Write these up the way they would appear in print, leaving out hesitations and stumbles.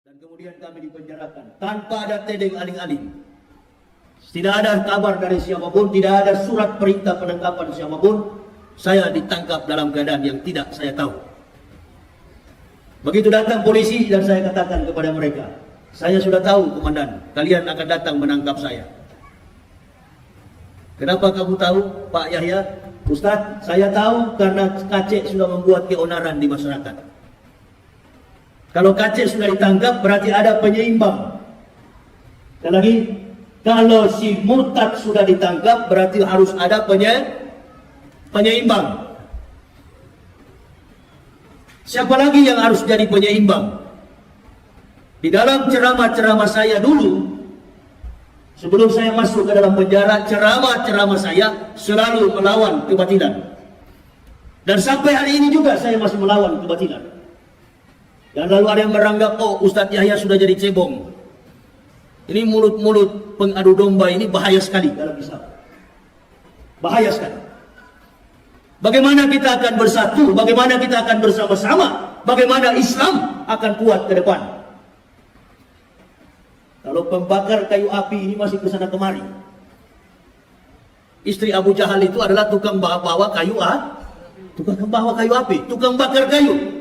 Dan kemudian kami dipenjarakan tanpa ada tedeng aling-aling. Tidak ada kabar dari siapapun, tidak ada surat perintah penangkapan siapapun. Saya ditangkap dalam keadaan yang tidak saya tahu. Begitu datang polisi dan saya katakan kepada mereka, saya sudah tahu komandan, kalian akan datang menangkap saya. Kenapa kamu tahu, Pak Yahya? Ustaz, saya tahu karena Kacek sudah membuat keonaran di masyarakat. Kalau Kacek sudah ditangkap berarti ada penyeimbang. Dan lagi, kalau si murtad sudah ditangkap berarti harus ada penyeimbang. Siapa lagi yang harus jadi penyeimbang? Di dalam ceramah-ceramah saya dulu, sebelum saya masuk ke dalam penjara, ceramah-ceramah saya selalu melawan kebatilan. Dan sampai hari ini juga saya masih melawan kebatilan. Dan lalu ada yang beranggap, oh Ustadz Yahya sudah jadi cebong. Ini mulut-mulut pengadu domba ini bahaya sekali dalam Islam. Bahaya sekali. Bagaimana kita akan bersatu? Bagaimana kita akan bersama-sama? Bagaimana Islam akan kuat ke depan? Kalau pembakar kayu api ini masih kesana kemari. Istri Abu Jahal itu adalah tukang bawa kayu api, tukang bakar kayu.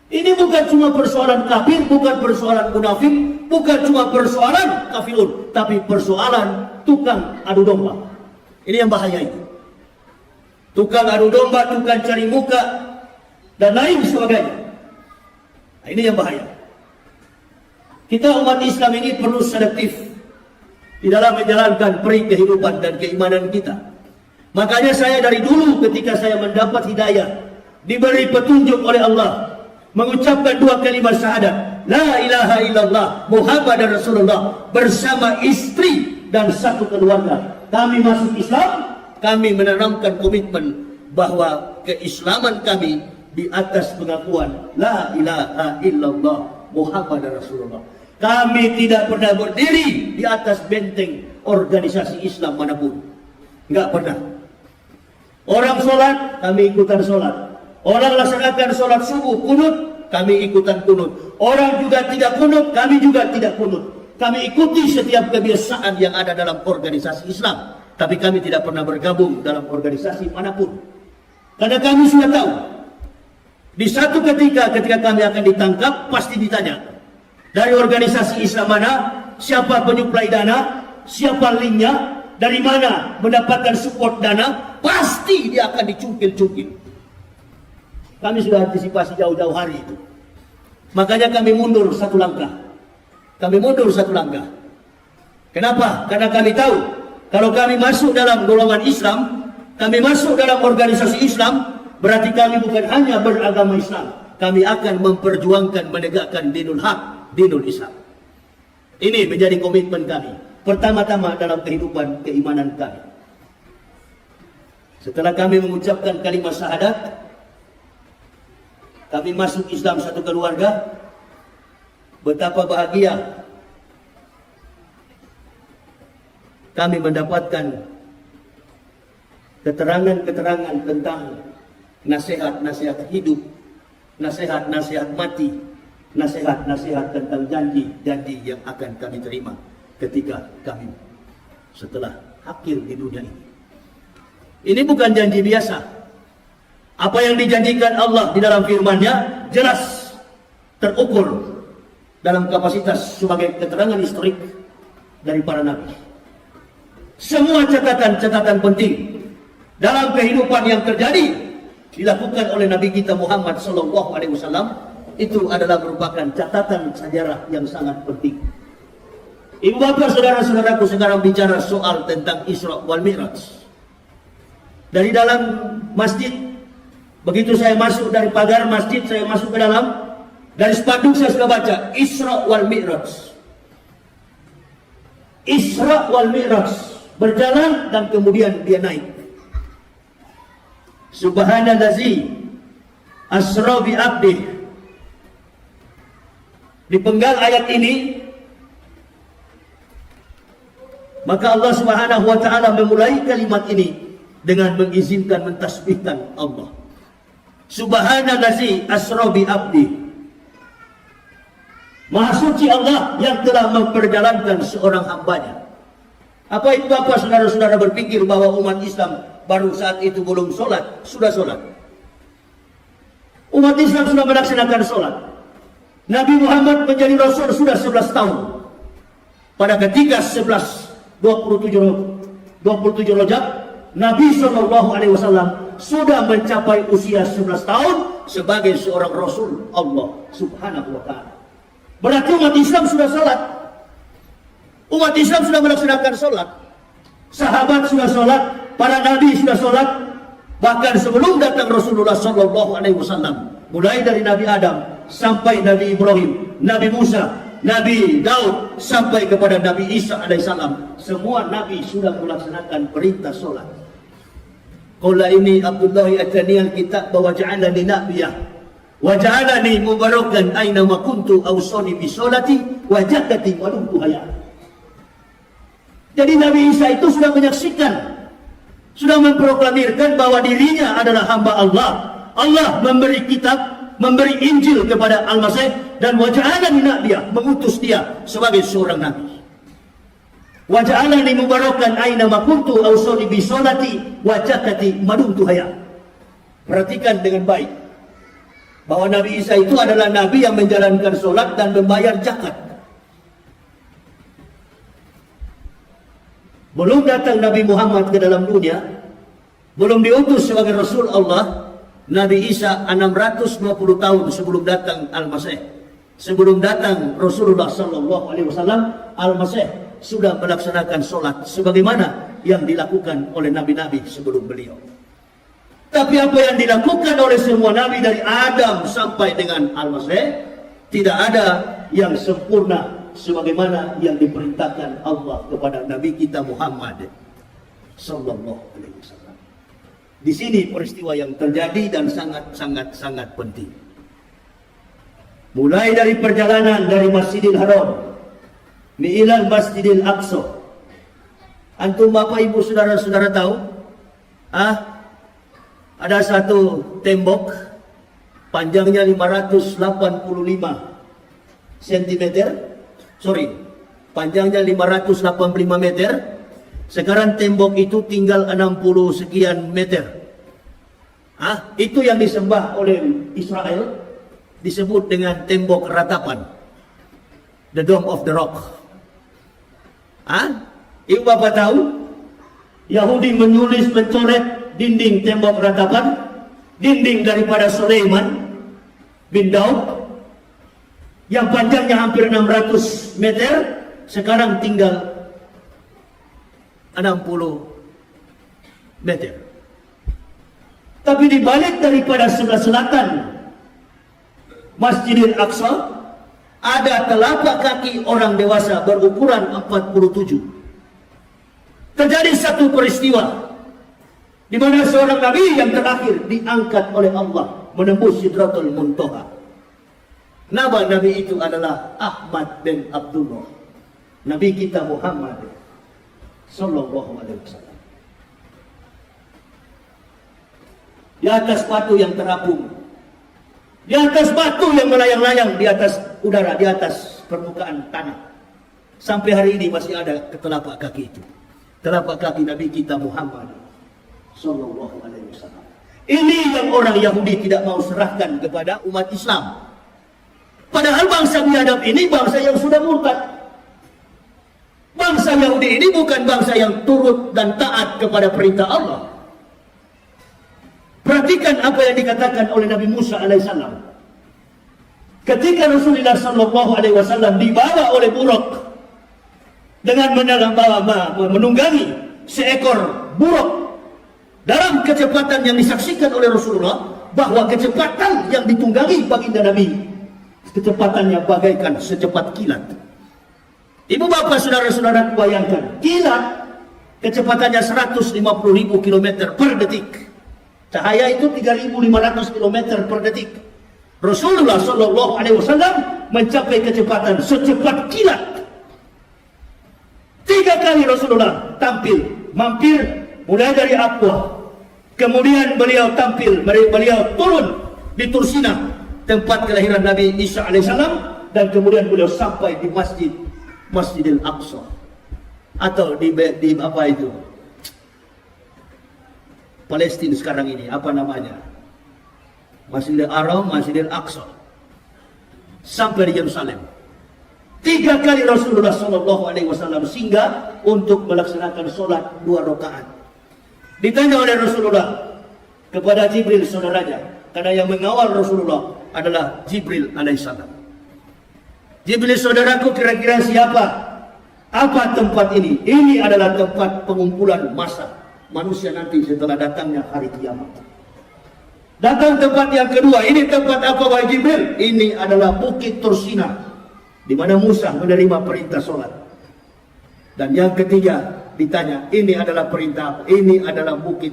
Ini bukan cuma persoalan kafir, bukan persoalan munafik, bukan cuma persoalan kafirun, tapi persoalan tukang adu domba. Ini yang bahaya itu. Tukang adu domba, tukang cari muka, dan lain sebagainya. Nah, ini yang bahaya. Kita umat Islam ini perlu selektif di dalam menjalankan peri kehidupan dan keimanan kita. Makanya saya dari dulu ketika saya mendapat hidayah, diberi petunjuk oleh Allah, mengucapkan dua kalimat syahadat, la ilaha illallah Muhammadar Rasulullah, bersama istri dan satu keluarga. Kami masuk Islam, kami menanamkan komitmen bahwa keislaman kami di atas pengakuan la ilaha illallah Muhammadar Rasulullah. Kami tidak pernah berdiri di atas benteng organisasi Islam manapun. Enggak pernah. Orang sholat, kami ikutan sholat. Orang laksanakan sholat subuh, kunut, kami ikutan kunut. Orang juga tidak kunut, kami juga tidak kunut. Kami ikuti setiap kebiasaan yang ada dalam organisasi Islam. Tapi kami tidak pernah bergabung dalam organisasi manapun. Karena kami sudah tahu, di satu ketika kami akan ditangkap, pasti ditanya, dari organisasi Islam mana, siapa penyuplai dana, siapa linknya, dari mana mendapatkan support dana, pasti dia akan dicungkil-cungkil. Kami sudah antisipasi jauh-jauh hari itu. Makanya kami mundur satu langkah. Kami mundur satu langkah. Kenapa? Karena kami tahu, kalau kami masuk dalam golongan Islam, kami masuk dalam organisasi Islam, berarti kami bukan hanya beragama Islam, kami akan memperjuangkan menegakkan dinul haq, dinul Islam. Ini menjadi komitmen kami. Pertama-tama dalam kehidupan keimanan kami. Setelah kami mengucapkan kalimat syahadat, kami masuk Islam satu keluarga. Betapa bahagia kami mendapatkan keterangan-keterangan tentang nasihat-nasihat hidup, nasihat-nasihat mati, nasihat-nasihat tentang janji-janji yang akan kami terima ketika kami setelah akhir di dunia ini. Ini bukan janji biasa. Apa yang dijanjikan Allah di dalam firman-Nya jelas terukur dalam kapasitas sebagai keterangan historik dari para nabi. Semua catatan-catatan penting dalam kehidupan yang terjadi dilakukan oleh Nabi kita Muhammad SAW, itu adalah merupakan catatan sejarah yang sangat penting. Ibu bapak saudara-saudaraku, sekarang bicara soal tentang Isra wal Mi'raj. Dari dalam masjid, begitu saya masuk dari pagar masjid, saya masuk ke dalam, dari spanduk saya sudah baca Isra wal Mi'raj. Isra wal Mi'raj, berjalan dan kemudian dia naik. Subhanallazi asra bi abdih. Di penggal ayat ini, maka Allah Subhanahu wa taala memulai kalimat ini dengan mengizinkan mentasbihkan Allah. Subhanallazi asra bi abdi. Maha suci Allah yang telah memperjalankan seorang hambanya. Apa itu apa saudara-saudara berpikir bahwa umat Islam baru saat itu belum sholat, sudah sholat? Umat Islam sudah melaksanakan sholat. Nabi Muhammad menjadi Rasul sudah 11 tahun. Pada ketika 27 Rajab, Nabi SAW sudah mencapai usia 11 tahun sebagai seorang Rasul Allah Subhanahu wa Ta'ala. Berarti umat Islam sudah sholat. Umat Islam sudah melaksanakan sholat. Sahabat sudah sholat, para nabi sudah sholat. Bahkan sebelum datang Rasulullah SAW, mulai dari Nabi Adam sampai Nabi Ibrahim, Nabi Musa, Nabi Daud sampai kepada Nabi Isa alaihissalam, semua nabi sudah melaksanakan perintah sholat. Qala ini Abdullah atani al-kitab wa ja'alani nabiyah wa ja'alani mubarakan aina ma kuntu awsani bi sholati wa zakati wa dumtu hayat. Jadi Nabi Isa itu sudah menyaksikan, sudah memproklamirkan bahwa dirinya adalah hamba Allah. Allah memberi kitab, memberi Injil kepada Al-Masih, dan wa ja'alani nabiyah, mengutus dia sebagai seorang nabi. Wa ja'alani mubarakan aina ma kuntu awsani bi sholati wa zakati ma dumtu hayat. Perhatikan dengan baik bahwa Nabi Isa itu adalah nabi yang menjalankan sholat dan membayar zakat. Belum datang Nabi Muhammad ke dalam dunia, belum diutus sebagai Rasul Allah, Nabi Isa 620 tahun sebelum datang Al-Masih. Sebelum datang Rasulullah SAW, Al-Masih sudah melaksanakan sholat sebagaimana yang dilakukan oleh nabi-nabi sebelum beliau. Tapi apa yang dilakukan oleh semua nabi dari Adam sampai dengan Al-Masih, tidak ada yang sempurna sebagaimana yang diperintahkan Allah kepada Nabi kita Muhammad sallallahu alaihi wasallam. Di sini peristiwa yang terjadi dan sangat penting. Mulai dari perjalanan dari Masjidil Haram ilal Masjidil Aqsa. Antum Bapak Ibu saudara-saudara tahu? Ada satu tembok panjangnya 585 cm. Panjangnya 585 meter. Sekarang tembok itu tinggal 60 sekian meter. Itu yang disembah oleh Israel, disebut dengan tembok ratapan, the Dome of the Rock. Ibu Bapak tahu, Yahudi mencoret dinding tembok ratapan, dinding daripada Sulaiman bin Daud, yang panjangnya hampir 600 meter, sekarang tinggal 60 meter. Tapi di balik daripada sebelah selatan Masjidil Aqsa, ada telapak kaki orang dewasa berukuran 47. Terjadi satu peristiwa di mana seorang nabi yang terakhir diangkat oleh Allah menembus Sidratul Muntaha. Nama nabi itu adalah Ahmad bin Abdullah, nabi kita Muhammad sallallahu alaihi wasallam. Di atas batu yang terapung, di atas batu yang melayang-layang di atas udara, di atas permukaan tanah, sampai hari ini masih ada telapak kaki itu, telapak kaki nabi kita Muhammad sallallahu alaihi wasallam. Ini yang orang Yahudi tidak mau serahkan kepada umat Islam. Padahal bangsa biadab ini bangsa yang sudah murtad. Bangsa Yahudi ini bukan bangsa yang turut dan taat kepada perintah Allah. Perhatikan apa yang dikatakan oleh Nabi Musa alaihissalam. Ketika Rasulullah sallallahu alaihi wasallam dibawa oleh buruk dengan menunggangi seekor buruk dalam kecepatan yang disaksikan oleh Rasulullah, bahwa kecepatan yang ditunggangi baginda Nabi, kecepatannya bagaikan secepat kilat. Ibu bapak saudara-saudara bayangkan, kilat kecepatannya 150.000 km per detik. Cahaya itu 3.500 km per detik. Rasulullah sallallahu alaihi wasallam mencapai kecepatan secepat kilat. 3 kali Rasulullah tampil, mampir mulai dari Aqwa. Kemudian beliau tampil, beliau turun di Tursina, tempat kelahiran Nabi Isa alaihissalam, dan kemudian beliau sampai di Masjidil Aqsa atau di apa itu Palestina sekarang ini, apa namanya, Masjidil Haram, Masjidil Aqsa, sampai di Yerusalem. 3 kali Rasulullah SAW singgah untuk melaksanakan sholat 2 rakaat. Ditanya oleh Rasulullah kepada Jibril saudaranya, karena yang mengawal Rasulullah adalah Jibril alaihissalam. Jibril, saudaraku, kira-kira siapa? Apa tempat ini? Ini adalah tempat pengumpulan massa manusia nanti setelah datangnya hari kiamat. Datang tempat yang kedua, ini tempat apa wahai Jibril? Ini adalah Bukit Tursina, di mana Musa menerima perintah sholat. Dan yang ketiga ditanya, ini adalah perintah apa? Ini adalah bukit,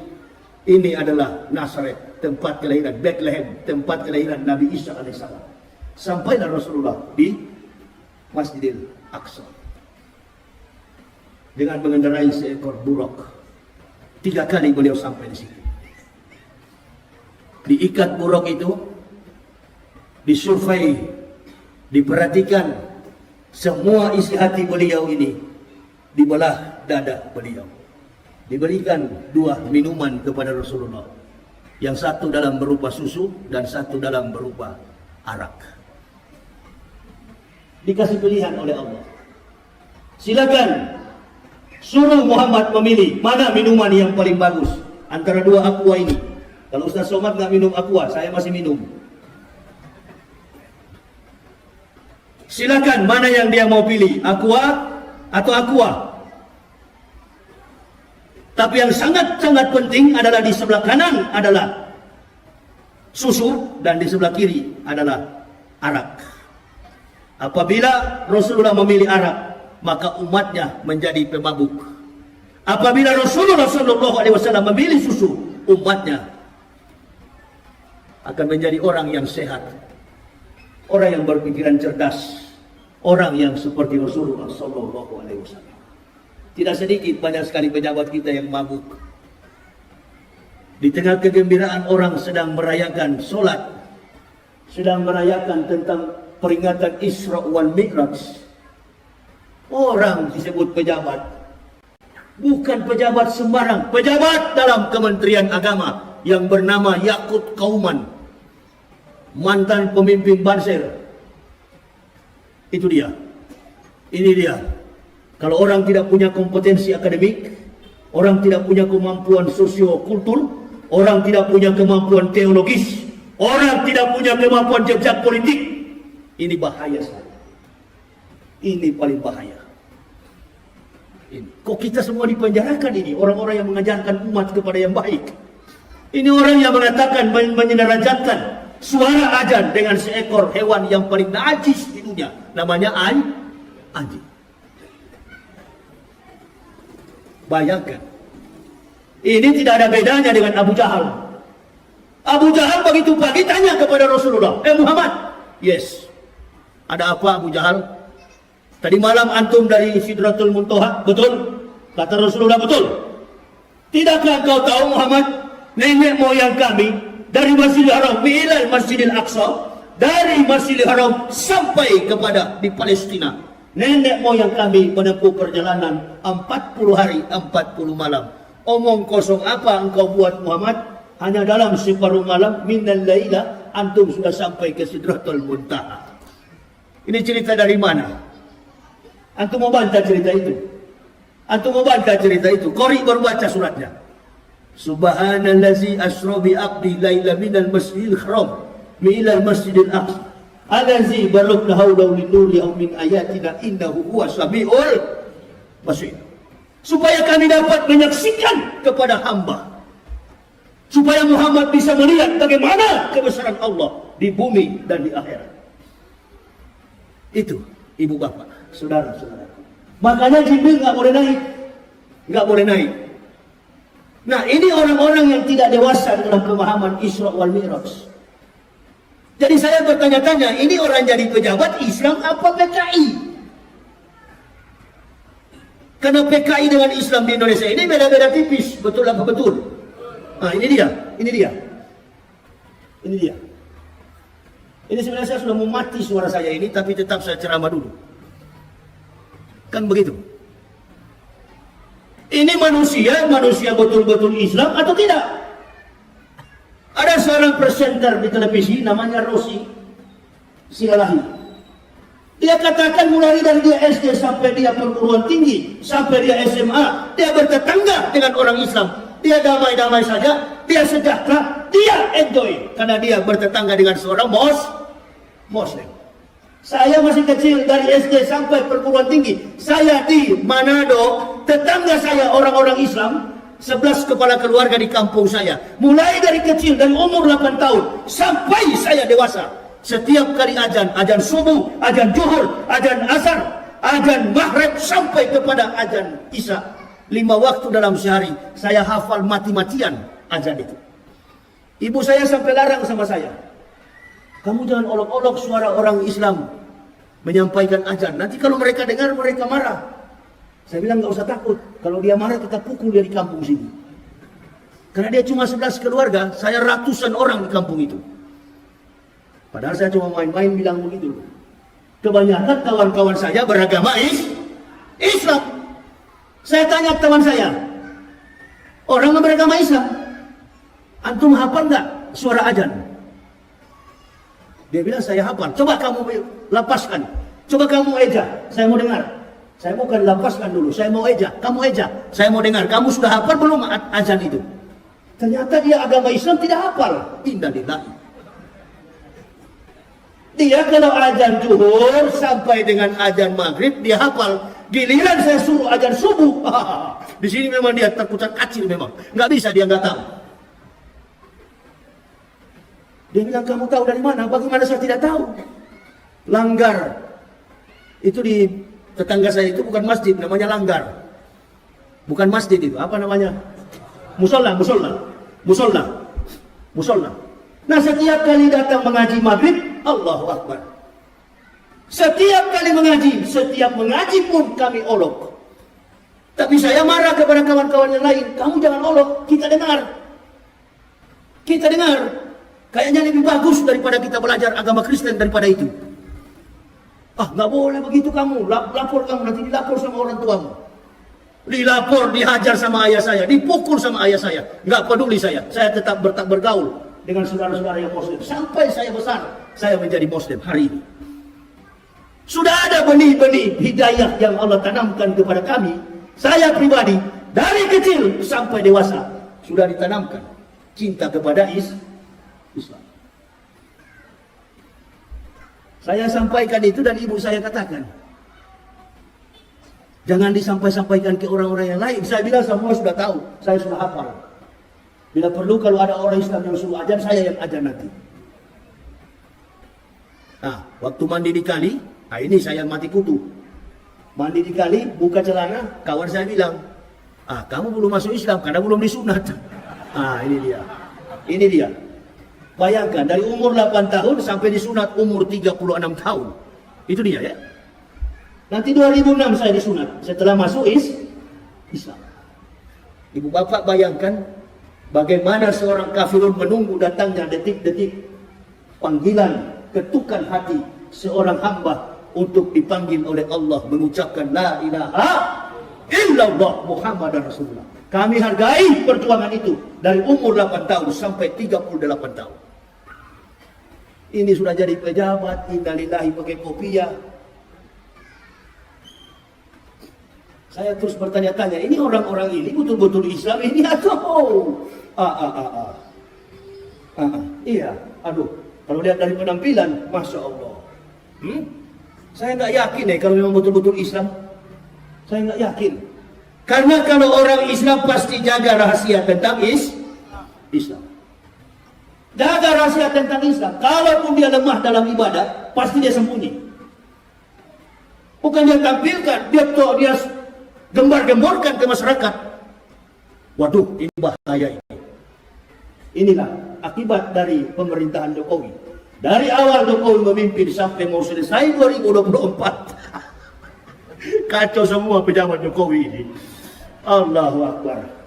ini adalah Nazaret, tempat kelahiran, Bethlehem, tempat kelahiran Nabi Isa alaihissalam. Sampailah Rasulullah di Masjidil Aqsa dengan mengendarai seekor buruk. 3 kali beliau sampai di situ. Diikat buruk itu, disurvei, diperhatikan semua isi hati beliau ini, dibelah dada beliau. Diberikan 2 minuman kepada Rasulullah, yang satu dalam berupa susu dan satu dalam berupa arak. Dikasih pilihan oleh Allah, silakan suruh Muhammad memilih mana minuman yang paling bagus antara 2 aqua ini. Kalau Ustaz Somad nggak minum aqua, saya masih minum. Silakan mana yang dia mau pilih, aqua atau aqua. Tapi yang sangat-sangat penting adalah di sebelah kanan adalah susu dan di sebelah kiri adalah arak. Apabila Rasulullah memilih arak, maka umatnya menjadi pemabuk. Apabila Rasulullah SAW memilih susu, umatnya akan menjadi orang yang sehat, orang yang berpikiran cerdas, orang yang seperti Rasulullah SAW. Tidak sedikit, banyak sekali pejabat kita yang mabuk. Di tengah kegembiraan orang sedang merayakan solat, sedang merayakan tentang peringatan Isra wal Mi'raj, orang disebut pejabat. Bukan pejabat sembarang, pejabat dalam Kementerian Agama yang bernama Yakut Kauman, mantan pemimpin Banser. Itu dia. Ini dia. Kalau orang tidak punya kompetensi akademik, orang tidak punya kemampuan sosiokultur, orang tidak punya kemampuan teologis, orang tidak punya kemampuan jejak politik, ini bahaya sekali. Ini paling bahaya. Ini. Kok kita semua dipenjarakan ini? Orang-orang yang mengajarkan umat kepada yang baik. Ini orang yang mengatakan, menyedarajatkan suara azan dengan seekor hewan yang paling najis di dunia, namanya anjing. Bayangkan, ini tidak ada bedanya dengan Abu Jahal. Abu Jahal begitu pagi tanya kepada Rasulullah, Muhammad, yes, ada apa Abu Jahal? Tadi malam antum dari Sidratul Muntaha, betul? Kata Rasulullah, betul. Tidakkah kau tahu Muhammad, nenek moyang kami dari Masjidil Haram ilal Masjidil Aqsa, dari Masjidil Haram sampai kepada di Palestina, nenek moyang kami menempuh perjalanan 40 hari 40 malam. Omong kosong apa engkau buat Muhammad? Hanya dalam separuh malam minal laila antum sudah sampai ke Sidratul Muntaha. Ini cerita dari mana? Antum mau bantah cerita itu? Antum mau bantah cerita itu? Qori baru baca suratnya. Subhanallazi asra bi abdi laila minal masjidil haram ilal masjidil aqsa allazi barakna hawlahu linuriyahu min ayatina innahu huwas samiul basir. Supaya kami dapat menyaksikan kepada hamba, supaya Muhammad bisa melihat bagaimana kebesaran Allah di bumi dan di akhirat. Itu ibu bapak, saudara-saudara. Makanya Jibril nggak boleh naik, nggak boleh naik. Nah, ini orang-orang yang tidak dewasa dalam pemahaman Isra wal Mi'raj. Jadi saya bertanya-tanya, ini orang jadi pejabat Islam apa PKI? Karena PKI dengan Islam di Indonesia ini beda-beda tipis, betul apa betul? Nah, ini dia. Ini sebenarnya saya sudah mau mati suara saya ini, tapi tetap saya ceramah dulu. Kan begitu. Ini manusia betul-betul Islam atau tidak? Ada seorang presenter di televisi namanya Rosi Silalahi. Dia katakan mulai dari dia SD sampai dia perguruan tinggi, sampai dia SMA, dia bertetangga dengan orang Islam. Dia damai-damai saja, dia sejahtera, dia enjoy karena dia bertetangga dengan seorang Muslim. Saya masih kecil dari SD sampai perguruan tinggi. Saya di Manado, tetangga saya orang-orang Islam, 11 kepala keluarga di kampung saya. Mulai dari kecil, dari umur 8 tahun sampai saya dewasa. Setiap kali azan subuh, azan zuhur, azan asar, azan maghrib sampai kepada azan isya. 5 waktu dalam sehari saya hafal mati-matian azan itu. Ibu saya sampai larang sama saya, kamu jangan olok-olok suara orang Islam menyampaikan azan. Nanti kalau mereka dengar, mereka marah. Saya bilang, nggak usah takut. Kalau dia marah, kita pukul dia di kampung sini. Karena dia cuma 11 keluarga, saya ratusan orang di kampung itu. Padahal saya cuma main-main bilang begitu. Kebanyakan kawan-kawan saya beragama Islam. Saya tanya teman saya, orang yang beragama Islam, antum hafal nggak suara azan? Dia bilang, saya hafal. Coba kamu lapaskan. Coba kamu eja. Saya mau dengar. Saya bukan lapaskan dulu. Saya mau eja. Kamu eja. Saya mau dengar. Kamu sudah hafal belum azan itu? Ternyata dia agama Islam tidak hafal. Innalillahi. Dia kalau azan zuhur sampai dengan azan maghrib dia hafal. Giliran saya suruh azan subuh. Di sini memang dia terkucat kacil memang. Nggak bisa, dia nggak tahu. Dia bilang, kamu tahu dari mana? Bagaimana saya tidak tahu? Langgar. Itu di tetangga saya itu bukan masjid, namanya langgar. Bukan masjid itu, apa namanya? Musola. Nah, setiap kali datang mengaji maghrib, Allahu Akbar. Setiap kali mengaji pun kami olok. Tapi saya marah kepada kawan-kawan yang lain. Kamu jangan olok, kita dengar. Kayaknya lebih bagus daripada kita belajar agama Kristen daripada itu. Nggak boleh begitu kamu. Lapor kamu, nanti dilapor sama orang tuamu. Dilapor, dihajar sama ayah saya, dipukul sama ayah saya. Nggak peduli saya. Saya tetap bergaul dengan saudara-saudara yang Muslim. Sampai saya besar, saya menjadi Muslim hari ini. Sudah ada benih-benih hidayah yang Allah tanamkan kepada kami. Saya pribadi, dari kecil sampai dewasa, sudah ditanamkan cinta kepada Islam. Saya sampaikan itu dan ibu saya katakan, jangan disampaikan ke orang-orang yang lain. Saya bilang semua sudah tahu, saya sudah hafal. Bila perlu kalau ada orang Islam yang suruh ajan, saya yang ajan nanti. Nah, waktu mandi di kali, ini saya mati kutu. Mandi di kali, buka celana, kawan saya bilang, kamu belum masuk Islam karena belum disunat. Ini dia. Bayangkan, dari umur 8 tahun sampai disunat umur 36 tahun. Itu dia ya. Nanti 2006 saya disunat, setelah masuk Islam. Ibu bapak bayangkan, bagaimana seorang kafirun menunggu datangnya detik-detik panggilan, ketukan hati seorang hamba untuk dipanggil oleh Allah mengucapkan la ilaha illallah Muhammadar Rasulullah. Kami hargai perjuangan itu dari umur 8 tahun sampai 38 tahun. Ini sudah jadi pejabat, innalillahi pakai kopiah. Saya terus bertanya-tanya, ini orang-orang ini betul-betul Islam ini atau iya, kalau lihat dari penampilan, Masya Allah. Saya nggak yakin kalau memang betul-betul Islam. Saya nggak yakin. Karena kalau orang Islam pasti jaga rahasia tentang Islam. Jaga rahasia tentang Islam. Kalaupun dia lemah dalam ibadah, pasti dia sembunyi. Bukan dia tampilkan, dia gembar-gemborkan ke masyarakat. Waduh, ini bahaya ini. Inilah akibat dari pemerintahan Jokowi. Dari awal Jokowi memimpin sampai mau selesai 2024. Kacau semua pejabat Jokowi ini. Allahu Akbar.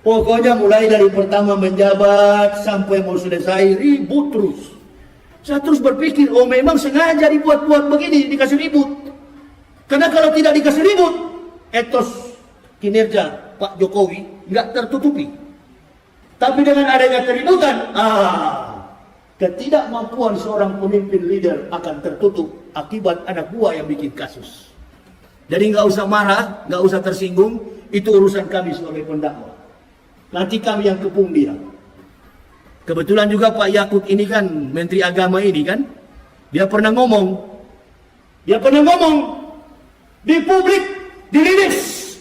Pokoknya mulai dari pertama menjabat sampai mau selesai ribut terus. Saya terus berpikir, oh memang sengaja dibuat-buat begini, dikasih ribut. Karena kalau tidak dikasih ribut, etos kinerja Pak Jokowi nggak tertutupi. Tapi dengan adanya keributan, ketidakmampuan seorang pemimpin leader akan tertutup akibat anak buah yang bikin kasus. Jadi nggak usah marah, nggak usah tersinggung, itu urusan kami sebagai pendakwa. Nanti kami yang kepung dia. Kebetulan juga Pak Yakut ini kan, Menteri Agama ini kan, dia pernah ngomong di publik, dirilis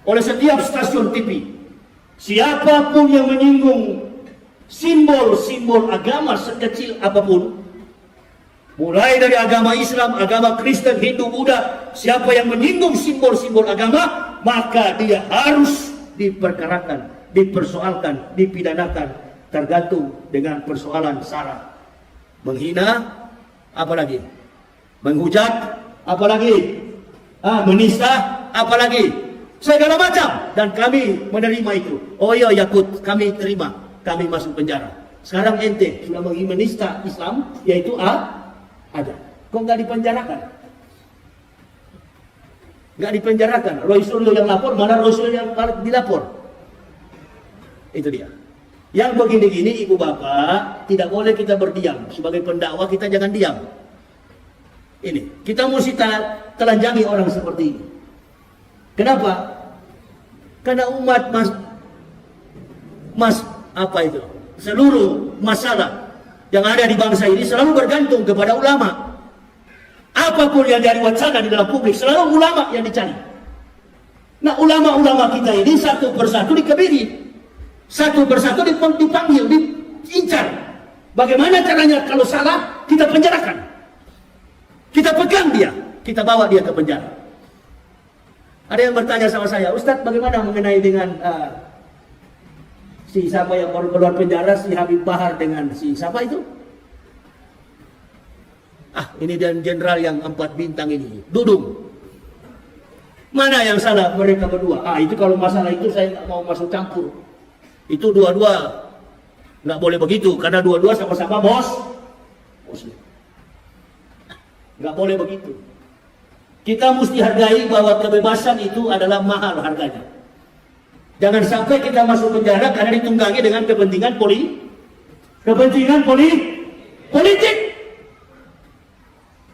oleh setiap stasiun TV. Siapapun yang menyinggung simbol-simbol agama sekecil apapun, mulai dari agama Islam, agama Kristen, Hindu, Buddha, siapa yang menyinggung simbol-simbol agama, maka dia harus diperkarakan, dipersoalkan, dipidanakan, tergantung dengan persoalan sara. Menghina, apalagi? Menghujat, apalagi? Menista, apalagi? Segala macam. Dan kami menerima itu. Oh iya Yakut, kami terima. Kami masuk penjara. Sekarang ente sudah menista Islam, yaitu ada. Kok nggak dipenjarakan? Nggak dipenjarakan. Roy Suryo yang lapor, mana Roy Suryo yang dilapor? Itu dia. Yang begini-gini ibu bapak, tidak boleh kita berdiam. Sebagai pendakwa kita jangan diam. Ini, kita mesti telanjangi orang seperti ini. Kenapa? Karena umat seluruh masalah yang ada di bangsa ini selalu bergantung kepada ulama. Apapun yang dari wacana di dalam publik, selalu ulama yang dicari. Nah, ulama-ulama kita ini satu persatu dikebiri, satu persatu dipanggil, diincar. Bagaimana caranya? Kalau salah, kita penjarakan, kita pegang dia, kita bawa dia ke penjara. Ada yang bertanya sama saya, Ustadz bagaimana mengenai dengan si siapa yang baru keluar penjara, si Habib Bahar dengan si siapa itu? Ini dan jenderal yang 4 bintang ini, Dudung. Mana yang salah mereka berdua? Itu kalau masalah itu saya nggak mau masuk campur. Itu dua-dua nggak boleh begitu, karena dua-dua sama-sama bos. Nggak boleh begitu. Kita mesti hargai bahwa kebebasan itu adalah mahal harganya. Jangan sampai kita masuk penjara karena ditunggangi dengan kepentingan politik.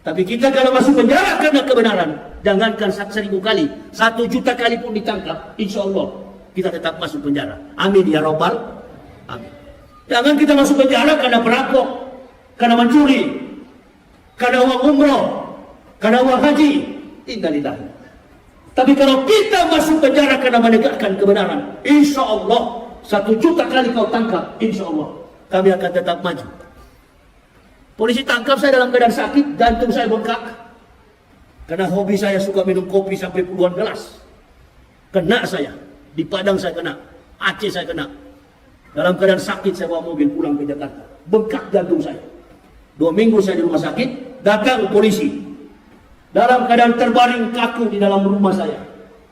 Tapi kita kalau masuk penjara karena kebenaran, jangankan 1000 kali, 1 juta kali pun ditangkap, insya Allah kita tetap masuk penjara. Amin ya robbal. Amin. Jangan kita masuk penjara karena perampok, karena mencuri, karena uang umroh, karena uang haji. Innalillah. Tapi kalau kita masuk penjara karena menegakkan kebenaran, insya Allah 1 juta kali kau tangkap, insya Allah kami akan tetap maju. Polisi tangkap saya dalam keadaan sakit, jantung saya bengkak. Karena hobi saya suka minum kopi sampai puluhan gelas. Kena saya, di Padang saya kena, Aceh saya kena. Dalam keadaan sakit saya bawa mobil pulang ke Jakarta, bengkak jantung saya. 2 minggu saya di rumah sakit, datang polisi. Dalam keadaan terbaring kaku di dalam rumah saya.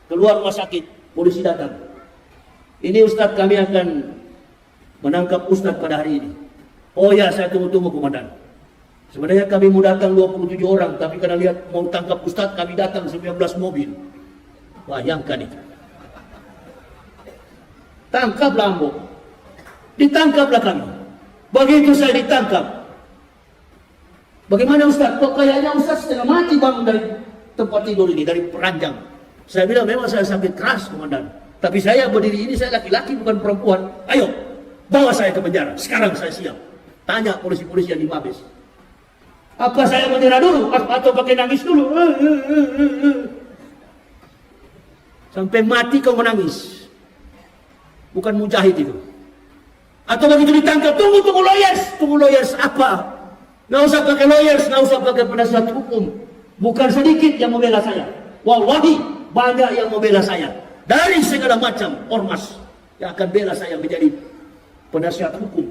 Keluar rumah sakit, polisi datang. Ini Ustadz, kami akan menangkap Ustadz pada hari ini. Oh ya, saya tunggu-tunggu komandan. Sebenarnya kami mau datang 27 orang, tapi karena lihat mau tangkap Ustadz, kami datang 19 mobil. Bayangkan itu. Tangkaplah Ambo. Ditangkaplah kami. Begitu saya ditangkap, bagaimana Ustaz? Kok kayaknya Ustaz setengah mati bangun dari tempat tidur ini, dari peranjang. Saya bilang memang saya sakit keras komandan, tapi saya berdiri ini, saya laki-laki bukan perempuan. Ayo, bawa saya ke penjara, sekarang saya siap. Tanya polisi-polisi yang di Mabes. Apa saya menyerah dulu atau pakai nangis dulu? Sampai mati kau menangis. Bukan mujahid itu. Atau begitu ditangkap, tunggu lawyers apa? Nggak usah pakai lawyers, nggak usah pakai penasihat hukum. Bukan sedikit yang membela saya. Wallahi banyak yang membela saya. Dari segala macam ormas yang akan bela saya menjadi penasihat hukum.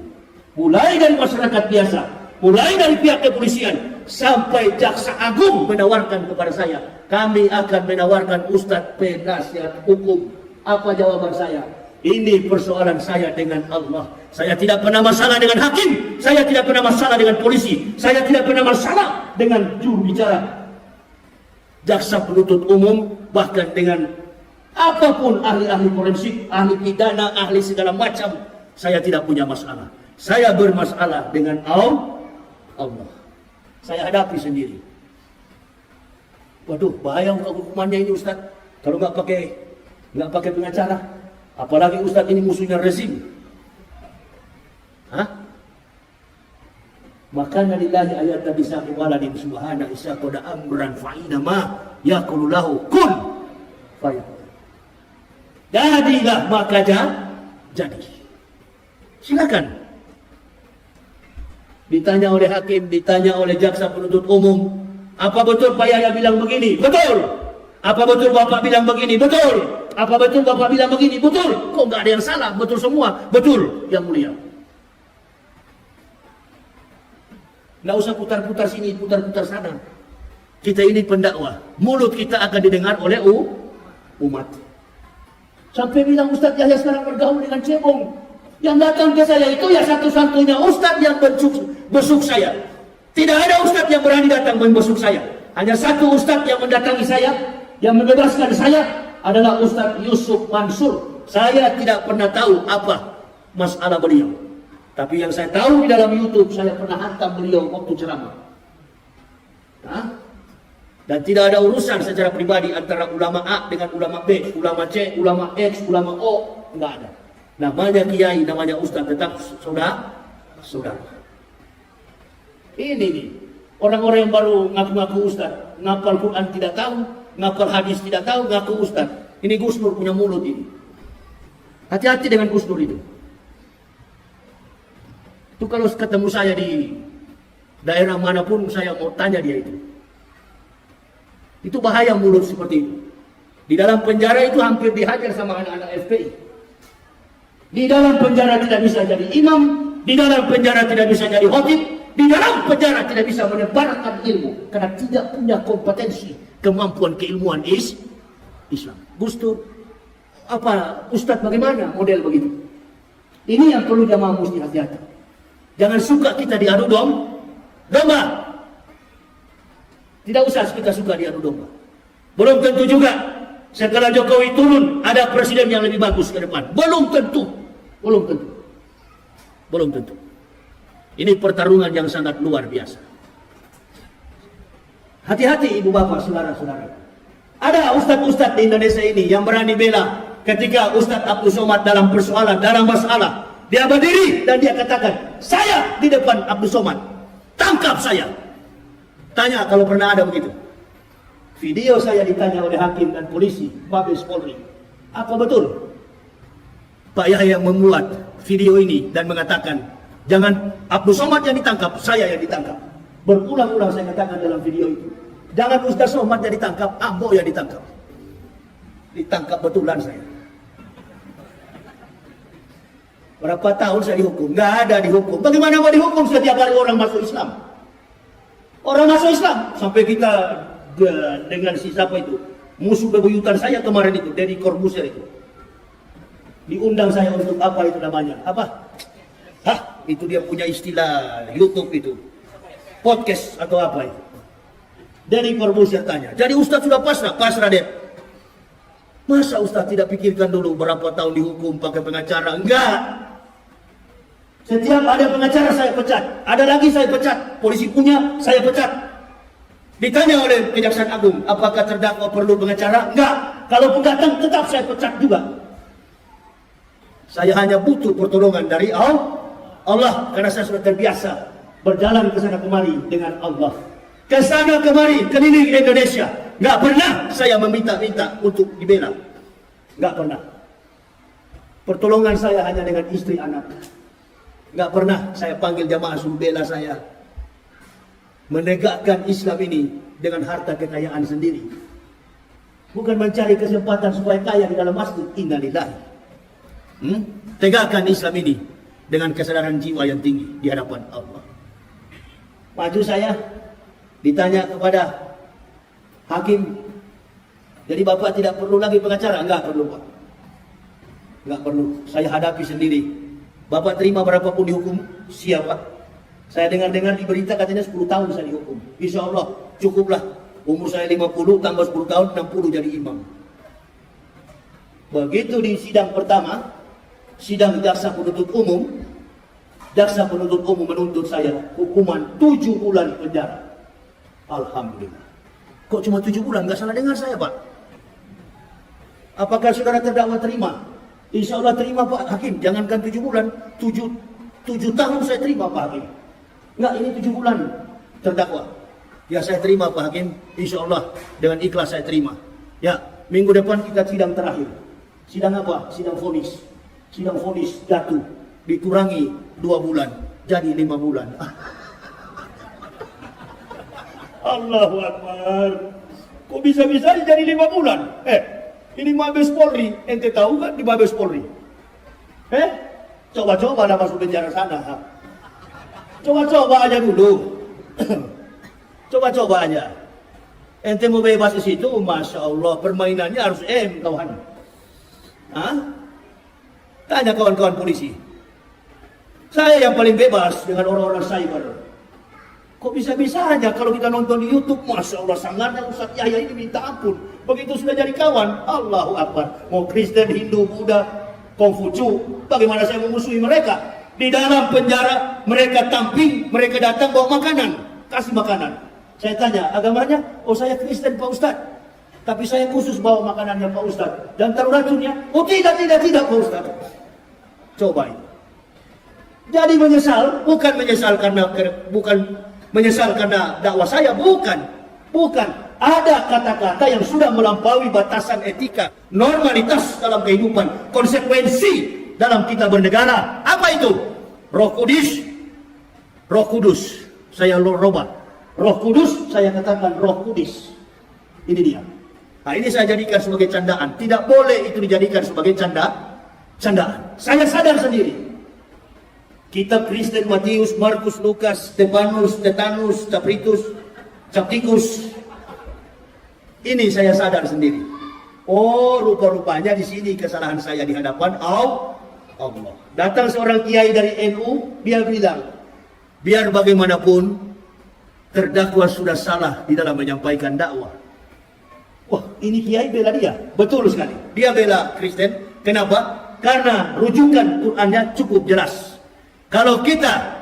Mulai dari masyarakat biasa, mulai dari pihak kepolisian, sampai jaksa agung menawarkan kepada saya, kami akan menawarkan Ustadz penasihat hukum. Apa jawaban saya? Ini persoalan saya dengan Allah. Saya tidak pernah masalah dengan hakim. Saya tidak pernah masalah dengan polisi. Saya tidak pernah masalah dengan juru bicara, jaksa penuntut umum, bahkan dengan apapun ahli-ahli forensik, ahli pidana, ahli segala macam. Saya tidak punya masalah. Saya bermasalah dengan Allah. Saya hadapi sendiri. Waduh, bahaya hukumannya ini Ustaz. Kalau nggak pakai pengacara. Apalagi Ustaz ini musuhnya rezim. Makanya lillahi ayat tadi satu waladin subhana isa qada amran fa'ina ma yaqulu lahu kun fayakun. Jadilah maka jadi. Silakan. Ditanya oleh hakim, ditanya oleh jaksa penuntut umum, apa betul Pak Yahya bilang begini? Betul. Apa betul Bapak bilang begini? Betul. Apa betul Bapak bilang begini? Betul. Kok nggak ada yang salah? Betul semua. Betul, yang mulia. Nggak usah putar-putar sini, putar-putar sana. Kita ini pendakwah. Mulut kita akan didengar oleh umat. Sampai bilang Ustaz Yahya sekarang bergaul dengan cebong. Yang datang ke saya itu ya satu-satunya Ustaz yang besuk saya. Tidak ada Ustaz yang berani datang membesuk saya. Hanya satu Ustaz yang mendatangi saya, yang membebaskan saya adalah Ustaz Yusuf Mansur. Saya tidak pernah tahu apa masalah beliau. Tapi yang saya tahu di dalam YouTube, saya pernah hantam beliau waktu ceramah. Dan tidak ada urusan secara pribadi antara ulama A dengan ulama B, ulama C, ulama X, ulama O. Enggak ada. Namanya kiai, namanya ustaz, tetap saudara. Ini nih, orang-orang yang baru ngaku-ngaku ustaz, ngapal Quran tidak tahu, ngapal hadis tidak tahu, ngaku ustaz. Ini Gus Nur punya mulut ini. Hati-hati dengan Gus Nur itu. Itu kalau ketemu saya di daerah manapun, saya mau tanya dia itu. Itu bahaya mulut seperti itu. Di dalam penjara itu hampir dihajar sama anak-anak FPI. Di dalam penjara tidak bisa jadi imam, di dalam penjara tidak bisa jadi khotib, di dalam penjara tidak bisa menebarkan ilmu karena tidak punya kompetensi, kemampuan keilmuan Islam. Gus Dur, apa Ustadz bagaimana model begitu? Ini yang perlu jamaah mesti hati-hati. Jangan suka kita diadu domba. Tidak usah kita suka diadu domba. Belum tentu juga setelah Jokowi turun ada presiden yang lebih bagus ke depan. Belum tentu. Ini pertarungan yang sangat luar biasa. Hati-hati ibu bapak, saudara-saudara. Ada ustadz-ustadz di Indonesia ini yang berani bela ketika Ustadz Abdul Somad dalam persoalan, dalam masalah. Dia berdiri dan dia katakan, saya di depan Abdul Somad, tangkap saya. Tanya kalau pernah ada begitu. Video saya ditanya oleh hakim dan polisi, Mabes Polri. Apa betul Pak Yahya memuat video ini dan mengatakan, jangan Abdul Somad yang ditangkap, saya yang ditangkap. Berulang-ulang saya katakan dalam video itu. Jangan Ustaz Somad yang ditangkap, Ambo yang ditangkap. Ditangkap betulan saya. Berapa tahun saya dihukum? Nggak ada dihukum. Bagaimana mau dihukum setiap hari orang masuk Islam? Orang masuk Islam. Sampai kita dengan si siapa itu, musuh bebuyutan saya kemarin itu, Deddy Corbuzier itu. Diundang saya untuk apa itu namanya? Apa? Itu dia punya istilah YouTube itu. Podcast atau apa itu. Deddy Corbuzier tanya. Jadi Ustaz sudah pasrah? Pasrah deh. Masa Ustaz tidak pikirkan dulu berapa tahun dihukum pakai pengacara? Enggak. Setiap ada pengacara saya pecat. Ada lagi saya pecat. Polisi punya, saya pecat. Ditanya oleh Kejaksaan Agung, apakah terdakwa perlu pengacara? Enggak. Kalau datang tetap saya pecat juga. Saya hanya butuh pertolongan dari Allah karena saya sudah terbiasa berjalan ke sana kemari dengan Allah. Ke sana kemari keliling Indonesia. Enggak pernah saya meminta-minta untuk dibela. Enggak pernah. Pertolongan saya hanya dengan istri anak. Enggak pernah saya panggil jamaah suruh bela saya. Menegakkan Islam ini dengan harta kekayaan sendiri. Bukan mencari kesempatan supaya kaya di dalam masjid. Innalillahi. Tegakkan Islam ini dengan kesadaran jiwa yang tinggi di hadapan Allah. Maju saya ditanya kepada hakim, jadi Bapak tidak perlu lagi pengacara? Enggak perlu Pak. Nggak perlu, saya hadapi sendiri. Bapak terima berapapun dihukum, siapa? Saya dengar-dengar di berita katanya 10 tahun saya dihukum. Insya Allah cukuplah. Umur saya 50 tambah 10 tahun 60 jadi imam. Begitu di sidang pertama, sidang jaksa penuntut umum, jaksa penuntut umum menuntut saya hukuman 7 bulan penjara. Alhamdulillah. Kok cuma 7 bulan? Nggak salah dengar saya, Pak. Apakah saudara terdakwa terima? Insya Allah terima, Pak Hakim. Jangankan 7 bulan, 7 tahun saya terima, Pak Hakim. Enggak, ini 7 bulan terdakwa. Ya saya terima, Pak Hakim. Insya Allah dengan ikhlas saya terima. Ya, minggu depan kita sidang terakhir. Sidang apa? Sidang vonis. Sidang vonis jatuh. Dikurangi 2 bulan. Jadi 5 bulan. Allahu Akbar. Kok bisa-bisa jadi 5 bulan? Ini Mabes Polri, ente tahu kan di Mabes Polri? Coba-coba lah masuk penjara sana. Coba-coba aja dulu. Coba-coba aja. Ente mau bebas di situ, Masya Allah, permainannya harus kawan. Hah? Tanya kawan-kawan polisi. Saya yang paling bebas dengan orang-orang cyber. Kok bisa-bisanya kalau kita nonton di YouTube, Masya Allah, sangatnya Ustaz Yahya ini minta ampun. Begitu sudah jadi kawan, Allahu Akbar. Mau Kristen, Hindu, Buddha, Kongfucu, bagaimana saya memusuhi mereka? Di dalam penjara, mereka tamping, mereka datang bawa makanan, kasih makanan. Saya tanya, agamanya? Oh saya Kristen Pak Ustaz. Tapi saya khusus bawa makanannya Pak Ustaz. Dan taruh racunnya? Oh tidak Pak Ustaz. Coba itu. Jadi menyesal, bukan menyesal karena dakwah saya, bukan. Ada kata-kata yang sudah melampaui batasan etika, normalitas dalam kehidupan, konsekuensi dalam kita bernegara. Apa itu? Roh Kudus. Saya robah. Roh Kudus, saya katakan Roh Kudus. Ini dia. Nah, ini saya jadikan sebagai candaan. Tidak boleh itu dijadikan sebagai candaan. Saya sadar sendiri. Kitab Kristen, Matius, Markus, Lukas, Stefanus, Stetanus, Captikus. Ini saya sadar sendiri. Oh, rupa-rupanya di sini kesalahan saya di hadapan Allah. Datang seorang kiai dari NU, dia bilang, biar bagaimanapun terdakwa sudah salah di dalam menyampaikan dakwah. Wah, ini kiai bela dia. Betul sekali. Dia bela Kristen. Kenapa? Karena rujukan Qur'annya cukup jelas. Kalau kita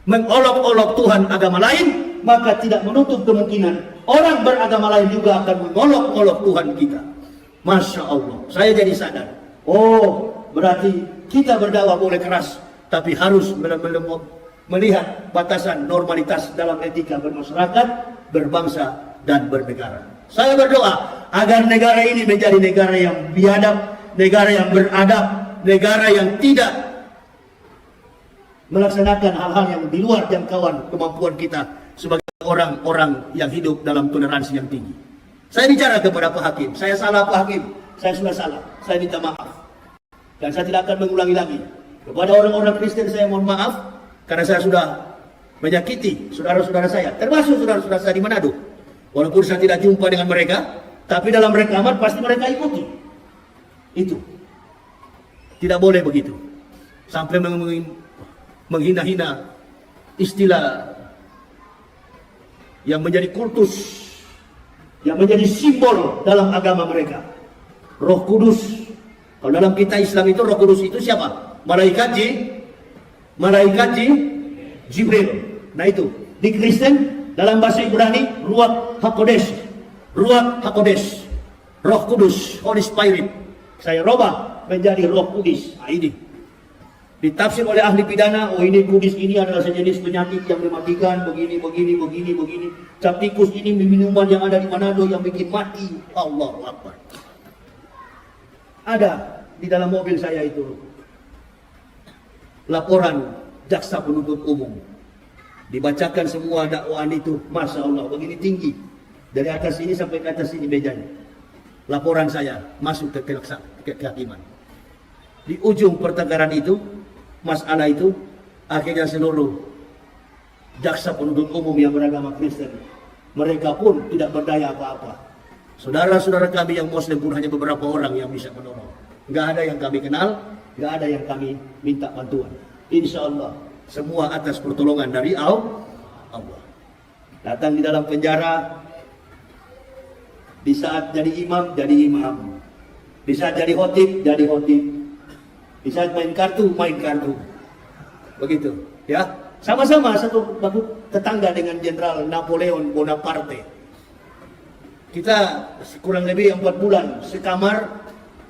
mengolok-olok Tuhan agama lain, maka tidak menutup kemungkinan orang beragama lain juga akan mengolok-olok Tuhan kita. Masya Allah, saya jadi sadar. Oh, berarti kita berdakwah boleh keras, tapi harus melihat batasan normalitas dalam etika bermasyarakat, berbangsa, dan bernegara. Saya berdoa agar negara ini menjadi negara yang biadab, negara yang beradab, negara yang tidak melaksanakan hal-hal yang di luar jangkauan kemampuan kita sebagai orang-orang yang hidup dalam toleransi yang tinggi. Saya bicara kepada Pak Hakim, saya salah Pak Hakim, saya sudah salah, saya minta maaf. Dan saya tidak akan mengulangi lagi. Kepada orang-orang Kristen saya mohon maaf, karena saya sudah menyakiti saudara-saudara saya, termasuk saudara-saudara saya di Manado. Walaupun saya tidak jumpa dengan mereka, tapi dalam rekaman pasti mereka ikuti. Itu. Tidak boleh begitu. Sampai menghina-hina istilah yang menjadi kultus, yang menjadi simbol dalam agama mereka. Roh Kudus. Kalau dalam kita Islam itu Roh Kudus itu siapa? Malaikat Jibril. Nah itu di Kristen dalam bahasa Ibrani Ruach HaKodesh. Roh Kudus, Holy Spirit. Saya robah menjadi Roh Kudus. Nah ini ditafsir oleh ahli pidana, oh ini kudis ini adalah sejenis penyakit yang mematikan, begini. Captikus ini minuman yang ada di Manado yang bikin mati. Allahu Akbar. Ada di dalam mobil saya itu laporan jaksa penuntut umum. Dibacakan semua dakwaan itu, Masya Allah, begini tinggi. Dari atas ini sampai ke atas ini mejanya. Laporan saya masuk ke kehakiman. Di ujung pertengkaran itu, masalah itu, akhirnya seluruh jaksa penuntut umum yang beragama Kristen, mereka pun tidak berdaya apa-apa. Saudara-saudara kami yang Muslim pun hanya beberapa orang yang bisa menolong. Nggak ada yang kami kenal, nggak ada yang kami minta bantuan. Insya Allah semua atas pertolongan dari Allah. Datang di dalam penjara, di saat jadi imam, jadi imam. Di saat jadi khotib, jadi khotib. Di saat main kartu, main kartu. Begitu, ya. Sama-sama satu baku tetangga dengan Jenderal Napoleon Bonaparte. Kita kurang lebih 4 bulan sekamar,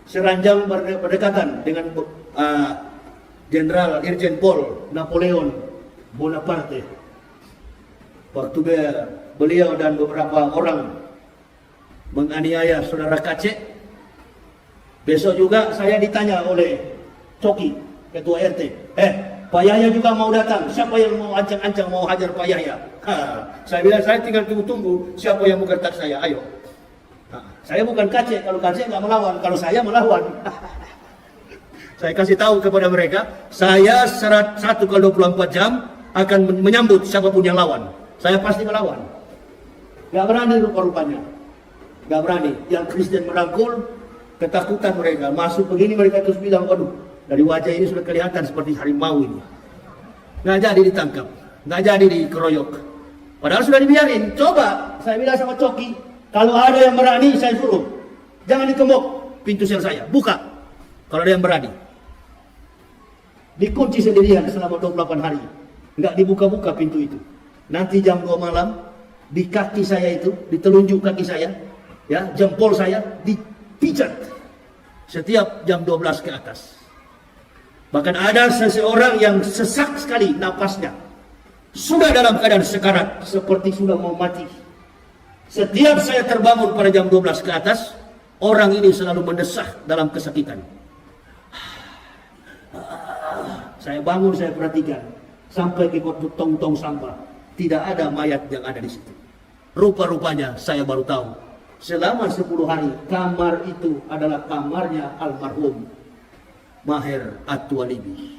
seranjang berdekatan dengan Jenderal Irjen Pol Napoleon Bonaparte. Waktu beliau dan beberapa orang menganiaya saudara Kacek, besok juga saya ditanya oleh Coki, ketua RT, Pak Yahya juga mau datang, siapa yang mau ancang-ancang mau hajar Pak Yahya? Saya bilang saya tinggal tunggu-tunggu siapa yang mau gertak saya, ayo. Saya bukan Kacek, kalau Kacek nggak melawan, kalau saya melawan. Saya kasih tahu kepada mereka, saya 1 kali 24 jam akan menyambut siapapun yang lawan. Saya pasti melawan. Gak berani rupa-rupanya. Gak berani. Yang Kristen merangkul, ketakutan mereka. Masuk begini mereka terus bilang, waduh, dari wajah ini sudah kelihatan seperti harimau ini. Nggak jadi ditangkap. Nggak jadi dikeroyok. Padahal sudah dibiarin. Coba, saya bilang sama Coki, kalau ada yang berani saya suruh. Jangan dikembok pintu sel saya. Buka. Kalau ada yang berani. Dikunci sendirian selama 28 hari. Nggak dibuka-buka pintu itu. Nanti jam 2 malam, di kaki saya itu, di telunjuk kaki saya, ya, jempol saya dipijat setiap jam 12 ke atas. Bahkan ada seseorang yang sesak sekali napasnya, sudah dalam keadaan sekarat, seperti sudah mau mati. Setiap saya terbangun pada jam 12 ke atas, orang ini selalu mendesah dalam kesakitan. Saya bangun, saya perhatikan, sampai ke tong-tong sampah. Tidak ada mayat yang ada di situ. Rupa-rupanya saya baru tahu. Selama 10 hari, kamar itu adalah kamarnya almarhum Maher At-Twalibi.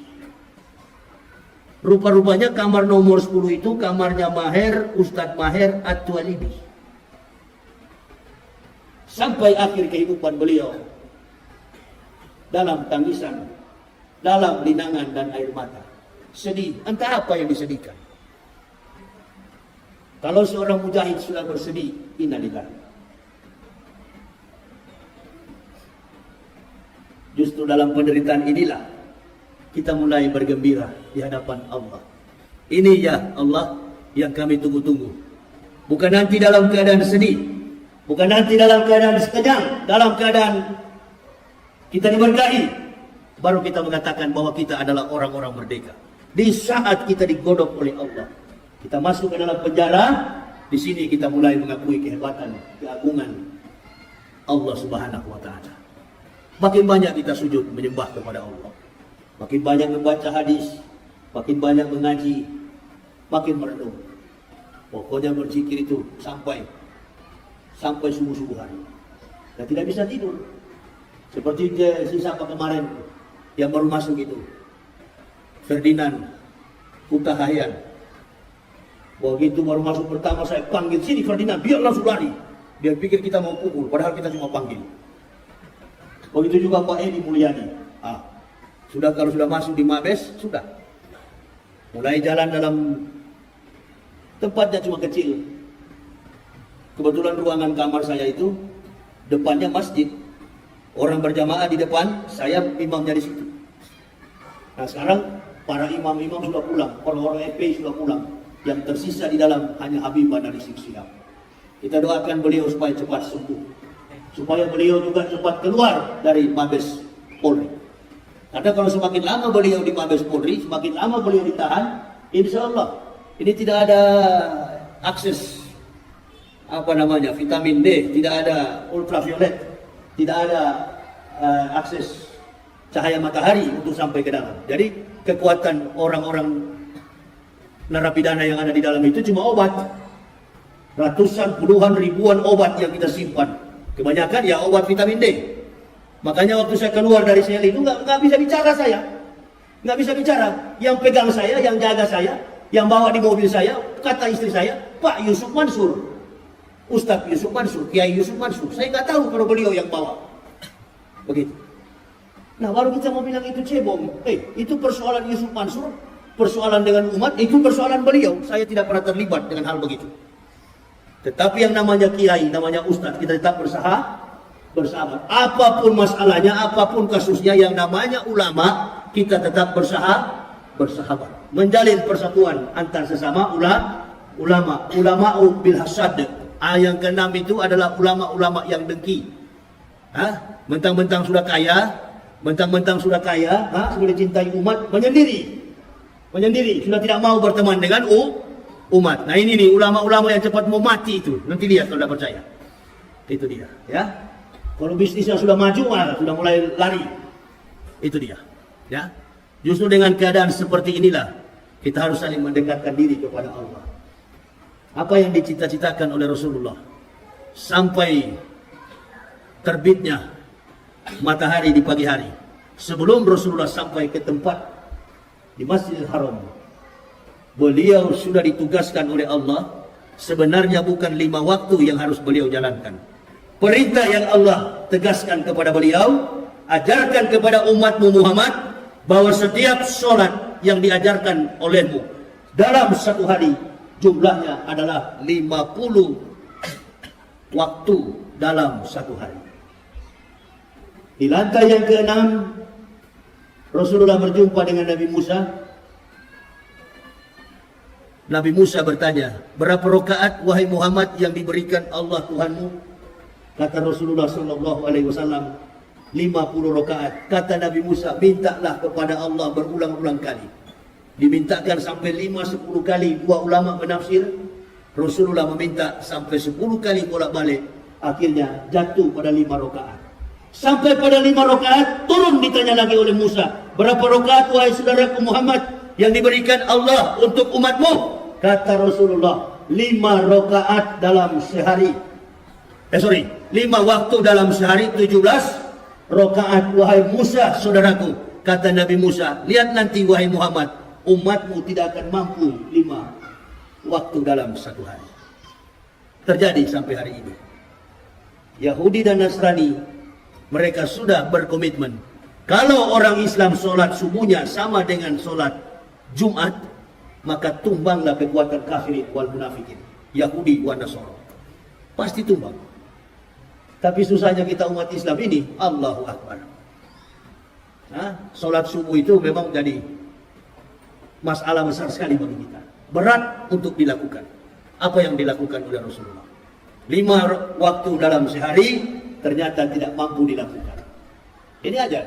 Rupa-rupanya kamar nomor 10 itu kamarnya Maher, Ustadz Maher At-Twalibi. Sampai akhir kehidupan beliau, dalam tangisan, dalam linangan dan air mata. Sedih, entah apa yang disedihkan. Kalau seorang mujahid sudah bersedih, innalillahi. Justru dalam penderitaan inilah kita mulai bergembira di hadapan Allah. Ini ya Allah yang kami tunggu-tunggu. Bukan nanti dalam keadaan sedih, bukan nanti dalam keadaan sekejam, dalam keadaan kita diberkahi, baru kita mengatakan bahwa kita adalah orang-orang merdeka. Di saat kita digodok oleh Allah, kita masuk ke dalam penjara, di sini kita mulai mengakui kehebatan, keagungan Allah Subhanahu wa taala. Makin banyak kita sujud menyembah kepada Allah. Makin banyak membaca hadis, makin banyak mengaji, makin merenung. Pokoknya berzikir itu sampai subuh-subuhan. Dan tidak bisa tidur. Seperti siapa kemarin yang baru masuk itu, Ferdinand Hutahayan. Begitu baru masuk pertama saya panggil, sini Ferdinand, biar langsung lari. Dia pikir kita mau pukul, padahal kita cuma panggil. Begitu juga Pak Edi Mulyani. Kalau sudah masuk di Mabes, sudah. Mulai jalan dalam tempatnya cuma kecil. Kebetulan ruangan kamar saya itu depannya masjid. Orang berjamaah di depan, saya imamnya di situ. Nah sekarang para imam-imam sudah pulang, orang-orang FPI sudah pulang. Yang tersisa di dalam hanya Habibah dari Sihab. Kita doakan beliau supaya cepat sembuh, supaya beliau juga cepat keluar dari Mabes Polri. Karena kalau semakin lama beliau di Mabes Polri, semakin lama beliau ditahan, insya Allah ini tidak ada akses vitamin D, tidak ada ultraviolet, tidak ada akses cahaya matahari untuk sampai ke dalam. Jadi kekuatan orang-orang narapidana yang ada di dalam itu cuma obat. Ratusan, puluhan, ribuan obat yang kita simpan. Kebanyakan ya obat vitamin D. Makanya waktu saya keluar dari sel itu nggak bisa bicara saya. Nggak bisa bicara. Yang pegang saya, yang jaga saya, yang bawa di mobil saya, kata istri saya, Pak Yusuf Mansur. Ustadz Yusuf Mansur, Kiai Yusuf Mansur. Saya nggak tahu kalau beliau yang bawa. Begitu. Nah, baru kita mau bilang itu cebong. Itu persoalan Yusuf Mansur, persoalan dengan umat, itu persoalan beliau. Saya tidak pernah terlibat dengan hal begitu. Tetapi yang namanya kiai, namanya ustadz, kita tetap bersahabat. Apapun masalahnya, apapun kasusnya, yang namanya ulama, kita tetap bersahabat. Menjalin persatuan antar sesama ulama. Ulama'u bil hasad. Yang keenam itu adalah ulama-ulama yang dengki. Mentang-mentang sudah kaya, sudah cintai umat, menyendiri, sudah tidak mau berteman dengan umat. Nah ini nih ulama-ulama yang cepat mau mati itu. Nanti lihat kalau tidak percaya. Itu dia, ya. Kalau bisnisnya sudah maju, sudah mulai lari. Itu dia, ya. Justru dengan keadaan seperti inilah kita harus saling mendekatkan diri kepada Allah. Apa yang dicita-citakan oleh Rasulullah sampai terbitnya matahari di pagi hari, sebelum Rasulullah sampai ke tempat di Masjidil Haram, beliau sudah ditugaskan oleh Allah. Sebenarnya bukan 5 waktu yang harus beliau jalankan. Perintah yang Allah tegaskan kepada beliau, ajarkan kepada umatmu Muhammad, bahwa setiap sholat yang diajarkan olehmu dalam satu hari, jumlahnya adalah 50 waktu dalam satu hari. Di lantai yang ke-6, Rasulullah berjumpa dengan Nabi Musa. Nabi Musa bertanya, berapa rakaat wahai Muhammad yang diberikan Allah Tuhanmu? Kata Rasulullah SAW, 50 rakaat. Kata Nabi Musa, mintalah kepada Allah berulang-ulang kali. Dimintakan sampai 5-10 kali. Dua ulama menafsir, Rasulullah meminta sampai 10 kali bolak-balik. Akhirnya jatuh pada 5 rakaat. Sampai pada 5 rakaat, turun ditanya lagi oleh Musa, berapa rakaat wahai saudaraku Muhammad yang diberikan Allah untuk umatmu? Kata Rasulullah, 5 rakaat dalam sehari. 5 waktu dalam sehari, 17 rakaat wahai Musa saudaraku. Kata Nabi Musa, lihat nanti wahai Muhammad, umatmu tidak akan mampu 5 waktu dalam satu hari. Terjadi sampai hari ini. Yahudi dan Nasrani, mereka sudah berkomitmen, kalau orang Islam sholat subuhnya sama dengan sholat Jumat, maka tumbanglah kekuatan kafirin wal munafikin, Yahudi wal Nasara. Pasti tumbang. Tapi susahnya kita umat Islam ini, Allahu Akbar. Sholat subuh itu memang jadi masalah besar sekali bagi kita. Berat untuk dilakukan. Apa yang dilakukan oleh Rasulullah? 5 waktu dalam sehari, ternyata tidak mampu dilakukan. Ini aja.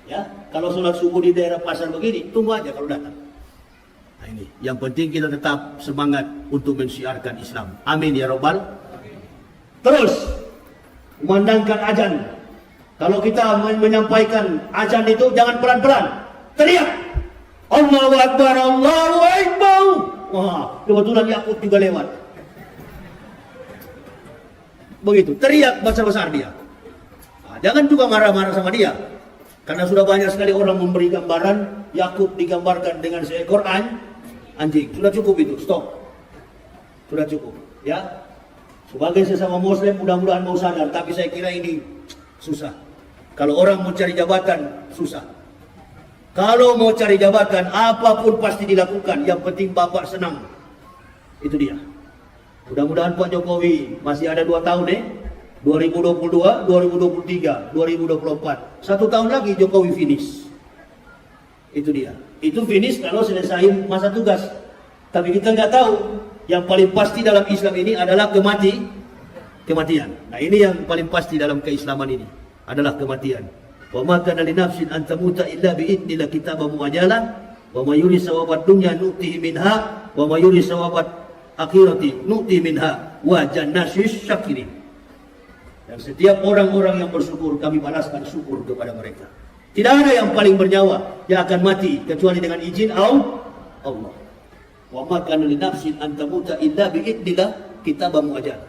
Ya, kalau sholat subuh di daerah pasar begini, tunggu aja kalau datang. Nah ini, yang penting kita tetap semangat untuk mensiarkan Islam. Amin ya Rabbal. Terus, memandangkan azan. Kalau kita menyampaikan azan itu jangan pelan-pelan. Teriak. Allahu Akbar, Allahu Akbar. Wah, kebetulan Yakub juga lewat. Begitu, teriak besar-besar dia. Jangan juga marah-marah sama dia. Karena sudah banyak sekali orang memberi gambaran Yakub digambarkan dengan seekor anjing. Sudah cukup itu, stop. Sudah cukup, ya. Sebagai sesama muslim mudah-mudahan mau sadar, tapi saya kira ini susah. Kalau orang mau cari jabatan, susah. Kalau mau cari jabatan, apapun pasti dilakukan. Yang penting Bapak senang. Itu dia. Mudah-mudahan Pak Jokowi masih ada 2 tahun 2022, 2023, 2024. 1 tahun lagi Jokowi finish. Itu dia. Itu finish kalau selesai masa tugas. Tapi kita nggak tahu. Yang paling pasti dalam Islam ini adalah kematian. Nah ini yang paling pasti dalam keislaman ini adalah kematian. Wa ma kana li nafsin an tamuta illa bi idnillah kitaban muajjalan wa may yurid sawabat dunya nu'tihi minha wa may yurid sawabat akhirati nu'ti minha wa jannasis syakirin. Dan setiap orang-orang yang bersyukur kami balaskan syukur kepada mereka. Tidak ada yang paling bernyawa yang akan mati kecuali dengan izin Allah. Wa ma kana li nafsin an tamuta illa bi idnillah kitaban muajjalan.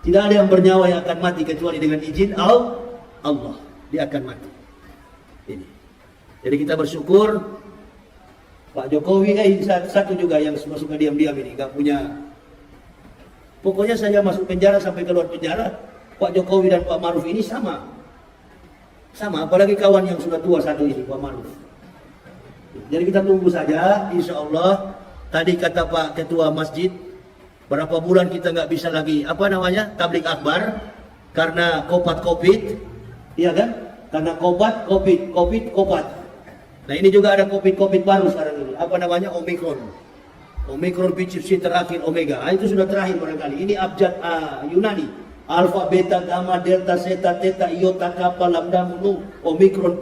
Tidak ada yang bernyawa yang akan mati kecuali dengan izin Allah. Dia akan mati. Ini. Jadi kita bersyukur. Pak Jokowi satu juga yang suka diam-diam ini, nggak punya. Pokoknya saya masuk penjara sampai keluar penjara, Pak Jokowi dan Pak Maruf ini sama. Sama, apalagi kawan yang sudah tua satu ini, Pak Maruf. Jadi kita tunggu saja, insya Allah. Tadi kata Pak Ketua Masjid, berapa bulan kita nggak bisa lagi, apa namanya, tablik akbar, karena COVID, iya kan? Karena COVID. Nah ini juga ada COVID baru sekarang ini, apa namanya, Omicron PCC terakhir Omega. Itu sudah terakhir barangkali. Ini abjad Yunani. Alpha, beta, gamma, delta, zeta, theta, iota, kappa, lambda, mu, Omicron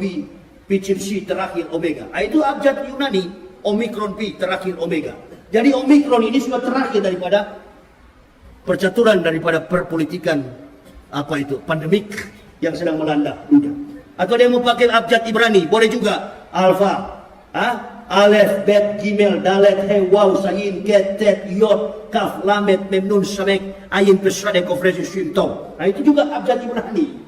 PCC terakhir Omega. Itu abjad Yunani. Omicron P terakhir Omega. Jadi Omicron ini sudah terakhir daripada percaturan, daripada perpolitikan apa itu, pandemik yang sedang melanda dunia. Atau dia mau pakai abjad Ibrani, boleh juga. Alpha, Alef, Bet, Gimel, Dalet, He, Waw, Sayin, Ket, Tet, Yod, Kaf, Lamet, Memnun, Samek, Ayin, Pesade, Kofresi, Shimtong. Nah itu juga abjad Ibrani.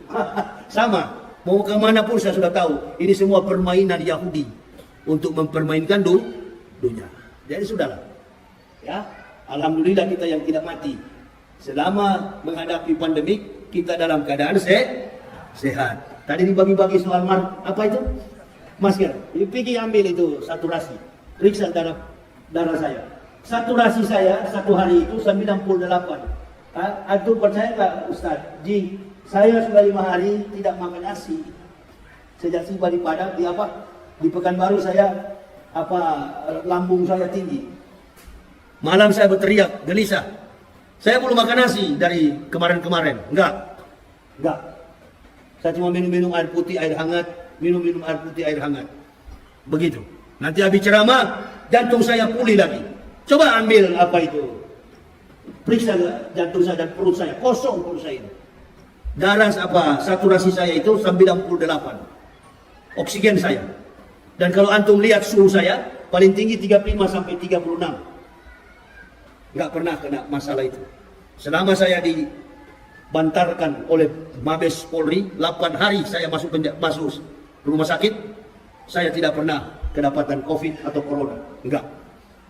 Sama, mau kemana pun saya sudah tahu. Ini semua permainan Yahudi untuk mempermainkan dunia. Jadi sudahlah, ya, alhamdulillah kita yang tidak mati. Selama menghadapi pandemik, kita dalam keadaan sehat. Tadi dibagi-bagi soal apa itu? Masker. Pergi ambil itu saturasi. Periksa darah saya. Saturasi saya satu hari itu 98. Antum percaya nggak Ustaz? Saya sudah 5 hari tidak makan nasi. Sejak tiba di Padang, di Pekanbaru saya lambung saya tinggi. Malam saya berteriak, gelisah. Saya belum makan nasi dari kemarin-kemarin. Enggak. Saya cuma minum air putih, air hangat. Minum air putih, air hangat. Begitu. Nanti habis ceramah, jantung saya pulih lagi. Coba ambil periksa jantung saya dan perut saya. Kosong perut saya. Darah saturasi saya itu 98. Oksigen saya. Dan kalau antum lihat suhu saya, paling tinggi 35 sampai 36. Nggak pernah kena masalah itu. Selama saya dibantarkan oleh Mabes Polri, 8 hari saya masuk rumah sakit, saya tidak pernah kedapatan COVID atau Corona. Enggak.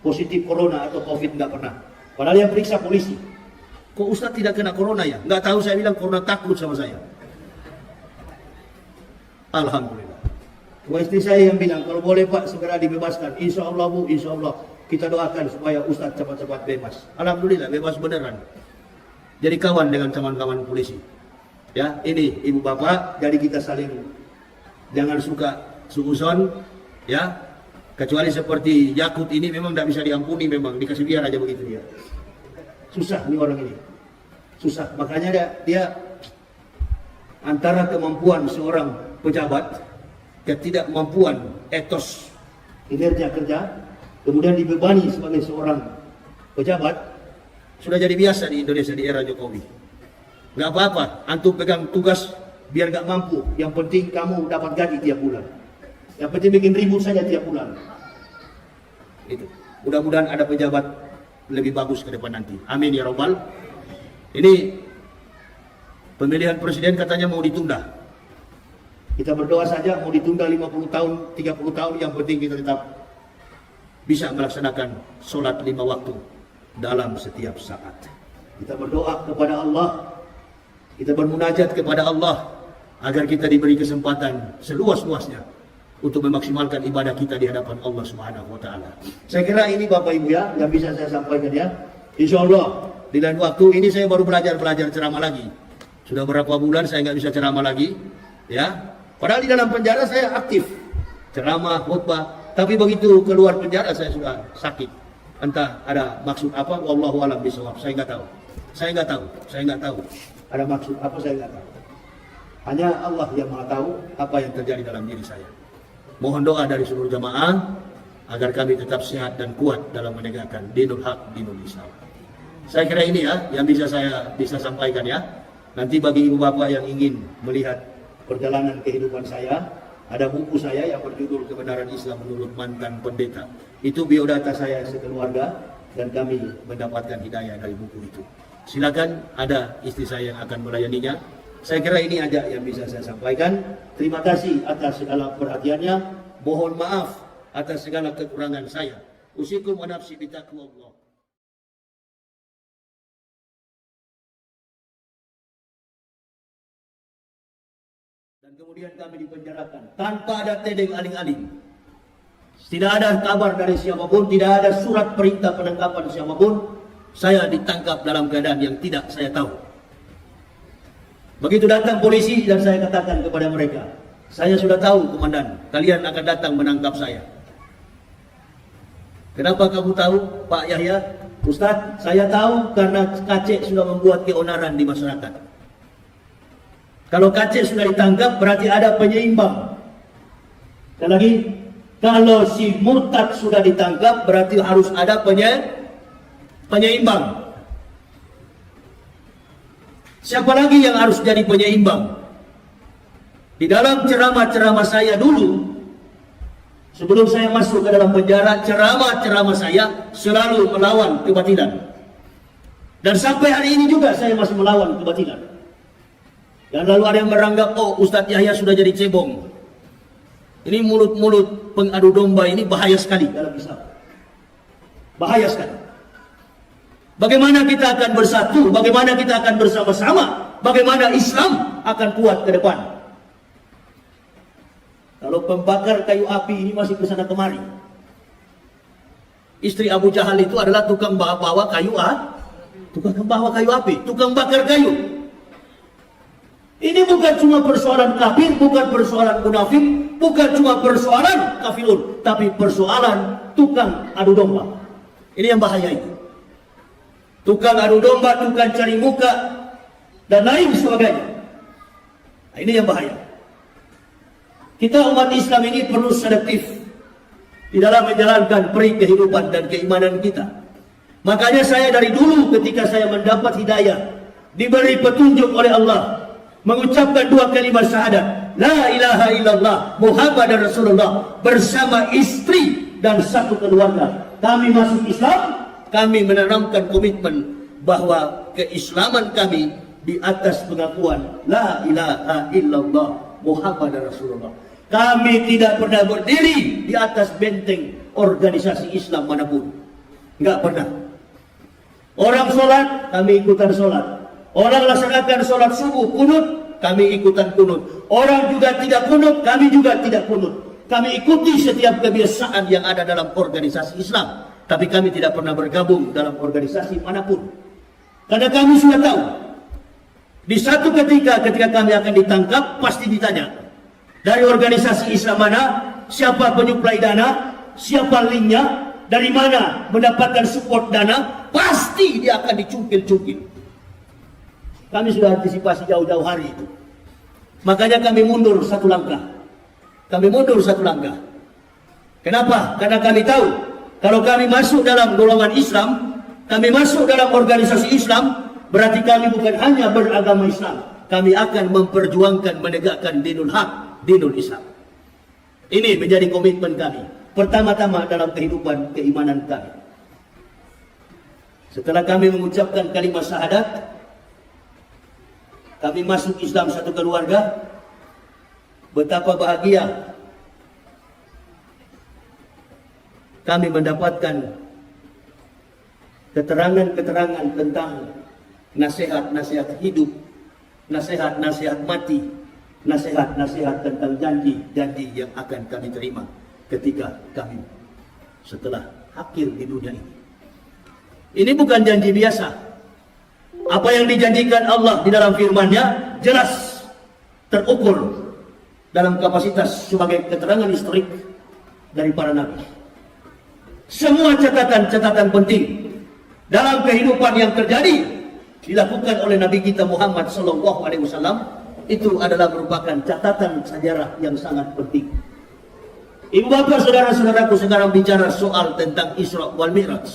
Positif Corona atau COVID enggak pernah. Padahal yang periksa polisi. Kok Ustaz tidak kena Corona ya? Enggak tahu, saya bilang Corona takut sama saya. Alhamdulillah. Istri saya yang bilang, kalau boleh Pak segera dibebaskan. Insya Allah Bu, insya Allah. Kita doakan supaya Ustaz cepat-cepat bebas. Alhamdulillah, bebas beneran. Jadi kawan dengan kawan-kawan polisi. Ya, ini Ibu Bapak, jadi kita saling jangan suka suuzon, ya. Kecuali seperti Yakut ini memang tidak bisa diampuni, memang dikasih biar aja begitu dia. Susah nih orang ini, susah. Makanya dia antara kemampuan seorang pejabat, ketidakmampuan etos kinerja kerja, kemudian dibebani sebagai seorang pejabat, sudah jadi biasa di Indonesia di era Jokowi. Nggak apa-apa, antum pegang tugas biar gak mampu, yang penting kamu dapat gaji tiap bulan. Yang penting bikin ribut saja tiap bulan. Itu. Mudah-mudahan ada pejabat lebih bagus ke depan nanti. Amin ya Rabbal. Ini pemilihan presiden katanya mau ditunda. Kita berdoa saja mau ditunda 50 tahun, 30 tahun, yang penting kita tetap bisa melaksanakan sholat 5 waktu dalam setiap saat. Kita berdoa kepada Allah, kita bermunajat kepada Allah, agar kita diberi kesempatan seluas-luasnya untuk memaksimalkan ibadah kita di hadapan Allah Subhanahu wa taala. Saya kira ini Bapak Ibu ya yang bisa saya sampaikan ya. Insya Allah di lain waktu ini saya baru belajar ceramah lagi. Sudah berapa bulan saya nggak bisa ceramah lagi, ya. Padahal di dalam penjara saya aktif ceramah, khutbah, tapi begitu keluar penjara saya sudah sakit. Entah ada maksud apa, wallahu a'lam bishawab. Saya nggak tahu. Ada maksud apa, saya nggak tahu. Hanya Allah yang Maha tahu apa yang terjadi dalam diri saya. Mohon doa dari seluruh jamaah agar kami tetap sehat dan kuat dalam menegakkan dinul haq, dinul Islam. Saya kira ini ya yang saya bisa sampaikan ya. Nanti bagi ibu bapak yang ingin melihat perjalanan kehidupan saya, ada buku saya yang berjudul Kebenaran Islam Menurut Mantan Pendeta. Itu biodata saya sekeluarga dan kami mendapatkan hidayah dari buku itu. Silakan, ada istri saya yang akan melayaninya. Saya kira ini aja yang bisa saya sampaikan. Terima kasih atas segala perhatiannya. Mohon maaf atas segala kekurangan saya. Usikum wa nafsi bitaqwallah. Dan Dan kemudian kami dipenjarakan tanpa ada tedeng aling-aling. Tidak ada kabar dari siapapun, tidak ada surat perintah penangkapan siapapun. Saya ditangkap dalam keadaan yang tidak saya tahu. Begitu datang polisi dan saya katakan kepada mereka, saya sudah tahu komandan, kalian akan datang menangkap saya. Kenapa kamu tahu, Pak Yahya? Ustaz, saya tahu karena Kacek sudah membuat keonaran di masyarakat. Kalau Kacek sudah ditangkap berarti ada penyeimbang. Sekali lagi, kalau si murtad sudah ditangkap berarti harus ada penyeimbang. Siapa lagi yang harus jadi penyeimbang? Di dalam ceramah-ceramah saya dulu, sebelum saya masuk ke dalam penjara, ceramah-ceramah saya selalu melawan kebatilan. Dan sampai hari ini juga saya masih melawan kebatilan. Dan lalu ada yang meranggap, oh Ustadz Yahya sudah jadi cebong. Ini mulut-mulut pengadu domba ini bahaya sekali dalam Islam. Bahaya sekali. Bagaimana kita akan bersatu? Bagaimana kita akan bersama-sama? Bagaimana Islam akan kuat ke depan? Kalau pembakar kayu api ini masih ke sana kemari. Istri Abu Jahal itu adalah tukang bawa kayu api, tukang bakar kayu. Ini bukan cuma persoalan kafir, bukan persoalan munafik, bukan cuma persoalan kafirun, tapi persoalan tukang adu domba. Ini yang bahaya itu. Tukang adu domba, tukang cari muka, dan lain sebagainya. Nah, ini yang bahaya. Kita umat Islam ini perlu selektif di dalam menjalankan peri kehidupan dan keimanan kita. Makanya saya dari dulu ketika saya mendapat hidayah, diberi petunjuk oleh Allah, mengucapkan dua kalimat syahadat, la ilaha illallah Muhammadar Rasulullah, bersama istri dan satu keluarga. Kami masuk Islam, kami menanamkan komitmen bahwa keislaman kami di atas pengakuan la ilaha illallah Muhammadar Rasulullah. Kami tidak pernah berdiri di atas benteng organisasi Islam manapun. Enggak pernah. Orang sholat, kami ikutan sholat. Orang laksanakan sholat subuh, kunut, kami ikutan kunut. Orang juga tidak kunut, kami juga tidak kunut. Kami ikuti setiap kebiasaan yang ada dalam organisasi Islam. Tapi kami tidak pernah bergabung dalam organisasi manapun. Karena kami sudah tahu, di satu ketika kami akan ditangkap, pasti ditanya, dari organisasi Islam mana, siapa penyuplai dana, siapa linknya, dari mana mendapatkan support dana, pasti dia akan dicungkil-cungkil. Kami sudah antisipasi jauh-jauh hari itu. Makanya kami mundur satu langkah. Kami mundur satu langkah. Kenapa? Karena kami tahu, kalau kami masuk dalam golongan Islam, kami masuk dalam organisasi Islam, berarti kami bukan hanya beragama Islam, kami akan memperjuangkan menegakkan dinul haq, dinul Islam. Ini menjadi komitmen kami pertama-tama dalam kehidupan keimanan kami. Setelah kami mengucapkan kalimat syahadat, kami masuk Islam satu keluarga. Betapa bahagia kami mendapatkan keterangan-keterangan tentang nasihat-nasihat hidup, nasihat-nasihat mati, nasihat-nasihat tentang janji-janji yang akan kami terima ketika kami setelah akhir di dunia ini. Ini bukan janji biasa. Apa yang dijanjikan Allah di dalam firman-Nya jelas terukur dalam kapasitas sebagai keterangan historik dari para nabi. Semua catatan-catatan penting dalam kehidupan yang terjadi dilakukan oleh Nabi kita Muhammad SAW, itu adalah merupakan catatan sejarah yang sangat penting. Ibu bapak saudara-saudaraku, sekarang bicara soal tentang Isra wal Mi'raj.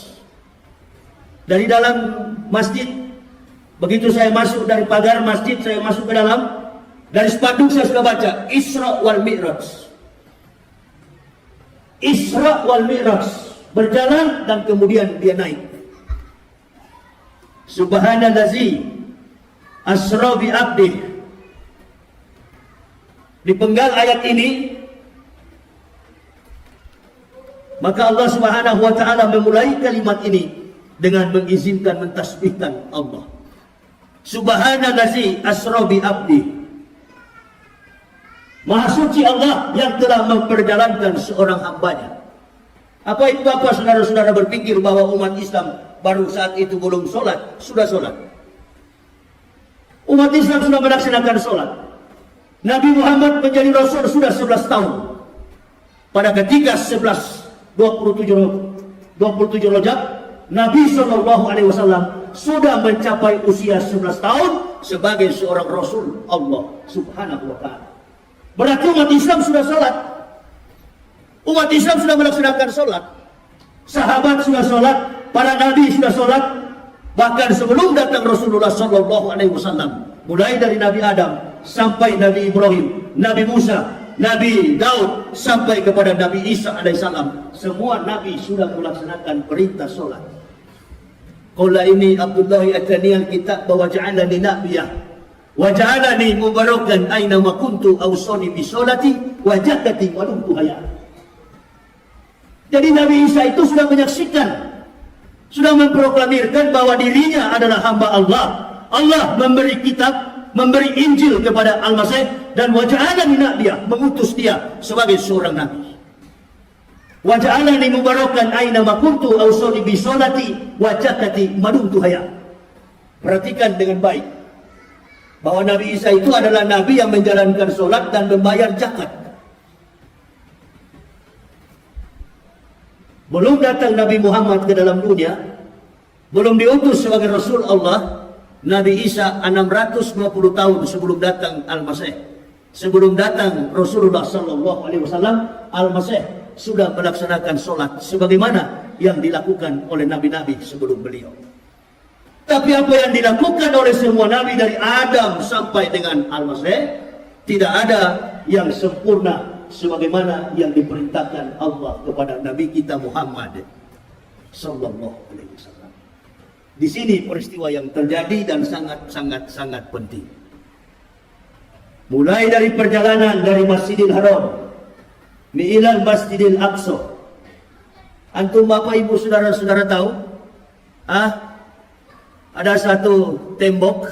Dari dalam masjid, begitu saya masuk dari pagar masjid, saya masuk ke dalam, dari spanduk saya sudah baca Isra wal Mi'raj. Isra wal Mi'raj, berjalan dan kemudian dia naik. Subhanallazi asra bi abdih. Di penggal ayat ini, maka Allah Subhanahu wa taala memulai kalimat ini dengan mengizinkan mentasbihkan Allah. Subhanallazi asra bi abdi. Maha suci Allah yang telah memperjalankan seorang hambanya. Apa itu Bapak saudara-saudara berpikir bahwa umat Islam baru saat itu belum sholat? Sudah sholat. Umat Islam sudah melaksanakan sholat. Nabi Muhammad menjadi Rasul sudah 11 tahun. Pada ketika 27 Rajab, Nabi SAW sudah mencapai usia 11 tahun sebagai seorang Rasul Allah Subhanahu wa Ta'ala. Berarti umat Islam sudah sholat. Umat Islam sudah melaksanakan sholat. Sahabat sudah sholat, para nabi sudah sholat. Bahkan sebelum datang Rasulullah SAW, mulai dari Nabi Adam sampai Nabi Ibrahim, Nabi Musa, Nabi Daud sampai kepada Nabi Isa alaihissalam, semua nabi sudah melaksanakan perintah sholat. Qala ini Abdullah atani al-kitab wa ja'alani nabiyah wa ja'alani mubarakan aina ma kuntu awsani bi sholati wa zakati wa dumtu hayya. Jadi Nabi Isa itu sudah menyaksikan, sudah memproklamirkan bahwa dirinya adalah hamba Allah. Allah memberi kitab, memberi Injil kepada Al-Masih, dan wa ja'alani nabiyah, mengutus dia sebagai seorang nabi. Wa ja'alani mubarakan aina ma kuntu awsani bi sholati wa zakati ma dumtu hayya. Perhatikan dengan baik bahwa Nabi Isa itu adalah nabi yang menjalankan sholat dan membayar zakat. Belum datang Nabi Muhammad ke dalam dunia, belum diutus sebagai Rasul Allah, Nabi Isa 620 tahun sebelum datang Al-Masih. Sebelum datang Rasulullah SAW, Al-Masih sudah melaksanakan sholat sebagaimana yang dilakukan oleh nabi-nabi sebelum beliau. Tapi apa yang dilakukan oleh semua nabi dari Adam sampai dengan Al-Masih, tidak ada yang sempurna sebagaimana yang diperintahkan Allah kepada Nabi kita Muhammad sallallahu alaihi wasallam. Di sini peristiwa yang terjadi dan sangat penting. Mulai dari perjalanan dari Masjidil Haram ilal Masjidil Aqsa. Antum Bapak Ibu saudara-saudara tahu? Ada satu tembok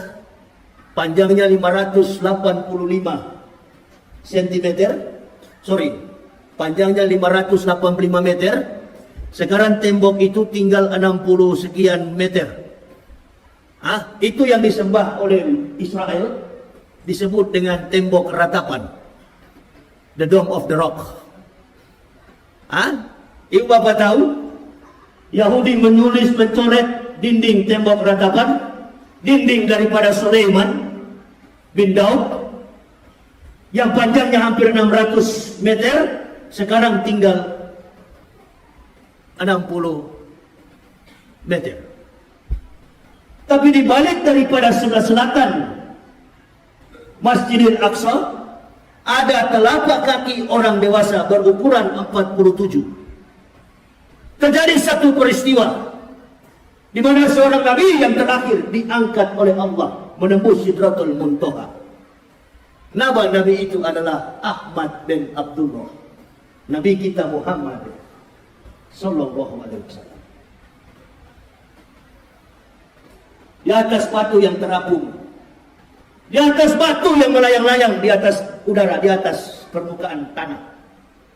panjangnya 585 cm. Panjangnya 585 meter. Sekarang tembok itu tinggal 60 sekian meter. Itu yang disembah oleh Israel, disebut dengan tembok ratapan, the Dome of the Rock. Ibu Bapak tahu, Yahudi mencoret dinding tembok ratapan, dinding daripada Sulaiman bin Daud, yang panjangnya hampir 600 meter, sekarang tinggal 60 meter. Tapi di balik daripada sebelah selatan Masjidil Aqsa ada telapak kaki orang dewasa berukuran 47. Terjadi satu peristiwa di mana seorang nabi yang terakhir diangkat oleh Allah menembus Sidratul Muntaha. Nama nabi itu adalah Ahmad bin Abdullah, Nabi kita Muhammad sallallahu alaihi wasallam. Di atas batu yang terapung, di atas batu yang melayang-layang di atas udara, di atas permukaan tanah,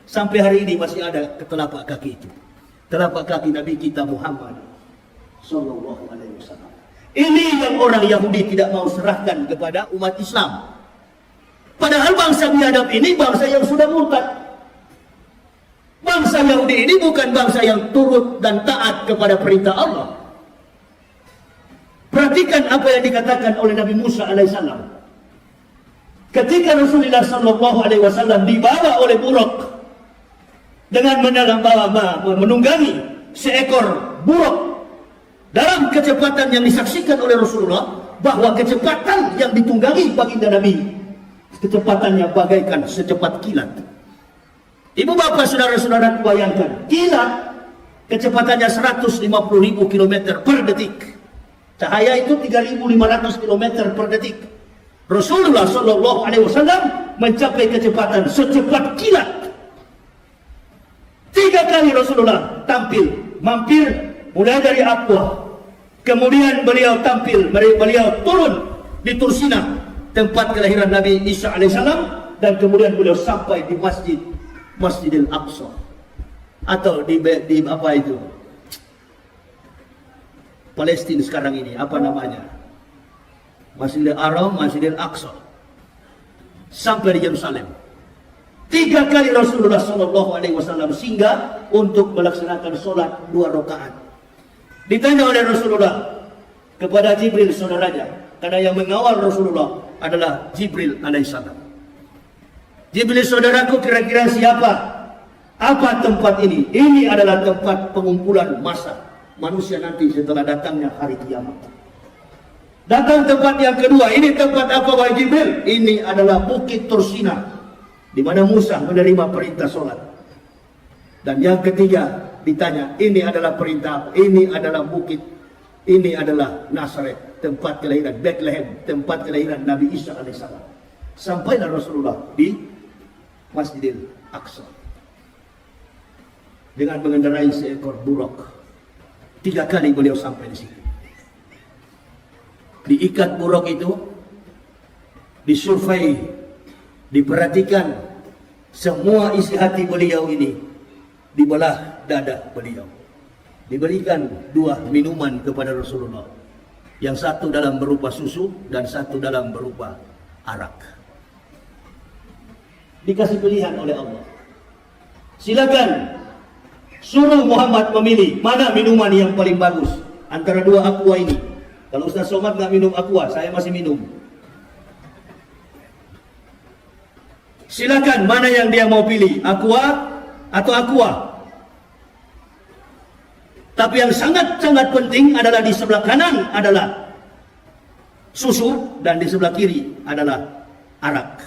sampai hari ini masih ada telapak kaki itu, telapak kaki Nabi kita Muhammad sallallahu alaihi wasallam. Ini yang orang Yahudi tidak mau serahkan kepada umat Islam. Padahal bangsa biadab ini bangsa yang sudah murtad. Bangsa Yahudi ini bukan bangsa yang turut dan taat kepada perintah Allah. Perhatikan apa yang dikatakan oleh Nabi Musa alaihissalam. Ketika Rasulullah sallallahu alaihi wasallam dibawa oleh buruk dengan menunggangi seekor buruk dalam kecepatan yang disaksikan oleh Rasulullah, bahwa kecepatan yang ditunggangi baginda Nabi, kecepatannya bagaikan secepat kilat. Ibu bapak saudara-saudara bayangkan, kilat kecepatannya 150.000 km per detik. Cahaya itu 3.500 km per detik. Rasulullah Shallallahu Alaihi Wasallam mencapai kecepatan secepat kilat. 3 kali Rasulullah tampil, mampir mulai dari Aqwa. Kemudian beliau tampil, beliau turun di Tursina, tempat kelahiran Nabi Isa alaihissalam. dan kemudian beliau sampai di Masjidil Aqsa atau di apa itu Palestina sekarang ini, apa namanya, Masjidil Haram, Masjidil Aqsa, sampai di Yerusalem. 3 kali Rasulullah SAW singgah untuk melaksanakan sholat 2 rakaat. Ditanya oleh Rasulullah kepada Jibril saudaranya, karena yang mengawal Rasulullah adalah Jibril alaihissalam. Jibril, saudaraku, kira-kira siapa? Apa tempat ini? Ini adalah tempat pengumpulan massa manusia nanti setelah datangnya hari kiamat. Datang tempat yang kedua, ini tempat apa wahai Jibril? Ini adalah Bukit Tursina, di mana Musa menerima perintah sholat. Dan yang ketiga ditanya, ini adalah perintah, ini adalah bukit, ini adalah Nazaret, tempat kelahiran, Bethlehem, tempat kelahiran Nabi Isa alaihissalam. Sampailah Rasulullah di Masjidil Aqsa dengan mengendarai seekor buruk. 3 kali beliau sampai di situ. Diikat buruk itu, disurvei, diperhatikan semua isi hati beliau ini, dibelah dada beliau. Diberikan 2 minuman kepada Rasulullah, yang satu dalam berupa susu dan satu dalam berupa arak. Dikasih pilihan oleh Allah, silakan suruh Muhammad memilih mana minuman yang paling bagus antara 2 aqua ini. Kalau Ustaz Somad nggak minum aqua, saya masih minum. Silakan mana yang dia mau pilih, aqua atau aqua. Tapi yang sangat-sangat penting adalah di sebelah kanan adalah susu dan di sebelah kiri adalah arak.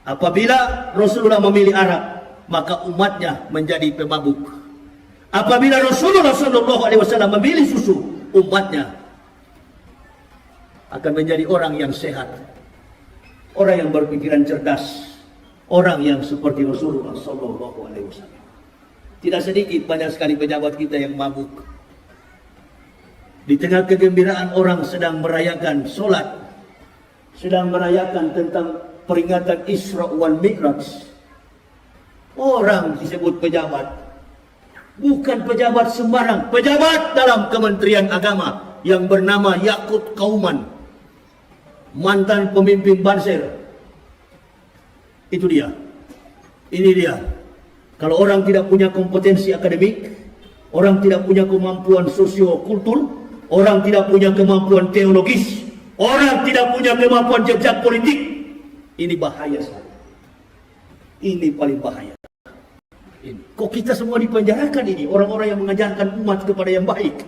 Apabila Rasulullah memilih arak, maka umatnya menjadi pemabuk. Apabila Rasulullah SAW memilih susu, umatnya akan menjadi orang yang sehat, orang yang berpikiran cerdas, orang yang seperti Rasulullah SAW. Tidak sedikit, banyak sekali pejabat kita yang mabuk. Di tengah kegembiraan orang sedang merayakan solat, sedang merayakan tentang peringatan Isra wal Mi'raj, orang disebut pejabat. Bukan pejabat sembarang, pejabat dalam Kementerian Agama yang bernama Yakut Kauman, mantan pemimpin Banser. Itu dia. Ini dia. Kalau orang tidak punya kompetensi akademik, orang tidak punya kemampuan sosiokultur, orang tidak punya kemampuan teologis, orang tidak punya kemampuan jejak politik, ini bahaya sekali. Ini paling bahaya. Ini. Kok kita semua dipenjarakan ini? Orang-orang yang mengajarkan umat kepada yang baik.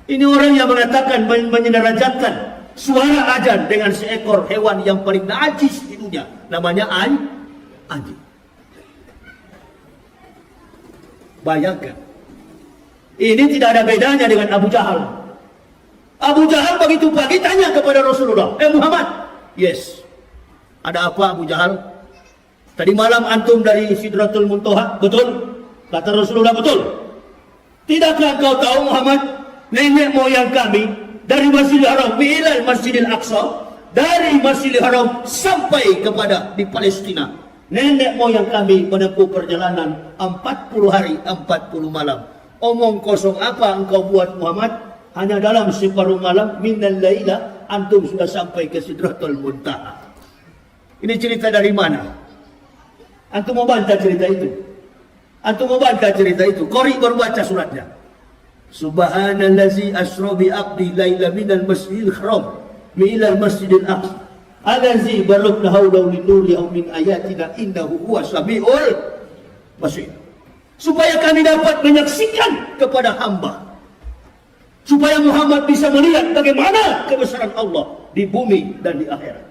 Ini orang yang mengatakan, menyedarajatkan suara azan dengan seekor hewan yang paling najis di dunia, namanya anjing. Bayangkan, ini tidak ada bedanya dengan Abu Jahal. Abu Jahal begitu pagi tanya kepada Rasulullah, Muhammad, yes, ada apa Abu Jahal? Tadi malam antum dari Sidratul Muntaha, betul? Kata Rasulullah, betul. Tidakkah kau tahu Muhammad, nenek moyang kami dari Masjidil Haram ilal Masjidil Aqsa, dari Masjidil Haram sampai kepada di Palestina, nenek moyang kami menempuh perjalanan 40 hari 40 malam. Omong kosong apa engkau buat Muhammad? Hanya dalam separuh malam minal laila antum sudah sampai ke Sidratul Muntaha. Ini cerita dari mana? Antum mau bantah cerita itu? Antum mau bantah cerita itu? Qori baru baca suratnya. Subhanallazi asra bi abdi laila minal masjidil haram ilal masjidil aqsa allazi barakna hawlahu linuri min ayatina innahu huwas samiul basir. Supaya kami dapat menyaksikan kepada hamba, supaya Muhammad bisa melihat bagaimana kebesaran Allah di bumi dan di akhirat.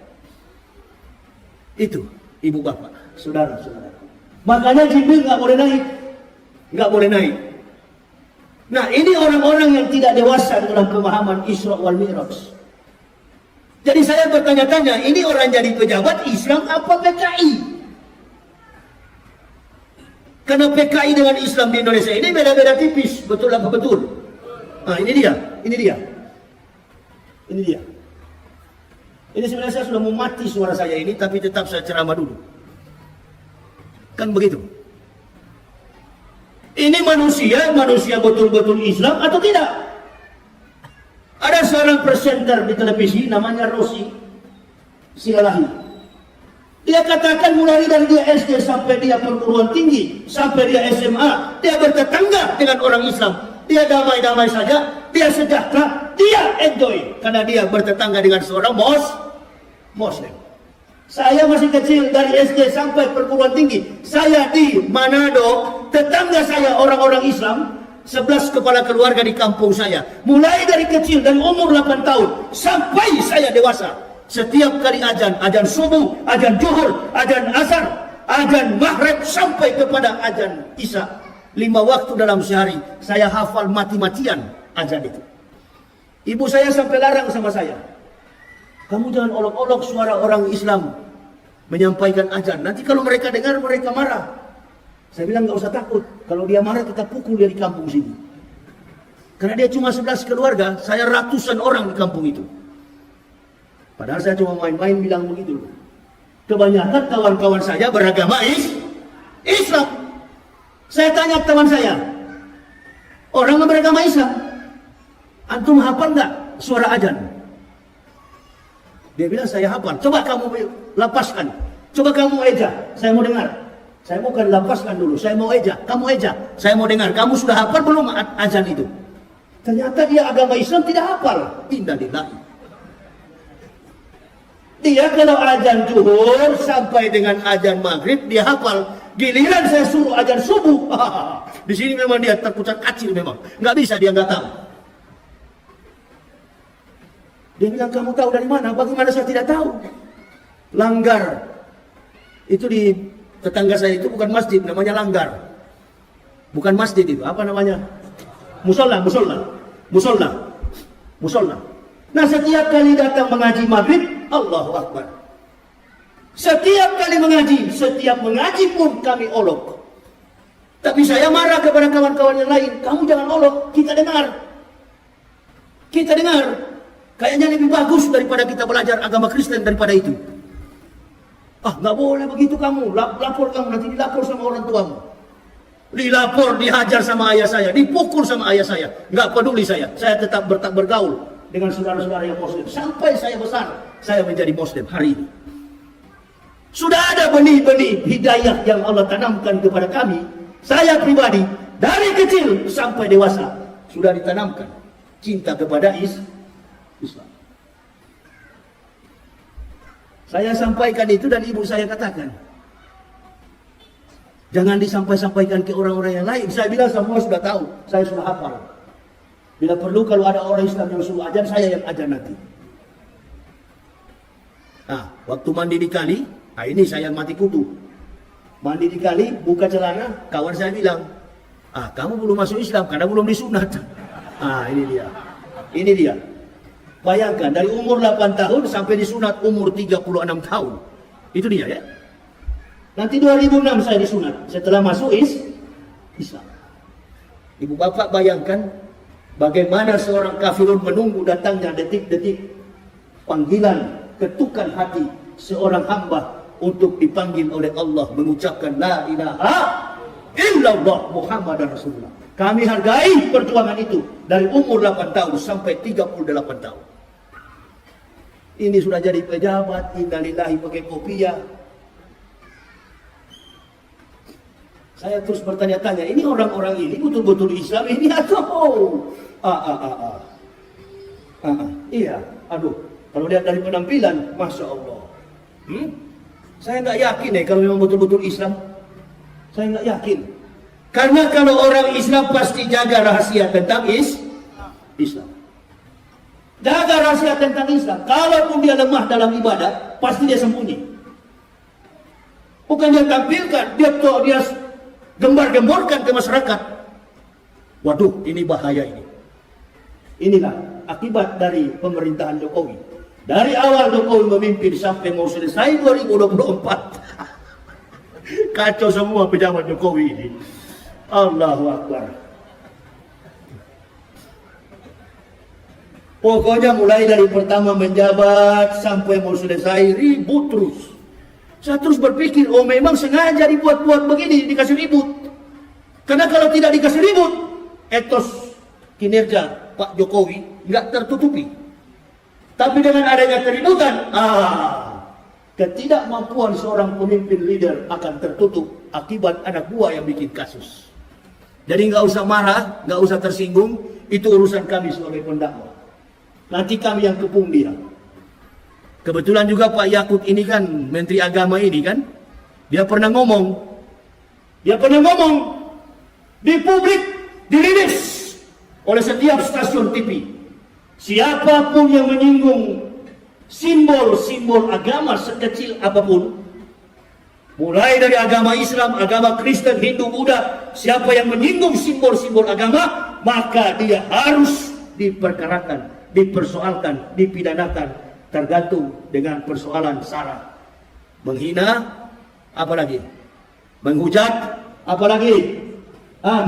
Itu ibu bapak, saudara-saudara. Makanya Jibril nggak boleh naik, nggak boleh naik. Nah, ini orang-orang yang tidak dewasa dalam pemahaman Isra wal Mi'raj. Jadi saya bertanya-tanya, ini orang jadi pejabat Islam apa PKI? Karena PKI dengan Islam di Indonesia ini beda-beda tipis, betul apa betul? Nah, ini dia. Ini sebenarnya saya sudah mau mati suara saya ini, tapi tetap saya ceramah dulu. Kan begitu. Ini manusia betul-betul Islam atau tidak? Ada seorang presenter di televisi namanya Rosi Silalahi. Dia katakan mulai dari dia SD sampai dia perguruan tinggi, sampai dia SMA, dia bertetangga dengan orang Islam. Dia damai-damai saja, dia sejahtera, dia enjoy. Karena dia bertetangga dengan seorang Muslim. Saya masih kecil, dari SD sampai perguruan tinggi. Saya di Manado, tetangga saya orang-orang Islam, 11 kepala keluarga di kampung saya. Mulai dari kecil, dari umur 8 tahun, sampai saya dewasa. Setiap kali azan subuh, azan zuhur, azan asar, azan maghrib, sampai kepada azan isya. 5 waktu dalam sehari, saya hafal mati-matian azan itu. Ibu saya sampai larang sama saya. Kamu jangan olok-olok suara orang Islam menyampaikan azan. Nanti kalau mereka dengar, mereka marah. Saya bilang nggak usah takut. Kalau dia marah, kita pukul dia di kampung sini. Karena dia cuma 11 keluarga, saya ratusan orang di kampung itu. Padahal saya cuma main-main bilang begitu. Kebanyakan kawan-kawan saya beragama Islam. Saya tanya teman saya, orang yang beragama Islam, antum hafal nggak suara azan? Dia bilang saya hafal. Coba kamu lapaskan. Coba kamu eja. Saya mau dengar. Saya bukan lapaskan dulu. Saya mau eja. Kamu eja. Saya mau dengar. Kamu sudah hafal belum azan itu? Ternyata dia agama Islam tidak hafal. Innalillahi. Dia kalau azan zuhur sampai dengan azan maghrib dia hafal. Giliran saya suruh azan subuh. Di sini memang dia terpucat kacir memang. Nggak bisa, dia nggak tahu. Dia bilang, kamu tahu dari mana? Bagaimana saya tidak tahu? Langgar. Itu di tetangga saya itu bukan masjid, namanya langgar. Bukan masjid itu, apa namanya? Musola. Nah, setiap kali datang mengaji maghrib, Allahu Akbar. Setiap kali mengaji, setiap mengaji pun kami olok. Tapi saya marah kepada kawan-kawan yang lain. Kamu jangan olok, kita dengar. Kayaknya lebih bagus daripada kita belajar agama Kristen daripada itu. Nggak boleh begitu kamu. Lapor kamu, nanti dilapor sama orang tuamu. Dilapor, dihajar sama ayah saya, dipukul sama ayah saya. Nggak peduli saya. Saya tetap bergaul dengan saudara-saudara yang Muslim. Sampai saya besar, saya menjadi Muslim hari ini. Sudah ada benih-benih hidayah yang Allah tanamkan kepada kami. Saya pribadi, dari kecil sampai dewasa, sudah ditanamkan cinta kepada Islam. Saya sampaikan itu dan ibu saya katakan, jangan disampaikan ke orang-orang yang lain. Saya bilang semua sudah tahu, saya sudah hafal. Bila perlu kalau ada orang Islam yang suruh ajan, saya yang ajan nanti. Nah, waktu mandi di kali, ini saya mati kutu. Mandi di kali, buka celana, kawan saya bilang, kamu belum masuk Islam karena belum disunat. Ini dia. Bayangkan, dari umur 8 tahun sampai disunat umur 36 tahun. Itu dia ya. Nanti 2006 saya disunat, setelah masuk Islam. Ibu bapak bayangkan, bagaimana seorang kafirun menunggu datangnya detik-detik panggilan, ketukan hati seorang hamba untuk dipanggil oleh Allah mengucapkan la ilaha illallah Muhammadar Rasulullah. Kami hargai perjuangan itu dari umur 8 tahun sampai 38 tahun. Ini sudah jadi pejabat, innalillahi pakai kopiah. Saya terus bertanya-tanya, ini orang-orang ini betul-betul Islam ini atau iya, kalau lihat dari penampilan, Masya Allah. Saya nggak yakin kalau memang betul-betul Islam. Saya nggak yakin. Karena kalau orang Islam pasti jaga rahasia tentang Islam. Jaga rahasia tentang Islam. Kalaupun dia lemah dalam ibadah, pasti dia sembunyi. Bukan dia tampilkan, dia gembar-gemborkan ke masyarakat. Waduh, ini bahaya ini. Inilah akibat dari pemerintahan Jokowi. Dari awal Jokowi memimpin sampai mau selesai 2024. Kacau semua pejabat Jokowi ini. Allahu Akbar. Pokoknya mulai dari pertama menjabat sampai mau selesai ribut terus. Saya terus berpikir, oh memang sengaja dibuat-buat begini, dikasih ribut. Karena kalau tidak dikasih ribut, etos kinerja Pak Jokowi nggak tertutupi. Tapi dengan adanya keributan, ketidakmampuan seorang pemimpin leader akan tertutup akibat anak buah yang bikin kasus. Jadi nggak usah marah, nggak usah tersinggung, itu urusan kami sebagai pendakwa. Nanti kami yang kepung dia. Kebetulan juga Pak Yakut ini kan, Menteri Agama ini kan, dia pernah ngomong di publik, dirilis oleh setiap stasiun TV. Siapapun yang menyinggung simbol-simbol agama sekecil apapun, mulai dari agama Islam, agama Kristen, Hindu, Buddha, siapa yang menyinggung simbol-simbol agama, maka dia harus diperkarakan, dipersoalkan, dipidanakan, tergantung dengan persoalan sara. Menghina, apalagi? Menghujat, apalagi?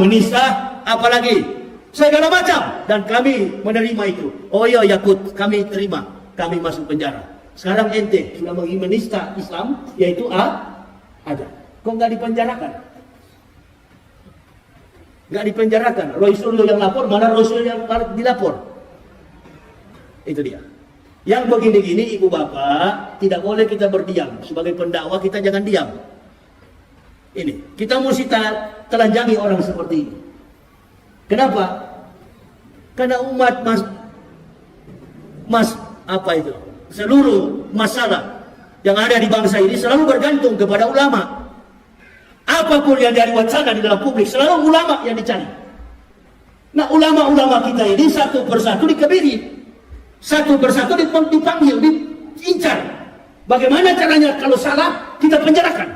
Menista, apalagi? Segala macam. Dan kami menerima itu. Oh iya Yakut, kami terima. Kami masuk penjara. Sekarang ente sudah menista Islam, yaitu ada. Kok nggak dipenjarakan? Nggak dipenjarakan. Roy Suryo yang lapor, mana Roy Suryo yang dilapor? Itu dia. Yang begini-gini ibu bapak, tidak boleh kita berdiam. Sebagai pendakwa kita jangan diam. Ini, kita mesti telanjangi orang seperti ini. Kenapa? Karena umat seluruh masalah yang ada di bangsa ini selalu bergantung kepada ulama. Apapun yang dari wacana di dalam publik, selalu ulama yang dicari. Nah, ulama-ulama kita ini satu persatu dikebiri. Satu persatu dipanggil, diincar. Bagaimana caranya kalau salah, kita penjarakan.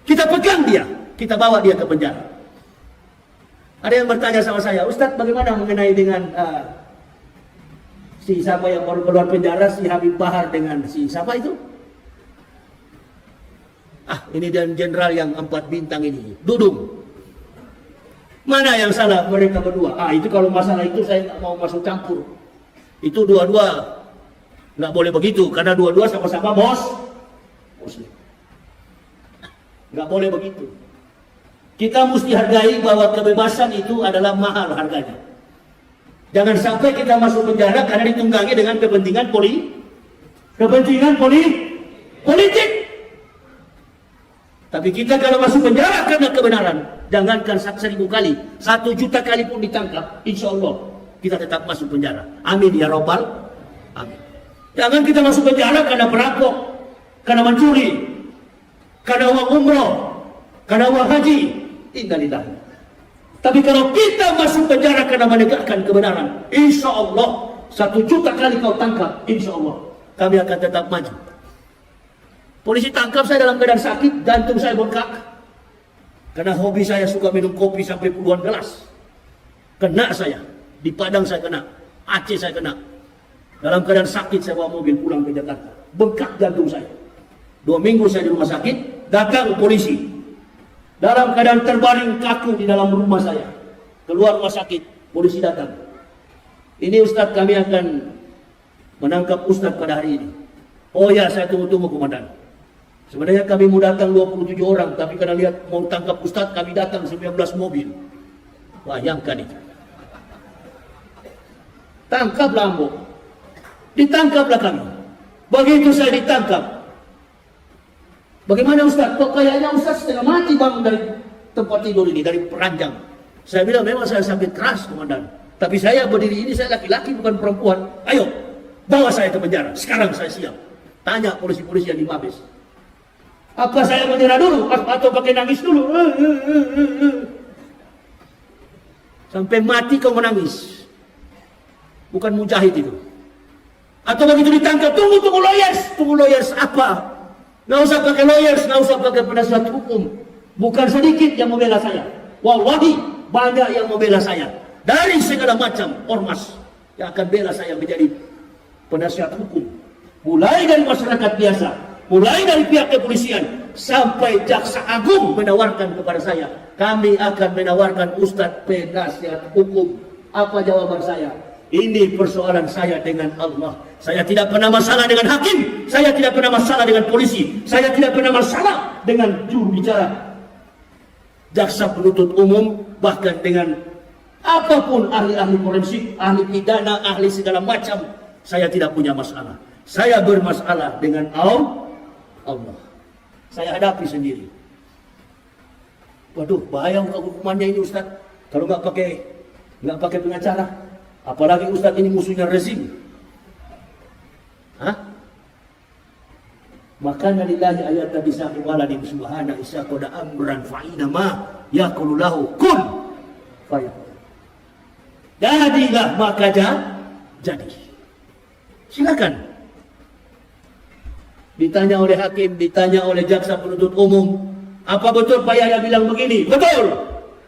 Kita pegang dia, kita bawa dia ke penjara. Ada yang bertanya sama saya, Ustadz bagaimana mengenai dengan si siapa yang baru keluar penjara, si Habib Bahar dengan si siapa itu? Ini dan jenderal yang 4 bintang ini, Dudung. Mana yang salah mereka berdua? Itu kalau masalah itu saya nggak mau masuk campur. Itu dua-dua nggak boleh begitu, karena dua-dua sama-sama Muslim. Nggak boleh begitu. Kita mesti hargai bahwa kebebasan itu adalah mahal harganya. Jangan sampai kita masuk penjara karena ditunggangi dengan kepentingan politik. Tapi kita kalau masuk penjara karena kebenaran, jangankan 1000 kali, 1 juta kali pun ditangkap, insya Allah kita tetap masuk penjara. Amin ya Rabbal. Amin. Jangan kita masuk penjara karena perampok, karena mencuri, karena uang umroh, karena uang haji. Innalillah. Tapi kalau kita masuk penjara karena menegakkan kebenaran, insya Allah 1 juta kali kau tangkap, insya Allah kami akan tetap maju. Polisi tangkap saya dalam keadaan sakit, jantung saya bengkak. Karena hobi saya suka minum kopi sampai puluhan gelas. Kena saya, di Padang saya kena, Aceh saya kena. Dalam keadaan sakit saya bawa mobil pulang ke Jakarta. Bengkak jantung saya. 2 minggu saya di rumah sakit, datang polisi. Dalam keadaan terbaring kaku di dalam rumah saya. Keluar rumah sakit, polisi datang. Ini Ustadz, kami akan menangkap Ustadz pada hari ini. Oh ya, saya tunggu-tunggu komandan. Sebenarnya kami mau datang 27 orang, tapi karena lihat mau tangkap Ustadz, kami datang 19 mobil. Bayangkan itu. Tangkaplah Ambo. Ditangkaplah kami. Begitu saya ditangkap, bagaimana Ustaz? Kok kayaknya Ustaz setengah mati bangun dari tempat tidur ini, dari peranjang. Saya bilang memang saya sakit keras komandan. Tapi saya berdiri ini, saya laki-laki bukan perempuan. Ayo, bawa saya ke penjara. Sekarang saya siap. Tanya polisi-polisi yang di Mabes. Apa saya menyerah dulu? Atau pakai nangis dulu? Sampai mati kau menangis. Bukan mujahid itu. Atau begitu ditangkap, tunggu lawyers. Tunggu lawyers apa? Nggak usah pakai lawyers, nggak usah pakai penasihat hukum. Bukan sedikit yang membela saya. Wallahi, banyak yang membela saya. Dari segala macam ormas yang akan bela saya menjadi penasihat hukum. Mulai dari masyarakat biasa, mulai dari pihak kepolisian, sampai jaksa agung menawarkan kepada saya, kami akan menawarkan Ustadz penasihat hukum. Apa jawaban saya? Ini persoalan saya dengan Allah. Saya tidak pernah masalah dengan hakim. Saya tidak pernah masalah dengan polisi. Saya tidak pernah masalah dengan juru bicara, jaksa penuntut umum, bahkan dengan apapun ahli-ahli forensik, ahli pidana, ahli segala macam. Saya tidak punya masalah. Saya bermasalah dengan Allah. Saya hadapi sendiri. Waduh, bahaya hukumannya ini Ustaz. Kalau nggak pakai pengacara. Apalagi Ustaz ini musuhnya rezim. Hah? Makanya lillahi ayat tadi sahih waladim subhana isa qada amran fa'ina ma yaqulu lahu kun fayakun. Jadilah maka jadi. Silakan. Ditanya oleh hakim, ditanya oleh jaksa penuntut umum, apa betul Pak Yahya bilang begini? Betul.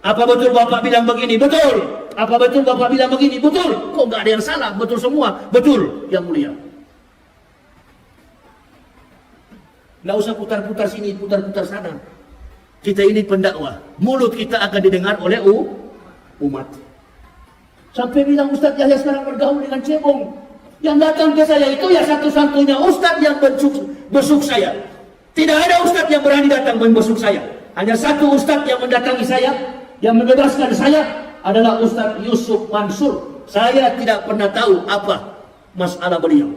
Apa betul Bapak bilang begini? Betul. Apa betul Bapak bilang begini? Betul. Kok nggak ada yang salah? Betul semua. Betul, Yang Mulia. Nggak usah putar-putar sini, putar-putar sana. Kita ini pendakwah. Mulut kita akan didengar oleh umat. Sampai bilang Ustaz Yahya sekarang bergaul dengan cebong. Yang datang ke saya itu ya satu-satunya Ustaz yang besuk saya. Tidak ada Ustaz yang berani datang membesuk saya. Hanya satu Ustaz yang mendatangi saya, yang membebaskan saya adalah Ustaz Yusuf Mansur. Saya tidak pernah tahu apa masalah beliau.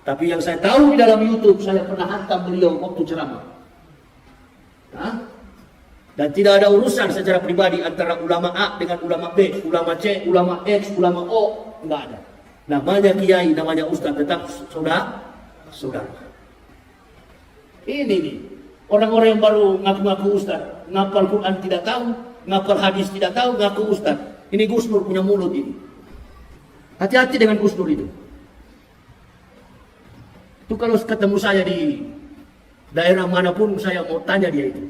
Tapi yang saya tahu di dalam YouTube, saya pernah hantam beliau waktu ceramah. Dan tidak ada urusan secara pribadi antara ulama A dengan ulama B, ulama C, ulama X, ulama O. Enggak ada. Namanya kiai, namanya ustaz, tetap saudara. Ini nih, orang-orang yang baru ngaku-ngaku ustaz, ngapal Quran tidak tahu, ngapal hadis tidak tahu, ngaku ustaz. Ini Gus Nur punya mulut ini. Hati-hati dengan Gus Nur itu. Itu kalau ketemu saya di daerah manapun, saya mau tanya dia itu.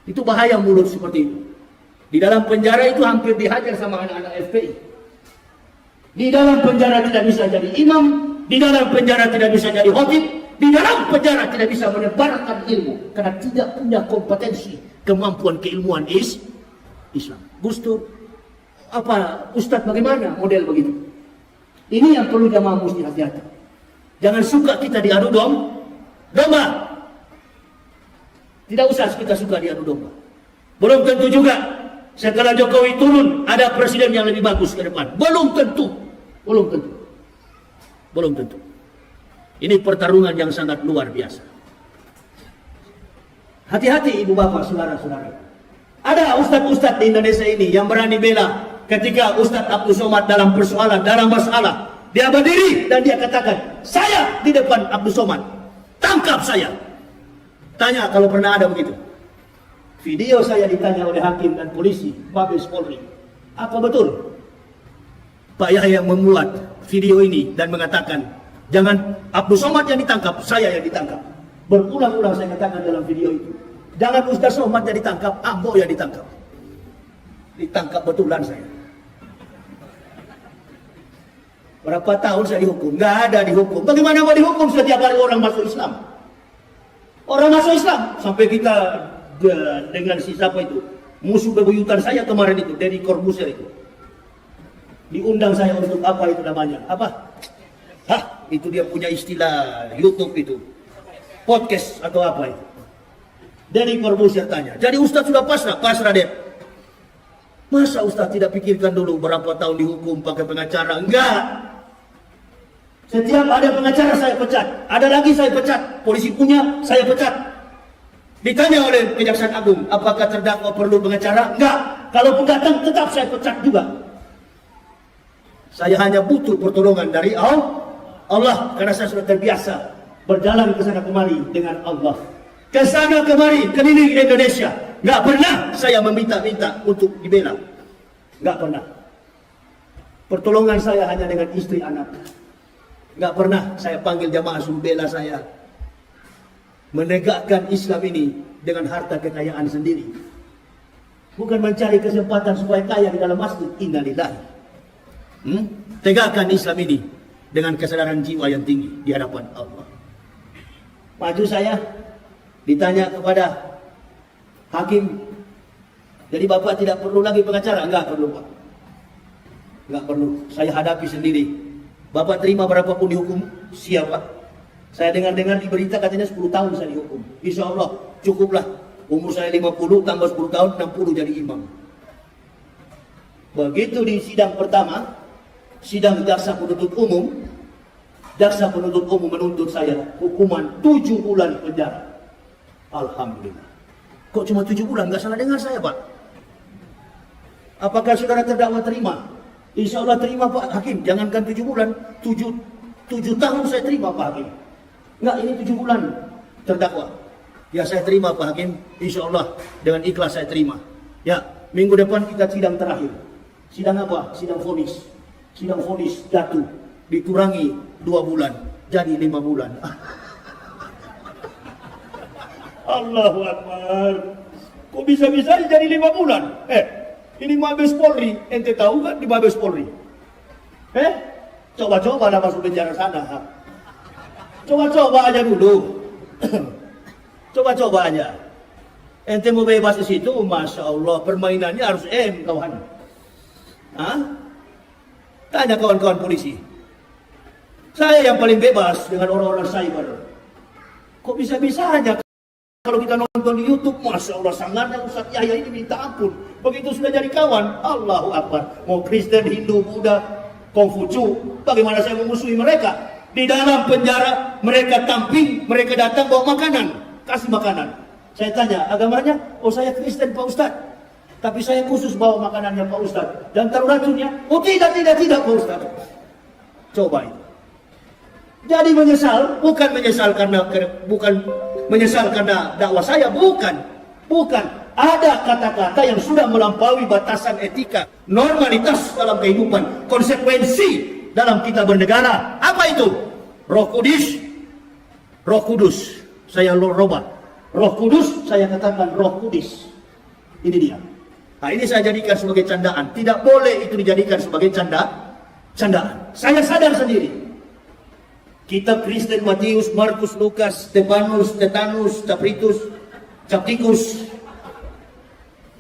Itu bahaya mulut seperti itu. Di dalam penjara itu hampir dihajar sama anak-anak FPI. Di dalam penjara tidak bisa jadi imam, di dalam penjara tidak bisa jadi khatib, di dalam penjara tidak bisa menyebarkan ilmu karena tidak punya kompetensi, kemampuan keilmuan Islam. Gus Dur, apa Ustadz bagaimana model begitu? Ini yang perlu jamaah mesti hati-hati. Jangan suka kita diadu domba. Tidak usah kita suka diadu domba. Belum tentu juga setelah Jokowi turun ada presiden yang lebih bagus ke depan. Belum tentu. Ini pertarungan yang sangat luar biasa. Hati-hati ibu bapak, saudara-saudara. Ada ustadz-ustadz di Indonesia ini yang berani bela ketika Ustadz Abdul Somad dalam persoalan, dalam masalah. Dia berdiri dan dia katakan, saya di depan Abdul Somad. Tangkap saya. Tanya kalau pernah ada begitu. Video saya ditanya oleh hakim dan polisi, Mabes Polri. Apa betul Pak Yahya memuat video ini dan mengatakan, jangan Abdul Somad yang ditangkap, saya yang ditangkap. Berulang-ulang saya katakan dalam video itu. Jangan Ustaz Somad yang ditangkap, Ambo yang ditangkap. Ditangkap betulan saya. Berapa tahun saya dihukum? Nggak ada dihukum. Bagaimana mau dihukum setiap hari orang masuk Islam? Orang masuk Islam. Sampai kita dengan si siapa itu, musuh bebuyutan saya kemarin itu, Deddy Corbuzier itu. Diundang saya untuk apa itu namanya? Apa? Itu dia punya istilah YouTube itu. Podcast atau apa itu. Deddy Corbuzier tanya, jadi Ustaz sudah pasrah? Pasrah deh. Masa Ustaz tidak pikirkan dulu berapa tahun dihukum pakai pengacara? Enggak. Setiap ada pengacara saya pecat. Ada lagi saya pecat. Polisi punya, saya pecat. Ditanya oleh Kejaksaan Agung, apakah terdakwa perlu pengacara? Enggak. Kalaupun datang, tetap saya pecat juga. Saya hanya butuh pertolongan dari Allah. Karena saya sudah terbiasa berjalan ke sana kemari dengan Allah. Ke sana kemari, keliling Indonesia. Enggak pernah saya meminta-minta untuk dibela. Enggak pernah. Pertolongan saya hanya dengan istri anak. Enggak pernah saya panggil jamaah suruh bela saya. Menegakkan Islam ini dengan harta kekayaan sendiri. Bukan mencari kesempatan supaya kaya di dalam masjid. Innalillahi. Tegakkan Islam ini dengan kesadaran jiwa yang tinggi di hadapan Allah. Maju saya, ditanya kepada hakim, jadi Bapak tidak perlu lagi pengacara? Enggak perlu Pak. Nggak perlu, saya hadapi sendiri. Bapak terima berapapun dihukum, siapa? Saya dengar-dengar di berita katanya 10 tahun saya dihukum. Insya Allah cukuplah. Umur saya 50 tambah 10 tahun 60 jadi imam. Begitu di sidang pertama, sidang jaksa penuntut umum, jaksa penuntut umum menuntut saya hukuman 7 bulan penjara. Alhamdulillah. Kok cuma 7 bulan? Nggak salah dengar saya, Pak. Apakah saudara terdakwa terima? Insya Allah terima, Pak Hakim. Jangankan 7 bulan, 7 tahun saya terima, Pak Hakim. Enggak, ini 7 bulan terdakwa. Ya saya terima, Pak Hakim. Insya Allah dengan ikhlas saya terima. Ya, minggu depan kita sidang terakhir. Sidang apa? Sidang vonis. Sidang vonis jatuh. Dikurangi 2 bulan. Jadi 5 bulan. Allahu Akbar. Kok bisa-bisa jadi 5 bulan? Ini Mabes Polri. Ente tahu kan di Mabes Polri? Coba-coba lah masuk penjara sana. Coba-coba aja dulu. Coba-coba aja. Ente mau bebas di situ, Masya Allah, permainannya harus kawan. Hah? Tanya kawan-kawan polisi. Saya yang paling bebas dengan orang-orang cyber. Kok bisa-bisanya kalau kita nonton di YouTube, Masya Allah, sangatnya Ustaz Yahya ini minta ampun. Begitu sudah jadi kawan, Allahu Akbar. Mau Kristen, Hindu, Buddha, Konghucu, bagaimana saya memusuhi mereka? Di dalam penjara, mereka tamping, mereka datang bawa makanan, kasih makanan. Saya tanya, agamanya? Oh saya Kristen Pak Ustaz. Tapi saya khusus bawa makanannya Pak Ustaz. Dan taruh racunnya? Oh tidak Pak Ustaz. Coba itu. Jadi menyesal, bukan menyesal karena dakwah saya, bukan. Ada kata-kata yang sudah melampaui batasan etika, normalitas dalam kehidupan, konsekuensi dalam kita bernegara. Apa itu? Roh Kudus. Saya robah. Roh Kudus, saya katakan Roh Kudus. Ini dia. Nah, ini saya jadikan sebagai candaan. Tidak boleh itu dijadikan sebagai candaan. Saya sadar sendiri. Kitab Kristen, Matius, Markus, Lukas, Stefanus, Stetanus, Captikus.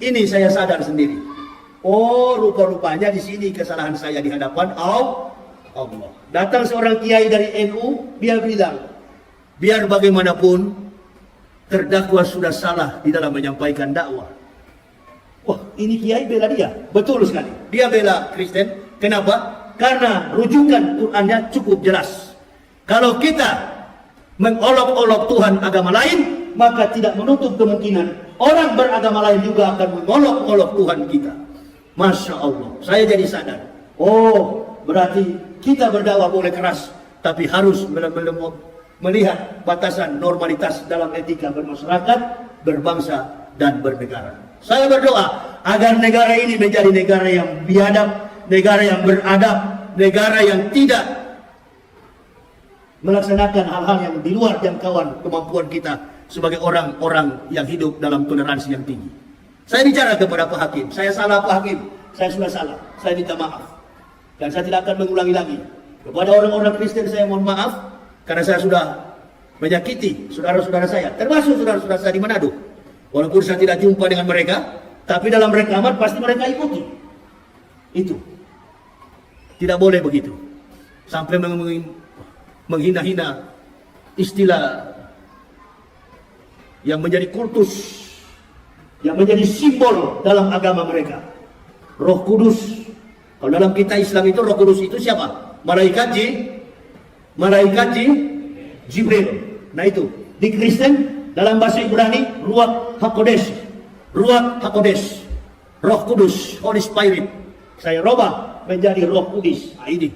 Ini saya sadar sendiri. Oh, rupa-rupanya di sini kesalahan saya di hadapan Allah. Datang seorang kiai dari NU, dia bilang, biar bagaimanapun terdakwa sudah salah di dalam menyampaikan dakwah. Wah, ini kiai bela dia. Betul sekali. Dia bela Kristen. Kenapa? Karena rujukan Qur'annya cukup jelas. Kalau kita mengolok-olok Tuhan agama lain, maka tidak menutup kemungkinan orang beragama lain juga akan mengolok-olok Tuhan kita. Masya Allah, saya jadi sadar. Oh, berarti kita berdakwah boleh keras, tapi harus melihat batasan normalitas dalam etika bermasyarakat, berbangsa, dan bernegara. Saya berdoa agar negara ini menjadi negara yang biadab, negara yang beradab, negara yang tidak melaksanakan hal-hal yang di luar jangkauan kemampuan kita sebagai orang-orang yang hidup dalam toleransi yang tinggi. Saya bicara kepada Pak Hakim, saya salah Pak Hakim, saya sudah salah, saya minta maaf. Dan saya tidak akan mengulangi lagi. Kepada orang-orang Kristen saya mohon maaf, karena saya sudah menyakiti saudara-saudara saya, termasuk saudara-saudara saya di Manado. Walaupun saya tidak jumpa dengan mereka, tapi dalam rekaman pasti mereka ikuti. Itu. Tidak boleh begitu. Sampai menghina-hina istilah yang menjadi kultus, yang menjadi simbol dalam agama mereka. Roh Kudus. Kalau dalam kita Islam itu Roh Kudus itu siapa? Malaikat Jibril. Nah itu di Kristen dalam bahasa Ibrani Ruach HaKodesh. Roh Kudus, Holy Spirit. Saya robah menjadi Roh Kudus. Nah, ini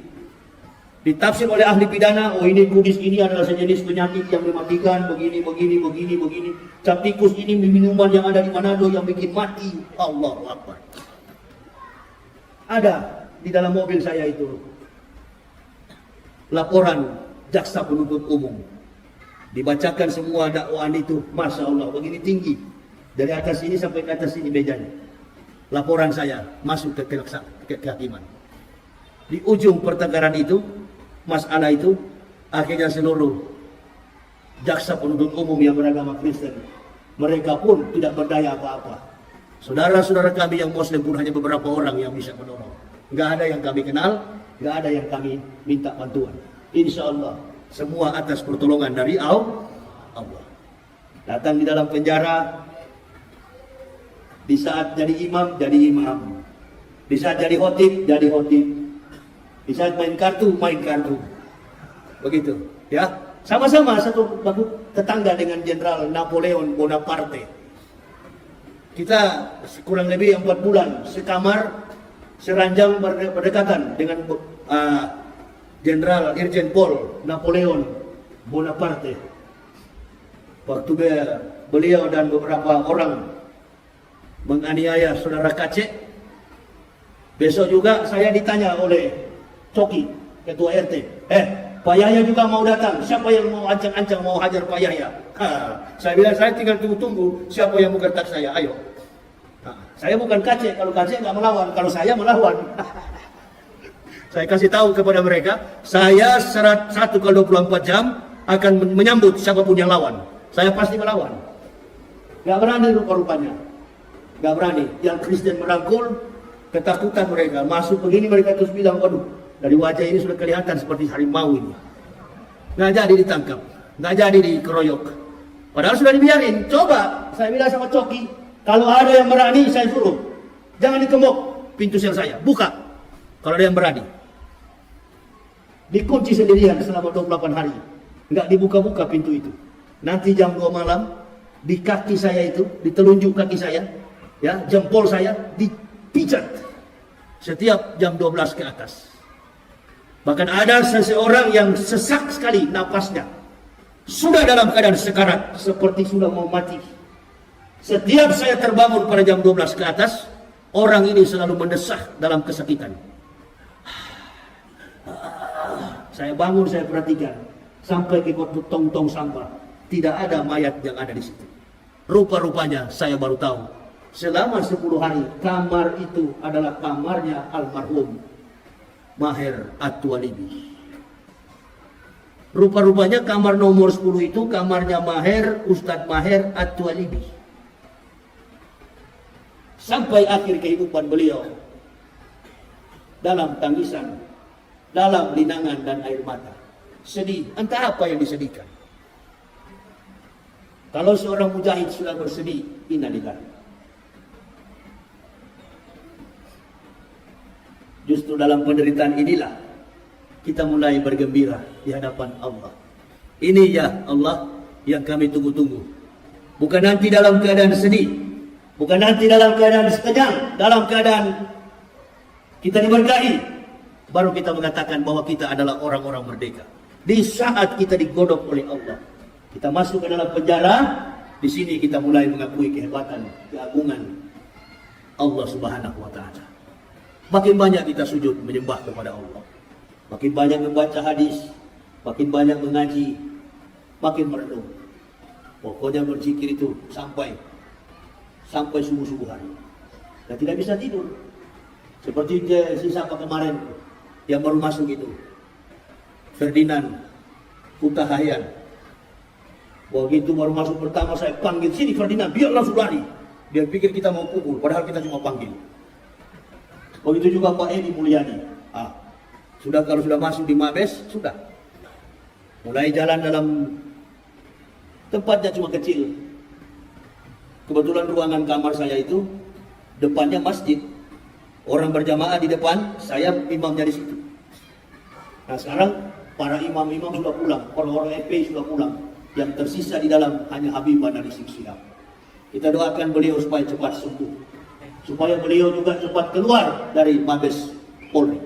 ditafsir oleh ahli pidana, oh ini kudis ini adalah sejenis penyakit yang mematikan, begini. Captikus ini minuman yang ada di Manado yang bikin mati. Allahu Akbar. Ada di dalam mobil saya itu laporan jaksa penuntut umum. Dibacakan semua dakwaan itu, Masya Allah, begini tinggi. Dari atas ini sampai ke atas ini mejanya. Laporan saya masuk ke kehakiman. Di ujung pertengkaran itu, masalah itu, akhirnya seluruh jaksa penuntut umum yang beragama Kristen, mereka pun tidak berdaya apa-apa. Saudara-saudara kami yang Muslim pun hanya beberapa orang yang bisa menolong. Nggak ada yang kami kenal, nggak ada yang kami minta bantuan. Insya Allah semua atas pertolongan dari Allah. Datang di dalam penjara, di saat jadi imam, jadi imam. Di saat jadi khotib, jadi khotib. Di saat main kartu, main kartu. Begitu, ya. Sama-sama satu baku tetangga dengan Jenderal Napoleon Bonaparte. Kita kurang lebih 4 bulan sekamar, seranjang berdekatan dengan Jenderal Irjen Pol Napoleon Bonaparte. Waktu beliau dan beberapa orang menganiaya saudara Kacek, besok juga saya ditanya oleh Coki, ketua RT, Pak Yahya juga mau datang, siapa yang mau ancang-ancang mau hajar Pak Yahya? Saya bilang saya tinggal tunggu-tunggu siapa yang mau gertak saya, ayo. Saya bukan Kacek, kalau Kacek nggak melawan, kalau saya melawan. Saya kasih tahu kepada mereka, saya 1 kali 24 jam akan menyambut siapapun yang lawan. Saya pasti melawan. Gak berani rupa-rupanya. Gak berani. Yang Kristen merangkul, ketakutan mereka. Masuk begini mereka terus bilang, waduh, dari wajah ini sudah kelihatan seperti harimau ini. Nggak jadi ditangkap. Nggak jadi dikeroyok. Padahal sudah dibiarin. Coba, saya bilang sama Coki, kalau ada yang berani saya suruh. Jangan dikemuk pintu sel saya. Buka. Kalau ada yang berani. Dikunci sendirian selama 28 hari. Nggak dibuka-buka pintu itu. Nanti jam 2 malam, di kaki saya itu, di telunjuk kaki saya, ya, jempol saya dipijat setiap jam 12 ke atas. Bahkan ada seseorang yang sesak sekali napasnya, sudah dalam keadaan sekarat, seperti sudah mau mati. Setiap saya terbangun pada jam 12 ke atas, orang ini selalu mendesah dalam kesakitan. Saya bangun, saya perhatikan, sampai ke tong-tong sampah. Tidak ada mayat yang ada di situ. Rupa-rupanya saya baru tahu. Selama 10 hari, kamar itu adalah kamarnya almarhum Maher At-Twalibi. Rupa-rupanya kamar nomor 10 itu kamarnya Maher, Ustadz Maher At-Twalibi. Sampai akhir kehidupan beliau, dalam tangisan, dalam linangan dan air mata. Sedih, entah apa yang disedihkan. Kalau seorang mujahid sudah bersedih, innalillahi. Justru dalam penderitaan inilah kita mulai bergembira di hadapan Allah. Ini ya Allah yang kami tunggu-tunggu. Bukan nanti dalam keadaan sedih, bukan nanti dalam keadaan sekejam, dalam keadaan kita diberkahi, baru kita mengatakan bahwa kita adalah orang-orang merdeka. Di saat kita digodok oleh Allah, kita masuk ke dalam penjara, di sini kita mulai mengakui kehebatan, keagungan Allah Subhanahu wa Ta'ala. Makin banyak kita sujud menyembah kepada Allah, makin banyak membaca hadis, makin banyak mengaji, makin merenung. Pokoknya berzikir itu sampai subuh-subuhan. Dan tidak bisa tidur. Seperti sisa kemarin yang baru masuk itu, Ferdinand Hutahayan. Begitu baru masuk pertama saya panggil, sini Ferdinand, biar langsung lari. Dia pikir kita mau pukul, padahal kita cuma panggil. Begitu juga Pak Edi Mulyani. Kalau sudah masuk di Mabes, sudah. Mulai jalan dalam tempatnya cuma kecil. Kebetulan ruangan kamar saya itu depannya masjid. Orang berjamaah di depan, saya imamnya di situ. Nah sekarang para imam-imam sudah pulang, orang-orang FPI sudah pulang. Yang tersisa di dalam hanya Habibah dan Rizik Syihab. Kita doakan beliau supaya cepat sembuh, supaya beliau juga cepat keluar dari Mabes Polri.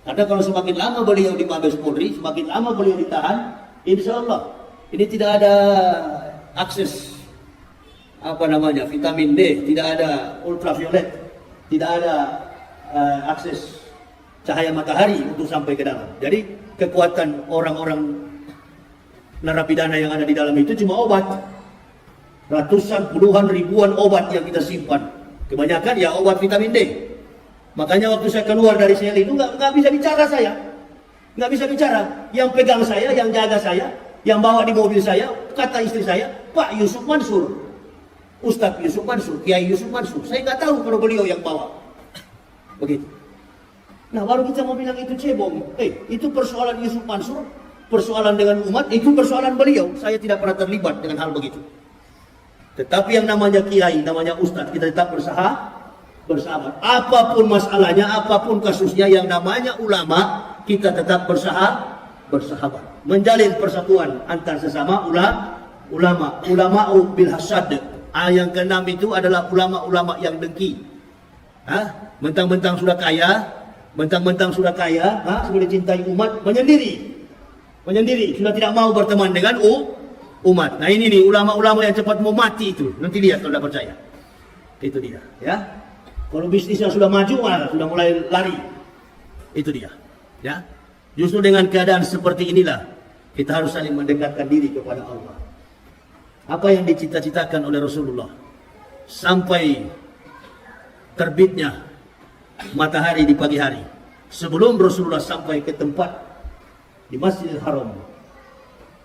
Karena kalau semakin lama beliau di Mabes Polri, semakin lama beliau ditahan, insya Allah ini tidak ada akses vitamin D, tidak ada ultraviolet, tidak ada akses cahaya matahari untuk sampai ke dalam. Jadi kekuatan orang-orang narapidana yang ada di dalam itu cuma obat. Ratusan, puluhan, ribuan obat yang kita simpan. Kebanyakan ya obat vitamin D. Makanya waktu saya keluar dari sel itu nggak bisa bicara saya. Nggak bisa bicara. Yang pegang saya, yang jaga saya, yang bawa di mobil saya, kata istri saya, Pak Yusuf Mansur. Ustadz Yusuf Mansur, Kiai Yusuf Mansur. Saya nggak tahu kalau beliau yang bawa. Begitu. Nah, baru kita mau bilang itu cebong. Itu persoalan Yusuf Mansur, persoalan dengan umat, itu persoalan beliau. Saya tidak pernah terlibat dengan hal begitu. Tetapi yang namanya kiai, namanya ustadz, kita tetap bersahabat. Apapun masalahnya, apapun kasusnya, yang namanya ulama, kita tetap bersahabat. Menjalin persatuan antar sesama ulama. Ulama'u bil hasad. Yang keenam itu adalah ulama-ulama yang dengki. Mentang-mentang sudah kaya, sudah dicintai umat, menyendiri, sudah tidak mau berteman dengan umat. Nah ini nih ulama-ulama yang cepat mau mati itu. Nanti lihat kalau tidak percaya. Itu dia, ya. Kalau bisnisnya sudah maju, sudah mulai lari. Itu dia, ya. Justru dengan keadaan seperti inilah kita harus saling mendekatkan diri kepada Allah. Apa yang dicita-citakan oleh Rasulullah sampai terbitnya matahari di pagi hari, sebelum Rasulullah sampai ke tempat di Masjidil Haram,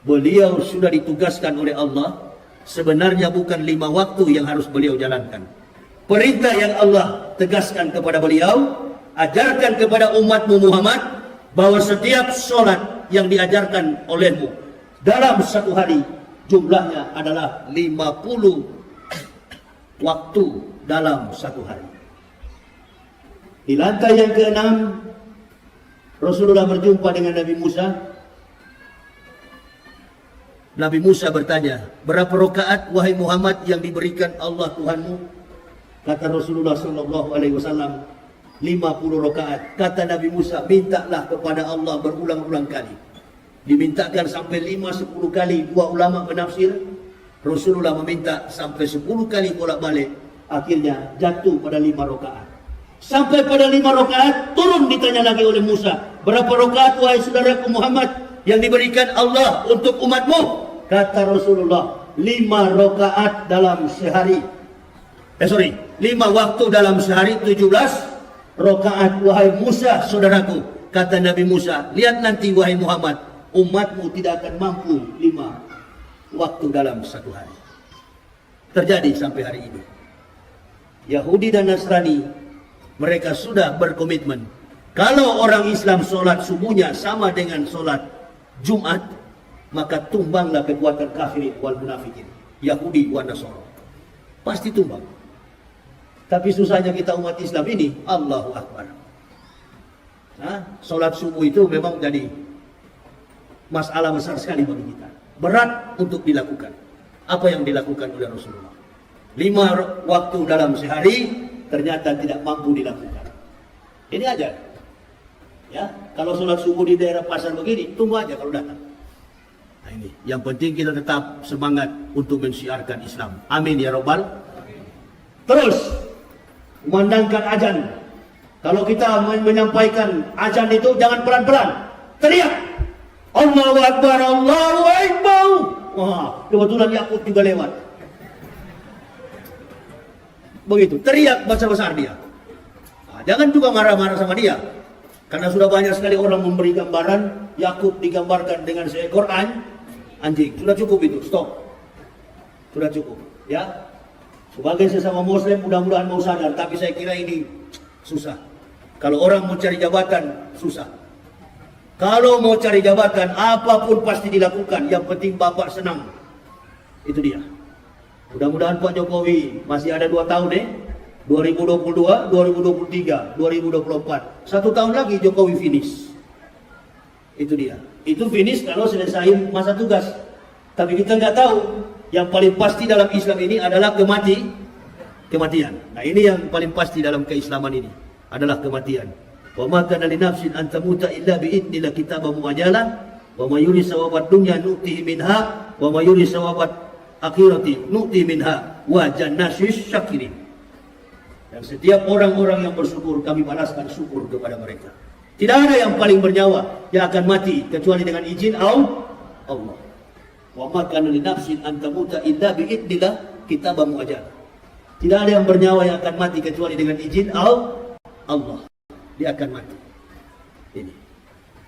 beliau sudah ditugaskan oleh Allah. Sebenarnya bukan 5 waktu yang harus beliau jalankan. Perintah yang Allah tegaskan kepada beliau, ajarkan kepada umatmu Muhammad, bahwa setiap sholat yang diajarkan olehmu dalam satu hari, jumlahnya adalah 50 waktu dalam satu hari. Di lantai yang ke-6, Rasulullah berjumpa dengan Nabi Musa. Nabi Musa bertanya, berapa rakaat wahai Muhammad yang diberikan Allah Tuhanmu? Kata Rasulullah SAW, 50 rakaat. Kata Nabi Musa, mintalah kepada Allah berulang-ulang kali. Dimintakan sampai 5-10 kali. Dua ulama menafsir, Rasulullah meminta sampai 10 kali bolak-balik. Akhirnya jatuh pada 5 rakaat. Sampai pada 5 rakaat, turun ditanya lagi oleh Musa, berapa rakaat wahai saudaraku Muhammad yang diberikan Allah untuk umatmu? Kata Rasulullah, 5 rakaat dalam sehari. 5 waktu dalam sehari, 17 rakaat wahai Musa saudaraku. Kata Nabi Musa, lihat nanti wahai Muhammad, umatmu tidak akan mampu 5 waktu dalam satu hari. Terjadi sampai hari ini. Yahudi dan Nasrani, mereka sudah berkomitmen, kalau orang Islam sholat subuhnya sama dengan sholat Jumat, maka tumbanglah kekuatan kafirin wal munafikin, Yahudi wal Nasara. Pasti tumbang. Tapi susahnya kita umat Islam ini, Allahu Akbar. Sholat subuh itu memang jadi masalah besar sekali bagi kita. Berat untuk dilakukan. Apa yang dilakukan oleh Rasulullah? 5 waktu dalam sehari ternyata tidak mampu dilakukan. Ini aja. Ya, kalau sholat subuh di daerah pasar begini, tunggu aja kalau datang. Nah ini, yang penting kita tetap semangat untuk mensiarkan Islam. Amin ya Rabbal. Terus kumandangkan azan. Kalau kita menyampaikan azan itu jangan pelan-pelan, teriak Allahu Akbar, Allahu Akbar. Wah, kebetulan Yakut juga lewat. Begitu, teriak besar-besar dia. Jangan juga marah-marah sama dia. Karena sudah banyak sekali orang memberi gambaran Yakut digambarkan dengan seekor anjing. Sudah cukup itu, stop. Sudah cukup, ya. Sebagai sesama Muslim mudah-mudahan mau sadar, tapi saya kira ini susah. Kalau orang mau cari jabatan, susah. Kalau mau cari jabatan, apapun pasti dilakukan. Yang penting Bapak senang. Itu dia. Mudah-mudahan Pak Jokowi masih ada 2 tahun 2022, 2023, 2024. 1 tahun lagi Jokowi finish. Itu dia. Itu finish kalau selesai masa tugas. Tapi kita nggak tahu. Yang paling pasti dalam Islam ini adalah kematian. Nah ini yang paling pasti dalam keislaman ini adalah kematian. Wa ma kana li nafsin an tamuta illa bi idnillah kitaban muajjalan wa may yurid sawabat dunya nu'tihi minha wa may yurid sawabat akhirati nu'ti minha wa jannasis syakirin. Dan setiap orang-orang yang bersyukur kami balaskan syukur kepada mereka. Tidak ada yang paling bernyawa yang akan mati kecuali dengan izin Allah. Wa ma kana li nafsin an tamuta illa bi idnillah kitaban muajjalan. Tidak ada yang bernyawa yang akan mati kecuali dengan izin Allah. Dia akan mati. Ini.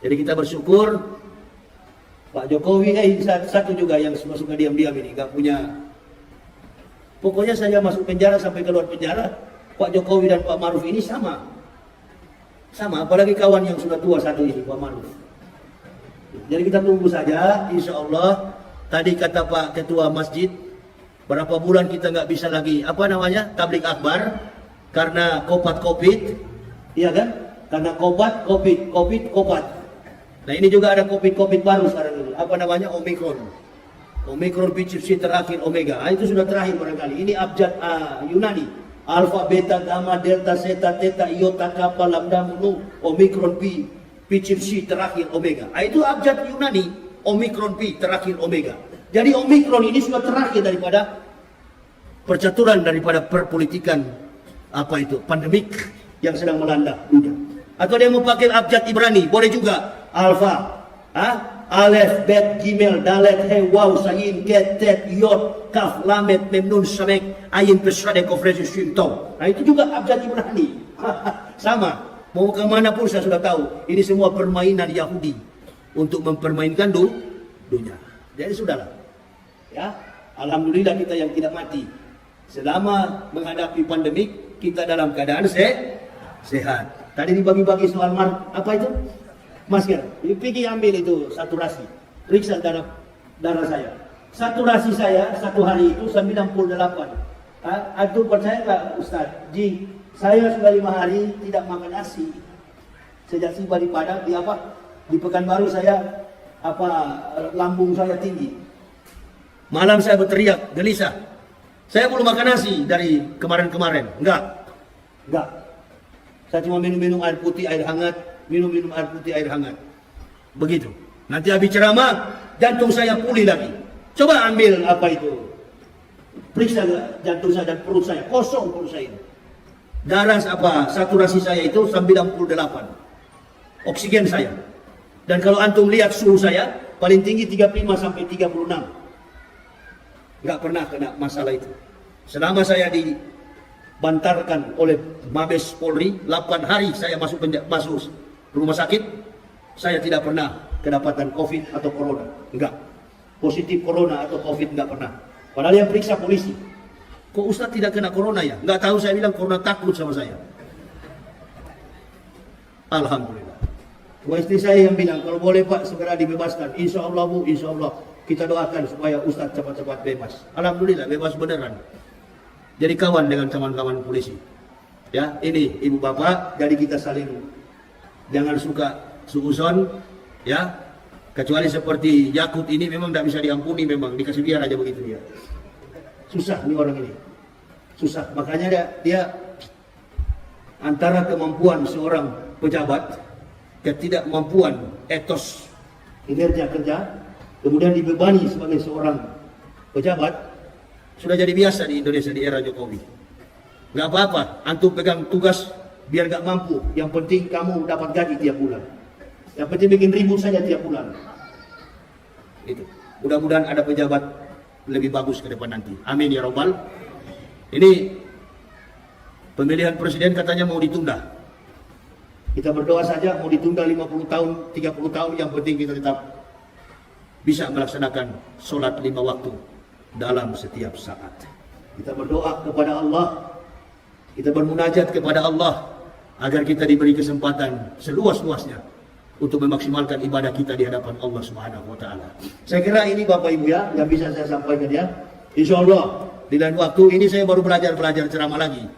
Jadi kita bersyukur Pak Jokowi satu juga yang suka diam-diam ini, nggak punya. Pokoknya saya masuk penjara sampai keluar penjara, Pak Jokowi dan Pak Maruf ini sama Sama, apalagi kawan yang sudah tua satu ini, Pak Maruf. Jadi kita tunggu saja, insya Allah. Tadi kata Pak Ketua Masjid, berapa bulan kita nggak bisa lagi, apa namanya, tablik akbar, karena COVID, iya kan? Karena COVID. Nah ini juga ada COVID baru sekarang ini, apa namanya, Omicron PCC terakhir Omega. Itu sudah terakhir barangkali. Ini abjad Yunani. Alpha, beta, gamma, delta, zeta, theta, iota, kappa, lambda, nu, Omicron PCC terakhir Omega. Itu abjad Yunani. Omicron P terakhir Omega. Jadi Omicron ini sudah terakhir daripada percaturan, daripada perpolitikan pandemik yang sedang melanda dunia. Atau dia mau pakai abjad Ibrani, boleh juga. Alpha, Alef, Bet, Gimel, Dalet, He, Waw, Sayin, Ket, Tet, Yod, Kaf, Lamet, Mem, Nun, Samek, Ayin, Pesrade, Kofresi, Shim, Tau. Nah itu juga abjad Ibrani. Sama. Mau kemana pun saya sudah tahu. Ini semua permainan Yahudi untuk mempermainkan dunia. Jadi sudahlah. Ya, alhamdulillah kita yang tidak mati. Selama menghadapi pandemik, kita dalam keadaan sehat. Tadi dibagi-bagi soal apa itu? Masker. Pergi ambil itu saturasi. Periksa darah saya. Saturasi saya satu hari itu 98. Itu percaya nggak Ustaz? Saya sudah 5 hari tidak makan nasi. Sejak tiba di Padang, di Pekanbaru saya lambung saya tinggi. Malam saya berteriak, gelisah. Saya belum makan nasi dari kemarin-kemarin. Enggak. Saya cuma minum air putih, air hangat. Minum air putih, air hangat. Begitu. Nanti habis ceramah, jantung saya pulih lagi. Coba ambil periksa jantung saya dan perut saya. Kosong perut saya. Darah saturasi saya itu 98. Oksigen saya. Dan kalau antum lihat suhu saya, paling tinggi 35 sampai 36. Nggak pernah kena masalah itu. Selama saya dibantarkan oleh Mabes Polri, 8 hari saya masuk rumah sakit, saya tidak pernah kedapatan COVID atau Corona. Enggak. Positif Corona atau COVID enggak pernah. Padahal yang periksa polisi. Kok Ustaz tidak kena Corona ya? Enggak tahu, saya bilang Corona takut sama saya. Alhamdulillah. Istri saya yang bilang, kalau boleh Pak segera dibebaskan. Insya Allah Bu, insya Allah. Kita doakan supaya Ustaz cepat-cepat bebas. Alhamdulillah, bebas beneran. Jadi kawan dengan kawan-kawan polisi. Ya, ini ibu bapak, jadi kita saling jangan suka suuzon, ya. Kecuali seperti Yakut ini memang tidak bisa diampuni, memang dikasih biar aja begitu dia. Susah nih orang ini, susah. Makanya dia antara kemampuan seorang pejabat, ketidakmampuan etos kinerja kerja, kemudian dibebani sebagai seorang pejabat, sudah jadi biasa di Indonesia di era Jokowi. Nggak apa-apa, antum pegang tugas biar nggak mampu. Yang penting kamu dapat gaji tiap bulan. Yang penting bikin ribut saja tiap bulan. Itu. Mudah-mudahan ada pejabat lebih bagus ke depan nanti. Amin ya robbal. Ini pemilihan presiden katanya mau ditunda. Kita berdoa saja mau ditunda 50 tahun, 30 tahun. Yang penting kita tetap bisa melaksanakan sholat 5 waktu dalam setiap saat. Kita berdoa kepada Allah, kita bermunajat kepada Allah agar kita diberi kesempatan seluas-luasnya untuk memaksimalkan ibadah kita di hadapan Allah Subhanahu wa taala. Saya kira ini Bapak Ibu ya yang bisa saya sampaikan ya. Insyaallah di lain waktu ini saya baru belajar ceramah lagi.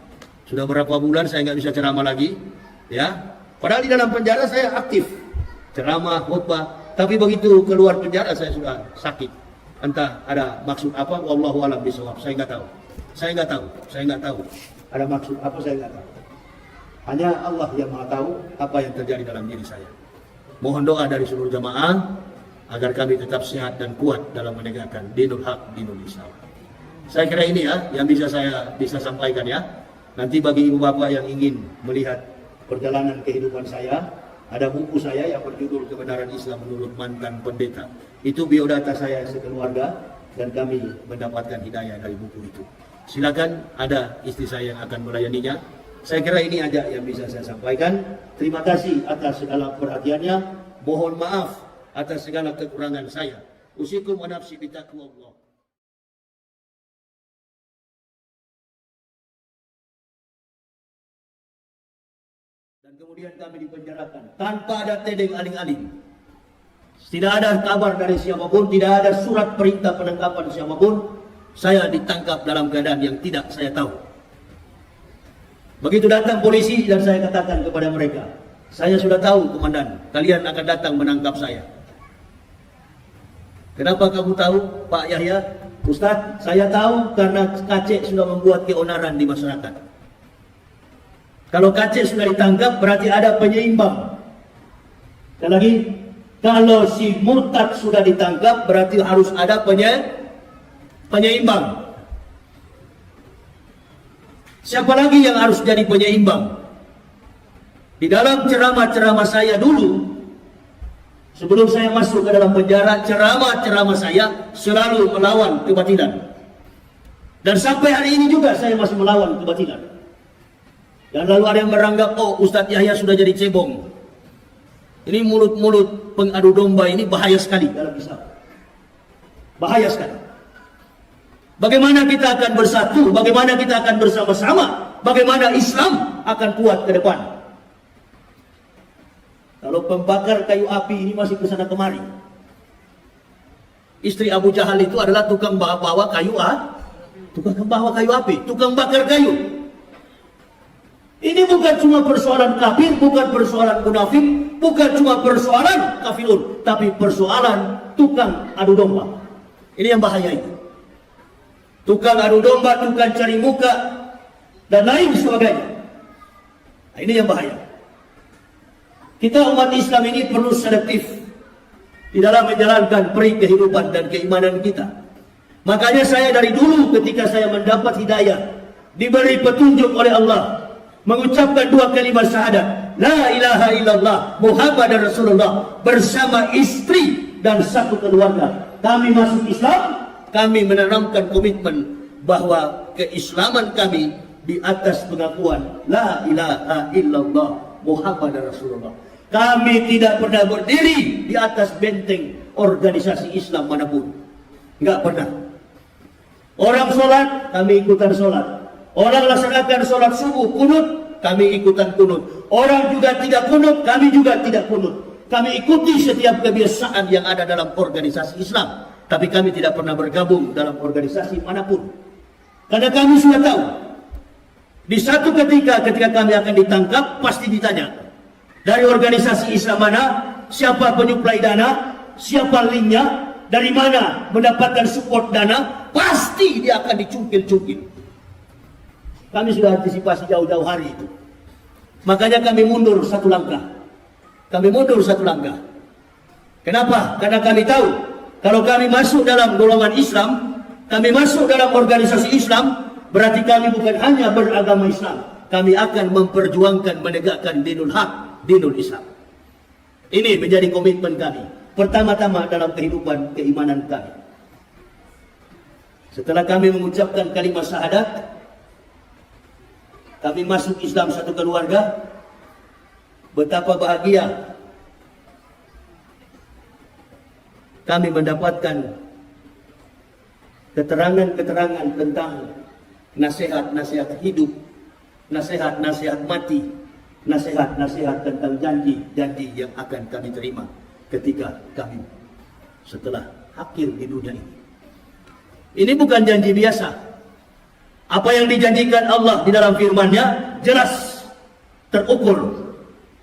Sudah berapa bulan saya nggak bisa ceramah lagi ya. Padahal di dalam penjara saya aktif ceramah, khutbah, tapi begitu keluar penjara saya sudah sakit. Entah ada maksud apa, wallahu a'lam bishawab. Saya nggak tahu. Ada maksud apa, saya nggak tahu. Hanya Allah yang Maha tahu apa yang terjadi dalam diri saya. Mohon doa dari seluruh jamaah agar kami tetap sehat dan kuat dalam menegakkan dinul haq, dinul Islam. Saya kira ini ya yang saya bisa sampaikan ya. Nanti bagi ibu bapak yang ingin melihat perjalanan kehidupan saya, ada buku saya yang berjudul Kebenaran Islam Menurut Mantan Pendeta. Itu biodata saya sekeluarga dan kami mendapatkan hidayah dari buku itu. Silakan, ada istri saya yang akan melayaninya. Saya kira ini aja yang bisa saya sampaikan. Terima kasih atas segala perhatiannya. Mohon maaf atas segala kekurangan saya. Usikum wa nafsi bitaqwallah. Dan kemudian kami dipenjarakan tanpa ada tedeng aling-aling. Tidak ada kabar dari siapapun, tidak ada surat perintah penangkapan siapapun. Saya ditangkap dalam keadaan yang tidak saya tahu. Begitu datang polisi dan saya katakan kepada mereka, saya sudah tahu komandan, kalian akan datang menangkap saya. Kenapa kamu tahu, Pak Yahya? Ustaz, saya tahu karena Kacek sudah membuat keonaran di masyarakat. Kalau Kacek sudah ditangkap berarti ada penyeimbang. Dan lagi, kalau si murtad sudah ditangkap berarti harus ada penyeimbang. Siapa lagi yang harus jadi penyeimbang? Di dalam ceramah-ceramah saya dulu, sebelum saya masuk ke dalam penjara, ceramah-ceramah saya selalu melawan kebatilan. Dan sampai hari ini juga saya masih melawan kebatilan. Dan lalu ada yang beranggap, oh Ustadz Yahya sudah jadi cebong. Ini mulut-mulut pengadu domba ini bahaya sekali dalam Islam. Bahaya sekali. Bagaimana kita akan bersatu? Bagaimana kita akan bersama-sama? Bagaimana Islam akan kuat ke depan? Kalau pembakar kayu api ini masih kesana kemari. Istri Abu Jahal itu adalah tukang bawa kayu api, tukang bakar kayu. Ini bukan cuma persoalan kafir, bukan persoalan munafik, bukan cuma persoalan kafirun, tapi persoalan tukang adu domba. Ini yang bahaya itu. Tukang adu domba, tukang cari muka, dan lain sebagainya. Nah, ini yang bahaya. Kita umat Islam ini perlu selektif di dalam menjalankan peri kehidupan dan keimanan kita. Makanya saya dari dulu ketika saya mendapat hidayah, diberi petunjuk oleh Allah, mengucapkan dua kalimat syahadat, la ilaha illallah Muhammadar Rasulullah, bersama istri dan satu keluarga. Kami masuk Islam, kami menanamkan komitmen bahwa keislaman kami di atas pengakuan la ilaha illallah Muhammadar Rasulullah. Kami tidak pernah berdiri di atas benteng organisasi Islam manapun. Enggak pernah. Orang sholat, kami ikutan sholat. Orang laksanakan sholat subuh, kunut, kami ikutan kunut. Orang juga tidak kunut, kami juga tidak kunut. Kami ikuti setiap kebiasaan yang ada dalam organisasi Islam. Tapi kami tidak pernah bergabung dalam organisasi manapun. Karena kami sudah tahu, di satu ketika kami akan ditangkap, pasti ditanya, dari organisasi Islam mana, siapa penyuplai dana, siapa linknya, dari mana mendapatkan support dana, pasti dia akan dicungkil-cungkil. Kami sudah antisipasi jauh-jauh hari itu. Makanya kami mundur satu langkah. Kami mundur satu langkah. Kenapa? Karena kami tahu, kalau kami masuk dalam golongan Islam, kami masuk dalam organisasi Islam, berarti kami bukan hanya beragama Islam, kami akan memperjuangkan menegakkan dinul haq, dinul Islam. Ini menjadi komitmen kami. Pertama-tama dalam kehidupan keimanan kami. Setelah kami mengucapkan kalimat syahadat, kami masuk Islam satu keluarga. Betapa bahagia kami mendapatkan keterangan-keterangan tentang nasihat-nasihat hidup, nasihat-nasihat mati, nasihat-nasihat tentang janji-janji yang akan kami terima ketika kami setelah akhir di dunia ini. Ini bukan janji biasa. Apa yang dijanjikan Allah di dalam firman-Nya jelas terukur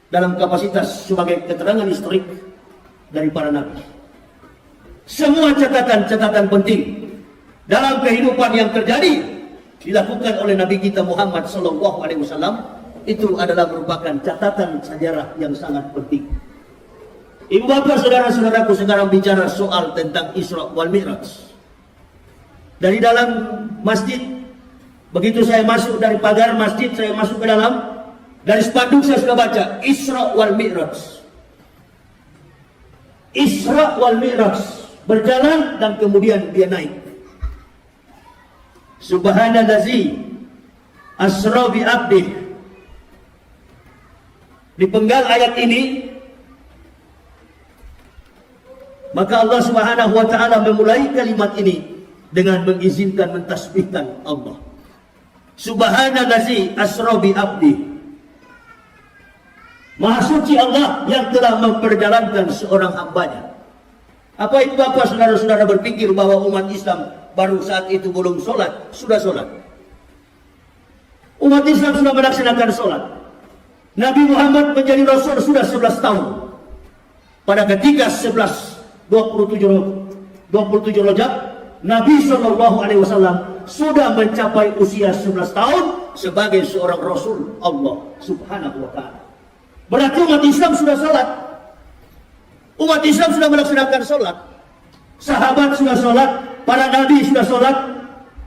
dalam kapasitas sebagai keterangan historik dari para nabi. Semua catatan-catatan penting dalam kehidupan yang terjadi dilakukan oleh Nabi kita Muhammad SAW, itu adalah merupakan catatan sejarah yang sangat penting. Ibu bapak, saudara-saudaraku, sekarang bicara soal tentang Isra wal Mi'raj. Dari dalam masjid, begitu saya masuk dari pagar masjid, saya masuk ke dalam, dari spanduk saya sudah baca Isra wal Mi'raj. Isra wal Mi'raj, berjalan dan kemudian dia naik. Subhanallazi asra bi abdih. Di penggal ayat ini, maka Allah Subhanahu wa taala memulai kalimat ini dengan mengizinkan mentasbihkan Allah. Subhanallazi asra bi abdih. Maha suci Allah yang telah memperjalankan seorang hambanya. Apa itu Bapak saudara-saudara berpikir bahwa umat Islam baru saat itu belum sholat, sudah sholat? Umat Islam sudah melaksanakan sholat. Nabi Muhammad menjadi Rasul sudah 11 tahun. Pada ketika 27 Rajab, Nabi SAW sudah mencapai usia 11 tahun sebagai seorang Rasul Allah Subhanahu wa Ta'ala. Berarti umat Islam sudah sholat. Umat Islam sudah melaksanakan sholat. Sahabat sudah sholat, para nabi sudah sholat.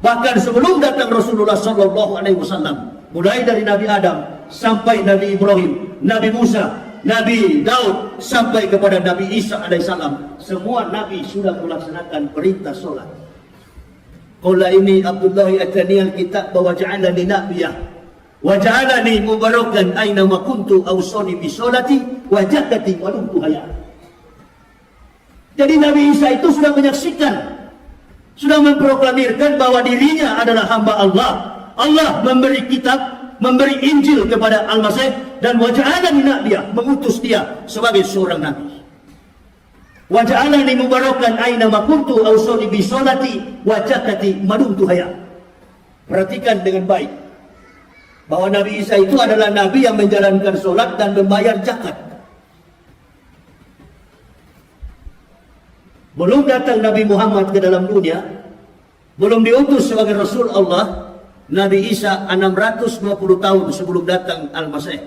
Bahkan sebelum datang Rasulullah SAW, mulai dari Nabi Adam sampai Nabi Ibrahim, Nabi Musa, Nabi Daud sampai kepada Nabi Isa alaihissalam, semua nabi sudah melaksanakan perintah sholat. Qala ini Abdullah atani al-kitab wa ja'alani nabiyah wa ja'alani mubarakan aina ma kuntu awsani bi sholati wa zakati wa dumtu hayya. Jadi Nabi Isa itu sudah menyaksikan, sudah memproklamirkan bahwa dirinya adalah hamba Allah. Allah memberi kitab, memberi Injil kepada Al-Masih, dan waja'alani nabiyah, mengutus dia sebagai seorang nabi. Waja'alani mubarakan aina ma kuntu awsani bi sholati wa zakati ma dumtu hayya. Perhatikan dengan baik bahwa Nabi Isa itu adalah nabi yang menjalankan sholat dan membayar zakat. Belum datang Nabi Muhammad ke dalam dunia, belum diutus sebagai Rasul Allah, Nabi Isa 620 tahun sebelum datang Al-Masih.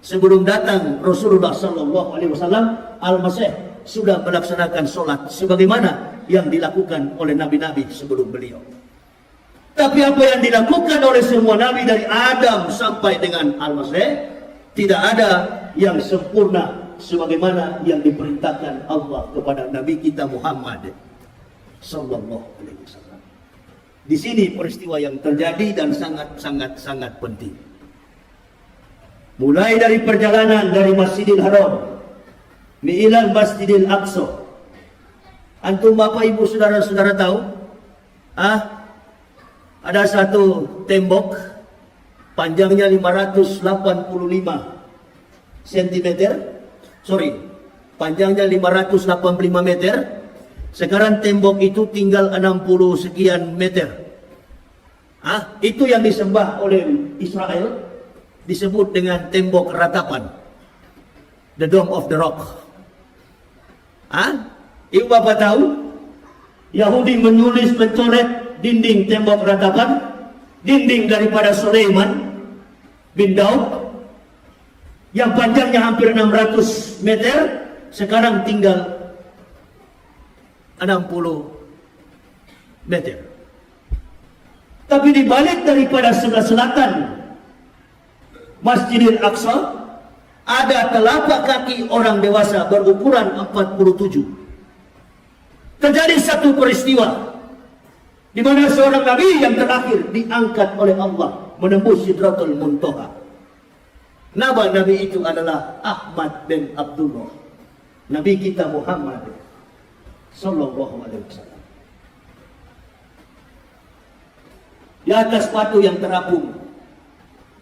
Sebelum datang Rasulullah SAW, Al-Masih sudah melaksanakan sholat sebagaimana yang dilakukan oleh nabi-nabi sebelum beliau. Tapi apa yang dilakukan oleh semua nabi dari Adam sampai dengan Al-Masih, tidak ada yang sempurna sebagaimana yang diperintahkan Allah kepada Nabi kita Muhammad sallallahu alaihi wasallam. Di sini peristiwa yang terjadi dan sangat penting. Mulai dari perjalanan dari Masjidil Haram ilal Masjidil Aqsa. Antum Bapak Ibu saudara-saudara tahu? Ada satu tembok panjangnya 585 cm. Panjangnya 585 meter. Sekarang tembok itu tinggal 60 sekian meter. Itu yang disembah oleh Israel, disebut dengan tembok ratapan, the Dome of the Rock. Ibu Bapak tahu, Yahudi mencoret dinding tembok ratapan, dinding daripada Sulaiman bin Daud, yang panjangnya hampir 600 meter, sekarang tinggal 60 meter. Tapi di balik daripada sebelah selatan Masjidil Aqsa ada telapak kaki orang dewasa berukuran 47. Terjadi satu peristiwa di mana seorang nabi yang terakhir diangkat oleh Allah menembus Sidratul Muntaha. Nama nabi itu adalah Ahmad bin Abdullah, Nabi kita Muhammad sallallahu alaihi wasallam. Di atas batu yang terapung,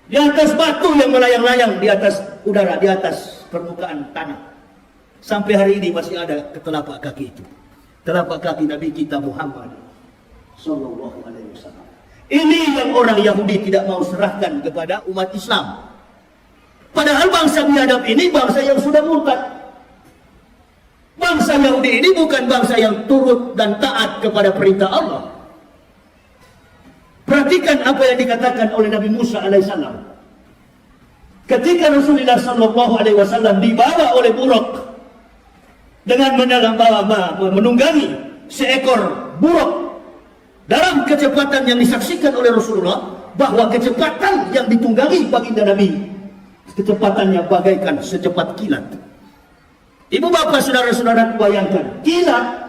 di atas batu yang melayang-layang di atas udara, di atas permukaan tanah, sampai hari ini masih ada telapak kaki itu, telapak kaki Nabi kita Muhammad sallallahu alaihi wasallam. Ini yang orang Yahudi tidak mau serahkan kepada umat Islam. Padahal bangsa biadab ini bangsa yang sudah murtad. Bangsa Yahudi ini bukan bangsa yang turut dan taat kepada perintah Allah. Perhatikan apa yang dikatakan oleh Nabi Musa alaihissalam. Ketika Rasulullah sallallahu alaihi wasallam dibawa oleh buruk dengan menunggangi seekor buruk dalam kecepatan yang disaksikan oleh Rasulullah, bahwa kecepatan yang ditunggangi baginda Nabi, kecepatannya bagaikan secepat kilat. Ibu bapak saudara-saudara bayangkan, kilat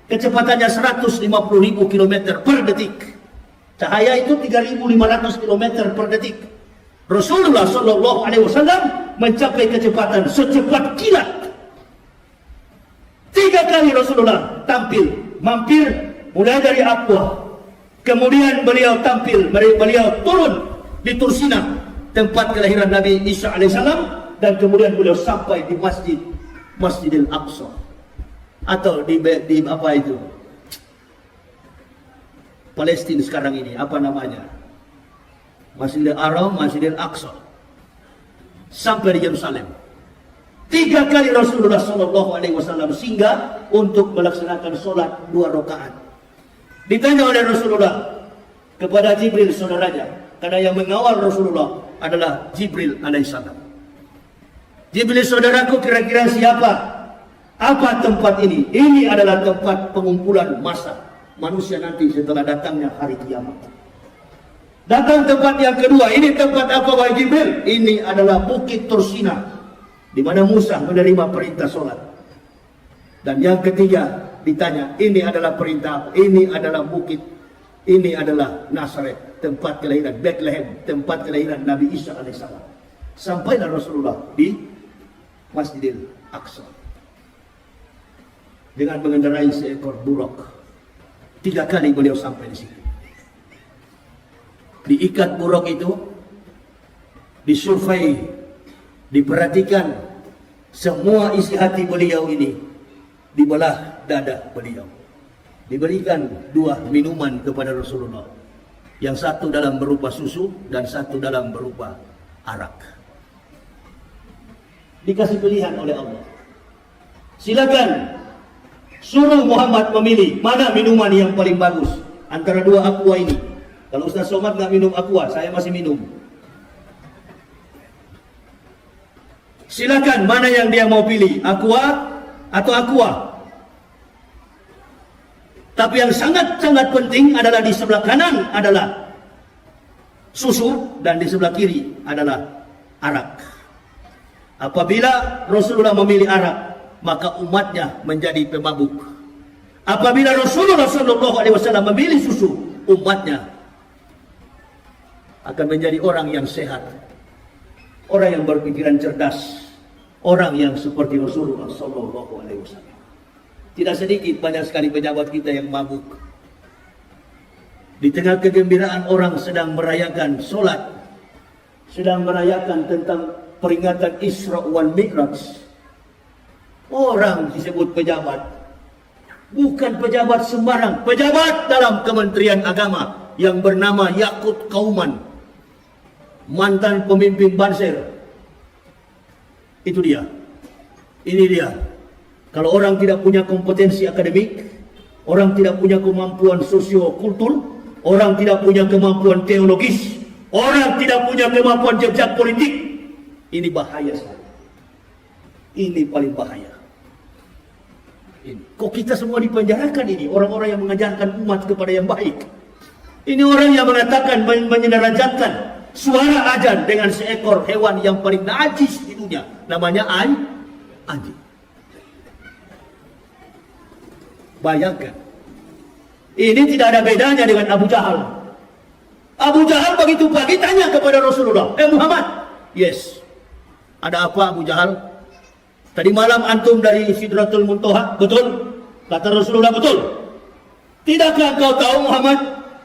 kecepatannya 150.000 km per detik. Cahaya itu 3.500 km per detik. Rasulullah Shallallahu Alaihi Wasallam mencapai kecepatan secepat kilat. 3 kali Rasulullah tampil, mampir mulai dari Aqwa. Kemudian beliau tampil, beliau turun di Tursina, tempat kelahiran Nabi Isa alaihissalam. dan kemudian beliau sampai di Masjidil Aqsa atau di apa itu Palestina sekarang ini, apa namanya, Masjidil Haram, Masjidil Aqsa, sampai di Yerusalem. 3 kali Rasulullah SAW singgah untuk melaksanakan sholat 2 rakaat. Ditanya oleh Rasulullah kepada Jibril saudaranya, karena yang mengawal Rasulullah adalah Jibril alaihissalam. Jibril, saudaraku, kira-kira siapa? Apa tempat ini? Ini adalah tempat pengumpulan massa manusia nanti setelah datangnya hari kiamat. Datang tempat yang kedua, ini tempat apa wahai Jibril? Ini adalah Bukit Tursina, di mana Musa menerima perintah sholat. Dan yang ketiga ditanya, ini adalah perintah, ini adalah bukit, ini adalah Nazaret, tempat kelahiran, Bethlehem, tempat kelahiran Nabi Isa alaihissalam. Sampailah Rasulullah di Masjidil Aqsa dengan mengendarai seekor buruk. 3 kali beliau sampai di situ. Diikat buruk itu, disurvei, diperhatikan semua isi hati beliau ini, dibelah dada beliau. Diberikan 2 minuman kepada Rasulullah, yang satu dalam berupa susu dan satu dalam berupa arak. Dikasih pilihan oleh Allah, silakan suruh Muhammad memilih mana minuman yang paling bagus antara 2 aqua ini. Kalau Ustaz Somad nggak minum aqua, saya masih minum. Silakan mana yang dia mau pilih, aqua atau aqua. Tapi yang sangat-sangat penting adalah di sebelah kanan adalah susu dan di sebelah kiri adalah arak. Apabila Rasulullah memilih arak, maka umatnya menjadi pemabuk. Apabila Rasulullah SAW memilih susu, umatnya akan menjadi orang yang sehat, orang yang berpikiran cerdas, orang yang seperti Rasulullah SAW. Tidak sedikit, banyak sekali pejabat kita yang mabuk. Di tengah kegembiraan orang sedang merayakan solat, sedang merayakan tentang peringatan Isra wal Mi'raj, orang disebut pejabat. Bukan pejabat sembarang, pejabat dalam Kementerian Agama yang bernama Yakut Kauman, mantan pemimpin Banser. Itu dia. Ini dia. Kalau orang tidak punya kompetensi akademik, orang tidak punya kemampuan sosiokultur, orang tidak punya kemampuan teologis, orang tidak punya kemampuan jejak politik, ini bahaya sekali. Ini paling bahaya. Ini. Kok kita semua dipenjarakan ini? Orang-orang yang mengajarkan umat kepada yang baik. Ini orang yang mengatakan, menyedarajatkan suara azan dengan seekor hewan yang paling najis di dunia, namanya anjing. Bayangkan, ini tidak ada bedanya dengan Abu Jahal. Abu Jahal begitu pagi tanya kepada Rasulullah, Muhammad, yes, ada apa Abu Jahal? Tadi malam antum dari Sidratul Muntaha, betul? Kata Rasulullah, betul. Tidakkah kau tahu Muhammad,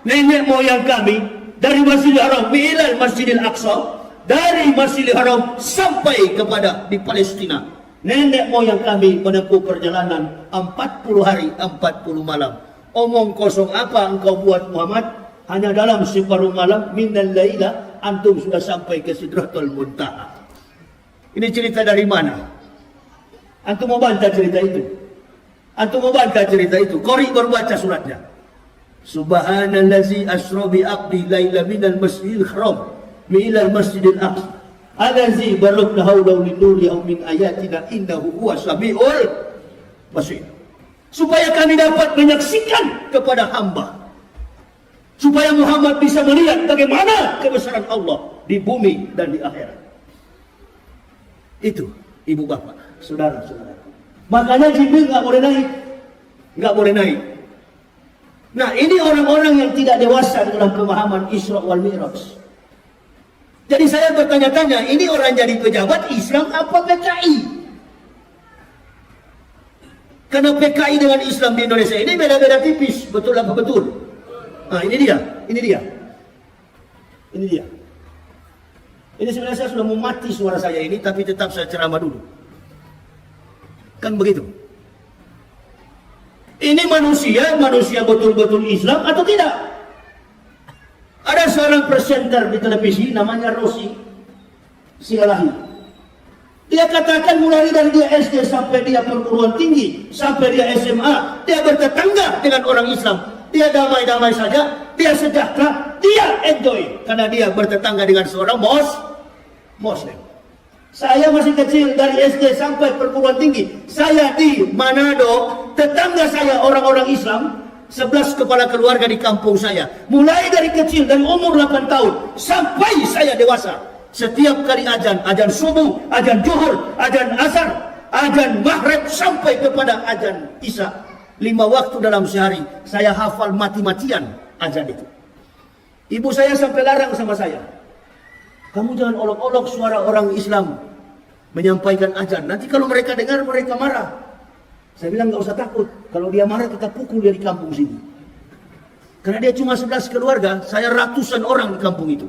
nenek moyang kami dari Masjidil Haram ilal Masjidil Aqsa, dari Masjidil Haram sampai kepada di Palestina, nenek moyang kami menempuh perjalanan 40 hari 40 malam. Omong kosong apa engkau buat Muhammad? Hanya dalam separuh malam minal laila antum sudah sampai ke Sidratul Muntaha. Ini cerita dari mana? Antum mau bantah cerita itu? Antum mau bantah cerita itu? Qori baru baca suratnya. Subhanallazi asra bi abdi laila minal Masjidil Haram ilal Masjidil Aqsa allazi barakna hawlahu linuriyahu min ayatina innahu huwas samiul basir. Supaya kami dapat menyaksikan kepada hamba, supaya Muhammad bisa melihat bagaimana kebesaran Allah di bumi dan di akhirat. Itu ibu bapak, saudara-saudara. Makanya Jibril nggak boleh naik, nggak boleh naik. Nah, ini orang-orang yang tidak dewasa dalam pemahaman Isra wal Mi'raj. Jadi saya bertanya-tanya, ini orang jadi pejabat Islam apa PKI? Karena PKI dengan Islam di Indonesia ini beda-beda tipis, betul apa betul? Nah, ini dia. Ini sebenarnya saya sudah mau mati suara saya ini, tapi tetap saya ceramah dulu. Kan begitu. Ini manusia betul-betul Islam atau tidak? Ada seorang presenter di televisi namanya Rosi Silalahi. Dia katakan mulai dari dia SD sampai dia perguruan tinggi, sampai dia SMA, dia bertetangga dengan orang Islam. Dia damai-damai saja, dia sejahtera, dia enjoy karena dia bertetangga dengan seorang Muslim. Saya masih kecil dari SD sampai perguruan tinggi. Saya di Manado, tetangga saya orang-orang Islam, 11 kepala keluarga di kampung saya. Mulai dari kecil, dari umur 8 tahun sampai saya dewasa. Setiap kali azan subuh, azan zuhur, azan asar, azan maghrib sampai kepada azan isya. 5 waktu dalam sehari saya hafal mati-matian azan itu. Ibu saya sampai larang sama saya, kamu jangan olok-olok suara orang Islam menyampaikan azan. Nanti kalau mereka dengar, mereka marah. Saya bilang nggak usah takut. Kalau dia marah, kita pukul dia di kampung sini. Karena dia cuma 11 keluarga, saya ratusan orang di kampung itu.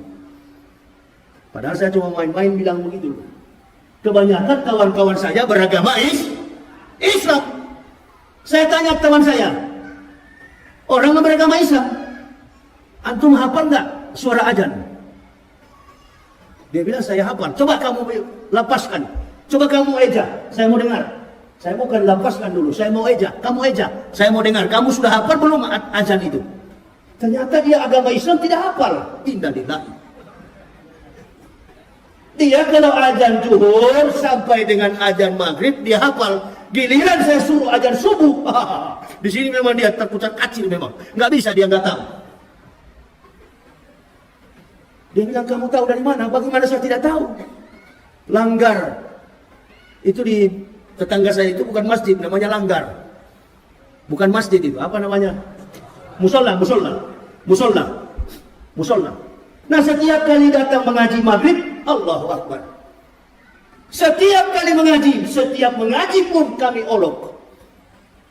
Padahal saya cuma main-main bilang begitu. Kebanyakan kawan-kawan saya beragama Islam. Saya tanya teman saya, orang yang beragama Islam, antum hafal nggak suara azan? Dia bilang saya hafal. Coba kamu lapaskan. Coba kamu eja. Saya mau dengar. Saya bukan lapaskan dulu. Saya mau eja. Kamu eja. Saya mau dengar. Kamu sudah hafal belum azan itu? Ternyata dia agama Islam tidak hafal. Innalillahi. Dia kalau azan zuhur sampai dengan azan maghrib dia hafal. Giliran saya suruh azan subuh. Di sini memang dia terputar kacir memang. Nggak bisa, dia nggak tahu. Dia bilang, kamu tahu dari mana? Bagaimana saya tidak tahu? Langgar. Itu di tetangga saya itu bukan masjid, namanya langgar. Bukan masjid itu, apa namanya? Musola. Nah, setiap kali datang mengaji maghrib, Allahu Akbar. Setiap kali mengaji, setiap mengaji pun kami olok.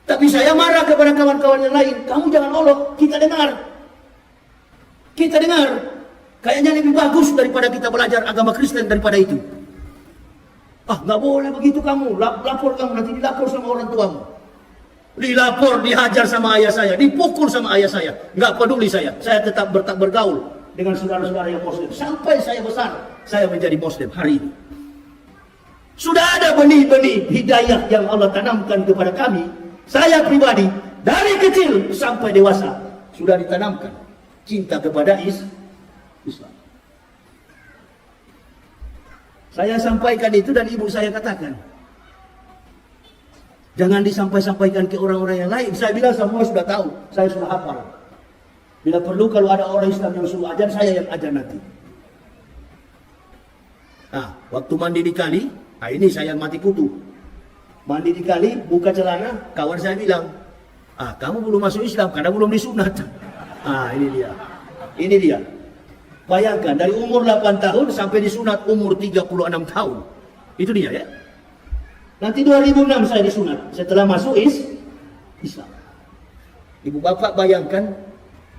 Tapi saya marah kepada kawan-kawan yang lain. Kamu jangan olok, kita dengar. Kayaknya lebih bagus daripada kita belajar agama Kristen daripada itu. Nggak boleh begitu kamu. Lapor kamu, nanti dilapor sama orang tuamu. Dilapor, dihajar sama ayah saya, dipukul sama ayah saya. Nggak peduli saya. Saya tetap bergaul dengan saudara-saudara yang Muslim. Sampai saya besar, saya menjadi Muslim hari ini. Sudah ada benih-benih hidayah yang Allah tanamkan kepada kami. Saya pribadi, dari kecil sampai dewasa, sudah ditanamkan cinta kepada Islam. Saya sampaikan itu dan ibu saya katakan, jangan disampaikan ke orang-orang yang lain. Saya bilang semua sudah tahu, saya sudah hafal. Bila perlu kalau ada orang Islam yang suruh ajar, saya yang ajar nanti. Nah, waktu mandi di kali, ini saya mati kutu. Mandi di kali, buka celana, kawan saya bilang, kamu belum masuk Islam karena belum disunat. Ini dia. Bayangkan dari umur 8 tahun sampai disunat umur 36 tahun. Itu dia ya. Nanti 2006 saya disunat setelah masuk Islam. Ibu bapak bayangkan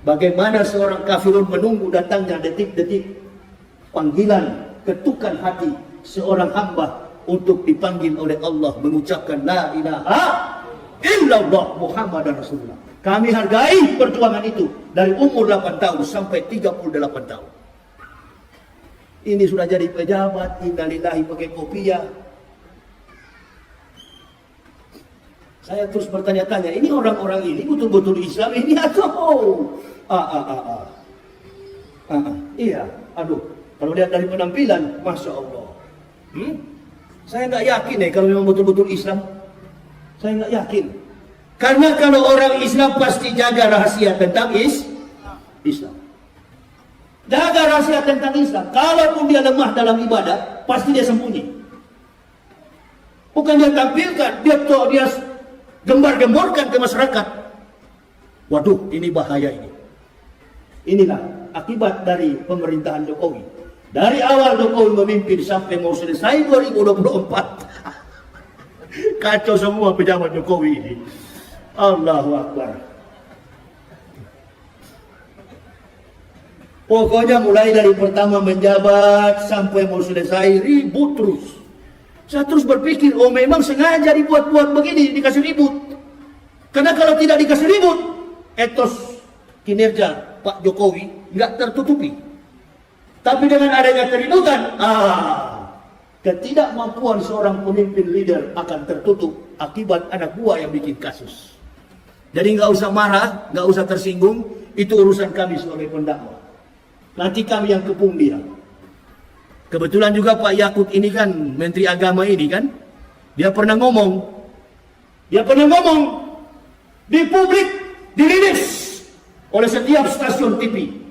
bagaimana seorang kafirun menunggu datangnya detik-detik panggilan, ketukan hati seorang hamba untuk dipanggil oleh Allah mengucapkan la ilaha illallah Muhammadar Rasulullah. Kami hargai perjuangan itu dari umur 8 tahun sampai 38 tahun. Ini sudah jadi pejabat, innalillahi pakai kopiah. Saya terus bertanya-tanya, ini orang-orang ini betul-betul Islam ini atau iya, kalau lihat dari penampilan, Masya Allah. Saya nggak yakin kalau memang betul-betul Islam. Saya nggak yakin. Karena kalau orang Islam pasti jaga rahasia tentang Islam. Jaga rahasia tentang Islam. Kalaupun dia lemah dalam ibadah, pasti dia sembunyi. Bukan dia tampilkan, dia gembar-gemborkan ke masyarakat. Waduh, ini bahaya ini. Inilah akibat dari pemerintahan Jokowi. Dari awal Jokowi memimpin sampai mau selesai 2024. Kacau semua pejabat Jokowi ini. Allahu Akbar. Pokoknya mulai dari pertama menjabat sampai mau selesai ribut terus. Saya terus berpikir, oh memang sengaja dibuat-buat begini, dikasih ribut. Karena kalau tidak dikasih ribut, etos kinerja Pak Jokowi nggak tertutupi. Tapi dengan adanya keributan, ketidakmampuan seorang pemimpin leader akan tertutup akibat anak buah yang bikin kasus. Jadi nggak usah marah, nggak usah tersinggung, itu urusan kami sebagai pendakwa. Nanti kami yang kepung dia. Kebetulan juga Pak Yakut ini kan, Menteri Agama ini kan, dia pernah ngomong di publik, dirilis oleh setiap stasiun TV.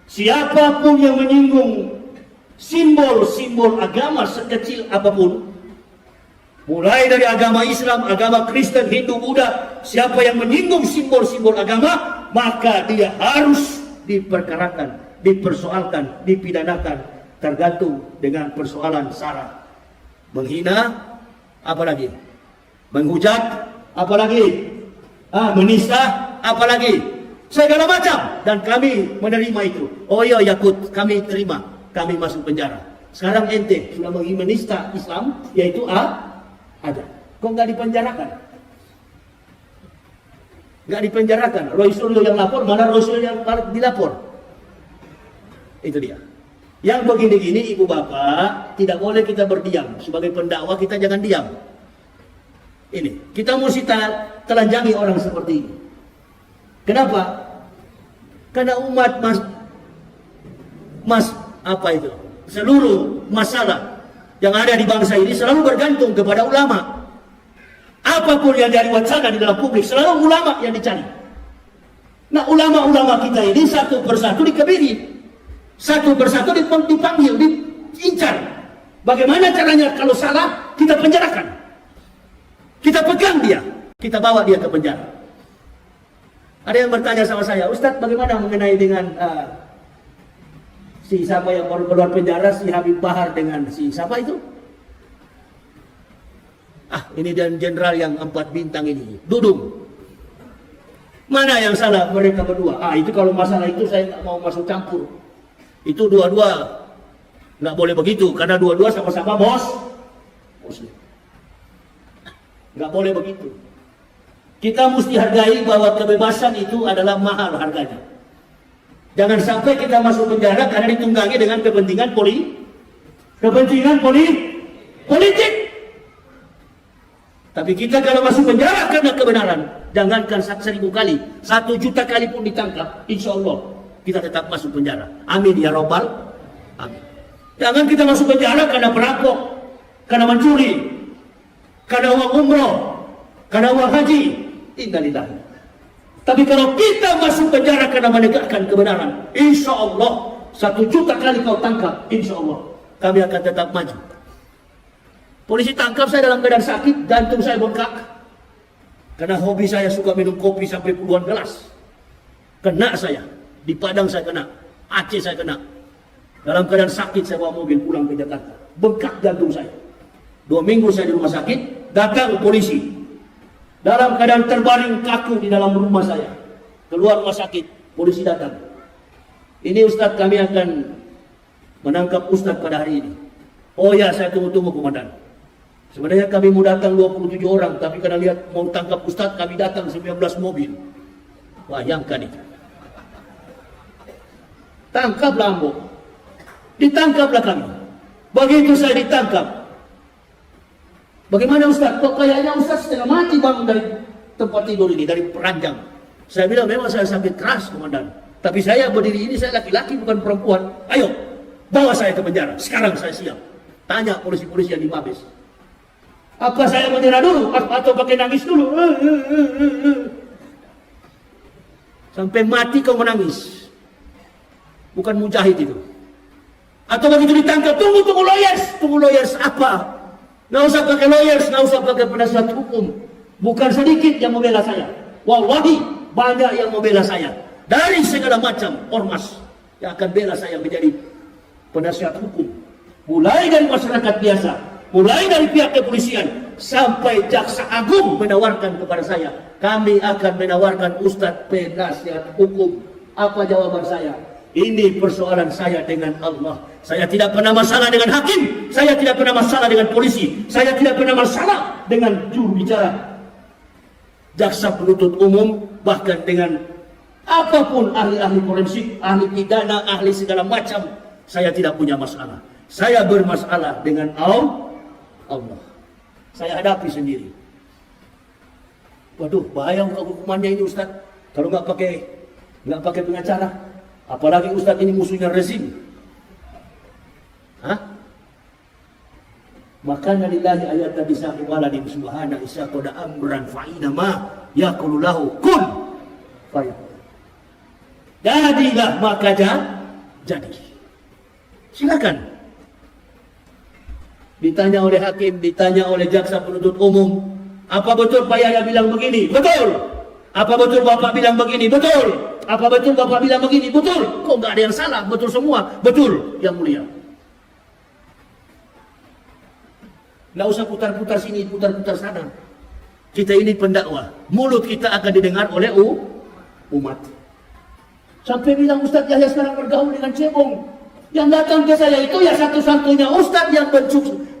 Siapapun yang menyinggung simbol-simbol agama sekecil apapun, mulai dari agama Islam, agama Kristen, Hindu, Buddha, siapa yang menyinggung simbol-simbol agama, maka dia harus diperkarakan, dipersoalkan, dipidanakan, tergantung dengan persoalan sara. Menghina, apalagi? Menghujat, apalagi? Menista, apalagi? Segala macam, dan kami menerima itu. Oh iya Yakut, kami terima, kami masuk penjara. Sekarang ente sudah menista Islam, yaitu ada. Kok nggak dipenjarakan? Nggak dipenjarakan. Roy Suryo yang lapor, mana Roy Suryo yang dilapor? Itu dia. Yang begini-gini ibu bapak, tidak boleh kita berdiam. Sebagai pendakwa kita jangan diam. Ini, kita mesti telanjangi orang seperti ini. Kenapa? Karena umat seluruh masalah yang ada di bangsa ini selalu bergantung kepada ulama. Apapun yang dari wacana di dalam publik, selalu ulama yang dicari. Nah, ulama-ulama kita ini satu persatu dikebiri, satu persatu dipanggil, diincar. Bagaimana caranya? Kalau salah, kita penjarakan, kita pegang dia, kita bawa dia ke penjara. Ada yang bertanya sama saya, Ustadz bagaimana mengenai dengan si siapa yang baru keluar penjara, si Habib Bahar dengan si siapa itu? Ini dan jenderal yang 4 bintang ini, Dudung. Mana yang salah mereka berdua? Itu kalau masalah itu saya nggak mau masuk campur. Itu dua-dua nggak boleh begitu, karena dua-dua sama-sama Muslim. Nggak boleh begitu. Kita mesti hargai bahwa kebebasan itu adalah mahal harganya. Jangan sampai kita masuk penjara karena ditunggangi dengan kepentingan politik. Tapi kita kalau masuk penjara karena kebenaran, jangankan 1.000 kali, 1 juta kali pun ditangkap, insya Allah kita tetap masuk penjara. Amin ya robbal. Amin. Jangan kita masuk penjara karena perampok, karena mencuri, karena uang umroh, karena uang haji. Innalillah. Tapi kalau kita masuk penjara karena menegakkan kebenaran, insya Allah 1 juta kali kau tangkap, insya Allah kami akan tetap maju. Polisi tangkap saya dalam keadaan sakit, jantung saya bengkak. Karena hobi saya suka minum kopi sampai puluhan gelas. Kena saya, di Padang saya kena, Aceh saya kena. Dalam keadaan sakit saya bawa mobil pulang ke Jakarta. Bengkak jantung saya. 2 minggu saya di rumah sakit, datang polisi. Dalam keadaan terbaring kaku di dalam rumah saya. Keluar rumah sakit, polisi datang. Ini Ustadz, kami akan menangkap Ustadz pada hari ini. Oh ya, saya tunggu-tunggu komandan. Sebenarnya kami mau datang 27 orang, tapi karena lihat mau tangkap Ustadz, kami datang 19 mobil. Bayangkan itu. Tangkaplah Ambo. Ditangkaplah kami. Begitu saya ditangkap. Bagaimana Ustaz? Kok kayaknya Ustaz setengah mati bangun dari tempat tidur ini, dari peranjang. Saya bilang memang saya sakit keras komandan. Tapi saya berdiri ini, saya laki-laki bukan perempuan. Ayo, bawa saya ke penjara. Sekarang saya siap. Tanya polisi-polisi yang di Mabes. Apa saya menyerah dulu? Atau pakai nangis dulu? Sampai mati kau menangis. Bukan mujahid itu. Atau begitu ditangkap, tunggu lawyers. Tunggu lawyers apa? Nggak usah pakai lawyers, nggak usah pakai penasihat hukum. Bukan sedikit yang membela saya. Wallahi, banyak yang membela saya. Dari segala macam ormas yang akan bela saya menjadi penasihat hukum. Mulai dari masyarakat biasa, mulai dari pihak kepolisian, sampai jaksa agung menawarkan kepada saya, kami akan menawarkan Ustadz penasihat hukum. Apa jawaban saya? Ini persoalan saya dengan Allah. Saya tidak pernah masalah dengan hakim. Saya tidak pernah masalah dengan polisi. Saya tidak pernah masalah dengan juru bicara, jaksa penuntut umum, bahkan dengan apapun ahli-ahli forensik, ahli pidana, ahli segala macam. Saya tidak punya masalah. Saya bermasalah dengan Allah. Saya hadapi sendiri. Waduh, bahaya hukumannya ini Ustaz. Kalau nggak pakai pengacara. Apalagi Ustaz ini musuhnya rezim. Makanya lillahi ayat tadi sahibala di subhana isya qada amran fa'ina ma yaqulu lahu kun fayakun. Jadilah maka jadi. Silakan. Ditanya oleh hakim, ditanya oleh jaksa penuntut umum, apa betul Pak Yahya bilang begini? Betul. Apa betul Bapak bilang begini? Betul. Apa betul Bapak bilang begini? Betul. Kok nggak ada yang salah? Betul semua. Betul, yang mulia. Nggak usah putar-putar sini, putar-putar sana. Kita ini pendakwah. Mulut kita akan didengar oleh umat. Sampai bilang Ustaz Yahya sekarang bergaul dengan cebong. Yang datang ke saya itu ya satu-satunya Ustaz yang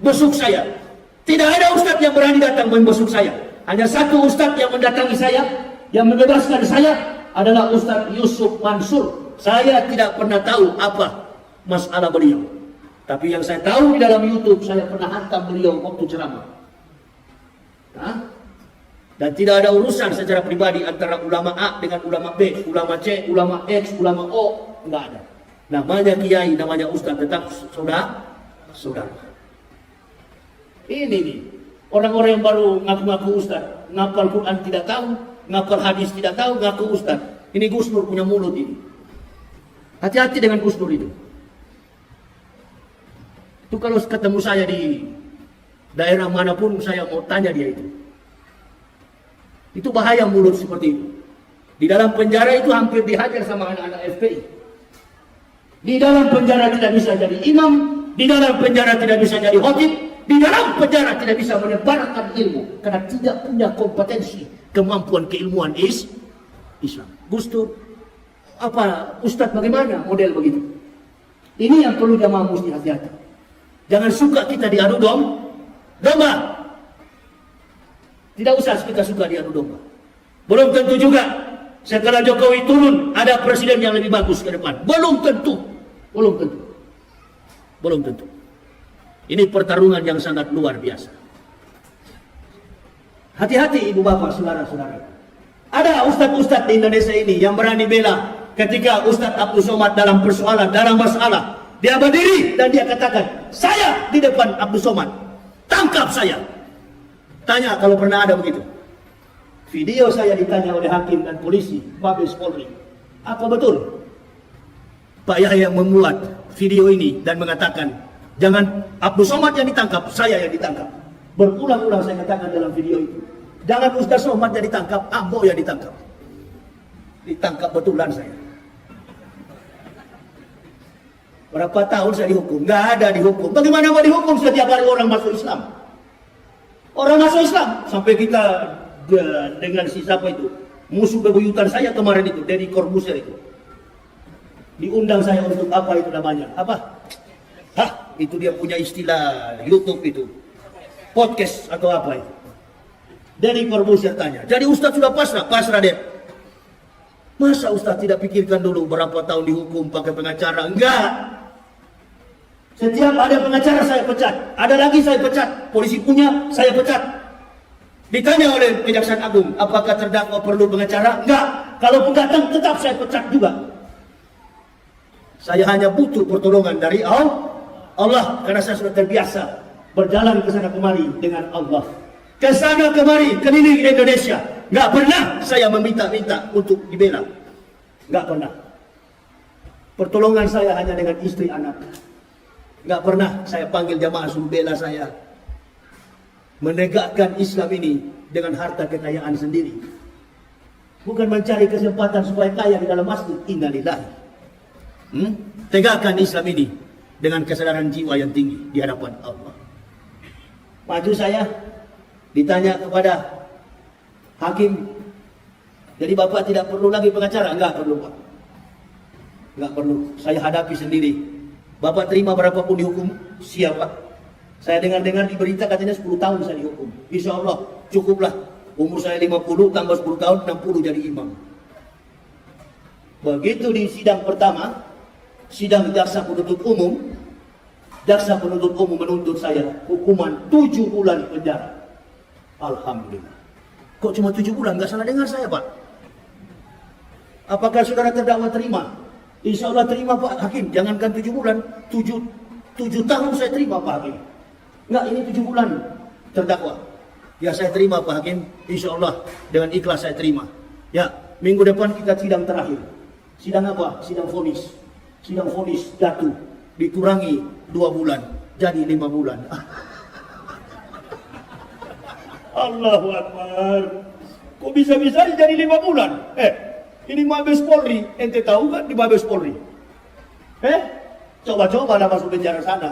besuk saya. Tidak ada Ustaz yang berani datang membesuk saya. Hanya satu Ustaz yang mendatangi saya, yang membebaskan saya adalah Ustaz Yusuf Mansur. Saya tidak pernah tahu apa masalah beliau. Tapi yang saya tahu di dalam YouTube, saya pernah hantam beliau waktu ceramah. Dan tidak ada urusan secara pribadi antara ulama A dengan ulama B, ulama C, ulama X, ulama O. Enggak ada. Namanya kiai, namanya ustaz, tetap saudara. Ini nih, orang-orang yang baru ngaku-ngaku ustaz, ngapal Quran tidak tahu, ngapal hadis tidak tahu, ngaku ustaz. Ini Gus Nur punya mulut ini. Hati-hati dengan Gus Nur itu. Itu kalau ketemu saya di daerah manapun, saya mau tanya dia itu. Itu bahaya mulut seperti itu. Di dalam penjara itu hampir dihajar sama anak-anak FPI. Di dalam penjara tidak bisa jadi imam, di dalam penjara tidak bisa jadi khotib, di dalam penjara tidak bisa menyebarkan ilmu karena tidak punya kompetensi, kemampuan keilmuan Islam. Gus Dur, apa Ustadz bagaimana model begitu? Ini yang perlu jamaah mesti hati-hati. Jangan suka kita diadu domba. Tidak usah kita suka diadu domba. Belum tentu juga setelah Jokowi turun ada presiden yang lebih bagus ke depan. Belum tentu. Ini pertarungan yang sangat luar biasa. Hati-hati ibu bapak, saudara-saudara. Ada ustadz-ustadz di Indonesia ini yang berani bela ketika Ustadz Abdul Somad dalam persoalan, dalam masalah. Dia berdiri dan dia katakan, saya di depan Abdul Somad, tangkap saya. Tanya kalau pernah ada begitu. Video saya ditanya oleh hakim dan polisi, Mabes Polri. Apa betul Pak Yahya membuat video ini dan mengatakan, jangan Abdul Somad yang ditangkap, saya yang ditangkap. Berulang-ulang saya katakan dalam video itu. Jangan Ustaz Somad yang ditangkap, Ambo yang ditangkap. Ditangkap betulan saya. Berapa tahun saya dihukum? Nggak ada dihukum. Bagaimana mau dihukum setiap hari orang masuk Islam? Orang masuk Islam. Sampai kita dengan si siapa itu, musuh bebuyutan saya kemarin itu, Deddy Corbuzier itu. Diundang saya untuk apa itu namanya? Apa? Itu dia punya istilah YouTube itu. Podcast atau apa itu. Deddy Corbuzier tanya. Jadi Ustaz sudah pasrah dia. Masa Ustaz tidak pikirkan dulu berapa tahun dihukum pakai pengacara? Enggak. Setiap ada pengacara saya pecat. Ada lagi saya pecat. Polisi punya, saya pecat. Ditanya oleh Kejaksaan Agung, apakah terdakwa perlu pengacara? Enggak. Kalau datang tetap saya pecat juga. Saya hanya butuh pertolongan dari Allah karena saya sudah terbiasa berjalan ke sana kemari dengan Allah. Ke sana kemari keliling Indonesia. Enggak pernah saya meminta-minta untuk dibela. Enggak pernah. Pertolongan saya hanya dengan istri anak. Enggak pernah saya panggil jamaah suruh bela saya. Menegakkan Islam ini dengan harta kekayaan sendiri. Bukan mencari kesempatan supaya kaya di dalam masjid. Innalillahi. Tegakkan Islam ini dengan kesadaran jiwa yang tinggi di hadapan Allah. Maju saya ditanya kepada hakim, jadi Bapak tidak perlu lagi pengacara? Enggak perlu Pak. Nggak perlu, saya hadapi sendiri. Bapak terima berapapun dihukum, siapa? Saya dengar-dengar di berita katanya 10 tahun saya dihukum. Insya Allah cukuplah. Umur saya 50, tambah 10 tahun, 60 jadi imam. Begitu di sidang pertama, sidang jaksa penuntut umum, jaksa penuntut umum menuntut saya hukuman 7 bulan penjara. Alhamdulillah. Kok cuma 7 bulan? Nggak salah dengar saya, Pak. Apakah saudara terdakwa terima? Insya Allah terima, Pak Hakim. Jangankan 7 bulan, 7 tahun saya terima, Pak Hakim. Enggak, ini 7 bulan terdakwa. Ya saya terima, Pak Hakim. Insya Allah dengan ikhlas saya terima. Ya, minggu depan kita sidang terakhir. Sidang apa? Sidang vonis. Sidang vonis jatuh. Dikurangi 2 bulan. Jadi 5 bulan. Allahu Akbar. Kok bisa-bisa jadi 5 bulan? Ini Mabes Polri, ente tahu kan di Mabes Polri? Coba-coba lah masuk penjara sana.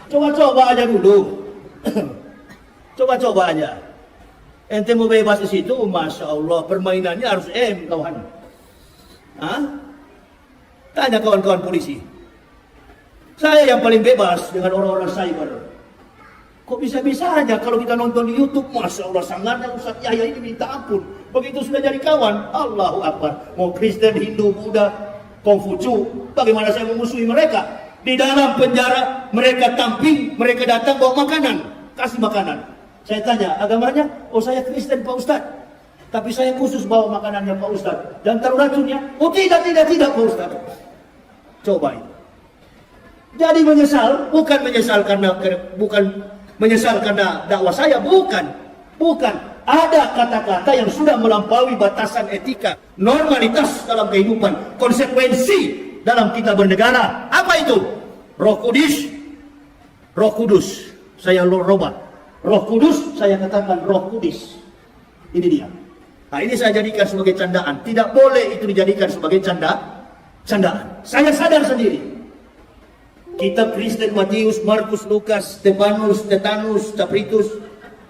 Coba-coba aja dulu. Coba-coba aja. Ente mau bebas di situ, Masya Allah, permainannya harus kawan. Tanya kawan-kawan polisi. Saya yang paling bebas dengan orang-orang cyber. Kok bisa-bisanya kalau kita nonton di YouTube, Masya Allah, sangatnya Ustaz Yahya ini minta ampun. Begitu sudah jadi kawan, Allahu Akbar. Mau Kristen, Hindu, Buddha, Kongfucu, bagaimana saya memusuhi mereka? Di dalam penjara, mereka tamping, mereka datang bawa makanan, kasih makanan. Saya tanya, agamanya? Oh saya Kristen Pak Ustaz. Tapi saya khusus bawa makanannya Pak Ustaz. Dan taruh racunnya? Oh tidak Pak Ustaz. Coba itu. Jadi menyesal, bukan menyesal karena dakwah saya, bukan. Ada kata-kata yang sudah melampaui batasan etika, normalitas dalam kehidupan, konsekuensi dalam kita bernegara. Apa itu? Roh Kudus. Saya robah. Roh Kudus, saya katakan Roh Kudus. Ini dia. Nah, ini saya jadikan sebagai candaan. Tidak boleh itu dijadikan sebagai candaan. Saya sadar sendiri. Kitab Kristen, Matius, Markus, Lukas, Stefanus, Tetanus,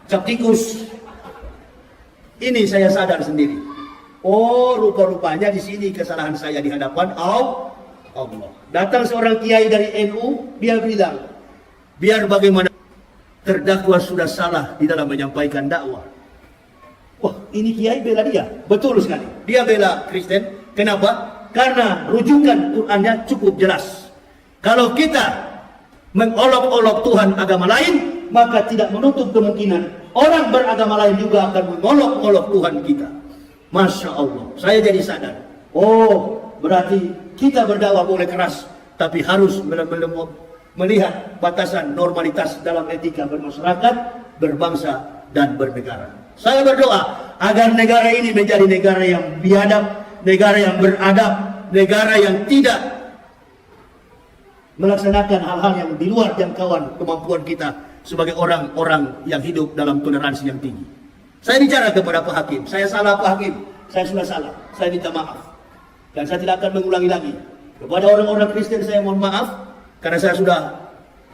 Captikus. Ini saya sadar sendiri. Oh, rupa-rupanya di sini kesalahan saya di hadapan Allah. Datang seorang kiai dari NU, dia bilang, biar bagaimana terdakwa sudah salah di dalam menyampaikan dakwah. Wah, ini kiai bela dia. Betul sekali. Dia bela Kristen. Kenapa? Karena rujukan Qur'annya cukup jelas. Kalau kita mengolok-olok Tuhan agama lain, maka tidak menutup kemungkinan orang beragama lain juga akan mengolok-olok Tuhan kita. Masya Allah, saya jadi sadar. Oh, berarti kita berdakwah boleh keras, tapi harus melihat batasan normalitas dalam etika bermasyarakat, berbangsa, dan bernegara. Saya berdoa agar negara ini menjadi negara yang biadab, negara yang beradab, negara yang tidak melaksanakan hal-hal yang di luar jangkauan kemampuan kita sebagai orang-orang yang hidup dalam toleransi yang tinggi. Saya bicara kepada Pak Hakim, saya salah Pak Hakim, saya sudah salah, saya minta maaf. Dan saya tidak akan mengulangi lagi. Kepada orang-orang Kristen saya mohon maaf, karena saya sudah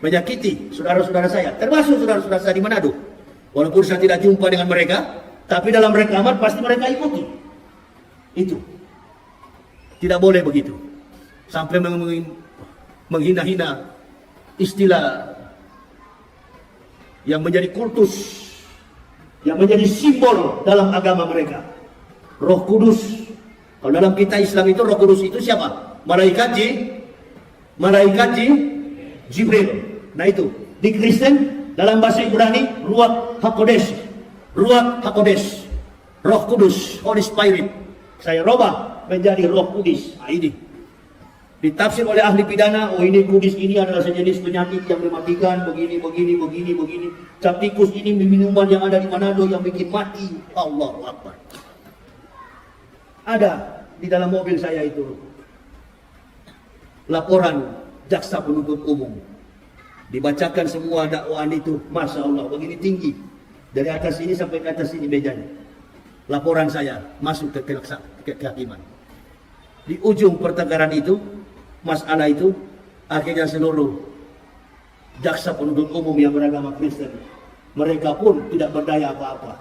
menyakiti saudara-saudara saya, termasuk saudara-saudara saya di Manado. Walaupun saya tidak jumpa dengan mereka, tapi dalam rekaman pasti mereka ikuti. Itu. Tidak boleh begitu. Sampai menghina-hina istilah yang menjadi kultus, yang menjadi simbol dalam agama mereka. Roh Kudus. Kalau dalam kita Islam itu Roh Kudus itu siapa? Malaikat Jibril. Nah itu. Di Kristen dalam bahasa Ibrani Ruach HaKodesh. Roh Kudus, Holy Spirit. Saya robah menjadi Roh Kudus. Nah ini. Ditafsir oleh ahli pidana, oh ini kudis ini adalah sejenis penyakit yang mematikan, begini. Captikus ini minuman yang ada di Manado yang bikin mati. Allahu Akbar. Ada di dalam mobil saya itu laporan jaksa penuntut umum. Dibacakan semua dakwaan itu, Masya Allah, begini tinggi. Dari atas ini sampai ke atas ini mejanya. Laporan saya masuk ke kehakiman. Di ujung pertengkaran itu, masalah itu, akhirnya seluruh jaksa penuntut umum yang beragama Kristen, mereka pun tidak berdaya apa-apa.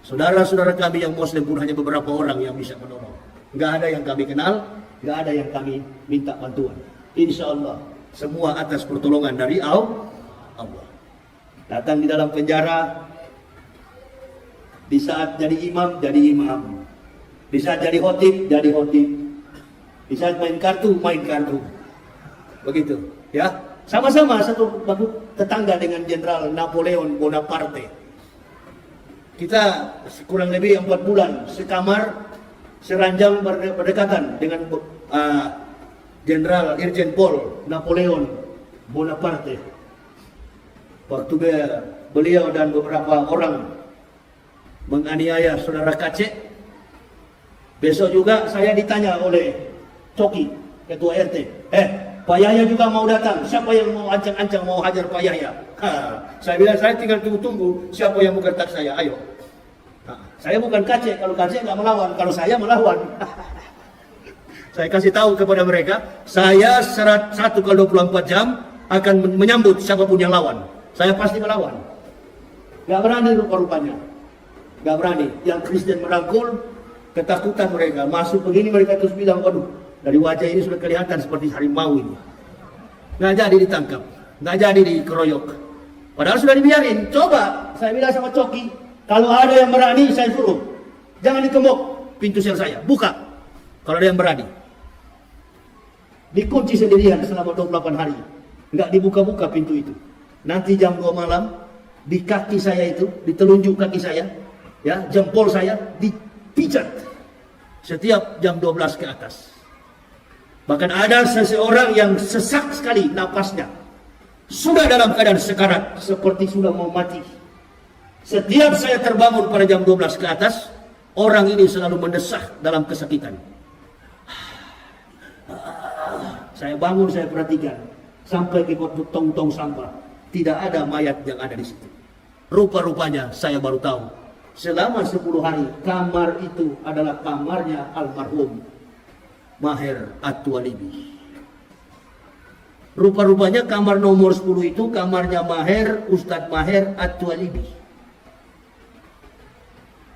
Saudara-saudara kami yang Muslim pun hanya beberapa orang yang bisa menolong. Nggak ada yang kami kenal, nggak ada yang kami minta bantuan. Insya Allah semua atas pertolongan dari Allah. Datang di dalam penjara, di saat jadi imam, jadi imam. Di saat jadi khotib, jadi khotib. Di saat main kartu, main kartu. Begitu, ya. Sama-sama satu bangku tetangga dengan Jenderal Napoleon Bonaparte. Kita kurang lebih 4 bulan sekamar, seranjang berdekatan dengan Jenderal Irjen Pol Napoleon Bonaparte. Waktu beliau dan beberapa orang menganiaya saudara Kacek, besok juga saya ditanya oleh Coki, ketua RT, Pak Yahya juga mau datang, siapa yang mau ancang-ancang mau hajar Pak Yahya? Saya bilang saya tinggal tunggu-tunggu siapa yang mau gertak saya, ayo. Saya bukan Kacek, kalau Kacek nggak melawan, kalau saya melawan. Saya kasih tahu kepada mereka, saya 1x24 jam akan menyambut siapapun yang lawan. Saya pasti melawan. Gak berani rupa-rupanya. Gak berani. Yang Kristen merangkul, ketakutan mereka. Masuk begini mereka terus bilang, waduh, dari wajah ini sudah kelihatan seperti harimau ini. Gak jadi ditangkap. Gak jadi dikeroyok. Padahal sudah dibiarin. Coba, saya bilang sama Coki, kalau ada yang berani saya suruh. Jangan dikemuk pintu sel saya. Buka. Kalau ada yang berani. Dikunci sendirian selama 28 hari. Nggak dibuka-buka pintu itu. Nanti jam 2 malam, di kaki saya itu, di telunjuk kaki saya, ya, jempol saya dipijat. Setiap jam 12 ke atas. Bahkan ada seseorang yang sesak sekali napasnya. Sudah dalam keadaan sekarat, seperti sudah mau mati. Setiap saya terbangun pada jam 12 ke atas, orang ini selalu mendesah dalam kesakitan. Saya bangun, saya perhatikan. Sampai ke tong-tong sampah. Tidak ada mayat yang ada di situ. Rupa-rupanya saya baru tahu. Selama 10 hari, kamar itu adalah kamarnya almarhum Maher At-Twalibi. Rupa-rupanya kamar nomor 10 itu kamarnya Maher, Ustadz Maher At-Twalibi.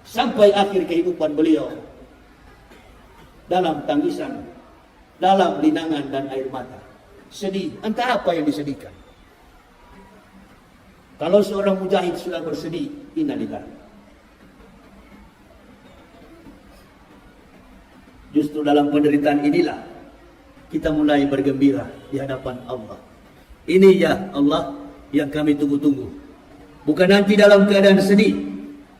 Sampai akhir kehidupan beliau. Dalam tangisan, dalam linangan dan air mata. Sedih, entah apa yang disedihkan. Kalau seorang mujahid sudah bersedih, innalillah. Justru dalam penderitaan inilah kita mulai bergembira di hadapan Allah. Ini ya Allah yang kami tunggu-tunggu. Bukan nanti dalam keadaan sedih,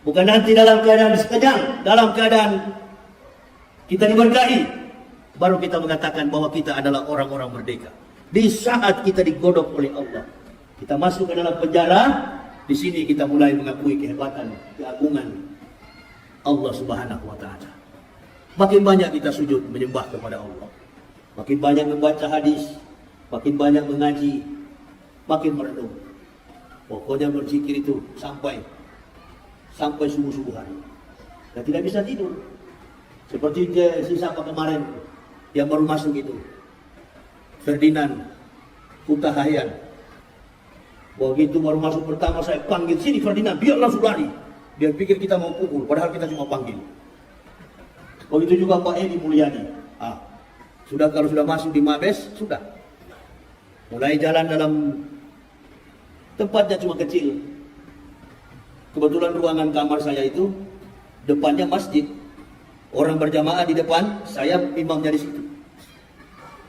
bukan nanti dalam keadaan sekejam, dalam keadaan kita diberkahi, baru kita mengatakan bahwa kita adalah orang-orang merdeka. Di saat kita digodok oleh Allah, kita masuk ke dalam penjara, di sini kita mulai mengakui kehebatan, keagungan Allah Subhanahu wa taala. Makin banyak kita sujud menyembah kepada Allah. Makin banyak membaca hadis, makin banyak mengaji, makin merenung. Pokoknya berzikir itu sampai subuh-subuhan. Dan tidak bisa tidur. Seperti siapa kemarin yang baru masuk itu. Ferdinand Hutahayan. Begitu baru masuk pertama saya panggil, sini Ferdinand, biar langsung lari. Dia pikir kita mau pukul, padahal kita cuma panggil. Begitu juga Pak Edi Mulyani. Kalau sudah masuk di Mabes, sudah. Mulai jalan dalam tempatnya cuma kecil. Kebetulan ruangan kamar saya itu depannya masjid. Orang berjamaah di depan, saya imamnya di situ.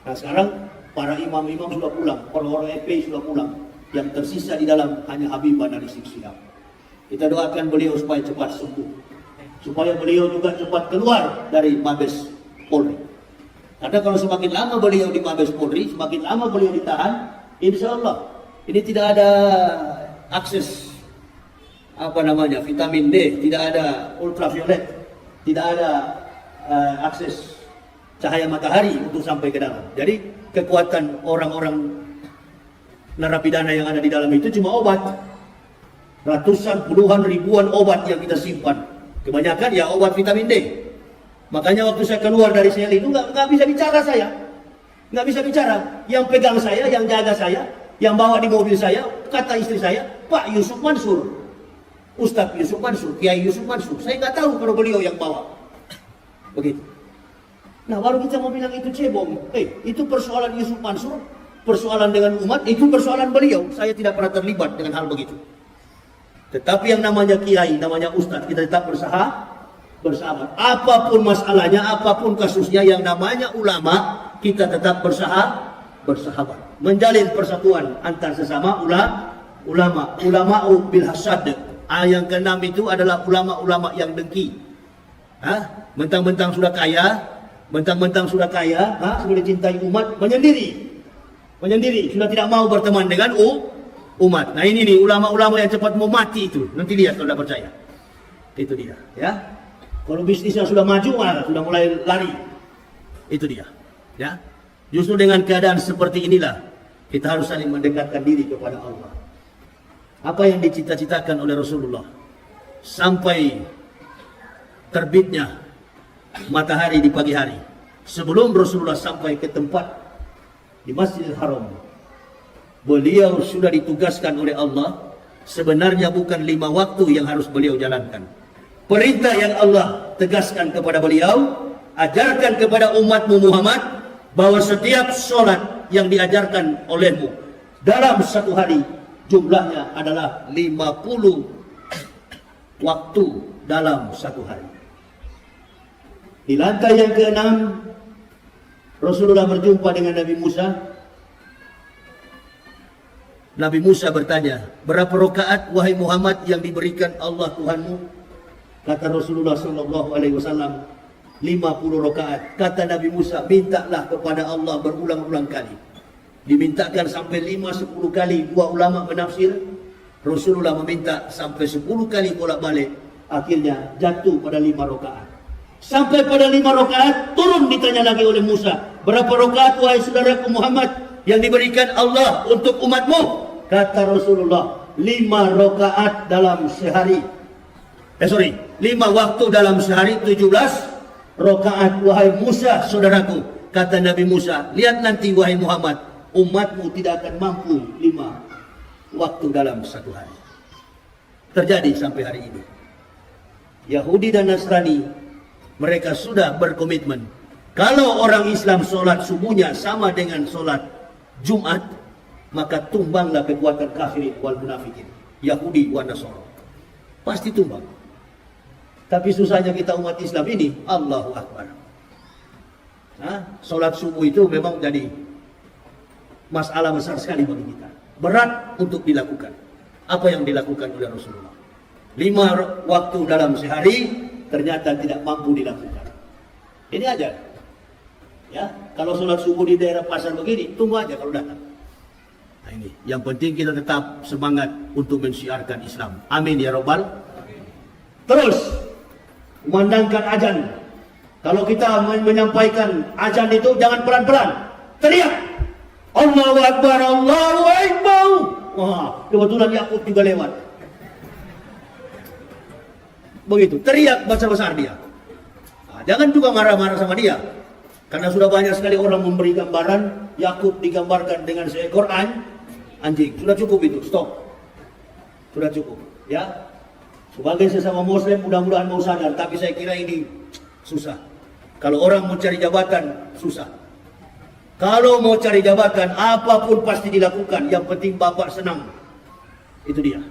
Nah sekarang para imam-imam sudah pulang, orang-orang FPI sudah pulang. Yang tersisa di dalam hanya Habibah dan Rizik Syihab. Kita doakan beliau supaya cepat sembuh, supaya beliau juga cepat keluar dari Mabes Polri. Karena kalau semakin lama beliau di Mabes Polri, semakin lama beliau ditahan, insya Allah ini tidak ada akses vitamin D, tidak ada ultraviolet, tidak ada akses cahaya matahari untuk sampai ke dalam. Jadi kekuatan orang-orang narapidana yang ada di dalam itu cuma obat. Ratusan, puluhan, ribuan obat yang kita simpan. Kebanyakan ya obat vitamin D. Makanya waktu saya keluar dari sel itu nggak bisa bicara saya. Nggak bisa bicara. Yang pegang saya, yang jaga saya, yang bawa di mobil saya, kata istri saya, Pak Yusuf Mansur. Ustadz Yusuf Mansur, Kiai Yusuf Mansur. Saya nggak tahu kalau beliau yang bawa. Begitu. Nah, baru kita mau bilang itu cebong. Itu persoalan Yusuf Mansur, persoalan dengan umat, itu persoalan beliau. Saya tidak pernah terlibat dengan hal begitu. Tetapi yang namanya kiai, namanya ustadz, kita tetap bersahabat. Apapun masalahnya, apapun kasusnya, yang namanya ulama, kita tetap bersahabat. Menjalin persatuan antar sesama ulama. Ulama'u bil hasad. Yang keenam itu adalah ulama-ulama yang dengki. Mentang-mentang sudah kaya, sudah dicintai umat, menyendiri, sudah tidak mau berteman dengan umat. Nah ini nih ulama-ulama yang cepat mau mati itu. Nanti lihat kalau tidak percaya. Itu dia, ya. Kalau bisnisnya sudah maju, sudah mulai lari. Itu dia, ya. Justru dengan keadaan seperti inilah kita harus saling mendekatkan diri kepada Allah. Apa yang dicita-citakan oleh Rasulullah sampai terbitnya matahari di pagi hari, sebelum Rasulullah sampai ke tempat di Masjidil Haram, beliau sudah ditugaskan oleh Allah. Sebenarnya bukan 5 waktu yang harus beliau jalankan. Perintah yang Allah tegaskan kepada beliau, ajarkan kepada umatmu Muhammad, bahwa setiap sholat yang diajarkan olehmu dalam satu hari, jumlahnya adalah 50 waktu dalam satu hari. Di lantai yang ke-6, Rasulullah berjumpa dengan Nabi Musa. Nabi Musa bertanya, berapa rakaat wahai Muhammad yang diberikan Allah Tuhanmu? Kata Rasulullah SAW, 50 rakaat. Kata Nabi Musa, mintalah kepada Allah berulang-ulang kali. Dimintakan sampai 5-10 kali. Dua ulama menafsir, Rasulullah meminta sampai 10 kali bolak-balik. Akhirnya jatuh pada 5 rakaat. Sampai pada 5 rakaat, turun ditanya lagi oleh Musa, berapa rakaat wahai saudaraku Muhammad yang diberikan Allah untuk umatmu? Kata Rasulullah, 5 rakaat dalam sehari. 5 waktu dalam sehari, 17 rakaat wahai Musa saudaraku. Kata Nabi Musa, lihat nanti wahai Muhammad, umatmu tidak akan mampu 5 waktu dalam satu hari. Terjadi sampai hari ini. Yahudi dan Nasrani, mereka sudah berkomitmen, kalau orang Islam sholat subuhnya sama dengan sholat Jumat, maka tumbanglah kekuatan kafirin wal munafikin, Yahudi wa Nasara. Pasti tumbang. Tapi susahnya kita umat Islam ini, Allahu Akbar. Sholat subuh itu memang jadi masalah besar sekali bagi kita. Berat untuk dilakukan. Apa yang dilakukan oleh Rasulullah? 5 waktu dalam sehari, ternyata tidak mampu dilakukan. Ini aja. Ya, kalau sholat subuh di daerah pasar begini, tunggu aja kalau datang. Nah ini, yang penting kita tetap semangat untuk mensiarkan Islam. Amin ya Rabbal. Terus, memandangkan azan. Kalau kita menyampaikan azan itu jangan pelan-pelan. Teriak. Allahu Akbar, Allahu Akbar. Wah, kebetulan Yakub juga lewat. Begitu, teriak besar-besar dia. Jangan juga marah-marah sama dia. Karena sudah banyak sekali orang memberi gambaran Yakub digambarkan dengan seekor anjing. Sudah cukup itu, stop. Sudah cukup, ya. Sebagai sesama muslim mudah-mudahan mau sadar, tapi saya kira ini susah. Kalau orang mau cari jabatan, susah. Kalau mau cari jabatan, apapun pasti dilakukan. Yang penting Bapak senang. Itu dia.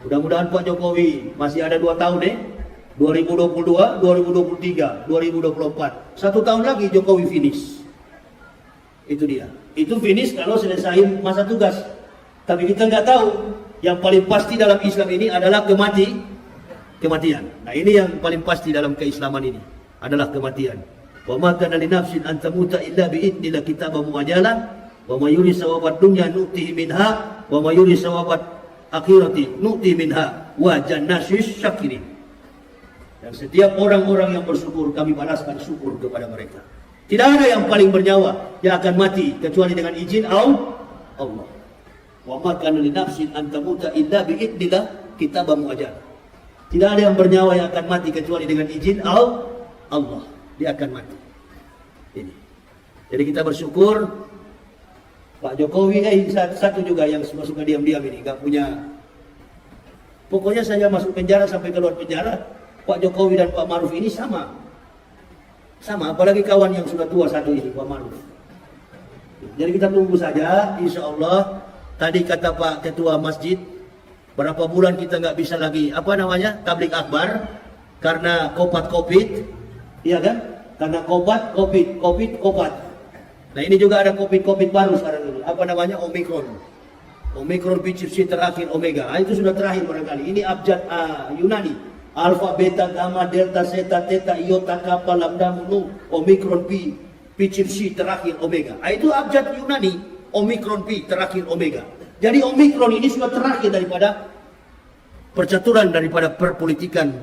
Mudah-mudahan Pak Jokowi masih ada 2 tahun 2022, 2023, 2024. 1 tahun lagi Jokowi finish. Itu dia. Itu finish kalau selesai masa tugas. Tapi kita nggak tahu. Yang paling pasti dalam Islam ini adalah kematian. Nah ini yang paling pasti dalam keislaman ini adalah kematian. Wa ma kana li nafsin an tamuta illa bi idnillah kitaban muajjalan wa may yurid sawabat dunya nu'tihi minha wa may yurid sawabat akhirati nu'ti minha wa jannasis syakirin. Dan setiap orang-orang yang bersyukur kami balaskan syukur kepada mereka. Tidak ada yang paling bernyawa yang akan mati kecuali dengan izin Allah. Wa ma kana li nafsin an tamuta illa bi idnillah kitaban muajjalan. Tidak ada yang bernyawa yang akan mati kecuali dengan izin Allah. Dia akan mati. Ini. Jadi kita bersyukur. Pak Jokowi satu juga yang suka diam-diam ini, nggak punya. Pokoknya saya masuk penjara sampai keluar penjara, Pak Jokowi dan Pak Maruf ini sama. Sama, apalagi kawan yang sudah tua satu ini, Pak Maruf. Jadi kita tunggu saja, insya Allah. Tadi kata Pak Ketua Masjid, berapa bulan kita nggak bisa lagi, apa namanya, tablik akbar, karena COVID, iya kan? Karena COVID. Nah ini juga ada COVID baru sekarang ini, apa namanya, Omicron BCC terakhir Omega. Itu sudah terakhir barangkali. Ini abjad Yunani. Alpha, beta, gamma, delta, zeta, theta, iota, kappa, lambda, mu, Omicron P, BCC terakhir Omega. Itu abjad Yunani, Omicron P terakhir Omega. Jadi Omicron ini sudah terakhir daripada percaturan, daripada perpolitikan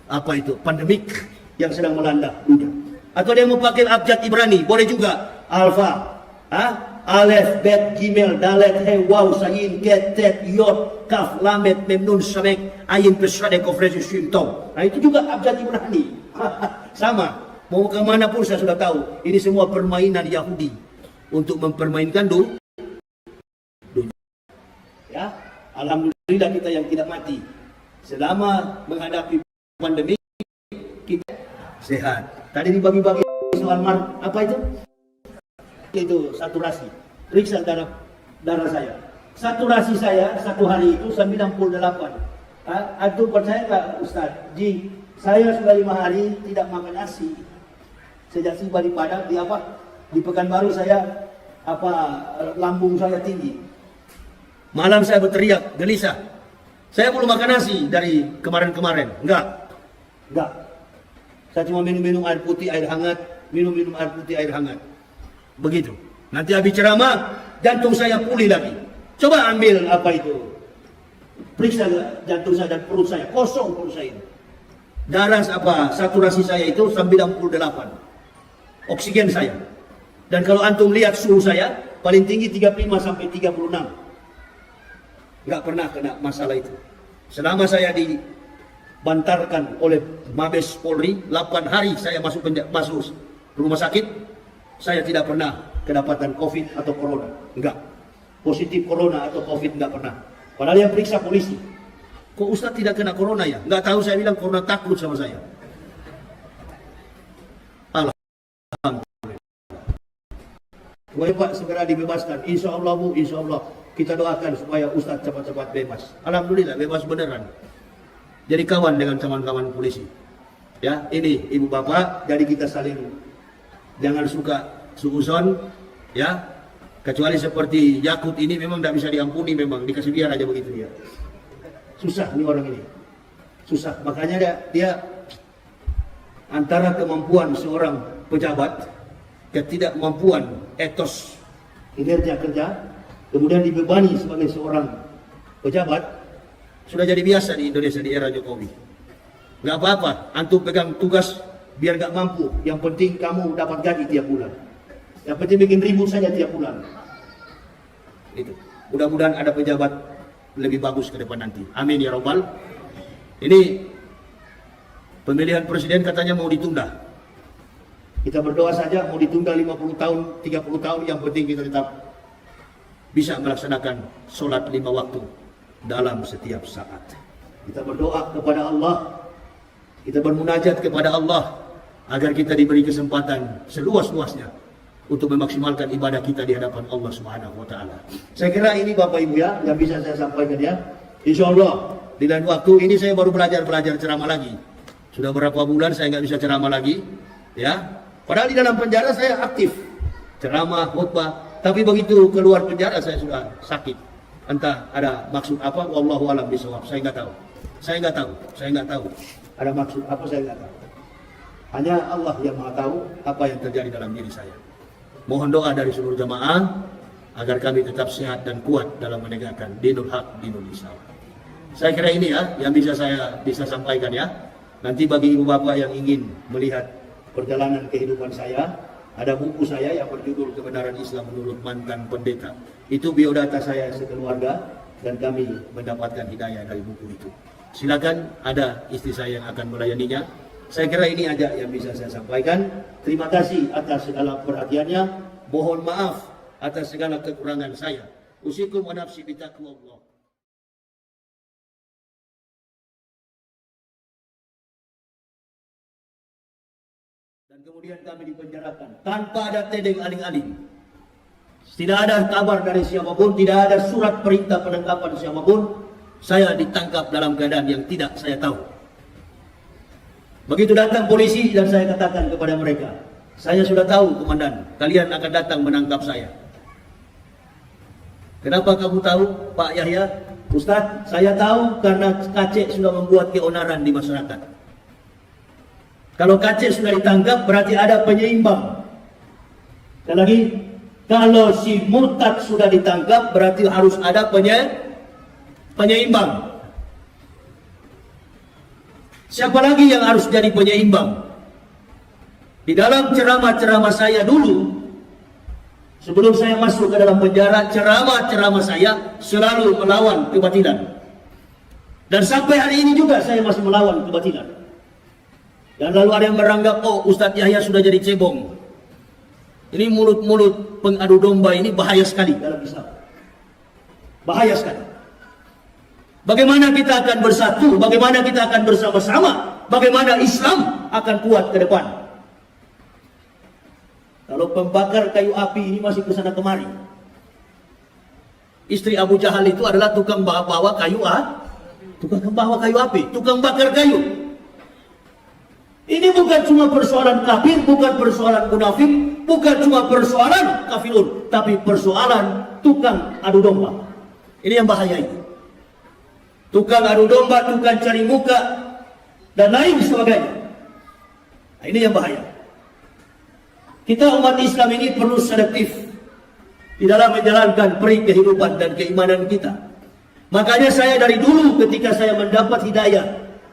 apa itu, pandemik yang sedang melanda dunia. Atau dia mau pakai abjad Ibrani, boleh juga. Alpha, Alef, Bet, Gimel, Dalet, He, Waw, Sayin, Ket, Tet, Yod, Kaf, Lamet, Mem, Nun, Samek, Ayin, Pesade, Kofresi, Shim, Tong. Nah itu juga abjad Ibrani. Sama, mau kemana pun saya sudah tahu. Ini semua permainan Yahudi untuk mempermainkan dunia. Ya, alhamdulillah kita yang tidak mati. Selama menghadapi pandemi kita sehat. Tadi dibagi-bagi soal apa itu? Itu saturasi. Periksa darah saya. Saturasi saya satu hari itu 98. Aduh, percaya nggak Ustaz? Saya sudah 5 hari tidak makan nasi. Sejak tiba di Padang, di Pekanbaru saya lambung saya tinggi. Malam saya berteriak, gelisah. Saya belum makan nasi dari kemarin-kemarin. Enggak. Saya cuma minum air putih, air hangat. Minum air putih, air hangat. Begitu. Nanti habis ceramah, jantung saya pulih lagi. Coba ambil periksa jantung saya dan perut saya. Kosong perut saya. Darah saturasi saya itu 98. Oksigen saya. Dan kalau antum lihat suhu saya, paling tinggi 35 sampai 36. Nggak pernah kena masalah itu. Selama saya dibantarkan oleh Mabes Polri, 8 hari saya masuk rumah sakit, saya tidak pernah kedapatan COVID atau Corona. Enggak. Positif Corona atau COVID enggak pernah. Padahal yang periksa polisi. Kok Ustaz tidak kena Corona ya? Enggak tahu, saya bilang Corona takut sama saya. Alhamdulillah. Pak segera dibebaskan. Insya Allah Bu, insya Allah. Kita doakan supaya Ustaz cepat-cepat bebas. Alhamdulillah bebas beneran. Jadi kawan dengan kawan-kawan polisi. Ya, ini ibu bapak, jadi kita saling jangan suka suuzon, ya. Kecuali seperti Yakut ini memang tidak bisa diampuni, memang dikasih biar aja begitu ya. Susah nih orang ini. Susah. Makanya dia antara kemampuan seorang pejabat, ketidakmampuan etos kinerja kerja, kemudian dibebani sebagai seorang pejabat, sudah jadi biasa di Indonesia di era Jokowi. Nggak apa-apa, antum pegang tugas biar nggak mampu. Yang penting kamu dapat gaji tiap bulan. Yang penting bikin ribut saja tiap bulan. Itu. Mudah-mudahan ada pejabat lebih bagus ke depan nanti. Amin ya robbal. Ini pemilihan presiden katanya mau ditunda. Kita berdoa saja mau ditunda 50 tahun, 30 tahun. Yang penting kita tetap bisa melaksanakan sholat 5 waktu dalam setiap saat. Kita berdoa kepada Allah. Kita bermunajat kepada Allah agar kita diberi kesempatan seluas-luasnya untuk memaksimalkan ibadah kita di hadapan Allah Subhanahu wa taala. Saya kira ini Bapak Ibu ya yang bisa saya sampaikan ya. Insyaallah di lain waktu ini saya baru belajar ceramah lagi. Sudah berapa bulan saya nggak bisa ceramah lagi ya. Padahal di dalam penjara saya aktif ceramah, khutbah, tapi begitu keluar penjara saya sudah sakit. Entah ada maksud apa, wallahu alam bisawab. Saya nggak tahu. Ada maksud apa saya nggak tahu. Hanya Allah yang Maha tahu apa yang terjadi dalam diri saya. Mohon doa dari seluruh jamaah agar kami tetap sehat dan kuat dalam menegakkan dinul haq, dinul Islam. Saya kira ini ya yang saya bisa sampaikan ya. Nanti bagi ibu bapak yang ingin melihat perjalanan kehidupan saya, ada buku saya yang berjudul Kebenaran Islam Menurut Mantan Pendeta. Itu biodata saya sekeluarga dan kami mendapatkan hidayah dari buku itu. Silakan, ada istri saya yang akan melayaninya. Saya kira ini aja yang bisa saya sampaikan. Terima kasih atas segala perhatiannya. Mohon maaf atas segala kekurangan saya. Usikum wa nafsi bitaqwallah. Dan kemudian kami dipenjarakan tanpa ada tedeng aling-aling. Tidak ada kabar dari siapapun, tidak ada surat perintah penangkapan siapapun. Saya ditangkap dalam keadaan yang tidak saya tahu. Begitu datang polisi dan saya katakan kepada mereka, saya sudah tahu komandan, kalian akan datang menangkap saya. Kenapa kamu tahu, Pak Yahya? Ustaz, saya tahu karena KC sudah membuat keonaran di masyarakat. Kalau KC sudah ditangkap berarti ada penyeimbang. Dan lagi, kalau si murtad sudah ditangkap berarti harus ada penyeimbang. Siapa lagi yang harus jadi penyeimbang? Di dalam ceramah-ceramah saya dulu, sebelum saya masuk ke dalam penjara, ceramah-ceramah saya selalu melawan kebatilan. Dan sampai hari ini juga saya masih melawan kebatilan. Dan lalu ada yang beranggap, oh Ustadz Yahya sudah jadi cebong. Ini mulut-mulut pengadu domba ini bahaya sekali dalam Islam. Bahaya sekali. Bagaimana kita akan bersatu? Bagaimana kita akan bersama-sama? Bagaimana Islam akan kuat ke depan? Kalau pembakar kayu api ini masih kesana kemari. Istri Abu Jahal itu adalah tukang bawa kayu tukang bawa kayu api, tukang bakar kayu. Ini bukan cuma persoalan kafir, bukan persoalan munafik, bukan cuma persoalan kafirun, tapi persoalan tukang adu domba. Ini yang bahaya ini. Tukang adu domba, tukang cari muka, dan lain sebagainya. Nah, ini yang bahaya. Kita umat Islam ini perlu selektif di dalam menjalankan peri kehidupan dan keimanan kita. Makanya saya dari dulu ketika saya mendapat hidayah,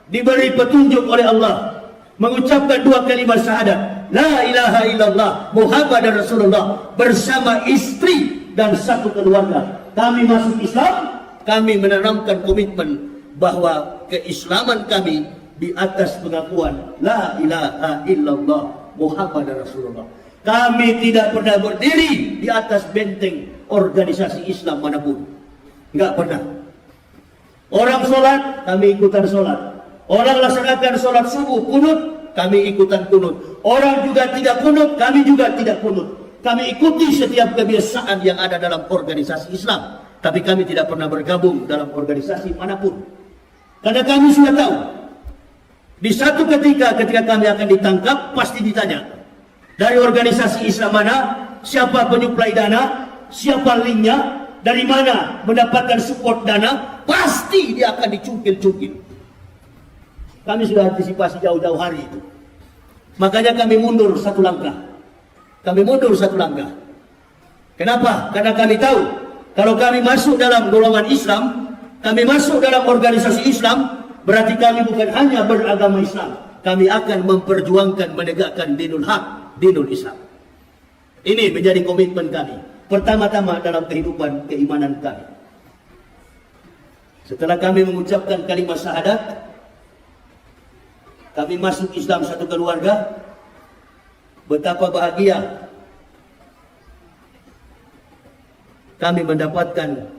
diberi petunjuk oleh Allah, mengucapkan dua kalimat syahadat, La ilaha illallah Muhammadar Rasulullah, bersama istri dan satu keluarga. Kami masuk Islam. Kami menanamkan komitmen bahwa keislaman kami di atas pengakuan La ilaha illallah Muhammad Rasulullah. Kami tidak pernah berdiri di atas benteng organisasi Islam manapun. Enggak pernah. Orang sholat, kami ikutan sholat. Orang laksanakan sholat subuh, kunut, kami ikutan kunut. Orang juga tidak kunut, kami juga tidak kunut. Kami ikuti setiap kebiasaan yang ada dalam organisasi Islam. Tapi kami tidak pernah bergabung dalam organisasi manapun. Karena kami sudah tahu, di satu ketika kami akan ditangkap, pasti ditanya, dari organisasi Islam mana, siapa penyuplai dana, siapa linknya, dari mana mendapatkan support dana, pasti dia akan dicungkil-cungkil. Kami sudah antisipasi jauh-jauh hari itu. Makanya kami mundur satu langkah. Kami mundur satu langkah. Kenapa? Karena kami tahu, kalau kami masuk dalam golongan Islam, kami masuk dalam organisasi Islam, berarti kami bukan hanya beragama Islam, kami akan memperjuangkan menegakkan dinul haq, dinul Islam. Ini menjadi komitmen kami, pertama-tama dalam kehidupan keimanan kami. Setelah kami mengucapkan kalimat syahadat, kami masuk Islam satu keluarga. Betapa bahagia kami mendapatkan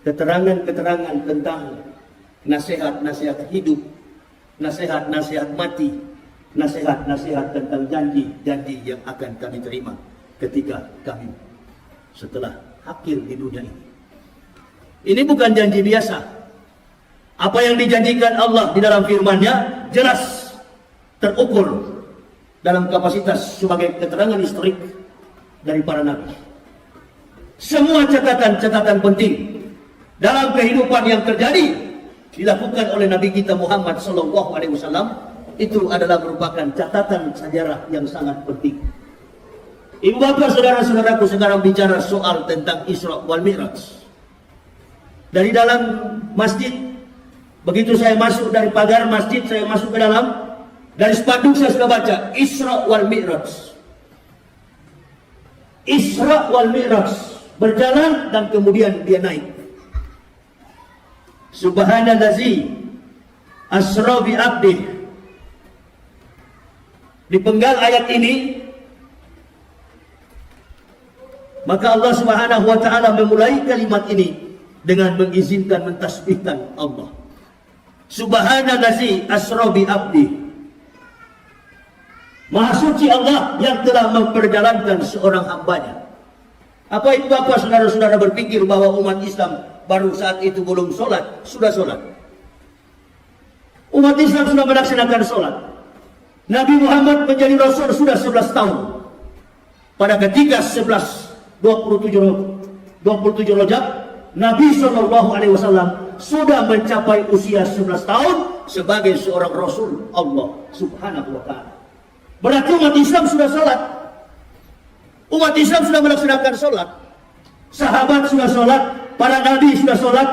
keterangan-keterangan tentang nasihat-nasihat hidup, nasihat-nasihat mati, nasihat-nasihat tentang janji-janji yang akan kami terima ketika kami setelah akhir di dunia ini. Ini bukan janji biasa. Apa yang dijanjikan Allah di dalam firman-Nya jelas terukur dalam kapasitas sebagai keterangan historik dari para nabi. Semua catatan-catatan penting dalam kehidupan yang terjadi dilakukan oleh Nabi kita Muhammad SAW, itu adalah merupakan catatan sejarah yang sangat penting. Ibu bapak saudara-saudaraku, sekarang bicara soal tentang Isra wal Mi'raj. Dari dalam masjid, begitu saya masuk dari pagar masjid, saya masuk ke dalam, dari spanduk saya sudah baca Isra wal Mi'raj. Isra wal Mi'raj, berjalan dan kemudian dia naik. Subhanallazi asra bi abdih. Di penggal ayat ini, maka Allah Subhanahu wa taala memulai kalimat ini dengan mengizinkan mentasbihkan Allah. Subhanallazi asra bi abdih. Maha suci Allah yang telah memperjalankan seorang hambanya. Apa itu Bapak saudara-saudara berpikir bahwa umat Islam baru saat itu belum sholat, sudah sholat? Umat Islam sudah melaksanakan sholat. Nabi Muhammad menjadi Rasul sudah 11 tahun. Pada ketika 27 Rajab, Nabi SAW sudah mencapai usia 11 tahun sebagai seorang Rasul Allah Subhanahu wa Ta'ala. Berarti umat Islam sudah sholat. Umat Islam sudah melaksanakan sholat. Sahabat sudah sholat, para nabi sudah sholat.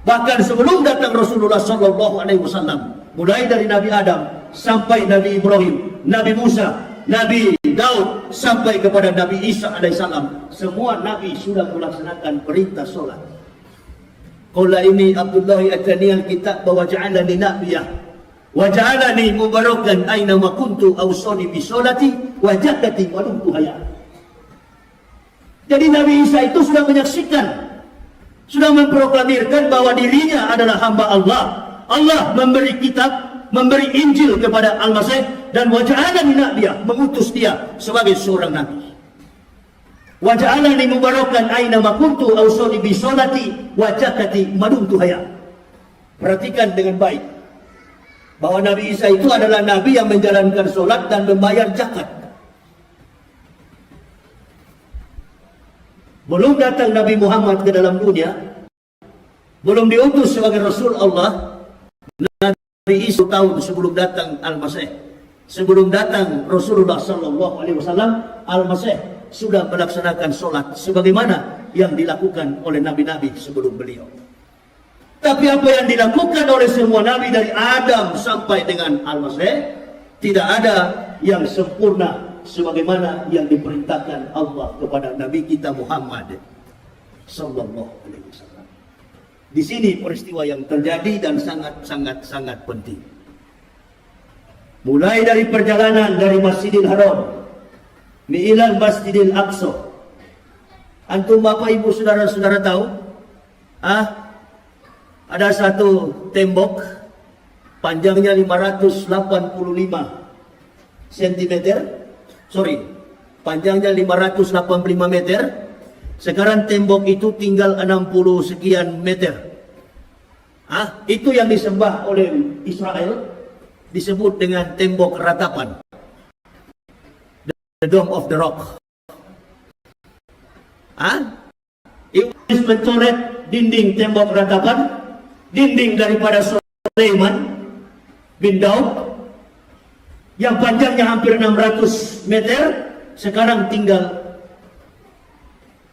Bahkan sebelum datang Rasulullah SAW, mulai dari Nabi Adam sampai Nabi Ibrahim, Nabi Musa, Nabi Daud sampai kepada Nabi Isa alaihissalam, semua nabi sudah melaksanakan perintah sholat. Qala ini Abdullah atani alkitab wa ja'alani nabiyah wa ja'alani mubarakan aina ma kuntu awsani bi sholati wa zakati wa dumtu hayya. Jadi Nabi Isa itu sudah menyaksikan, sudah memproklamirkan bahwa dirinya adalah hamba Allah. Allah memberi kitab, memberi Injil kepada Al-Masih, dan waja'alani nabiyah, mengutus dia sebagai seorang nabi. Waja'alani mubarakan aina ma kuntu awsani bi sholati wa zakati ma dumtu hayya. Perhatikan dengan baik bahwa Nabi Isa itu adalah nabi yang menjalankan sholat dan membayar zakat. Belum datang Nabi Muhammad ke dalam dunia, belum diutus sebagai Rasul Allah, Nabi Isa tahun sebelum datang Al-Masih, sebelum datang Rasulullah SAW, Al-Masih sudah melaksanakan sholat sebagaimana yang dilakukan oleh nabi-nabi sebelum beliau. Tapi apa yang dilakukan oleh semua nabi dari Adam sampai dengan Al-Masih, tidak ada yang sempurna sebagaimana yang diperintahkan Allah kepada Nabi kita Muhammad sallallahu alaihi wasallam. Di sini peristiwa yang terjadi dan sangat penting. Mulai dari perjalanan dari Masjidil Haram ilal Masjidil Aqsa. Antum Bapak Ibu saudara-saudara tahu? Ada satu tembok panjangnya 585 cm. Panjangnya 585 meter. Sekarang tembok itu tinggal 60 sekian meter. Itu yang disembah oleh Israel, disebut dengan tembok ratapan, the Dome of the Rock. Iblis mencoret dinding tembok ratapan, dinding daripada Sulaiman bin Daud, yang panjangnya hampir 600 meter, sekarang tinggal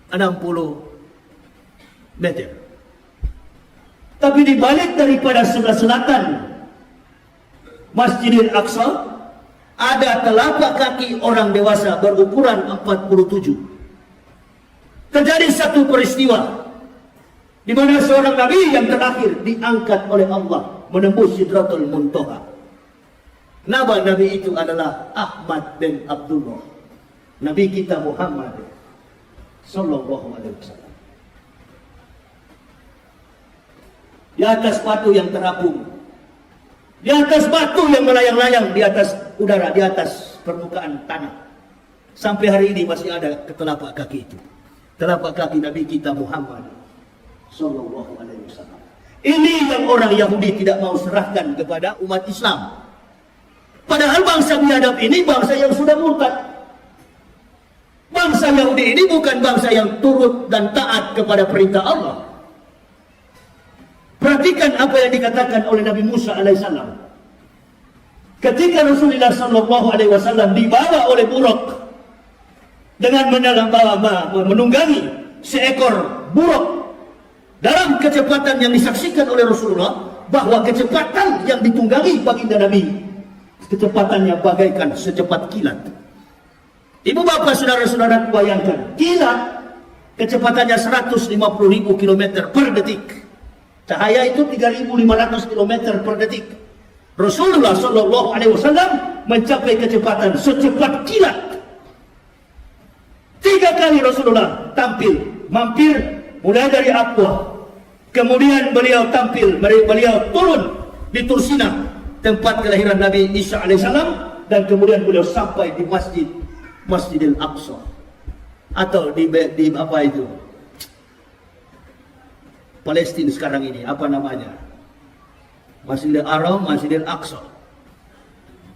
60 meter. Tapi di balik daripada sebelah selatan Masjidil Aqsa ada telapak kaki orang dewasa berukuran 47. Terjadi satu peristiwa di mana seorang nabi yang terakhir diangkat oleh Allah menembus Sidratul Muntaha. Nama nabi itu adalah Ahmad bin Abdullah, nabi kita Muhammad sallallahu alaihi wasallam. Di atas batu yang terapung, di atas batu yang melayang-layang di atas udara, di atas permukaan tanah, sampai hari ini masih ada telapak kaki itu, telapak kaki nabi kita Muhammad sallallahu alaihi wasallam. Ini yang orang Yahudi tidak mau serahkan kepada umat Islam. Padahal bangsa biadab ini bangsa yang sudah murtad. Bangsa Yahudi ini bukan bangsa yang turut dan taat kepada perintah Allah. Perhatikan apa yang dikatakan oleh Nabi Musa alaihissalam. Ketika Rasulullah sallallahu alaihi wasallam dibawa oleh buruk dengan menunggangi seekor buruk dalam kecepatan yang disaksikan oleh Rasulullah, bahwa kecepatan yang ditunggangi baginda Nabi, kecepatannya bagaikan secepat kilat. Ibu bapak saudara-saudara bayangkan, kilat kecepatannya 150.000 km per detik. Cahaya itu 3.500 km per detik. Rasulullah sallallahu alaihi wasallam mencapai kecepatan secepat kilat. 3 kali Rasulullah tampil, mampir mulai dari Aqwa. Kemudian beliau tampil, beliau turun di Tursina, tempat kelahiran Nabi Isa alaihissalam, dan kemudian beliau sampai di Masjidil Aqsa atau di apa itu Palestina sekarang ini, apa namanya, Masjidil Haram, Masjidil Aqsa,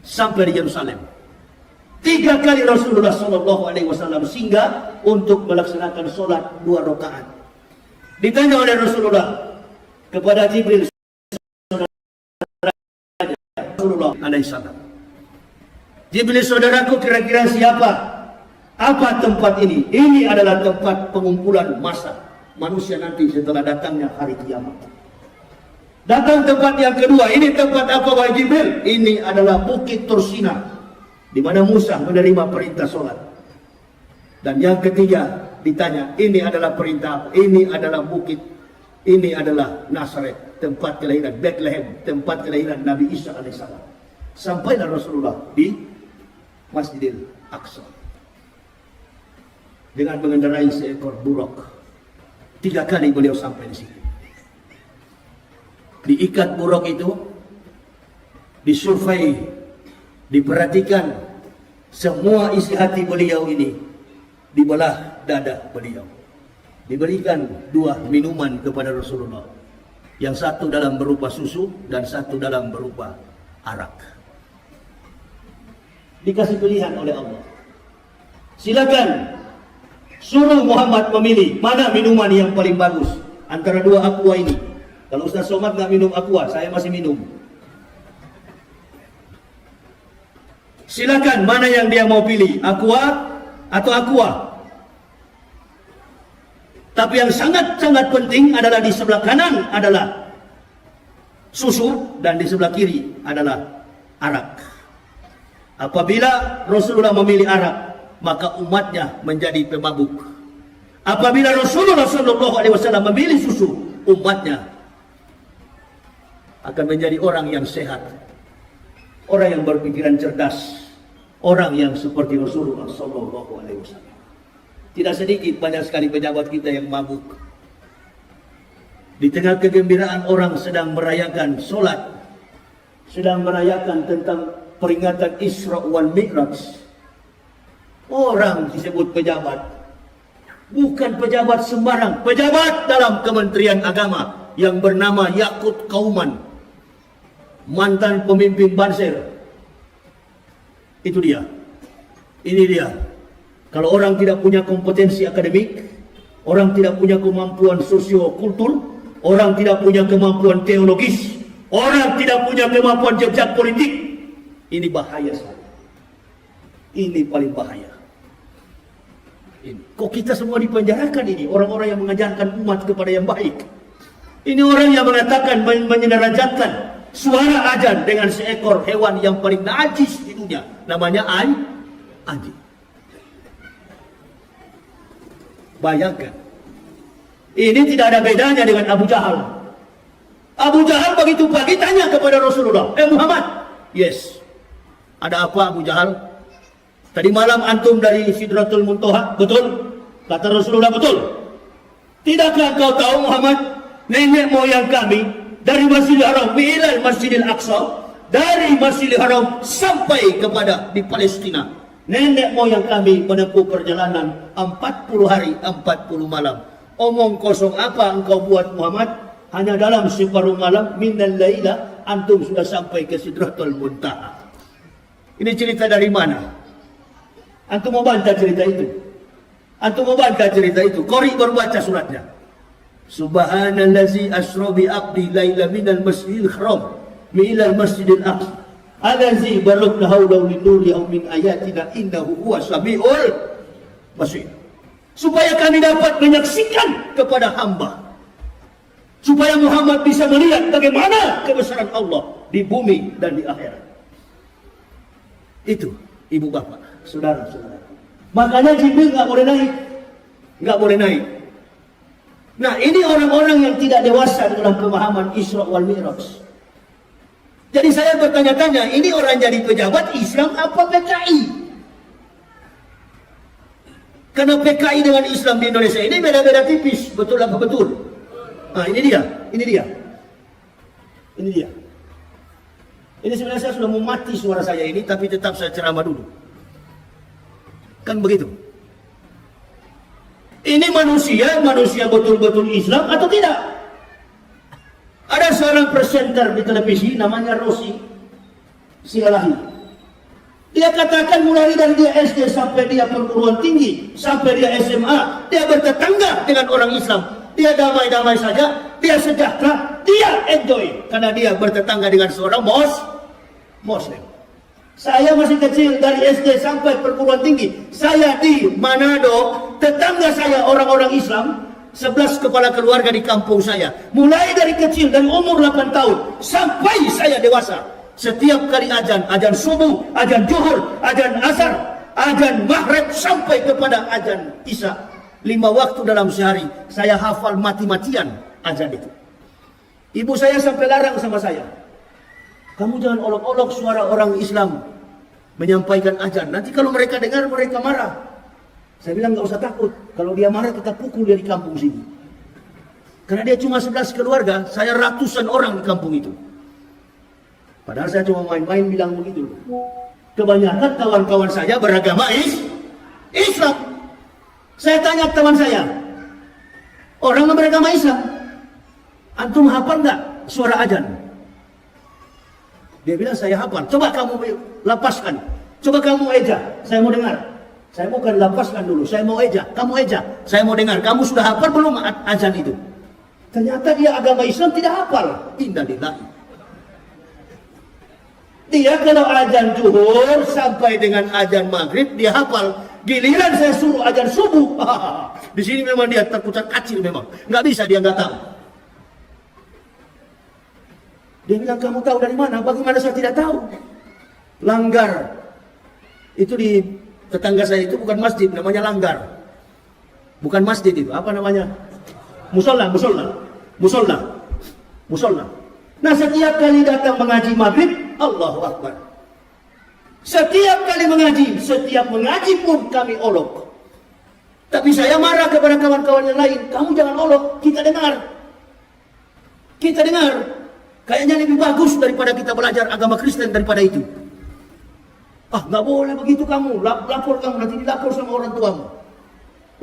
sampai di Yerusalem. 3 kali Rasulullah SAW singgah untuk melaksanakan sholat 2 rakaat. Ditanya oleh Rasulullah kepada Jibril, Rasulullah alaihissalam, Jibril saudaraku, kira-kira siapa? Apa tempat ini? Ini adalah tempat pengumpulan massa manusia nanti setelah datangnya hari kiamat. Datang tempat yang kedua, ini tempat apa wahai Jibril? Ini adalah Bukit Tursina, di mana Musa menerima perintah sholat. Dan yang ketiga ditanya, ini adalah perintah apa? Ini adalah bukit, ini adalah Nazaret, tempat kelahiran, Bethlehem, tempat kelahiran Nabi Isa alaihissalam. Sampailah Rasulullah di Masjidil Aqsa dengan mengendarai seekor buruk. 3 kali beliau sampai di situ. Diikat buruk itu, disurvei, diperhatikan semua isi hati beliau ini, dibelah dada beliau. Diberikan 2 minuman kepada Rasulullah. Yang satu dalam berupa susu dan satu dalam berupa arak. Dikasih pilihan oleh Allah. Silakan suruh Muhammad memilih mana minuman yang paling bagus antara 2 aqua ini. Kalau Ustaz Somad nggak minum aqua, saya masih minum. Silakan mana yang dia mau pilih, aqua atau aqua. Tapi yang sangat-sangat penting adalah di sebelah kanan adalah susu dan di sebelah kiri adalah arak. Apabila Rasulullah memilih arak, maka umatnya menjadi pemabuk. Apabila Rasulullah SAW memilih susu, umatnya akan menjadi orang yang sehat, orang yang berpikiran cerdas, orang yang seperti Rasulullah SAW. Tidak sedikit, banyak sekali pejabat kita yang mabuk. Di tengah kegembiraan orang sedang merayakan solat, sedang merayakan tentang peringatan Isra wal Mi'raj, orang disebut pejabat. Bukan pejabat sembarang, pejabat dalam Kementerian Agama yang bernama Yakut Kauman, mantan pemimpin Banser. Itu dia. Ini dia. Kalau orang tidak punya kompetensi akademik, orang tidak punya kemampuan sosio-kultur, orang tidak punya kemampuan teologis, orang tidak punya kemampuan jejak politik, ini bahaya sekali. Ini paling bahaya. Ini. Kok kita semua dipenjarakan ini? Orang-orang yang mengajarkan umat kepada yang baik. Ini orang yang mengatakan, menyedarajatkan suara azan dengan seekor hewan yang paling najis di dunia. Namanya anjing. Bayangkan. Ini tidak ada bedanya dengan Abu Jahal. Abu Jahal begitu pagi tanya kepada Rasulullah, Muhammad, yes, ada apa Abu Jahal? Tadi malam antum dari Sidratul Muntaha, betul? Kata Rasulullah, betul. Tidakkah kau tahu Muhammad, nenek moyang kami dari Masjidil Haram ilal Masjidil Aqsa, dari Masjidil Haram sampai kepada di Palestina, nenek moyang kami menempuh perjalanan 40 hari 40 malam. Omong kosong apa engkau buat Muhammad? Hanya dalam separuh malam minal laila antum sudah sampai ke Sidratul Muntaha. Ini cerita dari mana? Antum mau bantah cerita itu? Antum mau bantah cerita itu? Qori baru baca suratnya. Subhanallazi asra bi abdi laila minal masjidil haram ilal masjidil aqsa allazi barakna hawlahu linuriyahu min ayatina innahu huwas samiul basir. Supaya kami dapat menyaksikan kepada hamba, supaya Muhammad bisa melihat bagaimana kebesaran Allah di bumi dan di akhirat. Itu ibu bapak, saudara-saudara. Makanya Jibril nggak boleh naik, nggak boleh naik. Nah, ini orang-orang yang tidak dewasa dalam pemahaman Isra wal Mi'raj. Jadi saya bertanya-tanya, ini orang jadi pejabat Islam apa PKI? Karena PKI dengan Islam di Indonesia ini beda-beda tipis, betul apa betul? Nah, ini dia. Ini sebenarnya saya sudah mau mati suara saya ini, tapi tetap saya ceramah dulu. Kan begitu. Ini manusia betul-betul Islam atau tidak? Ada seorang presenter di televisi namanya Rosi Silalahi. Dia katakan mulai dari dia SD sampai dia perguruan tinggi, sampai dia SMA, dia bertetangga dengan orang Islam. Dia damai-damai saja, dia sejahtera, dia enjoy. Karena dia bertetangga dengan seorang Muslim. Saya masih kecil, dari SD sampai perguruan tinggi. Saya di Manado, tetangga saya orang-orang Islam, 11 kepala keluarga di kampung saya. Mulai dari kecil, dari umur 8 tahun, sampai saya dewasa. Setiap kali azan subuh, azan zuhur, azan asar, azan maghrib sampai kepada azan isya, 5 waktu dalam sehari, saya hafal mati-matian azan itu. Ibu saya sampai larang sama saya, kamu jangan olok-olok suara orang Islam menyampaikan azan. Nanti kalau mereka dengar, mereka marah. Saya bilang nggak usah takut, kalau dia marah kita pukul dia di kampung sini. Karena dia cuma 11 keluarga, saya ratusan orang di kampung itu. Padahal saya cuma main-main bilang begitu. Kebanyakan kawan-kawan saya beragama Islam. Saya tanya teman saya, orang yang beragama Islam, antum hafal nggak suara azan? Dia bilang saya hafal. Coba kamu lapaskan. Coba kamu eja. Saya mau dengar. Saya bukan lapaskan dulu. Saya mau eja. Kamu eja. Saya mau dengar. Kamu sudah hafal belum azan itu? Ternyata dia agama Islam tidak hafal. Innalillahi. Dia kalau azan zuhur sampai dengan azan maghrib dia hafal. Giliran saya suruh azan subuh, di sini memang dia terputar kacil memang. Nggak bisa, dia nggak tahu. Dia bilang kamu tahu dari mana? Bagaimana saya tidak tahu? Langgar. Itu di tetangga saya itu bukan masjid, namanya Langgar. Bukan masjid itu, apa namanya? Musola. Nah setiap kali datang mengaji maghrib, Allahu Akbar. Setiap kali mengaji, setiap mengaji pun kami olok. Tapi saya marah kepada kawan-kawan yang lain. Kamu jangan olok, kita dengar. Kayaknya lebih bagus daripada kita belajar agama Kristen daripada itu. Nggak boleh begitu kamu. Lapor kamu, nanti dilapor sama orang tuamu.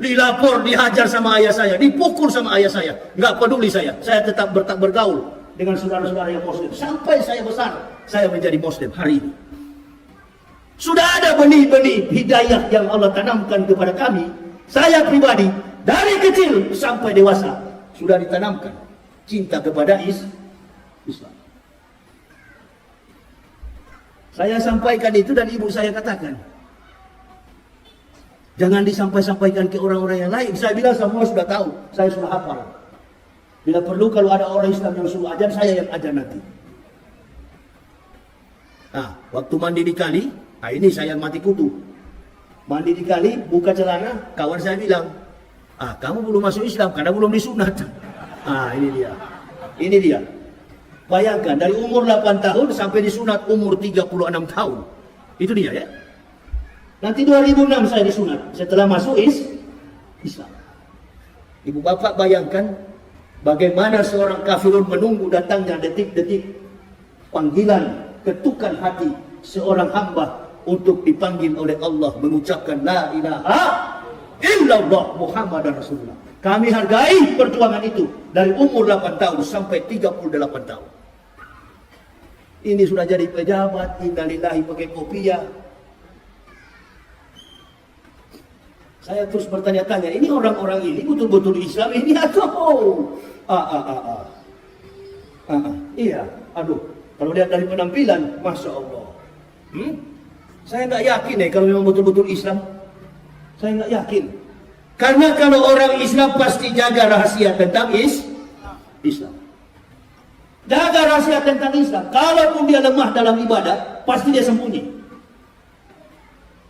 Dilapor, dihajar sama ayah saya, dipukul sama ayah saya. Nggak peduli saya tetap bergaul dengan saudara-saudara yang Muslim. Sampai saya besar, saya menjadi Muslim hari ini. Sudah ada benih-benih hidayah yang Allah tanamkan kepada kami. Saya pribadi, dari kecil sampai dewasa, sudah ditanamkan cinta kepada Islam. Saya sampaikan itu dan ibu saya katakan, jangan disampaikan ke orang-orang yang lain. Saya bilang semua sudah tahu, saya sudah hafal. Bila perlu kalau ada orang Islam yang suruh ajan, saya yang ajan nanti. Nah, waktu mandi di kali, ini saya yang mati kutu. Mandi di kali, buka celana, kawan saya bilang, kamu belum masuk Islam karena belum disunat. Ini dia. Bayangkan, dari umur 8 tahun sampai disunat umur 36 tahun. Itu dia ya. Nanti 2006 saya disunat, setelah masuk Islam. Ibu bapak bayangkan, bagaimana seorang kafirun menunggu datangnya detik-detik panggilan, ketukan hati seorang hamba untuk dipanggil oleh Allah mengucapkan la ilaha illallah Muhammadar Rasulullah. Kami hargai perjuangan itu dari umur 8 tahun sampai 38 tahun. Ini sudah jadi pejabat, innalillahi pakai kopiah. Saya terus bertanya-tanya, ini orang-orang ini betul-betul Islam ini atau iya, kalau lihat dari penampilan, Masya Allah. Saya nggak yakin kalau memang betul-betul Islam. Saya nggak yakin. Karena kalau orang Islam pasti jaga rahasia tentang Islam. Jaga rahasia tentang Islam. Kalaupun dia lemah dalam ibadah, pasti dia sembunyi.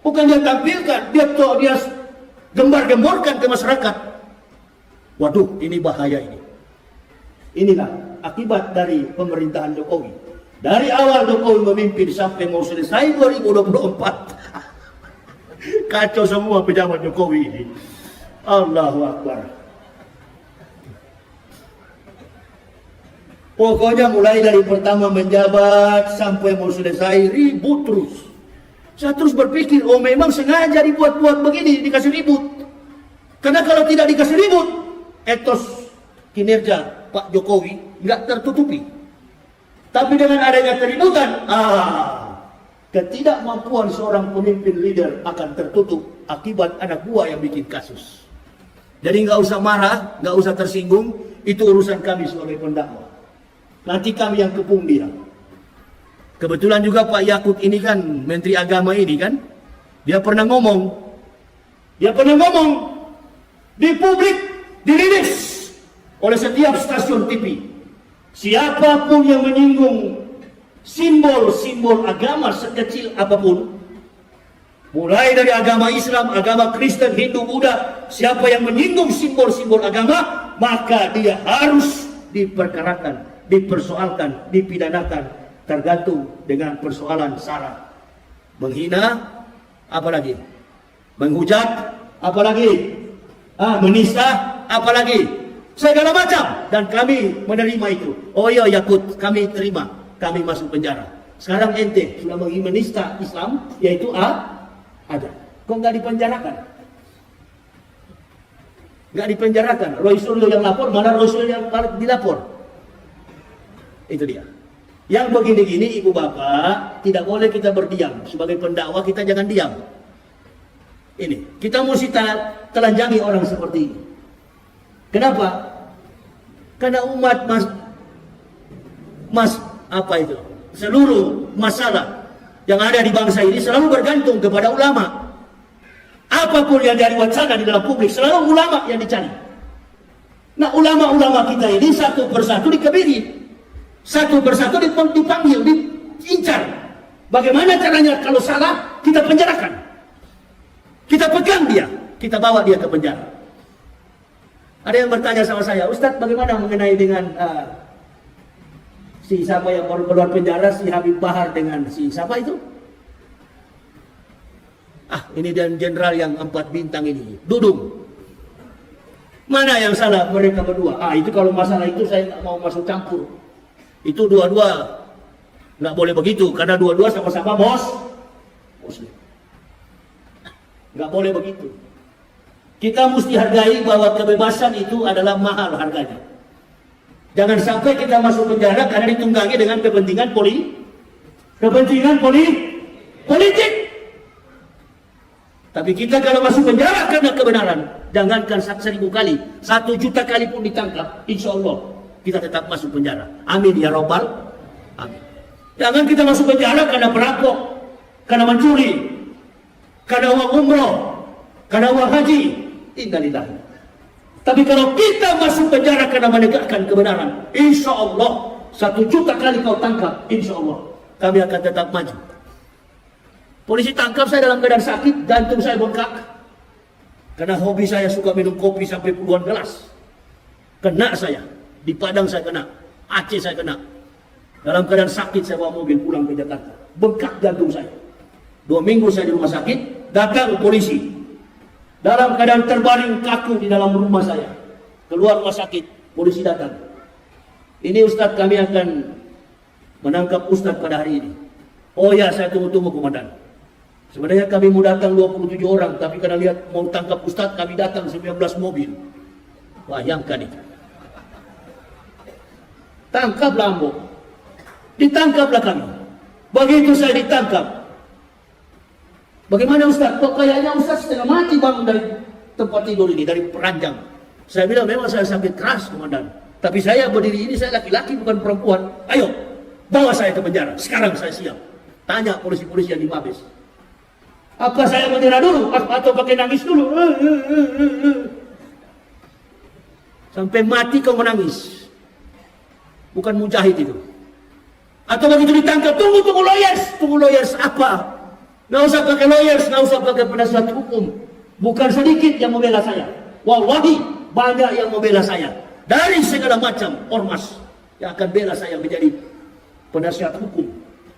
Bukan dia tampilkan, dia gembar-gemborkan ke masyarakat. Waduh, ini bahaya ini. Inilah akibat dari pemerintahan Jokowi. Dari awal Jokowi memimpin sampai mau selesai 2024. Kacau semua pejabat Jokowi ini. Allahu Akbar. Pokoknya mulai dari pertama menjabat sampai mau selesai ribut terus. Saya terus berpikir, oh memang sengaja dibuat-buat begini, dikasih ribut. Karena kalau tidak dikasih ribut, etos kinerja Pak Jokowi nggak tertutupi. Tapi dengan adanya keributan, ketidakmampuan seorang pemimpin leader akan tertutup akibat anak buah yang bikin kasus. Jadi nggak usah marah, nggak usah tersinggung, itu urusan kami sebagai pendakwa. Nanti kami yang kepung dia. Kebetulan juga Pak Yakut ini kan, Menteri Agama ini kan, dia pernah ngomong di publik, dirilis oleh setiap stasiun TV. Siapapun yang menyinggung simbol-simbol agama sekecil apapun, mulai dari agama Islam, agama Kristen, Hindu, Buddha, siapa yang menyinggung simbol-simbol agama, maka dia harus diperkarakan, dipersoalkan, dipidanakan, tergantung dengan persoalan sara. Menghina, apalagi? Menghujat, apalagi? Menista, apalagi? Segala macam. Dan kami menerima itu. Oh iya Yakut, kami terima. Kami masuk penjara. Sekarang ente sudah menista Islam, yaitu ada. Kok nggak dipenjarakan? Nggak dipenjarakan. Roy Suryo yang lapor, mana Roy Suryo yang dilapor? Itu dia. Yang begini-gini ibu bapak, tidak boleh kita berdiam. Sebagai pendakwa kita jangan diam. Ini, kita mesti telanjangi orang seperti ini. Kenapa? Karena umat seluruh masalah yang ada di bangsa ini selalu bergantung kepada ulama. Apapun yang dari wacana di dalam publik, selalu ulama yang dicari. Nah, ulama-ulama kita ini satu persatu dikebiri. Satu persatu dipanggil, diincar. Bagaimana caranya kalau salah, kita penjarakan. Kita pegang dia, kita bawa dia ke penjara. Ada yang bertanya sama saya, Ustadz bagaimana mengenai dengan si siapa yang baru keluar penjara, si Habib Bahar dengan si siapa itu? Ini dan jenderal yang 4 bintang ini, Dudung. Mana yang salah mereka berdua? Itu kalau masalah itu saya nggak mau masuk campur. Itu dua-dua nggak boleh begitu, karena dua-dua sama-sama Muslim. Nggak boleh begitu. Kita mesti hargai bahwa kebebasan itu adalah mahal harganya. Jangan sampai kita masuk penjara karena ditunggangi dengan kepentingan politik. Tapi kita kalau masuk penjara karena kebenaran, jangankan 1000 kali, 1 juta kali pun ditangkap, insya Allah kita tetap masuk penjara. Amin ya Rabbal. Amin. Jangan kita masuk penjara karena perampok, karena mencuri, karena uang umroh, karena uang haji. Innalillah. Tapi kalau kita masuk penjara karena menegakkan kebenaran, insya Allah 1 juta kali kau tangkap, insya Allah kami akan tetap maju. Polisi tangkap saya dalam keadaan sakit, jantung saya bengkak. Karena hobi saya suka minum kopi sampai puluhan gelas. Kena saya, di Padang saya kena, Aceh saya kena. Dalam keadaan sakit saya bawa mobil pulang ke Jakarta. Bengkak jantung saya. 2 minggu saya di rumah sakit, datang polisi. Dalam keadaan terbaring kaku di dalam rumah saya. Keluar rumah sakit, polisi datang. Ini Ustadz, kami akan menangkap Ustadz pada hari ini. Oh ya, saya tunggu-tunggu komandan. Sebenarnya kami mau datang 27 orang, tapi karena lihat mau tangkap Ustadz, kami datang 19 mobil. Bayangkan itu. Tangkap Lambo. Ditangkaplah kami. Begitu saya ditangkap. Bagaimana Ustaz? Kok kayaknya Ustaz setengah mati bangun dari tempat tidur ini, dari peranjang. Saya bilang memang saya sakit keras komandan. Tapi saya berdiri ini, saya laki-laki bukan perempuan. Ayo, bawa saya ke penjara. Sekarang saya siap. Tanya polisi-polisi yang di Mabes. Apa saya menyerah dulu? Atau pakai nangis dulu? Sampai mati kau menangis. Bukan mujahid itu. Atau begitu ditangkap, tunggu lawyers. Tunggu lawyers apa? Nggak usah pakai lawyers, nggak usah pakai penasihat hukum. Bukan sedikit yang membela saya. Wallahi, banyak yang membela saya. Dari segala macam ormas yang akan bela saya menjadi penasihat hukum.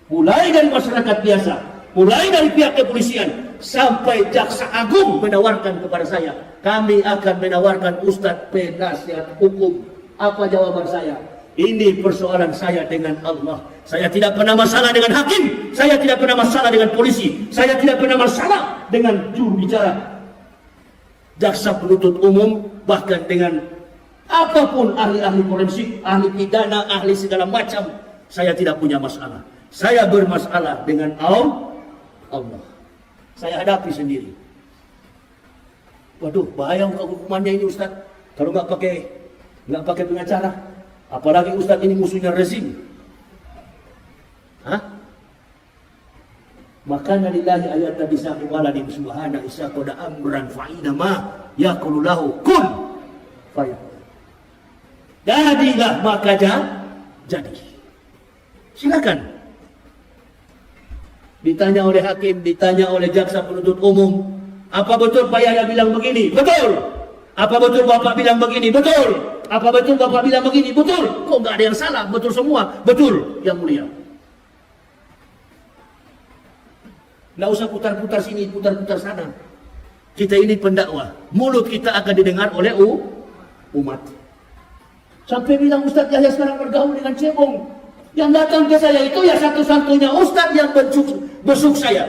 Mulai dari masyarakat biasa, mulai dari pihak kepolisian, sampai Jaksa Agung menawarkan kepada saya, kami akan menawarkan Ustadz penasihat hukum. Apa jawaban saya? Ini persoalan saya dengan Allah. Saya tidak pernah masalah dengan hakim. Saya tidak pernah masalah dengan polisi. Saya tidak pernah masalah dengan juru bicara, jaksa penuntut umum, bahkan dengan apapun ahli-ahli forensik, ahli pidana, ahli segala macam. Saya tidak punya masalah. Saya bermasalah dengan Allah. Saya hadapi sendiri. Waduh, bahaya hukumannya ini Ustaz. Kalau nggak pakai pengacara. Apalagi Ustaz ini musuhnya rezim. Hah? Makanya lillahi ayat tadi saqi waladin subhana isa qada amran fa'ina ma yaqulu lahu kun fayakun. Jadilah maka jadi. Silakan. Ditanya oleh hakim, ditanya oleh jaksa penuntut umum, apa betul Pak Yahya bilang begini? Betul. Apa betul Bapak bilang begini? Betul. Apa betul Bapak bilang begini? Betul. Kok nggak ada yang salah? Betul semua. Betul, Yang Mulia. Nggak usah putar-putar sini, putar-putar sana. Kita ini pendakwah. Mulut kita akan didengar oleh umat. Sampai bilang Ustaz Yahya sekarang bergaul dengan cebong. Yang datang ke saya itu ya satu-satunya Ustaz yang besuk saya.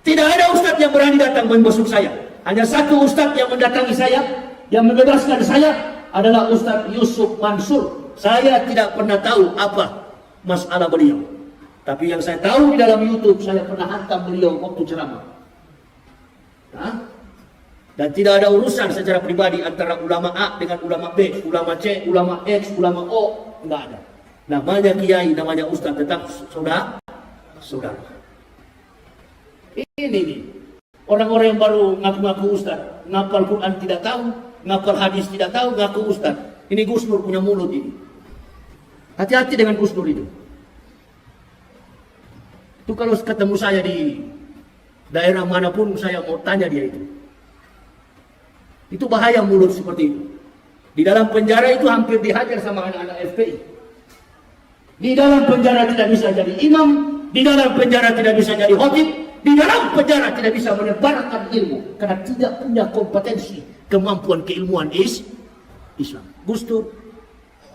Tidak ada Ustaz yang berani datang membesuk saya. Hanya satu Ustaz yang mendatangi saya, yang membebaskan saya adalah Ustaz Yusuf Mansur. Saya tidak pernah tahu apa masalah beliau. Tapi yang saya tahu di dalam YouTube, saya pernah hantam beliau waktu ceramah. Dan tidak ada urusan secara pribadi antara ulama A dengan ulama B, ulama C, ulama X, ulama O. Enggak ada. Namanya kiai, namanya ustaz, tetap saudara. Ini nih, orang-orang yang baru ngaku-ngaku ustaz, ngapal Quran tidak tahu, ngapal hadis tidak tahu, ngaku ustaz. Ini Gus Nur punya mulut ini. Hati-hati dengan Gus Nur itu. Itu kalau ketemu saya di daerah manapun, saya mau tanya dia itu. Itu bahaya mulut seperti itu. Di dalam penjara itu hampir dihajar sama anak-anak FPI. Di dalam penjara tidak bisa jadi imam, di dalam penjara tidak bisa jadi khotib, di dalam penjara tidak bisa menyebarkan ilmu karena tidak punya kompetensi, kemampuan keilmuan Islam. Gus Dur,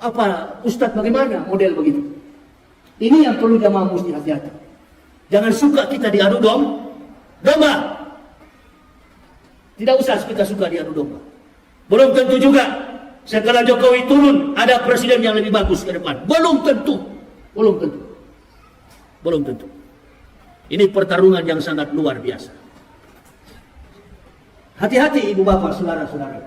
apa Ustadz bagaimana model begitu? Ini yang perlu jamaah mesti hati-hati. Jangan suka kita diadu domba. Tidak usah kita suka diadu domba. Belum tentu juga setelah Jokowi turun ada presiden yang lebih bagus ke depan. Belum tentu. Ini pertarungan yang sangat luar biasa. Hati-hati ibu bapak, saudara-saudara.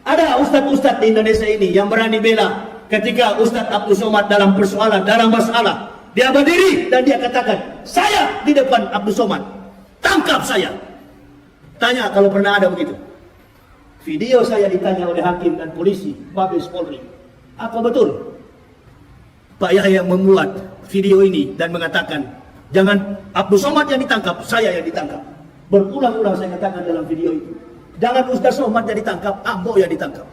Ada ustadz-ustadz di Indonesia ini yang berani bela ketika Ustadz Abdul Somad dalam persoalan, dalam masalah. Dia berdiri dan dia katakan, saya di depan Abdul Somad, tangkap saya. Tanya kalau pernah ada begitu. Video saya ditanya oleh hakim dan polisi, Mabes Polri. Apa betul Pak Yahya memuat video ini dan mengatakan, jangan Abdul Somad yang ditangkap, saya yang ditangkap. Berulang-ulang saya katakan dalam video itu. Jangan Ustaz Somad yang ditangkap, Ambo yang ditangkap.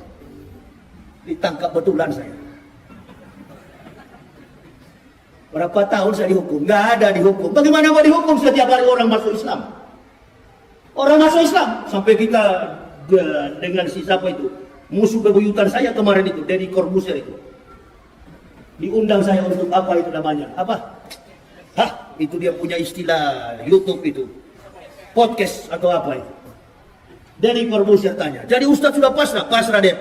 Ditangkap betulan saya. Berapa tahun saya dihukum? Nggak ada dihukum. Bagaimana mau dihukum setiap hari orang masuk Islam? Orang masuk Islam. Sampai kita dengan si siapa itu, musuh bebuyutan saya kemarin itu, Deddy Corbuzier itu. Diundang saya untuk apa itu namanya? Apa? Itu dia punya istilah YouTube itu. Podcast atau apa itu. Deddy Corbuzier tanya, jadi Ustadz sudah pasrah? Pasrah dia.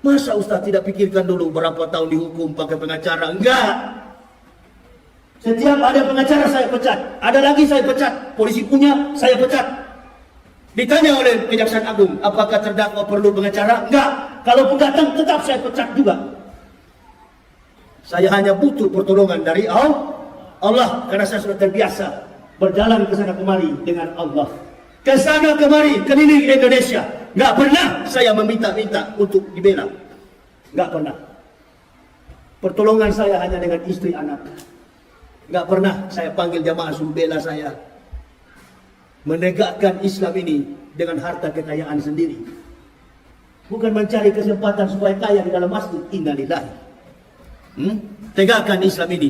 Masa Ustadz tidak pikirkan dulu berapa tahun dihukum pakai pengacara? Enggak. Setiap ada pengacara saya pecat. Ada lagi saya pecat. Polisi punya, saya pecat. Ditanya oleh Kejaksaan Agung, apakah terdakwa perlu pengacara? Enggak. Kalaupun datang tetap saya pecat juga. Saya hanya butuh pertolongan dari Allah karena saya sudah terbiasa berjalan ke sana kemari dengan Allah. Ke sana kemari keliling Indonesia. Enggak pernah saya meminta-minta untuk dibela. Enggak pernah. Pertolongan saya hanya dengan istri anak. Enggak pernah saya panggil jamaah suruh bela saya. Menegakkan Islam ini dengan harta kekayaan sendiri. Bukan mencari kesempatan supaya kaya di dalam masjid. Innalillahi. Tegakkan Islam ini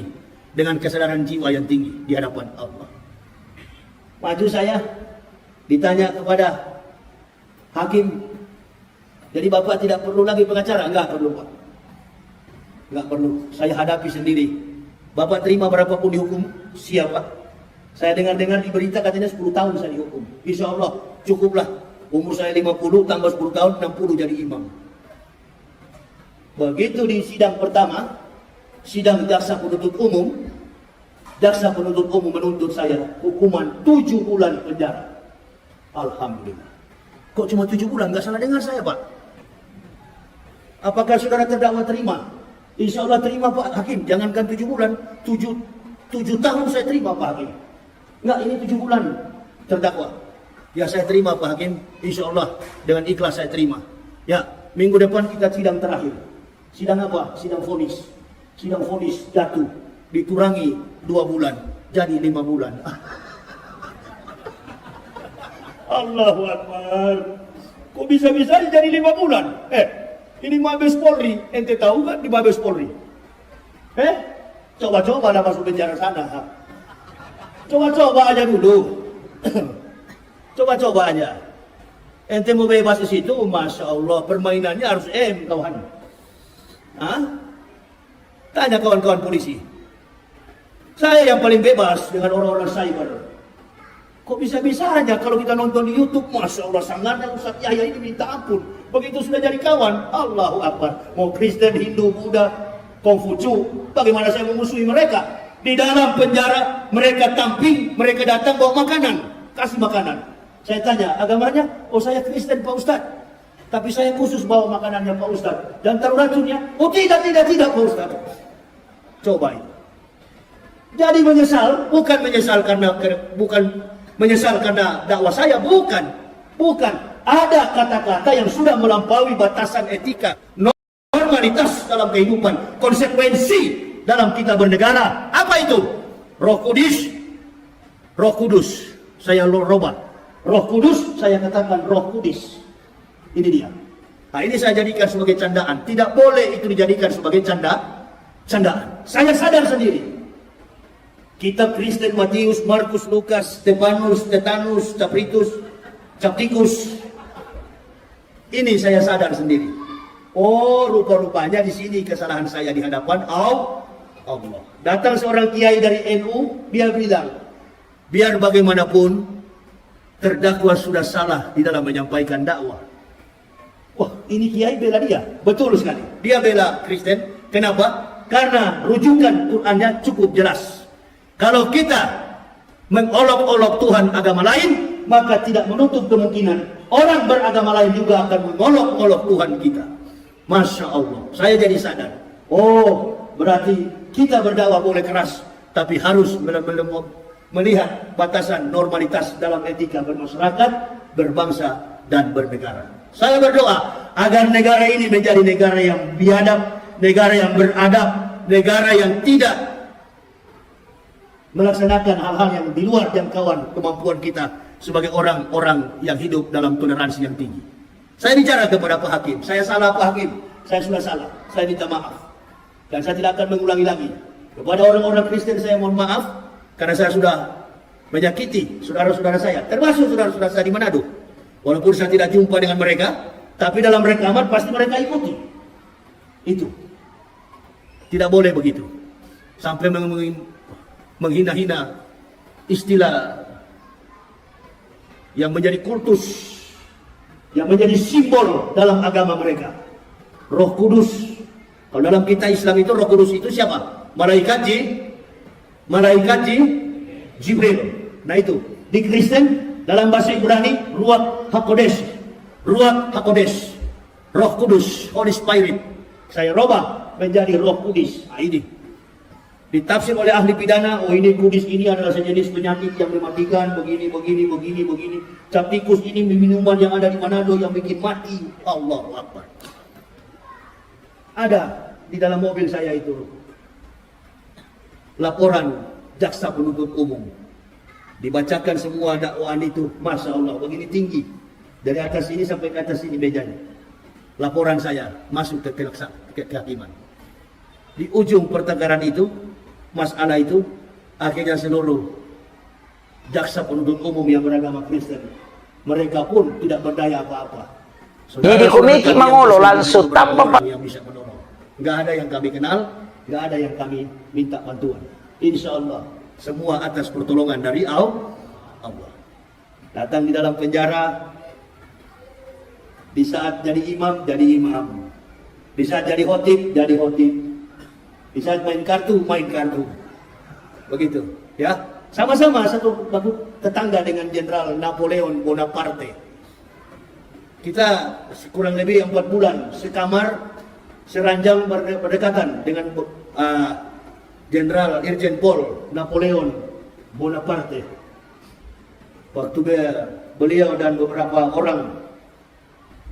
dengan kesadaran jiwa yang tinggi di hadapan Allah. Maju saya ditanya kepada hakim, jadi Bapak tidak perlu lagi pengacara? Enggak perlu Pak. Nggak perlu, saya hadapi sendiri. Bapak terima berapapun dihukum, siapa? Saya dengar-dengar di berita katanya 10 tahun saya dihukum. Insya Allah cukuplah. Umur saya 50 tambah 10 tahun 60 jadi imam. Begitu di sidang pertama, sidang jaksa penuntut umum, jaksa penuntut umum menuntut saya hukuman 7 bulan penjara. Alhamdulillah. Kok cuma 7 bulan? Nggak salah dengar saya, Pak. Apakah saudara terdakwa terima? Insya Allah terima, Pak Hakim. Jangankan 7 bulan, 7 tahun saya terima, Pak Hakim. Enggak, ini 7 bulan terdakwa. Ya saya terima, Pak Hakim. Insya Allah dengan ikhlas saya terima. Ya, minggu depan kita sidang terakhir. Sidang apa? Sidang vonis. Sidang vonis jatuh. Dikurangi 2 bulan. Jadi 5 bulan. Allahu Akbar. Kok bisa-bisa jadi 5 bulan? Ini Mabes Polri. Ente tahu kan di Mabes Polri? Coba-coba lah masuk penjara sana. Coba-coba aja dulu. Coba-coba aja. Ente mau bebas di situ, Masya Allah, permainannya harus kawan. Hah? Tanya kawan-kawan polisi. Saya yang paling bebas dengan orang-orang cyber. Kok bisa-bisanya kalau kita nonton di YouTube, Masya Allah, sangatnya Ustaz Yahya ini minta ampun. Begitu sudah jadi kawan, Allahu Akbar. Mau Kristen, Hindu, Buddha, Kongfucu, bagaimana saya memusuhi mereka? Di dalam penjara, mereka tamping, mereka datang bawa makanan, kasih makanan. Saya tanya, agamanya? Oh saya Kristen Pak Ustaz. Tapi saya khusus bawa makanannya Pak Ustaz. Dan taruh racunnya? Oh tidak Pak Ustaz. Coba itu. Jadi menyesal, bukan menyesal karena dakwah saya, bukan. Ada kata-kata yang sudah melampaui batasan etika, normalitas dalam kehidupan, konsekuensi dalam kita bernegara. Apa itu? Roh Kudus. Saya robah. Roh Kudus, saya katakan Roh Kudus. Ini dia. Nah, ini saya jadikan sebagai candaan. Tidak boleh itu dijadikan sebagai candaan. Saya sadar sendiri. Kitab Kristen, Matius, Markus, Lukas, Stefanus, Tetanus, Captikus. Ini saya sadar sendiri. Oh, rupa-rupanya di sini kesalahan saya di hadapan Allah. Datang seorang kiai dari NU, dia bilang, biar bagaimanapun terdakwa sudah salah di dalam menyampaikan dakwah. Wah, ini kiai bela dia. Betul sekali. Dia bela Kristen. Kenapa? Karena rujukan Qur'annya cukup jelas. Kalau kita mengolok-olok Tuhan agama lain, maka tidak menutup kemungkinan orang beragama lain juga akan mengolok-olok Tuhan kita. Masya Allah, saya jadi sadar. Oh, berarti kita berdakwah boleh keras, tapi harus melihat batasan normalitas dalam etika bermasyarakat, berbangsa, dan bernegara. Saya berdoa agar negara ini menjadi negara yang biadab, negara yang beradab, negara yang tidak melaksanakan hal-hal yang di luar jangkauan kemampuan kita sebagai orang-orang yang hidup dalam toleransi yang tinggi. Saya bicara kepada Pak Hakim, saya salah Pak Hakim, saya sudah salah, saya minta maaf. Dan saya tidak akan mengulangi lagi. Kepada orang-orang Kristen saya mohon maaf, karena saya sudah menyakiti saudara-saudara saya, termasuk saudara-saudara saya di Manado. Walaupun saya tidak jumpa dengan mereka, tapi dalam rekaman pasti mereka ikuti. Itu. Tidak boleh begitu. Sampai menghina-hina istilah yang menjadi kultus, yang menjadi simbol dalam agama mereka. Roh Kudus. Kalau dalam kita Islam itu Roh Kudus itu siapa? Malaikat Jibril. Nah itu di Kristen dalam bahasa Ibrani Ruach HaKodesh. Roh Kudus, Holy Spirit. Saya robah menjadi Roh Kudus. Nah, ini ditafsir oleh ahli pidana, oh ini kudis ini adalah sejenis penyakit yang mematikan, begini. Captikus ini minuman yang ada di Manado yang bikin mati. Allahu Akbar. Ada di dalam mobil saya itu laporan jaksa penuntut umum. Dibacakan semua dakwaan itu, Masya Allah, begini tinggi. Dari atas ini sampai ke atas ini mejanya. Laporan saya masuk ke kehakiman. Di ujung pertengkaran itu, masalah itu, akhirnya seluruh jaksa penuntut umum yang beragama Kristen, mereka pun tidak berdaya apa-apa. Jadi komiki mangolo langsung tanpa yang bisa menolong. Nggak ada yang kami kenal, nggak ada yang kami minta bantuan. Insya Allah semua atas pertolongan dari Allah. Datang di dalam penjara, di saat jadi imam, jadi imam. Di saat jadi khotib, jadi khotib. Di saat main kartu, main kartu. Begitu, ya. Sama-sama satu baku tetangga dengan Jenderal Napoleon Bonaparte. Kita kurang lebih 4 bulan sekamar, seranjang berdekatan dengan Jenderal Irjen Pol Napoleon Bonaparte. Waktu beliau dan beberapa orang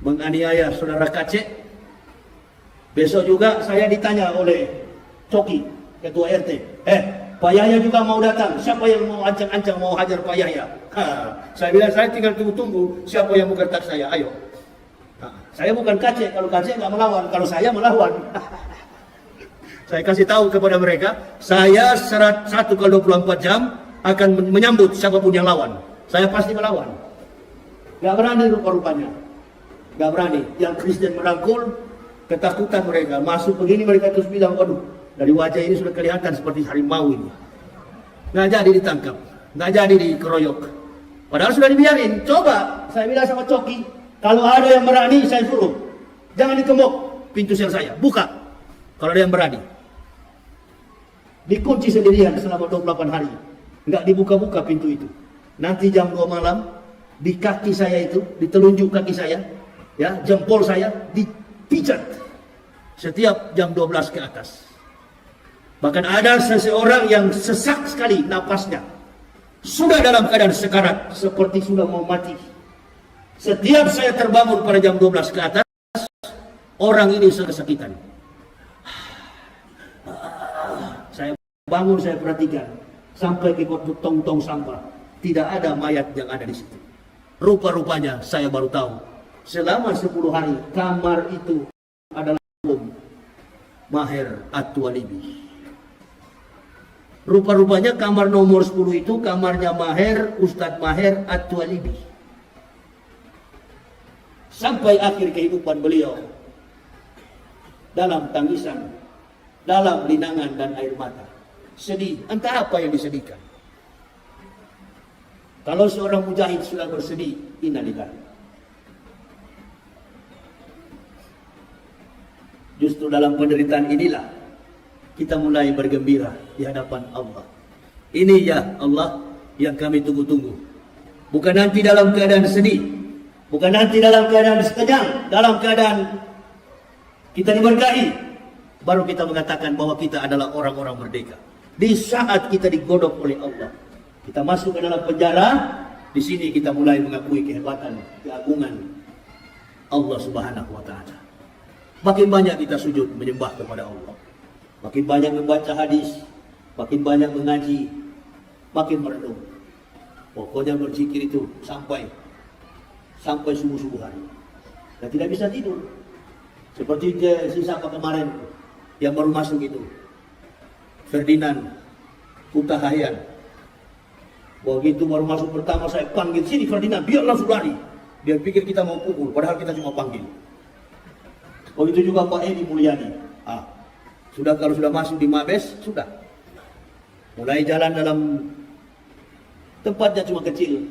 menganiaya saudara Kacek, besok juga saya ditanya oleh Coki, ketua RT, Pak Yahya juga mau datang, siapa yang mau ancang-ancang mau hajar Pak Yahya? Saya bilang saya tinggal tunggu-tunggu siapa yang mau gertak saya, ayo. Saya bukan Kacek, kalau Kacek nggak melawan, kalau saya melawan. Saya kasih tahu kepada mereka, saya 1 kali 24 jam akan menyambut siapapun yang lawan. Saya pasti melawan. Gak berani rupa-rupanya. Gak berani. Yang Kristen merangkul, ketakutan mereka. Masuk begini mereka terus bilang, waduh, dari wajah ini sudah kelihatan seperti harimau ini. Nggak jadi ditangkap. Nggak jadi dikeroyok. Padahal sudah dibiarin. Coba, saya bilang sama Coki, kalau ada yang berani, saya suruh. Jangan dikemuk pintu sel saya. Buka. Kalau ada yang berani. Dikunci sendirian selama 28 hari. Nggak dibuka-buka pintu itu. Nanti jam 2 malam, di kaki saya itu, di telunjuk kaki saya, ya, jempol saya dipijat setiap jam 12 ke atas. Bahkan ada seseorang yang sesak sekali napasnya, sudah dalam keadaan sekarat, seperti sudah mau mati. Setiap saya terbangun pada jam 12 ke atas, orang ini kesakitan. Saya bangun, saya perhatikan sampai ke tong-tong sampah. Tidak ada mayat yang ada di situ. Rupa-rupanya saya baru tahu. Selama 10 hari kamar itu adalah Maher At-Twalibi. Rupa-rupanya kamar nomor 10 itu kamarnya Maher, Ustadz Maher At-Twalibi. Sampai akhir kehidupan beliau dalam tangisan, dalam linangan dan air mata. Sedih, entah apa yang disedihkan. Kalau seorang mujahid sudah bersedih, innalillahi. Justru dalam penderitaan inilah kita mulai bergembira di hadapan Allah. Ini ya Allah yang kami tunggu-tunggu. Bukan nanti dalam keadaan sedih, bukan nanti dalam keadaan sekejang, dalam keadaan kita diberkahi, baru kita mengatakan bahwa kita adalah orang-orang merdeka. Di saat kita digodok oleh Allah, kita masuk ke dalam penjara, di sini kita mulai mengakui kehebatan, keagungan Allah Subhanahu wa Ta'ala. Makin banyak kita sujud menyembah kepada Allah, makin banyak membaca hadis, makin banyak mengaji, makin merenung. Pokoknya berzikir itu sampai subuh-subuh hari. Dan tidak bisa tidur. Seperti sisa apa kemarin yang baru masuk itu, Ferdinand Hutahayan. Begitu baru masuk pertama saya panggil, sini Ferdinand, biar langsung lari. Dia pikir kita mau pukul, padahal kita cuma panggil. Begitu juga Pak Edi Mulyadi. Kalau sudah masuk di Mabes, sudah. Mulai jalan dalam tempatnya cuma kecil.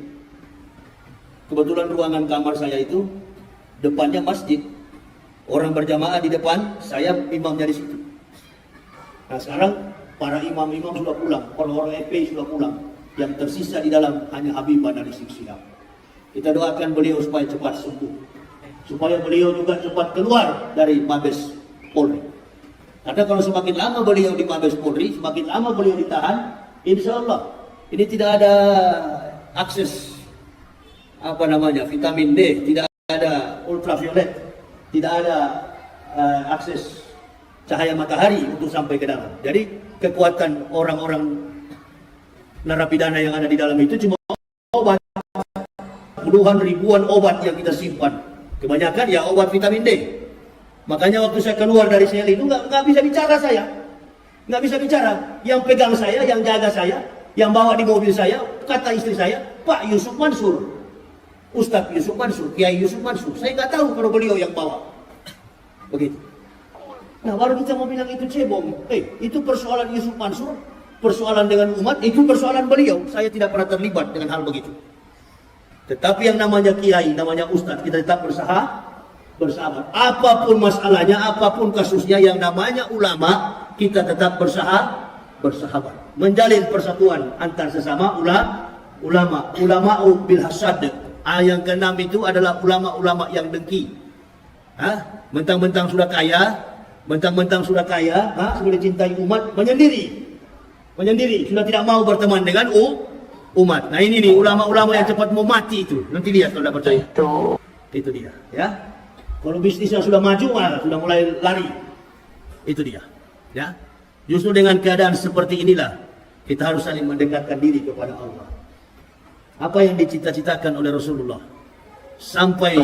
Kebetulan ruangan kamar saya itu depannya masjid. Orang berjamaah di depan, saya imamnya di situ. Nah sekarang para imam-imam sudah pulang, orang-orang FPI sudah pulang. Yang tersisa di dalam hanya Habibah dari Sihab. Kita doakan beliau supaya cepat sembuh, supaya beliau juga cepat keluar dari Mabes Polri. Karena kalau semakin lama beliau di Mabes Polri, semakin lama beliau ditahan, insya Allah ini tidak ada akses vitamin D, tidak ada ultraviolet, tidak ada akses cahaya matahari untuk sampai ke dalam. Jadi kekuatan orang-orang narapidana yang ada di dalam itu cuma obat, puluhan ribuan obat yang kita simpan. Kebanyakan ya obat vitamin D. Makanya waktu saya keluar dari sel itu nggak bisa bicara saya, nggak bisa bicara. Yang pegang saya, yang jaga saya, yang bawa di mobil saya, kata istri saya, Pak Yusuf Mansur, Ustadz Yusuf Mansur, Kiai Yusuf Mansur. Saya nggak tahu kalau beliau yang bawa. Begitu. Nah, baru kita mau bilang itu cebong. Itu persoalan Yusuf Mansur, persoalan dengan umat, itu persoalan beliau. Saya tidak pernah terlibat dengan hal begitu. Tetapi yang namanya kiai, namanya ustadz, kita tetap bersahabat. Apapun masalahnya, apapun kasusnya, yang namanya ulama, kita tetap bersahabat. Menjalin persatuan antar sesama ulama. Ulama'u bil hasad. Yang keenam itu adalah ulama-ulama yang dengki. Mentang-mentang sudah kaya, sudah cintai umat, menyendiri, sudah tidak mau berteman dengan umat. Nah ini nih ulama-ulama yang cepat mau mati itu. Nanti lihat kalau tidak percaya. Itu dia, ya. Kalau bisnisnya sudah maju, sudah mulai lari. Itu dia, ya. Justru dengan keadaan seperti inilah kita harus saling mendekatkan diri kepada Allah. Apa yang dicita-citakan oleh Rasulullah sampai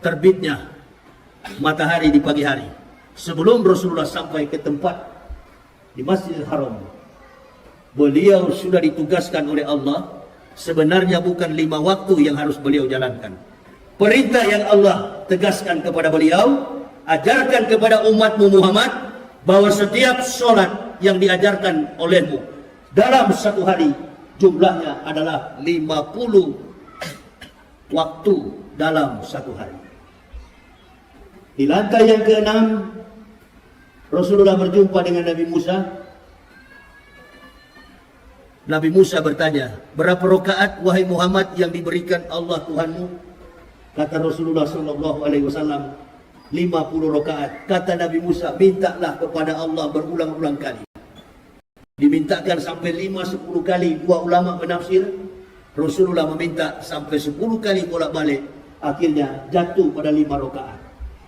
terbitnya matahari di pagi hari, sebelum Rasulullah sampai ke tempat di Masjidil Haram, beliau sudah ditugaskan oleh Allah. Sebenarnya bukan 5 waktu yang harus beliau jalankan. Perintah yang Allah tegaskan kepada beliau, ajarkan kepada umatmu Muhammad, bahwa setiap sholat yang diajarkan olehmu dalam satu hari, jumlahnya adalah 50 waktu dalam satu hari. Di lantai yang ke-6, Rasulullah berjumpa dengan Nabi Musa. Nabi Musa bertanya, berapa rakaat wahai Muhammad yang diberikan Allah Tuhanmu? Kata Rasulullah SAW, 50 rakaat. Kata Nabi Musa, mintalah kepada Allah berulang-ulang kali. Dimintakan sampai 5-10 kali. Dua ulama menafsir, Rasulullah meminta sampai 10 kali bolak-balik. Akhirnya jatuh pada 5 rakaat.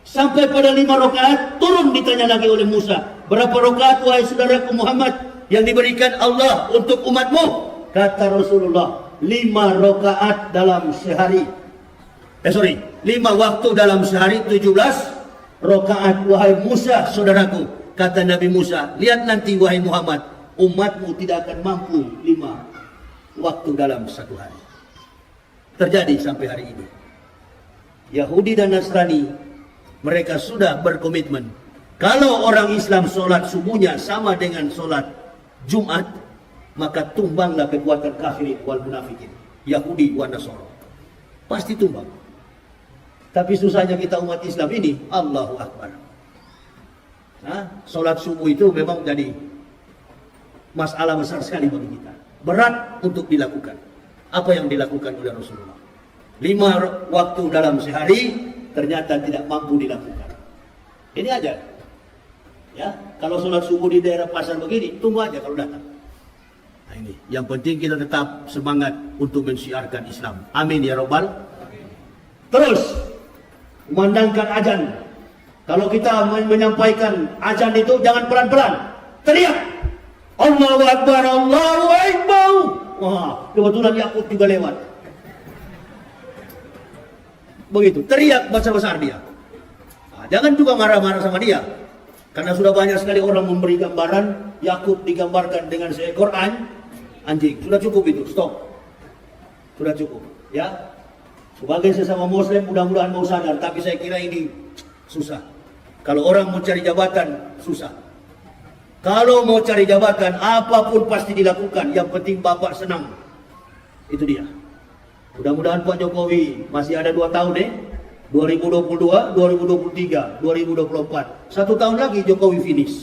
Sampai pada 5 rakaat, turun ditanya lagi oleh Musa, berapa rakaat wahai saudaraku Muhammad yang diberikan Allah untuk umatmu? Kata Rasulullah, 5 rakaat dalam sehari. 5 waktu dalam sehari, 17 rakaat wahai Musa saudaraku. Kata Nabi Musa, lihat nanti wahai Muhammad, umatmu tidak akan mampu 5 waktu dalam satu hari. Terjadi sampai hari ini. Yahudi dan Nasrani, mereka sudah berkomitmen, kalau orang Islam sholat subuhnya sama dengan sholat Jumat, maka tumbanglah kekuatan kafirin wal munafikin, Yahudi wal Nasara. Pasti tumbang. Tapi susahnya kita umat Islam ini, Allahu Akbar. Sholat subuh itu memang jadi masalah besar sekali bagi kita. Berat untuk dilakukan. Apa yang dilakukan oleh Rasulullah? 5 waktu dalam sehari, ternyata tidak mampu dilakukan. Ini aja. Ya, kalau sholat subuh di daerah pasar begini, tunggu aja kalau datang. Nah ini, yang penting kita tetap semangat untuk mensiarkan Islam. Amin ya Rabbal. Terus, memandangkan azan. Kalau kita menyampaikan azan itu jangan pelan-pelan. Teriak. Allahu Akbar, Allahu Akbar. Wah, kebetulan Yakut juga lewat. Begitu, teriak besar-besar dia. Jangan juga marah-marah sama dia. Karena sudah banyak sekali orang memberi gambaran Yakut digambarkan dengan seekor anjing. Sudah cukup itu, stop. Sudah cukup, ya. Sebagai sesama muslim mudah-mudahan mau sadar, tapi saya kira ini susah. Kalau orang mau cari jabatan, susah. Kalau mau cari jabatan, apapun pasti dilakukan. Yang penting Bapak senang. Itu dia. Mudah-mudahan Pak Jokowi masih ada 2 tahun 2022, 2023, 2024. 1 tahun lagi Jokowi finish.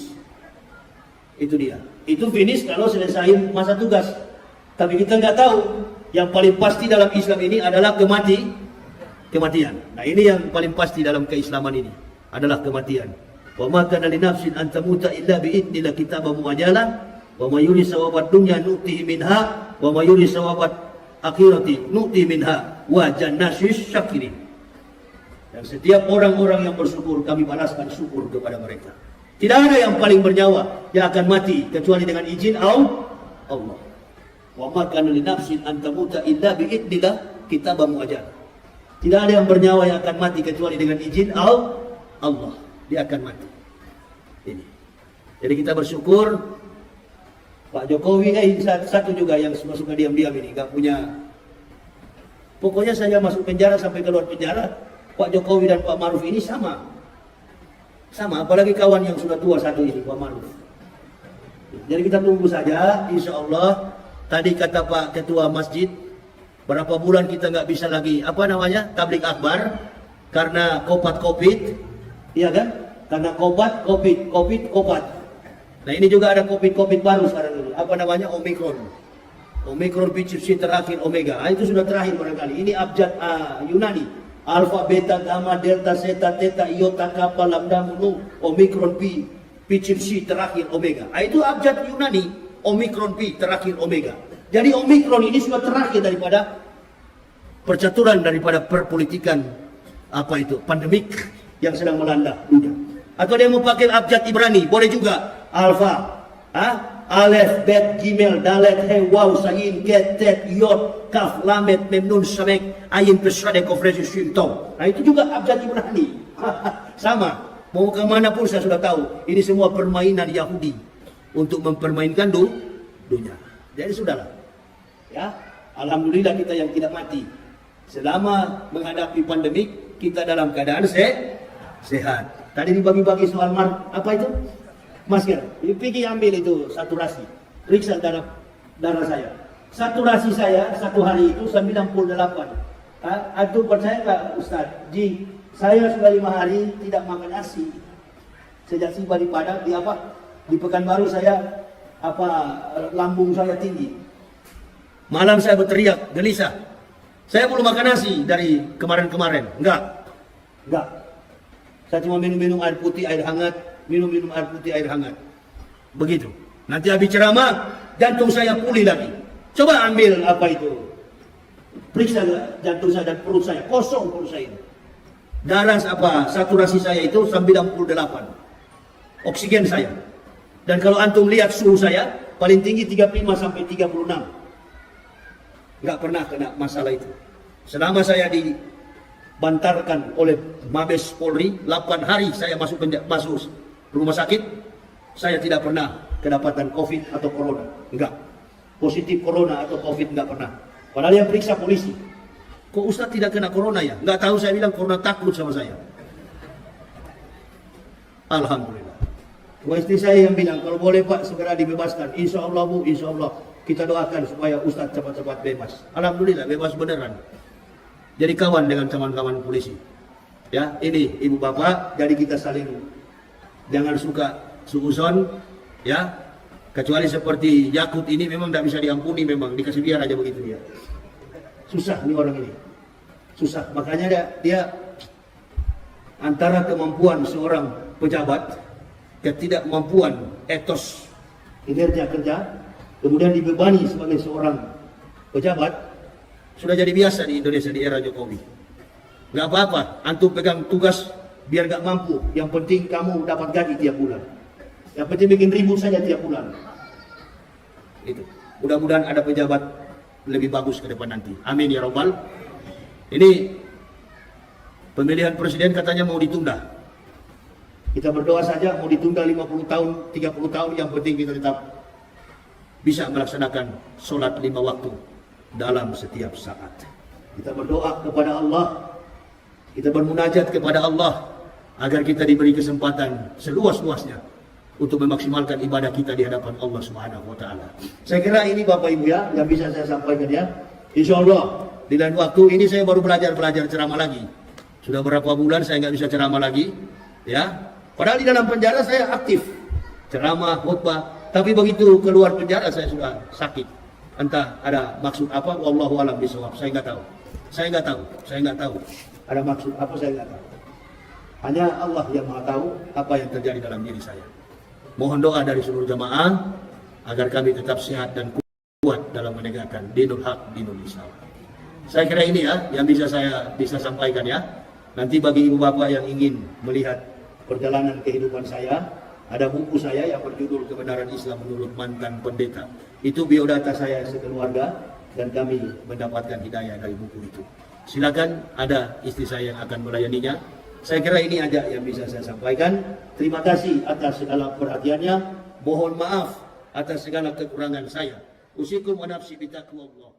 Itu dia. Itu finish kalau selesai masa tugas. Tapi kita nggak tahu. Yang paling pasti dalam Islam ini adalah kematian. Nah ini yang paling pasti dalam keislaman ini adalah kematian. Wa ma kana li nafsin an tamuta illa bi idznillah kitaban muajjalan wa may yurid sawabat dunya nu'tihi minha wa may yurid sawabat akhirati nu'ti minha wa jannasis syakirin. Dan setiap orang-orang yang bersyukur kami balaskan syukur kepada mereka. Tidak ada yang paling bernyawa yang akan mati kecuali dengan izin Allah. Wa ma kana li nafsin an tamuta illa bi idznillah kitaban muajjalan. Tidak ada yang bernyawa yang akan mati kecuali dengan izin Allah. Dia akan mati. Ini. Jadi kita bersyukur. Pak Jokowi satu juga yang suka diam-diam ini, nggak punya. Pokoknya saya masuk penjara sampai keluar penjara, Pak Jokowi dan Pak Maruf ini sama. Sama, apalagi kawan yang sudah tua satu ini, Pak Maruf. Jadi kita tunggu saja, insya Allah. Tadi kata Pak Ketua Masjid, berapa bulan kita nggak bisa lagi, apa namanya, tablik akbar, karena COVID, iya kan? Karena COVID. Nah ini juga ada COVID baru sekarang ini, apa namanya, Omicron PCC terakhir Omega. Itu sudah terakhir barangkali. Ini abjad Yunani. Alpha, beta, gamma, delta, zeta, theta, iota, kappa, lambda, nu, Omicron PCC terakhir Omega. Itu abjad Yunani. Omicron P terakhir Omega. Jadi Omicron ini sudah terakhir daripada percaturan, daripada perpolitikan pandemik yang sedang melanda dunia. Atau dia mau pakai abjad Ibrani, boleh juga. Alpha, Alef, Bet, Gimel, Dalet, He, Waw, Sayin, Ket, Tet, Yod, Kaf, Lamet, Memnun, Samek, Ayin, Pesade, Kofresi, Shimtong. Nah itu juga abjad Ibrani. Sama, mau kemana pun saya sudah tahu. Ini semua permainan Yahudi untuk mempermainkan dunia. Jadi sudahlah, ya, alhamdulillah kita yang tidak mati. Selama menghadapi pandemik, kita dalam keadaan sehat. Tadi dibagi-bagi soal apa itu? Masker. Pergi ambil itu saturasi. Periksa darah saya. Saturasi saya satu hari itu 98. Itu percaya nggak Ustaz? Saya sudah 5 hari tidak makan nasi. Sejak tiba di Padang, di Pekanbaru saya lambung saya tinggi. Malam saya berteriak, gelisah. Saya belum makan nasi dari kemarin-kemarin. Enggak. Saya cuma minum air putih, air hangat. Minum air putih, air hangat. Begitu. Nanti habis ceramah, jantung saya pulih lagi. Coba ambil periksa jantung saya dan perut saya. Kosong perut saya. Darah saturasi saya itu 98. Oksigen saya. Dan kalau antum lihat suhu saya, paling tinggi 35 sampai 36. Nggak pernah kena masalah itu. Selama saya dibantarkan oleh Mabes Polri, 8 hari saya masuk rumah sakit, saya tidak pernah kedapatan COVID atau Corona. Enggak. Positif Corona atau COVID enggak pernah. Padahal yang periksa polisi. Kok Ustaz tidak kena Corona ya? Enggak tahu, saya bilang Corona takut sama saya. Alhamdulillah. Istri saya yang bilang, kalau boleh Pak segera dibebaskan. Insya Allah Bu, insya Allah. Kita doakan supaya Ustaz cepat-cepat bebas. Alhamdulillah, bebas beneran. Jadi kawan dengan kawan-kawan polisi. Ya, ini Ibu Bapak, jadi kita saling jangan suka suuzon, ya. Kecuali seperti Yakut ini memang tidak bisa diampuni, memang dikasih biar aja begitu ya. Susah nih orang ini, susah. Makanya dia antara kemampuan seorang pejabat, ketidakmampuan etos kinerja kerja, kemudian dibebani sebagai seorang pejabat, sudah jadi biasa di Indonesia di era Jokowi. Nggak apa-apa, antum pegang tugas biar nggak mampu. Yang penting kamu dapat gaji tiap bulan. Yang penting bikin ribut saja tiap bulan. Itu. Mudah-mudahan ada pejabat lebih bagus ke depan nanti. Amin ya robbal. Ini pemilihan presiden katanya mau ditunda. Kita berdoa saja mau ditunda 50 tahun, 30 tahun, yang penting kita tetap bisa melaksanakan sholat 5 waktu dalam setiap saat. Kita berdoa kepada Allah, kita bermunajat kepada Allah agar kita diberi kesempatan seluas-luasnya untuk memaksimalkan ibadah kita di hadapan Allah Subhanahu wa taala. Saya kira ini Bapak Ibu ya yang bisa saya sampaikan ya. Insyaallah di lain waktu ini saya baru belajar ceramah lagi. Sudah berapa bulan saya nggak bisa ceramah lagi, ya. Padahal di dalam penjara saya aktif ceramah, khutbah, tapi begitu keluar penjara saya sudah sakit. Entah ada maksud apa, wallahu a'lam bishawab. Saya nggak tahu. Ada maksud apa, saya nggak tahu. Hanya Allah yang Maha tahu apa yang terjadi dalam diri saya. Mohon doa dari seluruh jamaah agar kami tetap sehat dan kuat dalam menegakkan dinul haq, dinul Islam. Saya kira ini ya yang saya bisa sampaikan ya. Nanti bagi ibu bapak yang ingin melihat perjalanan kehidupan saya, ada buku saya yang berjudul Kebenaran Islam Menurut Mantan Pendeta. Itu biodata saya sekeluarga dan kami mendapatkan hidayah dari buku itu. Silakan, ada istri saya yang akan melayaninya. Saya kira ini aja yang bisa saya sampaikan. Terima kasih atas segala perhatiannya. Mohon maaf atas segala kekurangan saya. Usikum wa nafsi bitaqwallah.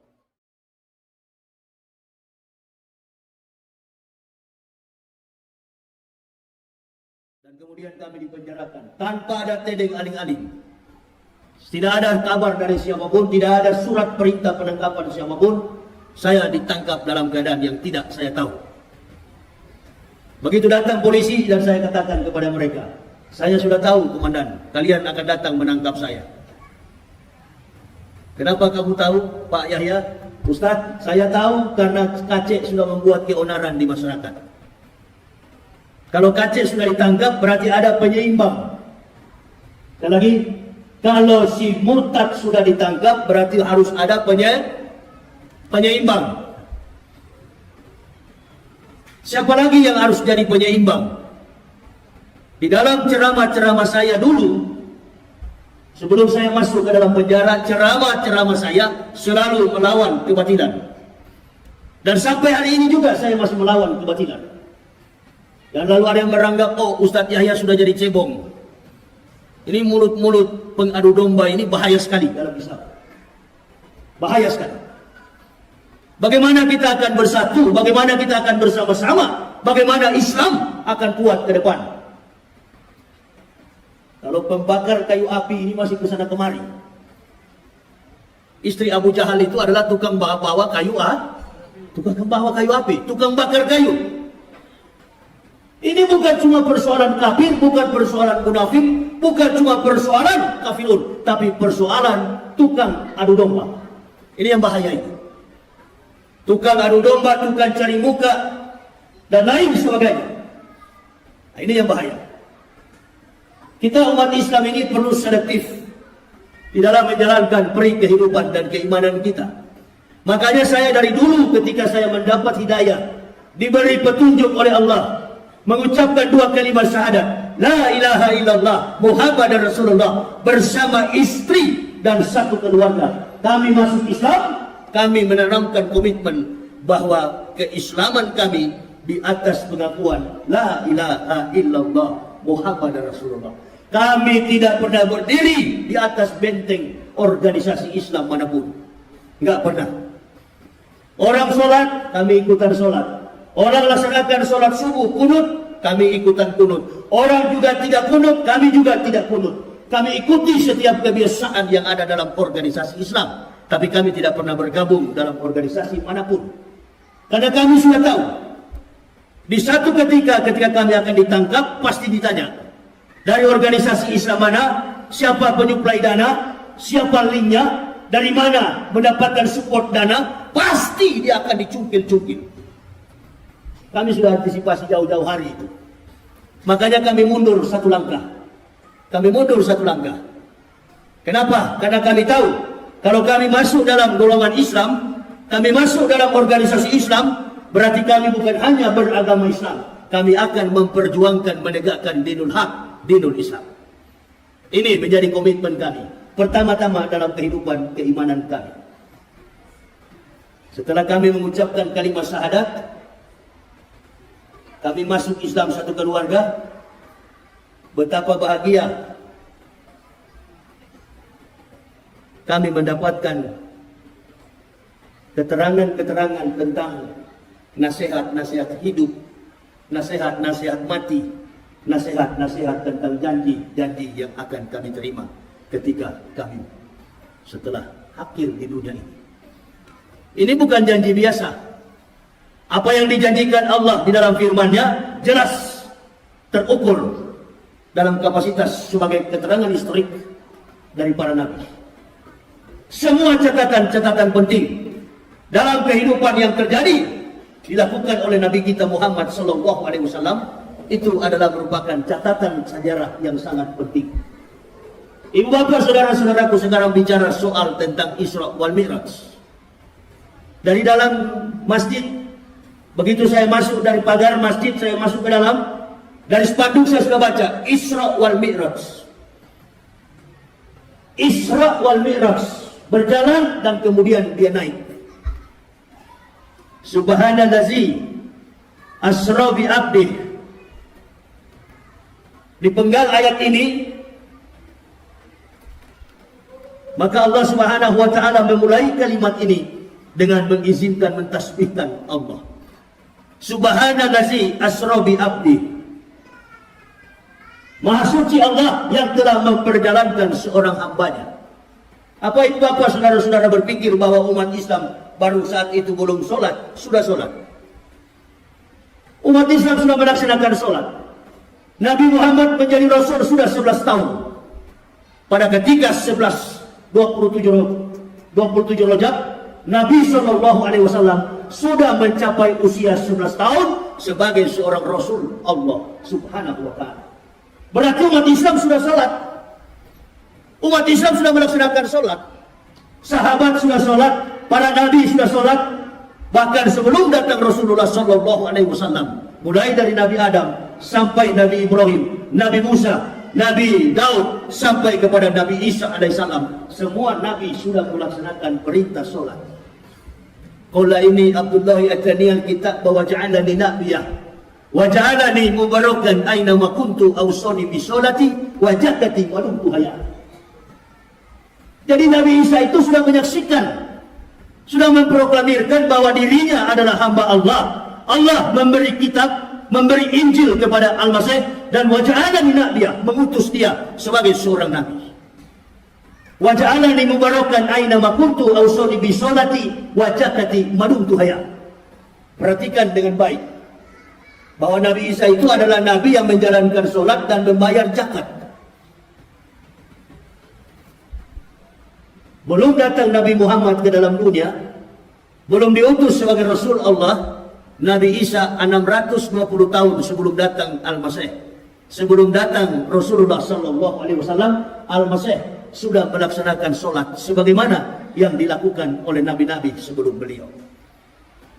Dan kemudian kami dipenjarakan tanpa ada tedeng aling-aling. Tidak ada kabar dari siapapun, tidak ada surat perintah penangkapan siapapun. Saya ditangkap dalam keadaan yang tidak saya tahu. Begitu datang polisi dan saya katakan kepada mereka, saya sudah tahu komandan, kalian akan datang menangkap saya. Kenapa kamu tahu, Pak Yahya? Ustaz, saya tahu karena KC sudah membuat keonaran di masyarakat. Kalau KC sudah ditangkap berarti ada penyeimbang. Dan lagi, kalau si murtad sudah ditangkap berarti harus ada penyeimbang. Siapa lagi yang harus jadi penyeimbang? Di dalam ceramah-ceramah saya dulu, sebelum saya masuk ke dalam penjara, ceramah-ceramah saya selalu melawan kebatilan. Dan sampai hari ini juga saya masih melawan kebatilan. Dan lalu ada yang beranggap, oh Ustadz Yahya sudah jadi cebong. Ini mulut-mulut pengadu domba ini bahaya sekali dalam Islam. Bahaya sekali. Bagaimana kita akan bersatu? Bagaimana kita akan bersama-sama? Bagaimana Islam akan kuat ke depan? Kalau pembakar kayu api ini masih kesana kemari. Istri Abu Jahal itu adalah tukang bawa kayu tukang bawa kayu api, tukang bakar kayu. Ini bukan cuma persoalan kafir, bukan persoalan munafik, bukan cuma persoalan kafirun, tapi persoalan tukang adu domba. Ini yang bahaya itu. Tukang adu domba, tukang cari muka, dan lain sebagainya. Nah, ini yang bahaya. Kita umat Islam ini perlu selektif di dalam menjalankan peri kehidupan dan keimanan kita. Makanya saya dari dulu ketika saya mendapat hidayah, diberi petunjuk oleh Allah, mengucapkan dua kalimat syahadat, la ilaha illallah Muhammadar Rasulullah, bersama istri dan satu keluarga. Kami masuk Islam, kami menanamkan komitmen bahwa keislaman kami di atas pengakuan la ilaha illallah Muhammadar Rasulullah. Kami tidak pernah berdiri di atas benteng organisasi Islam manapun. Enggak pernah. Orang sholat, kami ikutan sholat. Orang laksanakan sholat subuh, kunut, kami ikutan kunut. Orang juga tidak kunut, kami juga tidak kunut. Kami ikuti setiap kebiasaan yang ada dalam organisasi Islam. Tapi kami tidak pernah bergabung dalam organisasi manapun. Karena kami sudah tahu, di satu ketika kami akan ditangkap, pasti ditanya, dari organisasi Islam mana, siapa penyuplai dana, siapa linknya, dari mana mendapatkan support dana, pasti dia akan dicungkil-cungkil. Kami sudah antisipasi jauh-jauh hari itu. Makanya kami mundur satu langkah. Kami mundur satu langkah. Kenapa? Karena kami tahu, kalau kami masuk dalam golongan Islam, kami masuk dalam organisasi Islam, berarti kami bukan hanya beragama Islam, kami akan memperjuangkan menegakkan dinul haq, dinul Islam. Ini menjadi komitmen kami pertama-tama dalam kehidupan keimanan kami. Setelah kami mengucapkan kalimat syahadat, kami masuk Islam satu keluarga. Betapa bahagia kami mendapatkan keterangan-keterangan tentang nasihat-nasihat hidup, nasihat-nasihat mati, nasihat-nasihat tentang janji-janji yang akan kami terima ketika kami setelah akhir di dunia ini. Ini bukan janji biasa. Apa yang dijanjikan Allah di dalam firman-Nya jelas terukur dalam kapasitas sebagai keterangan historik dari para nabi. Semua catatan-catatan penting dalam kehidupan yang terjadi dilakukan oleh Nabi kita Muhammad SAW, itu adalah merupakan catatan sejarah yang sangat penting. Ibu bapak saudara-saudaraku, sekarang bicara soal tentang Isra wal Mi'raj. Dari dalam masjid, begitu saya masuk dari pagar masjid, saya masuk ke dalam, dari spanduk saya sudah baca Isra wal Mi'raj. Isra wal Mi'raj, berjalan dan kemudian dia naik. Subhanallazi asra bi abdih. Di penggal ayat ini, maka Allah Subhanahu wa taala memulai kalimat ini dengan mengizinkan mentasbihkan Allah. Subhanallazi asra bi abdih. Maha suci Allah yang telah memperjalankan seorang hambanya. Apa itu Bapak saudara-saudara berpikir bahwa umat Islam baru saat itu belum sholat, sudah sholat? Umat Islam sudah melaksanakan sholat. Nabi Muhammad menjadi Rasul sudah 11 tahun. Pada ketika 27 Rajab, Nabi SAW sudah mencapai usia 11 tahun sebagai seorang Rasul Allah Subhanahu wa Ta'ala. Berarti umat Islam sudah sholat. Umat Islam sudah melaksanakan sholat. Sahabat sudah sholat, para nabi sudah sholat. Bahkan sebelum datang Rasulullah SAW, mulai dari Nabi Adam sampai Nabi Ibrahim, Nabi Musa, Nabi Daud sampai kepada Nabi Isa alaihissalam, semua nabi sudah melaksanakan perintah sholat. Qala ini Abdullah atani al-kitab wa ja'alani nabiyah wa ja'alani mubarakan aina ma kuntu awsani bi sholati wa zakati wa dumtu hayya. Jadi Nabi Isa itu sudah menyaksikan, sudah memproklamirkan bahwa dirinya adalah hamba Allah. Allah memberi kitab, memberi Injil kepada Al-Masih, dan wa ja'alani nabiyah, mengutus dia sebagai seorang nabi. Wa ja'alani mubarakan aina ma kuntu awsani bi sholati wa zakati ma dumtu hayya. Perhatikan dengan baik bahwa Nabi Isa itu adalah nabi yang menjalankan sholat dan membayar zakat. Belum datang Nabi Muhammad ke dalam dunia, belum diutus sebagai Rasul Allah, Nabi Isa 620 tahun sebelum datang Al-Masih. Sebelum datang Rasulullah SAW, Al-Masih sudah melaksanakan sholat sebagaimana yang dilakukan oleh nabi-nabi sebelum beliau.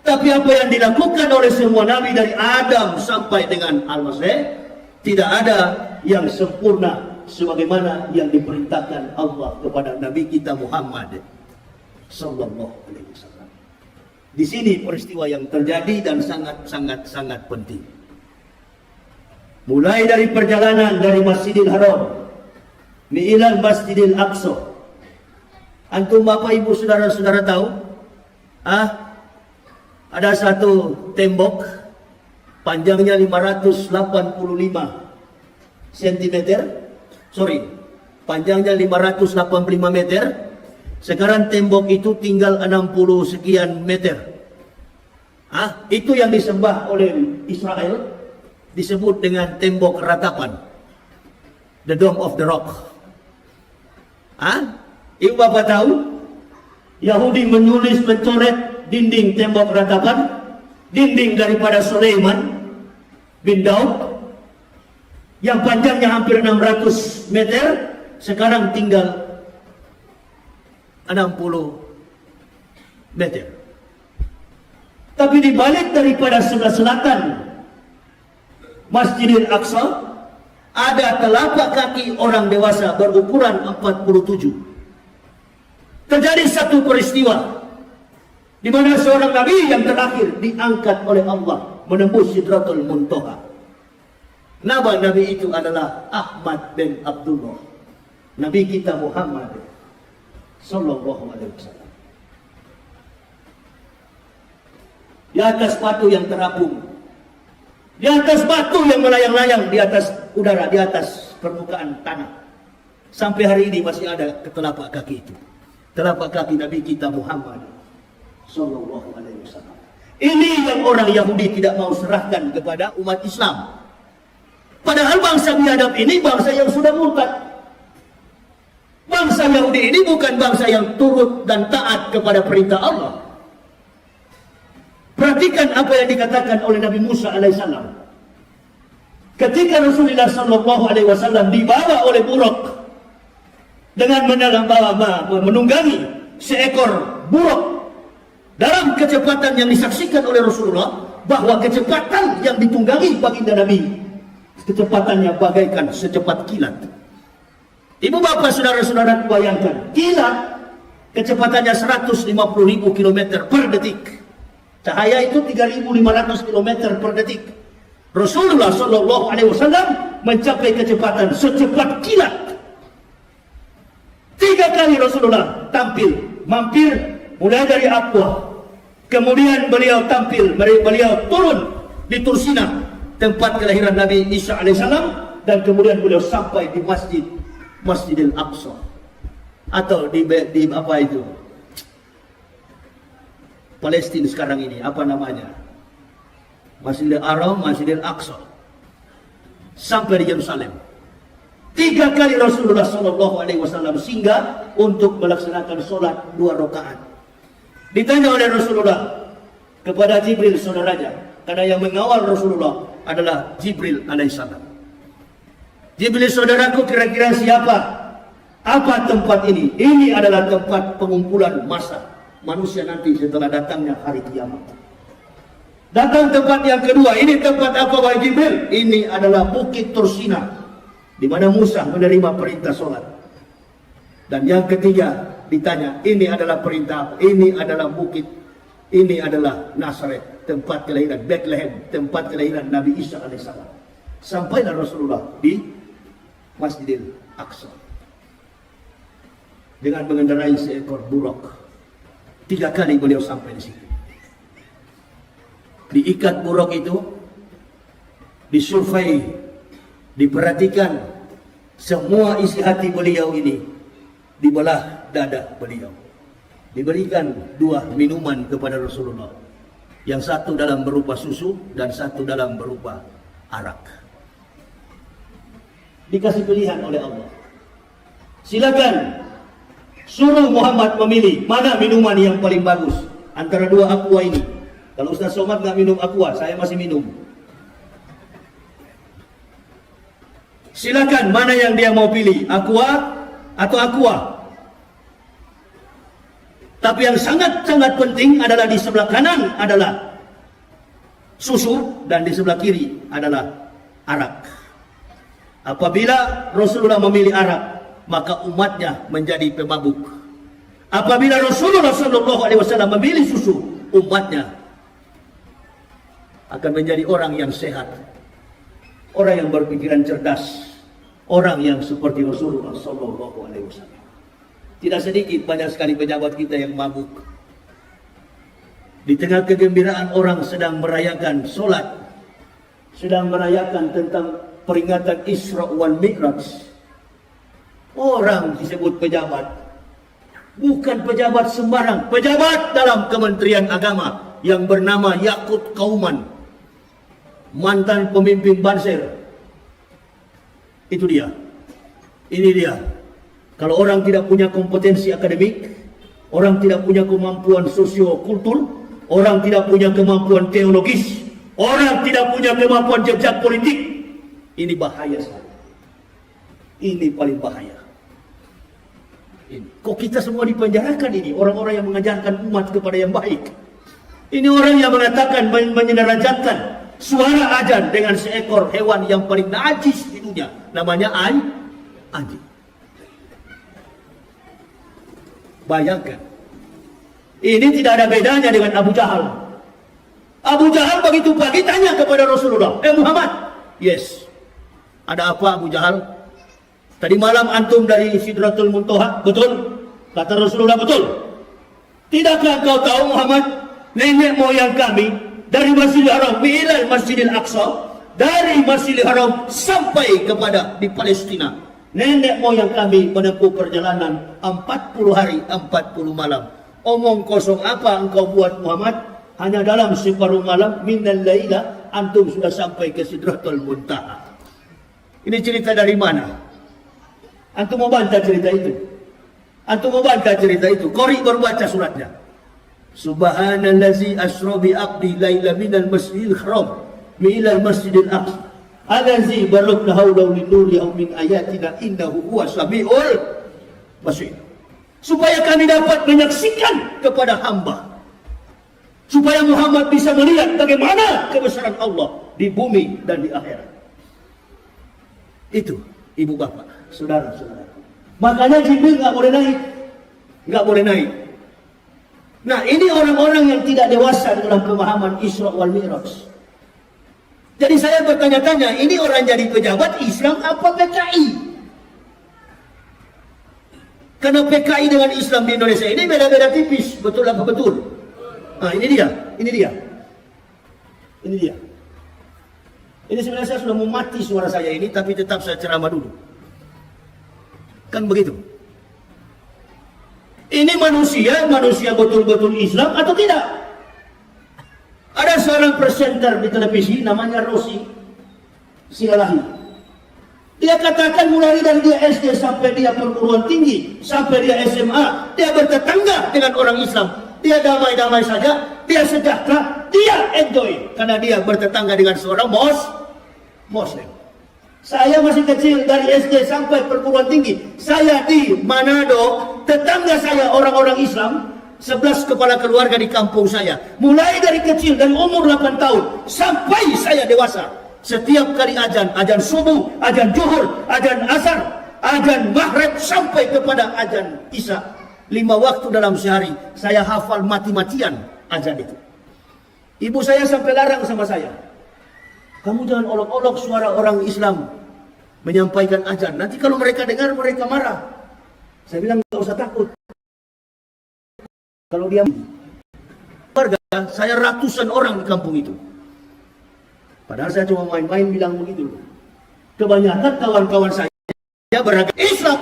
Tapi apa yang dilakukan oleh semua nabi dari Adam sampai dengan Al-Masih, tidak ada yang sempurna sebagaimana yang diperintahkan Allah kepada Nabi kita Muhammad sallallahu alaihi wasallam. Di sini peristiwa yang terjadi dan sangat penting. Mulai dari perjalanan dari Masjidil Haram ilal Masjidil Aqsa. Antum Bapak Ibu saudara-saudara tahu? Ada satu tembok panjangnya 585 cm. Panjangnya 585 meter. Sekarang tembok itu tinggal 60 sekian meter. Itu yang disembah oleh Israel, disebut dengan tembok ratapan, the Dome of the Rock. Ibu Bapak tahu, Yahudi mencoret dinding tembok ratapan, dinding daripada Sulaiman bin Daud, yang panjangnya hampir 600 meter, sekarang tinggal 60 meter. Tapi di balik daripada sebelah selatan Masjidil Aqsa, ada telapak kaki orang dewasa berukuran 47. Terjadi satu peristiwa di mana seorang nabi yang terakhir diangkat oleh Allah menembus Sidratul Muntaha. Nama nabi itu adalah Ahmad bin Abdullah, nabi kita Muhammad sallallahu alaihi wasallam. Di atas batu yang terapung, di atas batu yang melayang-layang di atas udara, di atas permukaan tanah, sampai hari ini masih ada telapak kaki itu, telapak kaki nabi kita Muhammad sallallahu alaihi wasallam. Ini yang orang Yahudi tidak mau serahkan kepada umat Islam. Padahal bangsa biadab ini bangsa yang sudah murtad. Bangsa Yahudi ini bukan bangsa yang turut dan taat kepada perintah Allah. Perhatikan apa yang dikatakan oleh Nabi Musa alaihissalam. Ketika Rasulullah sallallahu alaihi wasallam dibawa oleh buruk dengan menunggangi seekor buruk dalam kecepatan yang disaksikan oleh Rasulullah, bahwa kecepatan yang ditunggangi baginda Nabi, kecepatannya bagaikan secepat kilat. Ibu bapak saudara-saudara, bayangkan, kilat kecepatannya 150.000 km per detik. Cahaya itu 3.500 km per detik. Rasulullah sallallahu alaihi wasallam mencapai kecepatan secepat kilat. 3 kali Rasulullah tampil, mampir mulai dari Aqwa. Kemudian beliau tampil, beliau turun di Tursina, tempat kelahiran Nabi Isa alaihissalam. dan kemudian beliau sampai di Masjidil Aqsa atau di apa itu Palestina sekarang ini, apa namanya, Masjidil Haram, Masjidil Aqsa, sampai di Yerusalem. 3 kali Rasulullah SAW singgah untuk melaksanakan sholat 2 rakaat. Ditanya oleh Rasulullah kepada Jibril saudaranya, karena yang mengawal Rasulullah adalah Jibril alaihissalam. Jibril, saudaraku, kira-kira siapa? Apa tempat ini? Ini adalah tempat pengumpulan massa manusia nanti setelah datangnya hari kiamat. Datang tempat yang kedua, ini tempat apa wahai Jibril? Ini adalah Bukit Tursina, di mana Musa menerima perintah sholat. Dan yang ketiga ditanya, ini adalah perintah, ini adalah bukit, ini adalah Nazaret, tempat kelahiran Bethlehem, tempat kelahiran Nabi Isa alaihissalam. Sampailah Rasulullah di Masjidil Aqsa dengan mengendarai seekor buruk. 3 kali beliau sampai di situ. Diikat buruk itu, disurvei, diperhatikan semua isi hati beliau ini, dibelah dada beliau. Diberikan 2 minuman kepada Rasulullah. Yang satu dalam berupa susu dan satu dalam berupa arak. Dikasih pilihan oleh Allah. Silakan suruh Muhammad memilih mana minuman yang paling bagus antara 2 aqua ini. Kalau Ustaz Somad nggak minum aqua, saya masih minum. Silakan mana yang dia mau pilih, aqua atau aqua. Tapi yang sangat-sangat penting adalah di sebelah kanan adalah susu dan di sebelah kiri adalah arak. Apabila Rasulullah memilih arak, maka umatnya menjadi pemabuk. Apabila Rasulullah SAW memilih susu, umatnya akan menjadi orang yang sehat, orang yang berpikiran cerdas, orang yang seperti Rasulullah SAW. Tidak sedikit, banyak sekali pejabat kita yang mabuk. Di tengah kegembiraan orang sedang merayakan solat, sedang merayakan tentang peringatan Isra wal Mi'raj, orang disebut pejabat. Bukan pejabat sembarang, pejabat dalam Kementerian Agama yang bernama Yakut Kauman, mantan pemimpin Banser. Itu dia. Ini dia. Kalau orang tidak punya kompetensi akademik, orang tidak punya kemampuan sosiokultur, orang tidak punya kemampuan teologis, orang tidak punya kemampuan jejak politik, ini bahaya sekali. Ini paling bahaya. Ini. Kok kita semua dipenjarakan ini? Orang-orang yang mengajarkan umat kepada yang baik. Ini orang yang mengatakan, menyenerajatkan suara azan dengan seekor hewan yang paling najis di dunia. Namanya anjing. Bayangkan. Ini tidak ada bedanya dengan Abu Jahal. Abu Jahal begitu pagi tanya kepada Rasulullah, Muhammad, yes, ada apa Abu Jahal? Tadi malam antum dari Sidratul Muntaha, betul? Kata Rasulullah, betul. Tidakkah kau tahu Muhammad, nenek moyang kami dari Masjidil Haram ilal Masjidil Aqsa, dari Masjidil Haram sampai kepada di Palestina, nenek moyang kami menempuh perjalanan 40 hari 40 malam. Omong kosong apa engkau buat Muhammad? Hanya dalam separuh malam minal laila antum sudah sampai ke Sidratul Muntaha. Ini cerita dari mana? Antum mau bantah cerita itu? Antum mau bantah cerita itu? Qori baru baca suratnya. Subhanallazi asra bi abdi laila minal masjidil haram ilal masjidil aqsa allazi barakna hawlahu linuriyahu min ayatina innahu huwas samiul basir. Supaya kami dapat menyaksikan kepada hamba, supaya Muhammad bisa melihat bagaimana kebesaran Allah di bumi dan di akhirat. Itu ibu bapak, saudara-saudara. Makanya Jibril nggak boleh naik, nggak boleh naik. Nah, ini orang-orang yang tidak dewasa dalam pemahaman Isra wal Mi'raj. Jadi saya bertanya-tanya, ini orang jadi pejabat Islam apa PKI? Karena PKI dengan Islam di Indonesia ini beda-beda tipis, betul apa betul? Nah, ini dia. Ini sebenarnya saya sudah mau mati suara saya ini, tapi tetap saya ceramah dulu. Kan begitu. Ini manusia betul-betul Islam atau tidak? Ada seorang presenter di televisi namanya Rosi Silalahi. Dia katakan mulai dari dia SD sampai dia perguruan tinggi, sampai dia SMA, dia bertetangga dengan orang Islam. Dia damai-damai saja, dia sejahtera, dia enjoy karena dia bertetangga dengan seorang Muslim. Saya masih kecil dari SD sampai perguruan tinggi. Saya di Manado, tetangga saya orang-orang Islam, 11 kepala keluarga di kampung saya. Mulai dari kecil, dari umur 8 tahun sampai saya dewasa. Setiap kali azan subuh, azan zuhur, azan asar, azan maghrib sampai kepada azan isya. 5 waktu dalam sehari saya hafal mati-matian azan itu. Ibu saya sampai larang sama saya. Kamu jangan olok-olok suara orang Islam menyampaikan azan. Nanti kalau mereka dengar, mereka marah. Saya bilang, gak usah takut. Kalau dia warga, saya ratusan orang di kampung itu. Padahal saya cuma main-main bilang begitu. Kebanyakan kawan-kawan saya beragama Islam.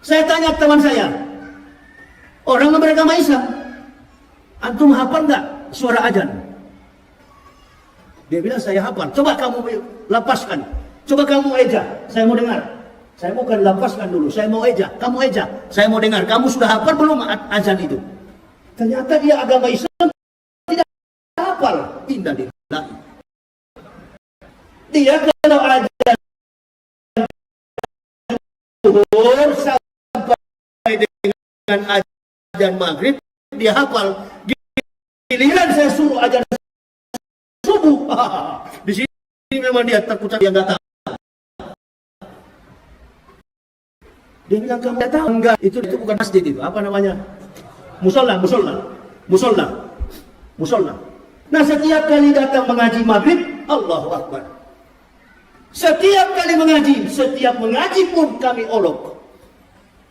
Saya tanya teman saya, orang beragama Islam, antum hafal nggak suara azan? Dia bilang, saya hafal. Coba kamu lepaskan. Coba kamu eja. Saya mau dengar. Saya bukan lepaskan dulu. Saya mau eja. Kamu eja. Saya mau dengar. Kamu sudah hafal belum azan itu? Ternyata dia agama Islam tidak hafal. Indah dia. Dia kalau azan zuhur sampai dengan azan maghrib, dia hafal. Giliran saya suruh azan subuh, di sini memang dia terpucat, dia nggak tahu. Dia bilang, kamu nggak tahu? Enggak, itu bukan masjid itu. Apa namanya? Musola. Nah, setiap kali datang mengaji maghrib, Allahu Akbar. Setiap kali mengaji, setiap mengaji pun kami olok.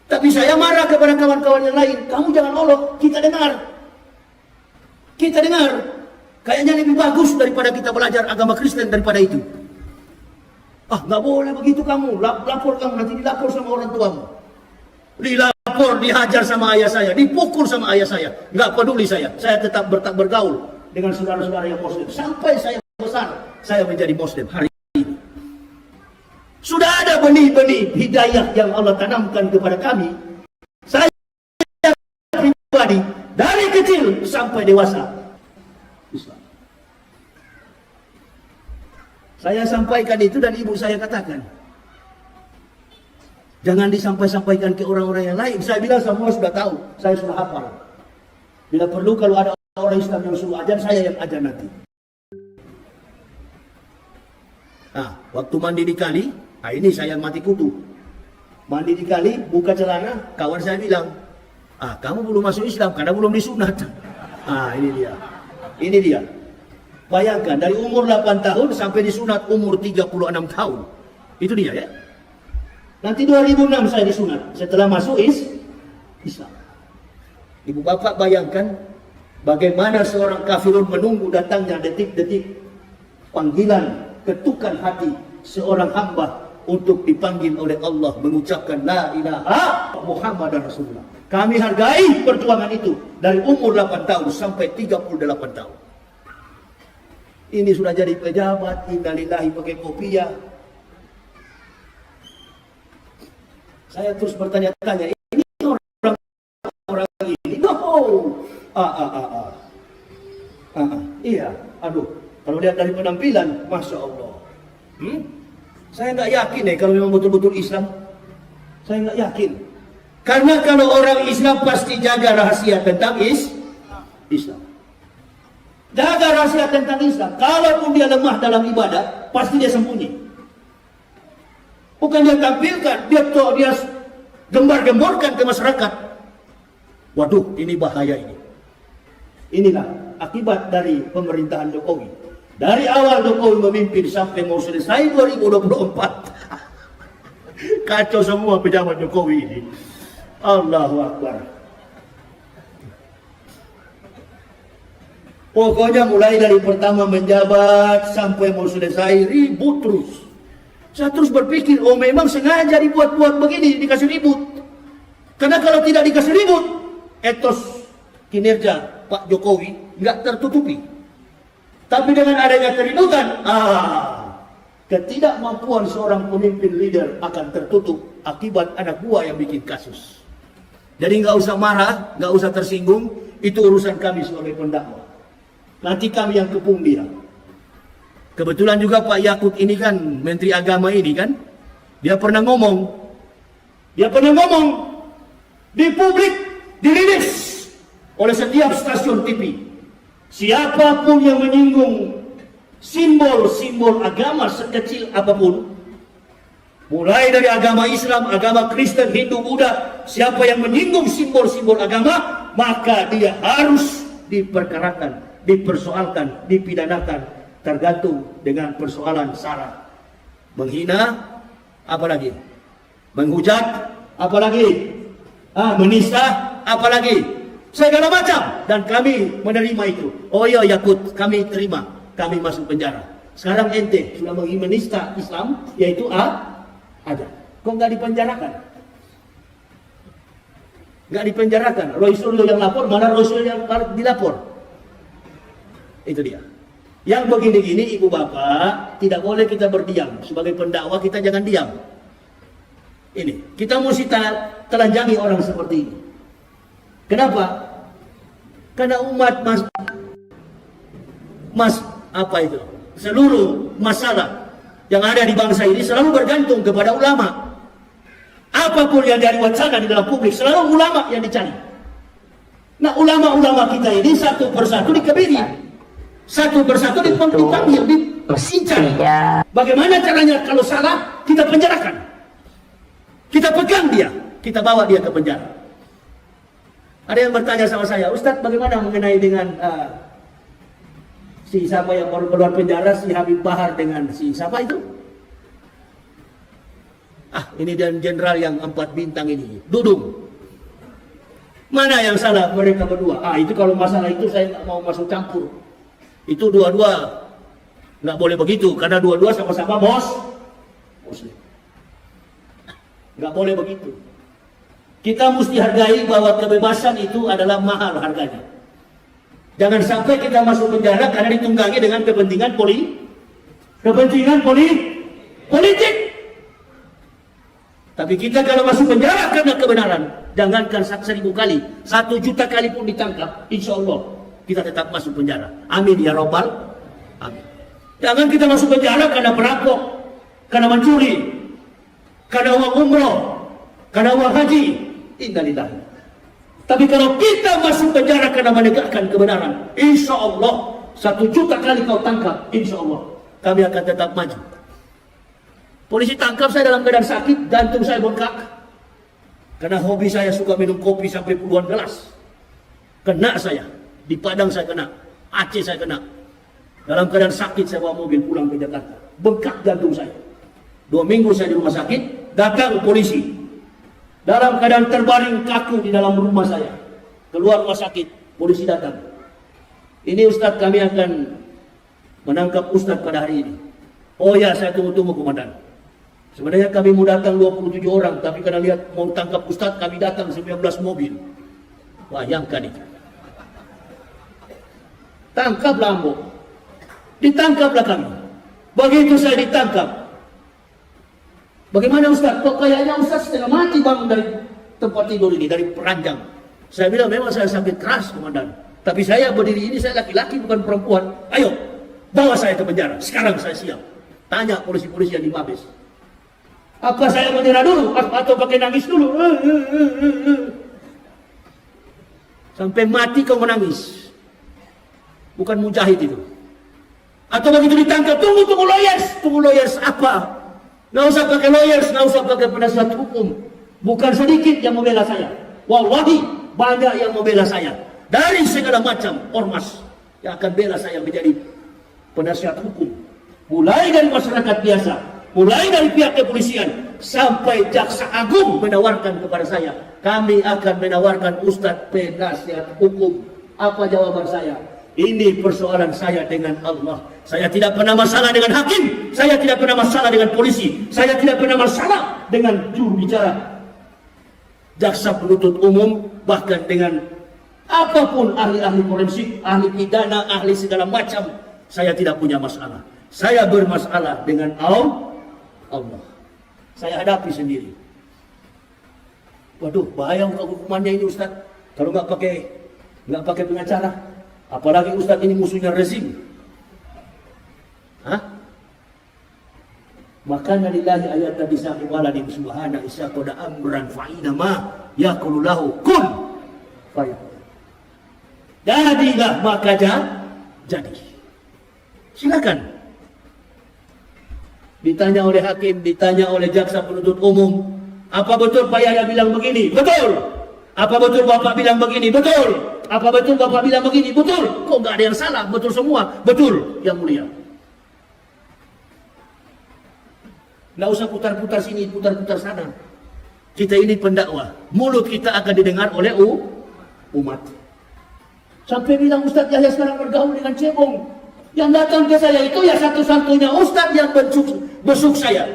Tapi saya marah kepada kawan-kawan yang lain. Kamu jangan olok, kita dengar. Kayaknya lebih bagus daripada kita belajar agama Kristen daripada itu. Nggak boleh begitu kamu. Lapor kamu, nanti dilapor sama orang tuamu. Dilapor, dihajar sama ayah saya, dipukul sama ayah saya. Nggak peduli saya. Saya tetap bergaul dengan saudara-saudara yang Muslim. Sampai saya besar, saya menjadi Muslim hari ini. Sudah ada benih-benih hidayah yang Allah tanamkan kepada kami. Saya pribadi, dari kecil sampai dewasa, Islam. Saya sampaikan itu dan ibu saya katakan, jangan disampaikan ke orang-orang yang lain. Saya bilang semua sudah tahu, saya sudah hafal. Bila perlu kalau ada orang Islam yang suruh ajar, saya yang ajar nanti. Nah, waktu mandi di kali, ini saya mati kutu. Mandi di kali, buka celana, kawan saya bilang, kamu belum masuk Islam karena belum disunat. Ini dia. Bayangkan, dari umur 8 tahun sampai disunat umur 36 tahun. Itu dia ya. Nanti 2006 saya disunat, setelah masuk Islam. Ibu bapak bayangkan, bagaimana seorang kafirun menunggu datangnya detik-detik panggilan, ketukan hati seorang hamba untuk dipanggil oleh Allah mengucapkan la ilaha Muhammadar Rasulullah. Kami hargai perjuangan itu dari umur 8 tahun sampai 38 tahun. Ini sudah jadi pejabat, innalillahi pakai kopiah. Saya terus bertanya-tanya, ini orang ini, iya, kalau lihat dari penampilan, Masya Allah. Saya nggak yakin kalau memang betul-betul Islam. Saya nggak yakin. Karena kalau orang Islam pasti jaga rahasia tentang Islam. Jaga rahasia tentang Islam. Kalaupun dia lemah dalam ibadah, pasti dia sembunyi. Bukan dia tampilkan, dia gembar-gemborkan ke masyarakat. Waduh, ini bahaya ini. Inilah akibat dari pemerintahan Jokowi. Dari awal Jokowi memimpin sampai mau selesai 2024. Kacau semua pejabat Jokowi ini. Allahu Akbar. Pokoknya mulai dari pertama menjabat sampai mau selesai ribut terus. Saya terus berpikir, oh memang sengaja dibuat-buat begini, dikasih ribut. Karena kalau tidak dikasih ribut, etos kinerja Pak Jokowi nggak tertutupi. Tapi dengan adanya keributan, ketidakmampuan seorang pemimpin leader akan tertutup akibat anak buah yang bikin kasus. Jadi nggak usah marah, nggak usah tersinggung, itu urusan kami sebagai pendakwa. Nanti kami yang kepung dia. Kebetulan juga Pak Yakut ini kan, Menteri Agama ini kan, dia pernah ngomong di publik, dirilis oleh setiap stasiun TV. Siapapun yang menyinggung simbol-simbol agama sekecil apapun, mulai dari agama Islam, agama Kristen, Hindu, Buddha, siapa yang menyinggung simbol-simbol agama, maka dia harus diperkarakan, dipersoalkan, dipidanakan, tergantung dengan persoalan sara. Menghina, apalagi? Menghujat, apalagi? Menista, apalagi? Segala macam. Dan kami menerima itu. Oh iya Yakut, kami terima. Kami masuk penjara. Sekarang ente sudah menista Islam, yaitu ada. Kok nggak dipenjarakan? Nggak dipenjarakan. Roy Suryo yang lapor, mana Roy Suryo yang dilapor? Itu dia. Yang begini-gini ibu bapak, tidak boleh kita berdiam. Sebagai pendakwa kita jangan diam. Ini, kita mesti telanjangi orang seperti ini. Kenapa? Karena umat seluruh masalah yang ada di bangsa ini selalu bergantung kepada ulama. Apapun yang dari wacana di dalam publik, selalu ulama yang dicari. Nah, ulama-ulama kita ini satu persatu dikebiri, satu persatu dipanggil, disincar. Bagaimana caranya? Kalau salah, kita penjarakan, kita pegang dia, kita bawa dia ke penjara. Ada yang bertanya sama saya, Ustadz bagaimana mengenai dengan si siapa yang baru keluar penjara, si Habib Bahar dengan si siapa itu? Ini dan jenderal yang 4 bintang ini, Dudung. Mana yang salah mereka berdua? Itu kalau masalah itu saya nggak mau masuk campur. Itu dua-dua nggak boleh begitu, karena dua-dua sama-sama Muslim. Nggak boleh begitu. Kita mesti hargai bahwa kebebasan itu adalah mahal harganya. Jangan sampai kita masuk penjara karena ditunggangi dengan kepentingan politik. Tapi kita kalau masuk penjara karena kebenaran, jangankan 1000 kali, 1 juta kali pun ditangkap, insya Allah kita tetap masuk penjara. Amin ya Rabbal. Amin. Jangan kita masuk penjara karena perampok, karena mencuri, karena uang umroh, karena uang haji. Innalillahi. Tapi kalau kita masuk penjara karena menegakkan kebenaran, insya Allah 1 juta kali kau tangkap, insya Allah kami akan tetap maju. Polisi tangkap saya dalam keadaan sakit, jantung saya bengkak. Karena hobi saya suka minum kopi sampai puluhan gelas. Kena saya, di Padang saya kena, Aceh saya kena. Dalam keadaan sakit saya bawa mobil pulang ke Jakarta. Bengkak jantung saya. 2 minggu saya di rumah sakit, datang polisi. Dalam keadaan terbaring kaku di dalam rumah saya. Keluar rumah sakit, polisi datang. Ini Ustadz, kami akan menangkap Ustadz pada hari ini. Oh ya, saya tunggu-tunggu komandan. Sebenarnya kami mau datang 27 orang, tapi karena lihat mau tangkap Ustadz, kami datang 19 mobil. Bayangkan itu. Tangkap Lambo. Ditangkaplah kami. Begitu saya ditangkap, bagaimana Ustaz? Kok kayaknya Ustaz setengah mati bangun dari tempat tidur ini, dari peranjang. Saya bilang memang saya sakit keras komandan. Tapi saya berdiri ini, saya laki-laki bukan perempuan. Ayo, bawa saya ke penjara. Sekarang saya siap. Tanya polisi-polisi yang di Mabes. Apa saya menyerah dulu? Atau pakai nangis dulu? Sampai mati kau menangis. Bukan mujahid itu. Atau begitu ditangkap, tunggu lawyers. Tunggu lawyers apa? Nggak usah pakai lawyers, nggak usah pakai penasihat hukum. Bukan sedikit yang membela saya. Wallahi, banyak yang membela saya. Dari segala macam ormas yang akan bela saya menjadi penasihat hukum. Mulai dari masyarakat biasa, mulai dari pihak kepolisian, sampai Jaksa Agung menawarkan kepada saya, kami akan menawarkan Ustadz penasihat hukum. Apa jawaban saya? Ini persoalan saya dengan Allah. Saya tidak pernah masalah dengan hakim. Saya tidak pernah masalah dengan polisi. Saya tidak pernah masalah dengan juru bicara, jaksa penuntut umum, bahkan dengan apapun ahli-ahli forensik, ahli pidana, ahli segala macam. Saya tidak punya masalah. Saya bermasalah dengan Allah. Saya hadapi sendiri. Waduh, bahaya hukumannya ini Ustaz. Kalau nggak pakai pengacara. Apalagi Ustaz ini musuhnya rezim. Hah? Makanya lillahi ayat tadi sahih waladin subhana isa qada amran fa'ina ma yaqulu lahu kun fayakun. Jadilah maka jadi. Silakan. Ditanya oleh hakim, ditanya oleh jaksa penuntut umum, apa betul Pak Yahya bilang begini? Betul. Apa betul Bapak bilang begini? Betul. Apa betul Bapak bilang begini? Betul. Kok nggak ada yang salah? Betul semua. Betul, Yang Mulia. Nggak usah putar-putar sini, putar-putar sana. Kita ini pendakwah. Mulut kita akan didengar oleh umat. Sampai bilang Ustaz Yahya sekarang bergaul dengan cebong. Yang datang ke saya itu ya satu-satunya Ustaz yang besuk saya.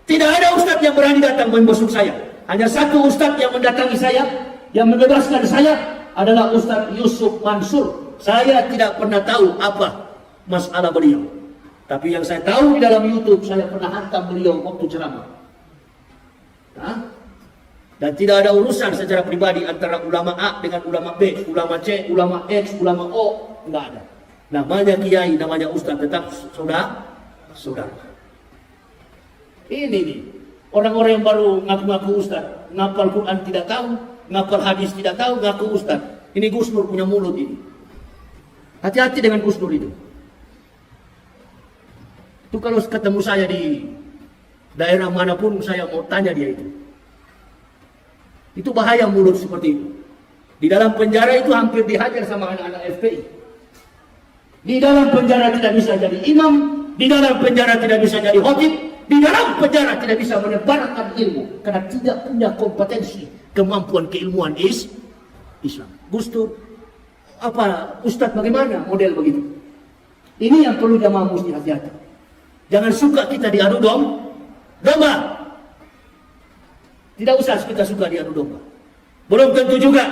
Tidak ada Ustaz yang berani datang membesuk saya. Hanya satu Ustaz yang mendatangi saya, yang membebaskan saya adalah Ustaz Yusuf Mansur. Saya tidak pernah tahu apa masalah beliau. Tapi yang saya tahu di dalam YouTube, saya pernah hantam beliau waktu ceramah. Dan tidak ada urusan secara pribadi antara ulama A dengan ulama B, ulama C, ulama X, ulama O. Tidak ada. Namanya kiai, namanya ustaz, tetap saudara. Ini nih, orang-orang yang baru ngaku-ngaku ustaz, ngapal Quran tidak tahu, ngapal hadis tidak tahu, ngaku ustaz. Ini Gus Nur punya mulut ini. Hati-hati dengan Gus Nur itu. Itu kalau ketemu saya di daerah manapun, saya mau tanya dia itu. Itu bahaya mulut seperti itu. Di dalam penjara itu hampir dihajar sama anak-anak FPI. Di dalam penjara tidak bisa jadi imam, di dalam penjara tidak bisa jadi khotib, di dalam penjara tidak bisa menyebarkan ilmu karena tidak punya kompetensi, kemampuan keilmuan Islam. Gus Dur, apa Ustadz bagaimana model begitu? Ini yang perlu jamaah mesti hati-hati. Jangan suka kita diadu domba. Tidak usah kita suka diadu domba. Belum tentu juga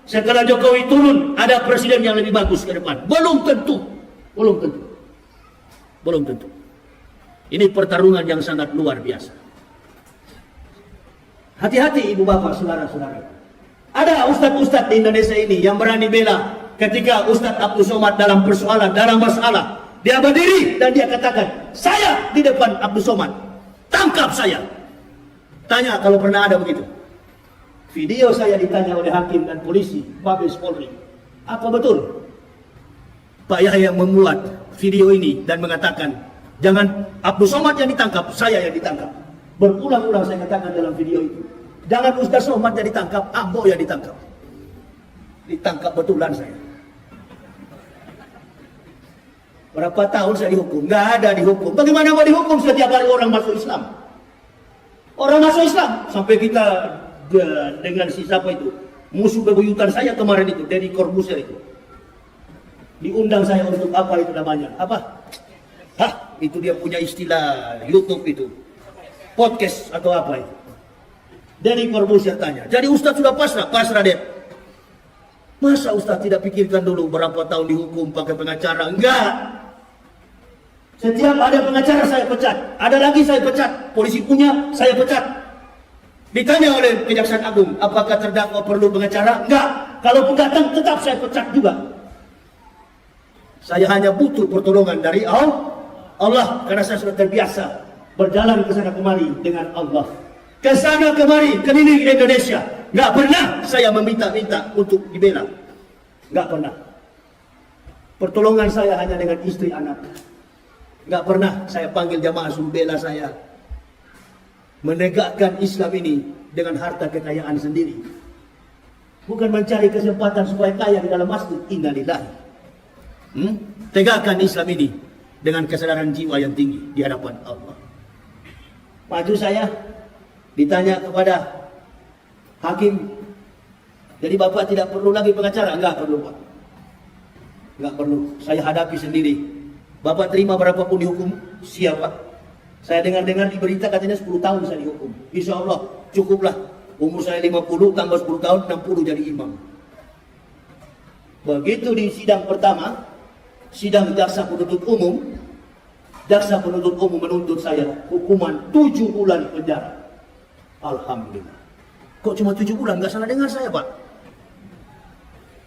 setelah Jokowi turun ada presiden yang lebih bagus ke depan. Belum tentu. Ini pertarungan yang sangat luar biasa. Hati-hati ibu bapak, saudara-saudara. Ada ustadz-ustadz di Indonesia ini yang berani bela ketika Ustadz Abdul Somad dalam persoalan, dalam masalah. Dia berdiri dan dia katakan, saya di depan Abdul Somad, tangkap saya. Tanya kalau pernah ada begitu. Video saya ditanya oleh hakim dan polisi, Mabes Polri. Apa betul Pak Yahya membuat video ini dan mengatakan, jangan Abdul Somad yang ditangkap, saya yang ditangkap. Berulang-ulang saya katakan dalam video itu. Jangan Ustaz Somad yang ditangkap, Ambo yang ditangkap. Ditangkap betulan saya. Berapa tahun saya dihukum? Nggak ada dihukum. Bagaimana mau dihukum setiap hari orang masuk Islam? Orang masuk Islam. Sampai kita dengan si siapa itu, musuh bebuyutan saya kemarin itu, Deddy Corbuzier itu. Diundang saya untuk apa itu namanya? Apa? Itu dia punya istilah YouTube itu. Podcast atau apa itu. Deddy Corbuzier tanya. Jadi Ustaz sudah pasrah? Pasrah dia. Masa Ustaz tidak pikirkan dulu berapa tahun dihukum pakai pengacara? Enggak. Setiap ada pengacara saya pecat. Ada lagi saya pecat. Polisi punya, saya pecat. Ditanya oleh Kejaksaan Agung, apakah terdakwa perlu pengacara? Enggak. Kalaupun datang, tetap saya pecat juga. Saya hanya butuh pertolongan dari Allah. Karena saya sudah terbiasa berjalan ke sana kemari dengan Allah. Ke sana kemari, keliling Indonesia. Enggak pernah saya meminta-minta untuk dibela. Enggak pernah. Pertolongan saya hanya dengan istri anak. Enggak pernah saya panggil jamaah suruh bela saya. Menegakkan Islam ini dengan harta kekayaan sendiri. Bukan mencari kesempatan supaya kaya di dalam masjid. Innalillahi. Tegakkan Islam ini dengan kesadaran jiwa yang tinggi di hadapan Allah. Maju saya, ditanya kepada hakim, jadi Bapak tidak perlu lagi pengacara? Enggak perlu Pak. Nggak perlu, saya hadapi sendiri. Bapak terima berapapun dihukum, siapa? Saya dengar-dengar di berita katanya 10 tahun saya dihukum. Insya Allah cukuplah. Umur saya 50, tambah 10 tahun, 60 jadi imam. Begitu di sidang pertama, sidang jaksa penuntut umum, jaksa penuntut umum menuntut saya hukuman 7 bulan penjara. Alhamdulillah. Kok cuma 7 bulan? Nggak salah dengar saya, Pak.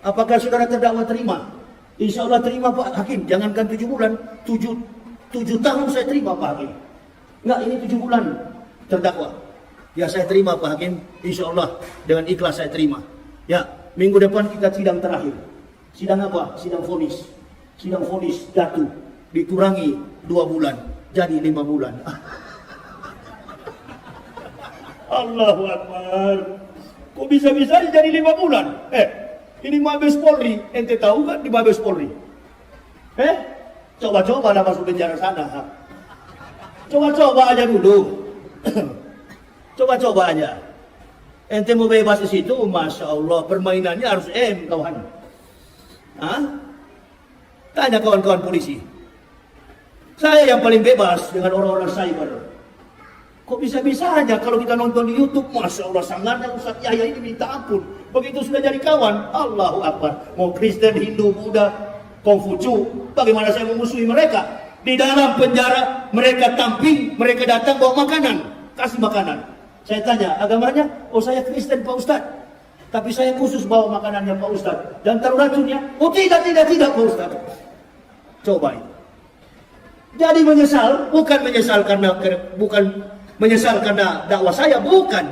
Apakah saudara terdakwa terima? Insya Allah terima, Pak Hakim. Jangankan 7 bulan, 7 tahun saya terima, Pak Hakim. Nggak, ini 7 bulan terdakwa. Ya saya terima, Pak Hakim. Insya Allah dengan ikhlas saya terima. Ya, minggu depan kita sidang terakhir. Sidang apa? Sidang vonis. Sidang vonis jatuh. Dikurangi 2 bulan. Jadi 5 bulan. Allahu Akbar. Kok bisa-bisa jadi 5 bulan? Ini Mabes Polri. Ente tahu kan di Mabes Polri? Coba-coba lah masuk penjara sana. Coba-coba aja dulu. Coba-coba aja. Ente mau bebas di situ, Masya Allah, permainannya harus kawan. Tanya kawan-kawan polisi. Saya yang paling bebas dengan orang-orang cyber. Kok bisa-bisanya kalau kita nonton di YouTube, Masya Allah, sangatnya Ustaz Yahya ini minta ampun. Begitu sudah jadi kawan, Allahu Akbar. Mau Kristen, Hindu, Buddha, Kongfucu, bagaimana saya memusuhi mereka? Di dalam penjara, mereka tamping, mereka datang bawa makanan, kasih makanan. Saya tanya, agamanya? Oh saya Kristen Pak Ustaz. Tapi saya khusus bawa makanannya Pak Ustaz. Dan taruh racunnya? Oh tidak Pak Ustaz. Coba itu. Jadi menyesal, bukan menyesal karena dakwah saya, bukan.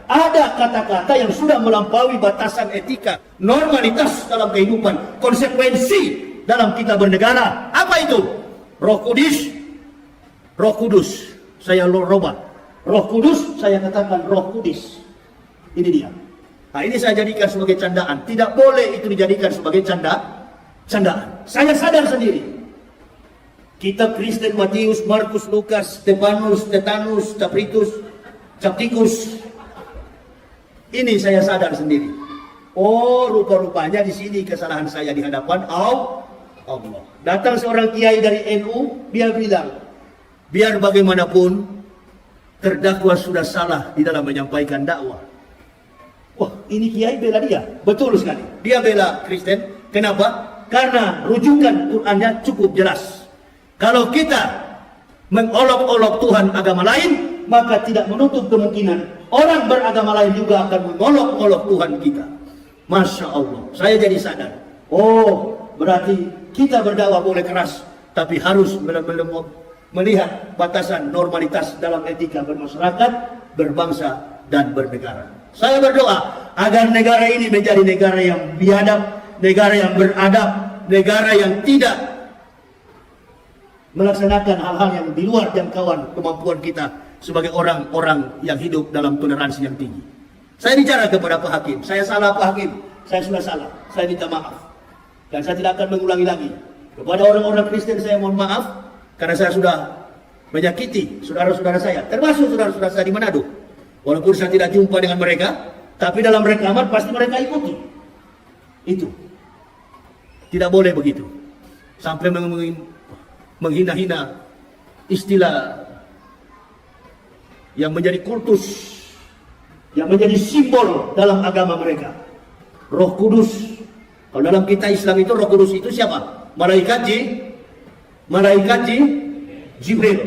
Ada kata-kata yang sudah melampaui batasan etika, normalitas dalam kehidupan, konsekuensi dalam kita bernegara. Apa itu? Roh Kudus. Saya robah. Roh Kudus, saya katakan Roh Kudus. Ini dia. Nah, ini saya jadikan sebagai candaan. Tidak boleh itu dijadikan sebagai candaan. Saya sadar sendiri. Kitab Kristen, Matius, Markus, Lukas, Stefanus, Stetanus, Captikus. Ini saya sadar sendiri. Oh, rupa-rupanya di sini kesalahan saya di hadapan Allah. Datang seorang kiai dari NU, dia bilang, biar bagaimanapun terdakwa sudah salah di dalam menyampaikan dakwah. Wah, ini kiai bela dia. Betul sekali. Dia bela Kristen. Kenapa? Karena rujukan Qur'annya cukup jelas. Kalau kita mengolok-olok Tuhan agama lain, maka tidak menutup kemungkinan orang beragama lain juga akan mengolok-olok Tuhan kita. Masya Allah. Saya jadi sadar. Oh, berarti kita berdakwah boleh keras, tapi harus melihat batasan normalitas dalam etika bermasyarakat, berbangsa, dan bernegara. Saya berdoa agar negara ini menjadi negara yang biadab, negara yang beradab, negara yang tidak melaksanakan hal-hal yang di luar jangkauan kemampuan kita sebagai orang-orang yang hidup dalam toleransi yang tinggi. Saya bicara kepada Pak Hakim, saya salah Pak Hakim, saya sudah salah, saya minta maaf. Dan saya tidak akan mengulangi lagi. Kepada orang-orang Kristen saya mohon maaf, karena saya sudah menyakiti saudara-saudara saya, termasuk saudara-saudara saya di Manado. Walaupun saya tidak jumpa dengan mereka, tapi dalam rekaman pasti mereka ikuti. Itu. Tidak boleh begitu. Sampai menghina-hina istilah yang menjadi kultus, yang menjadi simbol dalam agama mereka. Roh Kudus. Kalau dalam kita Islam itu Roh Kudus itu siapa? Malaikat Jibril.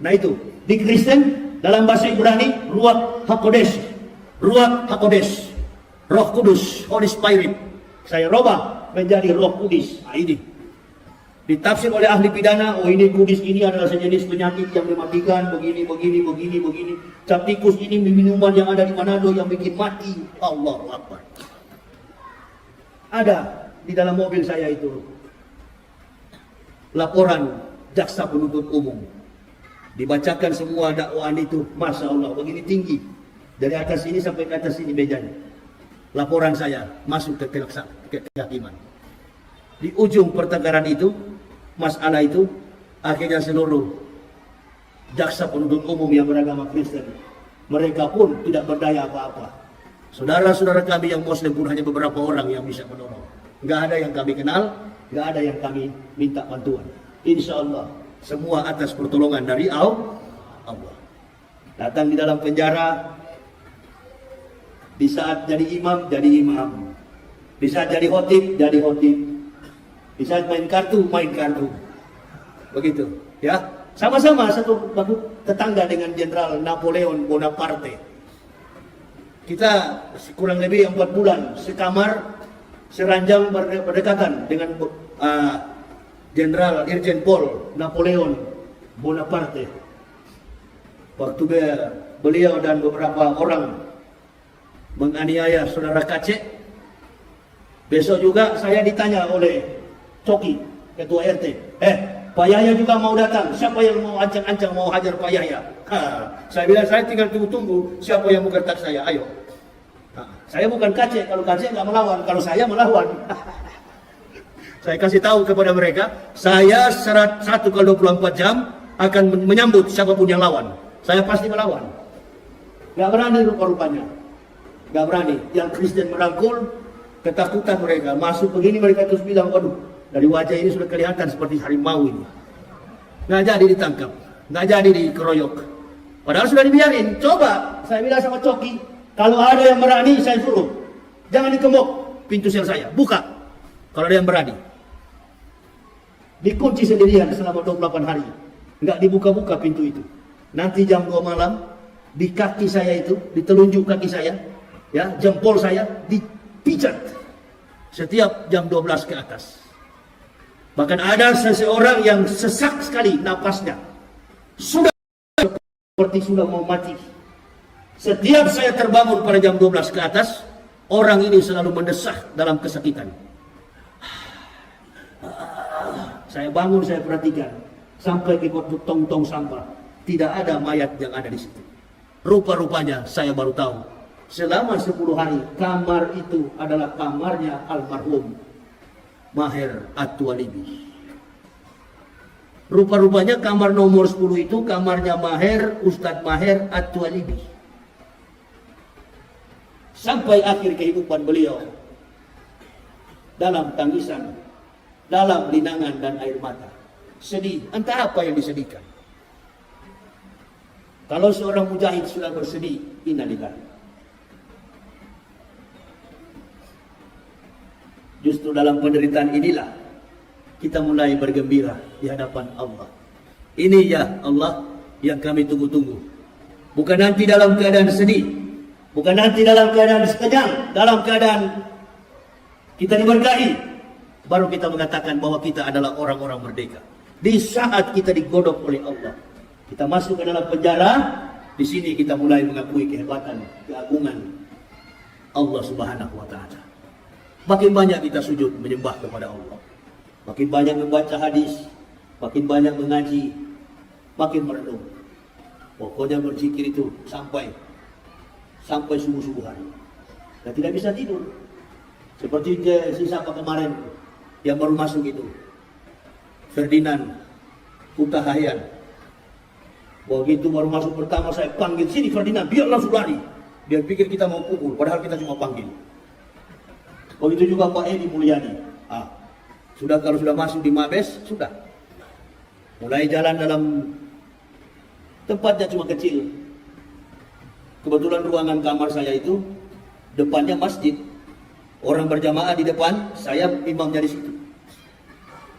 Nah itu. Di Kristen dalam bahasa Ibrani Ruach HaKodesh. Roh Kudus, Holy Spirit. Saya robah menjadi Roh Kudus. Nah ini. Ditafsir oleh ahli pidana, oh ini kudis ini adalah sejenis penyakit yang mematikan, begini. Captikus ini minuman yang ada di Manado yang bikin mati. Allahu Akbar. Ada di dalam mobil saya itu laporan jaksa penuntut umum. Dibacakan semua dakwaan itu, Masya Allah, begini tinggi. Dari atas ini sampai ke atas ini mejanya. Laporan saya masuk ke kehakiman. Di ujung pertengkaran itu, masalah itu, akhirnya seluruh jaksa penuntut umum yang beragama Kristen, mereka pun tidak berdaya apa-apa. Saudara-saudara kami yang Muslim pun hanya beberapa orang yang bisa menolong. Nggak ada yang kami kenal, nggak ada yang kami minta bantuan. Insya Allah semua atas pertolongan dari Allah. Datang di dalam penjara, di saat jadi imam, di saat jadi khotib, di saat main kartu, begitu, ya. Sama-sama satu bangku tetangga dengan Jenderal Napoleon Bonaparte. Kita kurang lebih 4 bulan sekamar, seranjang berdekatan dengan Jenderal Irjen Pol Napoleon Bonaparte. Waktu beliau dan beberapa orang menganiaya saudara Kacek, besok juga saya ditanya oleh Coki, ketua RT, Pak Yahya juga mau datang, siapa yang mau ancang-ancang mau hajar Pak Yahya? Saya bilang saya tinggal tunggu-tunggu siapa yang mau gertak saya, ayo. Saya bukan Kacek, kalau Kacek nggak melawan, kalau saya melawan. Saya kasih tahu kepada mereka, saya 1 kali 24 jam akan menyambut siapapun yang lawan. Saya pasti melawan. Gak berani rupa-rupanya. Gak berani. Yang Kristen merangkul, ketakutan mereka. Masuk begini mereka terus bilang, waduh, dari wajah ini sudah kelihatan seperti harimau ini. Gak jadi ditangkap. Gak jadi dikeroyok. Padahal sudah dibiarin. Coba, saya bilang sama Coki, kalau ada yang berani saya suruh. Jangan dikemuk pintu sel saya. Buka. Kalau ada yang berani. Dikunci sendirian selama 28 hari. Nggak dibuka-buka pintu itu. Nanti jam 2 malam, di kaki saya itu, di telunjuk kaki saya, ya, jempol saya dipijat. Setiap jam 12 ke atas. Bahkan ada seseorang yang sesak sekali napasnya. Sudah seperti sudah mau mati. Setiap saya terbangun pada jam 12 ke atas, orang ini selalu mendesah dalam kesakitan. Saya bangun, saya perhatikan. Sampai ke tong-tong sampah. Tidak ada mayat yang ada di situ. Rupa-rupanya saya baru tahu. Selama 10 hari, kamar itu adalah kamarnya almarhum Maher At-Twalibi. Rupa-rupanya kamar nomor 10 itu kamarnya Maher, Ustadz Maher At-Twalibi. Sampai akhir kehidupan beliau. Dalam tangisan, dalam linangan dan air mata. Sedih, entah apa yang disedihkan. Kalau seorang mujahid sudah bersedih, innalillahi. Justru dalam penderitaan inilah kita mulai bergembira di hadapan Allah. Ini ya Allah yang kami tunggu-tunggu. Bukan nanti dalam keadaan sedih, bukan nanti dalam keadaan sekejam, dalam keadaan kita diberkahi, baru kita mengatakan bahwa kita adalah orang-orang merdeka. Di saat kita digodok oleh Allah, kita masuk ke dalam penjara, di sini kita mulai mengakui kehebatan, keagungan Allah Subhanahu wa Ta'ala. Makin banyak kita sujud menyembah kepada Allah, makin banyak membaca hadis, makin banyak mengaji, makin merenung. Pokoknya berzikir itu sampai subuh-subuh hari. Dan tidak bisa tidur. Seperti sisa apa kemarin yang baru masuk itu, Ferdinand Hutahayan. Begitu baru masuk pertama saya panggil, sini Ferdinand, biar langsung lari. Dia pikir kita mau pukul, padahal kita cuma panggil. Begitu juga Pak Edi Mulyadi. Kalau sudah masuk di Mabes, sudah. Mulai jalan dalam tempatnya cuma kecil. Kebetulan ruangan kamar saya itu depannya masjid. Orang berjamaah di depan, saya imamnya di situ.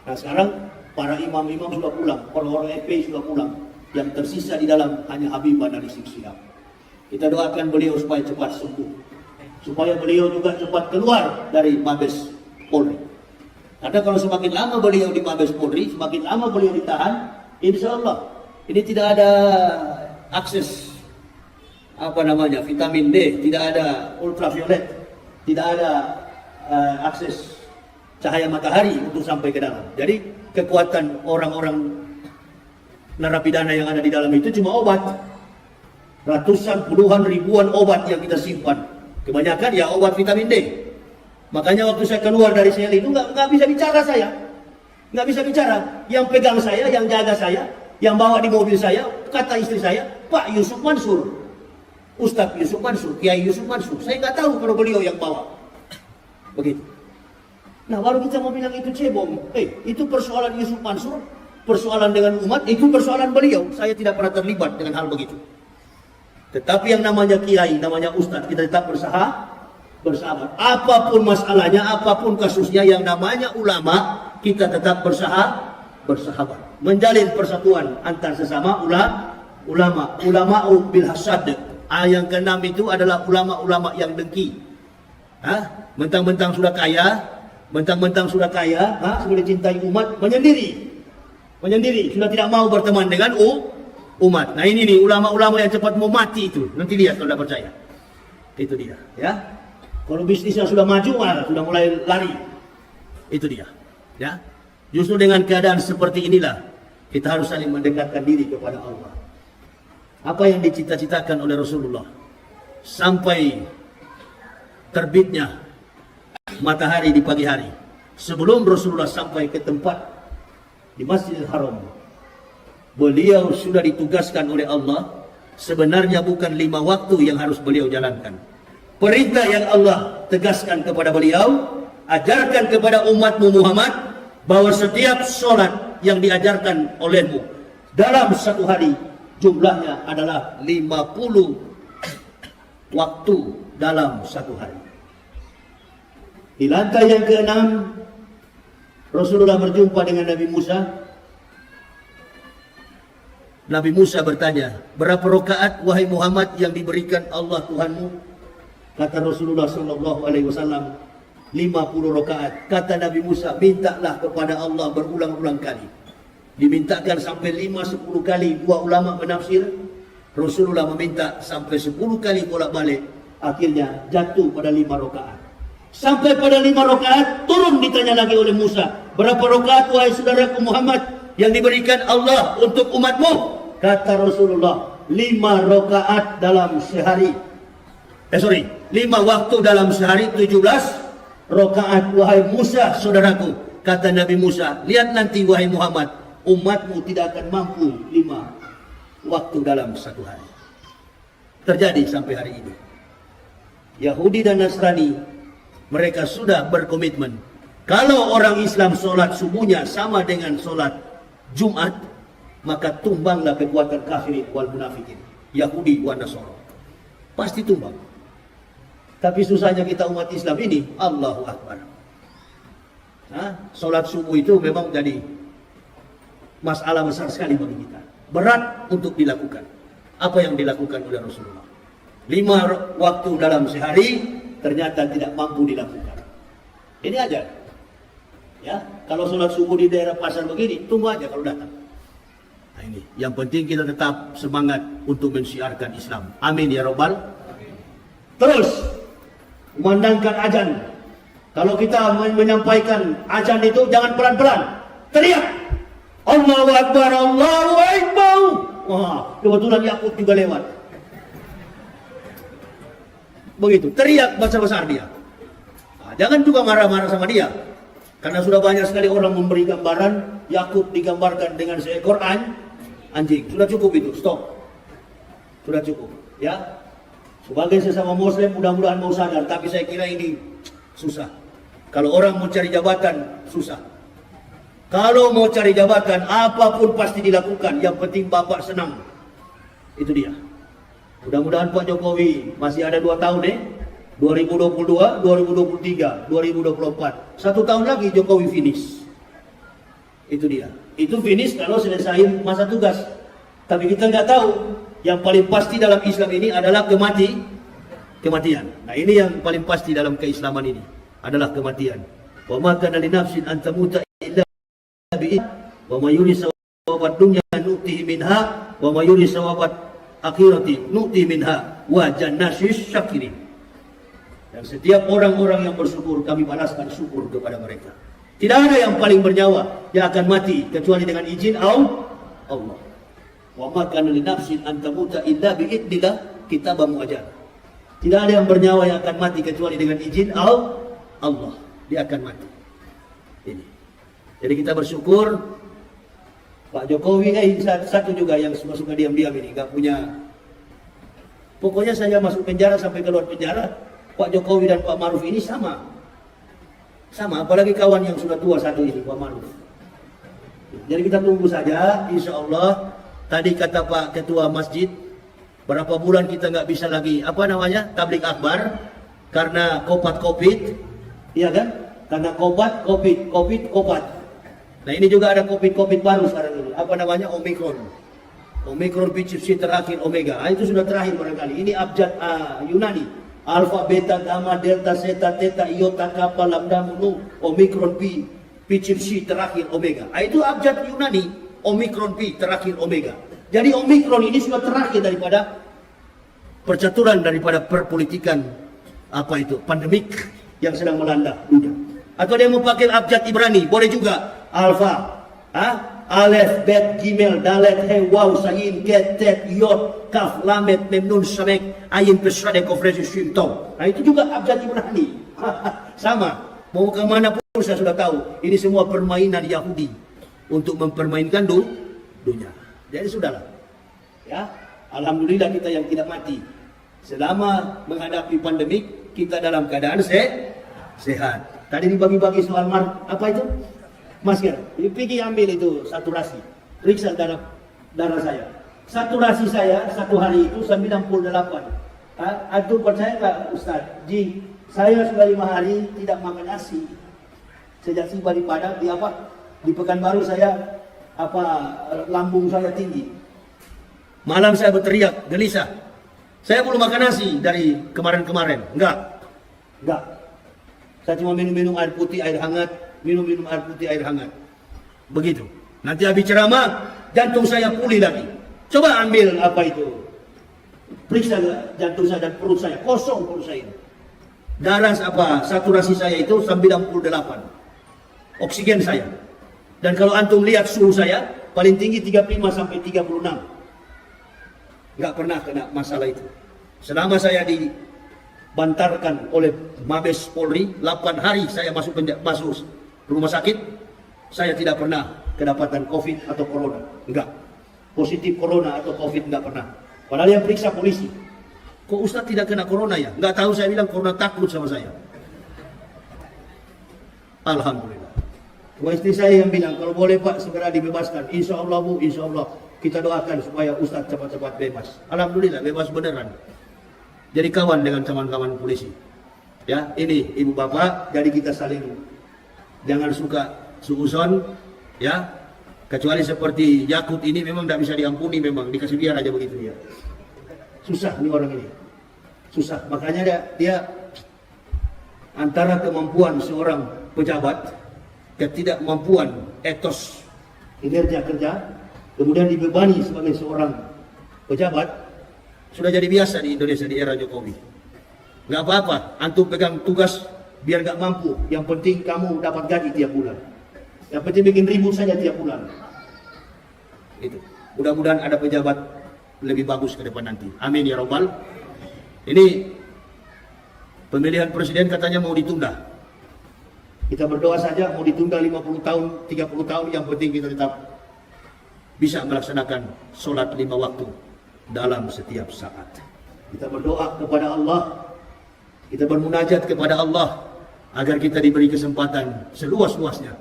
Nah sekarang para imam-imam sudah pulang, orang-orang FPI sudah pulang. Yang tersisa di dalam hanya Habibah dari Sihab. Kita doakan beliau supaya cepat sembuh, supaya beliau juga cepat keluar dari Mabes Polri. Karena kalau semakin lama beliau di Mabes Polri, semakin lama beliau ditahan, insya Allah ini tidak ada akses vitamin D, tidak ada ultraviolet, tidak ada akses cahaya matahari untuk sampai ke dalam. Jadi kekuatan orang-orang narapidana yang ada di dalam itu cuma obat. Ratusan, puluhan, ribuan obat yang kita simpan. Kebanyakan ya obat vitamin D. Makanya waktu saya keluar dari sel itu nggak bisa bicara saya. Nggak bisa bicara. Yang pegang saya, yang jaga saya, yang bawa di mobil saya, kata istri saya, Pak Yusuf Mansur. Ustadz Yusuf Mansur, Kiai Yusuf Mansur. Saya nggak tahu kalau beliau yang bawa. Begitu. Nah, baru kita mau bilang itu cebong. Itu persoalan Yusuf Mansur, persoalan dengan umat, itu persoalan beliau. Saya tidak pernah terlibat dengan hal begitu. Tetapi yang namanya kiai, namanya ustadz, kita tetap bersahabat. Apapun masalahnya, apapun kasusnya, yang namanya ulama, kita tetap bersahabat. Menjalin persatuan antar sesama ulama. Ulama'u bil hasad. Yang keenam itu adalah ulama-ulama yang dengki. Mentang-mentang sudah kaya, sudah cintai umat, menyendiri, sudah tidak mau berteman dengan umat. Nah ini nih ulama-ulama yang cepat mau mati itu. Nanti lihat kalau tidak percaya. Itu dia, ya. Kalau bisnisnya sudah maju, sudah mulai lari. Itu dia, ya. Justru dengan keadaan seperti inilah kita harus saling mendekatkan diri kepada Allah. Apa yang dicita-citakan oleh Rasulullah sampai terbitnya matahari di pagi hari, sebelum Rasulullah sampai ke tempat di Masjidil Haram, beliau sudah ditugaskan oleh Allah. Sebenarnya bukan 5 waktu yang harus beliau jalankan. Perintah yang Allah tegaskan kepada beliau, ajarkan kepada umatmu Muhammad, bahwa setiap sholat yang diajarkan olehmu dalam satu hari, jumlahnya adalah 50 waktu dalam satu hari. Di lantai yang ke-6, Rasulullah berjumpa dengan Nabi Musa. Nabi Musa bertanya, berapa rakaat wahai Muhammad yang diberikan Allah Tuhanmu? Kata Rasulullah SAW, 50 rakaat. Kata Nabi Musa, mintalah kepada Allah berulang-ulang kali. Dimintakan sampai 5-10 kali. Dua ulama menafsir, Rasulullah meminta sampai 10 kali bolak-balik. Akhirnya jatuh pada 5 rakaat. Sampai pada 5 rakaat, turun ditanya lagi oleh Musa, berapa rakaat wahai saudaraku Muhammad yang diberikan Allah untuk umatmu? Kata Rasulullah, 5 rakaat dalam sehari. 5 waktu dalam sehari, 17 rakaat wahai Musa saudaraku. Kata Nabi Musa, lihat nanti wahai Muhammad, umatmu tidak akan mampu 5 waktu dalam satu hari. Terjadi sampai hari ini. Yahudi dan Nasrani, mereka sudah berkomitmen, kalau orang Islam sholat subuhnya sama dengan sholat Jumat, maka tumbanglah kekuatan kafirin wal munafikin, Yahudi wa Nasara. Pasti tumbang. Tapi susahnya kita umat Islam ini, Allahu Akbar. Sholat subuh itu memang jadi masalah besar sekali bagi kita. Berat untuk dilakukan. Apa yang dilakukan oleh Rasulullah? 5 waktu dalam sehari ternyata tidak mampu dilakukan. Ini aja. Ya, kalau sholat subuh di daerah pasar begini, tunggu aja kalau datang. Nah ini, yang penting kita tetap semangat untuk mensiarkan Islam. Amin ya Rabbal. Terus memandangkan azan. Kalau kita menyampaikan azan itu jangan pelan-pelan, teriak Allahu Akbar, Allahu Akbar. Wah, kebetulan Yakub juga lewat. Begitu, teriak besar-besar dia. Jangan juga marah-marah sama dia. Karena sudah banyak sekali orang memberi gambaran Yakub digambarkan dengan seekor anjing. Sudah cukup itu, stop. Sudah cukup, ya. Sebagai sesama Muslim mudah-mudahan mau sadar, tapi saya kira ini susah. Kalau orang mau cari jabatan, susah. Kalau mau cari jabatan, apapun pasti dilakukan. Yang penting Bapak senang. Itu dia. Mudah-mudahan Pak Jokowi masih ada 2 tahun 2022, 2023, 2024. 1 tahun lagi Jokowi finish. Itu dia. Itu finish kalau selesai masa tugas. Tapi kita nggak tahu. Yang paling pasti dalam Islam ini adalah kematian. Nah ini yang paling pasti dalam keislaman ini adalah kematian. Wa ma kana li nafsin an tamuta illa bi wa ma yuri sawabat dunya nu'tihi minha wa ma yuri sawabat akhirati nu'tihi minha wa jannasis syakirin. Dan setiap orang-orang yang bersyukur kami balaskan syukur kepada mereka. Tidak ada yang paling bernyawa yang akan mati kecuali dengan izin Allah. Wa ma kana li nafsin an tamuta illa bi idnillah kitaban muajjal. Tidak ada yang bernyawa yang akan mati kecuali dengan izin Allah. Dia akan mati. Ini. Jadi kita bersyukur Pak Jokowi satu juga yang suka diam-diam ini, enggak punya. Pokoknya saya masuk penjara sampai keluar penjara, Pak Jokowi dan Pak Maruf ini sama. Sama, apalagi kawan yang sudah tua satu ini, Pak Maruf. Jadi kita tunggu saja, insya Allah. Tadi kata Pak Ketua Masjid, berapa bulan kita nggak bisa lagi, apa namanya, tablik akbar, karena COVID, iya kan? Karena COVID. Nah ini juga ada COVID baru sekarang ini, apa namanya, Omicron BCC terakhir Omega. Itu sudah terakhir barangkali. Ini abjad Yunani. Alpha, beta, gamma, delta, zeta, theta, iota, kappa, lambda, mu, Omicron P, BCC terakhir Omega. Itu abjad Yunani. Omicron P terakhir Omega. Jadi Omicron ini sudah terakhir daripada percaturan, daripada perpolitikan apa itu, pandemik yang sedang melanda dunia. Atau dia mau pakai abjad Ibrani, boleh juga. Alpha, Alef, Bet, Gimel, Dalet, He, Waw, Sayin, Ket, Tet, Yod, Kaf, Lamet, Mem, Nun, Samek, Ayin, Pesrade, Kofresi, Shim, Tom. Nah itu juga abjad Ibrani. Sama. Mau kemana pun saya sudah tahu. Ini semua permainan Yahudi untuk mempermainkan dunia. Jadi sudahlah. Ya, alhamdulillah kita yang tidak mati. Selama menghadapi pandemik, kita dalam keadaan sehat. Tadi dibagi-bagi soal apa itu? Masker. Pergi ambil itu saturasi. Periksa darah saya. Saturasi saya satu hari itu 98. Antum percaya nggak Ustaz? Saya sudah 5 hari tidak makan nasi. Sejak tiba di Padang, di Pekanbaru saya lambung saya tinggi. Malam saya berteriak, gelisah. Saya belum makan nasi dari kemarin-kemarin. Enggak. Saya cuma minum air putih, air hangat. Minum air putih, air hangat. Begitu. Nanti habis ceramah, jantung saya pulih lagi. Coba ambil periksa jantung saya dan perut saya. Kosong perut saya. Darah saturasi saya itu 98. Oksigen saya. Dan kalau antum lihat suhu saya, paling tinggi 35 sampai 36. Nggak pernah kena masalah itu. Selama saya dibantarkan oleh Mabes Polri, 8 hari saya masuk rumah sakit, saya tidak pernah kedapatan COVID atau Corona. Enggak. Positif Corona atau COVID enggak pernah. Padahal yang periksa polisi. Kok Ustaz tidak kena Corona ya? Enggak tahu, saya bilang Corona takut sama saya. Alhamdulillah. Istri saya yang bilang, kalau boleh Pak segera dibebaskan. Insya Allah Bu, insya Allah. Kita doakan supaya Ustaz cepat-cepat bebas. Alhamdulillah, bebas beneran. Jadi kawan dengan kawan-kawan polisi. Ya, ini Ibu Bapak, jadi kita saling jangan suka suuzon, ya. Kecuali seperti Yakut ini memang tidak bisa diampuni, memang dikasih biar aja begitu ya. Susah nih orang ini, susah. Makanya dia antara kemampuan seorang pejabat, ketidakmampuan etos kinerja kerja, kemudian dibebani sebagai seorang pejabat, sudah jadi biasa di Indonesia di era Jokowi. Nggak apa-apa, antum pegang tugas biar gak mampu, yang penting kamu dapat gaji tiap bulan. Yang penting bikin ribut saja tiap bulan. Itu. Mudah-mudahan ada pejabat lebih bagus ke depan nanti. Amin ya Rabbal. Ini pemilihan presiden katanya mau ditunda. Kita berdoa saja mau ditunda 50 tahun, 30 tahun, yang penting kita tetap bisa melaksanakan sholat 5 waktu dalam setiap saat. Kita berdoa kepada Allah, kita bermunajat kepada Allah, agar kita diberi kesempatan seluas-luasnya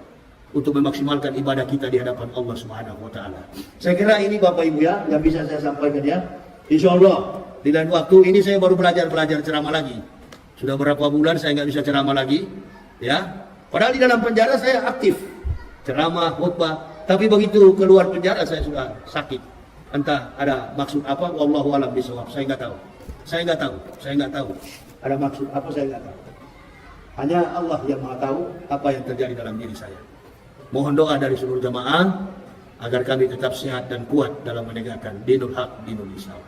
untuk memaksimalkan ibadah kita di hadapan Allah Subhanahu wa taala. Saya kira ini Bapak Ibu ya yang bisa saya sampaikan ya. Insyaallah di lain waktu ini saya baru belajar ceramah lagi. Sudah berapa bulan saya nggak bisa ceramah lagi ya. Padahal di dalam penjara saya aktif ceramah, khutbah, tapi begitu keluar penjara saya sudah sakit. Entah ada maksud apa, wallahu alam bisawab. Saya nggak tahu. Ada maksud apa, saya nggak tahu. Hanya Allah yang Maha tahu apa yang terjadi dalam diri saya. Mohon doa dari seluruh jamaah agar kami tetap sehat dan kuat dalam menegakkan dinul haq, dinul Islam.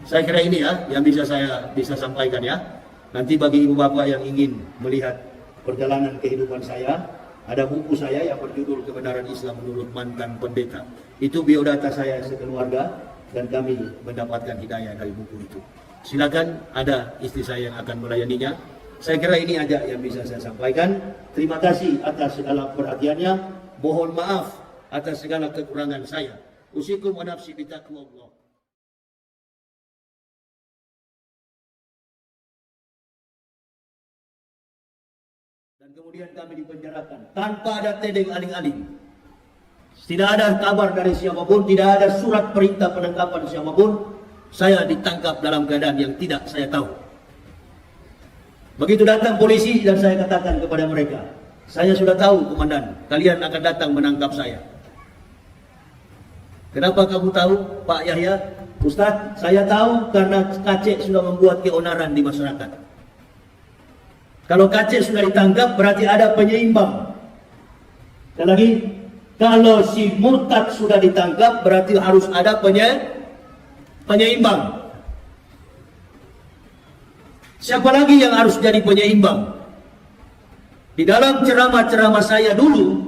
Saya kira ini ya yang saya bisa sampaikan ya. Nanti bagi ibu bapak yang ingin melihat perjalanan kehidupan saya, ada buku saya yang berjudul Kebenaran Islam Menurut Mantan Pendeta. Itu biodata saya sekeluarga dan kami mendapatkan hidayah dari buku itu. Silakan, ada istri saya yang akan melayaninya. Saya kira ini aja yang bisa saya sampaikan. Terima kasih atas segala perhatiannya. Mohon maaf atas segala kekurangan saya. Usikum wa nafsi bitaqwallah. Dan kemudian kami dipenjarakan tanpa ada tedeng aling-aling. Tidak ada kabar dari siapapun, tidak ada surat perintah penangkapan siapapun. Saya ditangkap dalam keadaan yang tidak saya tahu. Begitu datang polisi dan saya katakan kepada mereka, saya sudah tahu komandan, kalian akan datang menangkap saya. Kenapa kamu tahu, Pak Yahya? Ustaz, saya tahu karena Kacek sudah membuat keonaran di masyarakat. Kalau Kacek sudah ditangkap berarti ada penyeimbang. Sekali lagi, kalau si murtad sudah ditangkap berarti harus ada penyeimbang. Siapa lagi yang harus jadi penyeimbang? Di dalam ceramah-ceramah saya dulu,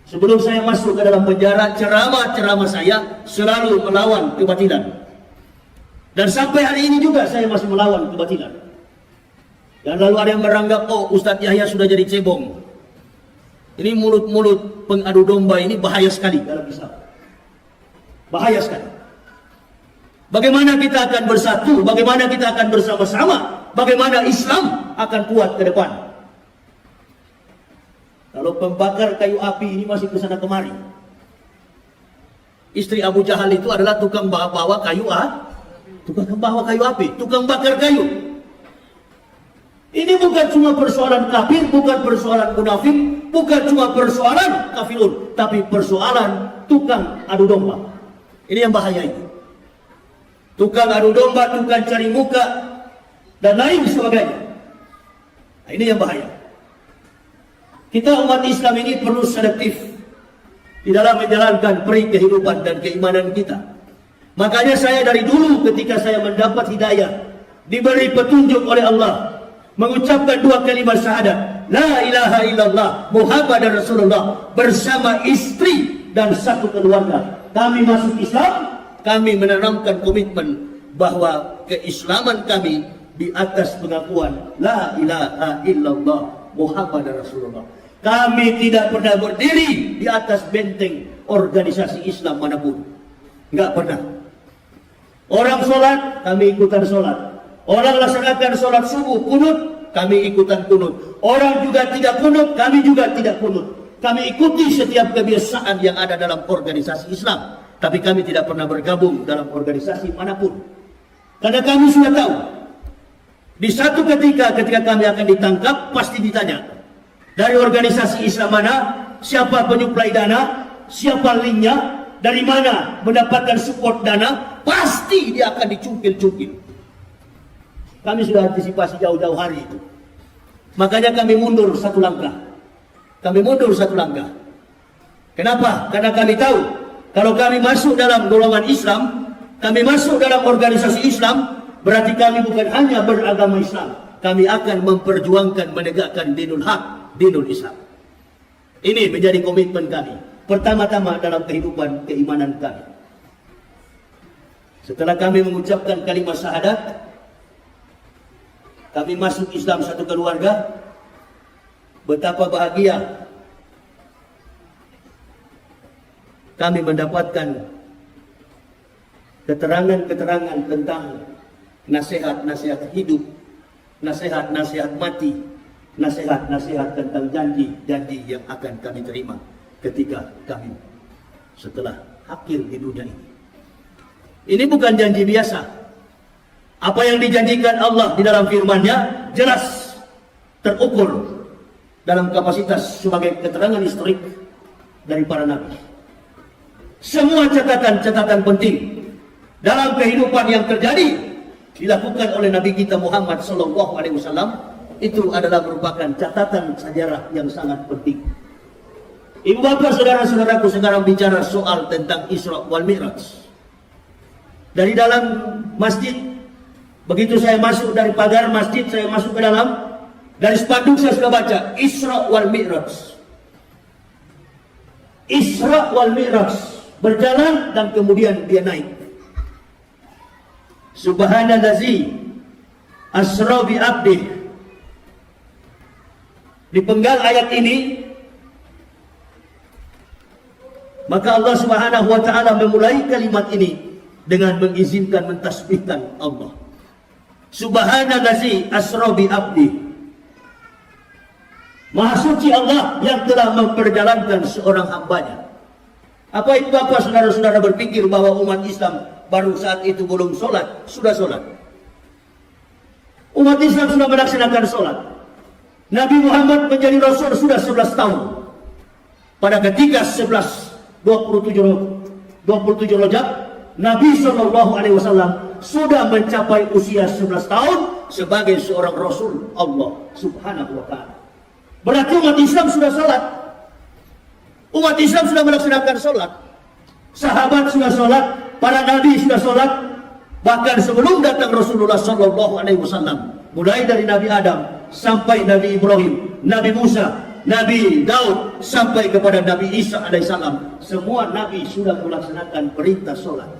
sebelum saya masuk ke dalam penjara, ceramah-ceramah saya selalu melawan kebatilan. Dan sampai hari ini juga saya masih melawan kebatilan. Dan lalu ada yang beranggap, oh Ustadz Yahya sudah jadi cebong. Ini mulut-mulut pengadu domba ini bahaya sekali dalam Islam. Bahaya sekali. Bagaimana kita akan bersatu? Bagaimana kita akan bersama-sama? Bagaimana Islam akan kuat ke depan? Kalau pembakar kayu api ini masih ke sana kemari. Istri Abu Jahal itu adalah tukang bawa kayu tukang bawa kayu api, tukang bakar kayu. Ini bukan cuma persoalan kafir, bukan persoalan munafik, bukan cuma persoalan kafirun, tapi persoalan tukang adu domba. Ini yang bahaya itu. Tukang adu domba, tukang cari muka, dan lain sebagainya. Nah, ini yang bahaya. Kita umat Islam ini perlu selektif di dalam menjalankan peri kehidupan dan keimanan kita. Makanya saya dari dulu ketika saya mendapat hidayah, diberi petunjuk oleh Allah, mengucapkan dua kalimat syahadat, la ilaha illallah Muhammadar Rasulullah, bersama istri dan satu keluarga. Kami masuk Islam, kami menanamkan komitmen bahwa keislaman kami di atas pengakuan la ilaha illallah Muhammadar Rasulullah. Kami tidak pernah berdiri di atas benteng organisasi Islam manapun. Enggak pernah. Orang sholat, kami ikutan sholat. Orang laksanakan sholat subuh, kunut, kami ikutan kunut. Orang juga tidak kunut, kami juga tidak kunut. Kami ikuti setiap kebiasaan yang ada dalam organisasi Islam. Tapi kami tidak pernah bergabung dalam organisasi manapun. Karena kami sudah tahu, di satu ketika kami akan ditangkap, pasti ditanya, dari organisasi Islam mana, siapa penyuplai dana, siapa linknya, dari mana mendapatkan support dana, pasti dia akan dicungkil-cungkil. Kami sudah antisipasi jauh-jauh hari itu. Makanya kami mundur satu langkah. Kami mundur satu langkah. Kenapa? Karena kami tahu, kalau kami masuk dalam golongan Islam, kami masuk dalam organisasi Islam, berarti kami bukan hanya beragama Islam, kami akan memperjuangkan menegakkan dinul haq, dinul Islam. Ini menjadi komitmen kami pertama-tama dalam kehidupan keimanan kami. Setelah kami mengucapkan kalimat syahadat, kami masuk Islam satu keluarga. Betapa bahagia kami mendapatkan keterangan-keterangan tentang nasihat-nasihat hidup, nasihat-nasihat mati, nasihat-nasihat tentang janji-janji yang akan kami terima ketika kami setelah akhir di dunia ini. Ini bukan janji biasa. Apa yang dijanjikan Allah di dalam firman-Nya jelas terukur dalam kapasitas sebagai keterangan historik dari para nabi. Semua catatan-catatan penting dalam kehidupan yang terjadi dilakukan oleh Nabi kita Muhammad SAW, itu adalah merupakan catatan sejarah yang sangat penting. Ibu bapak saudara-saudaraku, sekarang bicara soal tentang Isra wal Mi'raj. Dari dalam masjid, begitu saya masuk dari pagar masjid, saya masuk ke dalam, dari spanduk saya sudah baca Isra wal Mi'raj. Isra wal Mi'raj, berjalan dan kemudian dia naik. Subhanallazi asra bi abdih. Di penggal ayat ini, maka Allah Subhanahu wa taala memulai kalimat ini dengan mengizinkan mentasbihkan Allah. Subhanallazi asra bi abdih. Maha suci Allah yang telah memperjalankan seorang hambanya. Apa itu Bapak saudara-saudara berpikir bahwa umat Islam baru saat itu belum sholat, sudah sholat? Umat Islam sudah melaksanakan sholat. Nabi Muhammad menjadi Rasul sudah 11 tahun. Pada ketika 27 Rajab, Nabi SAW sudah mencapai usia 11 tahun sebagai seorang Rasul Allah Subhanahu wa Ta'ala. Berarti umat Islam sudah sholat. Umat Islam sudah melaksanakan sholat. Sahabat sudah sholat, para nabi sudah sholat. Bahkan sebelum datang Rasulullah SAW, mulai dari Nabi Adam sampai Nabi Ibrahim, Nabi Musa, Nabi Daud sampai kepada Nabi Isa alaihissalam, semua nabi sudah melaksanakan perintah sholat.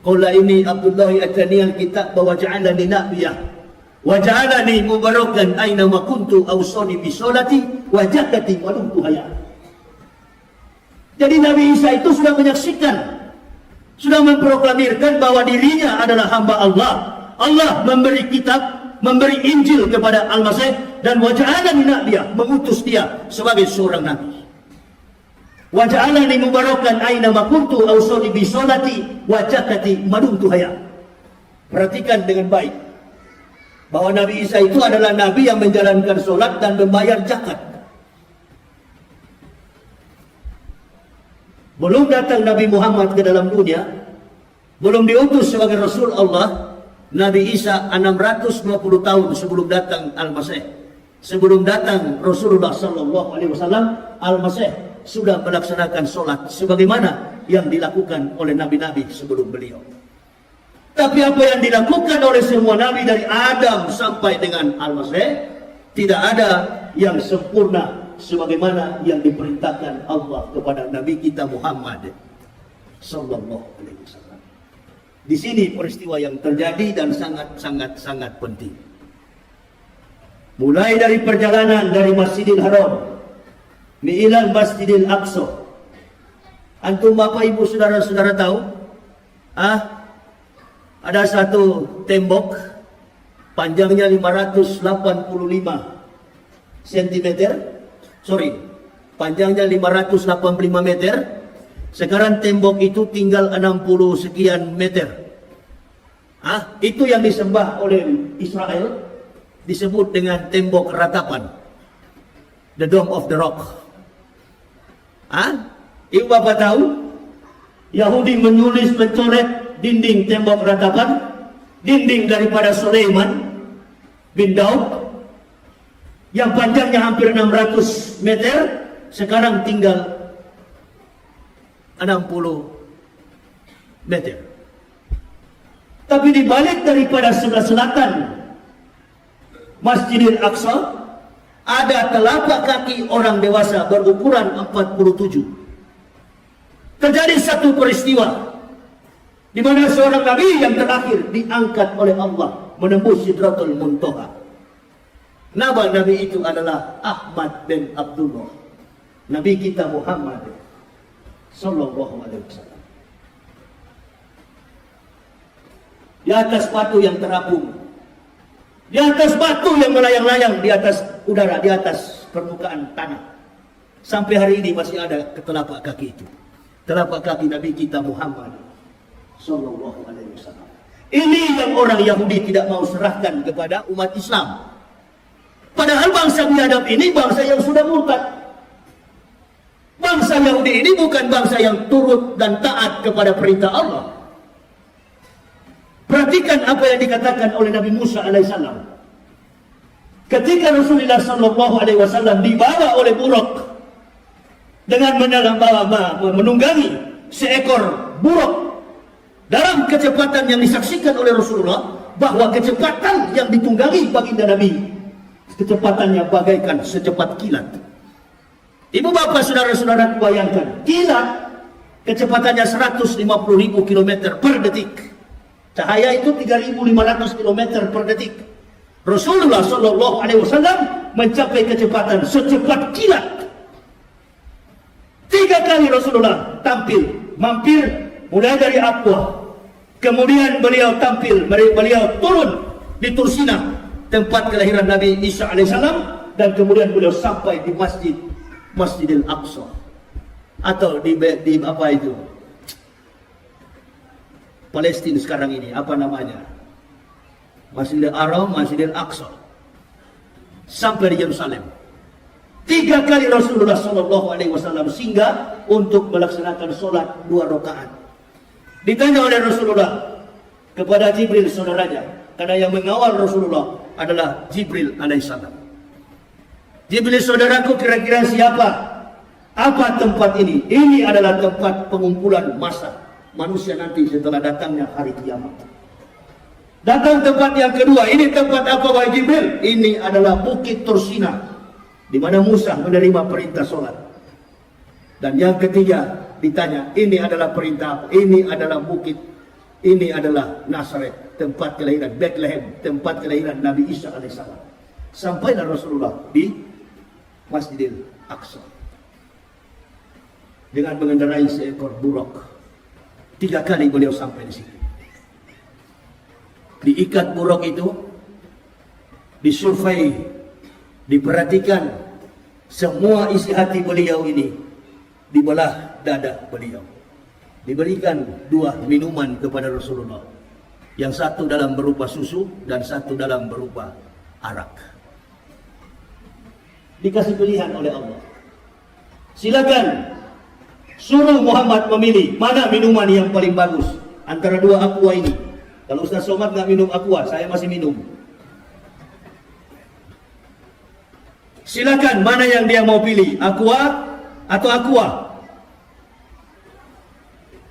Qala ini Abdullah atani al-kitab wa ja'alani nabiyah wa ja'alani mubarakan aina ma kuntu awsani bi sholati wa zakati wa dumtu hayya. Jadi Nabi Isa itu sudah menyaksikan, sudah memproklamirkan bahwa dirinya adalah hamba Allah. Allah memberi kitab, memberi Injil kepada Al-Masih, dan waja'alani nabiyah, mengutus dia sebagai seorang nabi. Waja'alani mubarakan aina ma kuntu awsani bi sholati wa zakati ma dumtu hayya. Perhatikan dengan baik bahwa Nabi Isa itu adalah nabi yang menjalankan sholat dan membayar zakat. Belum datang Nabi Muhammad ke dalam dunia, belum diutus sebagai Rasul Allah, Nabi Isa 620 tahun sebelum datang Al-Masih. Sebelum datang Rasulullah SAW, Al-Masih sudah melaksanakan sholat sebagaimana yang dilakukan oleh nabi-nabi sebelum beliau. Tapi apa yang dilakukan oleh semua nabi dari Adam sampai dengan Al-Masih, tidak ada yang sempurna sebagaimana yang diperintahkan Allah kepada Nabi kita Muhammad sallallahu alaihi wasallam. Di sini peristiwa yang terjadi dan sangat penting. Mulai dari perjalanan dari Masjidil Haram ilal Masjidil Aqsa. Antum Bapak Ibu saudara-saudara tahu? Ada satu tembok panjangnya 585 cm. Panjangnya 585 meter. Sekarang tembok itu tinggal 60 sekian meter. Itu yang disembah oleh Israel, disebut dengan tembok ratapan, the Dome of the Rock. Ibu Bapak tahu, Yahudi mencoret dinding tembok ratapan, dinding daripada Sulaiman bin Daud, yang panjangnya hampir 600 meter, sekarang tinggal 60 meter. Tapi di balik daripada sebelah selatan Masjidil Aqsa ada telapak kaki orang dewasa berukuran 47. Terjadi satu peristiwa di mana seorang nabi yang terakhir diangkat oleh Allah menembus Sidratul Muntaha. Nama nabi itu adalah Ahmad bin Abdullah, nabi kita Muhammad sallallahu alaihi wasallam. Di atas batu yang terapung, di atas batu yang melayang-layang di atas udara, di atas permukaan tanah, sampai hari ini masih ada telapak kaki itu, telapak kaki nabi kita Muhammad sallallahu alaihi wasallam. Ini yang orang Yahudi tidak mau serahkan kepada umat Islam. Padahal bangsa biadab ini bangsa yang sudah murtad. Bangsa Yahudi ini bukan bangsa yang turut dan taat kepada perintah Allah. Perhatikan apa yang dikatakan oleh Nabi Musa alaihissalam. Ketika Rasulullah sallallahu alaihi wasallam dibawa oleh buruk dengan menunggangi seekor buruk dalam kecepatan yang disaksikan oleh Rasulullah, bahwa kecepatan yang ditunggangi baginda Nabi, kecepatannya bagaikan secepat kilat. Ibu bapak saudara-saudara bayangkan, kilat kecepatannya 150.000 km per detik. Cahaya itu 3.500 km per detik. Rasulullah SAW mencapai kecepatan secepat kilat. 3 kali Rasulullah mampir mulai dari Aqwa. Kemudian beliau beliau turun di Tursina, tempat kelahiran Nabi Isa alaihissalam. dan kemudian beliau sampai di Masjidil Aqsa, atau di apa itu, Palestina sekarang ini, apa namanya, Masjidil Haram, Masjidil Aqsa, sampai di Yerusalem. 3 kali Rasulullah SAW singgah untuk melaksanakan sholat 2 rakaat. Ditanya oleh Rasulullah kepada Jibril saudaranya, karena yang mengawal Rasulullah adalah Jibril alaihissalam. Jibril, saudaraku, kira-kira siapa? Apa tempat ini? Ini adalah tempat pengumpulan massa manusia nanti setelah datangnya hari kiamat. Datang tempat yang kedua, ini tempat apa wahai Jibril? Ini adalah Bukit Tursina, di mana Musa menerima perintah sholat. Dan yang ketiga ditanya, ini adalah perintah apa? Ini adalah bukit, ini adalah Nazaret, tempat kelahiran, Bethlehem, tempat kelahiran Nabi Isa alaihissalam. Sampailah Rasulullah di Masjidil Aqsa dengan mengendarai seekor buruk. 3 kali beliau sampai di situ. Diikat buruk itu, disurvei, diperhatikan semua isi hati beliau ini, dibelah dada beliau. Diberikan 2 minuman kepada Rasulullah, yang satu dalam berupa susu dan satu dalam berupa arak. Dikasih pilihan oleh Allah, silakan suruh Muhammad memilih mana minuman yang paling bagus antara 2 aqua ini. Kalau Ustaz Somad nggak minum aqua, saya masih minum. Silakan mana yang dia mau pilih, aqua atau aqua.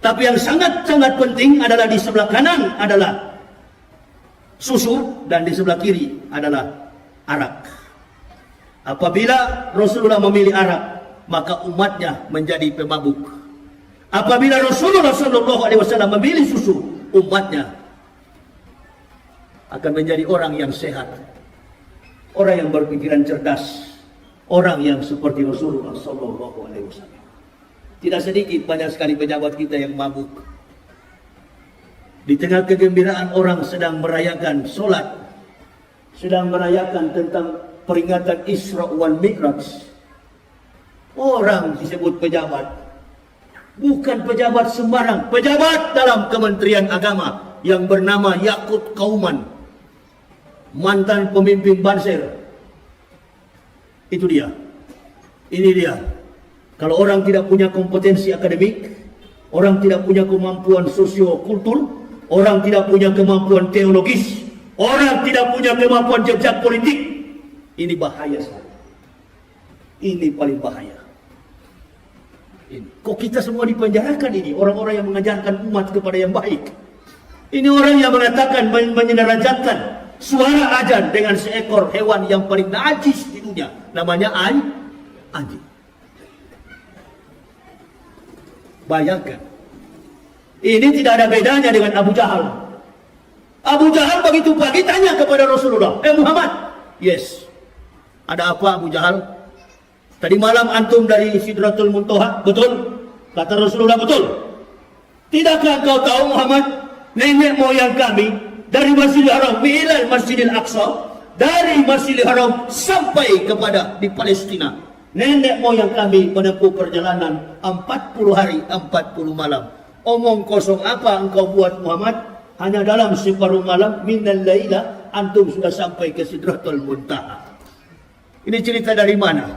Tapi yang sangat-sangat penting adalah di sebelah kanan adalah susu dan di sebelah kiri adalah arak. Apabila Rasulullah memilih arak, maka umatnya menjadi pemabuk. Apabila Rasulullah SAW memilih susu, umatnya akan menjadi orang yang sehat, orang yang berpikiran cerdas, orang yang seperti Rasulullah SAW. Tidak sedikit, banyak sekali pejabat kita yang mabuk. Di tengah kegembiraan orang sedang merayakan sholat, sedang merayakan tentang peringatan Isra wal Mi'raj, orang disebut pejabat. Bukan pejabat sembarang, pejabat dalam Kementerian Agama yang bernama Yakut Kauman, mantan pemimpin Banser. Itu dia. Ini dia. Kalau orang tidak punya kompetensi akademik, orang tidak punya kemampuan sosiokultur, orang tidak punya kemampuan teologis, orang tidak punya kemampuan jejak politik, ini bahaya sekali. Ini paling bahaya. Ini. Kok kita semua dipenjarakan ini? Orang-orang yang mengajarkan umat kepada yang baik. Ini orang yang mengatakan, menyedarajatkan suara azan dengan seekor hewan yang paling najis di dunia, namanya anjing. Bayangkan, ini tidak ada bedanya dengan Abu Jahal. Abu Jahal begitu pagi tanya kepada Rasulullah, Muhammad, yes, ada apa Abu Jahal? Tadi malam antum dari Sidratul Muntaha, betul? Kata Rasulullah, betul. Tidakkah kau tahu Muhammad, nenek moyang kami dari Masjidil Haram ilal Masjidil Aqsa, dari Masjidil Haram sampai kepada di Palestina, nenek moyang kami menempuh perjalanan 40 hari 40 malam. Omong kosong apa engkau buat Muhammad? Hanya dalam separuh malam minal laila antum sudah sampai ke Sidratul Muntaha. Ini cerita dari mana?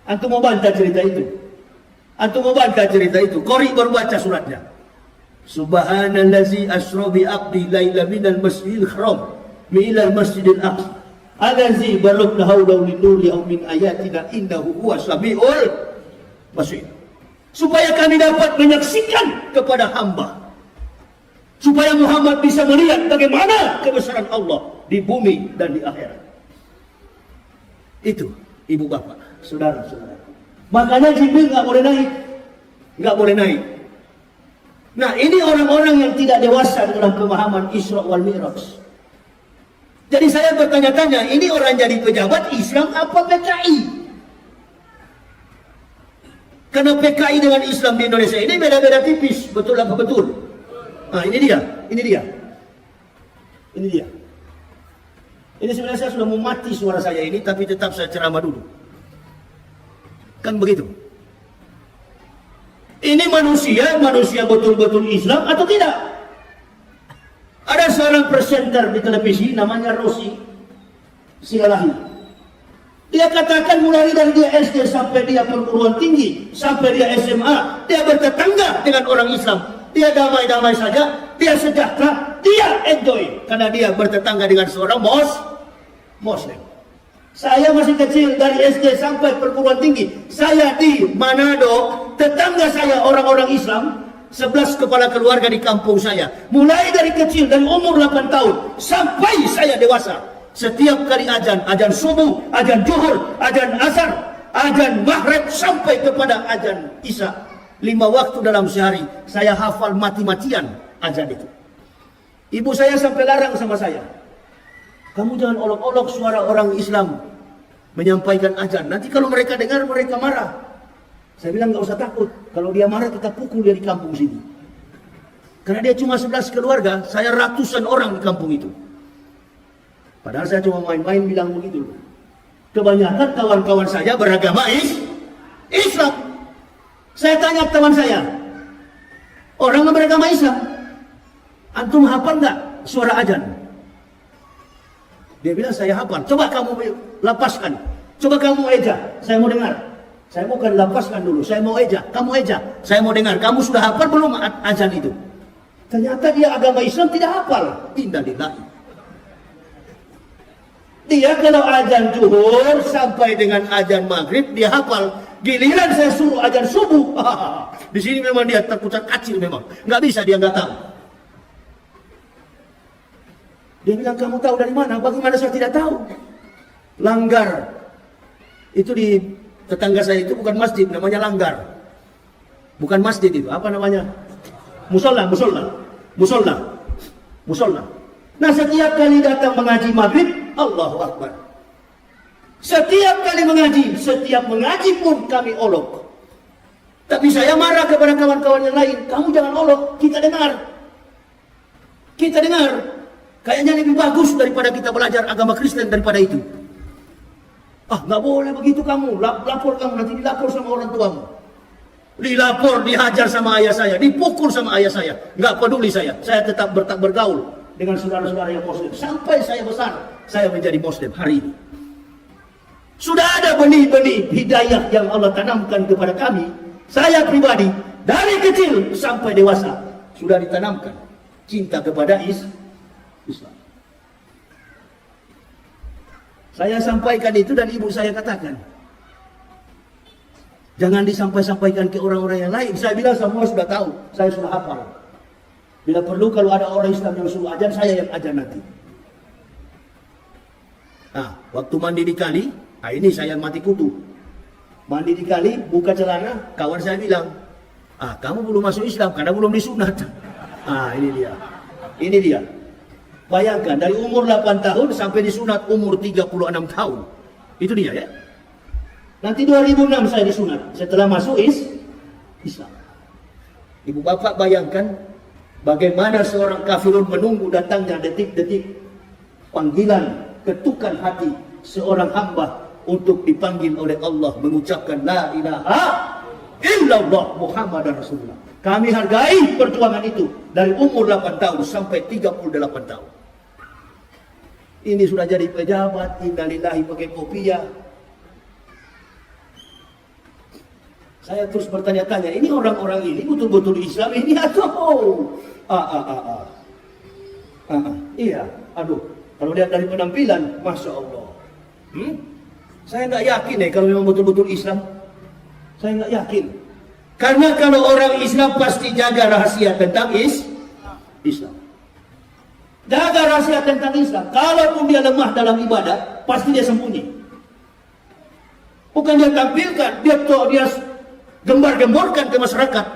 Antum mau bantah cerita itu? Antum mau bantah cerita itu? Qori baru baca suratnya. Subhanallazi asra bi abdi laila minal masjidil haram ilal masjidil aqsa allazi barakna hawlahu linuriyahu min ayatina innahu huwas samiul basir. Supaya kami dapat menyaksikan kepada hamba, supaya Muhammad bisa melihat bagaimana kebesaran Allah di bumi dan di akhirat. Itu ibu bapak, saudara-saudara. Makanya Jibril nggak boleh naik, nggak boleh naik. Nah, ini orang-orang yang tidak dewasa dalam pemahaman Isra wal Mi'raj. Jadi saya bertanya-tanya, ini orang jadi pejabat Islam apa PKI? Karena PKI dengan Islam di Indonesia ini beda-beda tipis, betul apa betul? Nah, ini dia. Ini sebenarnya saya sudah mau mati suara saya ini, tapi tetap saya ceramah dulu. Kan begitu. Ini manusia betul-betul Islam atau tidak? Ada seorang presenter di televisi namanya Rosi Silalahi. Dia katakan mulai dari dia SD sampai dia perguruan tinggi, sampai dia SMA, dia bertetangga dengan orang Islam. Dia damai-damai saja, dia sejahtera, dia enjoy. Karena dia bertetangga dengan seorang Muslim. Saya masih kecil, dari SD sampai perguruan tinggi. Saya di Manado, tetangga saya orang-orang Islam, 11 kepala keluarga di kampung saya. Mulai dari kecil, dari umur 8 tahun, sampai saya dewasa. Setiap kali azan subuh, azan zuhur, azan asar, azan maghrib, sampai kepada azan isya. 5 waktu dalam sehari, saya hafal mati-matian azan itu. Ibu saya sampai larang sama saya. Kamu jangan olok-olok suara orang Islam menyampaikan azan. Nanti kalau mereka dengar, mereka marah. Saya bilang nggak usah takut. Kalau dia marah, kita pukul dia di kampung sini. Karena dia cuma 11 keluarga, saya ratusan orang di kampung itu. Padahal saya cuma main-main bilang begitu. Kebanyakan kawan-kawan saya beragama Islam. Saya tanya teman saya, orang yang beragama Islam, antum hafal nggak suara azan? Dia bilang saya hafal. Coba kamu lapaskan. Coba kamu eja. Saya mau dengar. Saya bukan lapaskan dulu. Saya mau eja. Kamu eja. Saya mau dengar. Kamu sudah hafal belum azan itu? Ternyata dia agama Islam tidak hafal. Innalillahi. Dia kalau azan zuhur sampai dengan azan maghrib dia hafal. Giliran saya suruh azan subuh. Di sini memang dia terputar kacil memang. Nggak bisa, dia nggak tahu. Dia bilang, kamu tahu dari mana? Bagaimana saya tidak tahu? Langgar. Itu di tetangga saya itu bukan masjid, namanya langgar. Bukan masjid itu, apa namanya? Musola. Nah, setiap kali datang mengaji maghrib, Allahu Akbar. Setiap kali mengaji, setiap mengaji pun kami olok. Tapi saya marah kepada kawan-kawan yang lain. Kamu jangan olok, kita dengar. Kayaknya lebih bagus daripada kita belajar agama Kristen daripada itu. Nggak boleh begitu kamu. Lapor kamu, nanti dilapor sama orang tuamu. Dilapor, dihajar sama ayah saya, dipukul sama ayah saya. Nggak peduli saya. Saya tetap bergaul dengan saudara-saudara yang Muslim. Sampai saya besar, saya menjadi Muslim hari ini. Sudah ada benih-benih hidayah yang Allah tanamkan kepada kami. Saya pribadi, dari kecil sampai dewasa, sudah ditanamkan cinta kepada Islam. Saya sampaikan itu dan ibu saya katakan, jangan disampaikan ke orang-orang yang lain. Saya bilang semua sudah tahu, saya sudah hafal. Bila perlu kalau ada orang Islam yang suruh ajan, saya yang ajan nanti. Nah, waktu mandi di kali, ini saya mati kutu. Mandi di kali, buka celana, kawan saya bilang, kamu belum masuk Islam karena belum disunat. Ini dia. Bayangkan, dari umur 8 tahun sampai disunat umur 36 tahun. Itu dia ya. Nanti 2006 saya disunat, setelah masuk Islam. Ibu bapak bayangkan, bagaimana seorang kafirun menunggu datangnya detik-detik panggilan, ketukan hati seorang hamba untuk dipanggil oleh Allah mengucapkan la ilaha illallah Muhammadar Rasulullah. Kami hargai perjuangan itu dari umur 8 tahun sampai 38 tahun. Ini sudah jadi pejabat, innalillahi pakai kopiah. Saya terus bertanya-tanya, ini orang-orang ini betul-betul Islam ini atau iya, kalau lihat dari penampilan, Masya Allah. Saya nggak yakin kalau memang betul-betul Islam. Saya nggak yakin. Karena kalau orang Islam pasti jaga rahasia tentang Islam. Jaga rahasia tentang Islam. Kalaupun dia lemah dalam ibadah, pasti dia sembunyi. Bukan dia tampilkan, dia gembar-gemborkan ke masyarakat.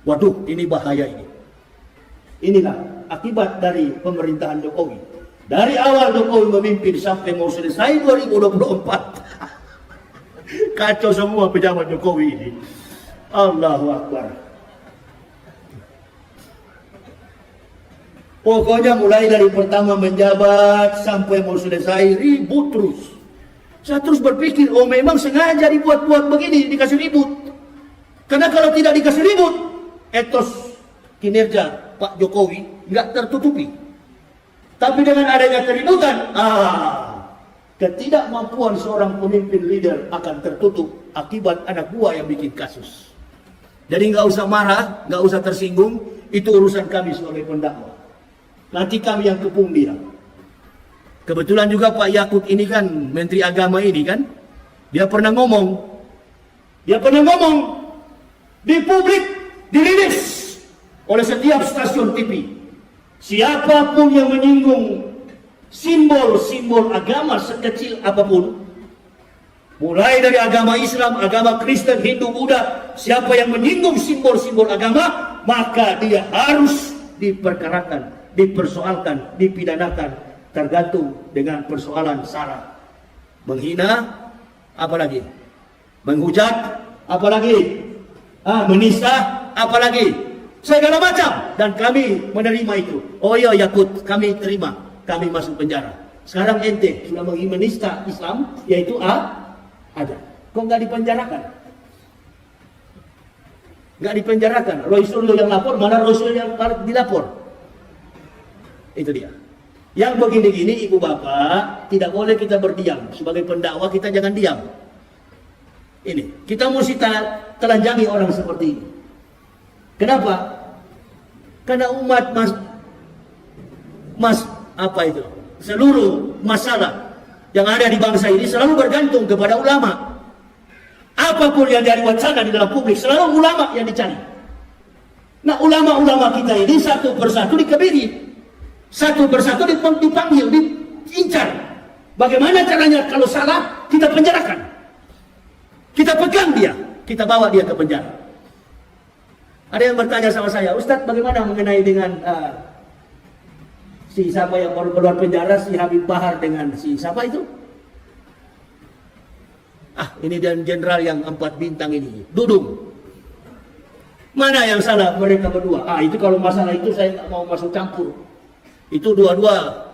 Waduh, ini bahaya ini. Inilah akibat dari pemerintahan Jokowi. Dari awal Jokowi memimpin sampai mau selesai 2024. Kacau semua pejabat Jokowi ini. Allahu Akbar. Pokoknya mulai dari pertama menjabat sampai mau selesai ribut terus. Saya terus berpikir, oh memang sengaja dibuat-buat begini, dikasih ribut. Karena kalau tidak dikasih ribut, etos kinerja Pak Jokowi nggak tertutupi. Tapi dengan adanya keributan, ketidakmampuan seorang pemimpin leader akan tertutup akibat anak buah yang bikin kasus. Jadi nggak usah marah, nggak usah tersinggung, itu urusan kami sebagai pendakwa. Nanti kami yang kepung dia. Kebetulan juga Pak Yakut ini kan, Menteri Agama ini kan, dia pernah ngomong di publik, dirilis oleh setiap stasiun TV. Siapapun yang menyinggung simbol-simbol agama sekecil apapun, mulai dari agama Islam, agama Kristen, Hindu, Buddha, siapa yang menyinggung simbol-simbol agama, maka dia harus diperkarakan, dipersoalkan, dipidanakan, tergantung dengan persoalan sara. Menghina, apalagi? Menghujat, apalagi? Menista, apalagi? Segala macam, dan kami menerima itu. Oh iya Yakut, kami terima, kami masuk penjara. Sekarang ente sudah menista Islam, yaitu ada. Kok nggak dipenjarakan? Nggak dipenjarakan. Roy Suryo yang lapor, mana Roy Suryo yang dilapor? Itu dia. Yang begini-gini ibu bapak, tidak boleh kita berdiam. Sebagai pendakwa kita jangan diam. Ini, kita mesti telanjangi orang seperti ini. Kenapa? Karena umat seluruh masalah yang ada di bangsa ini selalu bergantung kepada ulama. Apapun yang dari wacana di dalam publik, selalu ulama yang dicari. Nah, ulama-ulama kita ini satu persatu dikebiri, satu persatu dipanggil, diincar. Bagaimana caranya? Kalau salah, kita penjarakan, kita pegang dia, kita bawa dia ke penjara. Ada yang bertanya sama saya, Ustadz bagaimana mengenai dengan si siapa yang baru keluar penjara, si Habib Bahar dengan si siapa itu? Ini dan jenderal yang 4 bintang ini, Dudung. Mana yang salah mereka berdua? Itu kalau masalah itu saya nggak mau masuk campur. Itu dua-dua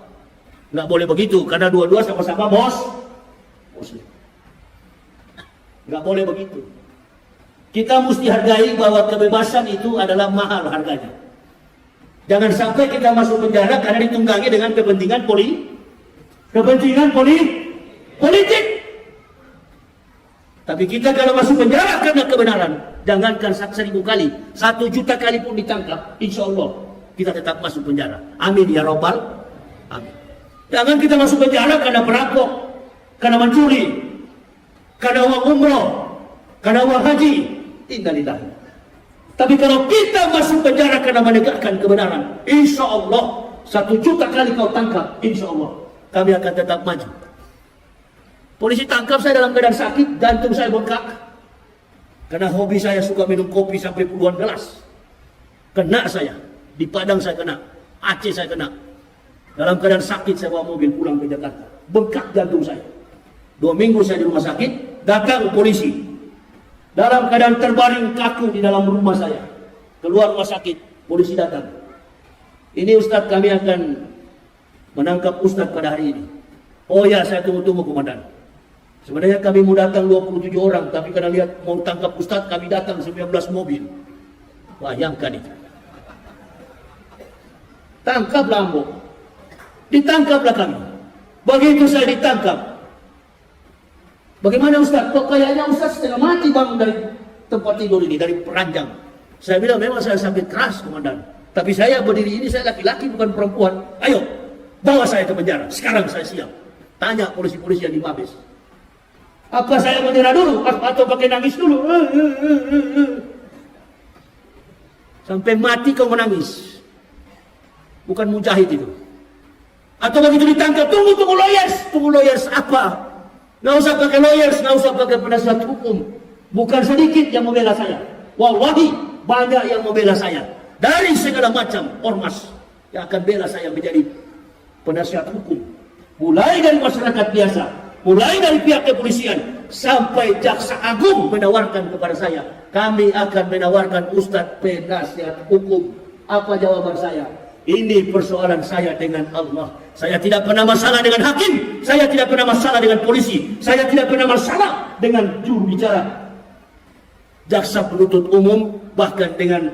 nggak boleh begitu, karena dua-dua sama-sama Muslim. Nggak boleh begitu. Kita mesti hargai bahwa kebebasan itu adalah mahal harganya. Jangan sampai kita masuk penjara karena ditunggangi dengan kepentingan politik. Tapi kita kalau masuk penjara karena kebenaran, jangankan 1.000 kali, 1 juta kali pun ditangkap, insya Allah kita tetap masuk penjara. Amin ya Rabbal. Amin. Jangan kita masuk penjara karena perampok, karena mencuri, karena uang umroh, karena uang haji. Innalillah. Tapi kalau kita masuk penjara karena menegakkan kebenaran, insya Allah 1 juta kali kau tangkap, insya Allah kami akan tetap maju. Polisi tangkap saya dalam keadaan sakit, jantung saya bengkak. Karena hobi saya suka minum kopi sampai puluhan gelas. Kena saya, di Padang saya kena, Aceh saya kena. Dalam keadaan sakit saya bawa mobil pulang ke Jakarta, bengkak jantung saya. 2 minggu saya di rumah sakit, datang polisi. Dalam keadaan terbaring kaku di dalam rumah saya. Keluar rumah sakit, polisi datang. Ini Ustadz, kami akan menangkap Ustadz pada hari ini. Oh ya, saya tunggu-tunggu komandan. Sebenarnya kami mau datang 27 orang, tapi karena lihat mau tangkap Ustadz, kami datang 19 mobil. Bayangkan itu. Tangkaplah Ambo. Ditangkaplah kami. Begitu saya ditangkap, bagaimana Ustaz? Kok kayaknya Ustaz setengah mati bangun dari tempat tidur ini, dari peranjang. Saya bilang memang saya sakit keras komandan, tapi saya berdiri ini, saya laki-laki bukan perempuan. Ayo, bawa saya ke penjara, sekarang saya siap. Tanya polisi-polisi yang di Mabes. Apa saya menyerah dulu atau pakai nangis dulu? Sampai mati kau menangis. Bukan mujahid itu. Atau begitu ditangkap, tunggu lawyers apa? Nggak usah pakai lawyers, nggak usah pakai penasihat hukum. Bukan sedikit yang membela saya. Wallahi, banyak yang membela saya. Dari segala macam ormas yang akan bela saya menjadi penasihat hukum. Mulai dari masyarakat biasa, mulai dari pihak kepolisian, sampai jaksa agung menawarkan kepada saya, kami akan menawarkan Ustadz penasihat hukum. Apa jawaban saya? Ini persoalan saya dengan Allah. Saya tidak pernah masalah dengan hakim. Saya tidak pernah masalah dengan polisi. Saya tidak pernah masalah dengan juru bicara, jaksa penuntut umum, bahkan dengan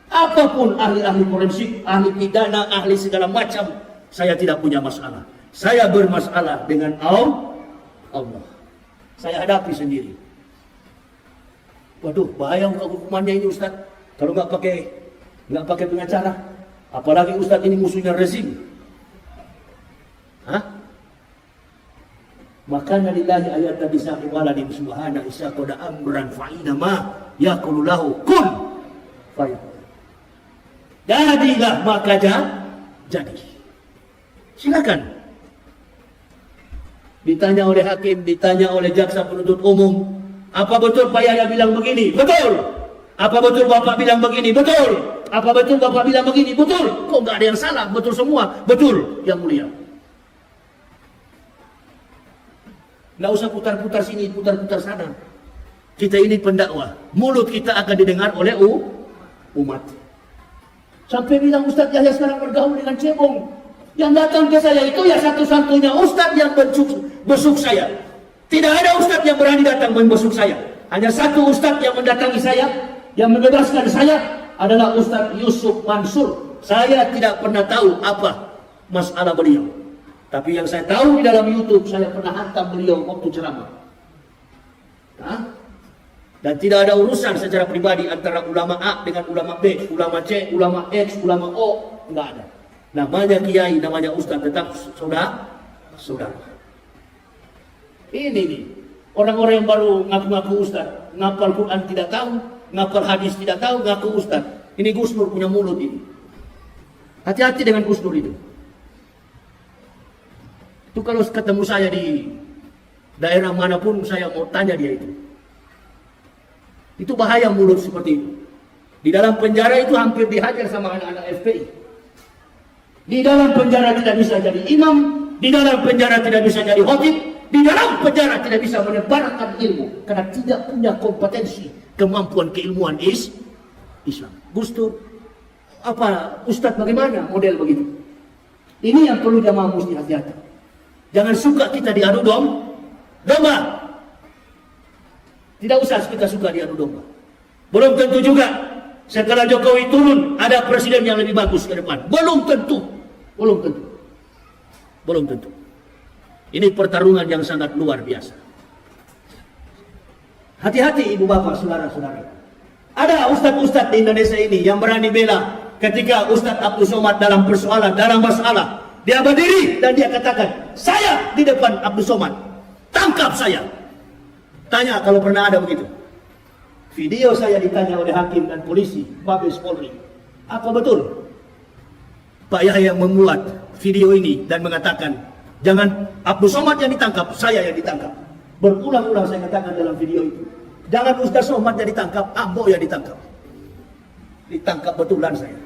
apapun ahli-ahli forensik, ahli pidana, ahli segala macam. Saya tidak punya masalah. Saya bermasalah dengan Allah. Saya hadapi sendiri. Waduh, bahaya hukumannya ini Ustaz. Kalau nggak pakai pengacara. Apalagi Ustaz ini musuhnya rezim. Hah? Makanya lillahi ayat tadi sa'i waladim subhana isa qada amran fa'ina ma yaqulu lahu kun fayakun. Jadilah maka jadi. Silakan. Ditanya oleh hakim, ditanya oleh jaksa penuntut umum, apa betul Pak Yahya bilang begini? Betul. Apa betul Bapak bilang begini? Betul. Apa betul Bapak bilang begini? Betul. Kok nggak ada yang salah? Betul semua. Betul, Yang Mulia. Nggak usah putar-putar sini, putar-putar sana. Kita ini pendakwah. Mulut kita akan didengar oleh umat. Sampai bilang Ustaz Yahya sekarang bergaul dengan cebong. Yang datang ke saya itu ya satu-satunya Ustaz yang besuk saya. Tidak ada Ustaz yang berani datang membesuk saya. Hanya satu Ustaz yang mendatangi saya, yang membebaskan saya adalah Ustaz Yusuf Mansur. Saya tidak pernah tahu apa masalah beliau. Tapi yang saya tahu di dalam YouTube, saya pernah hantam beliau waktu ceramah. Dan tidak ada urusan secara pribadi antara ulama A dengan ulama B, ulama C, ulama X, ulama O. Enggak ada. Namanya kiai, namanya ustaz, tetap saudara. Ini nih, orang-orang yang baru ngaku-ngaku ustaz, ngapal Quran tidak tahu, ngapal hadis tidak tahu, ngaku ustaz. Ini Gus Nur punya mulut ini. Hati-hati dengan Gus Nur itu. Itu kalau ketemu saya di daerah manapun, saya mau tanya dia itu. Itu bahaya mulut seperti itu. Di dalam penjara itu hampir dihajar sama anak-anak FPI. Di dalam penjara tidak bisa jadi imam, di dalam penjara tidak bisa jadi khotib, di dalam penjara tidak bisa menyebarkan ilmu karena tidak punya kompetensi, kemampuan keilmuan Islam. Gus Dur, apa Ustadz bagaimana model begitu? Ini yang perlu jamaah mesti hati-hati. Jangan suka kita diadu domba. Tidak usah kita suka diadu domba. Belum tentu juga setelah Jokowi turun ada presiden yang lebih bagus ke depan. Belum tentu. Ini pertarungan yang sangat luar biasa. Hati-hati ibu bapak, saudara-saudara. Ada ustadz-ustadz di Indonesia ini yang berani bela ketika Ustadz Abdul Somad dalam persoalan, dalam masalah. Dia berdiri dan dia katakan, saya di depan Abdul Somad. Tangkap saya. Tanya kalau pernah ada begitu. Video saya ditanya oleh hakim dan polisi, Mabes Polri. Apa betul Pak Yahya memuat video ini dan mengatakan, jangan Abdul Somad yang ditangkap, saya yang ditangkap. Berulang-ulang saya katakan dalam video itu. Jangan Ustaz Somad yang ditangkap, Ambo yang ditangkap. Ditangkap betulan saya.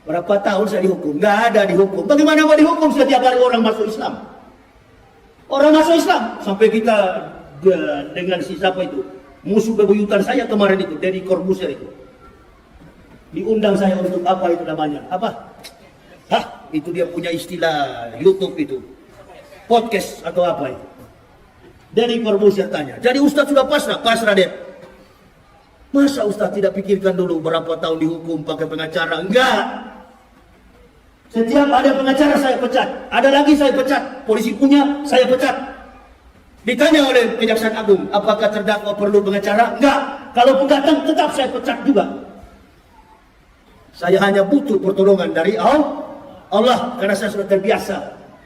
Berapa tahun saya dihukum? Nggak ada dihukum. Bagaimana mau dihukum setiap hari orang masuk Islam? Orang masuk Islam. Sampai kita dengan si siapa itu, musuh bebuyutan saya kemarin itu, Deddy Corbuzier itu. Diundang saya untuk apa itu namanya? Apa? Itu dia punya istilah YouTube itu. Podcast atau apa itu. Deddy Corbuzier tanya. Jadi Ustaz sudah pasrah dia. Masa Ustaz tidak pikirkan dulu berapa tahun dihukum pakai pengacara? Enggak. Setiap ada pengacara saya pecat. Ada lagi saya pecat. Polisi punya, saya pecat. Ditanya oleh Kejaksaan Agung, apakah terdakwa perlu pengacara? Enggak. Kalaupun datang, tetap saya pecat juga. Saya hanya butuh pertolongan dari Allah. Karena saya sudah terbiasa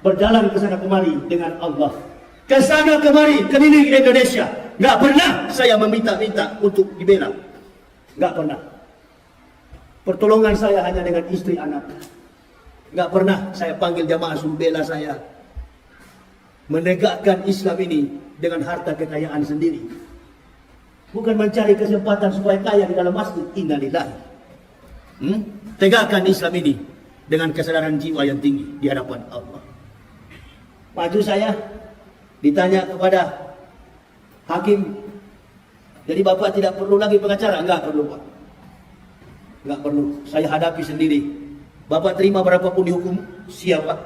berjalan ke sana kemari dengan Allah. Ke sana kemari, keliling Indonesia. Enggak pernah saya meminta-minta untuk dibela. Enggak pernah. Pertolongan saya hanya dengan istri anak. Enggak pernah saya panggil jamaah suruh bela saya. Menegakkan Islam ini dengan harta kekayaan sendiri. Bukan mencari kesempatan supaya kaya di dalam masjid. Innalillahi. Tegakkan Islam ini dengan kesadaran jiwa yang tinggi di hadapan Allah. Maju saya, ditanya kepada hakim, jadi Bapak tidak perlu lagi pengacara? Enggak perlu Pak. Nggak perlu, saya hadapi sendiri. Bapak terima berapapun dihukum, siapa?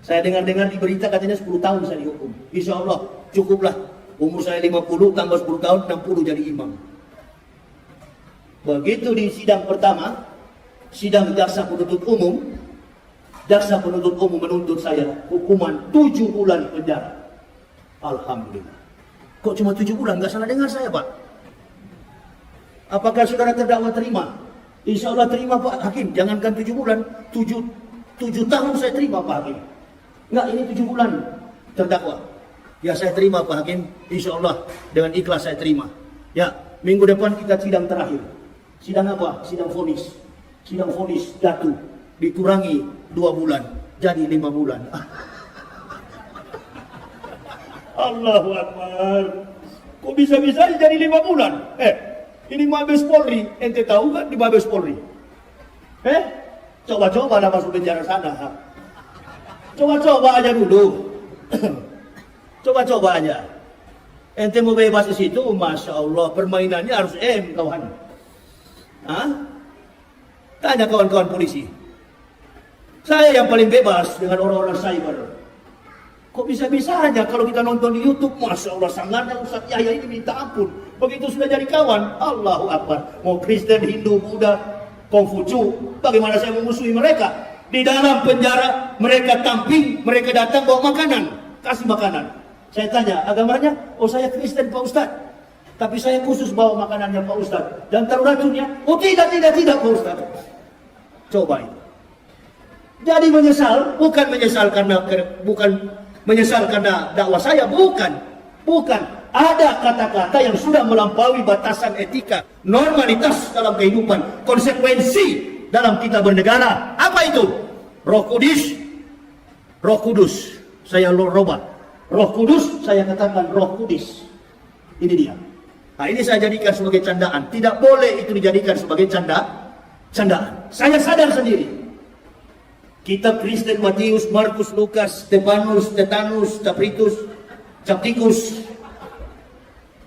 Saya dengar-dengar di berita katanya 10 tahun saya dihukum. Insya Allah cukuplah. Umur saya 50 tambah 10 tahun 60 jadi imam. Begitu di sidang pertama, sidang jaksa penuntut umum, jaksa penuntut umum menuntut saya hukuman 7 bulan penjara. Alhamdulillah. Kok cuma 7 bulan? Nggak salah dengar saya, Pak. Apakah saudara terdakwa terima? Insya Allah terima, Pak Hakim. Jangankan 7 bulan, 7 tahun saya terima, Pak Hakim. Enggak, ini 7 bulan terdakwa. Ya saya terima, Pak Hakim. Insya Allah dengan ikhlas saya terima. Ya, minggu depan kita sidang terakhir. Sidang apa? Sidang vonis. Sidang vonis jatuh. Dikurangi 2 bulan. Jadi 5 bulan. Allahu Akbar. Kok bisa-bisa jadi 5 bulan? Ini Mabes Polri. Ente tahu kan di Mabes Polri? Coba-coba lah masuk penjara sana. Coba-coba aja dulu. Coba-coba aja. Ente mau bebas di situ, Masya Allah, permainannya harus kawan. Tanya kawan-kawan polisi. Saya yang paling bebas dengan orang-orang cyber. Kok bisa-bisanya kalau kita nonton di YouTube, Masya Allah, sangatnya Ustaz Yahya ini minta ampun. Begitu sudah jadi kawan, Allahu Akbar. Mau Kristen, Hindu, Buddha, Kongfucu, bagaimana saya memusuhi mereka? Di dalam penjara, mereka tamping, mereka datang bawa makanan, kasih makanan. Saya tanya, agamanya? Oh saya Kristen Pak Ustaz. Tapi saya khusus bawa makanannya Pak Ustaz. Dan taruh racunnya? Oh tidak Pak Ustaz. Coba itu. Jadi menyesal, bukan menyesal karena dakwah saya, bukan. Ada kata-kata yang sudah melampaui batasan etika, normalitas dalam kehidupan, konsekuensi dalam kita bernegara. Apa itu? Roh Kudus. Saya robah. Roh Kudus, saya katakan Roh Kudus. Ini dia. Nah, ini saya jadikan sebagai candaan. Tidak boleh itu dijadikan sebagai candaan. Saya sadar sendiri. Kitab Kristen, Matius, Markus, Lukas, Stefanus, Stetanus, Captikus.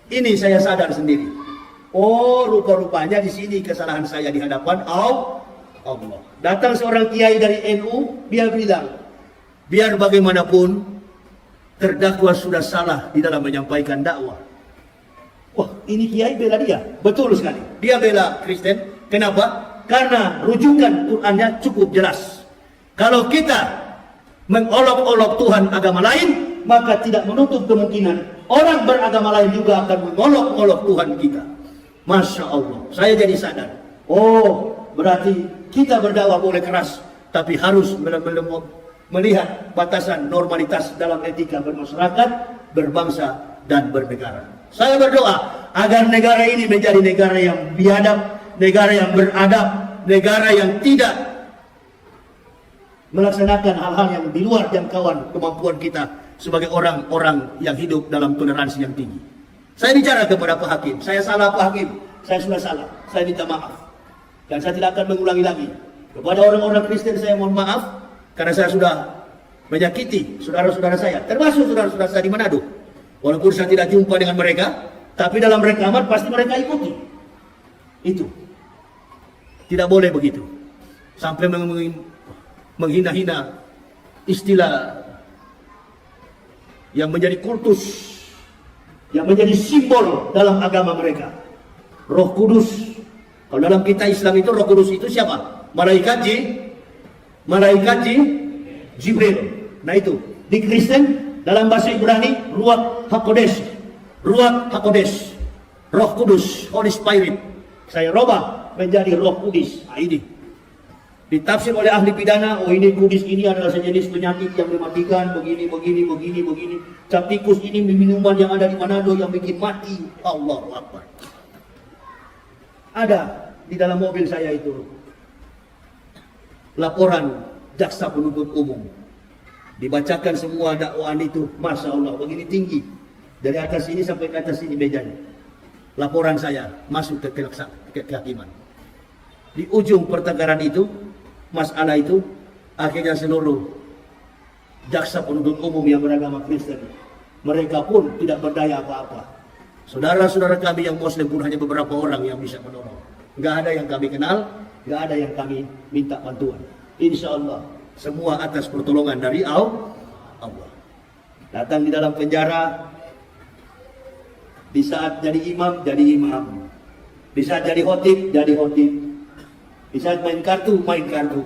Ini saya sadar sendiri. Oh, rupa-rupanya di sini kesalahan saya di hadapan Allah. Datang seorang kiai dari NU, dia bilang, biar bagaimanapun terdakwa sudah salah di dalam menyampaikan dakwah. Wah, ini kiai bela dia. Betul sekali. Dia bela Kristen. Kenapa? Karena rujukan Qur'annya cukup jelas. Kalau kita mengolok-olok Tuhan agama lain, maka tidak menutup kemungkinan orang beragama lain juga akan mengolok-olok Tuhan kita. Masya Allah, saya jadi sadar. Oh, berarti kita berdakwah boleh keras, tapi harus melihat batasan normalitas dalam etika bermasyarakat, berbangsa, dan bernegara. Saya berdoa agar negara ini menjadi negara yang biadab, negara yang beradab, negara yang tidak melaksanakan hal-hal yang di luar jangkauan kemampuan kita sebagai orang-orang yang hidup dalam toleransi yang tinggi. Saya bicara kepada Pak Hakim, saya salah Pak Hakim, saya sudah salah, saya minta maaf. Dan saya tidak akan mengulangi lagi. Kepada orang-orang Kristen saya mohon maaf, karena saya sudah menyakiti saudara-saudara saya, termasuk saudara-saudara saya di Manado. Walaupun saya tidak jumpa dengan mereka, tapi dalam rekaman pasti mereka ikuti. Itu. Tidak boleh begitu. Sampai menghina-hina istilah yang menjadi kultus, yang menjadi simbol dalam agama mereka. Roh Kudus. Kalau dalam kita Islam itu Roh Kudus itu siapa? Malaikat Jibril. Nah itu. Di Kristen dalam bahasa Ibrani Ruach HaKodesh. Roh Kudus, Holy Spirit. Saya robah menjadi Roh Kudus. Nah ini. Ditafsir oleh ahli pidana, oh ini kudis ini adalah sejenis penyakit yang mematikan, begini. Captikus ini minuman yang ada di Manado yang bikin mati. Allahu Akbar. Ada di dalam mobil saya itu laporan jaksa penuntut umum. Dibacakan semua dakwaan itu, Masya Allah, begini tinggi. Dari atas ini sampai ke atas ini mejanya. Laporan saya masuk ke kehakiman. Di ujung pertengkaran itu, masalah itu, akhirnya seluruh jaksa penuntut umum yang beragama Kristen, mereka pun tidak berdaya apa-apa. Saudara-saudara kami yang Muslim pun hanya beberapa orang yang bisa menolong. Nggak ada yang kami kenal, nggak ada yang kami minta bantuan. Insya Allah semua atas pertolongan dari Allah. Datang di dalam penjara, di saat jadi imam, jadi imam. Di saat jadi khotib, jadi khotib. Di saat main kartu, main kartu.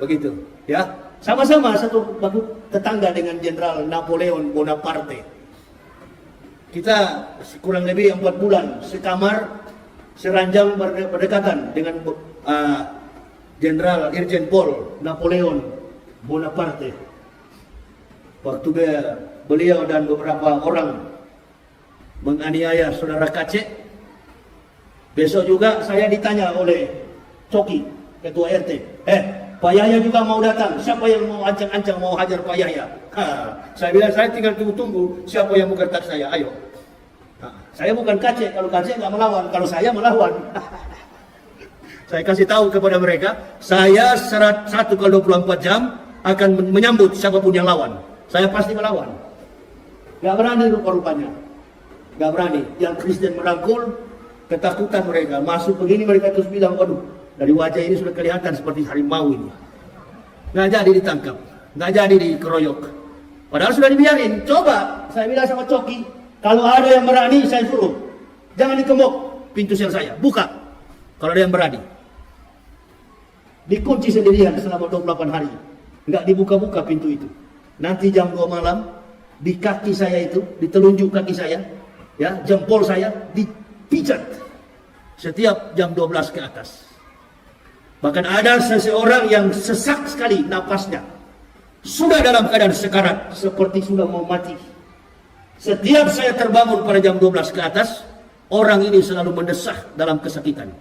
Begitu, ya. Sama-sama satu baku tetangga dengan Jenderal Napoleon Bonaparte. Kita kurang lebih 4 bulan sekamar, seranjang berdekatan dengan Jenderal Irjen Pol Napoleon Bonaparte. Waktu beliau dan beberapa orang menganiaya saudara Kacek, besok juga saya ditanya oleh Coki, ketua RT, Pak Yahya juga mau datang, siapa yang mau ancang-ancang mau hajar Pak Yahya? Saya bilang saya tinggal tunggu-tunggu siapa yang mau gertak saya, ayo. Saya bukan Kacek, kalau Kacek nggak melawan, kalau saya melawan. Saya kasih tahu kepada mereka, saya 1x24 jam akan menyambut siapapun yang lawan. Saya pasti melawan. Gak berani rupa-rupanya. Gak berani. Yang Kristen merangkul, ketakutan mereka. Masuk begini mereka terus bilang, waduh, dari wajah ini sudah kelihatan seperti harimau ini. Gak jadi ditangkap. Gak jadi dikeroyok. Padahal sudah dibiarin. Coba, saya bilang sama Coki, kalau ada yang berani saya suruh. Jangan dikemuk pintu sel saya. Buka. Kalau ada yang berani. Dikunci sendirian selama 28 hari. Nggak dibuka-buka pintu itu. Nanti jam 2 malam, di kaki saya itu, di telunjuk kaki saya, ya, jempol saya dipijat. Setiap jam 12 ke atas. Bahkan ada seseorang yang sesak sekali napasnya. Sudah dalam keadaan sekarat, seperti sudah mau mati. Setiap saya terbangun pada jam 12 ke atas, orang ini selalu mendesah dalam kesakitan.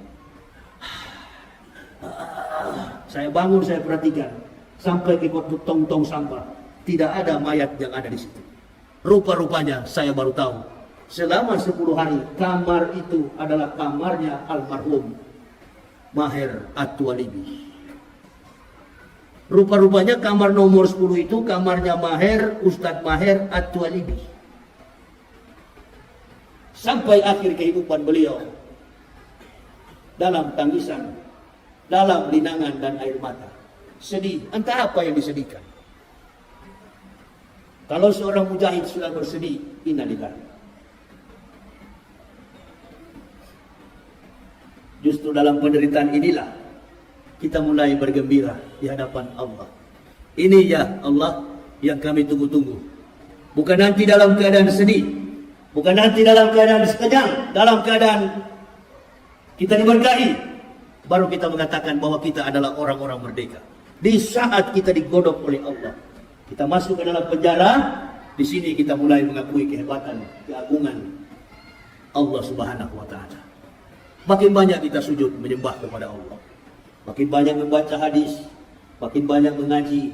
Saya bangun, saya perhatikan. Sampai ke tong-tong sampah. Tidak ada mayat yang ada di situ. Rupa-rupanya saya baru tahu. Selama 10 hari, kamar itu adalah kamarnya almarhum Maher At-Twalibi. Rupa-rupanya kamar nomor 10 itu kamarnya Maher, Ustadz Maher At-Twalibi. Sampai akhir kehidupan beliau. Dalam tangisan, dalam linangan dan air mata. Sedih, entah apa yang disedihkan. Kalau seorang mujahid sudah bersedih, innalillahi. Justru dalam penderitaan inilah kita mulai bergembira di hadapan Allah. Ini ya Allah yang kami tunggu-tunggu. Bukan nanti dalam keadaan sedih, bukan nanti dalam keadaan sekejang, dalam keadaan kita diberkahi, baru kita mengatakan bahwa kita adalah orang-orang merdeka. Di saat kita digodok oleh Allah, kita masuk ke dalam penjara, di sini kita mulai mengakui kehebatan, keagungan Allah Subhanahu wa taala. Makin banyak kita sujud menyembah kepada Allah. Makin banyak membaca hadis, makin banyak mengaji,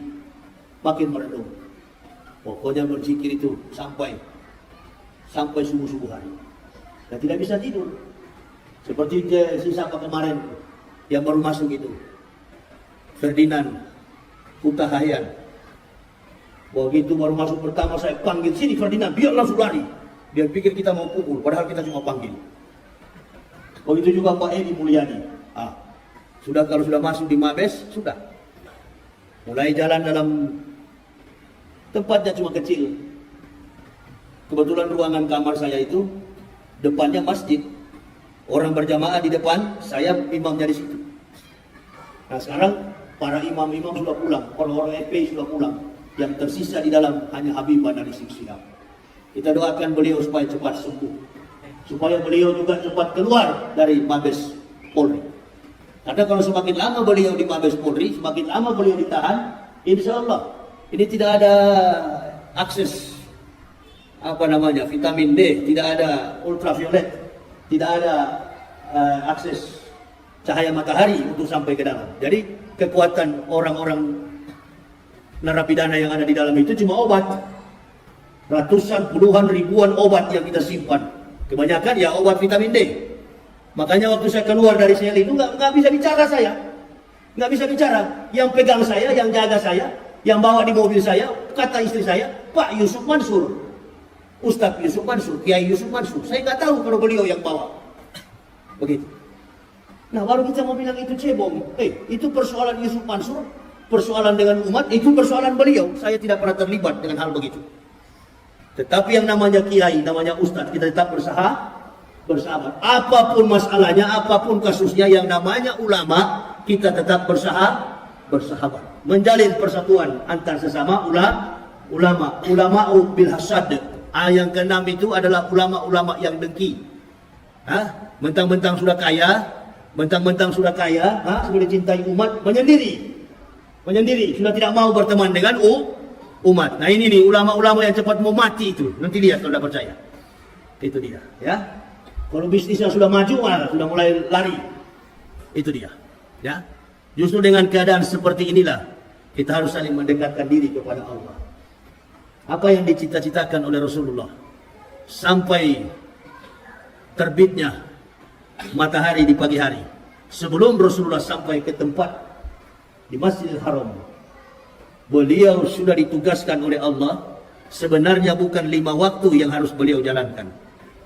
makin merenung. Pokoknya berzikir itu sampai subuh-subuh hari. Dan tidak bisa tidur. Seperti siapa kemarin yang baru masuk itu. Ferdinand Hutahayan. Begitu baru masuk pertama saya panggil, sini Ferdinand, biar langsung lari. Dia pikir kita mau pukul, padahal kita cuma panggil. Begitu juga Pak Edi Mulyadi. Kalau sudah masuk di Mabes, sudah. Mulai jalan dalam tempatnya cuma kecil. Kebetulan ruangan kamar saya itu depannya masjid. Orang berjamaah di depan, saya imamnya di situ. Nah sekarang para imam-imam sudah pulang, orang-orang FPI sudah pulang. Yang tersisa di dalam hanya Habibah dan Rizik Syihab. Kita doakan beliau supaya cepat sembuh. Supaya beliau juga cepat keluar dari Mabes Polri. Karena kalau semakin lama beliau di Mabes Polri, semakin lama beliau ditahan, insya Allah ini tidak ada akses vitamin D, tidak ada ultraviolet, tidak ada akses cahaya matahari untuk sampai ke dalam. Jadi kekuatan orang-orang narapidana yang ada di dalam itu cuma obat. Ratusan, puluhan, ribuan obat yang kita simpan. Kebanyakan ya obat vitamin D. Makanya waktu saya keluar dari sel itu nggak bisa bicara saya. Nggak bisa bicara. Yang pegang saya, yang jaga saya, yang bawa di mobil saya, kata istri saya, Pak Yusuf Mansur. Ustadz Yusuf Mansur, Kiai Yusuf Mansur. Saya nggak tahu kalau beliau yang bawa. Begitu. Nah, baru kita mau bilang itu cebong. Itu persoalan Yusuf Mansur, persoalan dengan umat, itu persoalan beliau. Saya tidak pernah terlibat dengan hal begitu. Tetapi yang namanya kiai, namanya ustadz, kita tetap bersahabat. Apapun masalahnya, apapun kasusnya, yang namanya ulama, kita tetap bersahabat. Menjalin persatuan antar sesama ulama. Ulama'u bil hasad. Yang keenam itu adalah ulama-ulama yang dengki. Mentang-mentang sudah kaya, sudah dicintai umat, menyendiri, sudah tidak mau berteman dengan umat. Nah ini nih ulama-ulama yang cepat mau mati itu. Nanti lihat kalau tidak percaya. Itu dia, ya. Kalau bisnisnya sudah maju, sudah mulai lari. Itu dia, ya. Justru dengan keadaan seperti inilah kita harus saling mendekatkan diri kepada Allah. Apa yang dicita-citakan oleh Rasulullah sampai terbitnya matahari di pagi hari, sebelum Rasulullah sampai ke tempat di Masjidil Haram, beliau sudah ditugaskan oleh Allah. Sebenarnya bukan 5 waktu yang harus beliau jalankan.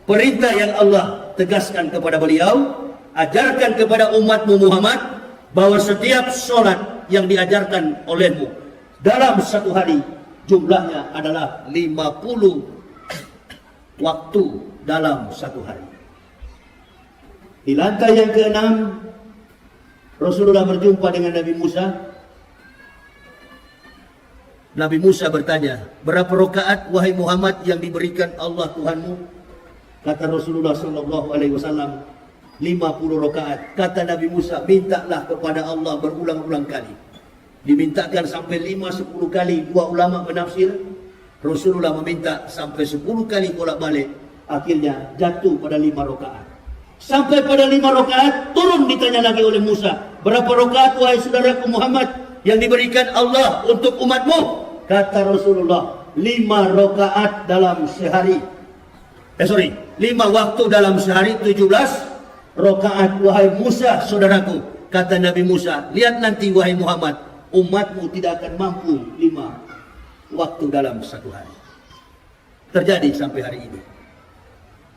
Perintah yang Allah tegaskan kepada beliau, ajarkan kepada umatmu Muhammad, bahwa setiap sholat yang diajarkan olehmu dalam satu hari, jumlahnya adalah 50 waktu dalam satu hari. Di lantai yang ke-6, Rasulullah berjumpa dengan Nabi Musa. Nabi Musa bertanya, berapa rakaat wahai Muhammad yang diberikan Allah Tuhanmu? Kata Rasulullah SAW, 50 rakaat. Kata Nabi Musa, mintalah kepada Allah berulang-ulang kali. Dimintakan sampai 5-10 kali. Dua ulama menafsir, Rasulullah meminta sampai 10 kali bolak-balik. Akhirnya jatuh pada 5 rakaat. Sampai pada 5 rakaat, turun ditanya lagi oleh Musa, berapa rakaat wahai saudaraku Muhammad yang diberikan Allah untuk umatmu? Kata Rasulullah, 5 rakaat dalam sehari. 5 waktu dalam sehari, 17 rakaat wahai Musa saudaraku. Kata Nabi Musa, lihat nanti wahai Muhammad, umatmu tidak akan mampu 5 waktu dalam satu hari. Terjadi sampai hari ini.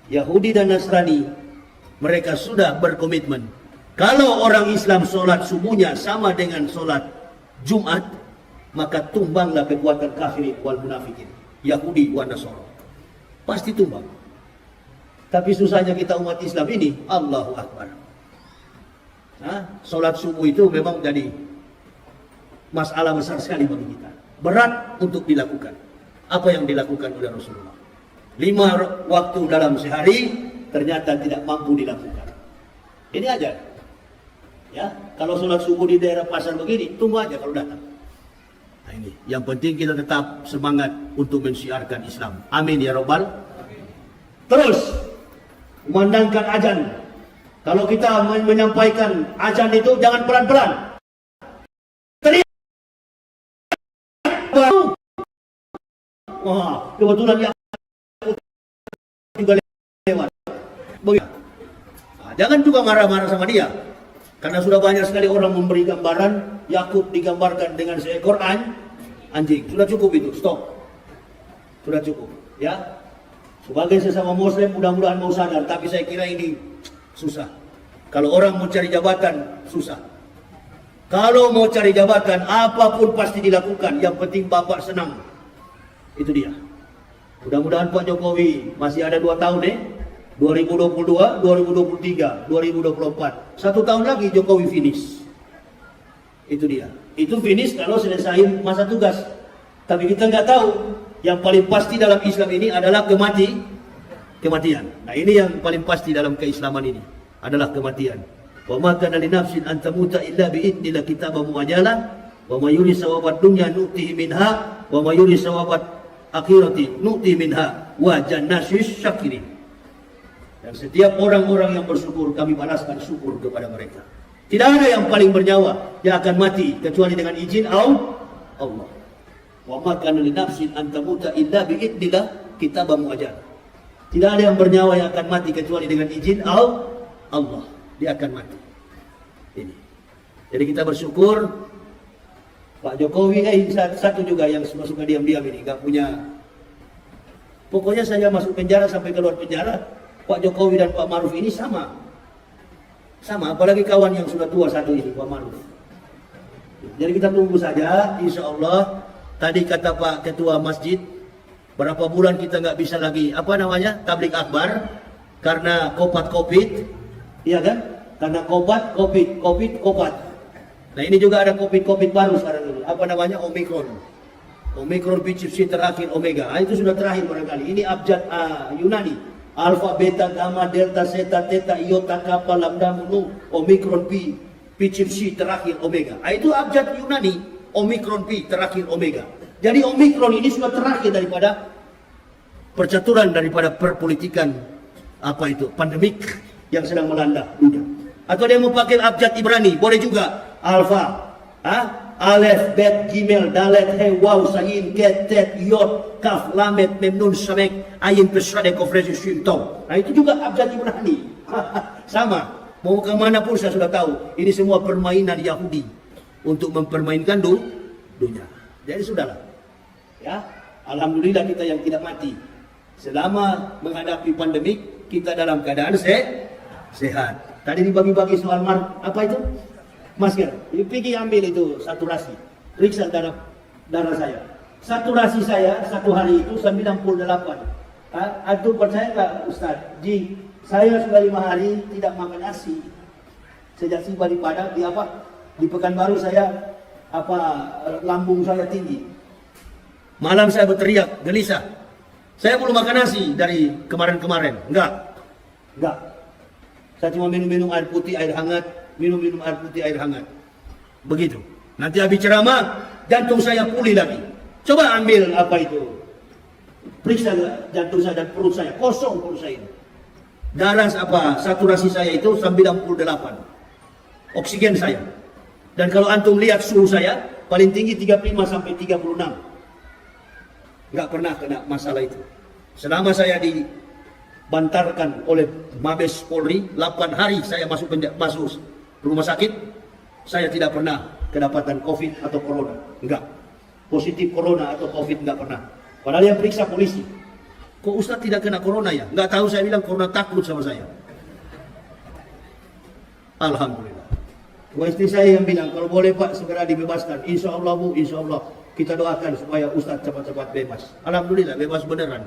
Yahudi dan Nasrani, mereka sudah berkomitmen, kalau orang Islam sholat subuhnya sama dengan sholat Jumat, maka tumbanglah kekuatan kafirin wal munafikin, Yahudi wal Nasara. Pasti tumbang. Tapi susahnya kita umat Islam ini, Allahu Akbar. Sholat subuh itu memang jadi masalah besar sekali bagi kita. Berat untuk dilakukan. Apa yang dilakukan oleh Rasulullah? 5 waktu dalam sehari ternyata tidak mampu dilakukan. Ini aja. Ya, kalau sholat subuh di daerah pasar begini, tunggu aja kalau datang. Nah ini, yang penting kita tetap semangat untuk mensiarkan Islam. Amin ya Rabbal. Terus memandangkan azan. Kalau kita menyampaikan azan itu jangan pelan-pelan. Teriak. Wah, kebetulan dia juga lewat. Begitu. Nah, jangan juga marah-marah sama dia. Karena sudah banyak sekali orang memberi gambaran Yakub digambarkan dengan seekor anjing. Sudah cukup itu, stop. Sudah cukup, ya. Sebagai sesama muslim mudah-mudahan mau sadar, tapi saya kira ini susah. Kalau orang mau cari jabatan, susah. Kalau mau cari jabatan, apapun pasti dilakukan. Yang penting bapak senang. Itu dia. Mudah-mudahan Pak Jokowi masih ada 2 tahun 2022, 2023, 2024. 1 tahun lagi Jokowi finish. Itu dia. Itu finish kalau selesai masa tugas. Tapi kita nggak tahu. Yang paling pasti dalam Islam ini adalah kematian. Nah ini yang paling pasti dalam keislaman ini adalah kematian. Wa ma kana li nafsin an tamuta illa bi idnillah kitaban muajjalan wa may yuri sawabat dunya nu'tihi minha wa may yuri sawabat akhirati nu'tihi minha wa jannasis syakirin. Dan setiap orang-orang yang bersyukur kami balaskan syukur kepada mereka. Tidak ada yang paling bernyawa yang akan mati kecuali dengan izin Allah. Wa ma kana li nafsin an tamuta illa bi idnillah kitaban muajjalan. Tidak ada yang bernyawa yang akan mati kecuali dengan izin Allah. Dia akan mati. Ini. Jadi kita bersyukur Pak Jokowi satu juga yang suka diam-diam ini, nggak punya. Pokoknya saya masuk penjara sampai keluar penjara, Pak Jokowi dan Pak Maruf ini sama. Sama, apalagi kawan yang sudah tua satu ini, Pak Maruf. Jadi kita tunggu saja, insya Allah. Tadi kata Pak Ketua Masjid, berapa bulan kita nggak bisa lagi, apa namanya, tablik akbar, karena COVID, iya kan? Karena COVID. Nah ini juga ada COVID baru sekarang ini, apa namanya, Omicron BCC terakhir Omega. Itu sudah terakhir barangkali. Ini abjad Yunani. Alpha, Beta, Gamma, Delta, Zeta, Theta, Iota, Kappa, Lambda, Mu, Omicron P, BCC terakhir Omega. Itu abjad Yunani. Omicron P terakhir Omega. Jadi Omicron ini sudah terakhir daripada percaturan, daripada perpolitikan apa itu, pandemik yang sedang melanda dunia. Atau dia mau pakai abjad Ibrani, boleh juga. Alpha, Alef, Bet, Gimel, Dalet, He, Waw, Sayin, Ket, Tet, Yod, Kaf, Lamet, Memnun, Samek, Ayin, Pesradek, Kofresi, Shintong. Nah itu juga abjad Ibrani. Sama, mau kemana pun saya sudah tahu. Ini semua permainan Yahudi untuk mempermainkan dunia. Jadi sudahlah. Ya, alhamdulillah kita yang tidak mati. Selama menghadapi pandemik, kita dalam keadaan sehat. Tadi dibagi-bagi soal apa itu? Masker. Pergi ambil itu saturasi. Periksa darah saya. Saturasi saya satu hari itu 98. Aduh, percaya nggak Ustaz? Saya sudah 5 hari tidak makan nasi. Sejak tiba di Padang, di Pekanbaru saya lambung saya tinggi. Malam saya berteriak, gelisah. Saya belum makan nasi dari kemarin-kemarin. Enggak. Saya cuma minum air putih, air hangat. Minum air putih, air hangat. Begitu. Nanti habis ceramah, jantung saya pulih lagi. Coba ambil periksa jantung saya dan perut saya. Kosong perut saya. Darah saturasi saya itu 98. Oksigen saya. Dan kalau antum lihat suhu saya, paling tinggi 35 sampai 36. Nggak pernah kena masalah itu. Selama saya dibantarkan oleh Mabes Polri, 8 hari saya masuk rumah sakit, saya tidak pernah kedapatan COVID atau Corona. Enggak. Positif Corona atau COVID enggak pernah. Padahal yang periksa polisi. Kok Ustaz tidak kena Corona ya? Enggak tahu, saya bilang Corona takut sama saya. Alhamdulillah. Istri saya yang bilang, kalau boleh Pak segera dibebaskan. Insya Allah Bu, insya Allah. Kita doakan supaya Ustaz cepat-cepat bebas. Alhamdulillah, bebas beneran.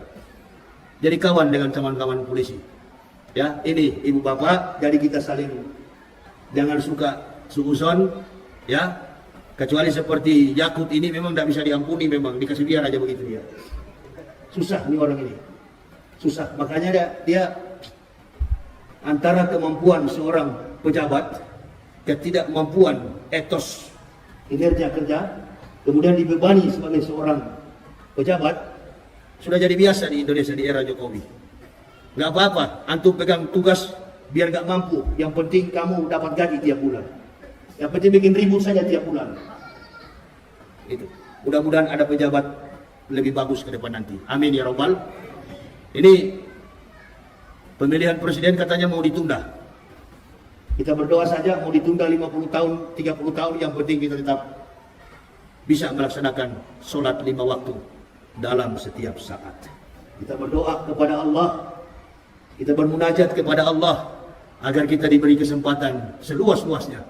Jadi kawan dengan kawan-kawan polisi. Ya, ini Ibu Bapak, jadi kita saling jangan suka suuzon, ya. Kecuali seperti Yakut ini memang tidak bisa diampuni, memang dikasih biar aja begitu dia. Susah nih orang ini, susah. Makanya dia antara kemampuan seorang pejabat, ketidakmampuan etos kinerja kerja, kemudian dibebani sebagai seorang pejabat, sudah jadi biasa di Indonesia di era Jokowi. Nggak apa-apa, antum pegang tugas biar gak mampu, yang penting kamu dapat gaji tiap bulan. Yang penting bikin ribut saja tiap bulan. Itu. Mudah-mudahan ada pejabat lebih bagus ke depan nanti. Amin ya Rabbal. Ini pemilihan presiden katanya mau ditunda. Kita berdoa saja mau ditunda 50 tahun, 30 tahun, yang penting kita tetap bisa melaksanakan sholat 5 waktu dalam setiap saat. Kita berdoa kepada Allah, kita bermunajat kepada Allah, agar kita diberi kesempatan seluas-luasnya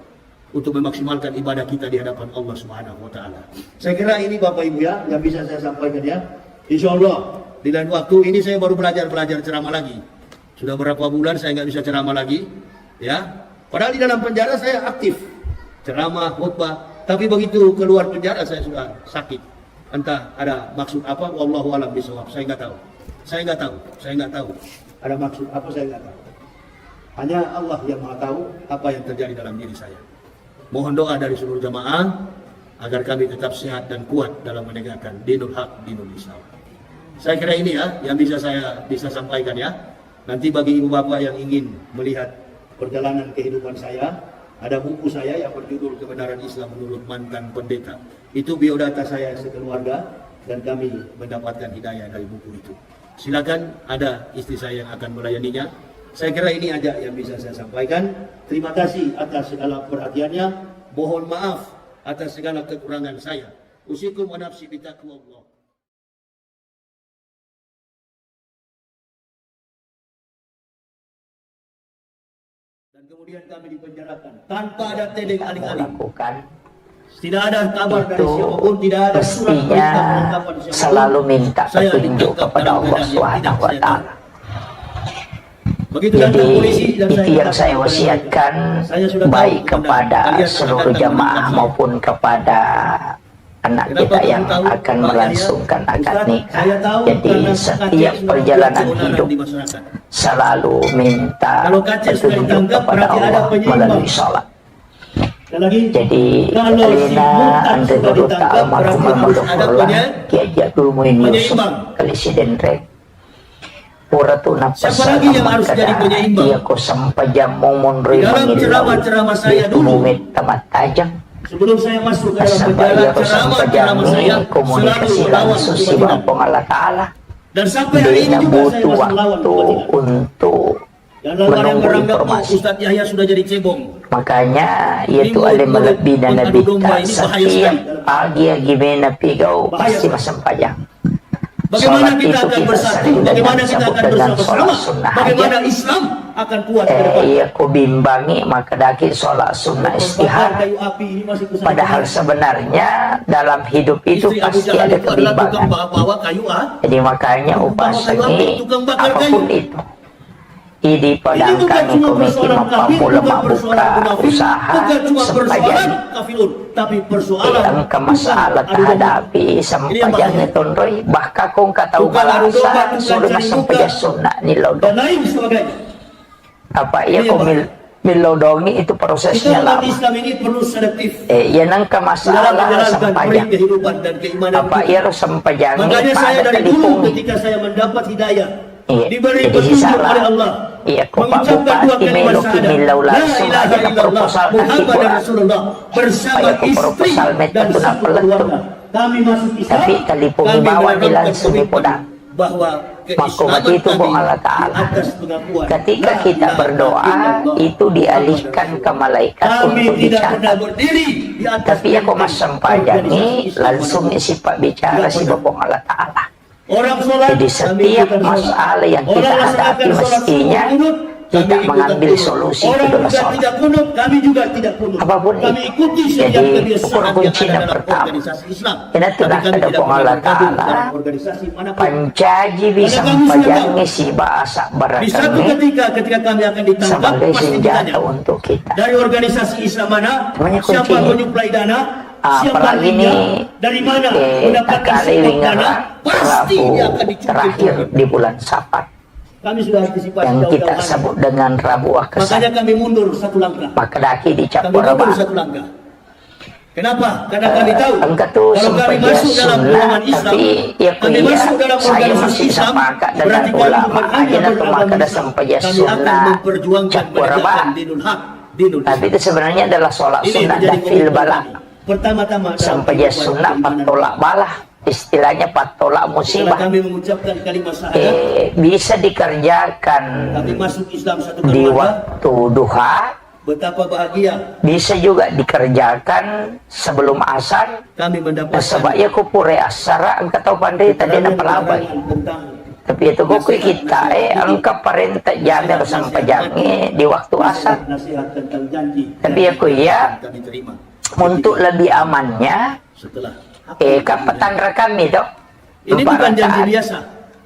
untuk memaksimalkan ibadah kita di hadapan Allah Subhanahu wa taala. Saya kira ini Bapak Ibu ya yang bisa saya sampaikan ya. Insya Allah di lain waktu, ini saya baru belajar ceramah lagi. Sudah berapa bulan saya nggak bisa ceramah lagi, ya. Padahal di dalam penjara saya aktif ceramah, khutbah, tapi begitu keluar penjara saya sudah sakit. Entah ada maksud apa, wallahu a'lam bishawab. Saya nggak tahu. Ada maksud apa, saya nggak tahu. Hanya Allah yang Maha tahu apa yang terjadi dalam diri saya. Mohon doa dari seluruh jamaah agar kami tetap sehat dan kuat dalam menegakkan dinul haq, dinul Islam. Saya kira ini ya yang saya bisa sampaikan ya. Nanti bagi ibu bapak yang ingin melihat perjalanan kehidupan saya, ada buku saya yang berjudul Kebenaran Islam Menurut Mantan Pendeta. Itu biodata saya sekeluarga dan kami mendapatkan hidayah dari buku itu. Silakan, ada istri saya yang akan melayaninya. Saya kira ini aja yang bisa saya sampaikan. Terima kasih atas segala perhatiannya. Mohon maaf atas segala kekurangan saya. Usikum wa nafsi bitaqwallah. Dan Dan kemudian kami dipenjarakan tanpa ada tedeng aling-aling. lakukan Tidak ada kabar dari itu siapapun, tidak ada surat mestinya perintah penangkapan siapapun. selalu minta Saya petunjuk ditangkap kepada dalam Allah keadaan yang Subhanahu wa tidak Ta'ala. Begitu Jadi datang polisi dan itu yang katakan saya kepada wasiatkan mereka, saya sudah tahu baik komandan, kepada kalian seluruh akan jamaah menangkap saya. maupun kepada anak Kenapa kita kamu yang tahu, akan Pak Yahya? melangsungkan akad Ustaz, nikah. saya tahu Jadi karena setiap Kacek sudah perjalanan membuat hidup di masyarakat. selalu minta Kalau Kacek sudah petunjuk ditangkap, kepada berarti ada Allah penyeimbang. melalui sholat. Dan lagi, Jadi kalau si Alina Murtad Andre sudah Dorota ditangkap, almarhum berarti harus ada Almarhumullah Kiajak Dumuin Yusuf penyeimbang. Presiden Rek Puratuna Siapa lagi yang harus jadi penyeimbang? Dia ko sampajam momonroy Di dalam ceramah-ceramah saya dulu, Tumumit tamat tajam sebelum saya masuk ke dalam Asabaya penjara, ko ceramah-ceramah sampajam saya komunikasi selalu melawan langsung si kebatilan. Bapong Allah Ta'ala. Dan sampai hari ini Dia juga saya butuh masih melawan waktu kebatilan. untuk Dan lalu ada yang menunggu beranggap, oh, informasi. Ustadz Yahya sudah jadi cebong. Makanya Ini yaitu mulut- alim lebih dan mulut nabi adu domba ini bahaya setiap sekali. pagi yang gimana pigau Bahaya pasti sekali. masempajang. Bagaimana Sholat kita itu akan kita bersatu? sering dengan Bagaimana kita sebut akan dengan bersama-sama? sholat sunnah Bagaimana aja. Islam akan kuat ke depan? Iya ku bimbangi maka daki sholat sunnah Bakar istihar. kayu api ini masih kusana. Padahal sebenarnya dalam hidup itu Istri Abu pasti Jahal ada itu adalah tukang kebimbangan. bawa kayu Jadi makanya Tukang bakar kayu api, upasangi tukang bakar apapun kayu. itu. Ini Ini bukan padangkan cuma komiti persoalan kafir, mempamula bukan persoalan mabuka munafik, usaha bukan cuma persoalan sempajan kafirun, tapi persoalan yang ke masalah tukang adu domba. terhadapi sampajangnya tonroy bahkan kong katahu Tukang adu domba, balasa tukang sudah cari sampaja muka, sunnah ni dan lodong. lain sebagainya. Apa Ini ia yang kong bahaya. milodongi itu Kita prosesnya umat lama. Islam ini perlu selektif Yan ang ke dalam masalah menjalankan sampajang. kehidupan dan keimanan Apa kita. ia lo sampajangi Makanya saya pada dari dulu talipungi. ketika saya mendapat hidayah, Iya, diberi jadi petunjuk salah. oleh Allah, Iya, kok Pak mengucapkan dua Bupati kalimat Melo syahadat, Kimilau la langsung ilaha aja na illallah, proposal nanti Muhammad Quran. Rasulullah bersama Supaya kung istri proposal meta dan tu na satu pala tu. keluarga. Kami masuk Islam, Tapi talipong kami ibawa menanamkan nila sa komitmen Nipoda. bahwa Maka keislaman begitu kami po Allah di Ta'ala. atas pengakuan Ketika la kita ilaha berdoa illallah, itu dialihkan ke malaikat kami untuk tidak pernah dicatat. berdiri di atas Tapi aku mas sampajangi langsung Islam. si Pak bicara si Bapong Allah Ta'ala. Orang sholat, Jadi kami setiap ikutan sholat. masalah yang kita Orang laksanakan hadapi sholat mestinya sunnah kunut, kita kami ikutan mengambil kunut. solusi Orang itu dalam juga sholat. tidak kunut, kami juga tidak kunut. Apapun Kami itu. ikuti setiap Jadi, kebiasaan ukur yang kunci ada yang dalam pertama. organisasi Islam. Ina Tapi tunah kami kada tidak po pernah Allah bergabung Ta'ala. dalam organisasi manapun. Pancaji bisa Karena kami sudah mempejangi tahu. si bahasa Di satu barangkali ketika kami akan ditangkap, sebagai pasti senjata ditanya. untuk kita. Dari organisasi Islam mana? Namanya Siapa kuncinya. menyuplai dana? Siapa Apalagi leadnya? ini Dari mana takali mendapatkan support dana? wingar Pasti Rabu dia akan dicuri. terakhir di bulan Safar Kami sudah antisipasi yang kita jauh-jauh hari. sebut dengan Rabu Makanya Akasa. kami mundur satu langkah. Maka daki di Kami mundur Capuraba. satu langkah. Kenapa? Karena kami tahu Angka tu kalau kami sampai dia masuk dalam sunnah, golongan Islam, tapi ya kami kuya, masuk dalam saya organisasi masih Islam, sepakat dengan berarti kami ulama bukan hanya aja na beragama tumakada Islam. sampai dia Kami akan sunnah memperjuangkan Capuraba. menegakkan dinul haq, dinul Tapi Islam. itu sebenarnya adalah sholat Ini sunnah menjadi dan fil komitmen bala. kami. Pertama-tama dalam Sampai dia kehidupan sunnah keimanan. patolak balah. Istilahnya patolak Setelah musibah. kami mengucapkan kalimat syahadat, Bisa dikerjakan kami masuk Islam satu di keluarga. waktu duha, Betapa bahagia bisa juga dikerjakan sebelum asar. kami mendapatkan Sebabnya kupure asara angka tahu pandai tadi na palabay. tentang Tapi itu kukui kita angka parenta jamir sampai jangi di waktu asar. nasihat tentang janji. Tapi aku ya Kami terima. untuk lebih amannya Setelah kapatan rekam itu. ini bukan janji biasa.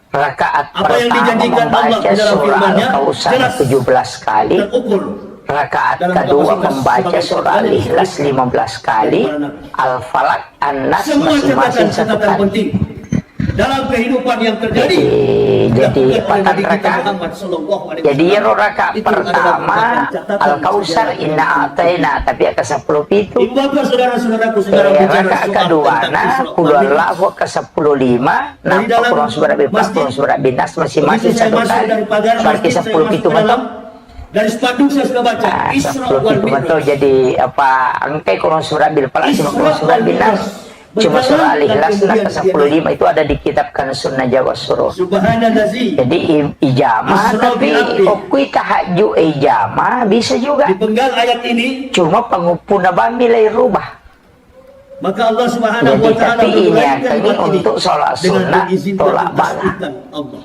Rakaat Apa yang pertama dijanjikan Allah membaca di dalam surah firman-Nya Al-Kausar jelas 17 kali. terukur. Rakaat Dalam kedua kapasitas membaca sebagai surah pelayan Al-Ikhlas 15 kali. Al-Falaq, An-Nas Semua masing-masing satu catatan kali. penting dalam kehidupan yang terjadi. Jadi dilakukan oleh patan Nabi kita rakaat. Muhammad sallallahu alaihi Jadi wasallam. rakaat Itu adalah pertama merupakan catatan Al-Kausar sejarah. inna ataina tapi ke 10 pitu. Ibu bapak saudara-saudaraku sekarang bicara Rakaat soal kedua tentang na Isra puluh wal Mi'raj. Allah ke 10:05 nampak dalam kurang surat bebas masjid, kurang surat binas masing-masing Begitu saya satu masuk kali. dari pagar Berarti masjid, saya 10 masuk pitu ke dalam, betul. dari spanduk saya sudah baca Isra 10 wal pitu betul. Mi'raj. Jadi apa angkai kurang surat bil pala cuma Isra kurang surat wal binas. Mi'raj. Cuma surah Al-Ikhlas Dan nah ke kemudian 10:05 itu ada di kitabkan sunnah Jawa Suruh. Subhanallazi Jadi ijamah Isra tapi bil abdi. okui tahajud ijamah bisa juga. di penggal ayat ini, Cuma pengupuna bami lay rubah. maka Allah Subhanahu Jadi wa taala tapi ini menurunkan kami ayat ini untuk sholat dengan sunnah mengizinkan tolak bala. ditasbihkan Allah.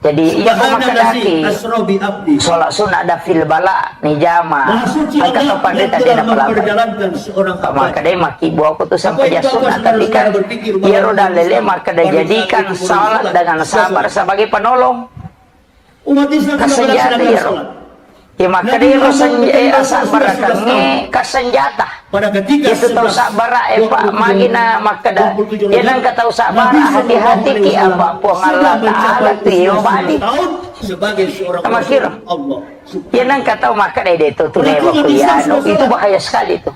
Jadi iya ko makadaki asrobi abdi. sholat sunat ada fil bala ni jama. Maha suci Ang Allah katapan yang tadi telah na pala. memperjalankan seorang Maka hamba. dia makibu aku tuh sampai Apa yang sunat kau tapi kan berpikir bahwa ia roda lele maka dia pada jadikan saat itu salat sholat, dengan sabar sebagai penolong. Umat Islam sudah Kasenjata melaksanakan ya sholat. ya maka Nabi dia Muhammad sabar kange kasenjata. Pada ketika Itu tahu sabar pak magina maka dah dia nang kata sabar hati-hati ki apa puang Allah Taala tu yo balik. Sebagai seorang Sama Rasul kira. Allah. Dia nang kata maka dia itu tu newak ya itu bahaya sekali tu.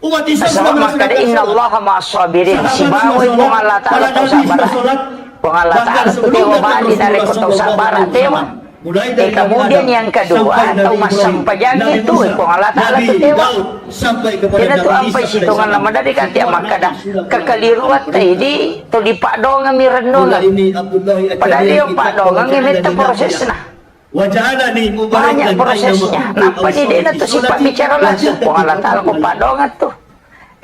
Umat Islam sudah Asal maka melaksanakan inna sholat. Allah ma'asabirin si bawa puang Allah Taala tahu sabar. Puang Allah Taala tu dewa balik dari kau sabar dewa. Kemudian yang kedua atau mas sampajang itu puang Allah Taala tu dewa. Kena tu ampai situngan lama dari kata maka dah kekeliruan tadi tu di pak dong kami rendong. Padahal dia pak dong kami minta proses nah. Banyak prosesnya. Nampak ni dia tu sifat bicara langsung puang Allah Taala ko pak dong tu.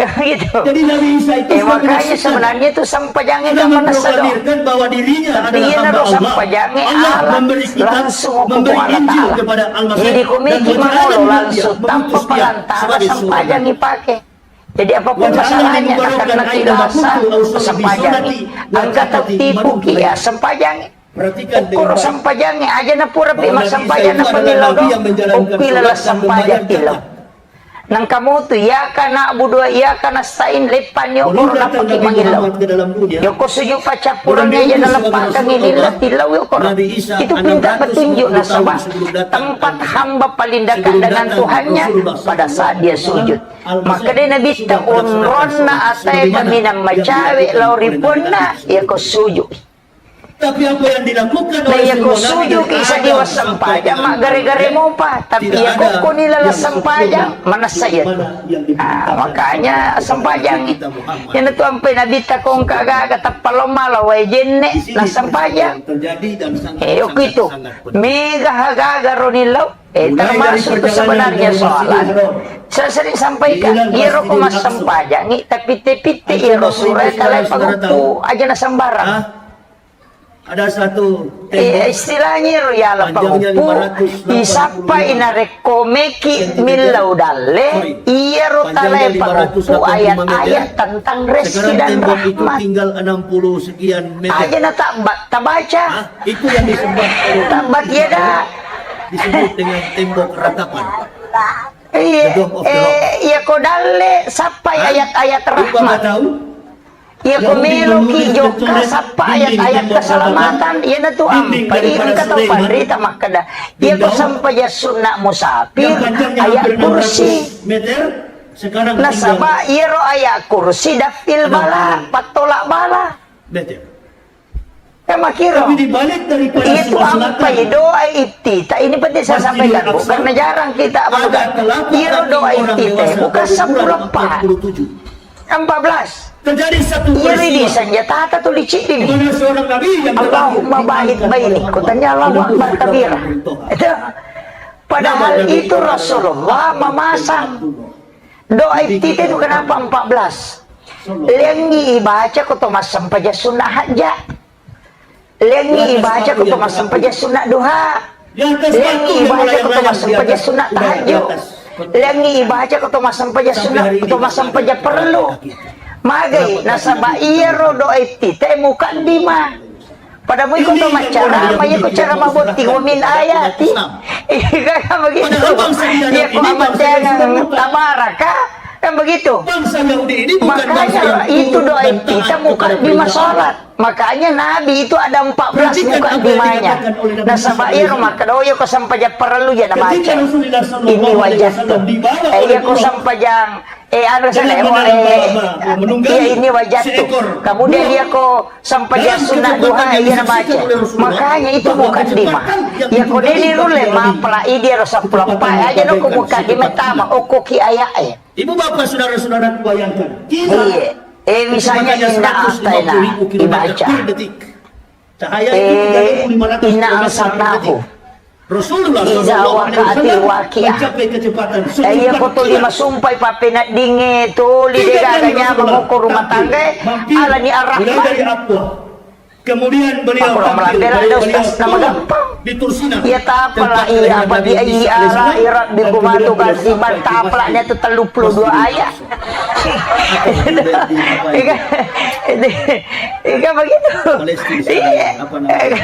Gitu. Jadi Nabi Isa itu Makanya sebenarnya itu sampajangnya sudah gak menasado. memproklamirkan bahwa dirinya Tapi adalah ia hamba naruh Allah. sampajangnya Allah alat memberi kita, langsung hukum memberi Allah Injil Ta'ala. kepada Al-Masih. Jadi kumiki Dan mengolo dia langsung tanpa mengutus dia perantara sebagai sampajang seorang. dipakai. Jadi apapun Wajah Allah masalahnya yang akan membarokan nanti aina rasa makutu au sampajangnya. solati Angkat wa tipu manutu. kia sampajangnya. Perhatikan dengan Ukur baik. sampajangnya aja na pura Bahwa pima Nabi Isa sampajang itu na adalah pamilaw Nabi yang menjalankan Ukilala sholat dan sampajang membayar tilaw. zakat. Nang kamu tu ya kana budua ya kana stain lepan yo Belum ukur na datang paki Nabi mangilaw. Muhammad ke dalam dunia. Yo ko suyo pacapurangnya ya dalam pangkang inilah tilaw yo ko. Nabi Isa Itu pinta 650 petunjuk na tahun sabah sebelum datang tempat Nabi. hamba paling dekat Sebelum dengan datang Tuhannya Rasulullah pada saat dia sujud. Maka dia Nabi sudah unronna atai paminam macawe lauripuna ya ko sujud. Tapi apa yang dilakukan Na oleh ya ko semua nabi sujud dari isa Adam diwas sampai sampajang Muhammad, mak gare-gare mo pa tapi tidak ya ada ko nilala yang sampajang sempurna mana saya tu. mana yang diberitakan Makanya kepada sampajang kita Muhammad. yan tu ampai Nabi takong kaga tapalomala way jenne Di sini na sampajang. yang terjadi dan sangat Oke itu penting. mega hagaga ronilaw Mulai dari termasuk itu perjalanan sebenarnya dari soalan Masjidil Haram. saya sering sampaikan Diilang iro ko Masjidil mas Aqsa. sampajangi tapi tepite Antum iro Bapak Ibu surat kalay saudara-saudara pagutu tahu? aja na sambarang. Hah? Ada satu tembok Istilahnya iro yala panjangnya pagutu 580 isapa inarekomeki sentimeter. milau dalle iro talay Panjangnya pagutu 585 ayat-ayat meter. tentang resi Sekarang dan tembok itu rahmat tinggal 60 sekian meter. aja na tabaca Hah? Itu yang disebut tabat ya dah. disebut dengan tembok ratapan. Iya, The Dome of the Rock. iya ko dalle sampai Hah? ayat-ayat Lupa nggak rahmat. tahu? Iya ko Yahudi meloki menulis joka tertulis sampai dinding ayat-ayat tembok keselamatan. Iya na tu Dinding ampai daripada ang kataw Sulaiman. panrita makada. Iya ko Dinding. sampai ya sunnah musafir Yang panjangnya ayat hampir kursi. 600 meter sekarang Nasaba iro ayat kursi dafil bala, patolak bala. meter. Makiro. Tapi dibalik daripada Itu sebelah apa selatan, doa iftitah ini penting saya Masjidil sampaikan bu, Aqsa. karena jarang kita ada mendengar. telapak Iro kaki doa orang iftitah dewasa bukan berukuran 10 47. 14. Terjadi satu Iri di peristiwa senjata atau tuh licik di ini. mana seorang nabi yang Allahumma ba'id baini. Kutanya Allahu Akbar kabira. Itu. Padahal itu Rasulullah memasang doa iftitah itu kenapa 14? Lengi ibaca kutumas sampaja sunnah haja. Lengi ibaca kutumas sampaja sunnah duha. Lengi ibaca kutumas sampaja sunnah tahajud. Lengi ibaca kutumas sampaja sunnah kutumas sampaja perlu. Magai nasaba iro doa iftitah mukaddimah. Pada mu ikut cara, maya ko cara mabuti wa min ayati. Kaya begitu. Ya ko amat jangan tabaraka. Kan begitu. Bangsa Yahudi ini bukan bangsa Makanya yang itu tunduk doa dan kita taat muka kepada di perintah masalah. Makanya Nabi itu ada 14 Perhatikan muka apa yang dimanya. dikatakan oleh Nabi Nah sama SAW. iya maka doyo ko sampajang perlu ya nama Ketika aja. Rasulullah Ini SAW wajah tuh. dibawa oleh Iya ko Allah sampajang ano sa Dalam menunggangi iya ini wajah tuh. seekor Kemudian buah. dia ko sampajang Dalam sunnah kesempatan duha yang iya nama disaksikan aja. oleh Rasulullah, Makanya itu bahwa muka di mah. kecepatan yang Ya ko ditunggangi dili rule bagi ma Nabi. pala idi rasa pulapay aja no ko muka di metama o ko ki aya eh. Ibu bapak saudara-saudara bayangkan kita Iya. Misalnya inna atayna 150.000 kilometer ibaca. per detik. Cahaya itu 3.500 Inna kilometer per arsalnahu. detik. Rasulullah Iza SAW waqa'atil waqi'ah. mencapai kecepatan Iya ko tuli kilat. masumpay papinat dingi tuli Tiga de kali gaganya Rasulullah mengukur rumah tampil, tangga mampir, ala ni mulai dari ar-Rahman. Aqwa Kemudian beliau Aku tampil, melambela ada beliau ustaz nama gampang. di Tursina. Ia tapalah Tempat ia Nabi bagi Isa ia alaihissalam. ala irat Dan bibumatu kemudian beliau kasiman sampai di taplaknya masjid. tu 32 ayat. Ika begitu. Palestina, Iya. apa namanya?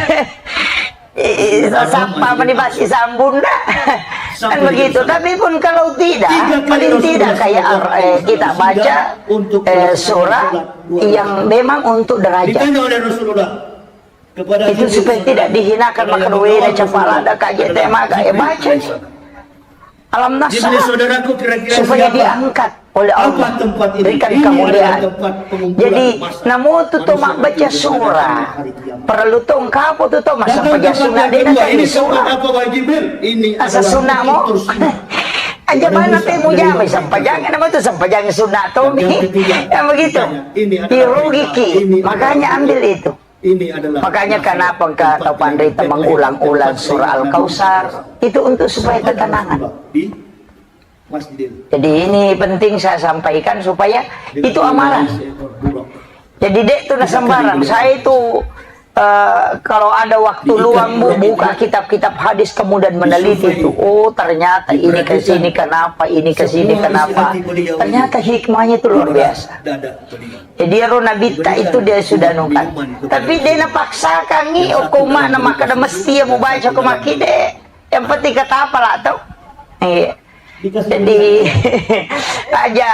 Sampai menibasi sambunda kan Sampai begitu. di sana. Tapi pun kalau tidak, Tiga kali paling tidak Rasulullah kayak SAW kita baca untuk surah yang memang untuk derajat. Ditanya oleh Rasulullah kepada Itu Jibril, supaya tidak dihinakan maka ruwina capala ada kaget tema kayak baca. Alam Jibril nasah saudaraku kira-kira supaya siapa? diangkat oleh Apa Allah, tempat ini? berikan Ini kemuliaan. adalah tempat pengumpulan Jadi massa. namu tu Manusia mak baca berkumpul surah pada hari kiamat. perlu tu kapu tu masa Datang baca tempat sunat yang dia kedua, nak ini ini tempat surah apa wahai Jibril? Ini asa adalah sunat mo Bukit Tursina. aja Pada mana Musa teh mu alaihi jamai wasallam. sampai jangan nama tu sampai jangan sunat tu Dan yang ketiga, yang begitu ini adalah dirugi ki ini makanya adalah ambil itu. Ini adalah Makanya kenapa tempat kata Pandrita yang mengulang-ulang tempat surah yang Al-Kausar itu untuk supaya tempat ketenangan. di Masjidil. Jadi ini penting saya sampaikan supaya itu amalan. Seekor burung. Jadi dek itu nah sembarang. Saya itu kalau ada waktu luang bu, buka kitab-kitab hadis kemudian meneliti itu. Oh ternyata ini ke sini kenapa, ini ke sini kenapa. Ternyata hikmahnya itu luar biasa. Dada beliau. Jadi Ronabita itu dia sudah nukan. Tapi dia napaksakan ni okuma nama kada mesti mau baca kumaki dek. Yang penting kata apa lah tau. Jadi aja.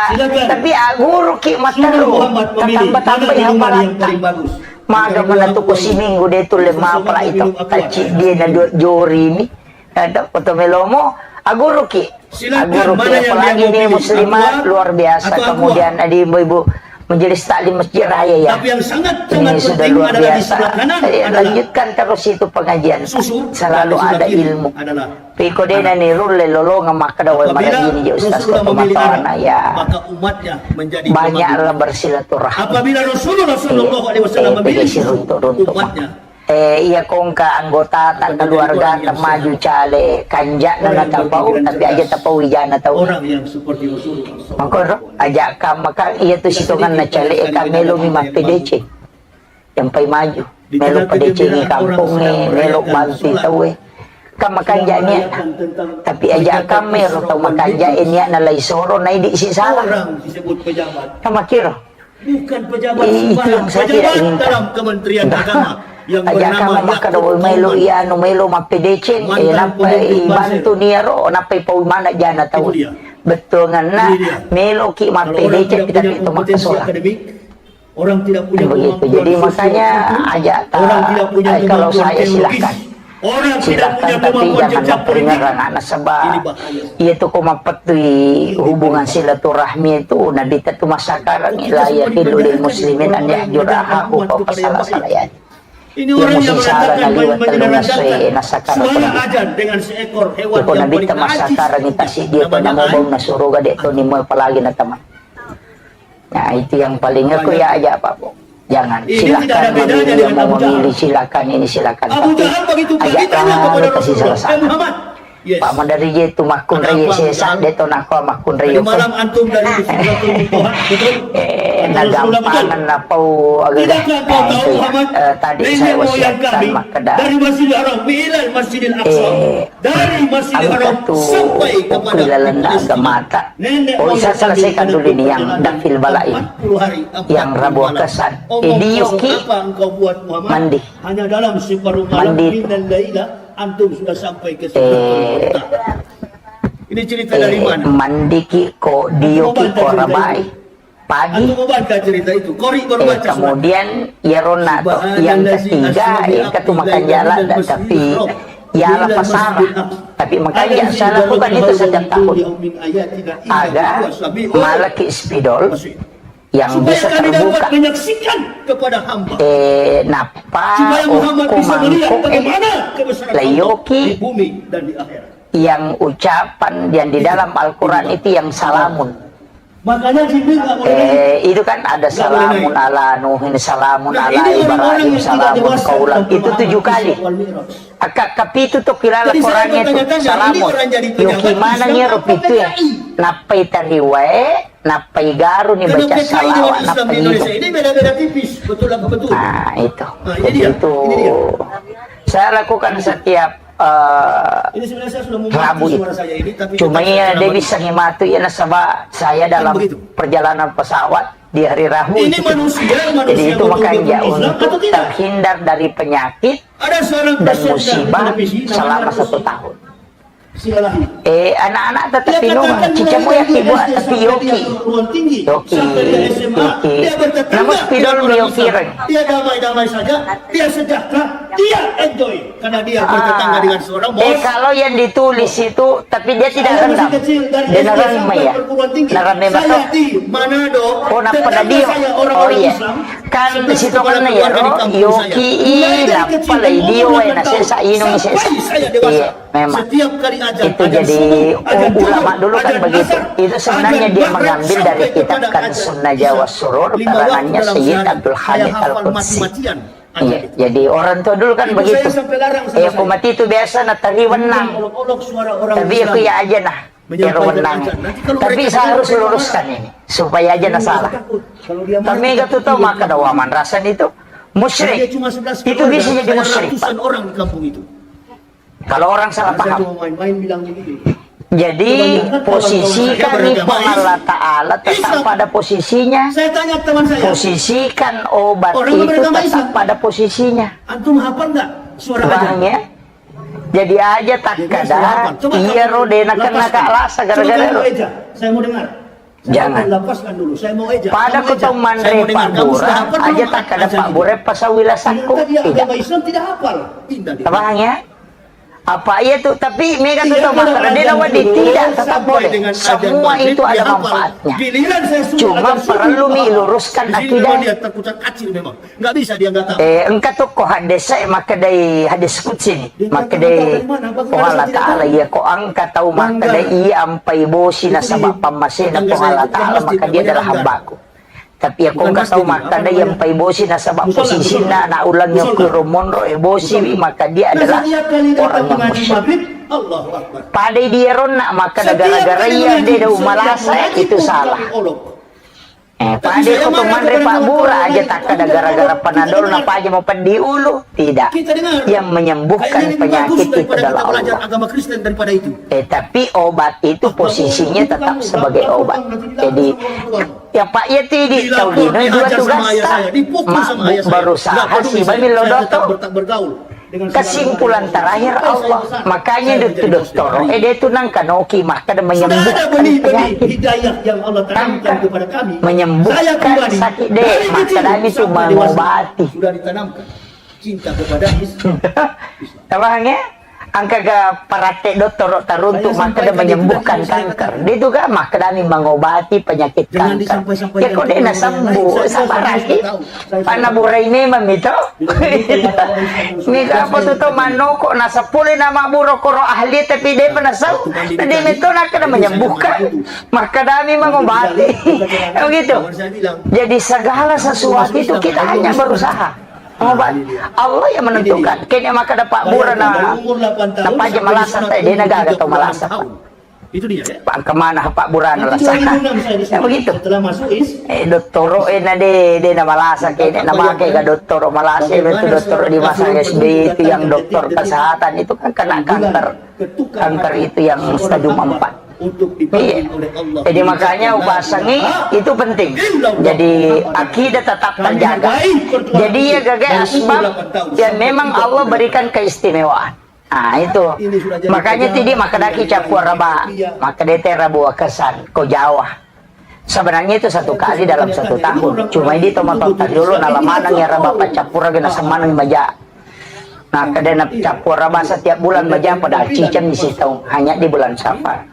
Tapi guru ki mataru tambah-tambah yang paling bagus. Maga menatu ko si minggu dia tu lema pala itu kaci dia na jori ni ada foto melomo aguru ki aguru ki apalagi ini muslimat luar biasa kemudian ada ibu-ibu menjadi taklim masjid raya ya Tapi yang sangat ini sudah penting luar adalah di biasa. sebelah kanan Saya adalah lanjutkan terus itu pengajian susu. selalu dan di sebelah ada kiri ilmu adalah Piko dia ni rule lolo ngamak dawai apabila maragini ya ustaz Rasulullah kota memilih matawana anak, ya maka umatnya menjadi banyaklah pemabuk. bersilaturahmi. Apabila Rasulullah Shallallahu Alaihi Wasallam memilih PDC runtuk-runtuk umatnya, iya kong ka anggota tan keluarga tak maju cale kanja na natapau tapi aja tapau ijana tau orang yang seperti Rasulullah SAW. mangkoro aja ka maka iya tu situngan na cale ka melo mi PDC yang pay maju melo PDC ni kampung ni melo bantu tau ka makanja niya tapi aja ka mero tau makanja niya na laysoro na hindi si salah Orang disebut pejabat, ka makiro bukan pejabat Itu sembarang, yang saya tidak pejabat inginkan. dalam Kementerian Agama yang aja ka bernama makadawal melo iano melo mapedeceng napay bantu niya ro napay paumana jana tau Itu dia. betul nga na Ini dia. melo ki Kalau orang mapedeceng tidak kita punya itu kompetensi makasola akademik, orang tidak punya begitu kemampuan jadi sosial makanya tertentu, aja orang tidak punya kalau kemampuan saya teologis, silakan orang tidak silakan punya tapi kemampuan jangan jejak politik. mempernyerang anak sebab Ini bahaya. itu ko mapatui hubungan silaturahmi itu nabita tu masakarang ilaya kilulil muslimin an yahjur ahahu pa pasalah-salayan. Ini Yang orang yang musisara mengatakan naliwat talunga menyerandakan soe nasakara suara pala. ajan dengan seekor hewan Ito yang nabita paling najis. masakarang itasi dia to namubong na suruga dito ni mo palagi na taman. Nah itu yang paling aku ya aja Pak Bu. Jangan Ini tidak ada silakan bedanya memilih yang dengan mau Abu Jahal. memilih silakan ini silakan Abu Jahal begitu ditanya ajaklah kepada kasih Rasulullah, salah Muhammad, yes. Pak Mandari itu makun Ada raya apa, Abu sesa Jahal? deto nako makun Tadi raya malam antum dari Sidratul Muntaha, betul? Kata Rasulullah, betul? nagampangan na pau agak Tidakkah kau tahu Muhammad? tadi Nenek saya moyang wasiatkan kami makada dari Masjidil Haram ilal Masjidil Aqsa, dari Masjidil Haram angkat tu sampai kepada ukilalan na Palestina. agamata Nenek o isa moyang selesaikan kami dulu ini yang menempuh dafil balain 40 hari, 40 yang Rabu malam. Akasan. Omong Diyoki, kosong apa engkau buat Muhammad? mandi. Hanya dalam separuh malam Mandi. minal laila antum sudah sampai ke Sidratul Muntaha. Ini cerita dari mana? mandiki ko diyoki ko rabai pagi Antum mau baca cerita itu? Kori baru baca surat. kemudian Yarona yang ketiga katu makan jalan dan tapi ialah pasar tapi makanya saya lakukan itu setiap tahun ada malaki spidol yang supaya bisa kami dapat terbuka menyaksikan kepada hamba, napa supaya Muhammad o bisa melihat kumangko bagaimana kebesaran Allah layoki di bumi dan di akhirat. yang ucapan yang di dalam Al-Quran itu yang salamun. Makanya Jibril nggak boleh Itu kan ada salamun ala Nuhin, salamun Nah, ala ini orang-orang Ibrahim, yang tidak salamun dewasa kaulan. dalam Itu 7 pemahaman kali. Isra wal Mi'raj. Kapi itu tuh kilala Jadi saya Qurannya itu bertanya-tanya, ini salamun. orang jadi Yung pejabat gimana Islam niya apa rup itu ya. PKI? Napay tariwe, napaigaru nih Karena baca PKI salawat dengan Islam di napaigaru. Indonesia ini beda-beda tipis, betul apa betul? Nah itu, Nah, jadi itu ini dia. saya lakukan setiap Ini sebenarnya saya sudah mau Rabu mati itu. suara saya ini, tapi Cuma tetap saya ya dia cenamati. bisa ngimatu ya nasabah saya dalam begitu. perjalanan pesawat di hari Rabu. Ini manusia Jadi itu makanya betul-betul Islam atau untuk tidak? terhindar dari penyakit Ada seorang dan presiden musibah televisi selama namanya 1 tahun. Silalah. Anak-anak tetap Dia minum katakan cica mulai moya dari kibu SD tapi sampai yoki. dia ke perguruan tinggi, Yoki, sampai dia SMA, yoki. dia bertetangga Namun spidol dengan orang beliau Islam. fireng. Dia damai-damai saja, dia sejahtera, dia enjoy karena dia bertetangga dengan seorang bos. Kalau yang ditulis itu tapi dia tidak Saya rendam. masih kecil dari Dia SD narang sampai ya. perguruan tinggi. Narang Saya di Manado. Oh, napa tetangga dia? saya Oh orang-orang iya. Islam. Kan di sebelah situ kepala kan ya, keluarga di kampung Yoki saya. Mulai dari napa kecil, lagi umur dia 8 na tahun, saya inung saya. sampai saya dewasa. Iya, memang. Setiap kali ajar, Itu ajar jadi subuh, ajar ulama duhur, dulu kan ajar begitu. asar, Itu sebenarnya ajar dia maghrib, mengambil dari sampai kitab kepada kan ajar Sunnah isya. Jawa Surur 5 waktu karangannya dalam Sayyid sehari. Abdul Saya Hamid hafal Al-Qudsi. mati-matian. Iya, jadi orang tua dulu kan Ibu begitu. saya sampai larang sama saya. Mati itu biasa na tari wenang. Olok-olok suara orang Tapi Islam. aku ya aja nah. Menyampaikan Kira wenang. ajar. Nanti kalau Tapi mereka saya harus dengar, luruskan ini supaya aja na salah. Kalau dia Kami marah, kata tahu maka dawaman rasan itu dia musyrik. cuma 11 Itu keluarga, bisa jadi saya musyrik, Pak. ratusan orang di kampung itu. Kalau orang salah Saya paham. cuma main-main bilang begitu. Jadi posisikan nih Allah Ta'ala tetap pada posisinya. Saya tanya teman saya, Posisikan obat Orang itu beragama tetap Islam. pada posisinya. antum hafal nggak suara ajar? Bang ya. Jadi aja tak kada. Iya rodena kena kak rasa gara-gara Coba ro. kamu eja. Saya mau dengar. Saya Jangan. akan lepaskan dulu. Saya mau eja. Pada Kamu eja. ketemu Saya mandre mau dengar. Pak Kamu Bura sudah hafal aja belum tak kada ajar Pak ini? Bura pasawila saku. Ternyata dia Tidak. agama Islam tidak hafal. Indah dia. Bang ya. Apa iya tuh? Tapi mega tuh Tidak tahu ada makanan dia azan nawadi dulu, tidak tetap sampai boleh. dengan azan Semua maghrib, itu dia ada hafal. manfaatnya. Giliran saya suruh Cuma azan subuh, perlu mi hafal. luruskan Di sini akidah. memang dia terkucak kacil memang. Nggak bisa dia nggak tahu. Engkau tuh kok hadis saya maka dari hadis kutsi nih Dia maka kata dari dari mana? Bagaimana oh Allah saya tidak Ta'ala tahu? ya kok angkat tahu maka Langgar. dari iya ampai bosi na Itu sabab di- pamasih na tetangga kok saya Allah itu Ta'ala masjid, maka dia namanya adalah langgar. hambaku. Tapi ya kok Bukan engkau tahu masjid, maka apa dari namanya? ampai bosi na sabab Musola, posisi musola. na ulangnya Musola. ke rumonro bosi Musola. maka dia Nah, adalah setiap kali datang orang yang mengaji musyrik. maghrib, Allahu Akbar. Pada dia rona maka Setiap gara-gara kali iya mengaji, dia dah setiap malasa mengaji itu pun salah. kami olok. Pada saya kau tuh marah mandre kepada Pak Bura kawan-kawan aja lain. tak ada Kita gara-gara dengar, panadol kita napa aja mau pendiulu tidak. Kita dengar. Yang menyembuhkan Kayaknya lebih penyakit bagus itu daripada adalah kita belajar Allah. agama Kristen daripada itu. Tapi obat itu posisinya tetap sebagai obat. Jadi ya Pak Yeti di tahu Dilapor, gini dua diajar tugas sama ayah saya, dipukul sama ayah saya. berusaha Nggak peduli si saya, Bami saya Lodoto. tetap bergaul dengan Kesimpulan saudara-saudara terakhir saya. Allah, Sampai saya makanya besar, dokter saya dokter, menjadi dia itu nang kanoki mah kada sudah ada menyembuhkan benih-benih penyakit, hidayah yang Allah tanamkan kepada kami. Menyembuhkan Saya pribadi, sakit deh, dari maka kecil kami itu sampai dewasa, mengobati. sudah ditanamkan cinta kepada Islam. Tabangnya angka ga parate dokter taruntuk Saya maka dia sampaikan menyembuhkan itu tadi, saya kanker. Dia juga maka kami mengobati penyakit Jangan kanker. disampai-sampaikan Ya kok dia ke nak orang sembuh lain. Saya sabaraki. tahu. Saya Pana tahu. burai ini mamito. Mika apa tu to mano kok nasa puli nama buro koro ahli tapi dia penasau. Dia itu nak kena menyembuhkan. Maka kami mengobati. Begitu. Jadi segala sesuatu itu kita hanya berusaha. Mengobati. Allah yang menentukan. Kini maka dapat bura na napa aja malasan tadi dia naga atau malasan. Itu dia ya. Pak kemana Pak Burana lah Nanti sana. 2006 saya di Ya sini. begitu. Setelah masuk Doktoro na de na malasa kini na makai ka doktoro malasa itu doktor di masa SBY itu yang dokter kesehatan itu kan kena kanker itu yang stadium 4. untuk Iya. dipanggil oleh Allah. Jadi makanya upasangi itu penting. Jadi akidah tetap terjaga. Jadi ya gagal asbab yang memang Allah berikan keistimewaan. Nah itu makanya tadi maka daki capur raba maka dete rabu kesan ko Jawa. Sebenarnya itu satu kali dalam 1 tahun. Cuma ini tomato dulu nalamanang ya raba pacapura gena semanang baja. Nah kadena capur raba setiap bulan baja pada cicam di situ hanya di bulan Safar.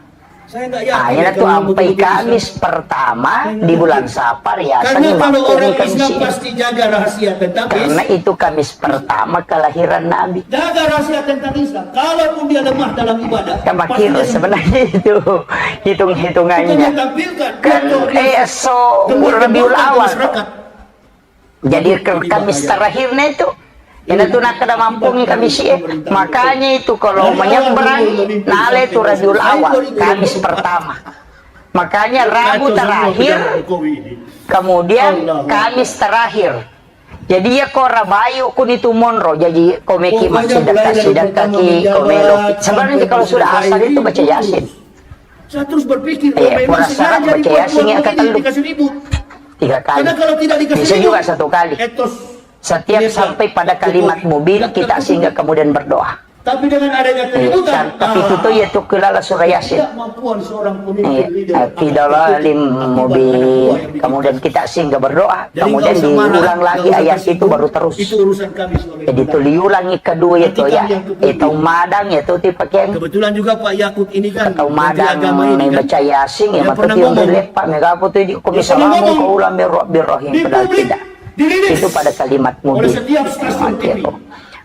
Hanya itu sampai Kamis pertama di bulan Safar ya. Karena kalau orang Kamis Islam ini. pasti jaga rahasia tentang Karena Islam. itu Kamis pertama kelahiran Nabi. Jaga rahasia tentang Islam. Kalaupun dia lemah dalam ibadah, Kan pasti kilo dia sebenarnya itu bukan hitung-hitungannya. dia tampilkan. Kan so Rabiul Awal. Masyarakat. Jadi Kamis terakhirnya itu ini tuh nak kada mampungi Kamis makanya itu kalau menyeberang nale itu Rabiul Awal Kamis pertama. Makanya Rabu terakhir, kemudian Kamis terakhir. Jadi ya ko Rabayo kun itu Monro, jadi komeki masjid sidak kaki komelo. Sebenarnya kalau sudah asal itu baca Yasin. Saya terus berpikir, memang pura sengaja baca Yasin yang kata lu dikasih ribut. 3 kali. Karena kalau tidak dikasih Bisa ribut, juga 1 kali. Setiap sampai pada kalimat mobil kita singgah kemudian berdoa. Tapi dengan adanya keributan, Tapi itu tuh ya tuh kelala surah Yasin. ketidakmampuan seorang pemimpin leader. Tidalalim mobil. Kemudian kita singgah berdoa. Jadi Kemudian nggak usah marah, diulang lagi nggak usah ayat itu tersinggung. baru terus. Itu urusan kami sebagai Jadi itu ulama. diulangi kedua itu ya. Itu madang ya tuh tipe yang Kebetulan juga Pak Yakut ini kan atau Menteri madang Agama ini kan membaca Yasin ya dia maka pernah yang ngomong. berlepak megapo tuh di Dia komisalamu pernah ngomong. kaulah birrohim Di padahal publik, tidak. dirilis Itu pada kalimat oleh mobil. setiap stasiun TV.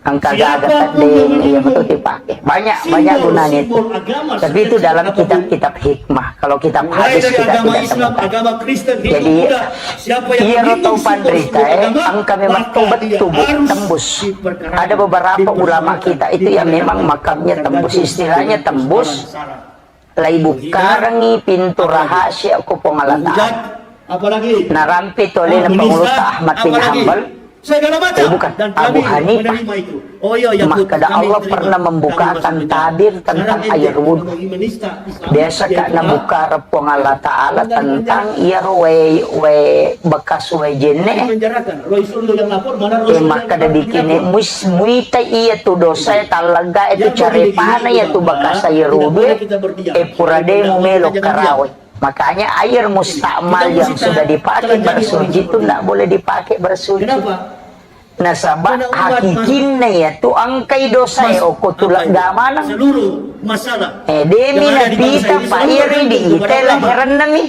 Angka Siapapun gagah yang tadi memiliki ya betul dipakai. Banyak gunanya itu. simbol agama Tapi itu sekecil dalam apapun. kitab-kitab hikmah. Kalau kitab Mulai hadis dari kita agama tidak Islam, temukan. agama Kristen, Hindu, Jadi Buddha, siapa yang iya menghitung atau pandrita simbol-simbol angka memang maka tobat dia tubuh harus tembus. diperkarakan, Ada beberapa ulama kita itu yang memang makamnya tembus, istilahnya tembus. Lai bukarangi pintu rahasia ku pengalatan. Apalagi Narampi oleh pengurus Ahmad bin Hanbal. segala macam bukan, dan Abu kami Hanifah. menerima itu. Oh iya, Yakut, Maka kami Allah terima. pernah Kami membukakan masuk Islam. tabir tentang Sekarang air ente wudhu. bagi menista Islam, Biasa dia kak telah nabuka repong Allah Ta'ala tentang iya we bekas we jene. dipenjarakan. Roy Suryo yang lapor, mana Roy Suryo Maka ada yang bikin lapor? muita iya tu dosa talaga itu cari pana ya tu bekas air wudhu. Pura demo melok karawe. Makanya air mustakmal yang sudah dipakai bersuci itu tidak boleh dipakai bersuci. Kenapa? Nasabah hakikinnya ya tu angkai dosa ya oko tulak gamana. Seluruh masalah Demi yang ada di bangsa nabita ini Pak selalu Iri bergantung di kepada ite ulama. lahiran nami.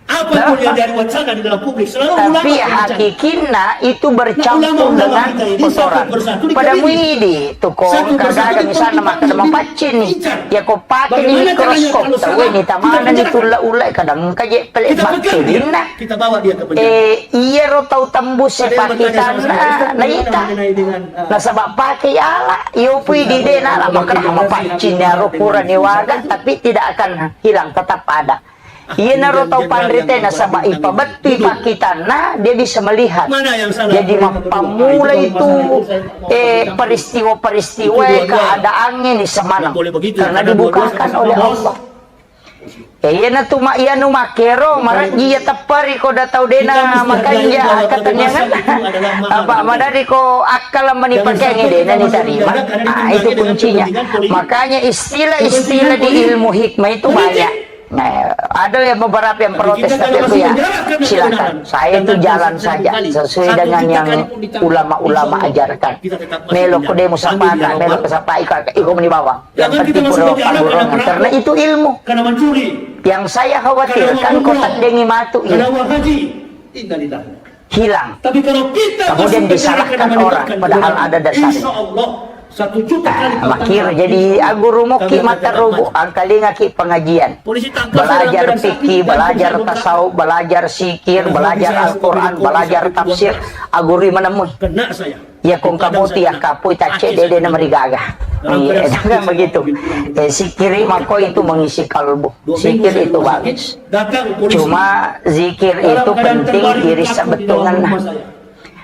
Apapun yang dari wacana di dalam publik selalu Tapi ulama yang bicara. hakikinna itu bercampur ulama-ulama dengan kita ini kotoran. satu persatu Pada dikelilingi. muidi tuh kok Satu persatu kagak ada misalnya makan dipakai, mempacin nih. diincar. Ya kok pakai di Bagaimana mikroskop caranya kalau tahu salah, ini tamana kita nih penjarakan. ulai kadang kaje pelik Kita pegang dia, bakterina. kita bawa dia ke penjara. Iya ro tau tembus Ada yang bertanya pakitan sama saya, "Ustaz, na bagaimana ita. mengenai dengan, Nasabah pakai ala, yo pui di dena maka mempacin ya ro pura ni waga tapi tidak akan hilang tetap ada. Iya naro tau pandrite nasabah ipa betul pakitan nah dia bisa melihat. Mana yang salah? Jadi pamula itu peristiwa-peristiwa keadaannya di semana karena dibukakan oleh Allah. Iya na tu iya nu makero marah dia tepari ko datau dena makanya katanya kan apa madari ko akal manipakai ni dena ni tarima. Itu kuncinya. Makanya istilah-istilah di ilmu hikmah itu banyak. Nah, ada yang beberapa yang protes tapi aku ya silakan. Saya itu jalan saja sesuai dengan yang ulama-ulama ajarkan. Melo ko demo sapata, melo ko sapai ka iko menibawa. Yang penting puro palurongan karena itu ilmu. Karena mencuri. Yang saya khawatirkan kotak dengi matu Karena ini uang haji. Innalillah. hilang. Tapi kalau kita Kemudian masuk disalahkan penjara karena orang, mendapatkan padahal duit, ada dasarnya. Insya Allah 1 juta kali Makir jadi agurumo ki mata rubu angkalinga ki pengajian. polisi tangkap Belajar orang fikih, sakit dan belajar pencari tasawuf, belajar sikir, belajar Al-Quran, belajar tafsir, aguri menemui. kena saya. Ya kung kamuti ya kapoy tace dede na marigagah. Kan begitu. Sikiri mako itu mengisi kalbu. Sikir itu bagus. Datang polisi. Cuma zikir itu penting diri sebetungan nah.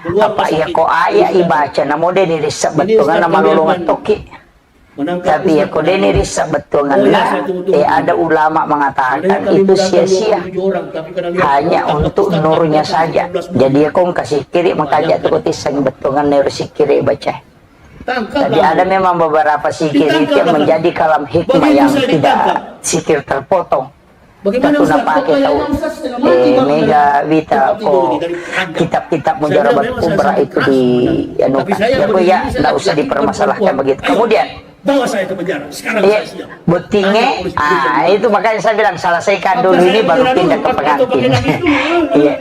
Apa ya ko aya ibaca namo deni risa betungan na malulungan toki. Tapi ya ko deni risa betungan na ada ulama mengatakan itu sia-sia hanya untuk nurnya saja. Jadi ya kong kasih kiri makanya tuh tisang betungan nur sikiri baca. Jadi ada memang beberapa sikir itu yang menjadi kalam hikmah yang tidak sikir terpotong. Bagaimana Kita pakai tahu mega vita ko kitab-kitab mujarab kubra itu di anu ya tidak usah dipermasalahkan begitu. Kemudian bawa saya ke penjara sekarang iya, saya siap. butingnya itu makanya saya bilang selesaikan dulu ini baru pindah ke pengantin. Iya.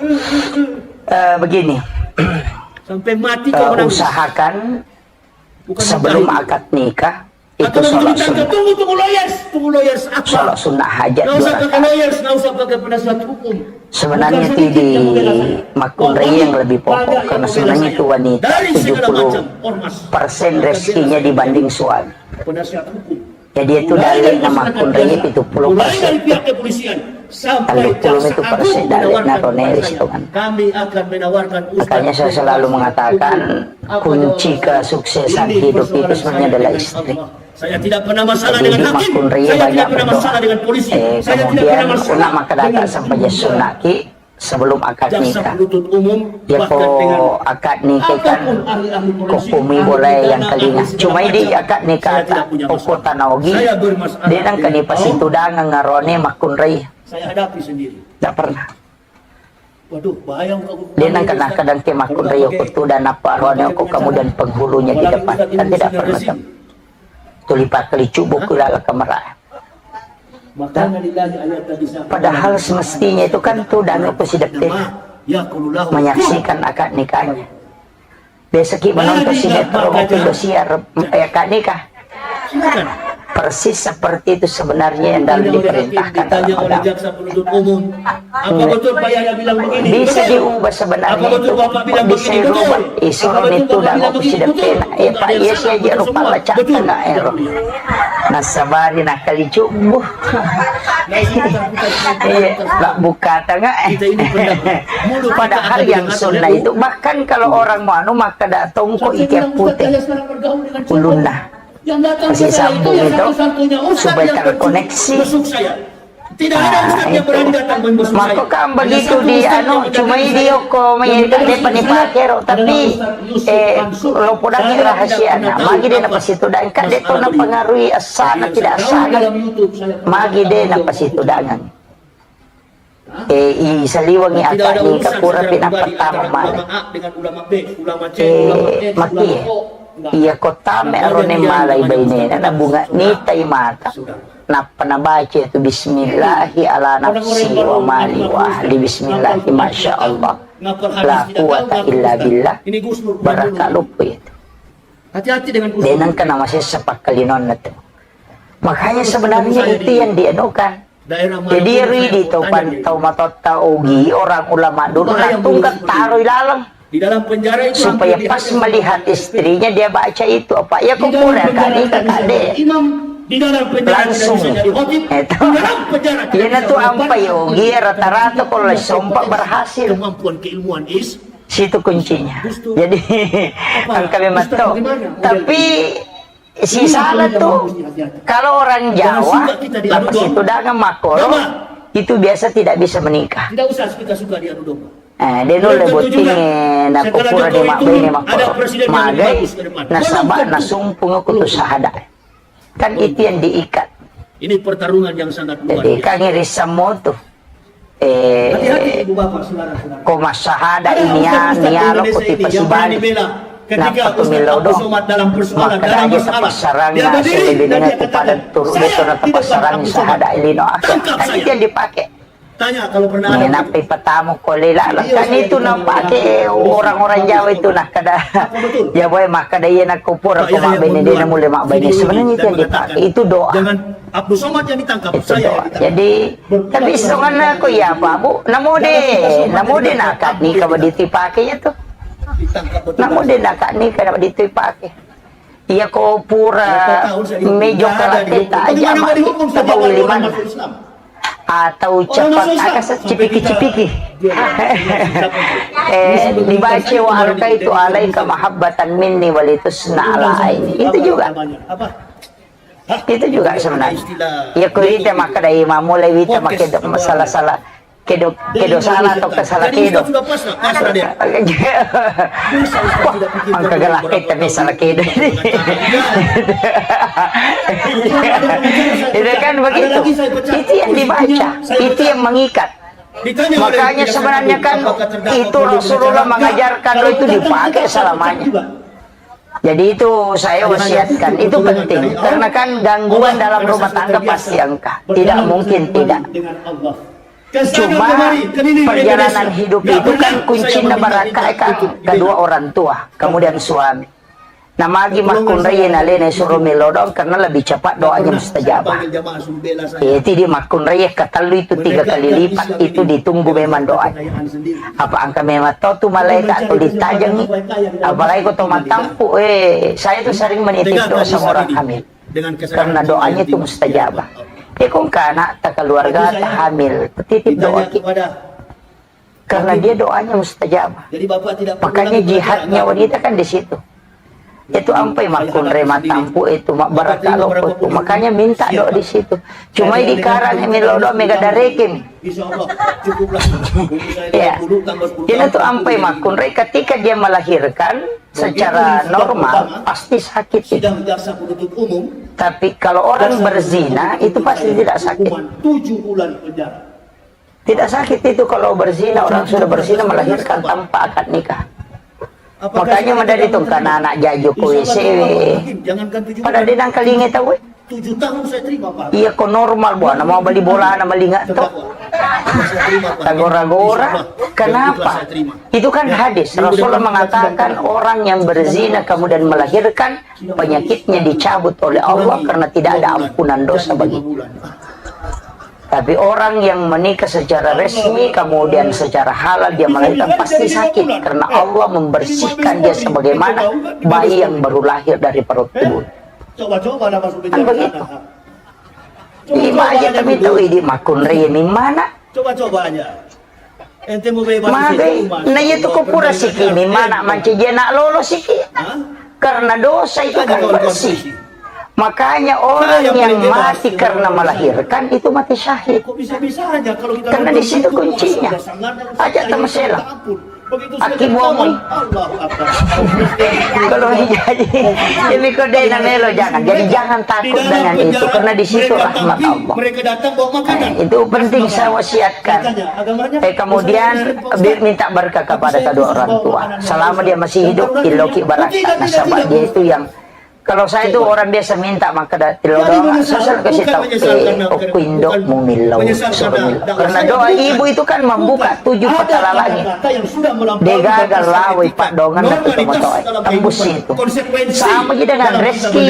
Begini Sampai mati kau menangis. usahakan Bukan sebelum mencari. akad nikah itu Atau begitu sholat ditangkap, sunnah, tunggu lawyers apa? sholat sunnah hajat Nggak 2 usah pakai rakaat. lawyers, nggak usah pakai penasihat hukum. Sebenarnya Bukan itu sedikit di yang membela saya. Makunri yang lebih pokok Banyak yang karena membela sebenarnya saya. itu wanita Dari segala macam ormas. 70% rezekinya dibanding suami. Penasihat hukum. Jadi itu dalil nama kunraya itu puluh mulai dari persen. pihak kepolisian sampai Kalau puluh itu jaksa persen agung dalil menawarkan naronelis kepada itu kan. kami akan menawarkan Makanya saya selalu mengatakan kunci kesuksesan hidup itu sebenarnya adalah istri. Saya tidak pernah masalah Jadi dengan di hakim, Makunri saya tidak banyak pernah berdoa. masalah dengan polisi, saya tidak Kemudian pernah masalah ulama kadata dengan sampai sunaki sebelum akad jaksa nikah. penuntut umum, Ya bahkan dengan ko akad nikah kan apapun ahli-ahli polisi, kukumi ahli boleh pidana, yang kalinya. ahli Cuma segala di macam. akad nikah Saya tidak tak punya pokok masalah. tanaogi. Saya bermasalah Dia nang kani dengan pasitudangan ngarone makunri. saya hadapi sendiri. Tak pernah. Waduh, bahaya kalau Dia nang kadang-kadang ke makunri kutu dan apa rone ko kemudian penghulunya di depan. Kan tidak pernah tem. Tulipat kali cubu kula kamera. Makanya lillahi ayat tadi saya Padahal semestinya itu kan tuh dan aku sidak ya qulullahu menyaksikan akad nikahnya. Besok menonton sinetron maupun dosiar akad nikah. silakan. Persis seperti itu sebenarnya yang dalam diperintahkan dalam Ditanya oleh agama. jaksa penuntut umum, apa betul Pak Yahya bilang begini? Bisa Betul. diubah sebenarnya Apa betul itu. Bapak bilang Bisa begini? Betul. dirubah. Apa Isuron betul itu Bapak dan bilang aku begini? sudah Betul. pena. Tidak ada Pak yang yes salah, aja betul lupa semua. baca Betul. na ero. Nasabari nak kali cubuh. Lah buka tengah. Kita ini pendapat. Mulut kita Padahal akan yang didengar sunnah oleh itu bahkan kalau orang mau anu maka datang kok Saya ikat bilang, Ustaz, putih. saya sekarang bergaul dengan siapa? Ulunah. Yang datang Masih ke saya sambung yang itu, satu-satunya Ustaz supaya yang terkoneksi. besuk saya. Tidak ada Ustaz yang Itu. berani datang membesuk saya. Maka kan Hanya begitu satu di Ustaz anu yang cuma mendatangi dia saya. ko menyediakan Yang dia panipakero adalah tapi Ustaz Yusuf Mansur. lo pudak Saya rahasia tidak na pernah magi tahu dia apa na pasitu dan kan dia masalah na beliau. pengaruhi asana Yang tidak saya tahu asana dalam YouTube, saya pernah magi dia na tahu pasitu beliau. dangan isaliwangi Tidak akak ada ni urusan kapura secara pinang pribadi pertama antara mal ulama A dengan ulama B, ulama C, ulama S, maki ulama O. Enggak. iya kota me arone malay bainena na bunga ni tay mata na panabaca itu bismillahi ala nafsi wa mali wa ahli bismillahi masya Allah la quwata illa billah Ini Gus Nur. baraka lupa itu Hati-hati dengan Gus dia Nur. nang kena masih sepak kalinon na to makanya sebenarnya itu yang dianukan Daerah mana jadi pun ri saya dito tanya pan dia. tau matota ugi orang ulama dulu Bahaya natungkat mulut taruh lalang Di dalam penjara itu supaya hampir pas dihadapkan melihat kepada istrinya dia baca itu apa ya Di dalam kumpulnya penjara kali tidak bisa kakak jadi imam, di dalam penjara langsung tidak bisa jadi khotib, itu di dalam penjara tidak ya na bisa tu mengumpat. ampa yogi rata-rata kalau sompak berhasil Kemampuan keilmuan is situ kuncinya jadi kan kami mato tapi si salah tuh kalau orang Jawa apa situ dagang makoro itu biasa tidak bisa menikah tidak usah kita suka diadu domba. dia Belum nule tentu buting juga. na Setelah kupura di Jokowi makbay turun, ni ada makoro presiden yang magay bagus ke depan. nasaba Belum tentu. nasumpung ko to sahada kan itu yang diikat Ini pertarungan yang sangat luar jadi biasa. kan irisam mo to Hati-hati ibu bapak, saudara-saudara. ko masahada Ada ini ya ustaz-ustaz di nialo ko Indonesia ti ini yang berani pasibali bela ketika Napa Ustaz tumilaw Abdul do Somad dalam persoalan, maka dalam dahil masalah. tapasarang Dia na berdiri sa dan bibilingan dia ko pada katakan, turo "Saya dito na tidak tapasarang Abdul sa Somad. hada ilino akin Tangkap kan saya." itu yang dipakai Tanya kalau pernah ini ada. napi patamu ko lilalang kan itu na pakai orang-orang Jawa itu nah kada ya boy maka daya na kupura ko mabay ni na muli mabay ni sebenarnya itu yang dipakai itu doa Jangan Abdul Somad yang ditangkap, itu saya yang doa ditangkap. jadi tapi songan ako ya pa bu namude na akad ni ka ba dito ipake ya to Ditangkap betul. namude na akad ni ka na ba dito ipake iya ko pura medyo kalatita aja Bagaimana mau dihukum sa sejak orang pawiliman masuk Islam? atau cepat akas sa cipiki-cipiki dibaca wa arka itu alay ka mahabbatan minni walitus na ala aini itu juga Apa? itu juga sebenarnya ya kurita maka dari mamulai wita makedo masalah-salah kedo salah atau kesalah Jadi kedo Ustaz sudah pasrah dia. ang kagalakit tapi salah kedo itu kan begitu itu yang dibaca itu yang mengikat Ditanya oleh makanya jaksa sebenarnya agung, kan apakah terdakwa itu perlu Rasulullah mencerahkan? mengajarkan Kalau itu tidak, dipakai kita selamanya juga. jadi itu saya wasiatkan itu penting karena kan gangguan dalam rumah tangga pasti angka tidak mungkin tidak Dengan Allah. cuma perjalanan hidup itu kan kuncinya baraka kan kedua orang tua kemudian suami nah magi makunraya nalene suruh melodong karena lebih cepat doanya mustajabah itu di makunraya katalu itu 3 kali lipat itu ditunggu memang doanya apa angka memang tu malaikat atau ditajangi apalagi kau tomat tampu saya tuh sering menitip doa sama orang hamil dengan kesadaran karena doanya itu jiwa. mustajabah. Ya, Kung kana tak keluarga Itu saya tak hamil, titip doa ditanya kepada karena dia doanya mustajabah. jadi Bapak tidak perlu Makanya lagi belajar jihadnya agama. wanita kan di situ. Itu ampai makun rema tampu itu mak barakalo itu. Makanya minta doa di situ. Cuma di karang milo doa mega darekim. Insya Allah cukuplah. Ya. Ini tuh ampai makun re ketika dia melahirkan secara normal pasti sakit itu. Sidang jaksa penuntut umum Tapi kalau orang berzina itu pasti tidak sakit. hukuman 7 bulan penjara. Tidak sakit itu kalau berzina, orang sudah berzina melahirkan tanpa akad nikah. Makanya menjadi itu karena anak jajuk WC. Jangankan 7 Pada dinang kalingi tahu. 7 tahun saya terima Pak. Iya kok normal buah, nama beli bola, nama linga tuh. Saya terima Pak. Tagora-gora. Insya Allah Kenapa? saya terima. Itu kan hadis. Rasulullah mengatakan orang yang berzina kemudian melahirkan penyakitnya dicabut oleh Allah karena tidak ada ampunan dosa bagi. Tapi orang yang menikah secara resmi kemudian secara halal dia melahirkan pasti sakit karena Allah membersihkan dia sebagaimana bayi yang baru lahir dari perut ibu. Coba-coba nama Kan begitu. Lima aja tapi tahu ini makun remi mana? Coba-coba aja. Ente mau bebas Magai, nah itu kupura siki ini mana manci dia nak lolos siki. Karena dosa itu kan bersih. Makanya orang yang mati karena melahirkan itu mati syahid. Kok bisa-bisa aja kalau kita Karena di situ kuncinya. Ajak teman sela. Aki bohong. Kalau jadi demi kodena melo jangan. Jadi jangan takut dengan itu karena di situ rahmat Allah. Mereka datang bawa makanan. Itu penting saya wasiatkan. Kemudian minta berkah kepada kedua orang tua. Selama dia masih hidup, iloki barakah. Nasabah dia itu yang kalau saya itu orang biasa minta maka tilo doa saya kasih tahu okuindo mumilau karena doa ibu itu kan membuka 7 petala langit degagal lawai pak dongan dan tutomotoy tembus itu sama aja dengan reski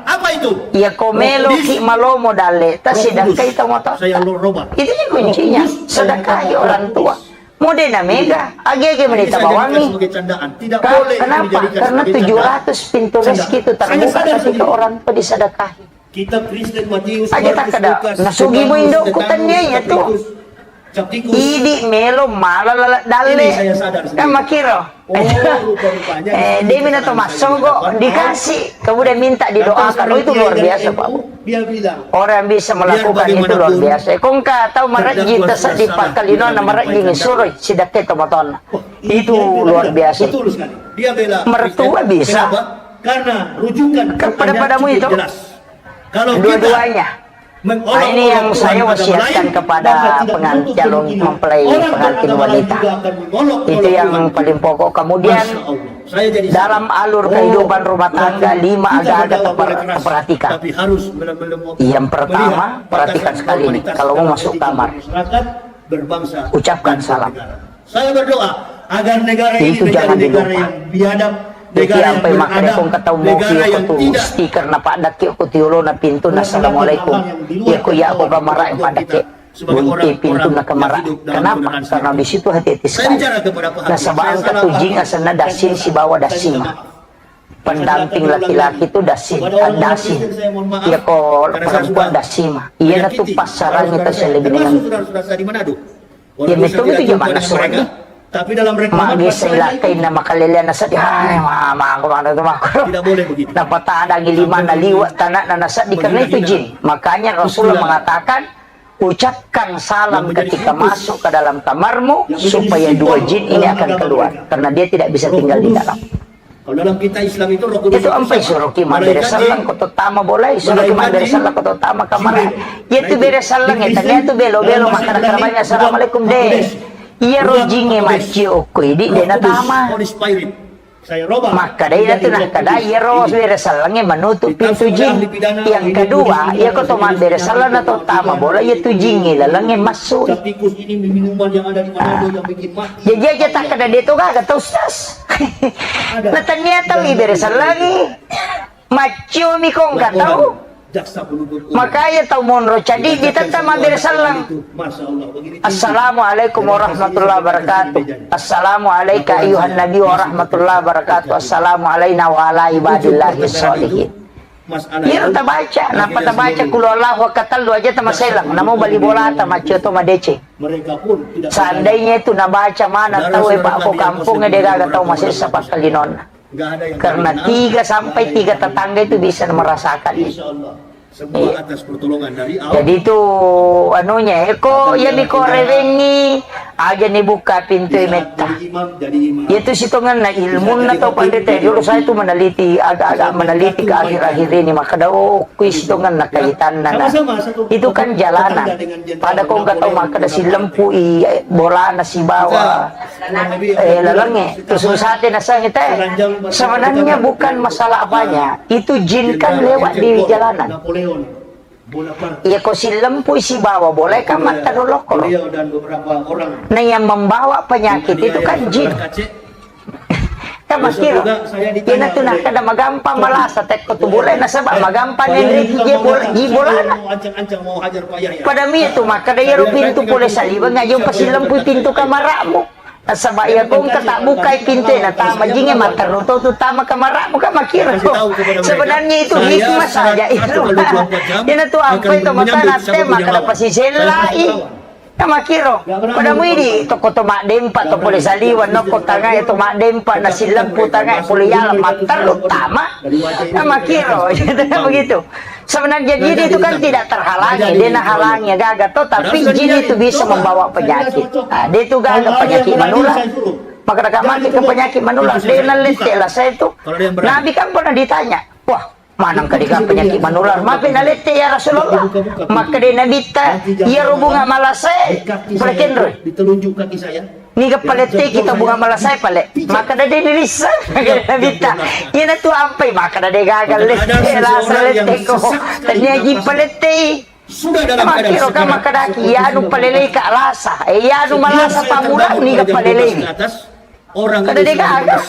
apa itu? ya komelo ki malomo dale tas sedekah itu motor itu yang kuncinya sedekahi orang tua Modena mega, agi-agi menita bawangi. Kenapa? Karena 700 pintu rezeki itu terbuka ketika orang tua disedekahi. Kita Kristen Matius Aja tak kada, nasugi mo indo kutannya ya tuh. Idi melo malala dalle. Kan makiro. Dia minta masogo dikasih, kemudian minta didoakan. Oh itu luar biasa Pak. Dia bilang Orang bisa melakukan itu luar biasa. Kung ka tahu marat kita sa di pakalino na marat di suroy sidake tomaton. Itu luar biasa. Betul sekali. Dia bela Mertua bisa. Kenapa? Karena rujukan Kepada padamu itu. jelas. Kalau Dua-duanya. Nah, ini yang saya wasiatkan kepada calon mempelai pengantin wanita. Itu yang paling pokok. Kemudian dalam alur kehidupan rumah tangga 5 agak-agak terperhatikan. Yang pertama, perhatikan sekali ini. Kalau mau masuk kamar, ucapkan salam. Saya berdoa agar negara ini Itu menjadi jangan negara dilupa. yang biadab, Jadi negara yang sampai makanya beradab, kung kataw mo negara kiyo yang ko tidak stiker na padaki ko tiulo na pinto na assalamualaikum. Ya ko ya ako kamara yang padaki. Bunti pintu na kamara. Kenapa? Karena di situ hati-hati sekali. Nasa baang katujing asa na dasin si bawa dasima. Pendamping laki-laki itu dasin, dasin. Ya ko perempuan dasima. Iya na tu pasaran kita sa lebih dengan. Ya betul itu gimana soalnya? Tapi dalam rekaman Magi sa ilakay na makalila na sa di ay mama ko mana tumakro. tidak boleh begitu. Napataan ang lima na liwa tanak na nasa di karena itu jin. Makanya Rasulullah mengatakan ucapkan salam ketika masuk ke dalam kamarmu supaya 2 jin ini akan keluar karena dia tidak bisa tinggal di dalam. Kalau dalam kita Islam itu Roh Kudus Itu ampai suruh kima beresalang ko tama bolay suruh kima beresalang ko tama kamar. Itu beresalang itu itu belo-belo maka nakarabanya assalamualaikum deh. Iya rojinge macio ko di na tama. Saya robah. Maka dahil natin nakada, iya ros beresalangnya menutup pintu jing. Yang kedua, iya ko toman beresalang na to tama bola, iya tu jing ilalangnya masuk. Tikus ini minuman yang ada di Manado yang bikin mati. Jadi aja tak kada dito ka, katustas. Natanya tau, iberesalangi. Macio mi kong katau. Jaksa penuntut umum. Makanya tau monro cadi di tentang beresalang. Masya Allah. Begini. Assalamualaikum warahmatullahi wabarakatuh. Assalamualaikum ayuhan nabi warahmatullahi wabarakatuh. Assalamualaikum wa ala ibadillahi sholihin. Mas Iya ta baca, napa ta baca kulo Allah wa katalu aja ta maselang, namo bali bola ta macho to madece. mereka pun tidak Seandainya itu nabaca mana tahu pak po kampungnya dia gak tahu masih sepak kalinon. nggak ada yang Karena kriminal. 3 sampai 3 tetangga itu bisa merasakan. Insya Allah semua atas pertolongan dari Allah. Jadi itu anunya, eko ya niko rewengi aja nih buka pintu meta. Jadi imam, jadi imam. Itu situngan na ilmu na to pandete. Dulu saya itu meneliti agak-agak meneliti ke akhir-akhir ini maka daw kuis situngan na kaitan na. Itu kan jalanan. Pada kong kataw maka da si lempu i bola na si bawa lalange. Terus sa atin na sa kita sebenarnya bukan masalah apanya. Itu jin kan lewat di jalanan. Napoleon, Bonaparte, Iya kok si lempu si bawa boleh kan mata dulu kok. beliau dan beberapa orang. Nah yang membawa penyakit itu kan jin. Kan makiro. Kina tuh nak kada magampang malasa tek ko boleh na sabab magampang Enrique gibola na. Ancang-ancang mau hajar Pak Yahya. Pada mi itu maka daya pintu pula saliba ngayon pa si lempu pintu kamara mo. Sabaya kung kata bukai pintu na tama jinge mata ruto tu tama kamara mo ka makiro. Sebenarnya itu hikmah saja itu. Yan tu apa itu mata nate maka dapat si selai. Kamakiro, pada mo ini toko to madempa to pole saliwan no ko tanga ito madempa na silang putanga pole yala matar tama. Kamakiro, begitu. Sebenarnya jin itu kan tidak terhalangi, dia nahalangi gagato tapi jin itu bisa membawa penyakit. Nah, dia itu gagap penyakit menular. Maka dekat mati ke penyakit menular, dia nalete lah saya itu. Nabi kan pernah ditanya, wah manang kadiga penyakit menular maafin nalete ya Rasulullah maka dia nabita iya bunga malasai perkenro Ditelunjuk kaki saya. ni ka palete kita bunga malasai pale maka dia nilisa nabita iya na tu ampay maka dia gagal lete la salete ko tanya gi palete Sudah dalam makiro ka makadaki ya nu palele ka alasa ya nu malasa pamula ni ka palele orang kada dia gagal.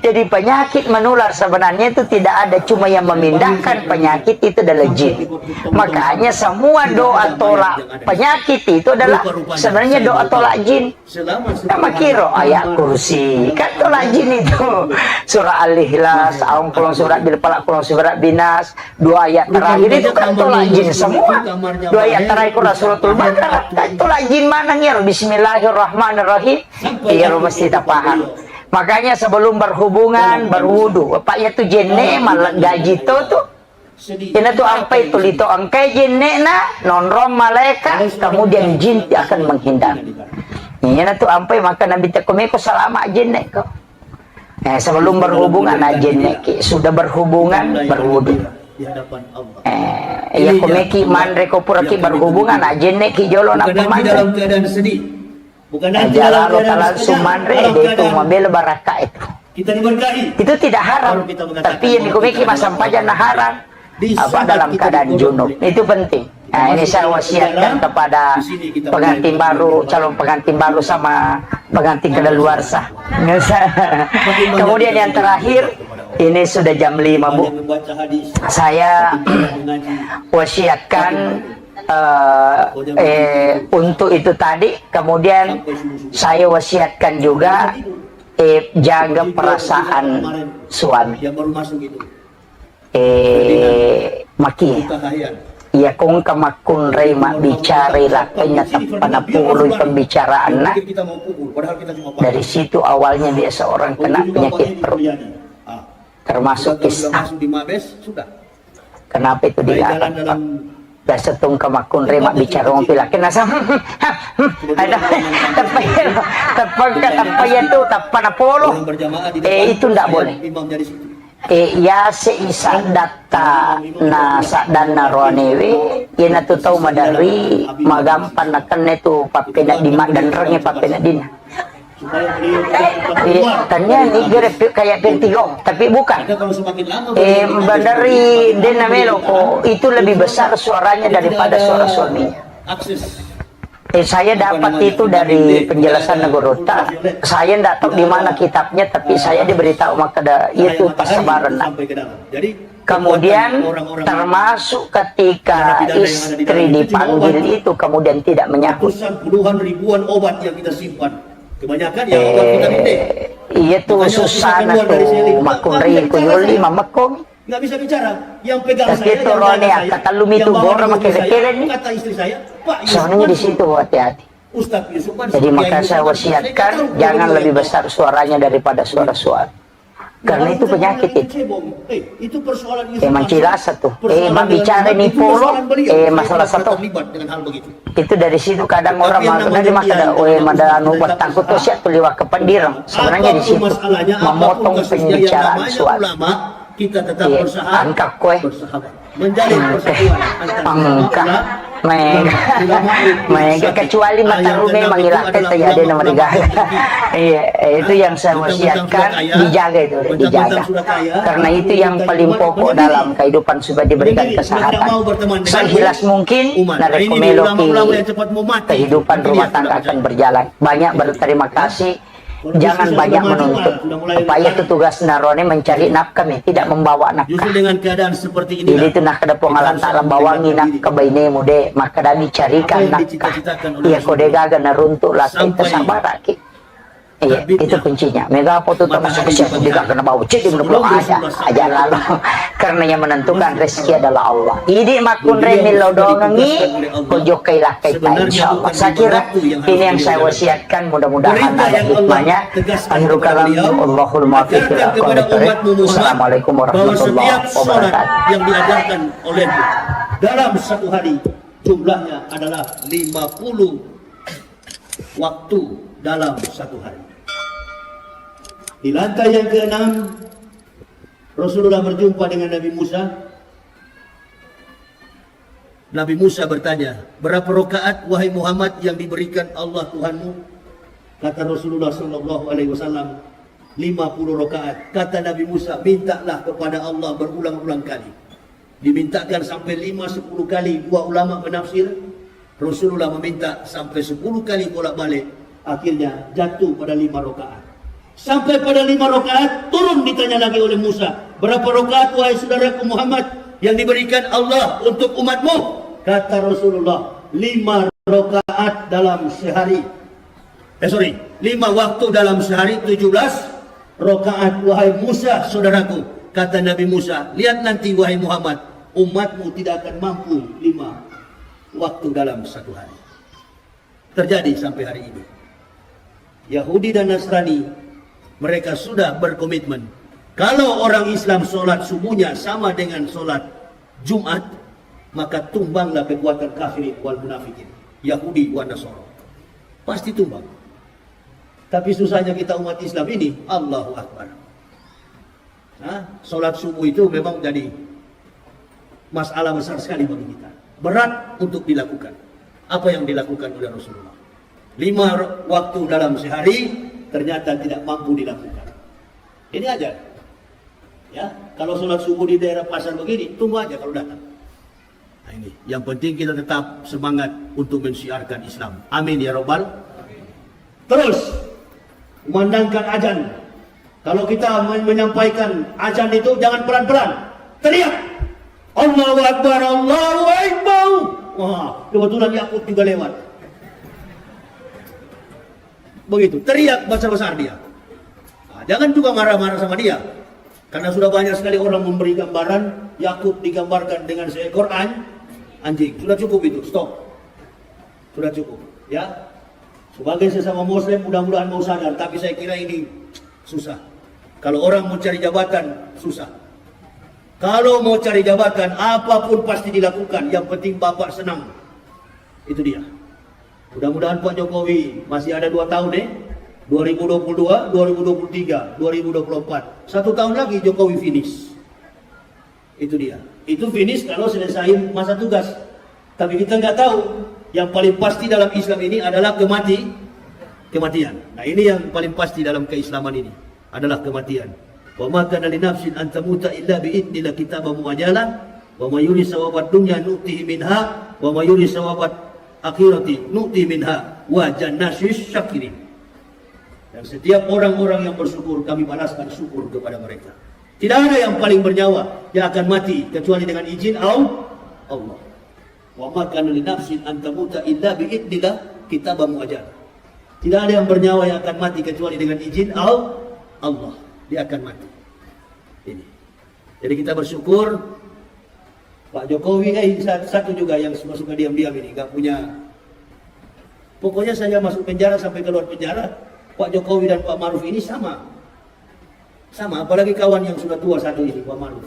Jadi penyakit menular sebenarnya itu tidak ada, cuma yang memindahkan penyakit itu adalah jin. Makanya semua doa tolak penyakit itu adalah sebenarnya doa tolak jin. Nama kiro ayat kursi kan tolak jin itu. Surah Al-Ikhlas, aung kulung surat bil falaq kulung surat binas, 2 ayat terakhir itu kan tolak jin semua. 2 ayat terakhir Suratul Baqarah kan tolak jin mana ngiro bismillahirrahmanirrahim. Ya mesti tak paham. Makanya sebelum berhubungan berwudu. Apa ya tu jenne malah gaji tu. Ini tu apa itu lito angkai jenne na nonrom malaikat kemudian jin akan menghindar. Ini tu ampai maka Nabi takomeko salama jenne ko. Sebelum berhubungan jenne sudah berhubungan berwudu. Ya komeki mandre ko puraki berhubungan jenne ki jolo na pemandre. Dalam keadaan sedih. Bukan Jalalo talal sumandre itu membela baraka itu. Kita diberkahi. Itu tidak haram. Tapi yang dikomiki masampajan na haram. Apa dalam keadaan junub. Itu penting. Nah, ini saya wasiatkan kepada pengantin baru, calon pengantin baru sama pengantin kadaluarsa. Kemudian yang terakhir, ini sudah jam 5 Bu. Saya wasiatkan untuk itu tadi, kemudian saya wasiatkan juga jaga perasaan suami. Maki ya kung kamakun rey mak bicara lakanya tapanapuloy pembicaraan na. Dari situ awalnya dia seorang kena penyakit perut, termasuk kisah. Kenapa itu dilarang? Biasa tung kamakun remak bicara orang pilak kena sama ada tapayan tu tapan apolo itu tidak boleh ya seisa data nasa dan naroanewe ina tu tahu madari magampan nakan itu papena di dan renge papena dina tanya ni kayak vertigo tapi bukan dari Denamelo itu lebih besar suaranya daripada suara suaminya. Saya dapat itu dari penjelasan Nagorota. Saya tidak tahu di mana kitabnya, tapi saya diberitahu maka itu persebaran. Kemudian termasuk ketika istri dipanggil itu kemudian tidak menyahut. Puluhan ribuan obat yang kita simpan. Kebanyakan yang obat vitamin D. Iya tuh susana tuh makun rin kuyuli mamakong nggak bisa bicara. Yang pegang Terus saya, gitu, yang Roni, jaga saya, kata Lumi yang tuh, bawa borong mobil saya, kira-kira nih. kata istri saya, Pak Yusuf Soalnya di Mansur. situ hati-hati. Ustaz Yusuf Mansur. Jadi Kiai maka Yusuf saya Mansur. wasiatkan Saya tahu jangan beliau lebih yang besar suaranya daripada suara-suara. Karena itu penyakit itu. Itu persoalan Yusuf Emang Mansur. cilasa tuh. Persoalan Emang dengan bicara umat, nih itu polo. persoalan beliau. Masalah Saya satu. terlibat dengan hal begitu. Itu dari situ kadang Tapi orang yang makna namanya dia maka kiai, mada anu kita buat takut tuh berusaha. siap liwat ke pendirang. Sebenarnya di Apapun situ masalahnya, memotong apapun kasusnya, yang pembicaraan namanya suara. ulama, kita tetap Iya, bersahabat, angkat kue. bersahabat, menjalin persatuan antara Angkat. Mega, mega kecuali mata rume menghilangkan terjadi nomor tiga. Iya, itu yang saya wasiatkan dijaga itu, dijaga. Karena itu yang paling pokok dalam kehidupan supaya diberikan kesehatan. Sejelas mungkin dari komeloki kehidupan rumah tangga akan berjalan. Banyak berterima kasih. Jangan banyak menuntut. Upaya itu tugas Narone mencari nafkah, tidak membawa nafkah. Justru dengan keadaan seperti ini, Jadi itu nak kada pengalan talam bawangi nak kebaine mude maka dah dicarikan nafkah. Iya kode gaga naruntuk lah kita sabar lagi. Iya itu kuncinya. Mega apa tuh termasuk siapa juga kena bawa jadi belum aja lalu. Karena yang menentukan rezeki adalah Allah. Ini makun remil lodongi pojok kailah kita insyaallah. Saya kira ini yang saya wasiatkan, mudah-mudahan ada hikmahnya. Akhirul kalam Allahul muwaffiq ila aqwamit thoriq. Assalamualaikum warahmatullahi wabarakatuh. yang diajarkan olehmu dalam satu hari jumlahnya adalah 50 waktu dalam satu hari. Di lantai yang ke-6 Rasulullah berjumpa dengan Nabi Musa. Nabi Musa bertanya, berapa rakaat wahai Muhammad yang diberikan Allah Tuhanmu? Kata Rasulullah sallallahu alaihi wasallam, 50 rakaat. Kata Nabi Musa, mintalah kepada Allah berulang-ulang kali. Dimintakan sampai 5-10 kali. Dua ulama menafsir, Rasulullah meminta sampai 10 kali bolak-balik. Akhirnya jatuh pada 5 rakaat. Sampai pada 5 rakaat, turun ditanya lagi oleh Musa, berapa rakaat wahai saudaraku Muhammad yang diberikan Allah untuk umatmu? Kata Rasulullah, 5 rakaat dalam sehari. 5 waktu dalam sehari, 17 rakaat wahai Musa saudaraku. Kata Nabi Musa, lihat nanti wahai Muhammad, umatmu tidak akan mampu 5 waktu dalam satu hari. Terjadi sampai hari ini. Yahudi dan Nasrani mereka sudah berkomitmen. Kalau orang Islam sholat subuhnya sama dengan sholat Jumat, maka tumbanglah kekuatan kafirin wal munafikin, Yahudi wal Nasara. Pasti tumbang. Tapi susahnya kita umat Islam ini, Allahu Akbar. Sholat subuh itu memang jadi masalah besar sekali bagi kita. Berat untuk dilakukan. Apa yang dilakukan oleh Rasulullah? 5 waktu dalam sehari ternyata tidak mampu dilakukan. Ini aja. Ya, kalau sholat subuh di daerah pasar begini, tunggu aja kalau datang. Nah ini, yang penting kita tetap semangat untuk mensiarkan Islam. Amin ya Rabbal. Terus, memandangkan azan. Kalau kita menyampaikan azan itu jangan pelan-pelan. Teriak. Allahu Akbar, Allahu Akbar. Wah, kebetulan Yakut juga lewat. Begitu, teriak besar-besar dia. Jangan juga marah-marah sama dia. Karena sudah banyak sekali orang memberi gambaran Yakub digambarkan dengan seekor anjing. Sudah cukup itu, stop. Sudah cukup, ya. Sebagai sesama muslim mudah-mudahan mau sadar, tapi saya kira ini susah. Kalau orang mau cari jabatan, susah. Kalau mau cari jabatan, apapun pasti dilakukan. Yang penting Bapak senang. Itu dia. Mudah-mudahan Pak Jokowi masih ada 2 tahun 2022, 2023, 2024. 1 tahun lagi Jokowi finish. Itu dia. Itu finish kalau selesai masa tugas. Tapi kita nggak tahu. Yang paling pasti dalam Islam ini adalah kematian. Nah ini yang paling pasti dalam keislaman ini adalah kematian. Wa ma kana li nafsin an tamuta illa bi idnillah kitaban muajjalan wa may yuri sawabat dunya nu'tihi minha wa may yuri sawabat akhirati nu'ti minha wa jannasis syakirin. Dan setiap orang-orang yang bersyukur kami balaskan syukur kepada mereka. Tidak ada yang paling bernyawa yang akan mati kecuali dengan izin Allah. Wa ma kana li nafsin an tamuta illa bi idnillah kitaban muajjal. Tidak ada yang bernyawa yang akan mati kecuali dengan izin Allah. Dia akan mati. Ini. Jadi kita bersyukur Pak Jokowi satu juga yang suka diam-diam ini, nggak punya. Pokoknya saya masuk penjara sampai keluar penjara, Pak Jokowi dan Pak Maruf ini sama, apalagi kawan yang sudah tua satu ini, Pak Maruf.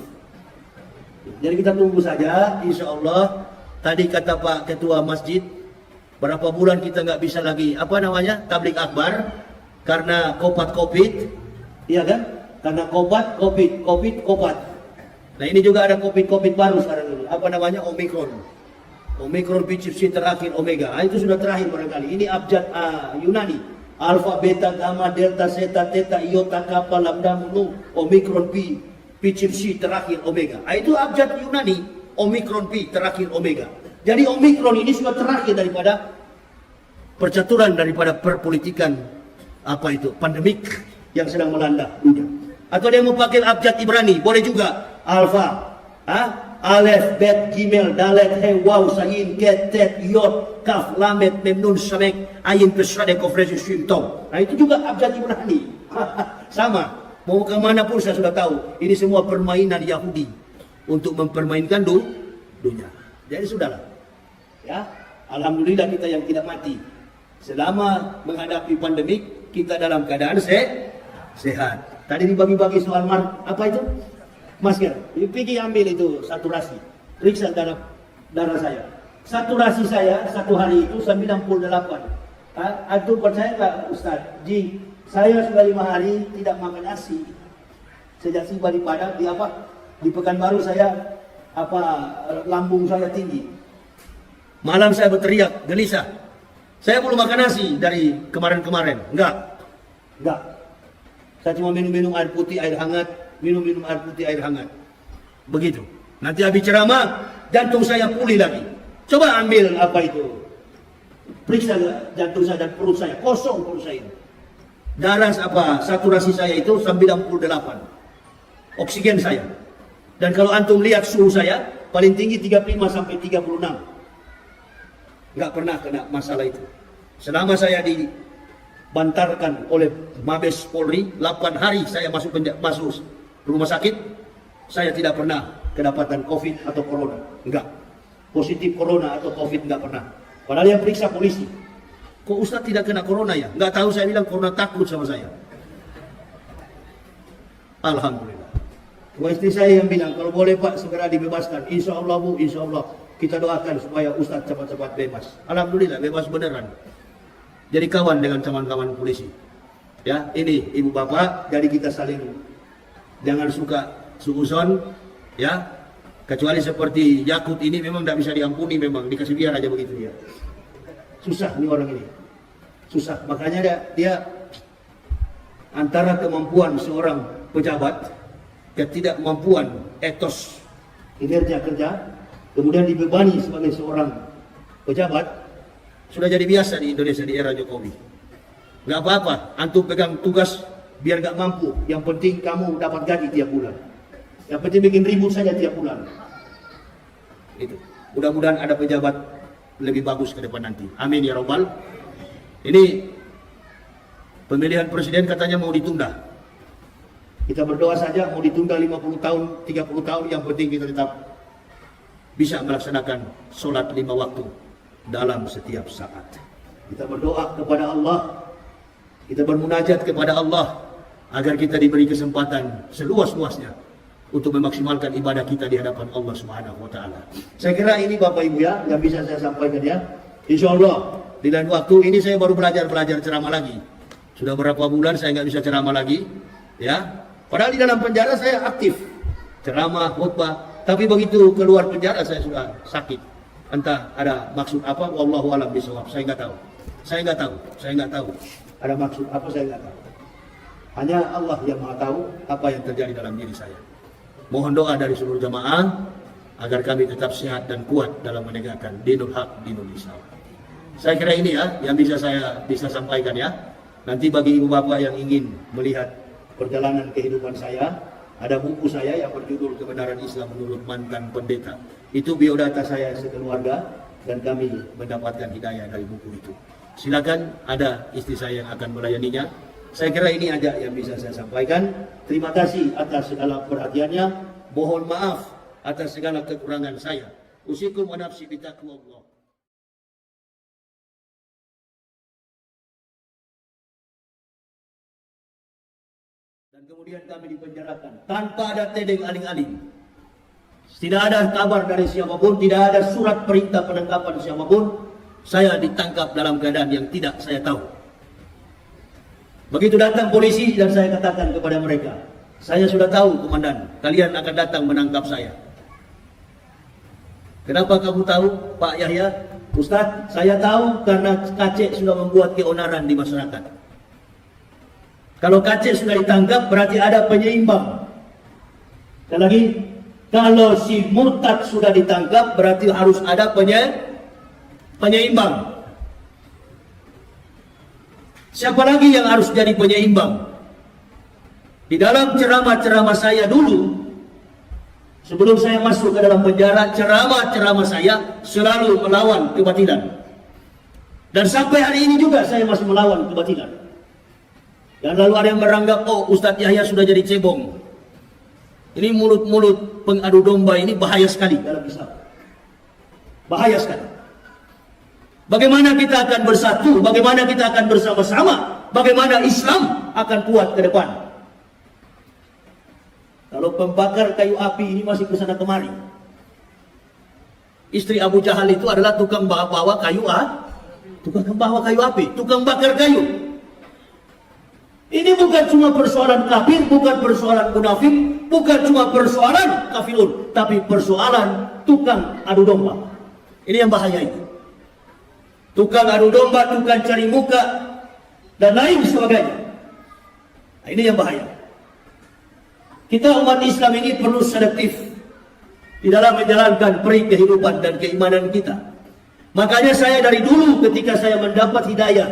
Jadi kita tunggu saja, insya Allah. Tadi kata Pak Ketua Masjid, berapa bulan kita nggak bisa lagi, tablik akbar, karena COVID, iya kan? Karena COVID. Nah ini juga ada COVID baru sekarang ini, Omicron PCC terakhir Omega. Itu sudah terakhir barangkali. Ini abjad Yunani. Alpha, beta, gamma, delta, zeta, theta, iota, kappa, lambda, nu, Omicron P, PCC terakhir Omega. Itu abjad Yunani. Omicron P terakhir Omega. Jadi Omicron ini sudah terakhir daripada percaturan, daripada perpolitikan pandemik yang sedang melanda dunia. Atau dia mau pakai abjad Ibrani, boleh juga. Alpha, Alef, Bet, Gimel, Dalet, He, Waw, Sayin, Ket, Tet, Yod, Kaf, Lamet, Mem, Nun, Samek, Ayin, Pesradek, Kofresi, Shim, Tom. Nah itu juga abjad Ibrani. Sama. Mau kemana pun saya sudah tahu. Ini semua permainan Yahudi untuk mempermainkan dunia. Jadi sudahlah. Ya, alhamdulillah kita yang tidak mati. Selama menghadapi pandemik, kita dalam keadaan sehat. Tadi dibagi-bagi soal apa itu? Masker. Pergi ambil itu saturasi. Periksa darah saya. Saturasi saya satu hari itu 98. Antum percaya nggak Ustaz? Saya sudah 5 hari tidak makan nasi. Sejak tiba di Padang, di Pekanbaru saya lambung saya tinggi. Malam saya berteriak, gelisah. Saya belum makan nasi dari kemarin-kemarin. Enggak. Saya cuma minum air putih, air hangat. Minum air putih, air hangat. Begitu. Nanti habis ceramah, jantung saya pulih lagi. Coba ambil periksa jantung saya dan perut saya. Kosong perut saya. Darah saturasi saya itu 98. Oksigen saya. Dan kalau antum lihat suhu saya, paling tinggi 35 sampai 36. Nggak pernah kena masalah itu. Selama saya dibantarkan oleh Mabes Polri, 8 hari saya masuk rumah sakit, saya tidak pernah kedapatan COVID atau Corona. Enggak. Positif Corona atau COVID enggak pernah. Padahal yang periksa polisi. Kok Ustaz tidak kena Corona ya? Enggak tahu, saya bilang Corona takut sama saya. Alhamdulillah. Istri saya yang bilang, kalau boleh Pak segera dibebaskan. Insya Allah Bu, insya Allah. Kita doakan supaya Ustaz cepat-cepat bebas. Alhamdulillah, bebas beneran. Jadi kawan dengan kawan-kawan polisi. Ya, ini ibu bapak, jadi kita saling jangan suka suuzon, ya. Kecuali seperti Yakut ini memang tidak bisa diampuni, memang dikasih biar aja begitu dia. Susah nih orang ini, susah. Makanya dia antara kemampuan seorang pejabat, ketidakmampuan etos kinerja kerja, kemudian dibebani sebagai seorang pejabat, sudah jadi biasa di Indonesia di era Jokowi. Nggak apa-apa, antum pegang tugas biar nggak mampu. Yang penting kamu dapat gaji tiap bulan. Yang penting bikin ribut saja tiap bulan. Itu. Mudah-mudahan ada pejabat lebih bagus ke depan nanti. Amin ya robbal. Ini pemilihan presiden katanya mau ditunda. Kita berdoa saja mau ditunda 50 tahun, 30 tahun. Yang penting kita tetap bisa melaksanakan sholat 5 waktu dalam setiap saat. Kita berdoa kepada Allah. Kita bermunajat kepada Allah agar kita diberi kesempatan seluas-luasnya untuk memaksimalkan ibadah kita di hadapan Allah Subhanahu wa taala. Saya kira ini Bapak Ibu ya yang bisa saya sampaikan ya. Insyaallah di lain waktu ini saya baru belajar ceramah lagi. Sudah berapa bulan saya nggak bisa ceramah lagi ya. Padahal di dalam penjara saya aktif ceramah, khutbah, tapi begitu keluar penjara saya sudah sakit. Entah ada maksud apa, wallahu a'lam bishawab. Saya nggak tahu. Ada maksud apa saya nggak tahu. Hanya Allah yang Maha tahu apa yang terjadi dalam diri saya. Mohon doa dari seluruh jamaah agar kami tetap sehat dan kuat dalam menegakkan dinul haq, dinul Islam. Saya kira ini ya yang saya bisa sampaikan ya. Nanti bagi ibu bapak yang ingin melihat perjalanan kehidupan saya, ada buku saya yang berjudul Kebenaran Islam Menurut Mantan Pendeta. Itu biodata saya sekeluarga dan kami mendapatkan hidayah dari buku itu. Silakan, ada istri saya yang akan melayaninya. Saya kira ini aja yang bisa saya sampaikan. Terima kasih atas segala perhatiannya. Mohon maaf atas segala kekurangan saya. Usikum wa nafsi bitaqwallah. Dan kemudian kami dipenjarakan tanpa ada tedeng aling-aling. Tidak ada kabar dari siapapun, tidak ada surat perintah penangkapan siapapun. Saya ditangkap dalam keadaan yang tidak saya tahu. Begitu datang polisi dan saya katakan kepada mereka, saya sudah tahu komandan, kalian akan datang menangkap saya. Kenapa kamu tahu, Pak Yahya? Ustaz, saya tahu karena Kacek sudah membuat keonaran di masyarakat. Kalau Kacek sudah ditangkap berarti ada penyeimbang. Dan lagi, kalau si murtad sudah ditangkap berarti harus ada penyeimbang. Siapa lagi yang harus jadi penyeimbang? Di dalam ceramah-ceramah saya dulu, sebelum saya masuk ke dalam penjara, ceramah-ceramah saya selalu melawan kebatilan. Dan sampai hari ini juga saya masih melawan kebatilan. Dan lalu ada yang beranggap, oh Ustadz Yahya sudah jadi cebong. Ini mulut-mulut pengadu domba ini bahaya sekali dalam Islam. Bahaya sekali. Bagaimana kita akan bersatu? Bagaimana kita akan bersama-sama? Bagaimana Islam akan kuat ke depan? Kalau pembakar kayu api ini masih kesana kemari. Istri Abu Jahal itu adalah tukang bawa kayu tukang bawa kayu api, tukang bakar kayu. Ini bukan cuma persoalan kafir, bukan persoalan munafik, bukan cuma persoalan kafirun, tapi persoalan tukang adu domba. Ini yang bahaya itu. Tukang adu domba, tukang cari muka, dan lain sebagainya. Nah, ini yang bahaya. Kita umat Islam ini perlu selektif di dalam menjalankan peri kehidupan dan keimanan kita. Makanya saya dari dulu ketika saya mendapat hidayah,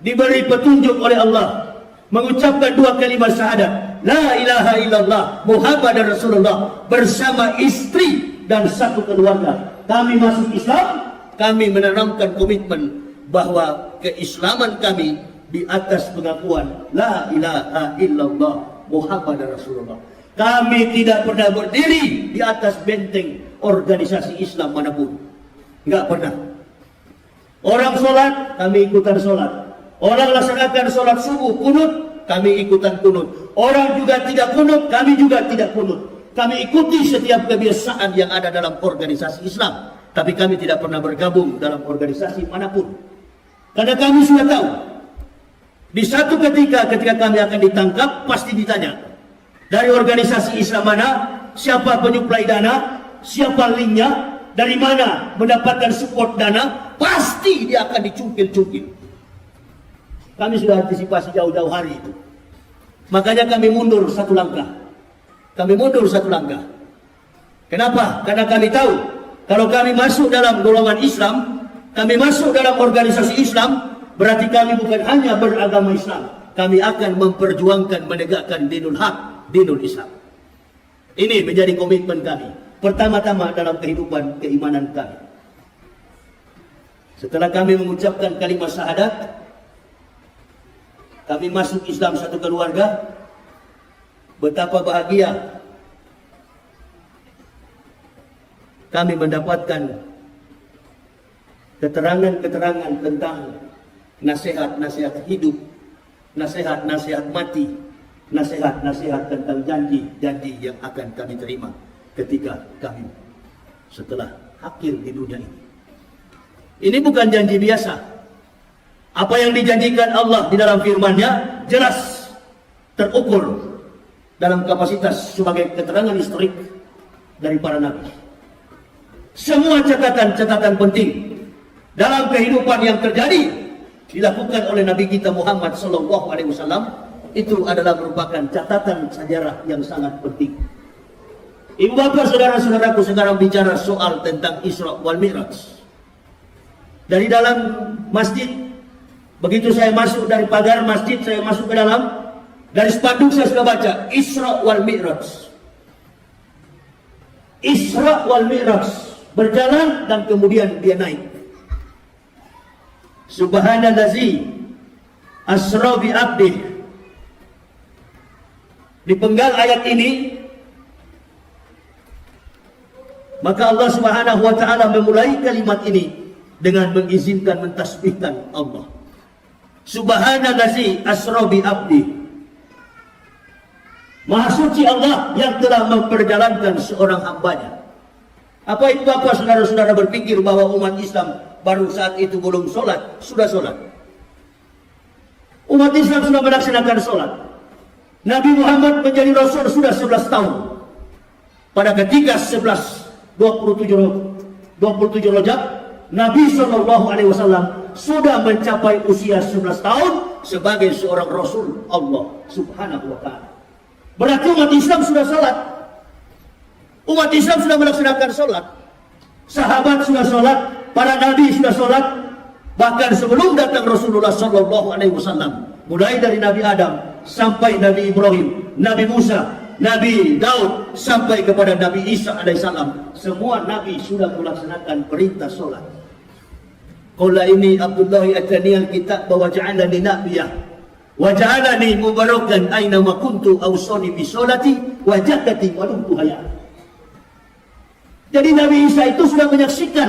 diberi petunjuk oleh Allah, mengucapkan dua kalimat syahadat, La ilaha illallah Muhammadar Rasulullah, bersama istri dan satu keluarga. Kami masuk Islam. Kami menanamkan komitmen bahwa keislaman kami di atas pengakuan La ilaha illallah Muhammad Rasulullah. Kami tidak pernah berdiri di atas benteng organisasi Islam manapun. Enggak pernah. Orang sholat, kami ikutan sholat. Orang laksanakan sholat subuh, kunut, kami ikutan kunut. Orang juga tidak kunut, kami juga tidak kunut. Kami ikuti setiap kebiasaan yang ada dalam organisasi Islam. Tapi kami tidak pernah bergabung dalam organisasi manapun. Karena kami sudah tahu, di satu ketika kami akan ditangkap, pasti ditanya, dari organisasi Islam mana, siapa penyuplai dana, siapa linknya, dari mana mendapatkan support dana, pasti dia akan dicungkil-cungkil. Kami sudah antisipasi jauh-jauh hari itu. Makanya kami mundur satu langkah. Kami mundur satu langkah. Kenapa? Karena kami tahu, kalau kami masuk dalam golongan Islam, kami masuk dalam organisasi Islam, berarti kami bukan hanya beragama Islam, kami akan memperjuangkan menegakkan dinul haq, dinul Islam. Ini menjadi komitmen kami, pertama-tama dalam kehidupan keimanan kami. Setelah kami mengucapkan kalimat syahadat, kami masuk Islam satu keluarga. Betapa bahagia kami mendapatkan keterangan-keterangan tentang nasihat-nasihat hidup, nasihat-nasihat mati, nasihat-nasihat tentang janji-janji yang akan kami terima ketika kami setelah akhir di dunia ini. Ini bukan janji biasa. Apa yang dijanjikan Allah di dalam firman-Nya jelas terukur dalam kapasitas sebagai keterangan historik dari para nabi. Semua catatan-catatan penting dalam kehidupan yang terjadi dilakukan oleh Nabi kita Muhammad SAW, itu adalah merupakan catatan sejarah yang sangat penting. Ibu bapak saudara-saudaraku, sekarang bicara soal tentang Isra wal Mi'raj. Dari dalam masjid, begitu saya masuk dari pagar masjid, saya masuk ke dalam, dari spanduk saya sudah baca Isra wal Mi'raj. Isra wal Mi'raj, berjalan dan kemudian dia naik. Subhanallazi asra bi abdih. Di penggal ayat ini Maka Allah Subhanahu wa taala memulai kalimat ini dengan mengizinkan mentasbihkan Allah. Subhanallazi asra bi abdi. Maha suci Allah yang telah memperjalankan seorang hambanya. Apa itu Bapak saudara-saudara berpikir bahwa umat Islam baru saat itu belum sholat, sudah sholat? Umat Islam sudah melaksanakan sholat. Nabi Muhammad menjadi Rasul sudah 11 tahun. Pada ketika 27 Rajab, Nabi SAW sudah mencapai usia 11 tahun sebagai seorang Rasul Allah Subhanahu wa ta'ala. Berarti umat Islam sudah sholat. Umat Islam sudah melaksanakan sholat. Sahabat sudah sholat, para nabi sudah sholat. Bahkan sebelum datang Rasulullah SAW, mulai dari Nabi Adam sampai Nabi Ibrahim, Nabi Musa, Nabi Daud sampai kepada Nabi Isa alaihissalam, semua nabi sudah melaksanakan perintah sholat. Qala ini Abdullah atani al-kitab wa ja'alani nabiyah wa ja'alani mubarakan aina ma kuntu awsani bi sholati wa zakati wa dumtu hayya. Jadi Nabi Isa itu sudah menyaksikan,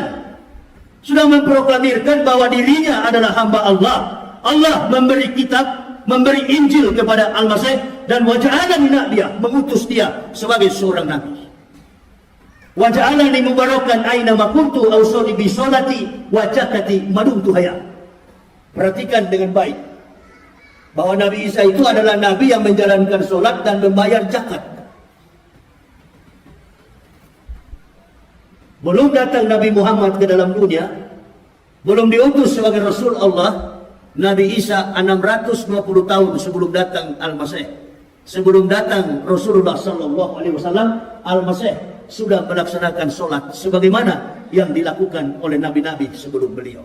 sudah memproklamirkan bahwa dirinya adalah hamba Allah. Allah memberi kitab, memberi Injil kepada Al-Masih, dan wa ja'alani nabiyah, mengutus dia sebagai seorang nabi. Wa ja'alani mubarakan aina ma kuntu awsani bi sholati wa zakati ma dumtu hayya. Perhatikan dengan baik bahwa Nabi Isa itu adalah nabi yang menjalankan sholat dan membayar zakat. Belum datang Nabi Muhammad ke dalam dunia, belum diutus sebagai Rasul Allah, Nabi Isa 620 tahun sebelum datang Al-Masih. Sebelum datang Rasulullah SAW, Al-Masih sudah melaksanakan sholat sebagaimana yang dilakukan oleh nabi-nabi sebelum beliau.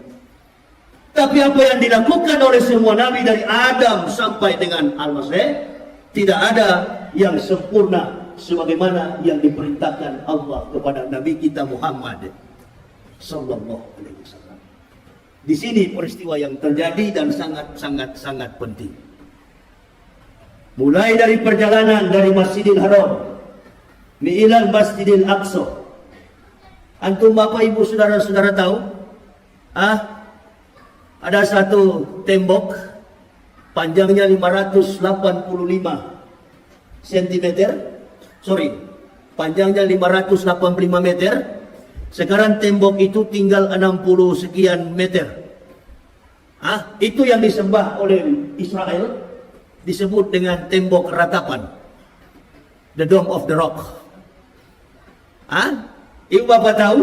Tapi apa yang dilakukan oleh semua nabi dari Adam sampai dengan Al-Masih, tidak ada yang sempurna sebagaimana yang diperintahkan Allah kepada Nabi kita Muhammad sallallahu alaihi wasallam. Di sini peristiwa yang terjadi dan sangat penting. Mulai dari perjalanan dari Masjidil Haram ilal Masjidil Aqsa. Antum Bapak Ibu saudara-saudara tahu? Ada satu tembok panjangnya 585 cm. Panjangnya 585 meter. Sekarang tembok itu tinggal 60 sekian meter. Itu yang disembah oleh Israel, disebut dengan tembok ratapan, the Dome of the Rock. Ibu Bapak tahu,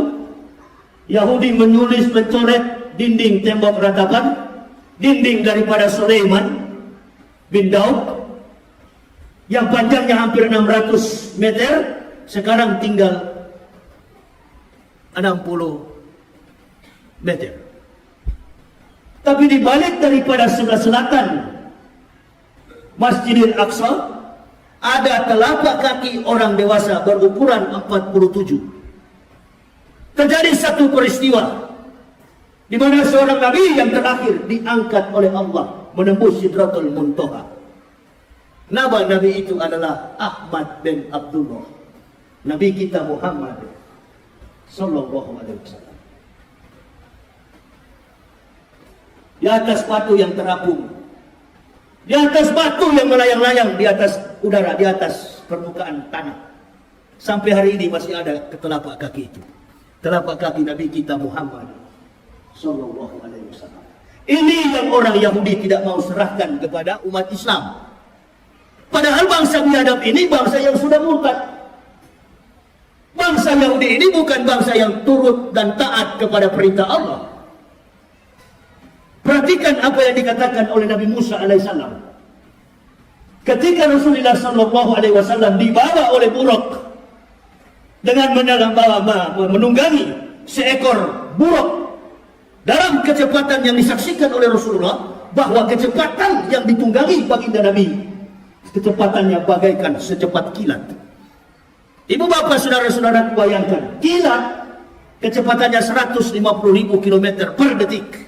Yahudi menulis, mencoret dinding tembok ratapan, dinding daripada Sulaiman bin Daud, yang panjangnya hampir 600 meter, sekarang tinggal 60 meter. Tapi di balik daripada sebelah selatan Masjidil Aqsa ada telapak kaki orang dewasa berukuran 47. Terjadi satu peristiwa di mana seorang nabi yang terakhir diangkat oleh Allah menembus Sidratul Muntaha. Nama nabi itu adalah Ahmad bin Abdullah, nabi kita Muhammad sallallahu alaihi wasallam. Di atas batu yang terapung, di atas batu yang melayang-layang di atas udara, di atas permukaan tanah, sampai hari ini masih ada telapak kaki itu, telapak kaki nabi kita Muhammad sallallahu alaihi wasallam. Ini yang orang Yahudi tidak mau serahkan kepada umat Islam. Padahal bangsa biadab ini bangsa yang sudah murtad. Bangsa Yahudi ini bukan bangsa yang turut dan taat kepada perintah Allah. Perhatikan apa yang dikatakan oleh Nabi Musa alaihissalam. Ketika Rasulullah sallallahu alaihi wasallam dibawa oleh buruk dengan menunggangi seekor buruk dalam kecepatan yang disaksikan oleh Rasulullah, bahwa kecepatan yang ditunggangi baginda Nabi, kecepatannya bagaikan secepat kilat. Ibu bapak saudara-saudara bayangkan, kilat kecepatannya 150.000 km per detik.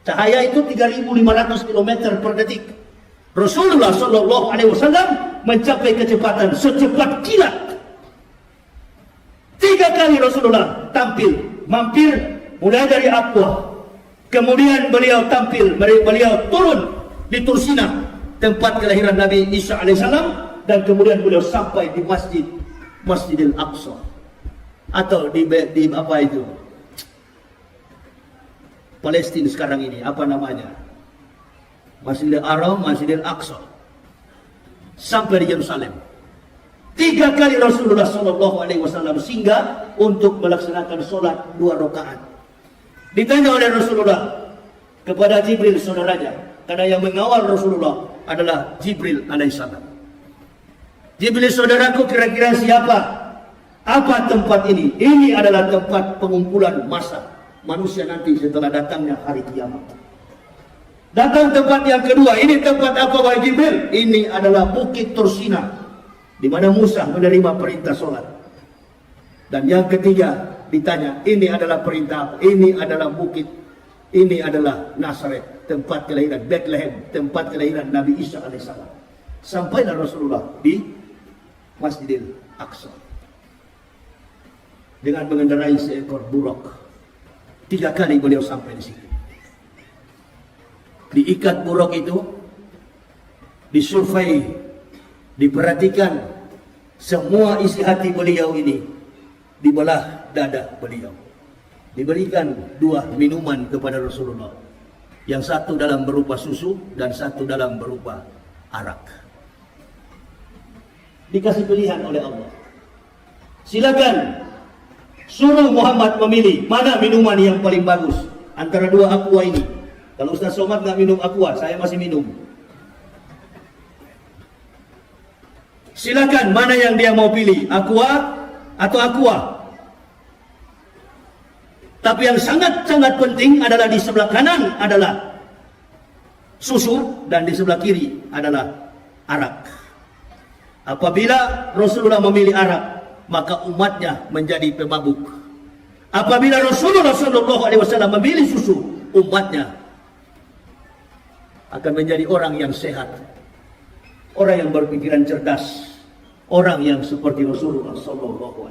Cahaya itu 3.500 km per detik. Rasulullah sallallahu alaihi wasallam mencapai kecepatan secepat kilat 3.500 3 kali Rasulullah tampil, mampir mulai dari Aqwa. Kemudian beliau tampil, beliau turun di Tursina, tempat kelahiran Nabi Isa alaihissalam, dan kemudian beliau sampai di Masjidil Aqsa, atau di apa itu, Palestina sekarang ini, apa namanya, Masjidil Haram, Masjidil Aqsa, sampai di Yerusalem. 3 kali Rasulullah SAW singgah untuk melaksanakan sholat 2 rakaat. Ditanya oleh Rasulullah kepada Jibril saudaranya, karena yang mengawal Rasulullah adalah Jibril alaihissalam. Jibril, saudaraku, kira-kira siapa? Apa tempat ini? Ini adalah tempat pengumpulan massa manusia nanti setelah datangnya hari kiamat. Datang tempat yang kedua, ini tempat apa wahai Jibril? Ini adalah Bukit Tursina, di mana Musa menerima perintah sholat. Dan yang ketiga ditanya, ini adalah perintah apa? Ini adalah bukit, ini adalah Nazaret, tempat kelahiran, Bethlehem, tempat kelahiran Nabi Isa alaihissalam. Sampailah Rasulullah di Masjidil Aqsa dengan mengendarai seekor buruk. 3 kali beliau sampai di situ. Diikat buruk itu, disurvei, diperhatikan semua isi hati beliau ini, dibelah dada beliau. Diberikan 2 minuman kepada Rasulullah, yang satu dalam berupa susu dan satu dalam berupa arak. Dikasih pilihan oleh Allah, silakan suruh Muhammad memilih mana minuman yang paling bagus antara 2 aqua ini. Kalau Ustaz Somad nggak minum aqua, saya masih minum. Silakan mana yang dia mau pilih, aqua atau aqua. Tapi yang sangat-sangat penting adalah di sebelah kanan adalah susu dan di sebelah kiri adalah arak. Apabila Rasulullah memilih arak, maka umatnya menjadi pemabuk. Apabila Rasulullah SAW memilih susu, umatnya akan menjadi orang yang sehat, orang yang berpikiran cerdas, orang yang seperti Rasulullah SAW.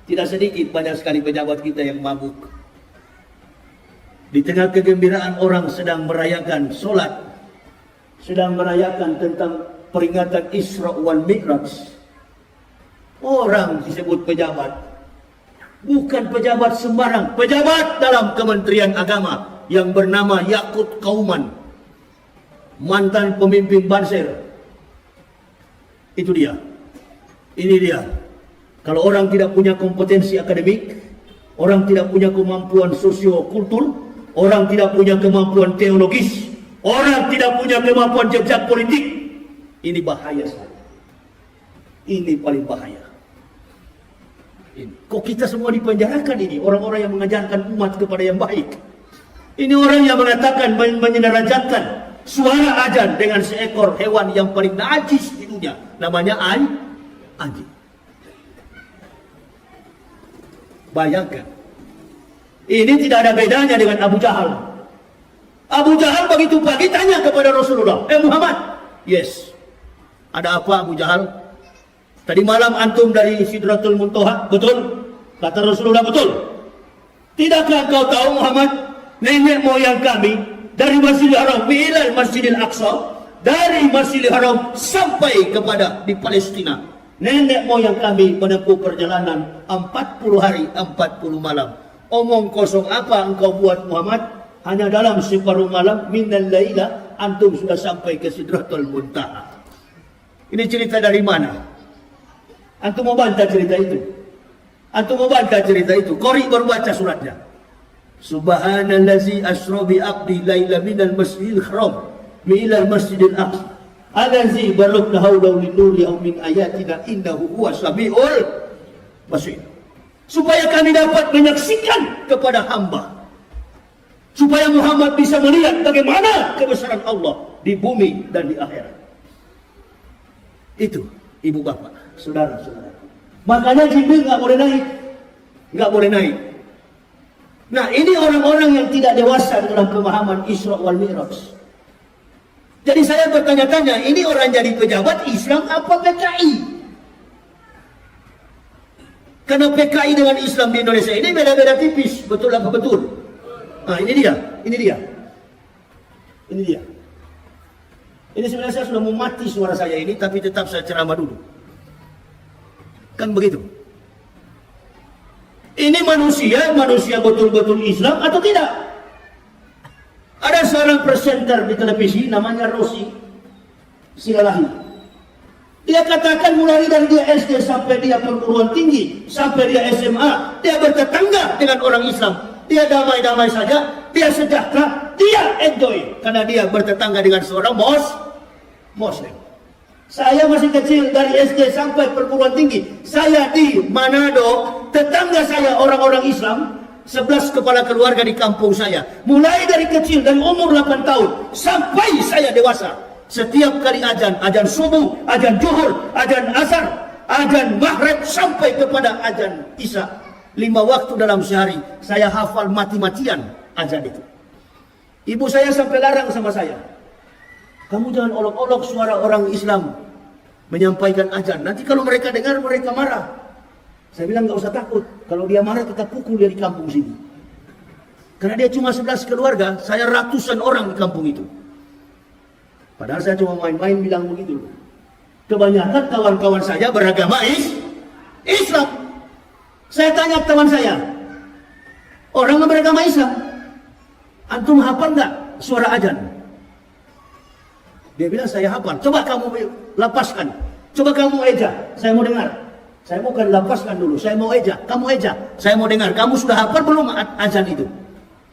Tidak sedikit, banyak sekali pejabat kita yang mabuk. Di tengah kegembiraan orang sedang merayakan solat, sedang merayakan tentang peringatan Isra wal Mi'raj, orang disebut pejabat. Bukan pejabat sembarang, pejabat dalam Kementerian Agama yang bernama Yakut Kauman, mantan pemimpin Banser. Itu dia. Ini dia. Kalau orang tidak punya kompetensi akademik, orang tidak punya kemampuan sosiokultur, orang tidak punya kemampuan teologis, orang tidak punya kemampuan jejak politik, ini bahaya sekali. Ini paling bahaya. Ini. Kok kita semua dipenjarakan ini? Orang-orang yang mengajarkan umat kepada yang baik. Ini orang yang mengatakan, menyedarajatkan suara azan dengan seekor hewan yang paling najis di dunia, namanya anjing. Bayangkan, ini tidak ada bedanya dengan Abu Jahal. Abu Jahal begitu pagi tanya kepada Rasulullah, Muhammad, yes, ada apa Abu Jahal? Tadi malam antum dari Sidratul Muntaha, betul? Kata Rasulullah, betul. Tidakkah kau tahu Muhammad, nenek moyang kami dari Masjidil Haram ilal Masjidil Aqsa, dari Masjidil Haram sampai kepada di Palestina, nenek moyang kami menempuh perjalanan 40 hari 40 malam. Omong kosong apa engkau buat Muhammad? Hanya dalam separuh malam minal laila antum sudah sampai ke Sidratul Muntaha. Ini cerita dari mana? Antum mau bantah cerita itu? Antum mau bantah cerita itu? Qori baru baca suratnya. Subhanallazi asra bi abdi laila minal masjidil haram ilal masjidil aqsa allazi barakna hawlahu linuri aw min ayatina innahu huwas samiul basir. Supaya kami dapat menyaksikan kepada hamba, supaya Muhammad bisa melihat bagaimana kebesaran Allah di bumi dan di akhirat. Itu ibu bapak, saudara-saudara. Makanya Jibril nggak boleh naik, nggak boleh naik. Nah, ini orang-orang yang tidak dewasa dalam pemahaman Isra wal Mi'raj. Jadi saya bertanya-tanya, ini orang jadi pejabat Islam apa PKI? Karena PKI dengan Islam di Indonesia ini beda-beda tipis, betul apa betul? Nah, ini dia. Ini sebenarnya saya sudah mau mati suara saya ini, tapi tetap saya ceramah dulu. Kan begitu. Ini manusia betul-betul Islam atau tidak? Ada seorang presenter di televisi namanya Rosi Silalahi. Dia katakan mulai dari dia SD sampai dia perguruan tinggi, sampai dia SMA, dia bertetangga dengan orang Islam. Dia damai-damai saja, dia sejahtera, dia enjoy. Karena dia bertetangga dengan seorang Muslim. Saya masih kecil dari SD sampai perguruan tinggi. Saya di Manado, tetangga saya orang-orang Islam, 11 kepala keluarga di kampung saya. Mulai dari kecil, dari umur 8 tahun, sampai saya dewasa. Setiap kali azan subuh, azan zuhur, azan asar, azan maghrib, sampai kepada azan isya. 5 waktu dalam sehari, saya hafal mati-matian azan itu. Ibu saya sampai larang sama saya. Kamu jangan olok-olok suara orang Islam menyampaikan azan. Nanti kalau mereka dengar, mereka marah. Saya bilang gak usah takut. Kalau dia marah, kita pukul dia di kampung sini. Karena dia cuma 11 keluarga, saya ratusan orang di kampung itu. Padahal saya cuma main-main bilang begitu. Kebanyakan kawan-kawan saya beragama Islam. Saya tanya teman saya, orang yang beragama Islam, antum hafal nggak suara azan? Dia bilang saya hafal. Coba kamu lepaskan. Coba kamu eja. Saya mau dengar. Saya bukan lepaskan dulu. Saya mau eja. Kamu eja. Saya mau dengar. Kamu sudah hafal belum azan itu?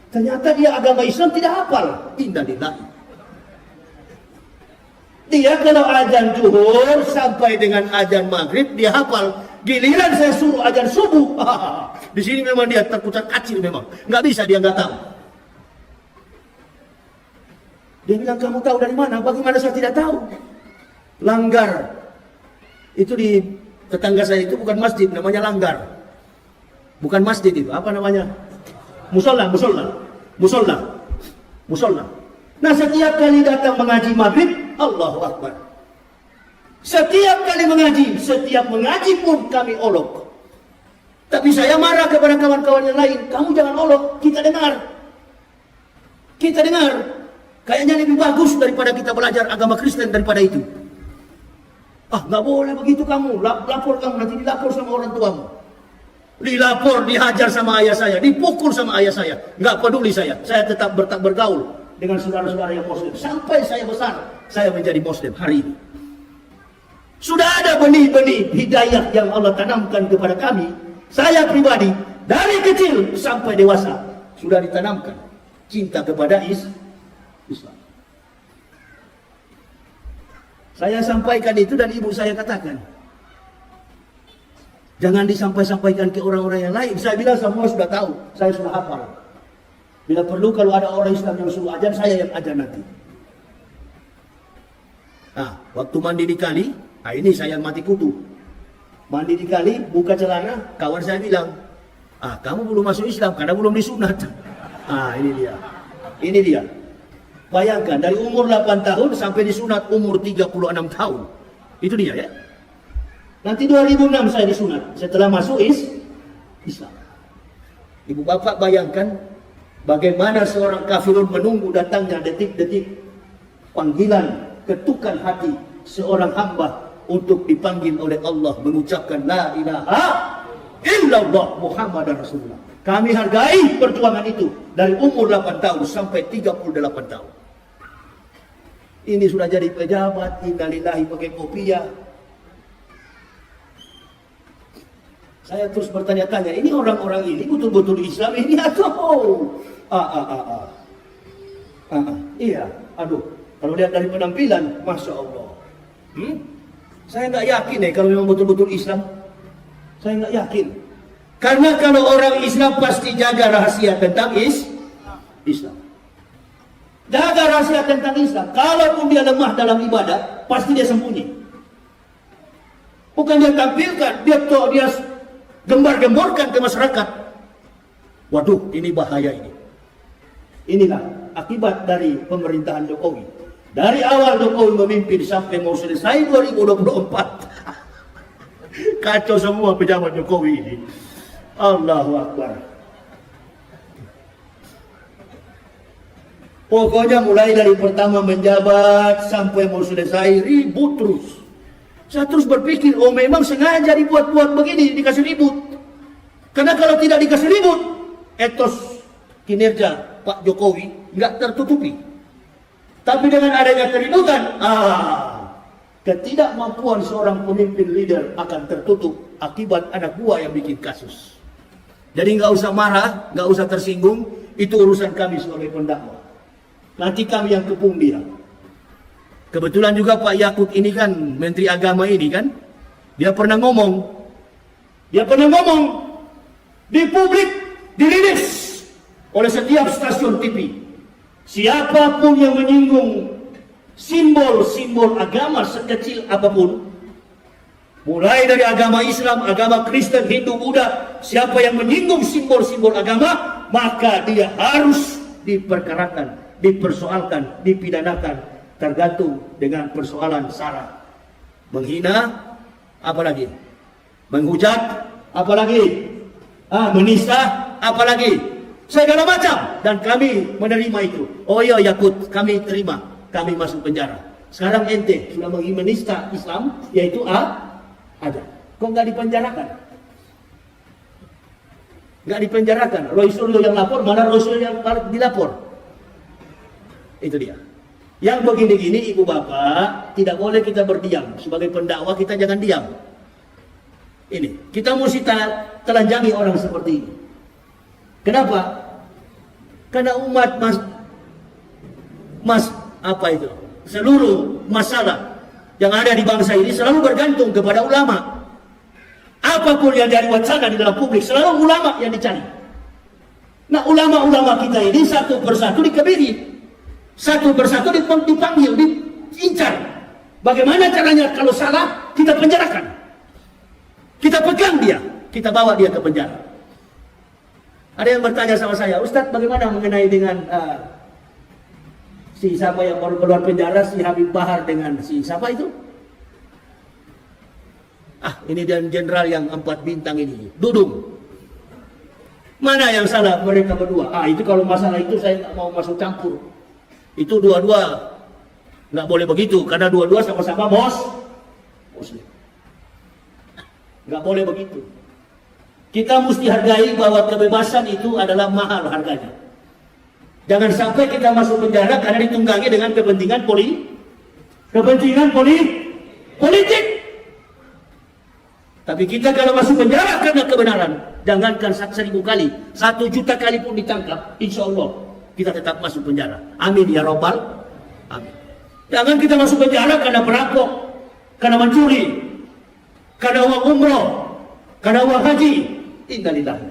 Ternyata dia agama Islam tidak hafal. Innalillahi. Dia kalau azan zuhur sampai dengan azan maghrib dia hafal. Giliran saya suruh azan subuh, di sini memang dia terputar kacil memang. Nggak bisa, dia nggak tahu. Dia bilang kamu tahu dari mana? Bagaimana saya tidak tahu? Langgar. Itu di tetangga saya itu bukan masjid, namanya Langgar. Bukan masjid itu, apa namanya? Musola. Nah, setiap kali datang mengaji maghrib, Allahu Akbar. Setiap kali mengaji, setiap mengaji pun kami olok. Tapi saya marah kepada kawan-kawan yang lain. Kamu jangan olok, kita dengar. Kayaknya lebih bagus daripada kita belajar agama Kristen daripada itu. Nggak boleh begitu kamu. Lapor kamu, nanti dilapor sama orang tuamu. Dilapor, dihajar sama ayah saya, dipukul sama ayah saya. Nggak peduli saya. Saya tetap bergaul dengan saudara-saudara yang Muslim. Sampai saya besar, saya menjadi Muslim hari ini. Sudah ada benih-benih hidayah yang Allah tanamkan kepada kami. Saya pribadi, dari kecil sampai dewasa, sudah ditanamkan cinta kepada Islam. Saya sampaikan itu dan ibu saya katakan, jangan disampaikan ke orang-orang yang lain. Saya bilang semua sudah tahu, saya sudah hafal. Bila perlu kalau ada orang Islam yang suruh ajan, saya yang ajan nanti. Waktu mandi di kali, ini saya mati kutu. Mandi di kali, buka celana, kawan saya bilang, kamu belum masuk Islam karena belum disunat. Ini dia. Bayangkan, dari umur 8 tahun sampai disunat umur 36 tahun. Itu dia ya. Nanti 2006 saya disunat, setelah masuk Islam. Ibu bapak bayangkan, bagaimana seorang kafirun menunggu datangnya detik-detik panggilan, ketukan hati seorang hamba untuk dipanggil oleh Allah mengucapkan la ilaha illallah Muhammadar Rasulullah. Kami hargai perjuangan itu dari umur 8 tahun sampai 38 tahun. Ini sudah jadi pejabat, innalillahi pakai kopiah. Saya terus bertanya-tanya, ini orang-orang ini betul-betul Islam ini atau iya, kalau lihat dari penampilan, Masya Allah. Saya nggak yakin kalau memang betul-betul Islam. Saya nggak yakin. Karena kalau orang Islam pasti jaga rahasia tentang Islam. Jaga rahasia tentang Islam. Kalaupun dia lemah dalam ibadah, pasti dia sembunyi. Bukan dia tampilkan, dia gembar-gemborkan ke masyarakat. Waduh, ini bahaya ini. Inilah akibat dari pemerintahan Jokowi. Dari awal Jokowi memimpin sampai mau selesai 2024. Kacau semua pejabat Jokowi ini. Allahu Akbar. Pokoknya mulai dari pertama menjabat sampai mau selesai ribut terus. Saya terus berpikir, oh memang sengaja dibuat-buat begini, dikasih ribut. Karena kalau tidak dikasih ribut, etos kinerja Pak Jokowi nggak tertutupi. Tapi dengan adanya keributan, ketidakmampuan seorang pemimpin leader akan tertutup akibat anak buah yang bikin kasus. Jadi nggak usah marah, nggak usah tersinggung, itu urusan kami sebagai pendakwa. Nanti kami yang kepung dia. Kebetulan juga Pak Yakut ini kan, Menteri Agama ini kan, dia pernah ngomong di publik, dirilis oleh setiap stasiun TV. Siapapun yang menyinggung simbol-simbol agama sekecil apapun, mulai dari agama Islam, agama Kristen, Hindu, Buddha, siapa yang menyinggung simbol-simbol agama, maka dia harus diperkarakan, dipersoalkan, dipidanakan, tergantung dengan persoalan sara. Menghina, apalagi? Menghujat, apalagi? Menista, apalagi? Segala macam. Dan kami menerima itu. Oh iya Yakut, kami terima. Kami masuk penjara. Sekarang ente sudah menista Islam, yaitu ada. Kok nggak dipenjarakan? Nggak dipenjarakan. Roy Suryo yang lapor, mana Roy Suryo yang dilapor? Itu dia. Yang begini-gini ibu bapak, tidak boleh kita berdiam. Sebagai pendakwa kita jangan diam. Ini, kita mesti telanjangi orang seperti ini. Kenapa? Karena umat seluruh masalah yang ada di bangsa ini selalu bergantung kepada ulama. Apapun yang jadi wacana di dalam publik, selalu ulama yang dicari. Nah, ulama-ulama kita ini satu persatu dikebiri. Satu persatu dipanggil, diincar. Bagaimana caranya kalau salah, kita penjarakan. Kita pegang dia, kita bawa dia ke penjara. Ada yang bertanya sama saya, Ustadz bagaimana mengenai dengan si siapa yang baru keluar penjara, si Habib Bahar dengan si siapa itu? Ini dan jenderal yang 4 bintang ini, Dudung. Mana yang salah mereka berdua? Itu kalau masalah itu saya nggak mau masuk campur. Itu dua-dua nggak boleh begitu, karena dua-dua sama-sama Muslim. Nggak boleh begitu. Kita mesti hargai bahwa kebebasan itu adalah mahal harganya. Jangan sampai kita masuk penjara karena ditunggangi dengan kepentingan politik. Tapi kita kalau masuk penjara karena kebenaran, jangankan 1.000 kali, 1 juta kali pun ditangkap, insya Allah kita tetap masuk penjara. Amin ya Rabbal. Amin. Jangan kita masuk penjara karena perampok, karena mencuri, karena uang umroh, karena uang haji. Innalillahi.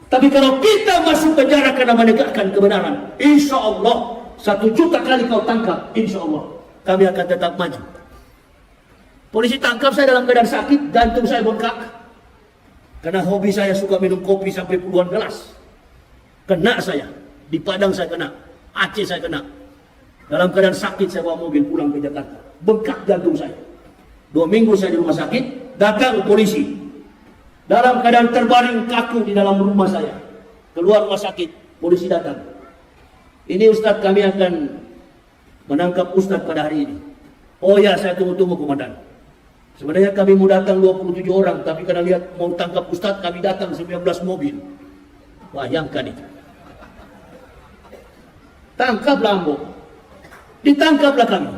Tapi kalau kita masuk penjara karena menegakkan kebenaran, insya Allah 1 juta kali kau tangkap, insya Allah kami akan tetap maju. Polisi tangkap saya dalam keadaan sakit, jantung saya bengkak. Karena hobi saya suka minum kopi sampai puluhan gelas. Kena saya. Di Padang saya kena, Aceh saya kena. Dalam keadaan sakit saya bawa mobil pulang ke Jakarta. Bengkak jantung saya. 2 minggu saya di rumah sakit, datang polisi. Dalam keadaan terbaring kaku di dalam rumah saya. Keluar rumah sakit, polisi datang. Ini Ustadz, kami akan menangkap Ustadz pada hari ini. Oh ya, saya tunggu-tunggu komandan. Sebenarnya kami mau datang 27 orang, tapi karena lihat mau tangkap Ustadz, kami datang 19 mobil. Bayangkan itu. Tangkaplah Ambo. Ditangkaplah kami.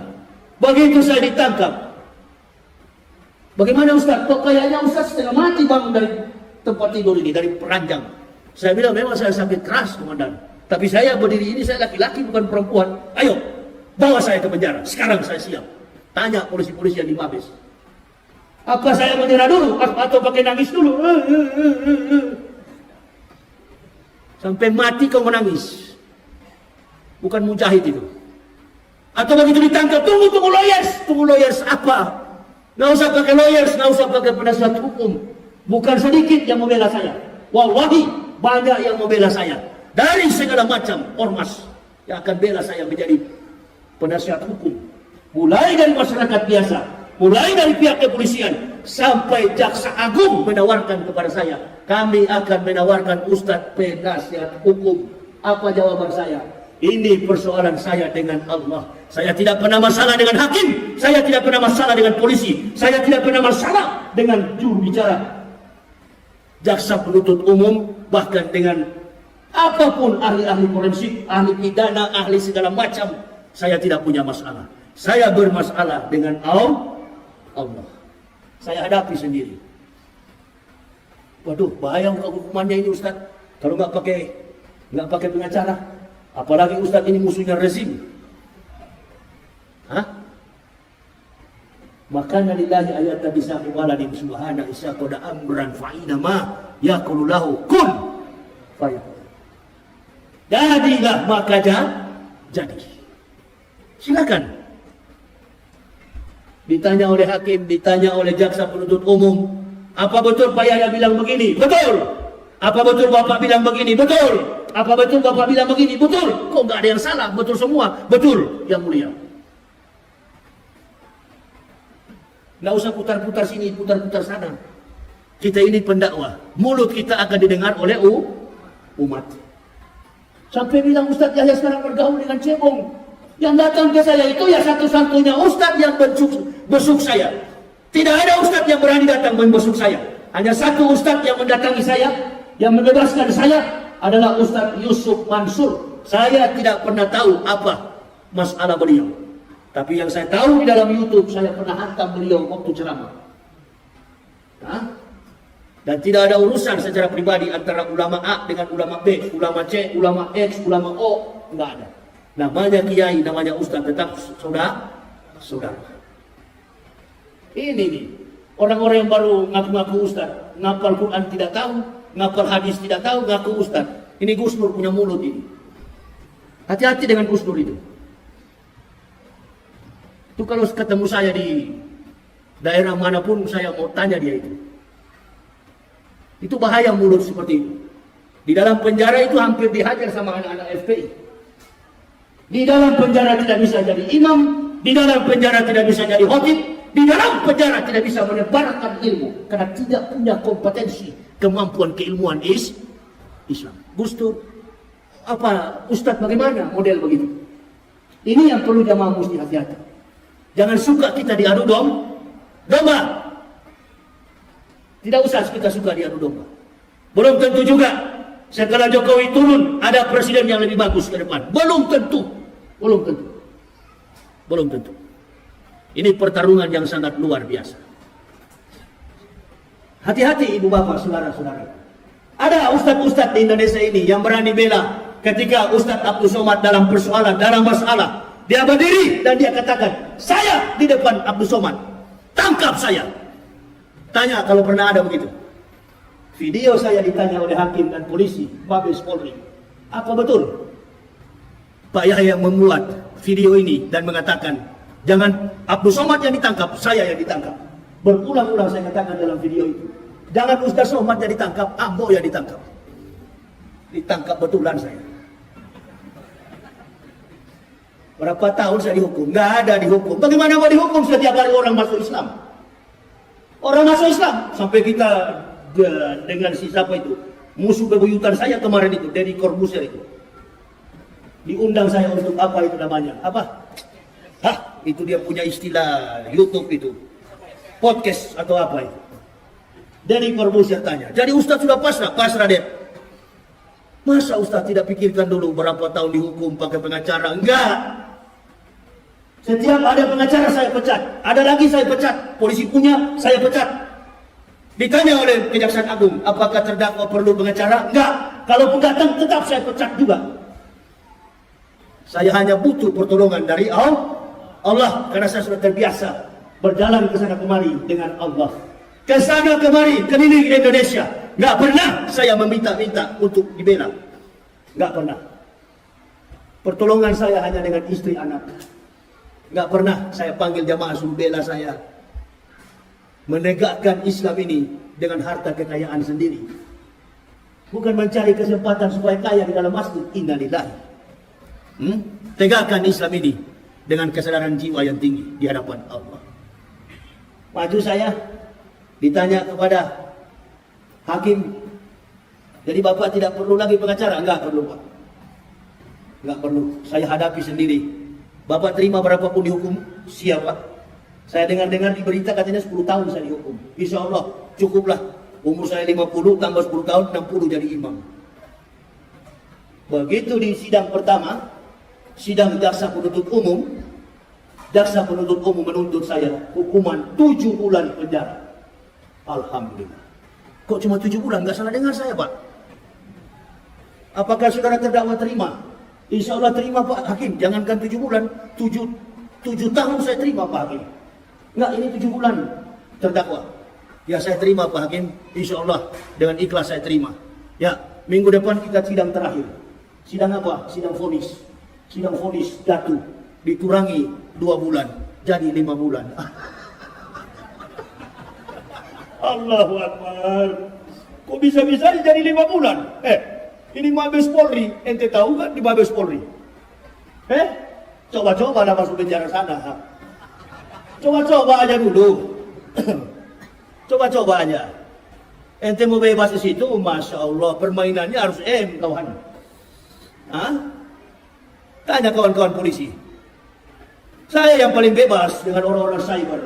Begitu saya ditangkap. Bagaimana Ustaz? Kok kayaknya Ustaz setengah mati bangun dari tempat tidur ini, dari peranjang. Saya bilang memang saya sakit keras komandan. Tapi saya berdiri ini, saya laki-laki bukan perempuan. Ayo, bawa saya ke penjara. Sekarang saya siap. Tanya polisi-polisi yang di Mabes. Apa saya menyerah dulu? Atau pakai nangis dulu? Sampai mati kau menangis. Bukan mujahid itu. Atau begitu ditangkap, tunggu lawyers apa? Nggak usah pakai lawyers, nggak usah pakai penasihat hukum. Bukan sedikit yang membela saya. Wallahi banyak yang membela saya. Dari segala macam ormas yang akan bela saya menjadi penasihat hukum. Mulai dari masyarakat biasa, mulai dari pihak kepolisian, sampai Jaksa Agung menawarkan kepada saya, kami akan menawarkan Ustadz penasihat hukum. Apa jawaban saya? Ini persoalan saya dengan Allah. Saya tidak pernah masalah dengan hakim, saya tidak pernah masalah dengan polisi, saya tidak pernah masalah dengan juru bicara, jaksa penuntut umum, bahkan dengan apapun ahli-ahli forensik, ahli pidana, ahli segala macam. Saya tidak punya masalah. Saya bermasalah dengan Allah. Saya hadapi sendiri. Waduh, bahaya hukumannya ini Ustaz. Kalau nggak pakai pengacara. Apalagi Ustaz ini musuhnya rezim. Hah? Makanya lillahi ayat bisa waladin subhana isa qada amran fa'ina ma yaqulu lahu kun fayakun. Jadilah maka jadi. Silakan. Ditanya oleh hakim, ditanya oleh jaksa penuntut umum, apa betul Pak Yahya bilang begini? Betul. Apa betul Bapak bilang begini? Betul. Apa betul Bapak bilang begini? Betul. Kok nggak ada yang salah? Betul semua. Betul, Yang Mulia. Nggak usah putar-putar sini, putar-putar sana. Kita ini pendakwah. Mulut kita akan didengar oleh umat. Sampai bilang Ustaz Yahya sekarang bergaul dengan cebong. Yang datang ke saya itu ya satu-satunya Ustaz yang besuk saya. Tidak ada Ustaz yang berani datang membesuk saya. Hanya satu Ustaz yang mendatangi saya, yang membebaskan saya adalah Ustaz Yusuf Mansur. Saya tidak pernah tahu apa masalah beliau. Tapi yang saya tahu di dalam YouTube, saya pernah hantam beliau waktu ceramah. Dan tidak ada urusan secara pribadi antara ulama A dengan ulama B, ulama C, ulama X, ulama O. Enggak ada. Namanya kiai, namanya ustaz, tetap saudara. Ini nih, orang-orang yang baru ngaku-ngaku ustaz, ngapal Quran tidak tahu, ngapal hadis tidak tahu, ngaku ustaz. Ini Gus Nur punya mulut ini. Hati-hati dengan Gus Nur itu. Itu kalau ketemu saya di daerah manapun, saya mau tanya dia itu. Itu bahaya mulut seperti itu. Di dalam penjara itu hampir dihajar sama anak-anak FPI. Di dalam penjara tidak bisa jadi imam, di dalam penjara tidak bisa jadi khotib, di dalam penjara tidak bisa menebarkan ilmu karena tidak punya kompetensi, kemampuan keilmuan Islam. Gus Dur, apa Ustadz bagaimana model begitu? Ini yang perlu jamaah mesti hati-hati. Jangan suka kita diadu domba. Tidak usah kita suka diadu domba. Belum tentu juga setelah Jokowi turun ada presiden yang lebih bagus ke depan. Belum tentu. Ini pertarungan yang sangat luar biasa. Hati-hati ibu bapak, saudara-saudara. Ada ustadz-ustadz di Indonesia ini yang berani bela ketika Ustadz Abdul Somad dalam persoalan, dalam masalah. Dia berdiri dan dia katakan, saya di depan Abdul Somad. Tangkap saya. Tanya kalau pernah ada begitu. Video saya ditanya oleh hakim dan polisi, Mabes Polri. Apa betul Pak Yahya membuat video ini dan mengatakan, jangan Abdul Somad yang ditangkap, saya yang ditangkap. Berulang-ulang saya katakan dalam video itu. Jangan Ustaz Somad yang ditangkap, Ambo yang ditangkap. Ditangkap betulan saya. Berapa tahun saya dihukum? Nggak ada dihukum. Bagaimana mau dihukum setiap hari orang masuk Islam? Orang masuk Islam. Sampai kita dengan si siapa itu, musuh bebuyutan saya kemarin itu, Deddy Corbuzier itu. Diundang saya untuk apa itu namanya? Apa? Itu dia punya istilah YouTube itu. Podcast atau apa itu. Deddy Corbuzier tanya, jadi Ustaz sudah pasrah? Pasrah deh. Masa Ustaz tidak pikirkan dulu berapa tahun dihukum pakai pengacara? Enggak. Setiap ada pengacara saya pecat. Ada lagi saya pecat. Polisi punya, saya pecat. Ditanya oleh Kejaksaan Agung, apakah terdakwa perlu pengacara? Enggak. Kalaupun datang tetap saya pecat juga. Saya hanya butuh pertolongan dari Allah karena saya sudah terbiasa berjalan ke sana kemari dengan Allah. Ke sana kemari keliling Indonesia. Enggak pernah saya meminta-minta untuk dibela. Enggak pernah. Pertolongan saya hanya dengan istri anak. Enggak pernah saya panggil jamaah suruh bela saya. Menegakkan Islam ini dengan harta kekayaan sendiri. Bukan mencari kesempatan supaya kaya di dalam masjid. Innalillahi. Tegakkan Islam ini dengan kesadaran jiwa yang tinggi di hadapan Allah. Maju saya Ditanya kepada hakim, jadi Bapak tidak perlu lagi pengacara? Enggak perlu, Pak. Enggak perlu, saya hadapi sendiri. Bapak terima berapapun dihukum, siap, Pak. Saya dengar-dengar di berita katanya 10 tahun saya dihukum. Insya Allah cukuplah. Umur saya 50 tambah 10 tahun 60 jadi imam. Begitu di sidang pertama, sidang jaksa penuntut umum, jaksa penuntut umum menuntut saya hukuman 7 bulan penjara. Alhamdulillah. Kok cuma 7 bulan? Nggak salah dengar saya, Pak. Apakah saudara terdakwa terima? Insya Allah terima, Pak Hakim. Jangankan 7 bulan, 7 tahun saya terima, Pak Hakim. Enggak, ini 7 bulan terdakwa. Ya saya terima, Pak Hakim. Insya Allah dengan ikhlas saya terima. Ya, minggu depan kita sidang terakhir. Sidang apa? Sidang vonis. Sidang vonis jatuh. Dikurangi 2 bulan. Jadi 5 bulan. Allahu Akbar. Kok bisa-bisa jadi 5 bulan? Ini Mabes Polri. Ente tahu kan di Mabes Polri? Coba-coba lah masuk penjara sana. Coba-coba aja dulu. Coba-coba aja. Ente mau bebas di situ, Masya Allah, permainannya harus kawan. Tanya kawan-kawan polisi. Saya yang paling bebas dengan orang-orang cyber.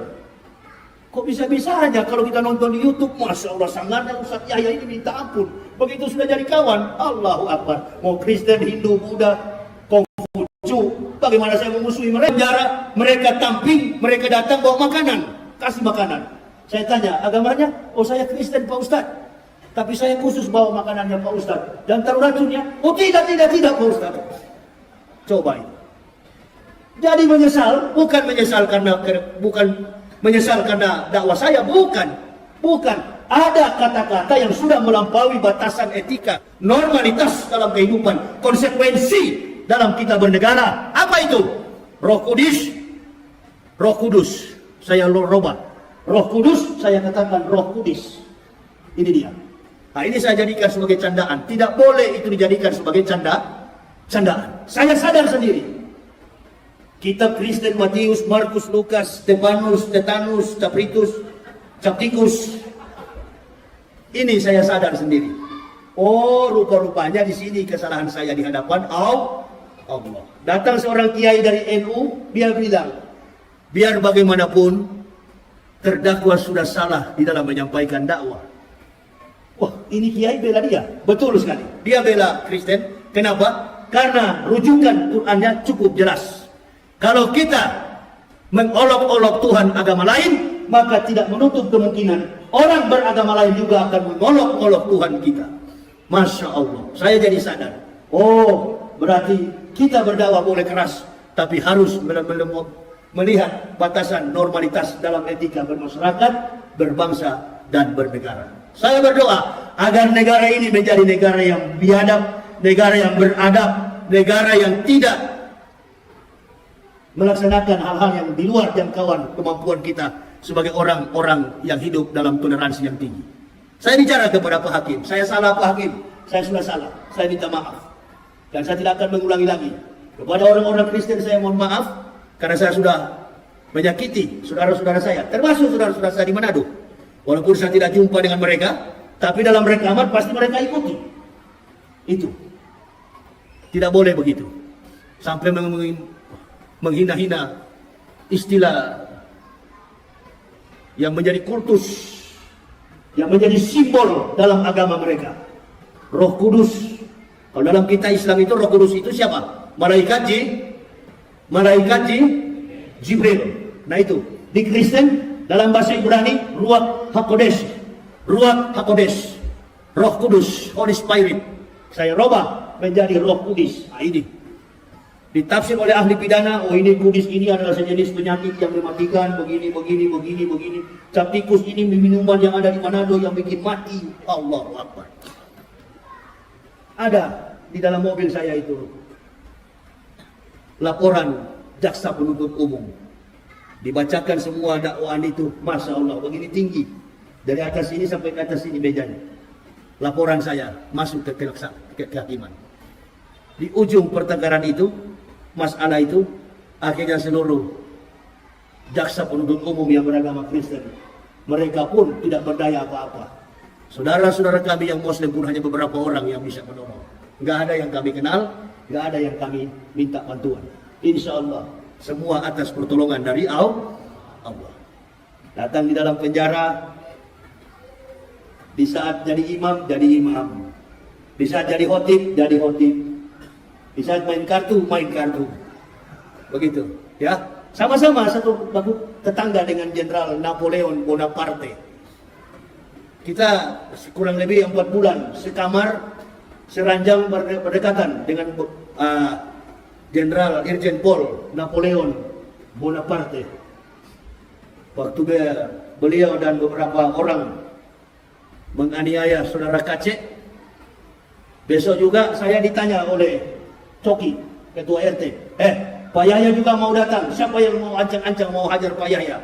Kok bisa-bisanya kalau kita nonton di YouTube, Masya Allah, sangatnya Ustaz Yahya ini minta ampun. Begitu sudah jadi kawan, Allahu Akbar. Mau Kristen, Hindu, Buddha, Konghucu, bagaimana saya memusuhi mereka? Penjara, mereka tamping, mereka datang bawa makanan, kasih makanan. Saya tanya, agamanya? Oh saya Kristen Pak Ustaz. Tapi saya khusus bawa makanannya Pak Ustaz. Dan taruh racunnya? Oh tidak Pak Ustaz. Coba itu. Jadi menyesal, bukan menyesal karena dakwah saya, bukan. Ada kata-kata yang sudah melampaui batasan etika, normalitas dalam kehidupan, konsekuensi dalam kita bernegara. Apa itu? Roh Kudus. Saya robah. Roh Kudus, saya katakan Roh Kudus. Ini dia. Nah, ini saya jadikan sebagai candaan. Tidak boleh itu dijadikan sebagai candaan. Saya sadar sendiri. Kitab Kristen, Matius, Markus, Lukas, Stefanus, Stetanus, Captikus. Ini saya sadar sendiri. Oh, rupa-rupanya di sini kesalahan saya di hadapan Allah. Datang seorang kiai dari NU, dia bilang, biar bagaimanapun terdakwa sudah salah di dalam menyampaikan dakwah. Wah, ini kiai bela dia. Betul sekali. Dia bela Kristen. Kenapa? Karena rujukan Qur'annya cukup jelas. Kalau kita mengolok-olok Tuhan agama lain, maka tidak menutup kemungkinan orang beragama lain juga akan mengolok-olok Tuhan kita. Masya Allah, saya jadi sadar. Oh, berarti kita berdakwah boleh keras, tapi harus melihat batasan normalitas dalam etika bermasyarakat, berbangsa, dan bernegara. Saya berdoa agar negara ini menjadi negara yang biadab, negara yang beradab, negara yang tidak melaksanakan hal-hal yang di luar jangkauan kemampuan kita sebagai orang-orang yang hidup dalam toleransi yang tinggi. Saya bicara kepada Pak Hakim, saya salah Pak Hakim, saya sudah salah, saya minta maaf. Dan saya tidak akan mengulangi lagi. Kepada orang-orang Kristen saya mohon maaf, karena saya sudah menyakiti saudara-saudara saya, termasuk saudara-saudara saya di Manado. Walaupun saya tidak jumpa dengan mereka, tapi dalam rekaman pasti mereka ikuti. Itu. Tidak boleh begitu. Sampai menghina-hina istilah yang menjadi kultus, yang menjadi simbol dalam agama mereka. Roh Kudus. Kalau dalam kita Islam itu Roh Kudus itu siapa? Malaikat Jibril. Nah itu. Di Kristen dalam bahasa Ibrani Ruach HaKodesh. Roh Kudus, Holy Spirit. Saya robah menjadi Roh Kudus. Nah ini. Ditafsir oleh ahli pidana, oh ini kudis ini adalah sejenis penyakit yang mematikan, begini. Captikus ini minuman yang ada di Manado yang bikin mati. Allahu Akbar. Ada di dalam mobil saya itu laporan jaksa penuntut umum. Dibacakan semua dakwaan itu, Masya Allah, begini tinggi. Dari atas ini sampai ke atas ini mejanya. Laporan saya masuk ke kehakiman. Di ujung pertengkaran itu, masalah itu, akhirnya seluruh jaksa penuntut umum yang beragama Kristen Mereka pun tidak berdaya apa-apa. Saudara-saudara kami yang Muslim pun hanya beberapa orang yang bisa menolong. Nggak ada yang kami kenal, nggak ada yang kami minta bantuan. Insya Allah semua atas pertolongan dari Allah. Datang di dalam penjara, di saat jadi imam, jadi imam. Di saat jadi khotib, jadi khotib. Di saat main kartu, main kartu. Begitu, ya. Sama-sama satu baku tetangga dengan Jenderal Napoleon Bonaparte. Kita kurang lebih 4 bulan sekamar, seranjang berdekatan dengan Jenderal Irjen Pol Napoleon Bonaparte. Waktu beliau dan beberapa orang menganiaya saudara Kacek, besok juga saya ditanya oleh Coki, ketua RT, Pak Yahya juga mau datang, siapa yang mau ancang-ancang mau hajar Pak Yahya?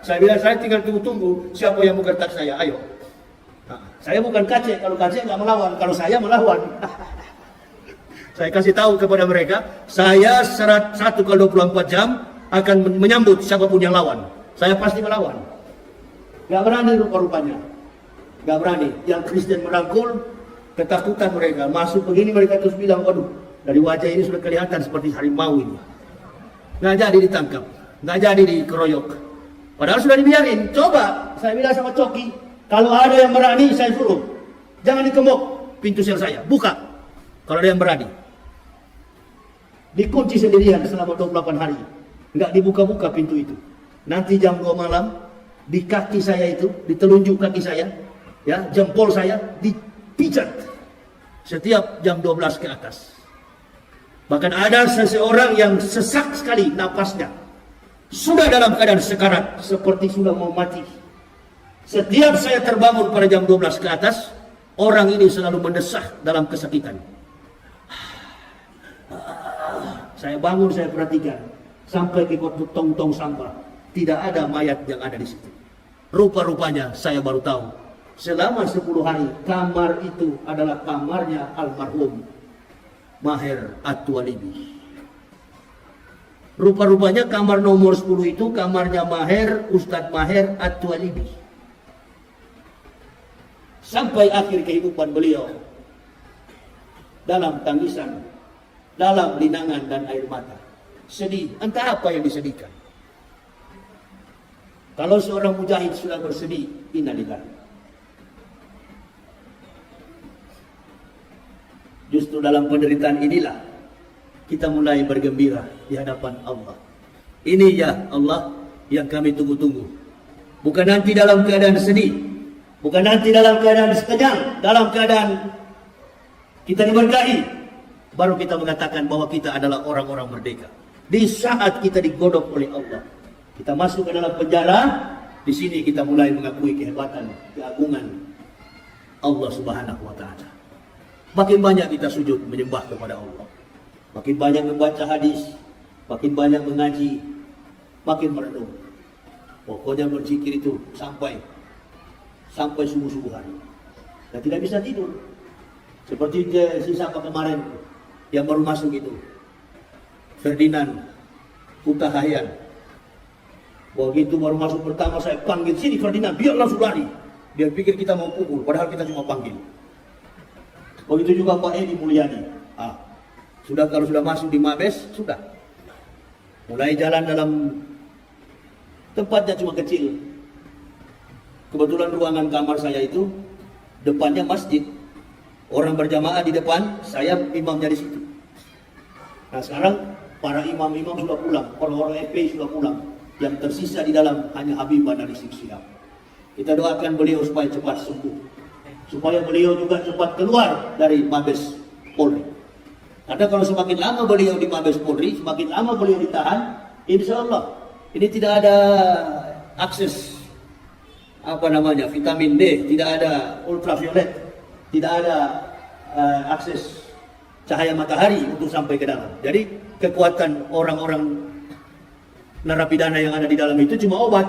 Saya bilang saya tinggal tunggu-tunggu siapa yang mau gertak saya, ayo. Saya bukan Kacek, kalau Kacek nggak melawan, kalau saya melawan. Saya kasih tahu kepada mereka, saya 1 kali 24 jam akan menyambut siapapun yang lawan. Saya pasti melawan. Gak berani rupa-rupanya. Gak berani. Yang Kristen merangkul, ketakutan mereka. Masuk begini mereka terus bilang, waduh, dari wajah ini sudah kelihatan seperti harimau ini. Nggak jadi ditangkap. Nggak jadi dikeroyok. Padahal sudah dibiarin. Coba, saya bilang sama Coki, kalau ada yang berani, saya suruh. Jangan dikemuk pintu sel saya. Buka. Kalau ada yang berani. Dikunci sendirian selama 28 hari. Nggak dibuka-buka pintu itu. Nanti jam 2 malam, di kaki saya itu, di telunjuk kaki saya, ya, jempol saya dipijat. Setiap jam 12 ke atas. Bahkan ada seseorang yang sesak sekali napasnya. Sudah dalam keadaan sekarat, seperti sudah mau mati. Setiap saya terbangun pada jam 12 ke atas, orang ini selalu mendesah dalam kesakitan. Saya bangun, saya perhatikan. Sampai ke tong-tong sampah. Tidak ada mayat yang ada di situ. Rupa-rupanya saya baru tahu. Selama 10 hari, kamar itu adalah kamarnya almarhum Maher At-Twalibi. Rupa-rupanya kamar nomor 10 itu kamarnya Maher, Ustadz Maher At-Twalibi. Sampai akhir kehidupan beliau, dalam tangisan, dalam linangan dan air mata. Sedih, entah apa yang disedihkan. Kalau seorang mujahid sudah bersedih, innalillah. Justru dalam penderitaan inilah kita mulai bergembira di hadapan Allah. Ini ya Allah yang kami tunggu-tunggu. Bukan nanti dalam keadaan sedih, bukan nanti dalam keadaan sekejam, dalam keadaan kita diberkahi, baru kita mengatakan bahwa kita adalah orang-orang merdeka. Di saat kita digodok oleh Allah, kita masuk ke dalam penjara, di sini kita mulai mengakui kehebatan, keagungan Allah Subhanahu wa taala. Makin banyak kita sujud menyembah kepada Allah. Makin banyak membaca hadis, makin banyak mengaji, makin merenung. Pokoknya berzikir itu sampai subuh-subuhan. Dan tidak bisa tidur. Seperti si siapa kemarin yang baru masuk itu, Ferdinand Hutahayan. Begitu baru masuk pertama saya panggil, sini Ferdinand, biar langsung lari. Dia pikir kita mau pukul, padahal kita cuma panggil. Begitu juga Pak Edi Mulyani. Kalau sudah masuk di Mabes, sudah. Mulai jalan dalam tempatnya cuma kecil. Kebetulan ruangan kamar saya itu depannya masjid. Orang berjamaah di depan, saya imamnya di situ. Nah sekarang para imam-imam sudah pulang, orang-orang FPI sudah pulang. Yang tersisa di dalam hanya Habibah dari Sihab. Kita doakan beliau supaya cepat sembuh, supaya beliau juga cepat keluar dari Mabes Polri. Karena kalau semakin lama beliau di Mabes Polri, semakin lama beliau ditahan, insya Allah ini tidak ada akses vitamin D, tidak ada ultraviolet, tidak ada akses cahaya matahari untuk sampai ke dalam. Jadi kekuatan orang-orang narapidana yang ada di dalam itu cuma obat.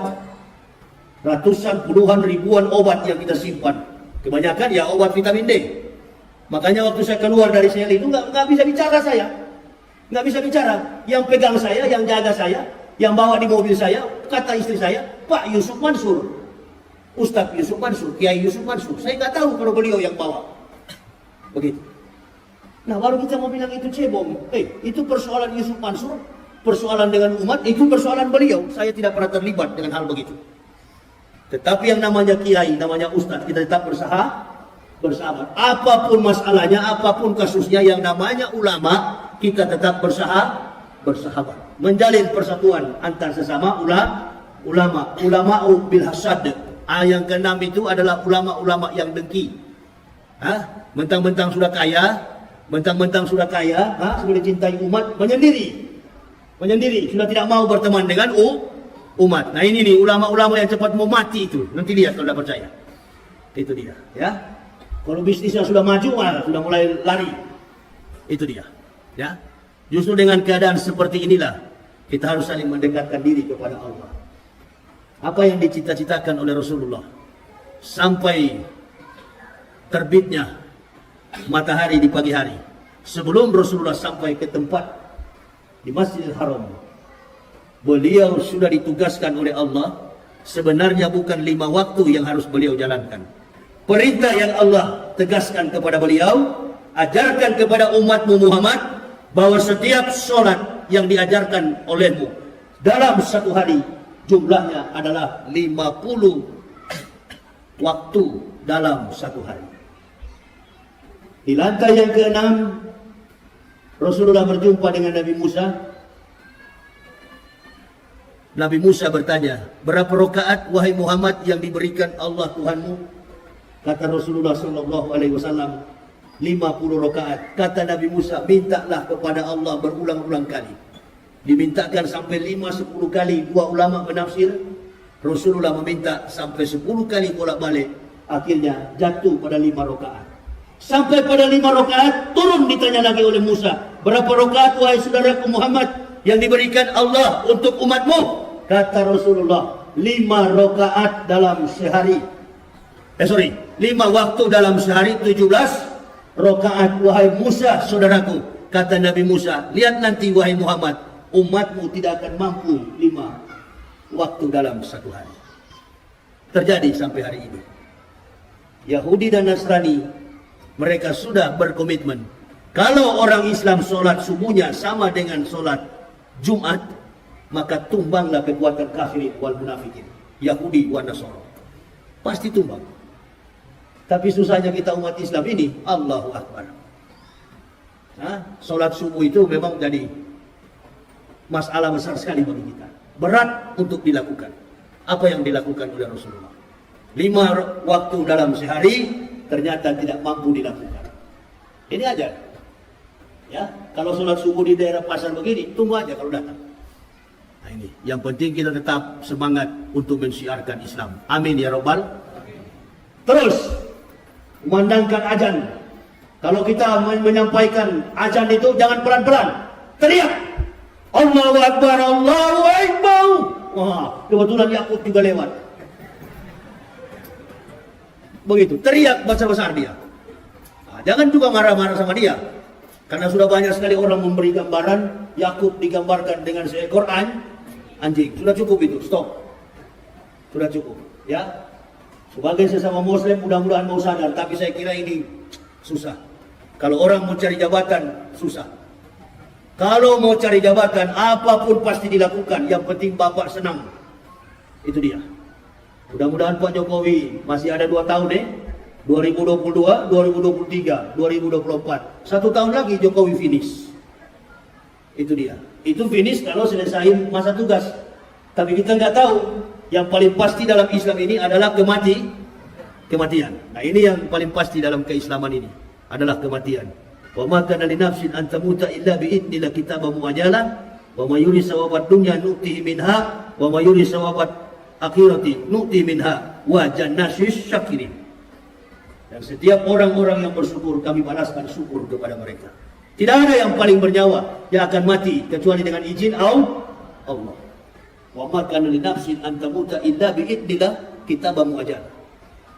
Ratusan, puluhan, ribuan obat yang kita simpan. Kebanyakan ya obat vitamin D. Makanya waktu saya keluar dari sel itu nggak bisa bicara saya. Nggak bisa bicara. Yang pegang saya, yang jaga saya, yang bawa di mobil saya, kata istri saya, Pak Yusuf Mansur. Ustadz Yusuf Mansur, Kiai Yusuf Mansur. Saya nggak tahu kalau beliau yang bawa. Begitu. Nah, baru kita mau bilang itu cebong. Itu persoalan Yusuf Mansur, persoalan dengan umat, itu persoalan beliau. Saya tidak pernah terlibat dengan hal begitu. Tetapi yang namanya kiai, namanya ustadz, kita tetap bersahabat. Apapun masalahnya, apapun kasusnya, yang namanya ulama, kita tetap bersahabat. Menjalin persatuan antar sesama ulama. Ulama'u bil hasad. Yang keenam itu adalah ulama-ulama yang dengki. Mentang-mentang sudah kaya, sudah dicintai umat, menyendiri, sudah tidak mau berteman dengan umat. Nah ini nih ulama-ulama yang cepat mau mati itu. Nanti lihat kalau tidak percaya. Itu dia, ya. Kalau bisnisnya sudah maju, sudah mulai lari. Itu dia, ya. Justru dengan keadaan seperti inilah kita harus saling mendekatkan diri kepada Allah. Apa yang dicita-citakan oleh Rasulullah sampai terbitnya matahari di pagi hari, sebelum Rasulullah sampai ke tempat di Masjidil Haram, beliau sudah ditugaskan oleh Allah. Sebenarnya bukan 5 waktu yang harus beliau jalankan. Perintah yang Allah tegaskan kepada beliau, ajarkan kepada umatmu Muhammad, bahwa setiap sholat yang diajarkan olehmu dalam satu hari, jumlahnya adalah 50 waktu dalam satu hari. Di lantai yang ke-6, Rasulullah berjumpa dengan Nabi Musa. Nabi Musa bertanya, berapa rakaat wahai Muhammad yang diberikan Allah Tuhanmu? Kata Rasulullah SAW, 50 rakaat. Kata Nabi Musa, mintalah kepada Allah berulang-ulang kali. Dimintakan sampai 5-10 kali. Dua ulama menafsir, Rasulullah meminta sampai 10 kali bolak-balik. Akhirnya jatuh pada 5 rakaat. Sampai pada 5 rakaat, turun ditanya lagi oleh Musa, berapa rakaat wahai saudaraku Muhammad yang diberikan Allah untuk umatmu? Kata Rasulullah, 5 rakaat dalam sehari. 5 waktu dalam sehari, 17 rakaat wahai Musa saudaraku. Kata Nabi Musa, lihat nanti wahai Muhammad, umatmu tidak akan mampu 5 waktu dalam satu hari. Terjadi sampai hari ini. Yahudi dan Nasrani, mereka sudah berkomitmen, kalau orang Islam sholat subuhnya sama dengan sholat Jumat, maka tumbanglah kekuatan kafirin wal munafikin, Yahudi wal Nasara. Pasti tumbang. Tapi susahnya kita umat Islam ini, Allahu Akbar. Sholat subuh itu memang jadi masalah besar sekali bagi kita. Berat untuk dilakukan. Apa yang dilakukan oleh Rasulullah? 5 waktu dalam sehari ternyata tidak mampu dilakukan. Ini aja. Ya, kalau sholat subuh di daerah pasar begini, tunggu aja kalau datang. Nah ini, yang penting kita tetap semangat untuk mensiarkan Islam. Amin ya Rabbal. Terus memandangkan azan. Kalau kita menyampaikan azan itu jangan pelan-pelan, teriak Allahu Akbar, Allahu Akbar. Wah, kebetulan Yakub juga lewat. Begitu, teriak besar-besar dia. Jangan juga marah-marah sama dia. Karena sudah banyak sekali orang memberi gambaran Yakub digambarkan dengan seekor anjing. Sudah cukup itu, stop. Sudah cukup, ya. Sebagai sesama muslim mudah-mudahan mau sadar, tapi saya kira ini susah. Kalau orang mau cari jabatan, susah. Kalau mau cari jabatan, apapun pasti dilakukan. Yang penting Bapak senang. Itu dia. Mudah-mudahan Pak Jokowi masih ada 2 tahun 2022, 2023, 2024. 1 tahun lagi Jokowi finish. Itu dia. Itu finish kalau selesai masa tugas. Tapi kita nggak tahu. Yang paling pasti dalam Islam ini adalah kematian. Nah ini yang paling pasti dalam keislaman ini adalah kematian. Wa ma kana li nafsin an tamuta illa bi idnillah kitaban muajjalan wa may yurid sawabat dunya nu'tihi minha wa may yurid sawabat akhirati nu'ti minha wa jannasis syakirin. Dan setiap orang-orang yang bersyukur kami balaskan syukur kepada mereka. Tidak ada yang paling bernyawa yang akan mati kecuali dengan izin Allah. Wa ma kana li nafsin an tamuta illa bi idnillah kitaban muajjalan.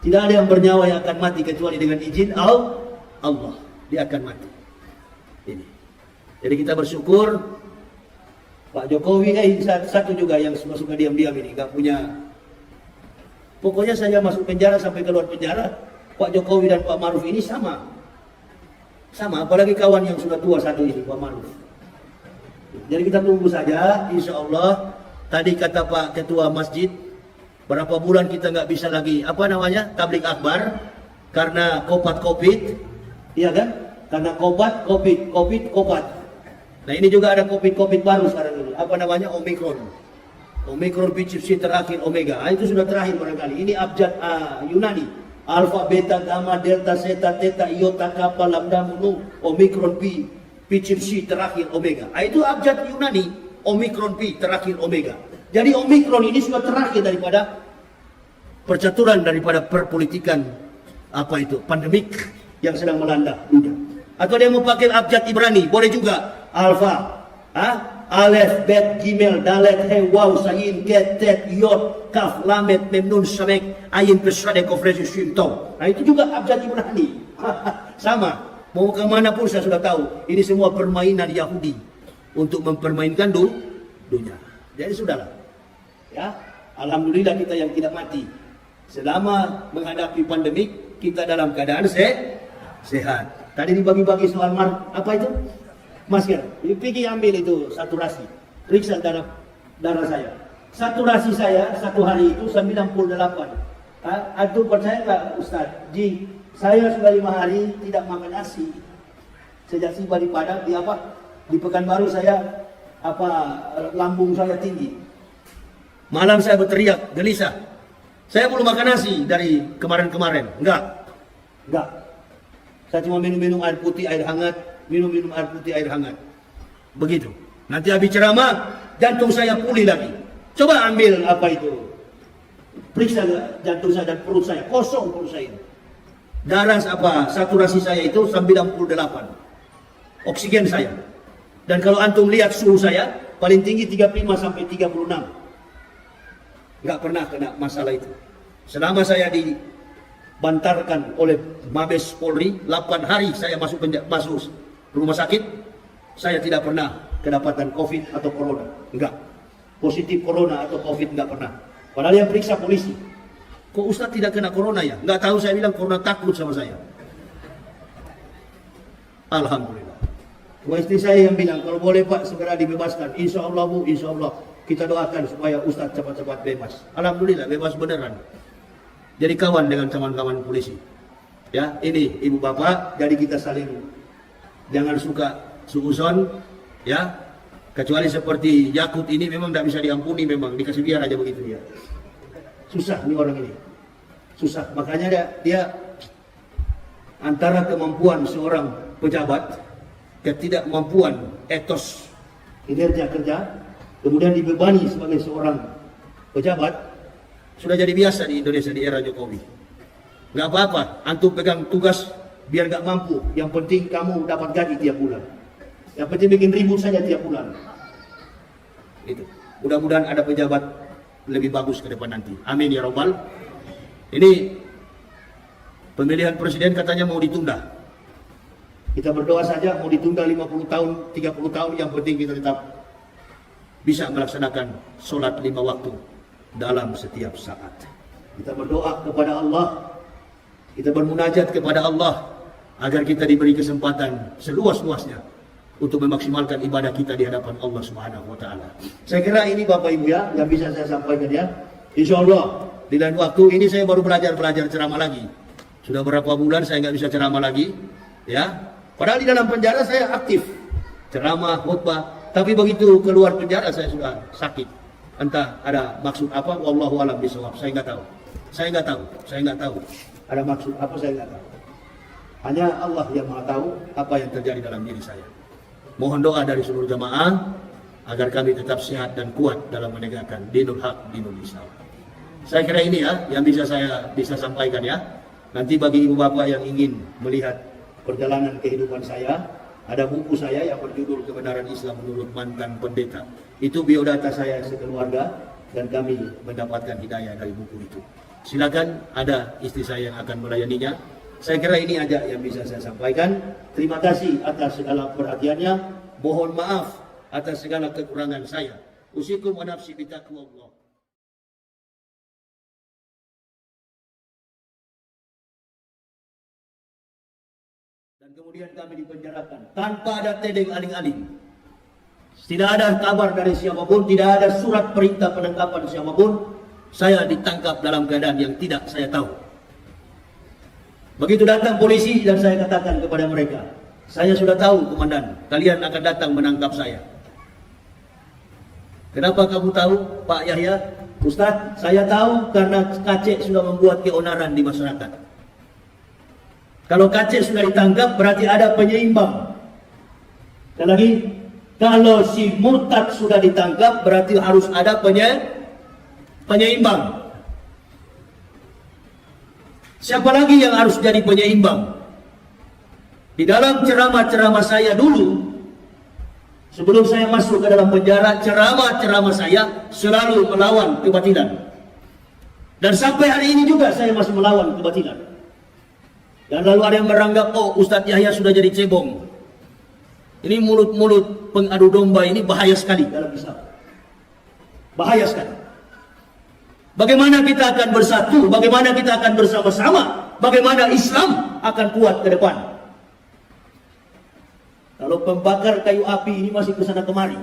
Tidak ada yang bernyawa yang akan mati kecuali dengan izin Allah. Dia akan mati. Ini. Jadi kita bersyukur. Pak Jokowi satu juga yang suka diam-diam ini, nggak punya Pokoknya saya masuk penjara sampai keluar penjara, Pak Jokowi dan Pak Maruf ini sama. Sama, apalagi kawan yang sudah tua satu ini, Pak Maruf. Jadi kita tunggu saja, insya Allah. Tadi kata Pak Ketua Masjid, berapa bulan kita nggak bisa lagi, tablik akbar, karena COVID, iya kan? Karena COVID. Nah ini juga ada COVID baru sekarang ini, Omicron BCC terakhir Omega. Itu sudah terakhir barangkali. Ini abjad Yunani. Alpha, Beta, Gamma, Delta, Zeta, Theta, Iota, Kappa, Lambda, Mu, Omicron P, BCC terakhir Omega. Itu abjad Yunani. Omicron P terakhir Omega. Jadi Omicron ini sudah terakhir daripada percaturan, daripada perpolitikan pandemik yang sedang melanda dunia. Atau dia mau pakai abjad Ibrani, boleh juga. Alpha, Alef, Bet, Gimel, Dalet, He, Waw, Sayin, Ket, Tet, Yod, Kaf, Lamet, Memnun, Samek, Ayin, Pesade, Kofresi, Shimtong. Nah itu juga abjad Ibrani. Sama, mau kemana pun saya sudah tahu. Ini semua permainan Yahudi untuk mempermainkan dunia. Jadi sudahlah. Ya, alhamdulillah kita yang tidak mati. Selama menghadapi pandemik, kita dalam keadaan sehat. Tadi dibagi-bagi soal masker. Pergi ambil itu saturasi. Periksa darah saya. Saturasi saya satu hari itu 98. Antum percaya nggak Ustaz? Saya sudah 5 hari tidak makan nasi. Sejak tiba di Padang, di Pekanbaru saya lambung saya tinggi. Malam saya berteriak, gelisah. Saya belum makan nasi dari kemarin-kemarin. Enggak. Saya cuma minum air putih, air hangat. Minum air putih, air hangat. Begitu. Nanti habis ceramah, jantung saya pulih lagi. Coba ambil periksa jantung saya dan perut saya. Kosong perut saya. Darah saturasi saya itu 98. Oksigen saya. Dan kalau antum lihat suhu saya, paling tinggi 35 sampai 36. Nggak pernah kena masalah itu. Selama saya dibantarkan oleh Mabes Polri, 8 hari saya masuk rumah sakit, saya tidak pernah kedapatan COVID atau Corona. Enggak. Positif Corona atau COVID enggak pernah. Padahal yang periksa polisi. Kok Ustaz tidak kena Corona ya? Enggak tahu, saya bilang Corona takut sama saya. Alhamdulillah. Istri saya yang bilang, kalau boleh Pak segera dibebaskan. Insya Allah Bu, insya Allah. Kita doakan supaya Ustaz cepat-cepat bebas. Alhamdulillah, bebas beneran. Jadi kawan dengan kawan-kawan polisi. Ya, ini ibu bapak, jadi kita saling jangan suka suuzon, ya. Kecuali seperti Yakut ini memang tidak bisa diampuni, memang dikasih biar aja begitu dia. Susah nih orang ini, susah. Makanya dia antara kemampuan seorang pejabat, ketidakmampuan etos kinerja kerja, kemudian dibebani sebagai seorang pejabat, sudah jadi biasa di Indonesia di era Jokowi. Nggak apa-apa, antum pegang tugas biar nggak mampu. Yang penting kamu dapat gaji tiap bulan. Yang penting bikin ribut saja tiap bulan. Itu. Mudah-mudahan ada pejabat lebih bagus ke depan nanti. Amin ya robbal. Ini pemilihan presiden katanya mau ditunda. Kita berdoa saja mau ditunda 50 tahun, 30 tahun. Yang penting kita tetap bisa melaksanakan sholat 5 waktu dalam setiap saat. Kita berdoa kepada Allah, kita bermunajat kepada Allah agar kita diberi kesempatan seluas-luasnya untuk memaksimalkan ibadah kita di hadapan Allah Subhanahu wa taala. Saya kira ini Bapak Ibu ya yang bisa saya sampaikan ya. Insyaallah di lain waktu ini saya baru belajar ceramah lagi. Sudah berapa bulan saya nggak bisa ceramah lagi ya. Padahal di dalam penjara saya aktif ceramah, khutbah. Tapi begitu keluar penjara saya sudah sakit. Entah ada maksud apa, wallahu a'lam bishawab. Saya nggak tahu. Ada maksud apa saya nggak tahu. Hanya Allah yang Maha tahu apa yang terjadi dalam diri saya. Mohon doa dari seluruh jamaah agar kami tetap sehat dan kuat dalam menegakkan dinul haq, dinul Islam. Saya kira ini ya yang bisa sampaikan ya. Nanti bagi ibu bapak yang ingin melihat perjalanan kehidupan saya, ada buku saya yang berjudul Kebenaran Islam Menurut Mantan Pendeta. Itu biodata saya sekeluarga dan kami mendapatkan hidayah dari buku itu. Silakan, ada istri saya yang akan melayaninya. Saya kira ini aja yang bisa saya sampaikan. Terima kasih atas segala perhatiannya. Mohon maaf atas segala kekurangan saya. Usikum wa nafsi bitaqwallah. Dan kemudian kami dipenjarakan tanpa ada tedeng aling-aling. Tidak ada kabar dari siapapun, tidak ada surat perintah penangkapan siapapun. Saya ditangkap dalam keadaan yang tidak saya tahu. Begitu datang polisi dan saya katakan kepada mereka, saya sudah tahu komandan, kalian akan datang menangkap saya. Kenapa kamu tahu, Pak Yahya? Ustaz, saya tahu karena Kacek sudah membuat keonaran di masyarakat. Kalau Kacek sudah ditangkap berarti ada penyeimbang. Sekali lagi, kalau si murtad sudah ditangkap berarti harus ada penyeimbang. Siapa lagi yang harus jadi penyeimbang? Di dalam ceramah-ceramah saya dulu, sebelum saya masuk ke dalam penjara, ceramah-ceramah saya selalu melawan kebatilan. Dan sampai hari ini juga saya masih melawan kebatilan. Dan lalu ada yang meranggap, oh Ustadz Yahya sudah jadi cebong. Ini mulut-mulut pengadu domba ini bahaya sekali dalam Islam. Bahaya sekali. Bagaimana kita akan bersatu? Bagaimana kita akan bersama-sama? Bagaimana Islam akan kuat ke depan? Kalau pembakar kayu api ini masih kesana kemari.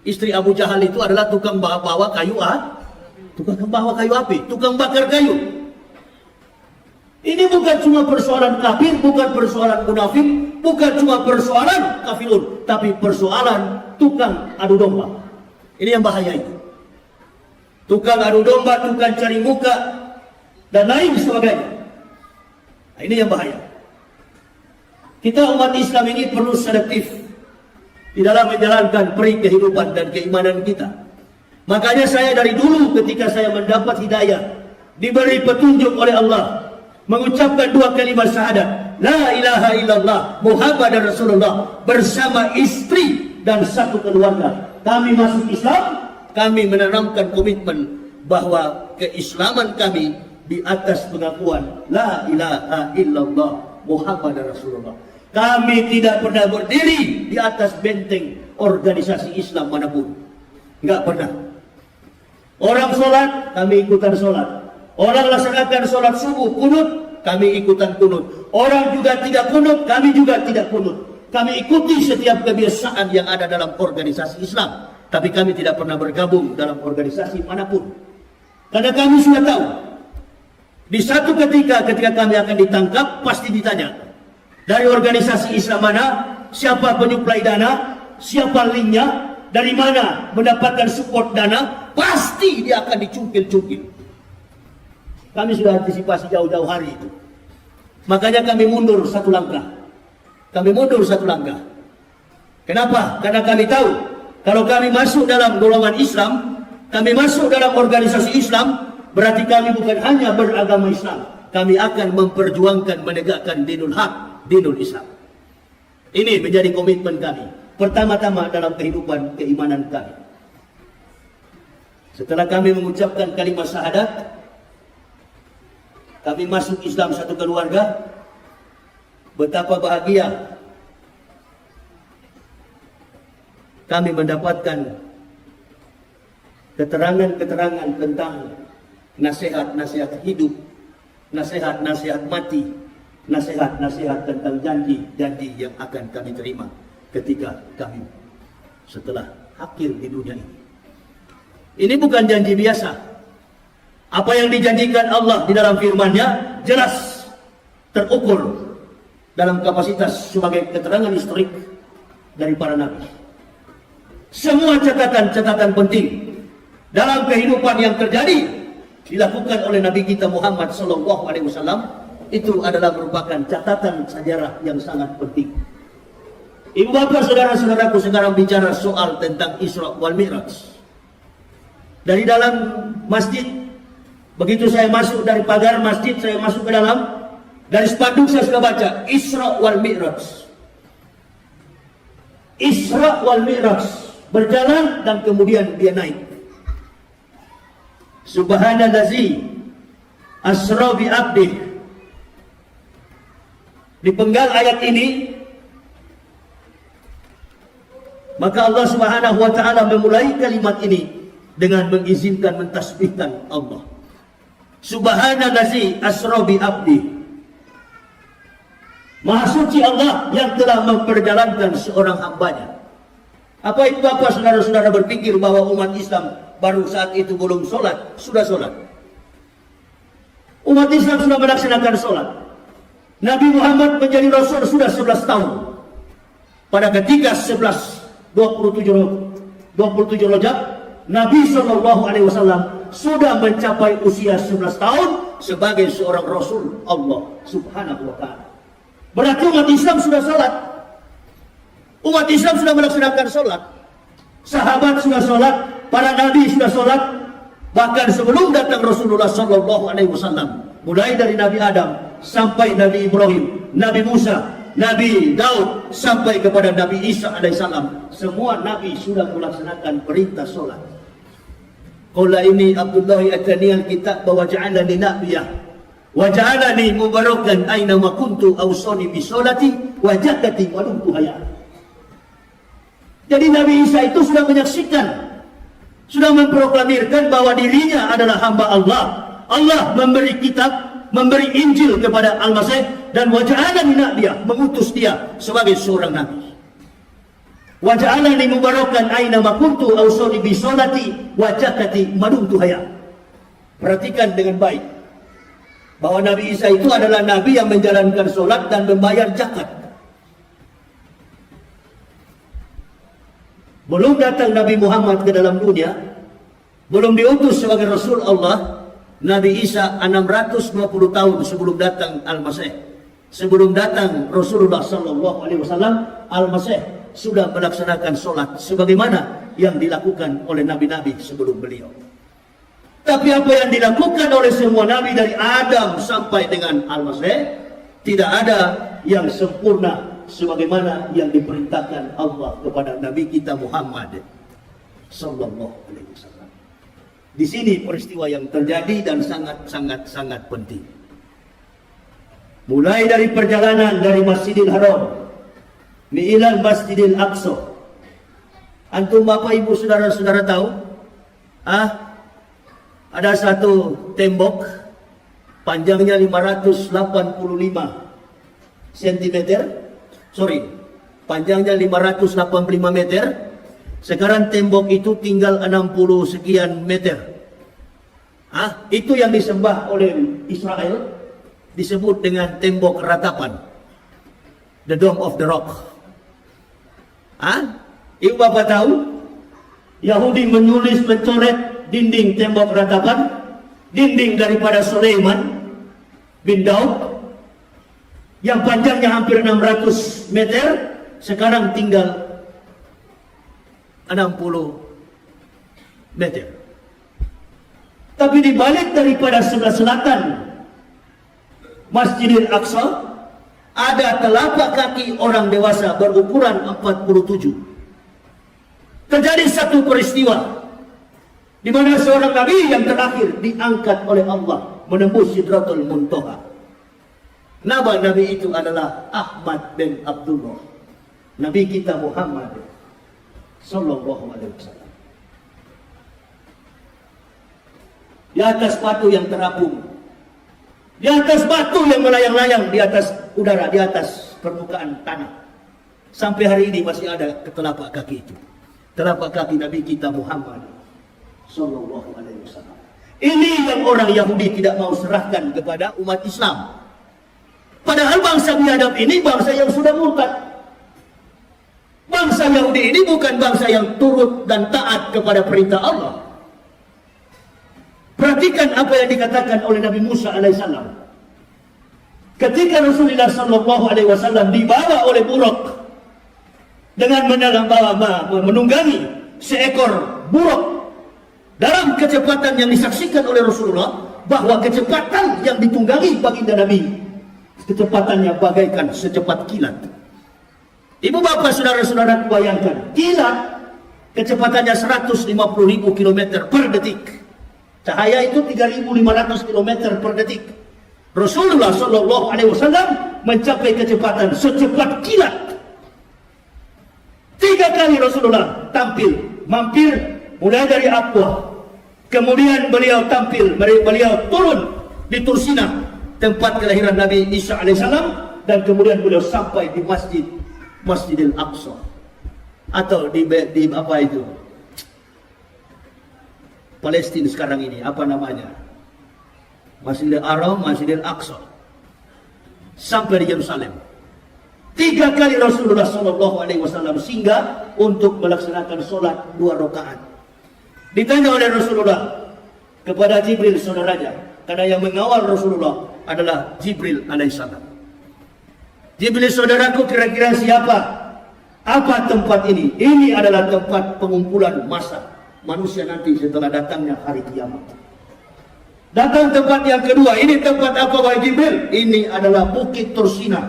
Istri Abu Jahal itu adalah tukang bawa kayu api, tukang bakar kayu. Ini bukan cuma persoalan kafir, bukan persoalan munafik, bukan cuma persoalan kafirun, tapi persoalan tukang adu domba. Ini yang bahaya itu. Tukang adu domba, tukang cari muka, dan lain sebagainya. Nah, ini yang bahaya. Kita umat Islam ini perlu selektif di dalam menjalankan peri kehidupan dan keimanan kita. Makanya saya dari dulu ketika saya mendapat hidayah, diberi petunjuk oleh Allah, mengucapkan dua kalimat syahadat, la ilaha illallah Muhammadar Rasulullah, bersama istri dan satu keluarga. Kami masuk Islam, kami menanamkan komitmen bahwa keislaman kami di atas pengakuan la ilaha illallah Muhammadar Rasulullah. Kami tidak pernah berdiri di atas benteng organisasi Islam manapun. Enggak pernah. Orang sholat, kami ikutan sholat. Orang laksanakan sholat subuh, kunut, kami ikutan kunut. Orang juga tidak kunut, kami juga tidak kunut. Kami ikuti setiap kebiasaan yang ada dalam organisasi Islam. Tapi kami tidak pernah bergabung dalam organisasi manapun. Karena kami sudah tahu, di satu ketika kami akan ditangkap, pasti ditanya, dari organisasi Islam mana, siapa penyuplai dana, siapa linknya, dari mana mendapatkan support dana, pasti dia akan dicungkil-cungkil. Kami sudah antisipasi jauh-jauh hari itu. Makanya kami mundur satu langkah. Kami mundur satu langkah. Kenapa? Karena kami tahu, kalau kami masuk dalam golongan Islam, kami masuk dalam organisasi Islam, berarti kami bukan hanya beragama Islam, kami akan memperjuangkan menegakkan dinul haq, dinul Islam. Ini menjadi komitmen kami pertama-tama dalam kehidupan keimanan kami. Setelah kami mengucapkan kalimat syahadat, kami masuk Islam satu keluarga. Betapa bahagia kami mendapatkan keterangan-keterangan tentang nasihat-nasihat hidup, nasihat-nasihat mati, nasihat-nasihat tentang janji-janji yang akan kami terima ketika kami setelah akhir di dunia ini. Ini bukan janji biasa. Apa yang dijanjikan Allah di dalam firman-Nya jelas terukur dalam kapasitas sebagai keterangan historik dari para nabi. Semua catatan-catatan penting dalam kehidupan yang terjadi dilakukan oleh Nabi kita Muhammad SAW. Itu adalah merupakan catatan sejarah yang sangat penting. Ibu bapak saudara-saudaraku, sekarang bicara soal tentang Isra wal Mi'raj. Dari dalam masjid, begitu saya masuk dari pagar masjid, saya masuk ke dalam, dari spanduk saya sudah baca Isra wal Mi'raj. Isra wal Mi'raj, berjalan dan kemudian dia naik. Subhanallazi asra bi abdih. Di penggal ayat ini, maka Allah Subhanahu wa taala memulai kalimat ini dengan mengizinkan mentasbihkan Allah. Subhanallazi asra bi abdi. Maha suci Allah yang telah memperjalankan seorang hambanya. Apa itu Bapak saudara-saudara berpikir bahwa umat Islam baru saat itu belum sholat, sudah sholat? Umat Islam sudah melaksanakan sholat. Nabi Muhammad menjadi Rasul sudah 11 tahun. Pada ketika 27 Rajab, Nabi SAW sudah mencapai usia 11 tahun sebagai seorang Rasul Allah Subhanahu wa Ta'ala. Berarti umat Islam sudah sholat. Umat Islam sudah melaksanakan sholat. Sahabat sudah sholat, para nabi sudah sholat. Bahkan sebelum datang Rasulullah SAW, mulai dari Nabi Adam sampai Nabi Ibrahim, Nabi Musa, Nabi Daud sampai kepada Nabi Isa alaihissalam, semua nabi sudah melaksanakan perintah sholat. Qala ini Abdullah atani al-kitab wa ja'alani nabiyah wa ja'alani mubarakan aina ma kuntu awsani bi sholati wa zakati wa dumtu hayat. Jadi Nabi Isa itu sudah menyaksikan, sudah memproklamirkan bahwa dirinya adalah hamba Allah. Allah memberi kitab, memberi Injil kepada Al-Masih, dan waja'alani nabiyah, mengutus dia sebagai seorang nabi. Waja'alani mubarakan aina ma kuntu awsani bi sholati wa zakati ma dumtu hayat. Perhatikan dengan baik bahwa Nabi Isa itu adalah nabi yang menjalankan sholat dan membayar zakat. Belum datang Nabi Muhammad ke dalam dunia, belum diutus sebagai Rasul Allah, Nabi Isa 620 tahun sebelum datang Al-Masih. Sebelum datang Rasulullah SAW, Al-Masih sudah melaksanakan sholat sebagaimana yang dilakukan oleh nabi-nabi sebelum beliau. Tapi apa yang dilakukan oleh semua nabi dari Adam sampai dengan Al-Masih, tidak ada yang sempurna sebagaimana yang diperintahkan Allah kepada Nabi kita Muhammad sallallahu alaihi wasallam. Di sini peristiwa yang terjadi dan sangat penting. Mulai dari perjalanan dari Masjidil Haram ilal Masjidil Aqsa. Antum Bapak Ibu saudara-saudara tahu? Ada satu tembok panjangnya 585 cm. Panjangnya 585 meter. Sekarang tembok itu tinggal 60 sekian meter. Itu yang disembah oleh Israel, disebut dengan tembok ratapan, the Dome of the Rock. Ibu Bapak tahu, Yahudi mencoret dinding tembok ratapan, dinding daripada Sulaiman bin Daud, yang panjangnya hampir 600 meter, sekarang tinggal 60 meter. Tapi di balik daripada sebelah selatan Masjidil Aqsa ada telapak kaki orang dewasa berukuran 47. Terjadi satu peristiwa di mana seorang nabi yang terakhir diangkat oleh Allah menembus Sidratul Muntaha. Nama nabi itu adalah Ahmad bin Abdullah, nabi kita Muhammad sallallahu alaihi wasallam. Di atas batu yang terapung, di atas batu yang melayang-layang di atas udara, di atas permukaan tanah, sampai hari ini masih ada telapak kaki itu, telapak kaki nabi kita Muhammad sallallahu alaihi wasallam. Ini yang orang Yahudi tidak mau serahkan kepada umat Islam. Padahal bangsa biadab ini bangsa yang sudah murtad. Bangsa Yahudi ini bukan bangsa yang turut dan taat kepada perintah Allah. Perhatikan apa yang dikatakan oleh Nabi Musa alaihissalam. Ketika Rasulullah sallallahu alaihi wasallam dibawa oleh buruk dengan menunggangi seekor buruk dalam kecepatan yang disaksikan oleh Rasulullah, bahwa kecepatan yang ditunggangi baginda Nabi, kecepatannya bagaikan secepat kilat. Ibu bapak saudara-saudara bayangkan, kilat kecepatannya 150.000 km per detik. Cahaya itu 3.500 km per detik. Rasulullah Shallallahu Alaihi Wasallam mencapai kecepatan secepat kilat. 3 kali Rasulullah tampil, mampir mulai dari Aqwa. Kemudian beliau tampil, beliau turun di Tursina, tempat kelahiran Nabi Isa alaihissalam. dan kemudian beliau sampai di Masjidil Aqsa atau di apa itu Palestina sekarang ini, apa namanya, Masjidil Haram, Masjidil Aqsa, sampai di Yerusalem. 3 kali Rasulullah SAW singgah untuk melaksanakan sholat 2 rakaat. Ditanya oleh Rasulullah kepada Jibril saudaranya, karena yang mengawal Rasulullah adalah Jibril alaihissalam. Jibril, saudaraku, kira-kira siapa? Apa tempat ini? Ini adalah tempat pengumpulan massa manusia nanti setelah datangnya hari kiamat. Datang tempat yang kedua, ini tempat apa wahai Jibril? Ini adalah Bukit Tursina,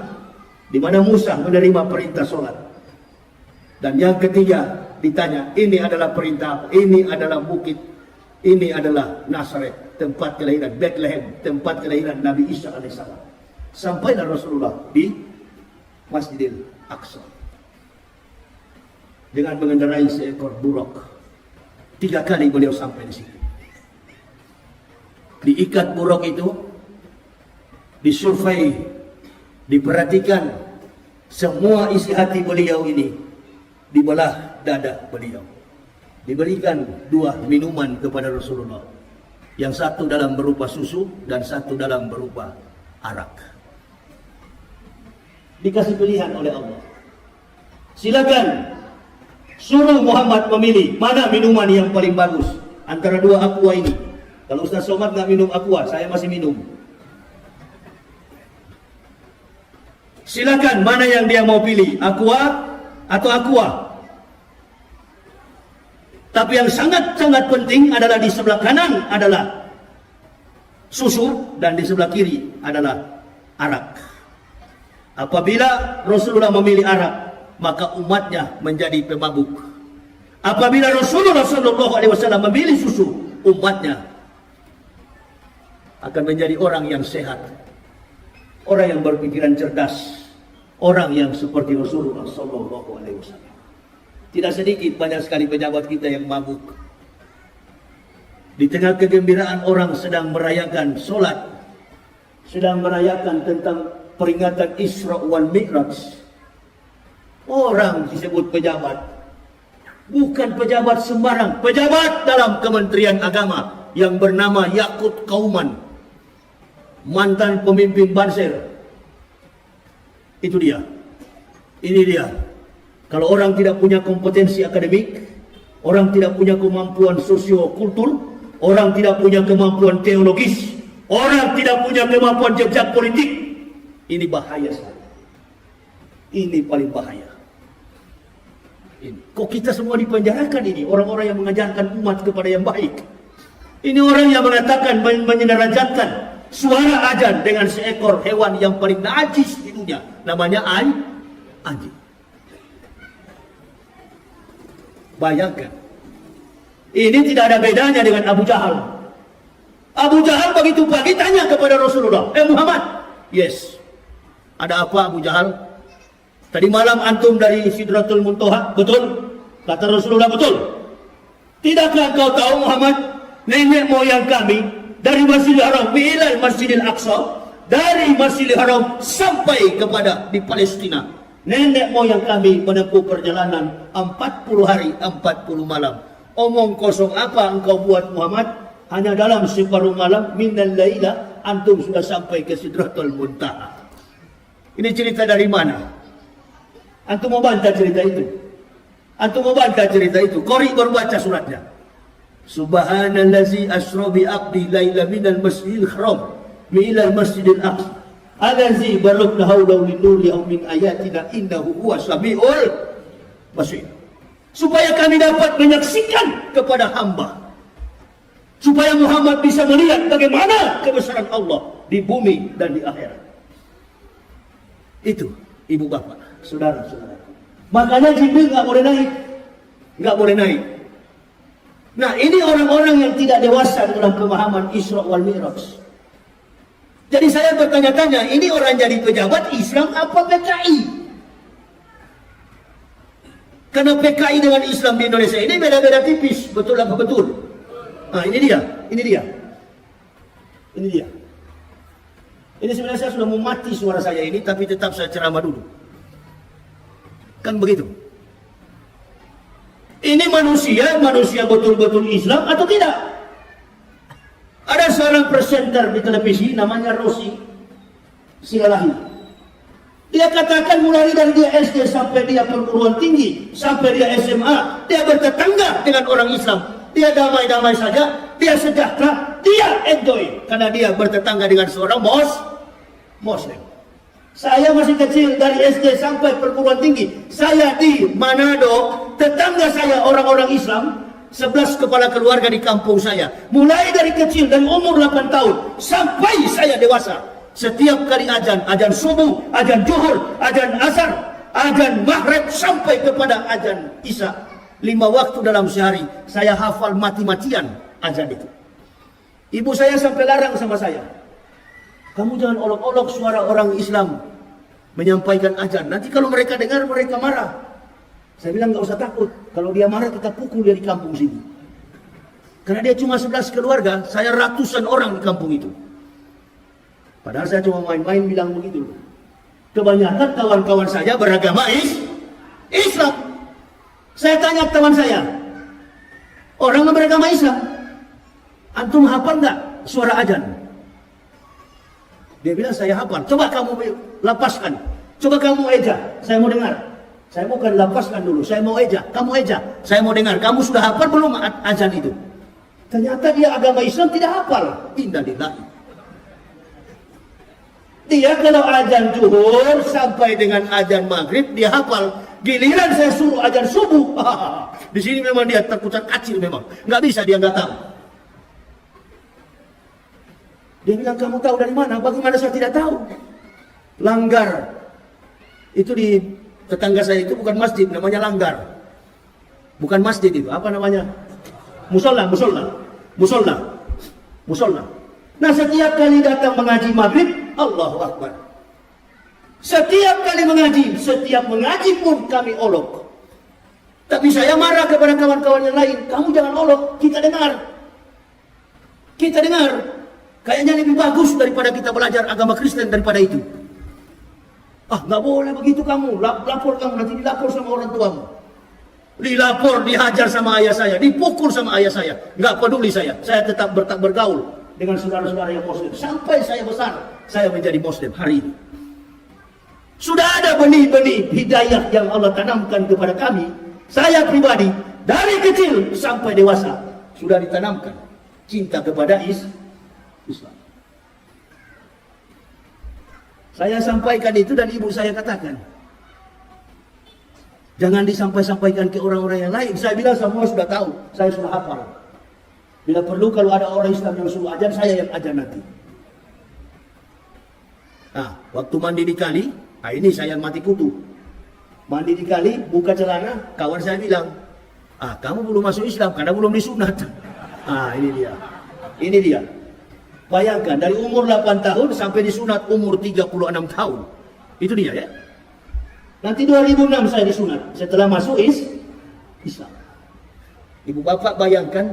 di mana Musa menerima perintah sholat. Dan yang ketiga ditanya, ini adalah perintah, ini adalah bukit, ini adalah Nazaret, tempat kelahiran, Bethlehem, tempat kelahiran Nabi Isa alaihissalam. Sampailah Rasulullah di Masjidil Aqsa dengan mengendarai seekor buruk. 3 kali beliau sampai di situ. Diikat buruk itu, disurvei, diperhatikan semua isi hati beliau ini, dibelah dada beliau. Diberikan 2 minuman kepada Rasulullah. Yang satu dalam berupa susu dan satu dalam berupa arak. Dikasih pilihan oleh Allah. Silakan suruh Muhammad memilih mana minuman yang paling bagus antara 2 aqua ini. Kalau Ustaz Somad nggak minum aqua, saya masih minum. Silakan mana yang dia mau pilih, aqua atau aqua. Tapi yang sangat-sangat penting adalah di sebelah kanan adalah susu dan di sebelah kiri adalah arak. Apabila Rasulullah memilih arak, maka umatnya menjadi pemabuk. Apabila Rasulullah SAW memilih susu, umatnya akan menjadi orang yang sehat, orang yang berpikiran cerdas, orang yang seperti Rasulullah SAW. Tidak sedikit, banyak sekali pejabat kita yang mabuk. Di tengah kegembiraan orang sedang merayakan solat, sedang merayakan tentang peringatan Isra wal Mi'raj, orang disebut pejabat. Bukan pejabat sembarang, pejabat dalam Kementerian Agama yang bernama Yakut Kauman, mantan pemimpin Banser. Itu dia. Ini dia. Kalau orang tidak punya kompetensi akademik, orang tidak punya kemampuan sosiokultur, orang tidak punya kemampuan teologis, orang tidak punya kemampuan jejak politik, ini bahaya sekali. Ini paling bahaya. Ini. Kok kita semua dipenjarakan ini? Orang-orang yang mengajarkan umat kepada yang baik. Ini orang yang mengatakan, menyedarajatkan suara azan dengan seekor hewan yang paling najis di dunia. Namanya anjing. Bayangkan. Ini tidak ada bedanya dengan Abu Jahal. Abu Jahal begitu pagi tanya kepada Rasulullah, Muhammad, yes, ada apa Abu Jahal? Tadi malam antum dari Sidratul Muntaha, betul? Kata Rasulullah, betul. Tidakkah kau tahu Muhammad, nenek moyang kami dari Masjidil Haram ilal Masjidil Aqsa, dari Masjidil Haram sampai kepada di Palestina, nenek moyang kami menempuh perjalanan 40 hari 40 malam. Omong kosong apa engkau buat Muhammad? Hanya dalam separuh malam minal laila antum sudah sampai ke Sidratul Muntaha. Ini cerita dari mana? Antum mau bantah cerita itu? Antum mau bantah cerita itu? Qori baru baca suratnya. Subhanallazi asra bi abdi laila minal masjidil haram ilal masjidil aqsa allazi barakna hawlahu linuri min ayatina innahu huwas samiul basir. Supaya kami dapat menyaksikan kepada hamba, supaya Muhammad bisa melihat bagaimana kebesaran Allah di bumi dan di akhirat. Itu ibu bapak, saudara-saudara. Makanya Jibril nggak boleh naik, nggak boleh naik. Nah, ini orang-orang yang tidak dewasa dalam pemahaman Isra wal Mi'raj. Jadi saya bertanya-tanya, ini orang jadi pejabat Islam apa PKI? Karena PKI dengan Islam di Indonesia ini beda-beda tipis, betul apa betul? Nah, ini dia. Ini sebenarnya saya sudah mau mati suara saya ini, tapi tetap saya ceramah dulu. Kan begitu. Ini manusia betul-betul Islam atau tidak? Ada seorang presenter di televisi namanya Rosi Silalahi. Dia katakan mulai dari dia SD sampai dia perguruan tinggi, sampai dia SMA, dia bertetangga dengan orang Islam. Dia damai-damai saja, dia sejahtera, dia enjoy. Karena dia bertetangga dengan seorang Muslim. Saya masih kecil, dari SD sampai perguruan tinggi. Saya di Manado, tetangga saya orang-orang Islam, 11 kepala keluarga di kampung saya. Mulai dari kecil, dari umur 8 tahun, sampai saya dewasa. Setiap kali azan subuh, azan zuhur, azan asar, azan maghrib, sampai kepada azan isya. 5 waktu dalam sehari, saya hafal mati-matian azan itu. Ibu saya sampai larang sama saya. Kamu jangan olok-olok suara orang Islam menyampaikan azan. Nanti kalau mereka dengar, mereka marah. Saya bilang, nggak usah takut. Kalau dia marah, kita pukul dia di kampung sini. Karena dia cuma 11 keluarga, saya ratusan orang di kampung itu. Padahal saya cuma main-main bilang begitu. Kebanyakan kawan-kawan saya beragama Islam. Saya tanya teman saya, orang yang beragama Islam, antum hafal nggak suara azan? Dia bilang, saya hafal. Coba kamu lepaskan. Coba kamu eja. Saya mau dengar. Saya bukan lepaskan dulu. Saya mau eja. Kamu eja. Saya mau dengar. Kamu sudah hafal belum azan itu? Ternyata dia agama Islam tidak hafal. Innalillahi. Dia kalau azan zuhur sampai dengan azan maghrib dia hafal. Giliran saya suruh azan subuh. Di sini memang dia terkucar kacir memang. Nggak bisa, dia nggak tahu. Dia bilang, kamu tahu dari mana? Bagaimana saya tidak tahu? Langgar. Itu di tetangga saya itu bukan masjid, namanya langgar. Bukan masjid itu, apa namanya? Musola. Nah, setiap kali datang mengaji maghrib, Allahu Akbar. Setiap kali mengaji pun kami olok. Tapi saya marah kepada kawan-kawan yang lain. Kamu jangan olok, kita dengar. Kayaknya lebih bagus daripada kita belajar agama Kristen daripada itu. Nggak boleh begitu kamu. Lapor kamu, nanti dilapor sama orang tuamu. Dilapor, dihajar sama ayah saya, dipukul sama ayah saya. Nggak peduli saya. Saya tetap bergaul dengan saudara-saudara yang Muslim. Sampai saya besar, saya menjadi Muslim hari ini. Sudah ada benih-benih hidayah yang Allah tanamkan kepada kami. Saya pribadi, dari kecil sampai dewasa, sudah ditanamkan cinta kepada Islam. Saya sampaikan itu dan ibu saya katakan, jangan disampaikan ke orang-orang yang lain. Saya bilang semua sudah tahu, saya sudah hafal. Bila perlu kalau ada orang Islam yang suruh ajan, saya yang ajan nanti. Nah, waktu mandi di kali, ini saya mati kutu. Mandi di kali, buka celana, kawan saya bilang, kamu belum masuk Islam karena belum disunat. Ini dia. Bayangkan, dari umur 8 tahun sampai disunat umur 36 tahun. Itu dia ya. Nanti 2006 saya disunat, setelah masuk Islam. Ibu bapak bayangkan,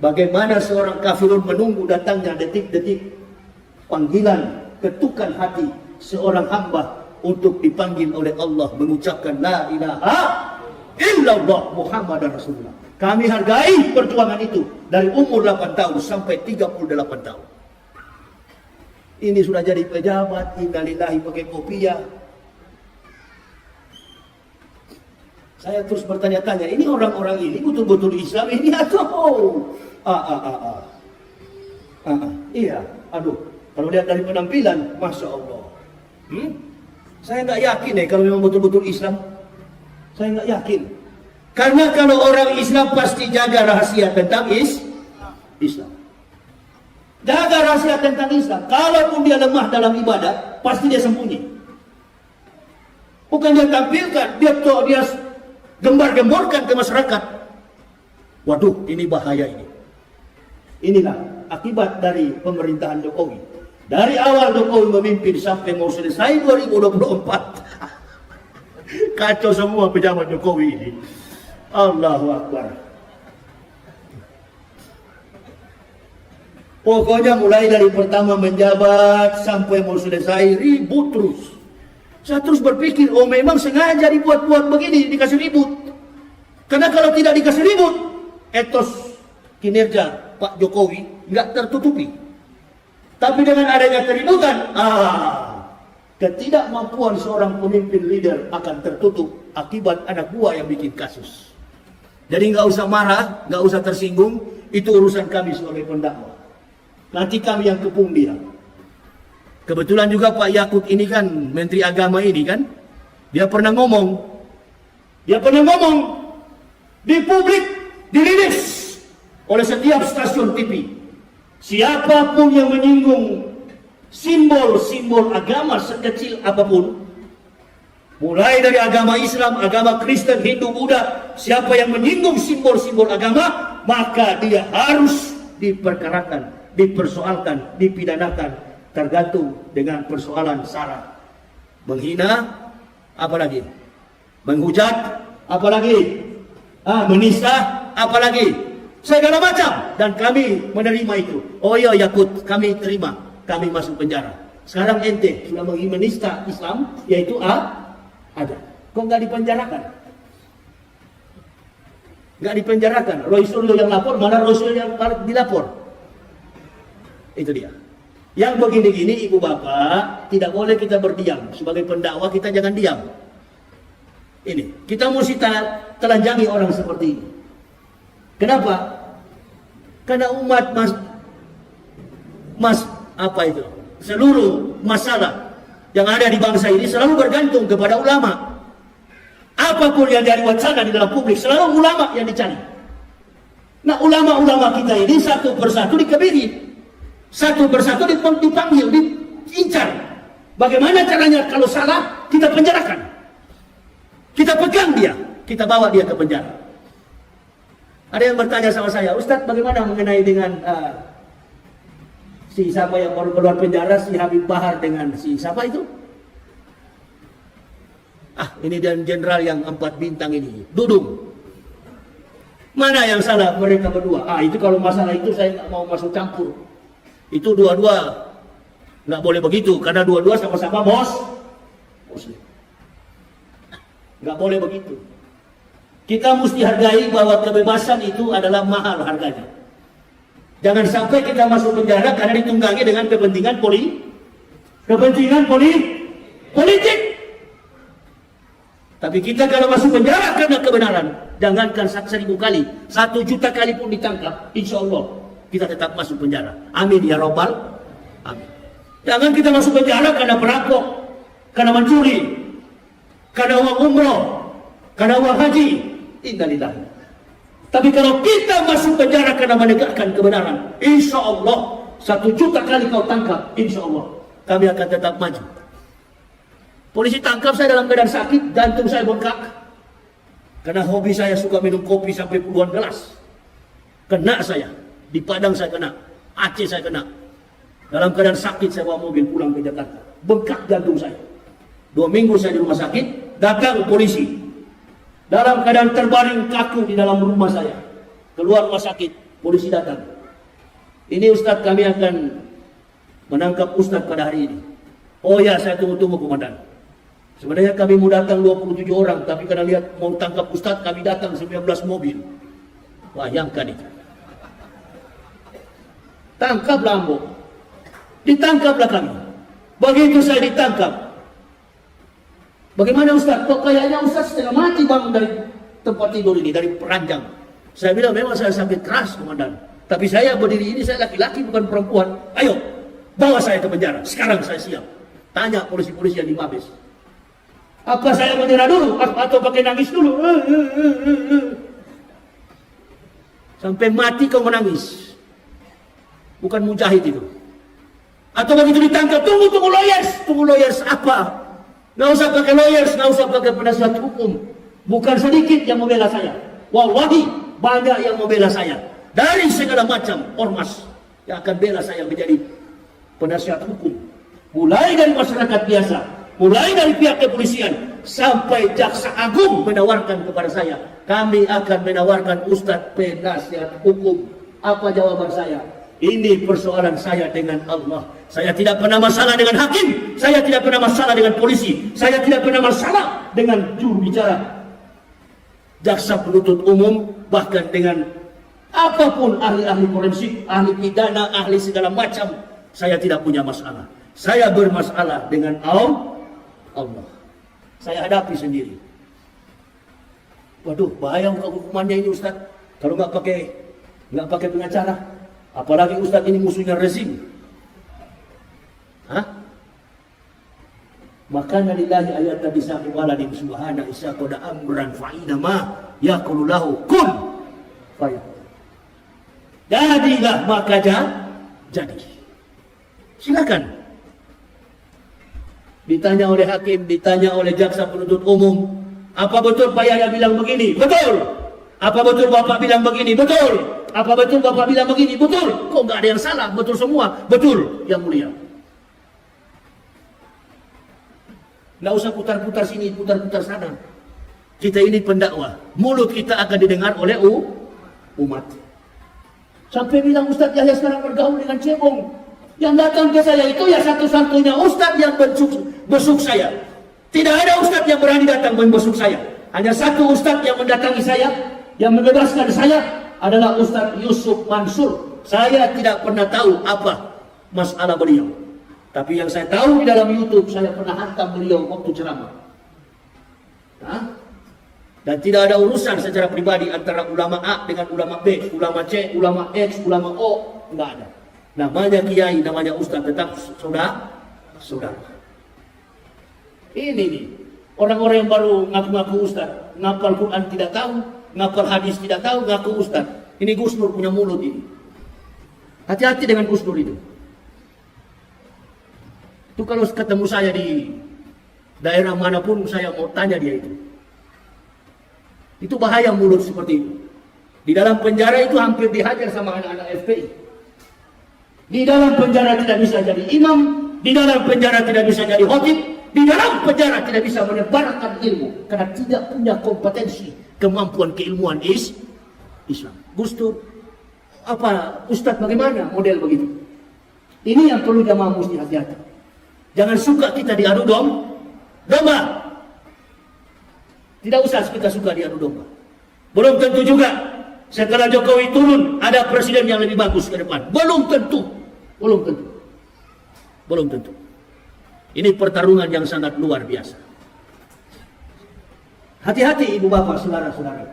bagaimana seorang kafirun menunggu datangnya detik-detik panggilan, ketukan hati seorang hamba untuk dipanggil oleh Allah mengucapkan la ilaha illallah Muhammadar Rasulullah. Kami hargai perjuangan itu dari umur 8 tahun sampai 38 tahun. Ini sudah jadi pejabat, innalillahi pakai kopiah. Saya terus bertanya-tanya, ini orang-orang ini betul-betul Islam ini atau iya, kalau lihat dari penampilan, Masya Allah. Saya nggak yakin kalau memang betul-betul Islam. Saya nggak yakin. Karena kalau orang Islam pasti jaga rahasia tentang Islam. Jaga rahasia tentang Islam. Kalaupun dia lemah dalam ibadah, pasti dia sembunyi. Bukan dia tampilkan, dia gembar-gemborkan ke masyarakat. Waduh, ini bahaya ini. Inilah akibat dari pemerintahan Jokowi. Dari awal Jokowi memimpin sampai mau selesai 2024. Kacau semua pejabat Jokowi ini. Allahu Akbar. Pokoknya mulai dari pertama menjabat sampai mau selesai ribut terus. Saya terus berpikir, oh memang sengaja dibuat-buat begini, dikasih ribut. Karena kalau tidak dikasih ribut, etos kinerja Pak Jokowi nggak tertutupi. Tapi dengan adanya keributan, ketidakmampuan seorang pemimpin leader akan tertutup akibat anak buah yang bikin kasus. Jadi nggak usah marah, nggak usah tersinggung, itu urusan kami sebagai pendakwa. Nanti kami yang kepung dia. Kebetulan juga Pak Yakut ini kan, Menteri Agama ini kan, dia pernah ngomong di publik, dirilis oleh setiap stasiun TV. Siapapun yang menyinggung simbol-simbol agama sekecil apapun, mulai dari agama Islam, agama Kristen, Hindu, Buddha, siapa yang menyinggung simbol-simbol agama, maka dia harus diperkarakan, dipersoalkan, dipidanakan, tergantung dengan persoalan sara. Menghina, apalagi? Menghujat, apalagi? Menista, apalagi? Segala macam. Dan kami menerima itu. Oh iya Yakut, kami terima. Kami masuk penjara. Sekarang ente sudah menista Islam, yaitu ada. Kok nggak dipenjarakan? Nggak dipenjarakan. Roy Suryo yang lapor, mana Roy Suryo yang dilapor? Itu dia. Yang begini-gini ibu bapak, tidak boleh kita berdiam. Sebagai pendakwa kita jangan diam. Ini, kita mesti telanjangi orang seperti ini. Kenapa? Karena umat seluruh masalah yang ada di bangsa ini selalu bergantung kepada ulama. Apapun yang dari wacana di dalam publik, selalu ulama yang dicari. Nah, ulama-ulama kita ini satu persatu dikebiri, satu persatu dipanggil, diincar. Bagaimana caranya? Kalau salah, kita penjarakan. Kita pegang dia, kita bawa dia ke penjara. Ada yang bertanya sama saya, Ustadz bagaimana mengenai dengan si siapa yang baru keluar penjara, si Habib Bahar dengan si siapa itu? Ini dan jenderal yang 4 bintang ini, Dudung. Mana yang salah mereka berdua? Itu kalau masalah itu saya nggak mau masuk campur. Itu dua-dua nggak boleh begitu, karena dua-dua sama-sama Muslim. Nggak boleh begitu. Kita mesti hargai bahwa kebebasan itu adalah mahal harganya. Jangan sampai kita masuk penjara karena ditunggangi dengan kepentingan politik. Tapi kita kalau masuk penjara karena kebenaran, jangankan 1.000 kali, 1 juta kali pun ditangkap, insya Allah kita tetap masuk penjara. Amin ya Rabbal. Amin. Jangan kita masuk penjara karena perampok, karena mencuri, karena uang umroh, karena uang haji. Innalillah. Tapi kalau kita masuk penjara karena menegakkan kebenaran, insya Allah 1 juta kali kau tangkap, insya Allah kami akan tetap maju. Polisi tangkap saya dalam keadaan sakit, jantung saya bengkak. Karena hobi saya suka minum kopi sampai puluhan gelas. Kena saya, di Padang saya kena, Aceh saya kena. Dalam keadaan sakit saya bawa mobil pulang ke Jakarta. Bengkak jantung saya. 2 minggu saya di rumah sakit, datang polisi. Dalam keadaan terbaring kaku di dalam rumah saya. Keluar rumah sakit, polisi datang. Ini Ustadz, kami akan menangkap Ustadz pada hari ini. Oh ya, saya tunggu-tunggu komandan. Sebenarnya kami mau datang 27 orang, tapi karena lihat mau tangkap Ustadz, kami datang 19 mobil. Bayangkan itu. Tangkaplah Ambo. Ditangkaplah kami. Begitu saya ditangkap. Bagaimana Ustaz? Kok kayaknya Ustaz setengah mati bangun dari tempat tidur ini, dari peranjang. Saya bilang memang saya sakit keras komandan. Tapi saya berdiri ini, saya laki-laki bukan perempuan. Ayo, bawa saya ke penjara. Sekarang saya siap. Tanya polisi-polisi yang di Mabes. Apa saya menyerah dulu? Atau pakai nangis dulu? Sampai mati kau menangis. Bukan mujahid itu. Atau begitu ditangkap, tunggu lawyers. Tunggu lawyers apa? Nggak usah pakai lawyers, nggak usah pakai penasihat hukum. Bukan sedikit yang membela saya. Wallahi, banyak yang membela saya. Dari segala macam ormas yang akan bela saya menjadi penasihat hukum. Mulai dari masyarakat biasa, mulai dari pihak kepolisian, sampai Jaksa Agung menawarkan kepada saya, kami akan menawarkan Ustadz penasihat hukum. Apa jawaban saya? Ini persoalan saya dengan Allah. Saya tidak pernah masalah dengan hakim. Saya tidak pernah masalah dengan polisi. Saya tidak pernah masalah dengan juru bicara, jaksa penuntut umum, bahkan dengan apapun ahli-ahli forensik, ahli pidana, ahli segala macam. Saya tidak punya masalah. Saya bermasalah dengan Allah. Saya hadapi sendiri. Waduh, bahaya hukumannya ini Ustaz. Kalau nggak pakai pengacara. Apalagi Ustaz ini musuhnya rezim. Hah? Makanya lillahi ayat tadi saqi waladin subhana isa qada amran fa'ina ma yaqulu lahu kun fayakun. Jadilah maka jadi. Silakan. Ditanya oleh hakim, ditanya oleh jaksa penuntut umum, apa betul Pak Yahya bilang begini? Betul. Apa betul Bapak bilang begini? Betul. Apa betul Bapak bilang begini? Betul. Kok nggak ada yang salah? Betul semua. Betul, Yang Mulia. Nggak usah putar-putar sini, putar-putar sana. Kita ini pendakwah. Mulut kita akan didengar oleh umat. Sampai bilang Ustaz Yahya sekarang bergaul dengan cebong. Yang datang ke saya itu ya satu-satunya Ustaz yang besuk saya. Tidak ada Ustaz yang berani datang membesuk saya. Hanya satu Ustaz yang mendatangi saya, yang membebaskan saya adalah Ustaz Yusuf Mansur. Saya tidak pernah tahu apa masalah beliau. Tapi yang saya tahu di dalam YouTube, saya pernah hantam beliau waktu ceramah. Dan tidak ada urusan secara pribadi antara ulama A dengan ulama B, ulama C, ulama X, ulama O. Enggak ada. Namanya kiai, namanya ustaz, tetap saudara. Ini nih, orang-orang yang baru ngaku-ngaku ustaz, ngapal Quran tidak tahu, ngapal hadis tidak tahu, ngaku ustaz. Ini Gus Nur punya mulut ini. Hati-hati dengan Gus Nur itu. Itu kalau ketemu saya di daerah manapun, saya mau tanya dia itu. Itu bahaya mulut seperti itu. Di dalam penjara itu hampir dihajar sama anak-anak FPI. Di dalam penjara tidak bisa jadi imam, di dalam penjara tidak bisa jadi khotib, di dalam penjara tidak bisa menyebarkan ilmu karena tidak punya kompetensi, kemampuan keilmuan Islam. Gus Dur, apa Ustadz bagaimana model begitu? Ini yang perlu jamaah mesti hati-hati. Jangan suka kita diadu domba. Tidak usah kita suka diadu domba. Belum tentu juga setelah Jokowi turun ada presiden yang lebih bagus ke depan. Belum tentu. Ini pertarungan yang sangat luar biasa. Hati-hati ibu bapak, saudara-saudara.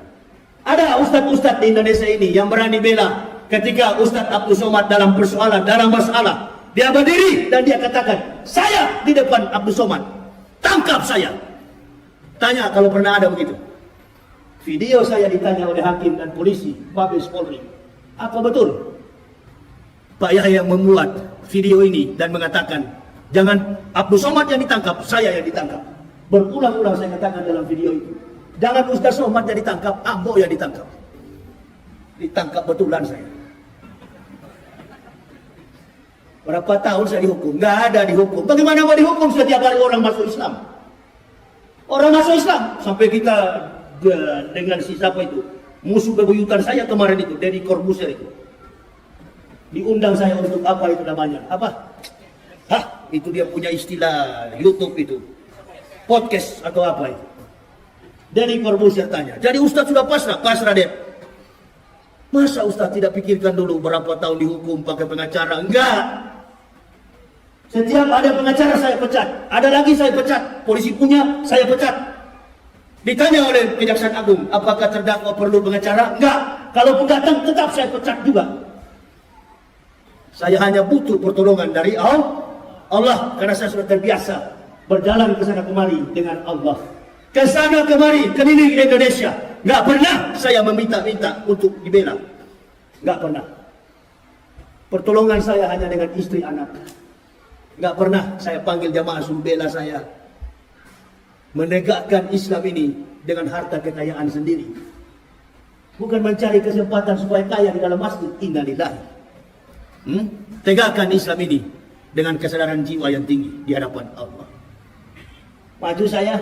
Ada ustadz-ustadz di Indonesia ini yang berani bela ketika Ustadz Abdul Somad dalam persoalan, dalam masalah. Dia berdiri dan dia katakan, saya di depan Abdul Somad. Tangkap saya. Tanya kalau pernah ada begitu. Video saya ditanya oleh hakim dan polisi, Mabes Polri. Apa betul Pak Yahya yang membuat video ini dan mengatakan, jangan Abdul Somad yang ditangkap, saya yang ditangkap. Berulang-ulang saya katakan dalam video itu. Jangan Ustaz Somad yang ditangkap, Ambo yang ditangkap. Ditangkap betulan saya. Berapa tahun saya dihukum? Nggak ada dihukum. Bagaimana mau dihukum setiap hari orang masuk Islam? Orang masuk Islam. Sampai kita dengan si siapa itu, musuh bebuyutan saya kemarin itu, Deddy Corbuzier itu. Diundang saya untuk apa itu namanya? Apa? Itu dia punya istilah YouTube itu. Podcast atau apa itu. Deddy Corbuzier tanya, jadi Ustadz sudah pasrah? Pasrah deh. Masa Ustadz tidak pikirkan dulu berapa tahun dihukum pakai pengacara? Enggak. Setiap ada pengacara saya pecat. Ada lagi saya pecat. Polisi punya, saya pecat. Ditanya oleh Kejaksaan Agung, apakah terdakwa perlu pengacara? Enggak. Kalau pun datang tetap saya pecat juga. Saya hanya butuh pertolongan dari Allah karena saya sudah terbiasa berjalan ke sana kemari dengan Allah. Ke sana kemari keliling Indonesia. Enggak pernah saya meminta-minta untuk dibela. Enggak pernah. Pertolongan saya hanya dengan istri anak. Enggak pernah saya panggil jamaah suruh bela saya. Menegakkan Islam ini dengan harta kekayaan sendiri. Bukan mencari kesempatan supaya kaya di dalam masjid. Innalillahi. Tegakkan Islam ini dengan kesadaran jiwa yang tinggi di hadapan Allah. Maju saya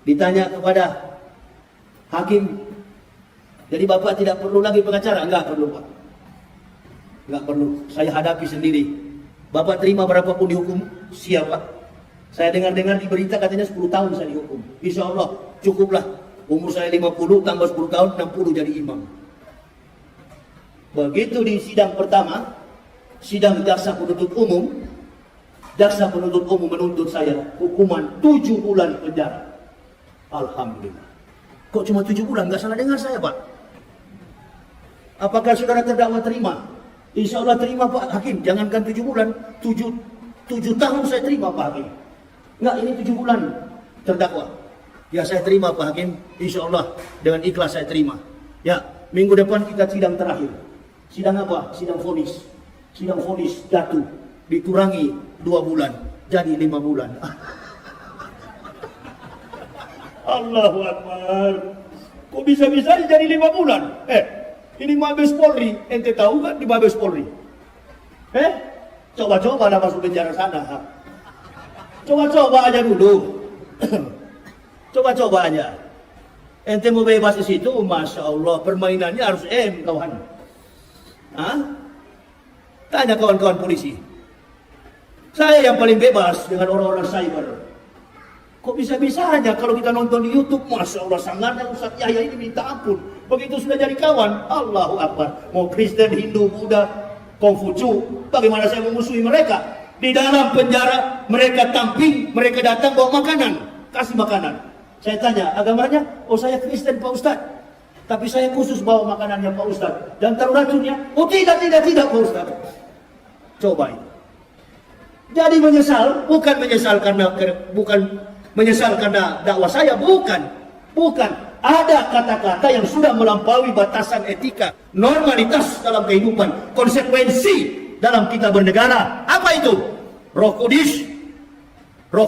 ditanya kepada hakim, jadi Bapak tidak perlu lagi pengacara? Enggak perlu Pak. Nggak perlu, saya hadapi sendiri. Bapak terima berapapun dihukum, siapa? Saya dengar-dengar di berita katanya 10 tahun saya dihukum. Insya Allah cukuplah. Umur saya 50, tambah 10 tahun, 60 jadi imam. Begitu di sidang pertama, sidang jaksa penuntut umum, jaksa penuntut umum menuntut saya hukuman 7 bulan penjara. Alhamdulillah. Kok cuma 7 bulan? Nggak salah dengar saya, Pak. Apakah saudara terdakwa terima? Insya Allah terima, Pak Hakim. Jangankan 7 bulan, 7 tahun saya terima, Pak Hakim. Enggak, ini 7 bulan terdakwa. Ya saya terima, Pak Hakim. Insya Allah dengan ikhlas saya terima. Ya, minggu depan kita sidang terakhir. Sidang apa? Sidang vonis. Sidang vonis jatuh. Dikurangi 2 bulan. Jadi 5 bulan. Allahu Akbar. Kok bisa-bisa jadi 5 bulan? Ini Mabes Polri, ente tahu kan di Mabes Polri? Coba-coba lah masuk penjara sana. Coba-coba aja dulu. Coba-coba aja. Ente mau bebas di situ, Masya Allah, permainannya harus kawan. Hah? Tanya kawan-kawan polisi. Saya yang paling bebas dengan orang-orang cyber. Kok bisa-bisanya kalau kita nonton di YouTube, Masya Allah, sangatnya Ustaz Yahya ini minta ampun. Begitu sudah jadi kawan, Allahu Akbar. Mau Kristen, Hindu, Buddha, Kongfucu, bagaimana saya memusuhi mereka? Di dalam penjara, mereka tamping, mereka datang bawa makanan, kasih makanan. Saya tanya, agamanya? Oh saya Kristen Pak Ustaz. Tapi saya khusus bawa makanannya Pak Ustaz. Dan taruh racunnya? Oh tidak Pak Ustaz. Coba ini. Jadi menyesal, bukan menyesal karena dakwah saya, bukan. Ada kata-kata yang sudah melampaui batasan etika, normalitas dalam kehidupan, konsekuensi dalam kita bernegara. Apa itu? Roh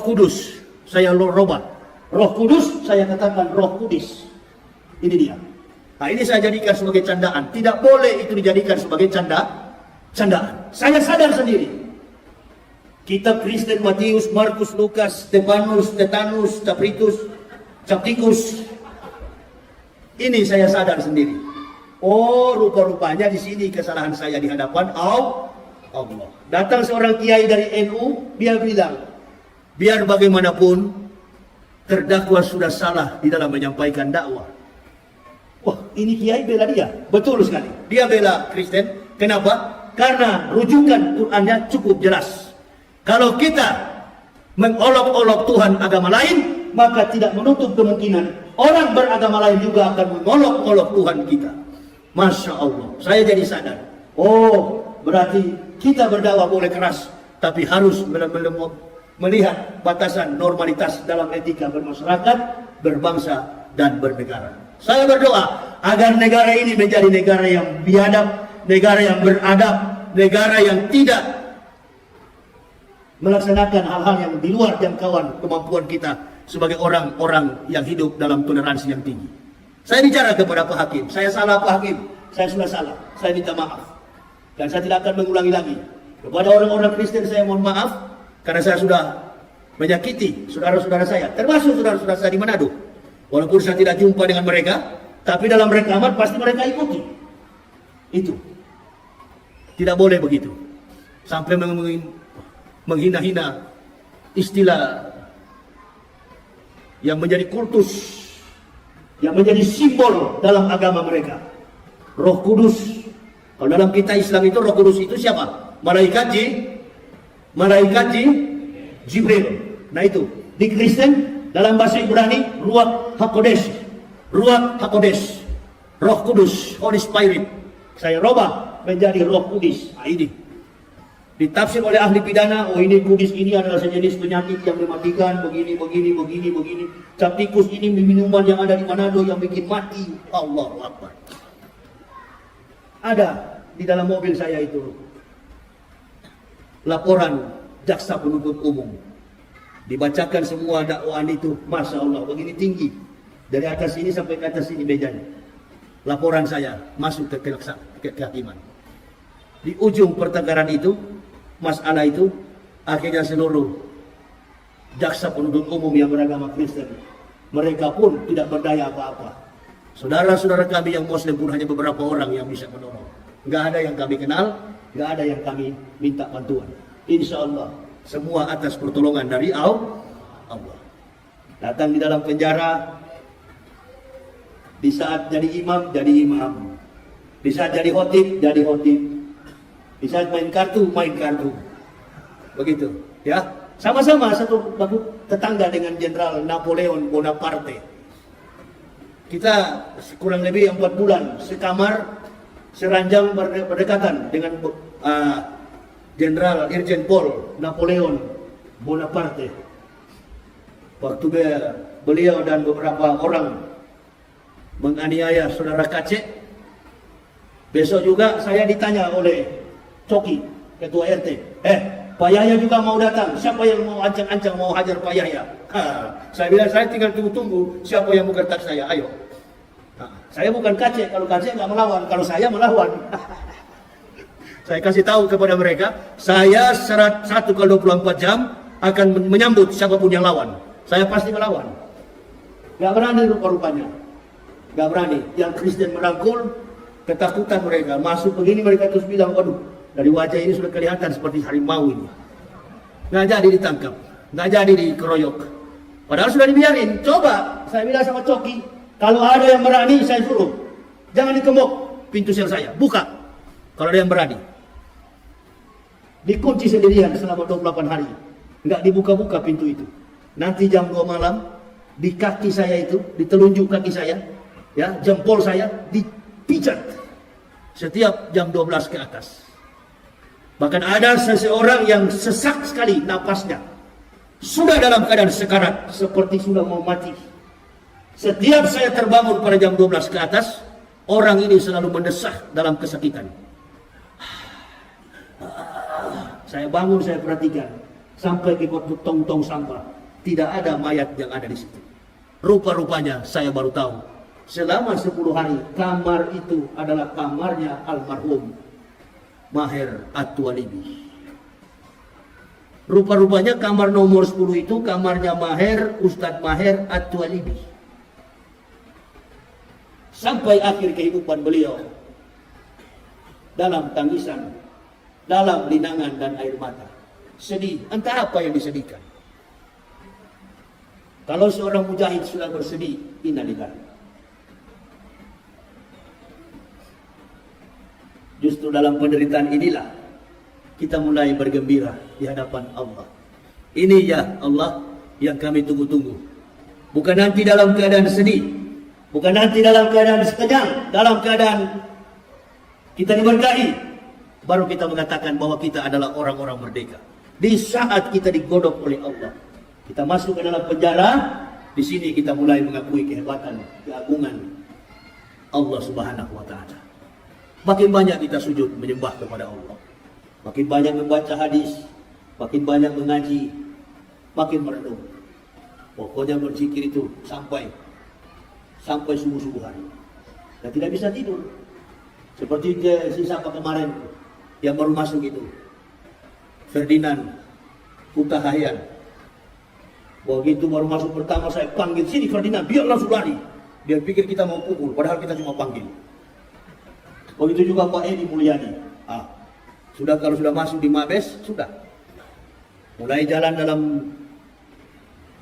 Kudus. Saya robah. Roh Kudus, saya katakan Roh Kudus. Ini dia. Nah, ini saya jadikan sebagai candaan. Tidak boleh itu dijadikan sebagai candaan. Saya sadar sendiri. Kitab Kristen, Matius, Markus, Lukas, Stefanus, Stetanus, Captikus. Ini saya sadar sendiri. Oh, rupa-rupanya di sini kesalahan saya di hadapan Allah. Datang seorang kiai dari NU, dia bilang, biar bagaimanapun terdakwa sudah salah di dalam menyampaikan dakwah. Wah, ini kiai bela dia. Betul sekali. Dia bela Kristen. Kenapa? Karena rujukan Qur'annya cukup jelas. Kalau kita mengolok-olok Tuhan agama lain, maka tidak menutup kemungkinan orang beragama lain juga akan mengolok-olok Tuhan kita. Masya Allah, saya jadi sadar. Oh, berarti kita berdakwah boleh keras, tapi harus melihat batasan normalitas dalam etika bermasyarakat, berbangsa, dan bernegara. Saya berdoa agar negara ini menjadi negara yang biadab, negara yang beradab, negara yang tidak melaksanakan hal-hal yang di luar jangkauan kemampuan kita sebagai orang-orang yang hidup dalam toleransi yang tinggi. Saya bicara kepada Pak Hakim, saya salah Pak Hakim, saya sudah salah, saya minta maaf. Dan saya tidak akan mengulangi lagi. Kepada orang-orang Kristen saya mohon maaf, karena saya sudah menyakiti saudara-saudara saya, termasuk saudara-saudara saya di Manado. Walaupun saya tidak jumpa dengan mereka, tapi dalam rekaman pasti mereka ikuti. Itu. Tidak boleh begitu. Sampai menghina-hina istilah yang menjadi kultus, yang menjadi simbol dalam agama mereka. Roh Kudus. Kalau dalam kita Islam itu Roh Kudus itu siapa? Malaikat Jibril. Nah itu di Kristen dalam bahasa Ibrani Ruach HaKodesh. Roh Kudus, Holy Spirit. Saya robah menjadi Roh Kudus. Nah ini ditafsir oleh ahli pidana, oh ini kudis ini adalah sejenis penyakit yang mematikan, begini. Captikus ini minuman yang ada di Manado yang bikin mati. Allahu Akbar. Ada di dalam mobil saya itu laporan jaksa penuntut umum. Dibacakan semua dakwaan itu, Masya Allah, begini tinggi. Dari atas ini sampai ke atas ini mejanya. Laporan saya masuk ke kehakiman. Di ujung pertengkaran itu, masalah itu, akhirnya seluruh jaksa penuntut umum yang beragama Kristen, mereka pun tidak berdaya apa-apa. Saudara-saudara kami yang Muslim pun hanya beberapa orang yang bisa menolong. Nggak ada yang kami kenal, nggak ada yang kami minta bantuan. Insya Allah semua atas pertolongan dari Allah. Datang di dalam penjara, di saat jadi imam, jadi imam. Di saat jadi khotib, jadi khotib. Di saat main kartu, main kartu. Begitu, ya. Sama-sama satu baku tetangga dengan Jenderal Napoleon Bonaparte. Kita kurang lebih 4 bulan sekamar, seranjang berdekatan dengan Jenderal Irjen Pol Napoleon Bonaparte. Waktu beliau dan beberapa orang menganiaya saudara Kacek, besok juga saya ditanya oleh Coki, ketua RT, Pak Yahya juga mau datang, siapa yang mau ancang-ancang mau hajar Pak Yahya? Saya bilang saya tinggal tunggu-tunggu siapa yang mau gertak saya, ayo. Saya bukan Kacek, kalau Kacek nggak melawan, kalau saya melawan. Saya kasih tahu kepada mereka, saya 1x24 jam akan menyambut siapapun yang lawan. Saya pasti melawan. Gak berani rupa-rupanya. Gak berani. Yang Kristen merangkul, ketakutan mereka. Masuk begini mereka terus bilang, waduh, dari wajah ini sudah kelihatan seperti harimau ini. Nggak jadi ditangkap. Nggak jadi dikeroyok. Padahal sudah dibiarin. Coba, saya bilang sama Coki, kalau ada yang berani, saya suruh. Jangan dikembok pintu sel saya. Buka. Kalau ada yang berani. Dikunci sendirian selama 28 hari. Nggak dibuka-buka pintu itu. Nanti jam 2 malam, di kaki saya itu, di telunjuk kaki saya, ya, jempol saya dipijat. Setiap jam 12 ke atas. Bahkan ada seseorang yang sesak sekali napasnya. Sudah dalam keadaan sekarat, seperti sudah mau mati. Setiap saya terbangun pada jam 12 ke atas, orang ini selalu mendesah dalam kesakitan. Saya bangun, saya perhatikan. Sampai ke tong-tong sampah. Tidak ada mayat yang ada di situ. Rupa-rupanya saya baru tahu. Selama 10 hari, kamar itu adalah kamarnya almarhum Maher At-Twalibi. Rupa-rupanya kamar nomor 10 itu kamarnya Maher, Ustadz Maher At-Twalibi. Sampai akhir kehidupan beliau. Dalam tangisan, dalam linangan dan air mata. Sedih, entah apa yang disedihkan. Kalau seorang mujahid sudah bersedih, innalillahi. Justru dalam penderitaan inilah kita mulai bergembira di hadapan Allah. Ini ya Allah yang kami tunggu-tunggu. Bukan nanti dalam keadaan sedih, bukan nanti dalam keadaan sekejang, dalam keadaan kita diberkahi, baru kita mengatakan bahwa kita adalah orang-orang merdeka. Di saat kita digodok oleh Allah, kita masuk ke dalam penjara, di sini kita mulai mengakui kehebatan, keagungan Allah Subhanahu wa Ta'ala. Makin banyak kita sujud menyembah kepada Allah, makin banyak membaca hadis, makin banyak mengaji, makin merenung. Pokoknya berzikir itu sampai subuh-subuh hari. Dan tidak bisa tidur. Seperti sisa kemarin yang baru masuk itu, Ferdinand Hutahayan. Begitu baru masuk pertama saya panggil, sini Ferdinand, dia langsung lari. Dia pikir kita mau pukul, padahal kita cuma panggil. Begitu juga Pak Edi Mulyadi. Kalau sudah masuk di Mabes, sudah. Mulai jalan dalam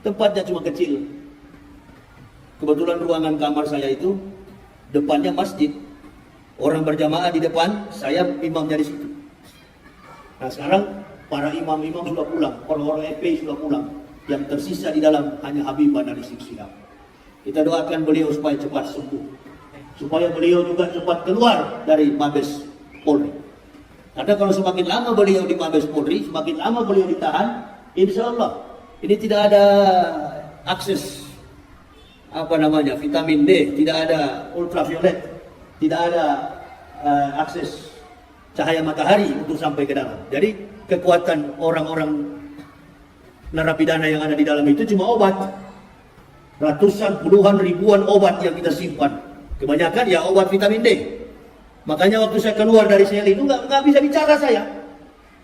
tempatnya cuma kecil. Kebetulan ruangan kamar saya itu depannya masjid. Orang berjamaah di depan, saya imamnya di situ. Nah sekarang para imam-imam sudah pulang, orang-orang FPI sudah pulang. Yang tersisa di dalam hanya Habibah dan Rizik Syihab. Kita doakan beliau supaya cepat sembuh, supaya beliau juga cepat keluar dari Mabes Polri. Karena kalau semakin lama beliau di Mabes Polri, semakin lama beliau ditahan, insya Allah ini tidak ada akses vitamin D, tidak ada ultraviolet, tidak ada akses cahaya matahari untuk sampai ke dalam. Jadi kekuatan orang-orang narapidana yang ada di dalam itu cuma obat. Ratusan, puluhan, ribuan obat yang kita simpan. Kebanyakan ya obat vitamin D. Makanya waktu saya keluar dari sel itu nggak bisa bicara saya.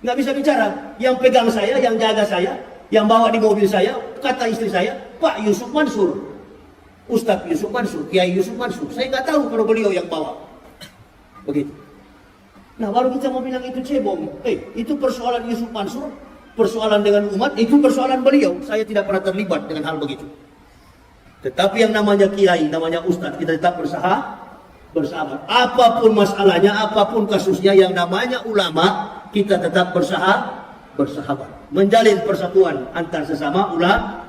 Nggak bisa bicara. Yang pegang saya, yang jaga saya, yang bawa di mobil saya, kata istri saya, Pak Yusuf Mansur. Ustadz Yusuf Mansur, Kiai Yusuf Mansur. Saya nggak tahu kalau beliau yang bawa. Begitu. Nah, baru kita mau bilang itu cebong. Itu persoalan Yusuf Mansur, persoalan dengan umat, itu persoalan beliau. Saya tidak pernah terlibat dengan hal begitu. Tetapi yang namanya kiai, namanya ustadz, kita tetap bersahabat. Apapun masalahnya, apapun kasusnya, yang namanya ulama, kita tetap bersahabat. Menjalin persatuan antar sesama ulama.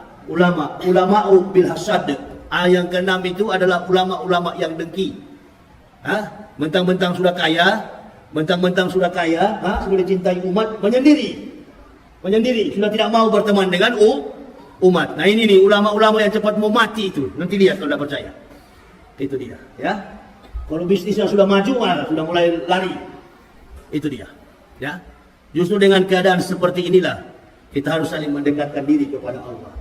Ulama'u bil hasad. Yang keenam itu adalah ulama-ulama yang dengki. Mentang-mentang sudah kaya, sudah dicintai umat, menyendiri, sudah tidak mau berteman dengan umat. Nah ini nih ulama-ulama yang cepat mau mati itu. Nanti lihat kalau tidak percaya. Itu dia, ya. Kalau bisnisnya sudah maju, sudah mulai lari. Itu dia, ya. Justru dengan keadaan seperti inilah kita harus saling mendekatkan diri kepada Allah.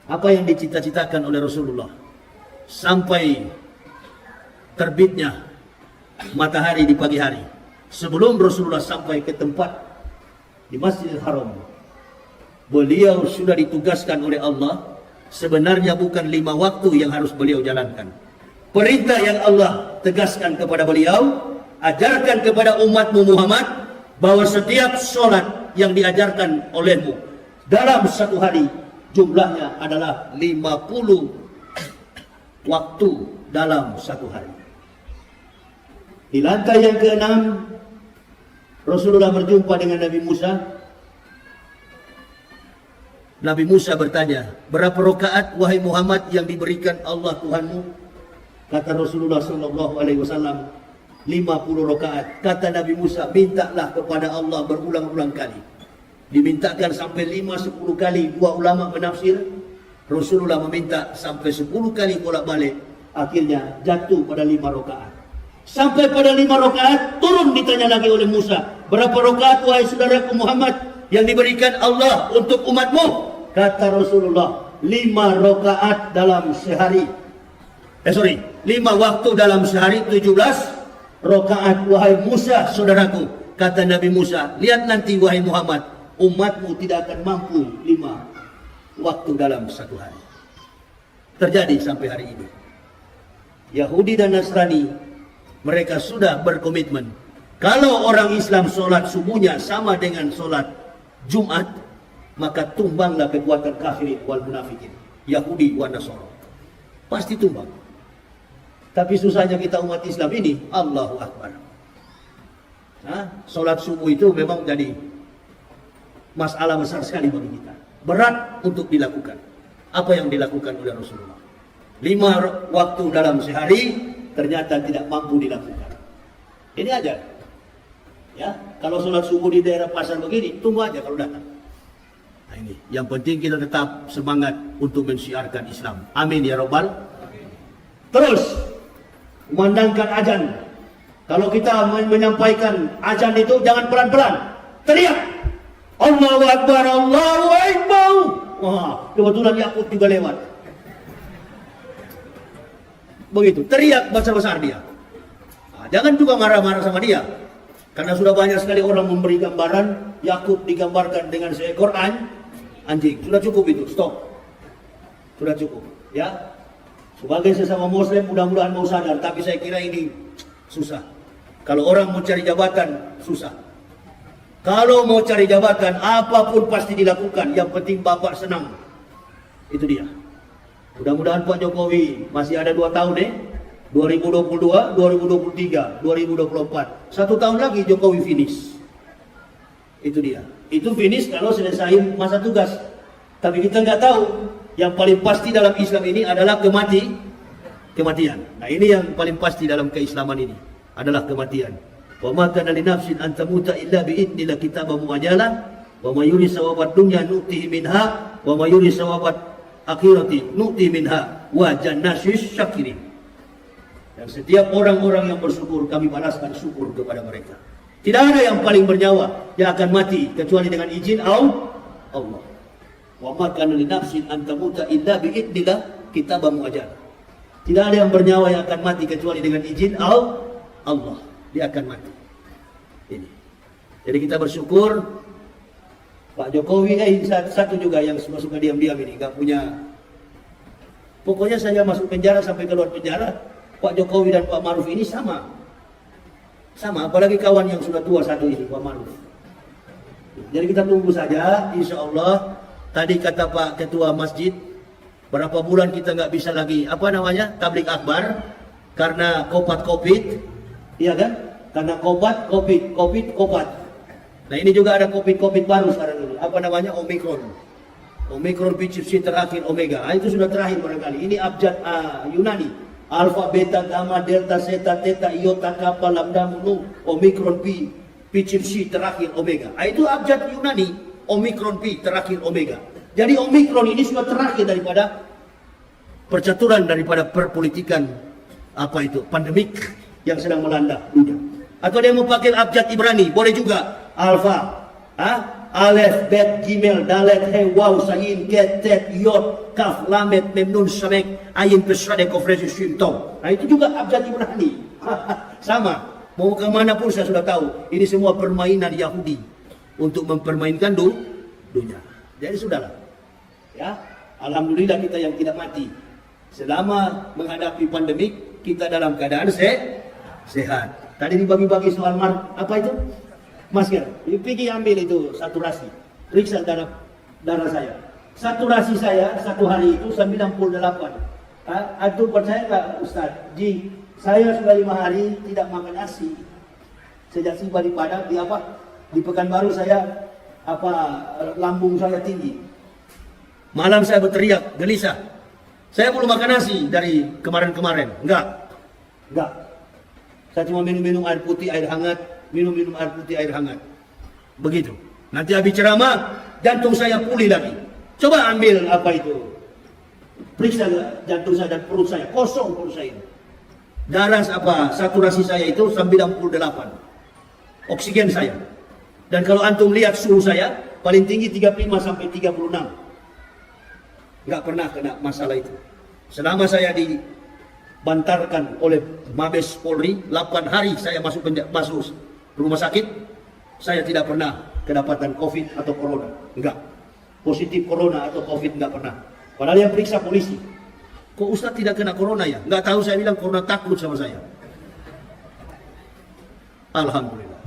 Apa yang dicita-citakan oleh Rasulullah sampai terbitnya matahari di pagi hari, sebelum Rasulullah sampai ke tempat di Masjidil Haram, beliau sudah ditugaskan oleh Allah. Sebenarnya bukan 5 waktu yang harus beliau jalankan. Perintah yang Allah tegaskan kepada beliau, ajarkan kepada umatmu Muhammad, bahwa setiap sholat yang diajarkan olehmu dalam satu hari, jumlahnya adalah 50 waktu dalam satu hari. Di lantai yang ke-6, Rasulullah berjumpa dengan Nabi Musa. Nabi Musa bertanya, berapa rakaat wahai Muhammad yang diberikan Allah Tuhanmu? Kata Rasulullah SAW, 50 rakaat. Kata Nabi Musa, mintalah kepada Allah berulang-ulang kali. Dimintakan sampai 5-10 kali. Dua ulama menafsir, Rasulullah meminta sampai 10 kali bolak-balik. Akhirnya jatuh pada 5 rakaat. Sampai pada 5 rakaat, turun ditanya lagi oleh Musa, berapa rakaat wahai saudaraku Muhammad yang diberikan Allah untuk umatmu? Kata Rasulullah, 5 rakaat dalam sehari. 5 waktu dalam sehari, 17 rakaat wahai Musa saudaraku. Kata Nabi Musa, lihat nanti wahai Muhammad, umatmu tidak akan mampu 5 waktu dalam satu hari. Terjadi sampai hari ini. Yahudi dan Nasrani, mereka sudah berkomitmen, kalau orang Islam sholat subuhnya sama dengan sholat Jumat, maka tumbanglah kekuatan kafirin wal munafikin, Yahudi wa Nasara. Pasti tumbang. Tapi susahnya kita umat Islam ini, Allahu Akbar. Sholat subuh itu memang jadi masalah besar sekali bagi kita. Berat untuk dilakukan. Apa yang dilakukan oleh Rasulullah? 5 waktu dalam sehari, ternyata tidak mampu dilakukan. Ini aja. Ya, kalau sholat subuh di daerah pasar begini, tunggu aja kalau datang. Nah ini, yang penting kita tetap semangat untuk mensiarkan Islam. Amin ya Rabbal. Terus memandangkan azan. Kalau kita menyampaikan azan itu jangan pelan-pelan, teriak. Allahu Akbar, Allahu Akbar. Wah, kebetulan Yakut juga lewat. Begitu, teriak besar-besar dia. Jangan juga marah-marah sama dia. Karena sudah banyak sekali orang memberi gambaran Yakub digambarkan dengan seekor anjing. Sudah cukup itu, stop. Sudah cukup, ya. Sebagai sesama muslim mudah-mudahan mau sadar, tapi saya kira ini susah. Kalau orang mau cari jabatan, susah. Kalau mau cari jabatan, apapun pasti dilakukan. Yang penting Bapak senang. Itu dia. Mudah-mudahan Pak Jokowi masih ada 2 tahun 2022, 2023, 2024. 1 tahun lagi Jokowi finish. Itu dia. Itu finish kalau selesai masa tugas. Tapi kita nggak tahu. Yang paling pasti dalam Islam ini adalah kematian. Nah ini yang paling pasti dalam keislaman ini adalah kematian. Wa ma kana li nafsin an tamuta illa bi idznillah kitaban muajjalan wa may yurid sawabat dunya nu'tihi minha wa may yurid sawabat akhirati nu'ti minha wa jannasis syakirin. Dan setiap orang-orang yang bersyukur kami balaskan syukur kepada mereka. Tidak ada yang paling bernyawa yang akan mati kecuali dengan izin Allah. Wa ma kana li nafsin an tamuta illa bi idznillah kitaban muajjalan. Tidak ada yang bernyawa yang akan mati kecuali dengan izin Allah. Dia akan mati. Ini. Jadi kita bersyukur Pak Jokowi satu juga yang suka diam-diam ini, nggak punya. Pokoknya saya masuk penjara sampai keluar penjara, Pak Jokowi dan Pak Maruf ini sama. Sama, apalagi kawan yang sudah tua satu ini, Pak Maruf. Jadi kita tunggu saja, insya Allah. Tadi kata Pak Ketua Masjid, berapa bulan kita nggak bisa lagi, apa namanya, tablik akbar, karena COVID, iya kan? Karena COVID. Nah ini juga ada COVID baru sekarang ini, apa namanya, Omicron PCC terakhir Omega. Ah, itu sudah terakhir barangkali. Ini abjad Yunani. Alpha, beta, gamma, delta, zeta, theta, iota, kappa, lambda, mu, Omicron P, PCC terakhir Omega. Ah, itu abjad Yunani. Omicron P terakhir Omega. Jadi Omicron ini sudah terakhir daripada percaturan, daripada perpolitikan apa itu, pandemik yang sedang melanda dunia. Atau dia mau pakai abjad Ibrani, boleh juga. Alpha, Alef, Bet, Gimel, Dalet, He, Waw, Sayin, Ket, Tet, Yod, Kaf, Lamet, Memnun, Samek, Ayin, Pesradek, Kofresi, Syimtong. Nah itu juga abjad Ibrani. Sama, mau kemana pun saya sudah tahu. Ini semua permainan Yahudi untuk mempermainkan dunia. Jadi sudahlah. Ya, alhamdulillah kita yang tidak mati. Selama menghadapi pandemik, kita dalam keadaan sehat. Tadi dibagi-bagi soal apa itu? Masker. Pergi ambil itu saturasi. Periksa darah saya. Saturasi saya satu hari itu 98. Aduh, percaya nggak Ustaz? Saya sudah 5 hari tidak makan nasi. Sejak tiba di Padang, di Pekanbaru saya lambung saya tinggi. Malam saya berteriak, gelisah. Saya belum makan nasi dari kemarin-kemarin. Enggak. Saya cuma minum air putih, air hangat. Minum air putih, air hangat. Begitu. Nanti habis ceramah, jantung saya pulih lagi. Coba ambil periksa jantung saya dan perut saya. Kosong perut saya. Darah saturasi saya itu 98. Oksigen saya. Dan kalau antum lihat suhu saya, paling tinggi 35 sampai 36. Nggak pernah kena masalah itu. Selama saya dibantarkan oleh Mabes Polri, 8 hari saya masuk rumah sakit, saya tidak pernah kedapatan COVID atau Corona. Enggak. Positif Corona atau COVID enggak pernah. Padahal yang periksa polisi. Kok Ustaz tidak kena Corona ya? Enggak tahu, saya bilang Corona takut sama saya. Alhamdulillah.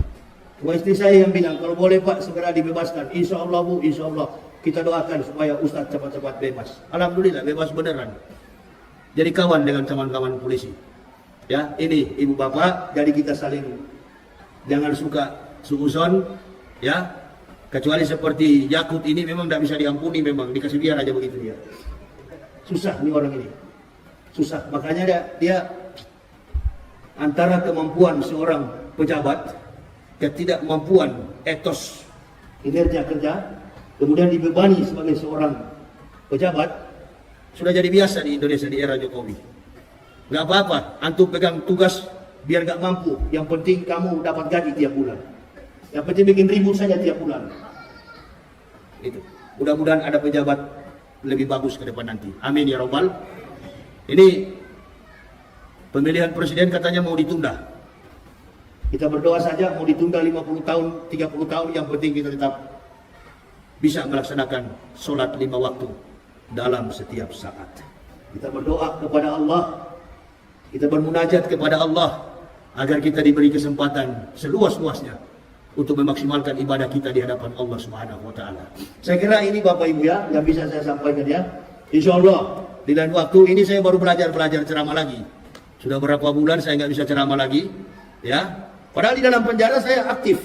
Istri saya yang bilang, kalau boleh Pak segera dibebaskan. Insya Allah Bu, insya Allah. Kita doakan supaya Ustaz cepat-cepat bebas. Alhamdulillah, bebas beneran. Jadi kawan dengan kawan-kawan polisi. Ya, ini Ibu Bapak, jadi kita saling jangan suka suuzon, ya. Kecuali seperti Yakut ini memang tidak bisa diampuni, memang dikasih biar aja begitu dia. Susah nih orang ini, susah. Makanya dia antara kemampuan seorang pejabat, ketidakmampuan etos kinerja kerja, kemudian dibebani sebagai seorang pejabat, sudah jadi biasa di Indonesia di era Jokowi. Nggak apa-apa, antum pegang tugas biar gak mampu, yang penting kamu dapat gaji tiap bulan. Yang penting bikin ribut saja tiap bulan. Itu. Mudah-mudahan ada pejabat lebih bagus ke depan nanti. Amin ya Rabbal. Ini pemilihan presiden katanya mau ditunda. Kita berdoa saja mau ditunda 50 tahun, 30 tahun, yang penting kita tetap bisa melaksanakan sholat 5 waktu dalam setiap saat. Kita berdoa kepada Allah, kita bermunajat kepada Allah agar kita diberi kesempatan seluas-luasnya untuk memaksimalkan ibadah kita di hadapan Allah Subhanahu wa taala. Saya kira ini Bapak Ibu ya yang bisa saya sampaikan ya. Insyaallah di lain waktu ini saya baru belajar ceramah lagi. Sudah berapa bulan saya nggak bisa ceramah lagi, ya. Padahal di dalam penjara saya aktif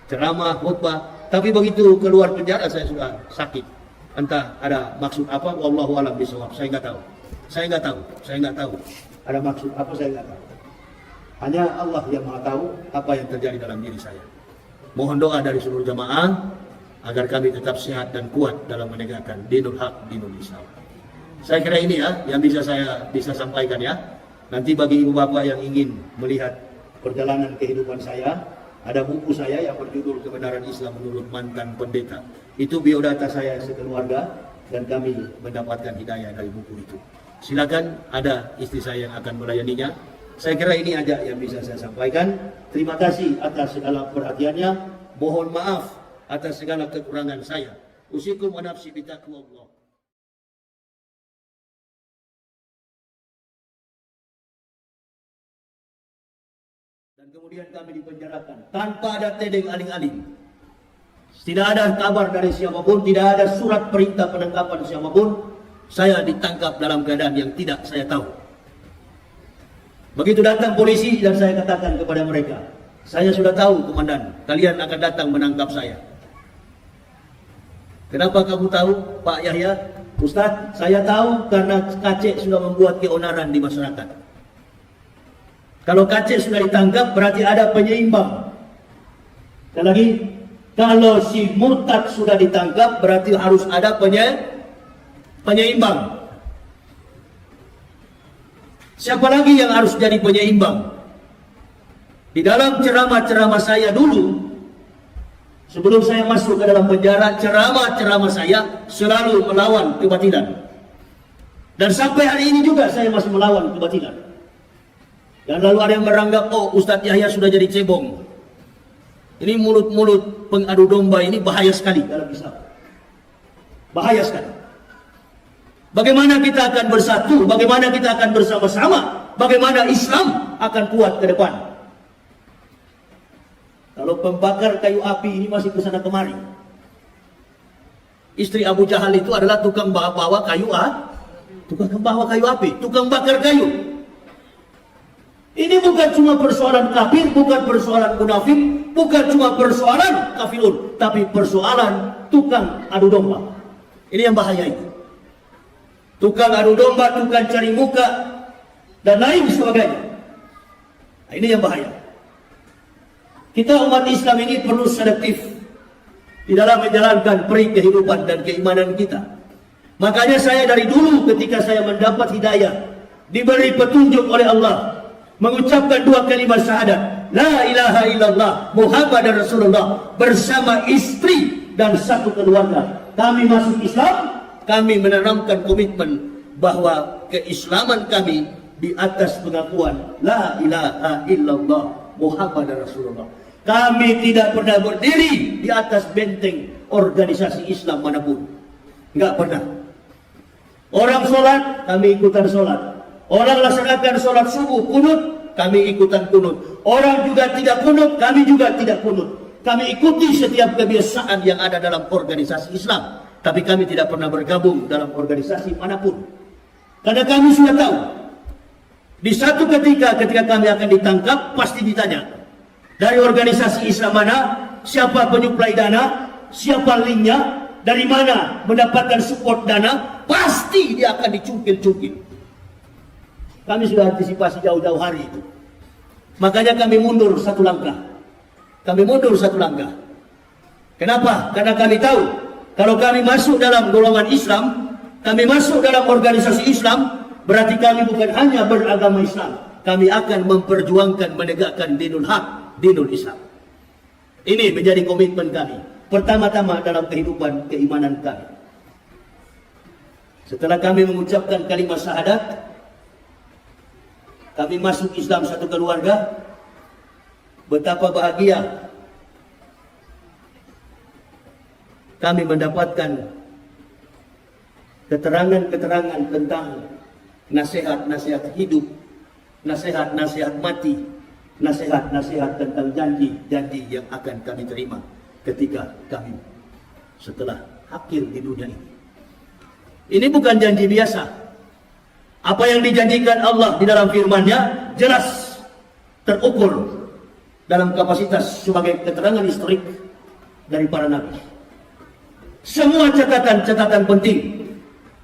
ceramah, khutbah, tapi begitu keluar penjara saya sudah sakit. Entah ada maksud apa, wallahu a'lam bishawab. Saya nggak tahu. Ada maksud apa, saya nggak tahu. Hanya Allah yang Maha tahu apa yang terjadi dalam diri saya. Mohon doa dari seluruh jamaah agar kami tetap sehat dan kuat dalam menegakkan dinul haq, dinul Islam. Saya kira ini ya yang saya bisa sampaikan ya. Nanti bagi ibu bapak yang ingin melihat perjalanan kehidupan saya, ada buku saya yang berjudul Kebenaran Islam Menurut Mantan Pendeta. Itu biodata saya sekeluarga dan kami mendapatkan hidayah dari buku itu. Silakan, ada istri saya yang akan melayaninya. Saya kira ini aja yang bisa saya sampaikan. Terima kasih atas segala perhatiannya. Mohon maaf atas segala kekurangan saya. Usikum wa nafsi bitaqwallah. Dan Dan kemudian kami dipenjarakan tanpa ada tedeng aling-aling. Tidak ada kabar dari siapapun, tidak ada surat perintah penangkapan siapapun. Saya ditangkap dalam keadaan yang tidak saya tahu. Begitu datang polisi dan saya katakan kepada mereka, saya sudah tahu komandan, kalian akan datang menangkap saya. Kenapa kamu tahu, Pak Yahya? Ustaz, saya tahu karena Kacek sudah membuat keonaran di masyarakat. Kalau Kacek sudah ditangkap berarti ada penyeimbang. Dan lagi, kalau si murtad sudah ditangkap berarti harus ada penyeimbang. Siapa lagi yang harus jadi penyeimbang? Di dalam ceramah-ceramah saya dulu, sebelum saya masuk ke dalam penjara, ceramah-ceramah saya selalu melawan kebatilan. Dan sampai hari ini juga saya masih melawan kebatilan. Dan lalu ada yang beranggap, oh Ustadz Yahya sudah jadi cebong. Ini mulut-mulut pengadu domba ini bahaya sekali dalam Islam. Bahaya sekali. Bagaimana kita akan bersatu? Bagaimana kita akan bersama-sama? Bagaimana Islam akan kuat ke depan? Kalau pembakar kayu api ini masih kesana kemari. Istri Abu Jahal itu adalah tukang bawa kayu tukang bawa kayu api, tukang bakar kayu. Ini bukan cuma persoalan kafir, bukan persoalan munafik, bukan cuma persoalan kafirun, tapi persoalan tukang adu domba. Ini yang bahaya itu. Tukang adu domba, tukang cari muka, dan lain sebagainya. Nah, ini yang bahaya. Kita umat Islam ini perlu selektif di dalam menjalankan peri kehidupan dan keimanan kita. Makanya saya dari dulu ketika saya mendapat hidayah, diberi petunjuk oleh Allah, mengucapkan dua kalimat syahadat, la ilaha illallah Muhammadar Rasulullah, bersama istri dan satu keluarga. Kami masuk Islam, kami menanamkan komitmen bahwa keislaman kami di atas pengakuan la ilaha illallah Muhammadar Rasulullah. Kami tidak pernah berdiri di atas benteng organisasi Islam manapun. Enggak pernah. Orang sholat, kami ikutan sholat. Orang laksanakan sholat subuh, kunut, kami ikutan kunut. Orang juga tidak kunut, kami juga tidak kunut. Kami ikuti setiap kebiasaan yang ada dalam organisasi Islam. Tapi kami tidak pernah bergabung dalam organisasi manapun. Karena kami sudah tahu, di satu ketika kami akan ditangkap, pasti ditanya, dari organisasi Islam mana, siapa penyuplai dana, siapa linknya, dari mana mendapatkan support dana, pasti dia akan dicungkil-cungkil. Kami sudah antisipasi jauh-jauh hari itu. Makanya kami mundur satu langkah. Kami mundur satu langkah. Kenapa? Karena kami tahu, kalau kami masuk dalam golongan Islam, kami masuk dalam organisasi Islam, berarti kami bukan hanya beragama Islam. Kami akan memperjuangkan menegakkan dinul haq, dinul Islam. Ini menjadi komitmen kami. Pertama-tama dalam kehidupan keimanan kami. Setelah kami mengucapkan kalimat syahadat, kami masuk Islam satu keluarga. Betapa bahagia kami mendapatkan keterangan-keterangan tentang nasihat-nasihat hidup, nasihat-nasihat mati, nasihat-nasihat tentang janji-janji yang akan kami terima ketika kami setelah akhir di dunia ini. Ini bukan janji biasa. Apa yang dijanjikan Allah di dalam firman-Nya jelas terukur dalam kapasitas sebagai keterangan historik dari para nabi. Semua catatan-catatan penting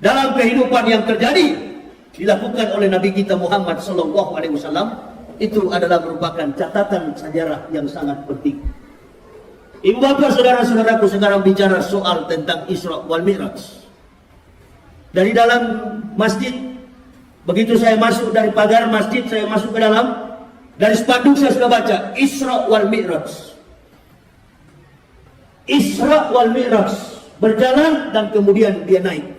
dalam kehidupan yang terjadi dilakukan oleh Nabi kita Muhammad SAW, itu adalah merupakan catatan sejarah yang sangat penting. Ibu bapak saudara-saudaraku, sekarang bicara soal tentang Isra wal Mi'raj. Dari dalam masjid, begitu saya masuk dari pagar masjid, saya masuk ke dalam, dari spanduk saya sudah baca Isra wal Mi'raj. Isra wal Mi'raj, berjalan dan kemudian dia naik.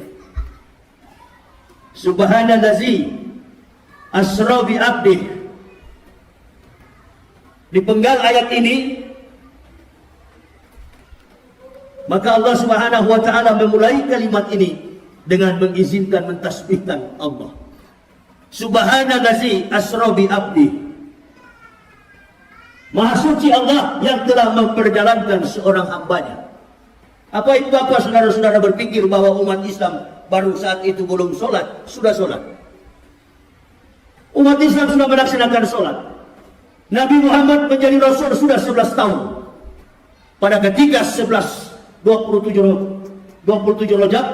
Subhanallazi asra bi abdih. Di penggal ayat ini, maka Allah Subhanahu wa taala memulai kalimat ini dengan mengizinkan mentasbihkan Allah. Subhanallazi asra bi abdi. Maha suci Allah yang telah memperjalankan seorang hambanya. Apa itu Bapak saudara-saudara berpikir bahwa umat Islam baru saat itu belum sholat, sudah sholat? Umat Islam sudah melaksanakan sholat. Nabi Muhammad menjadi Rasul sudah 11 tahun. Pada ketika 27 Rajab,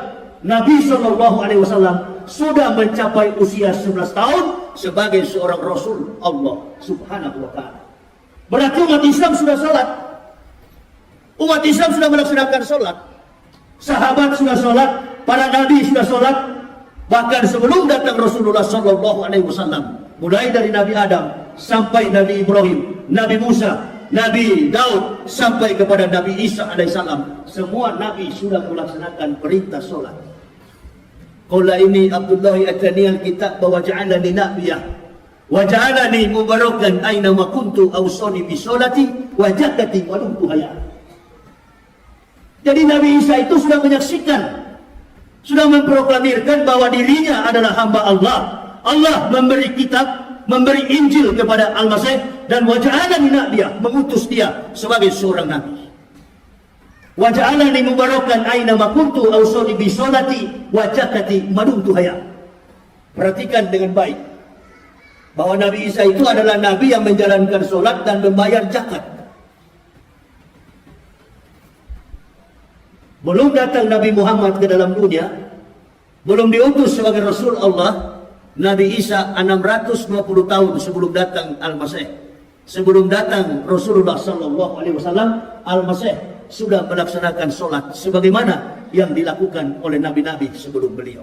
Nabi SAW sudah mencapai usia 11 tahun sebagai seorang Rasul Allah Subhanahu wa Ta'ala. Berarti umat Islam sudah sholat. Umat Islam sudah melaksanakan sholat. Sahabat sudah sholat, para nabi sudah sholat. Bahkan sebelum datang Rasulullah SAW, mulai dari Nabi Adam sampai Nabi Ibrahim, Nabi Musa, Nabi Daud sampai kepada Nabi Isa alaihissalam, semua nabi sudah melaksanakan perintah sholat. Qala ini Abdullah atani al-kitab wa ja'alani nabiyah wa ja'alani mubarakan aina ma kuntu awsani bi sholati wa zakati wa dumtu hayya. Jadi Nabi Isa itu sudah menyaksikan, sudah memproklamirkan bahwa dirinya adalah hamba Allah. Allah memberi kitab, memberi Injil kepada Al-Masih, dan wa ja'alani nabiyah, mengutus dia sebagai seorang nabi. Wa ja'alani mubarakan aina ma kuntu awsani bi sholati wa zakati ma dumtu hayya. Perhatikan dengan baik bahwa Nabi Isa itu adalah nabi yang menjalankan sholat dan membayar zakat. Belum datang Nabi Muhammad ke dalam dunia, belum diutus sebagai Rasul Allah, Nabi Isa 620 tahun sebelum datang Al-Masih. Sebelum datang Rasulullah SAW, Al-Masih sudah melaksanakan sholat sebagaimana yang dilakukan oleh nabi-nabi sebelum beliau.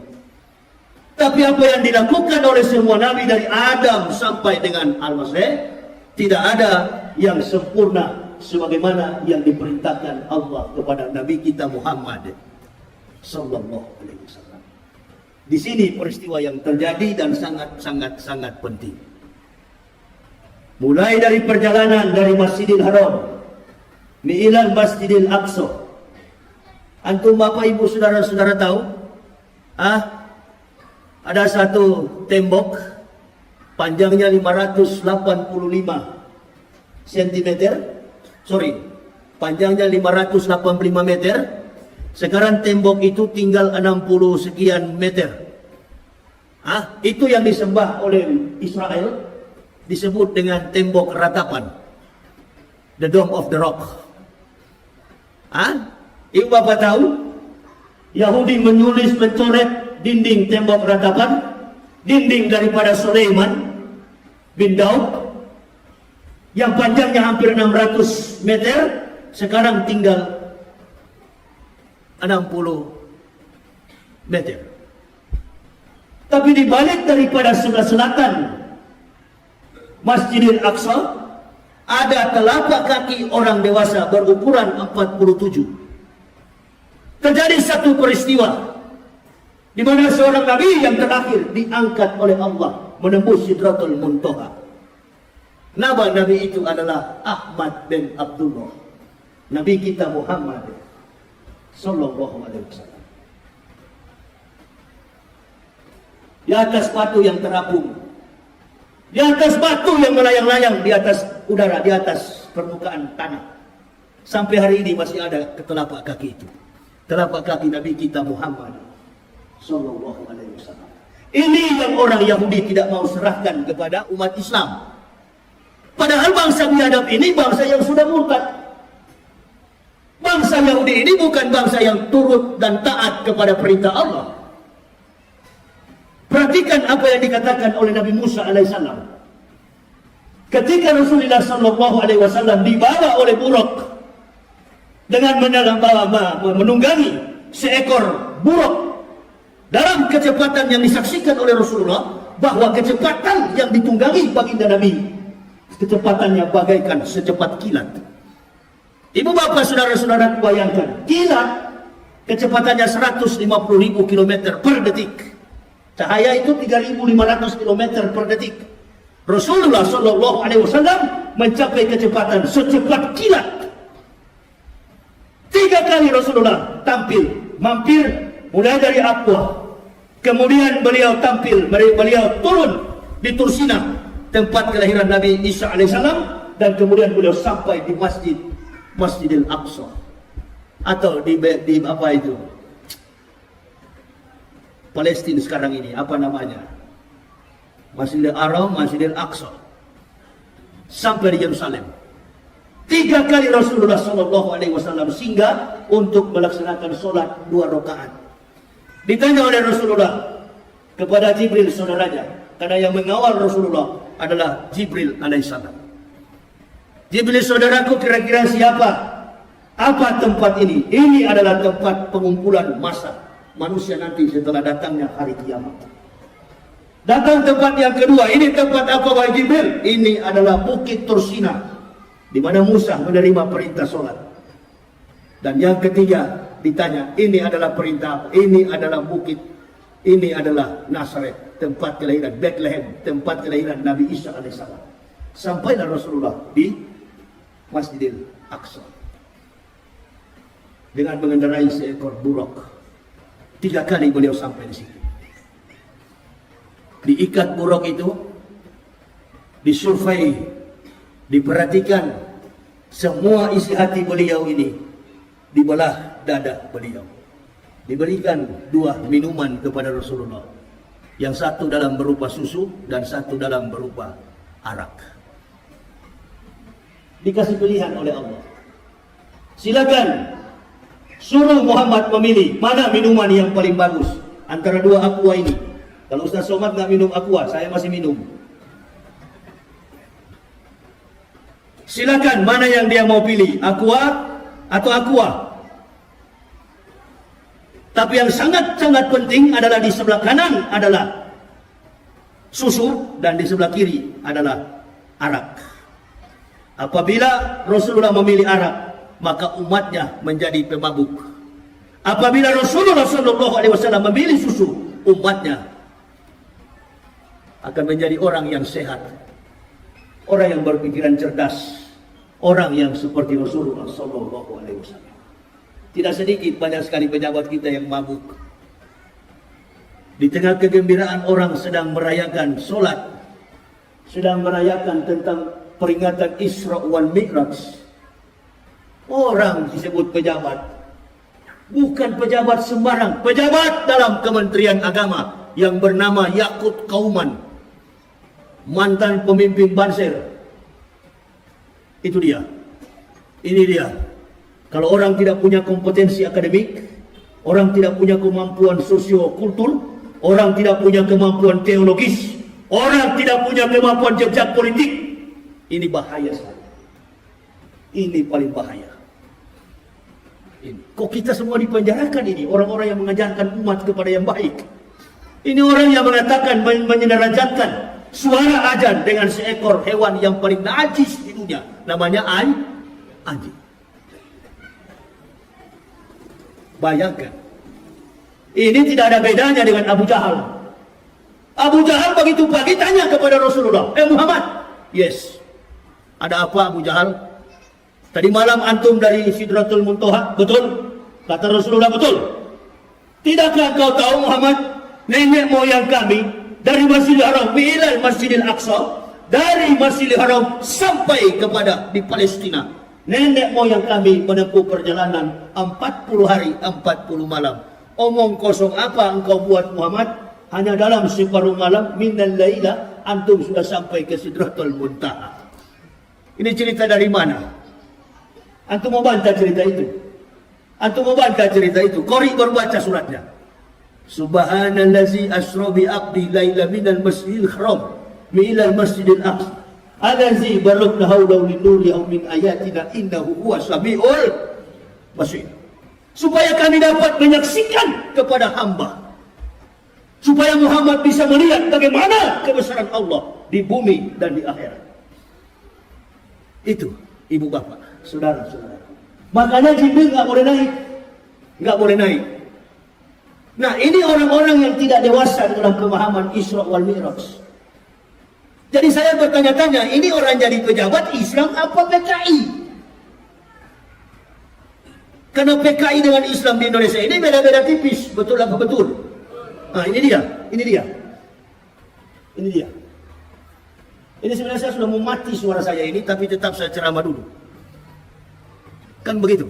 Tapi apa yang dilakukan oleh semua nabi dari Adam sampai dengan Al-Masih, tidak ada yang sempurna sebagaimana yang diperintahkan Allah kepada Nabi kita Muhammad sallallahu alaihi wasallam. Di sini peristiwa yang terjadi dan sangat penting. Mulai dari perjalanan dari Masjidil Haram ilal Masjidil Aqsa. Antum Bapak Ibu saudara-saudara tahu? Ada satu tembok panjangnya 585 cm. Panjangnya 585 meter. Sekarang tembok itu tinggal 60 sekian meter. Itu yang disembah oleh Israel, disebut dengan tembok ratapan, the Dome of the Rock. Ibu Bapak tahu, Yahudi menulis, mencoret dinding tembok ratapan, dinding daripada Sulaiman bin Daud, yang panjangnya hampir 600 meter, sekarang tinggal 60 meter. Tapi di balik daripada sebelah selatan Masjidil Aqsa ada telapak kaki orang dewasa berukuran 47. Terjadi satu peristiwa di mana seorang nabi yang terakhir diangkat oleh Allah menembus Sidratul Muntaha. Nama nabi itu adalah Ahmad bin Abdullah, Nabi kita Muhammad sallallahu alaihi wasallam. Di atas batu yang terapung, di atas batu yang melayang-layang di atas udara, di atas permukaan tanah, sampai hari ini masih ada telapak kaki itu, telapak kaki Nabi kita Muhammad sallallahu alaihi wasallam. Ini yang orang Yahudi tidak mau serahkan kepada umat Islam. Padahal bangsa biadab ini bangsa yang sudah murtad. Bangsa Yahudi ini bukan bangsa yang turut dan taat kepada perintah Allah. Perhatikan apa yang dikatakan oleh Nabi Musa alaihissalam. Ketika Rasulullah sallallahu alaihi wasallam dibawa oleh buruk dengan menunggangi seekor buruk dalam kecepatan yang disaksikan oleh Rasulullah, bahwa kecepatan yang ditunggangi baginda Nabi, kecepatannya bagaikan secepat kilat. Ibu bapak saudara-saudara bayangkan, kilat kecepatannya 150.000 km per detik. Cahaya itu 3.500 km per detik. Rasulullah sallallahu alaihi wasallam mencapai kecepatan secepat kilat. 3 kali Rasulullah tampil, mampir mulai dari Aqwa. Kemudian beliau tampil, beliau turun di Tursina, tempat kelahiran Nabi Isa alaihissalam, dan kemudian beliau sampai di Masjidil Aqsa atau di apa itu Palestina sekarang ini, apa namanya, Masjidil Haram, Masjidil Aqsa, sampai di Yerusalem. 3 kali Rasulullah SAW singgah untuk melaksanakan sholat 2 rakaat. Ditanya oleh Rasulullah kepada Jibril saudaranya, karena yang mengawal Rasulullah adalah Jibril alaihissalam. Jibril, saudaraku, kira-kira siapa? Apa tempat ini? Ini adalah tempat pengumpulan massa manusia nanti setelah datangnya hari kiamat. Datang tempat yang kedua, ini tempat apa wahai Jibril? Ini adalah Bukit Tursina, di mana Musa menerima perintah sholat. Dan yang ketiga ditanya, ini adalah perintah apa? Ini adalah bukit, ini adalah Nazaret, tempat kelahiran, Bethlehem, tempat kelahiran Nabi Isa alaihissalam. Sampailah Rasulullah di Masjidil Aqsa dengan mengendarai seekor buruk. 3 kali beliau sampai di situ. Diikat buruk itu, disurvei, diperhatikan semua isi hati beliau ini, dibelah dada beliau. Diberikan 2 minuman kepada Rasulullah, yang satu dalam berupa susu dan satu dalam berupa arak. Dikasih pilihan oleh Allah, silakan suruh Muhammad memilih mana minuman yang paling bagus antara 2 aqua ini. Kalau Ustaz Somad nggak minum aqua, saya masih minum. Silakan mana yang dia mau pilih, aqua atau aqua. Tapi yang sangat-sangat penting adalah di sebelah kanan adalah susu dan di sebelah kiri adalah arak. Apabila Rasulullah memilih arak, maka umatnya menjadi pemabuk. Apabila Rasulullah SAW memilih susu, umatnya akan menjadi orang yang sehat, orang yang berpikiran cerdas, orang yang seperti Rasulullah SAW. Tidak sedikit, banyak sekali pejabat kita yang mabuk. Di tengah kegembiraan orang sedang merayakan solat, sedang merayakan tentang peringatan Isra wal Mi'raj, orang disebut pejabat, bukan pejabat sembarang, pejabat dalam Kementerian Agama yang bernama Yakut Kauman, mantan pemimpin Banser. Itu dia, ini dia. Kalau orang tidak punya kompetensi akademik, orang tidak punya kemampuan sosiokultur, orang tidak punya kemampuan teologis, orang tidak punya kemampuan jejak politik, ini bahaya sekali. Ini paling bahaya. Ini. Kok kita semua dipenjarakan ini? Orang-orang yang mengajarkan umat kepada yang baik. Ini orang yang mengatakan, menyedarajatkan suara azan dengan seekor hewan yang paling najis di dunia, namanya anjing. Bayangkan, ini tidak ada bedanya dengan Abu Jahal. Abu Jahal begitu pagi tanya kepada Rasulullah, Muhammad, yes, ada apa Abu Jahal? Tadi malam antum dari Sidratul Muntaha, betul? Kata Rasulullah, betul. Tidakkah kau tahu Muhammad, nenek moyang kami dari Masjidil Haram ilal Masjidil Aqsa, dari Masjidil Haram sampai kepada di Palestina, nenek moyang kami menempuh perjalanan 40 hari 40 malam. Omong kosong apa engkau buat Muhammad? Hanya dalam separuh malam minal laila antum sudah sampai ke Sidratul Muntaha. Ini cerita dari mana? Antum mau bantah cerita itu? Antum mau bantah cerita itu? Qori baru baca suratnya. Subhanallazi asra bi abdi laila minal masjidil haram ilal masjidil aqsa allazi barakna hawlahu linuri aw min ayatina innahu huwas samiul basir. Supaya kami dapat menyaksikan kepada hamba, supaya Muhammad bisa melihat bagaimana kebesaran Allah di bumi dan di akhirat. Itu ibu bapak, saudara-saudara. Makanya Jibril nggak boleh naik, nggak boleh naik. Nah, ini orang-orang yang tidak dewasa dalam pemahaman Isra wal Mi'raj. Jadi saya bertanya-tanya, ini orang jadi pejabat Islam apa PKI? Karena PKI dengan Islam di Indonesia ini beda-beda tipis, betul apa betul? Nah, ini dia. Ini sebenarnya saya sudah mau mati suara saya ini, tapi tetap saya ceramah dulu. Kan begitu.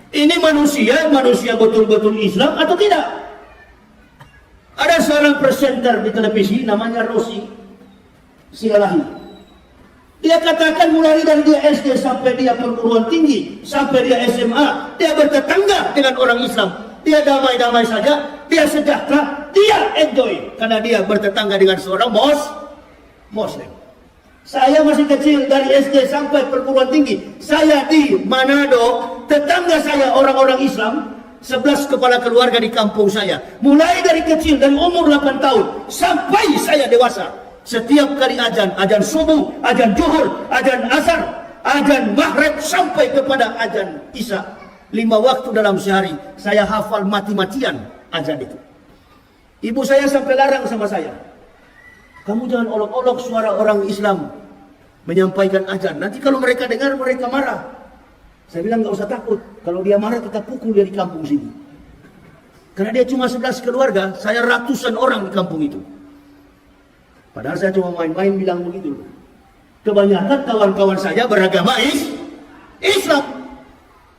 Ini manusia betul-betul Islam atau tidak? Ada seorang presenter di televisi namanya Rosi Silalahi. Dia katakan mulai dari dia SD sampai dia perguruan tinggi, sampai dia SMA, dia bertetangga dengan orang Islam. Dia damai-damai saja, dia sejahtera, dia enjoy karena dia bertetangga dengan seorang Muslim. Saya masih kecil dari SD sampai perguruan tinggi. Saya di Manado, tetangga saya orang-orang Islam, 11 kepala keluarga di kampung saya. Mulai dari kecil, dari umur 8 tahun sampai saya dewasa. Setiap kali azan subuh, azan zuhur, azan asar, azan maghrib sampai kepada azan isya. 5 waktu dalam sehari, saya hafal mati-matian azan itu. Ibu saya sampai larang sama saya. Kamu jangan olok-olok suara orang Islam menyampaikan azan. Nanti kalau mereka dengar, mereka marah. Saya bilang nggak usah takut. Kalau dia marah, kita pukul dia di kampung sini. Karena dia cuma 11 keluarga, saya ratusan orang di kampung itu. Padahal saya cuma main-main bilang begitu. Kebanyakan kawan-kawan saya beragama Islam.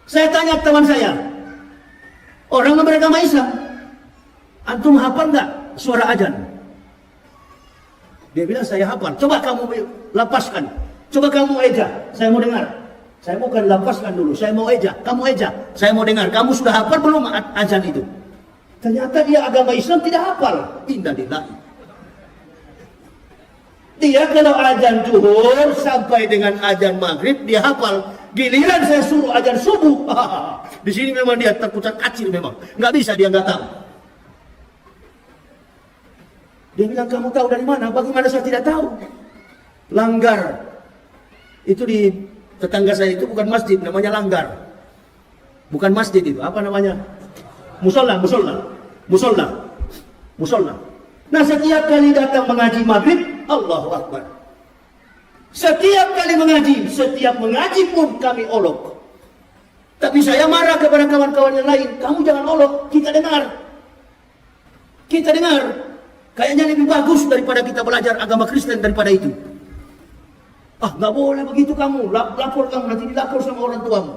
Saya tanya teman saya, orang yang beragama Islam, antum hafal nggak suara azan? Dia bilang saya hafal. Coba kamu lapaskan. Coba kamu eja. Saya mau dengar. Saya bukan lapaskan dulu. Saya mau eja. Kamu eja. Saya mau dengar. Kamu sudah hafal belum azan itu? Ternyata dia agama Islam tidak hafal. Innalillahi. Dia kalau azan zuhur sampai dengan azan maghrib dia hafal. Giliran saya suruh azan subuh. Di sini memang dia terpucat kacir memang. Nggak bisa, dia nggak tahu. Dia bilang, kamu tahu dari mana? Bagaimana saya tidak tahu? Langgar. Itu di tetangga saya itu bukan masjid, namanya Langgar. Bukan masjid itu, apa namanya? Musola. Nah, setiap kali datang mengaji maghrib, Allahu Akbar. Setiap kali mengaji, setiap mengaji pun kami olok. Tapi saya marah kepada kawan-kawan yang lain. Kamu jangan olok, kita dengar. Kayaknya lebih bagus daripada kita belajar agama Kristen daripada itu. Nggak boleh begitu kamu. Lapor kamu, nanti dilapor sama orang tuamu.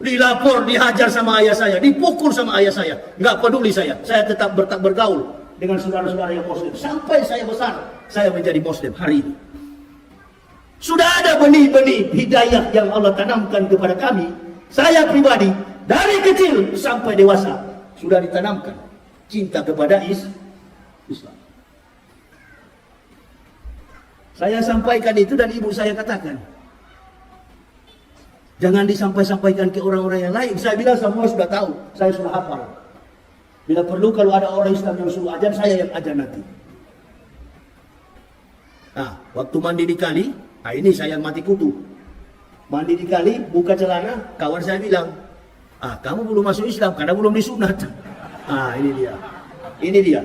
Dilapor, dihajar sama ayah saya, dipukul sama ayah saya. Nggak peduli saya. Saya tetap bergaul dengan saudara-saudara yang Muslim. Sampai saya besar, saya menjadi Muslim hari ini. Sudah ada benih-benih hidayah yang Allah tanamkan kepada kami. Saya pribadi, dari kecil sampai dewasa, sudah ditanamkan cinta kepada Islam. Saya sampaikan itu dan ibu saya katakan, jangan disampaikan ke orang-orang yang lain. Saya bilang semua sudah tahu, saya sudah hafal. Bila perlu kalau ada orang Islam yang suruh ajan, saya yang ajan nanti. Waktu mandi di kali, ini saya mati kutu. Mandi di kali, buka celana, kawan saya bilang, kamu belum masuk Islam karena belum disunat. Ini dia.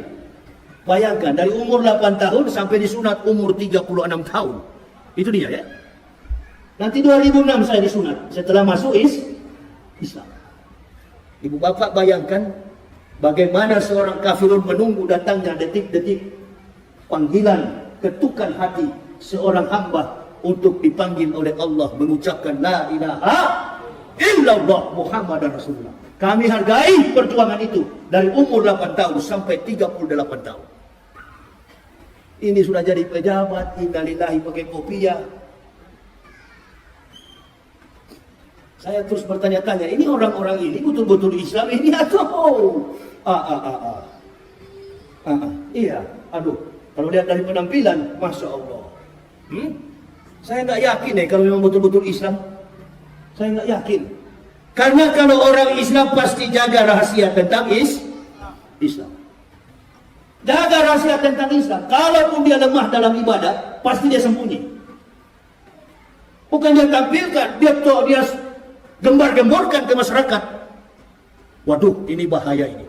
Bayangkan, dari umur 8 tahun sampai disunat umur 36 tahun. Itu dia ya. Nanti 2006 saya disunat, setelah masuk Islam. Ibu bapak bayangkan, bagaimana seorang kafirun menunggu datangnya detik-detik panggilan, ketukan hati seorang hamba untuk dipanggil oleh Allah mengucapkan la ilaha illallah Muhammadar Rasulullah. Kami hargai perjuangan itu dari umur 8 tahun sampai 38 tahun. Ini sudah jadi pejabat, innalillahi pakai kopiah. Saya terus bertanya-tanya, ini orang-orang ini betul-betul Islam ini atau iya, kalau lihat dari penampilan, Masya Allah. Saya nggak yakin kalau memang betul-betul Islam. Saya nggak yakin. Karena kalau orang Islam pasti jaga rahasia tentang Islam. Jaga rahasia tentang Islam. Kalaupun dia lemah dalam ibadah, pasti dia sembunyi. Bukan dia tampilkan, dia gembar-gemborkan ke masyarakat. Waduh, ini bahaya ini.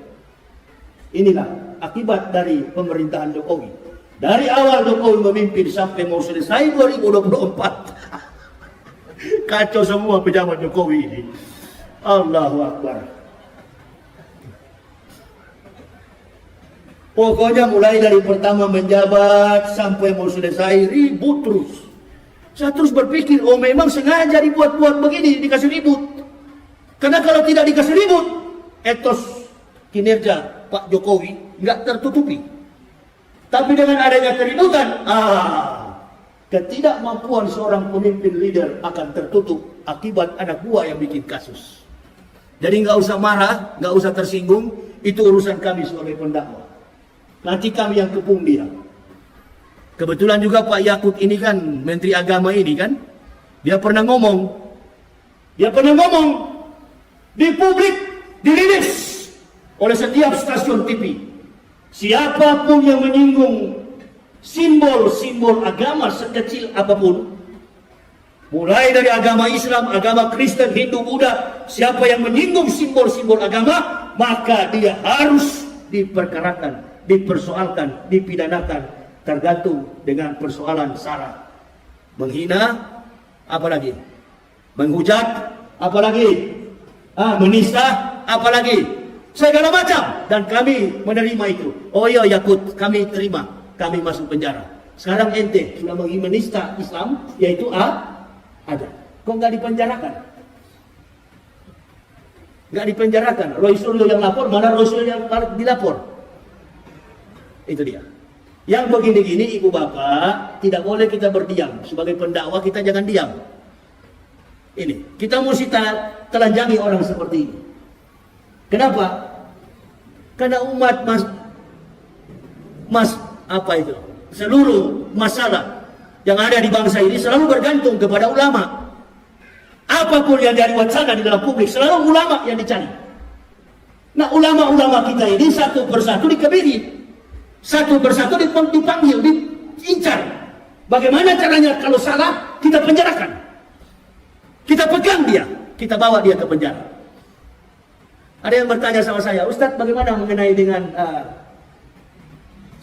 Inilah akibat dari pemerintahan Jokowi. Dari awal Jokowi memimpin sampai mau selesai 2024. Kacau semua pejabat Jokowi ini. Allahu Akbar. Pokoknya mulai dari pertama menjabat sampai mau selesai ribut terus. Saya terus berpikir, oh memang sengaja dibuat-buat begini, dikasih ribut. Karena kalau tidak dikasih ribut, etos kinerja Pak Jokowi nggak tertutupi. Tapi dengan adanya keributan, ketidakmampuan seorang pemimpin leader akan tertutup akibat anak buah yang bikin kasus. Jadi nggak usah marah, nggak usah tersinggung, itu urusan kami sebagai pendakwa. Nanti kami yang kepung dia. Kebetulan juga Pak Yakut ini kan, Menteri Agama ini kan, dia pernah ngomong di publik, dirilis oleh setiap stasiun TV. Siapapun yang menyinggung simbol-simbol agama sekecil apapun, mulai dari agama Islam, agama Kristen, Hindu, Buddha, siapa yang menyinggung simbol-simbol agama, maka dia harus diperkarakan, dipersoalkan, dipidanakan, tergantung dengan persoalan sara. Menghina, apalagi? Menghujat, apalagi? Menista, apalagi? Segala macam. Dan kami menerima itu. Oh iya Yakut, kami terima. Kami masuk penjara. Sekarang ente sudah menista Islam, yaitu ada. Kok nggak dipenjarakan? Nggak dipenjarakan. Roy Suryo yang lapor, mana Roy Suryo yang dilapor? Itu dia. Yang begini-gini ibu bapak, tidak boleh kita berdiam. Sebagai pendakwa kita jangan diam. Ini, kita mesti telanjangi orang seperti ini. Kenapa? Karena umat seluruh masalah yang ada di bangsa ini selalu bergantung kepada ulama. Apapun yang dari wacana di dalam publik, selalu ulama yang dicari. Nah, ulama-ulama kita ini satu persatu dikebiri. Satu persatu dipanggil, diincar. Bagaimana caranya kalau salah, kita penjarakan. Kita pegang dia, kita bawa dia ke penjara. Ada yang bertanya sama saya, Ustadz bagaimana mengenai dengan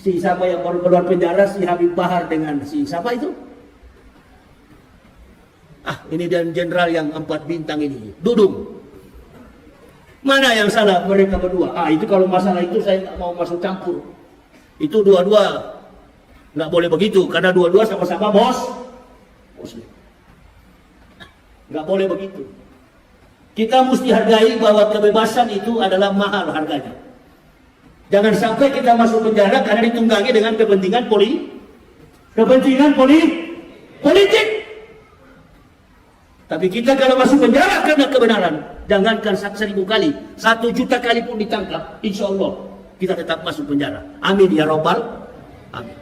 si siapa yang baru keluar penjara, si Habib Bahar dengan si siapa itu? Ini dan jenderal yang 4 bintang ini, Dudung. Mana yang salah mereka berdua? Itu kalau masalah itu saya nggak mau masuk campur. Itu dua-dua nggak boleh begitu, karena dua-dua sama-sama Muslim. Nggak boleh begitu. Kita mesti hargai bahwa kebebasan itu adalah mahal harganya. Jangan sampai kita masuk penjara karena ditunggangi dengan kepentingan politik. Tapi kita kalau masuk penjara karena kebenaran, jangankan 1.000 kali, 1 juta kali pun ditangkap, insya Allah kita tetap masuk penjara. Amin ya Rabbal. Amin.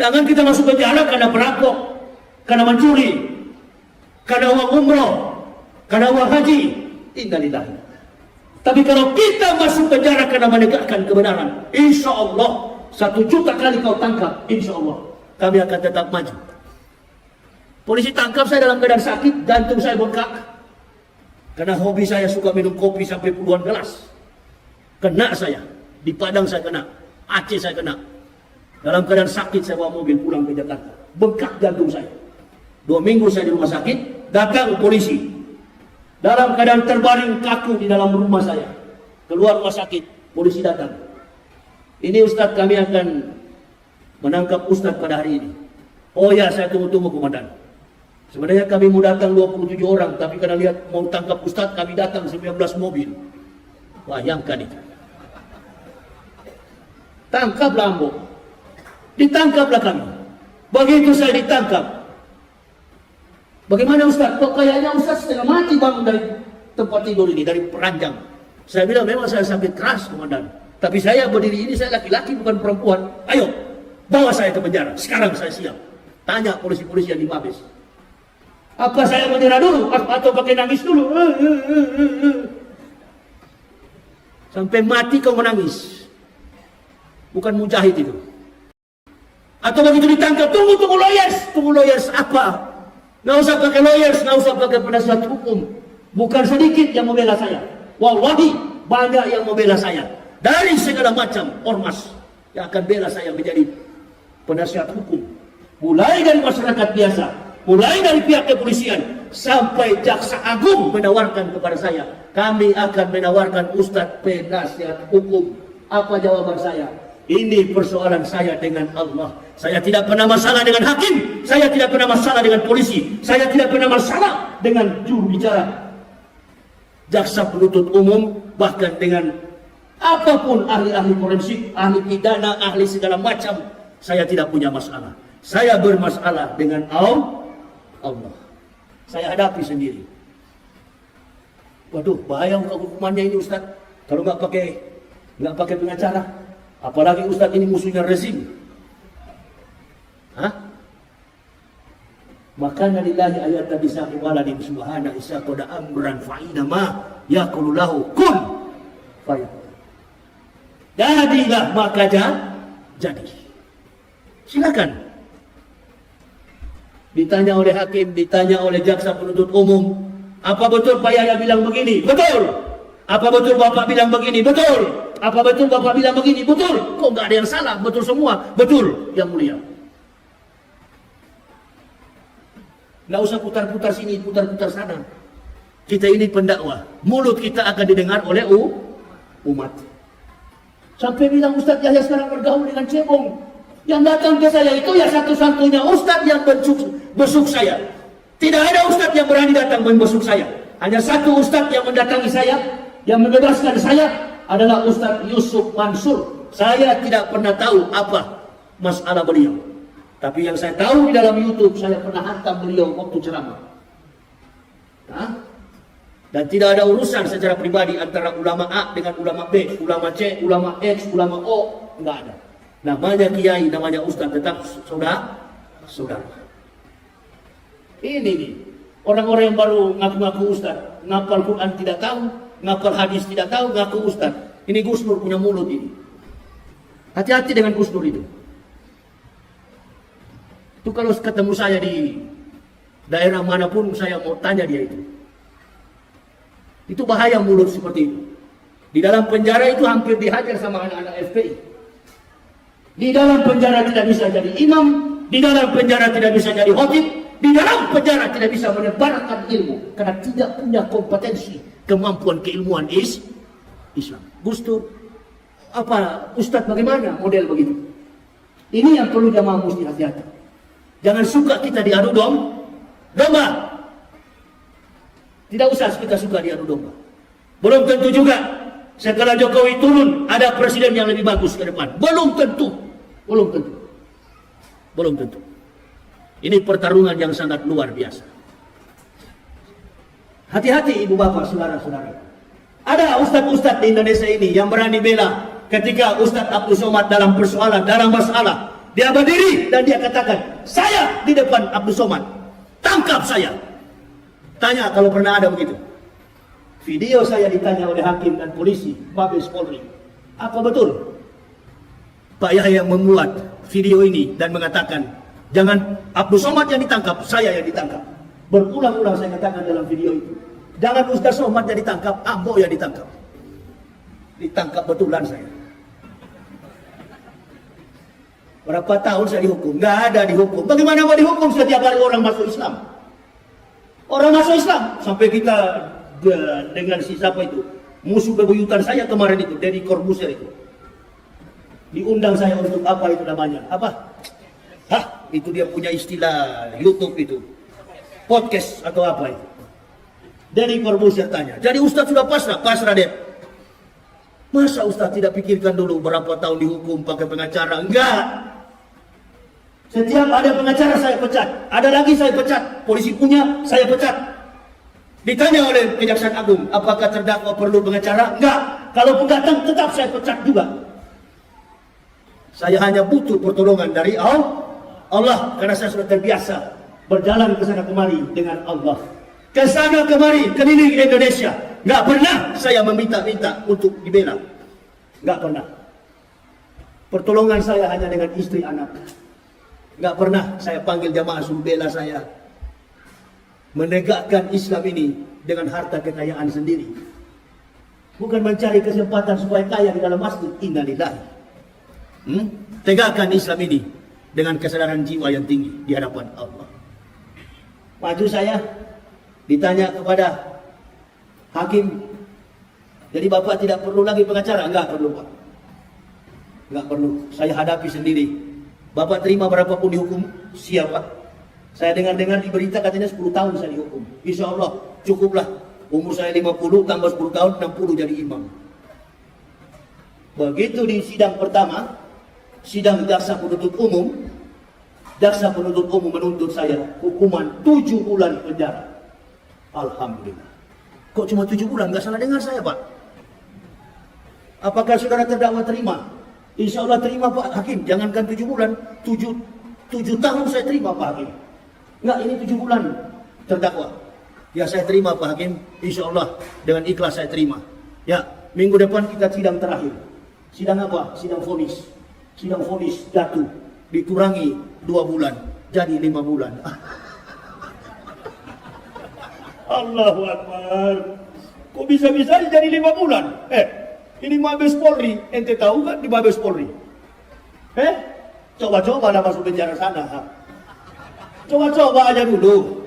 Jangan kita masuk penjara karena perampok, karena mencuri, karena uang umroh, karena uang haji. Innalillahi. Tapi kalau kita masuk penjara karena menegakkan kebenaran, insya Allah 1 juta kali kau tangkap, insya Allah kami akan tetap maju. Polisi tangkap saya dalam keadaan sakit, jantung saya bengkak. Karena hobi saya suka minum kopi sampai puluhan gelas. Kena saya. Di Padang saya kena, Aceh saya kena. Dalam keadaan sakit saya bawa mobil pulang ke Jakarta. Bengkak jantung saya. 2 minggu saya di rumah sakit, datang polisi. Dalam keadaan terbaring kaku di dalam rumah saya. Keluar rumah sakit, polisi datang. Ini Ustadz, kami akan menangkap Ustadz pada hari ini. Oh ya, saya tunggu-tunggu komandan. Sebenarnya kami mau datang 27 orang, tapi karena lihat mau tangkap Ustadz, kami datang 19 mobil. Bayangkan itu. Tangkaplah Ambo. Ditangkaplah kami. Begitu saya ditangkap. Bagaimana Ustaz? Kok kayaknya Ustaz setengah mati bangun dari tempat tidur ini, dari peranjang. Saya bilang memang saya sakit keras komandan. Tapi saya berdiri ini, saya laki-laki bukan perempuan. Ayo, bawa saya ke penjara. Sekarang saya siap. Tanya polisi-polisi yang di Mabes. Apa saya menyerah dulu? Atau pakai nangis dulu? Sampai mati kau menangis. Bukan mujahid itu. Atau begitu ditangkap, tunggu lawyers apa? Nggak usah pakai lawyers, nggak usah pakai penasihat hukum. Bukan sedikit yang membela saya. Wallahi banyak yang membela saya. Dari segala macam ormas yang akan bela saya menjadi penasihat hukum. Mulai dari masyarakat biasa, mulai dari pihak kepolisian, sampai jaksa agung menawarkan kepada saya, kami akan menawarkan Ustadz penasihat hukum. Apa jawaban saya? Ini persoalan saya dengan Allah. Saya tidak pernah masalah dengan hakim. Saya tidak pernah masalah dengan polisi. Saya tidak pernah masalah dengan juru bicara, jaksa penuntut umum, bahkan dengan apapun ahli-ahli forensik, ahli pidana, ahli segala macam. Saya tidak punya masalah. Saya bermasalah dengan Allah. Saya hadapi sendiri. Waduh, bahaya hukumannya ini Ustaz. Kalau nggak pakai pengacara. Apalagi Ustaz ini musuhnya rezim. Hah? Makanya lillahi ayat tadi sa'i waladin subhana isa qada amran fa'ina ma yaqulu lahu kun fayakun. Jadilah maka jadi. Silakan. Ditanya oleh hakim, ditanya oleh jaksa penuntut umum, apa betul Pak Yahya bilang begini? Betul. Apa betul Bapak bilang begini? Betul. Apa betul Bapak bilang begini? Betul. Kok nggak ada yang salah? Betul semua. Betul, Yang Mulia. Nggak usah putar-putar sini, putar-putar sana. Kita ini pendakwah. Mulut kita akan didengar oleh umat. Sampai bilang Ustaz Yahya sekarang bergaul dengan cebong. Yang datang ke saya itu ya satu-satunya Ustaz yang besuk saya. Tidak ada Ustaz yang berani datang membesuk saya. Hanya satu Ustaz yang mendatangi saya, yang membebaskan saya adalah Ustaz Yusuf Mansur. Saya tidak pernah tahu apa masalah beliau. Tapi yang saya tahu di dalam YouTube, saya pernah hantam beliau waktu ceramah. Dan tidak ada urusan secara pribadi antara ulama A dengan ulama B, ulama C, ulama X, ulama O. Enggak ada. Namanya kiai, namanya ustaz, tetap saudara. Ini nih, orang-orang yang baru ngaku-ngaku ustaz, ngapal Quran tidak tahu, ngapal hadis tidak tahu, ngaku ustaz. Ini Gus Nur punya mulut ini. Hati-hati dengan Gus Nur itu. Itu kalau ketemu saya di daerah manapun, saya mau tanya dia itu. Itu bahaya mulut seperti itu. Di dalam penjara itu hampir dihajar sama anak-anak FPI. Di dalam penjara tidak bisa jadi imam, di dalam penjara tidak bisa jadi khotib, di dalam penjara tidak bisa menyebarkan ilmu karena tidak punya kompetensi, kemampuan keilmuan Islam. Gus Dur, apa Ustadz bagaimana model begitu? Ini yang perlu jamaah mesti hati-hati. Jangan suka kita diadu domba. Tidak usah kita suka diadu domba. Belum tentu juga setelah Jokowi turun ada presiden yang lebih bagus ke depan. Belum tentu. Ini pertarungan yang sangat luar biasa. Hati-hati ibu bapak, saudara-saudara. Ada ustadz-ustadz di Indonesia ini yang berani bela ketika Ustadz Abdul Somad dalam persoalan, dalam masalah. Dia berdiri dan dia katakan, saya di depan Abdul Somad. Tangkap saya. Tanya kalau pernah ada begitu. Video saya ditanya oleh hakim dan polisi, Mabes Polri. Apa betul Pak Yahya memuat video ini dan mengatakan, jangan Abdul Somad yang ditangkap, saya yang ditangkap. Berulang-ulang saya katakan dalam video itu. Jangan Ustaz Somad yang ditangkap, Ambo yang ditangkap. Ditangkap betulan saya. Berapa tahun saya dihukum? Nggak ada dihukum. Bagaimana mau dihukum setiap hari orang masuk Islam? Orang masuk Islam. Sampai kita dengan si siapa itu, musuh bebuyutan saya kemarin itu, Deddy Corbuzier itu. Diundang saya untuk apa itu namanya? Apa? Itu dia punya istilah YouTube itu. Podcast atau apa itu. Deddy Corbuzier tanya. Jadi Ustaz sudah pasrah? Pasrah deh. Masa Ustaz tidak pikirkan dulu berapa tahun dihukum pakai pengacara? Enggak. Setiap ada pengacara saya pecat. Ada lagi saya pecat. Polisi punya, saya pecat. Ditanya oleh Kejaksaan Agung, apakah terdakwa perlu pengacara? Enggak. Kalaupun datang tetap saya pecat juga. Saya hanya butuh pertolongan dari Allah karena saya sudah terbiasa berjalan ke sana kemari dengan Allah. Ke sana kemari keliling Indonesia. Enggak pernah saya meminta-minta untuk dibela. Enggak pernah. Pertolongan saya hanya dengan istri anak. Enggak pernah saya panggil jamaah suruh bela saya. Menegakkan Islam ini dengan harta kekayaan sendiri. Bukan mencari kesempatan supaya kaya di dalam masjid. Innalillahi. Tegakkan Islam ini dengan kesadaran jiwa yang tinggi di hadapan Allah. Maju saya ditanya kepada hakim, jadi Bapak tidak perlu lagi pengacara? Enggak perlu Pak. Nggak perlu, saya hadapi sendiri. Bapak terima berapapun dihukum, siapa? Saya dengar-dengar di berita katanya 10 tahun saya dihukum. Insya Allah cukuplah. Umur saya 50 tambah 10 tahun 60 jadi imam. Begitu di sidang pertama, sidang jaksa penuntut umum, jaksa penuntut umum menuntut saya hukuman 7 bulan penjara. Alhamdulillah. Kok cuma 7 bulan? Nggak salah dengar saya, Pak. Apakah saudara terdakwa terima? Insya Allah terima, Pak Hakim. Jangankan 7 bulan, 7 tahun saya terima, Pak Hakim. Enggak, ini 7 bulan terdakwa. Ya saya terima, Pak Hakim. Insya Allah dengan ikhlas saya terima. Ya, minggu depan kita sidang terakhir. Sidang apa? Sidang vonis. Sidang vonis jatuh. Dikurangi 2 bulan. Jadi 5 bulan. Allahu Akbar. Kok bisa-bisa jadi 5 bulan? Ini Mabes Polri. Ente tahu kan di Mabes Polri? Coba-coba lah masuk penjara sana. Coba-coba aja dulu.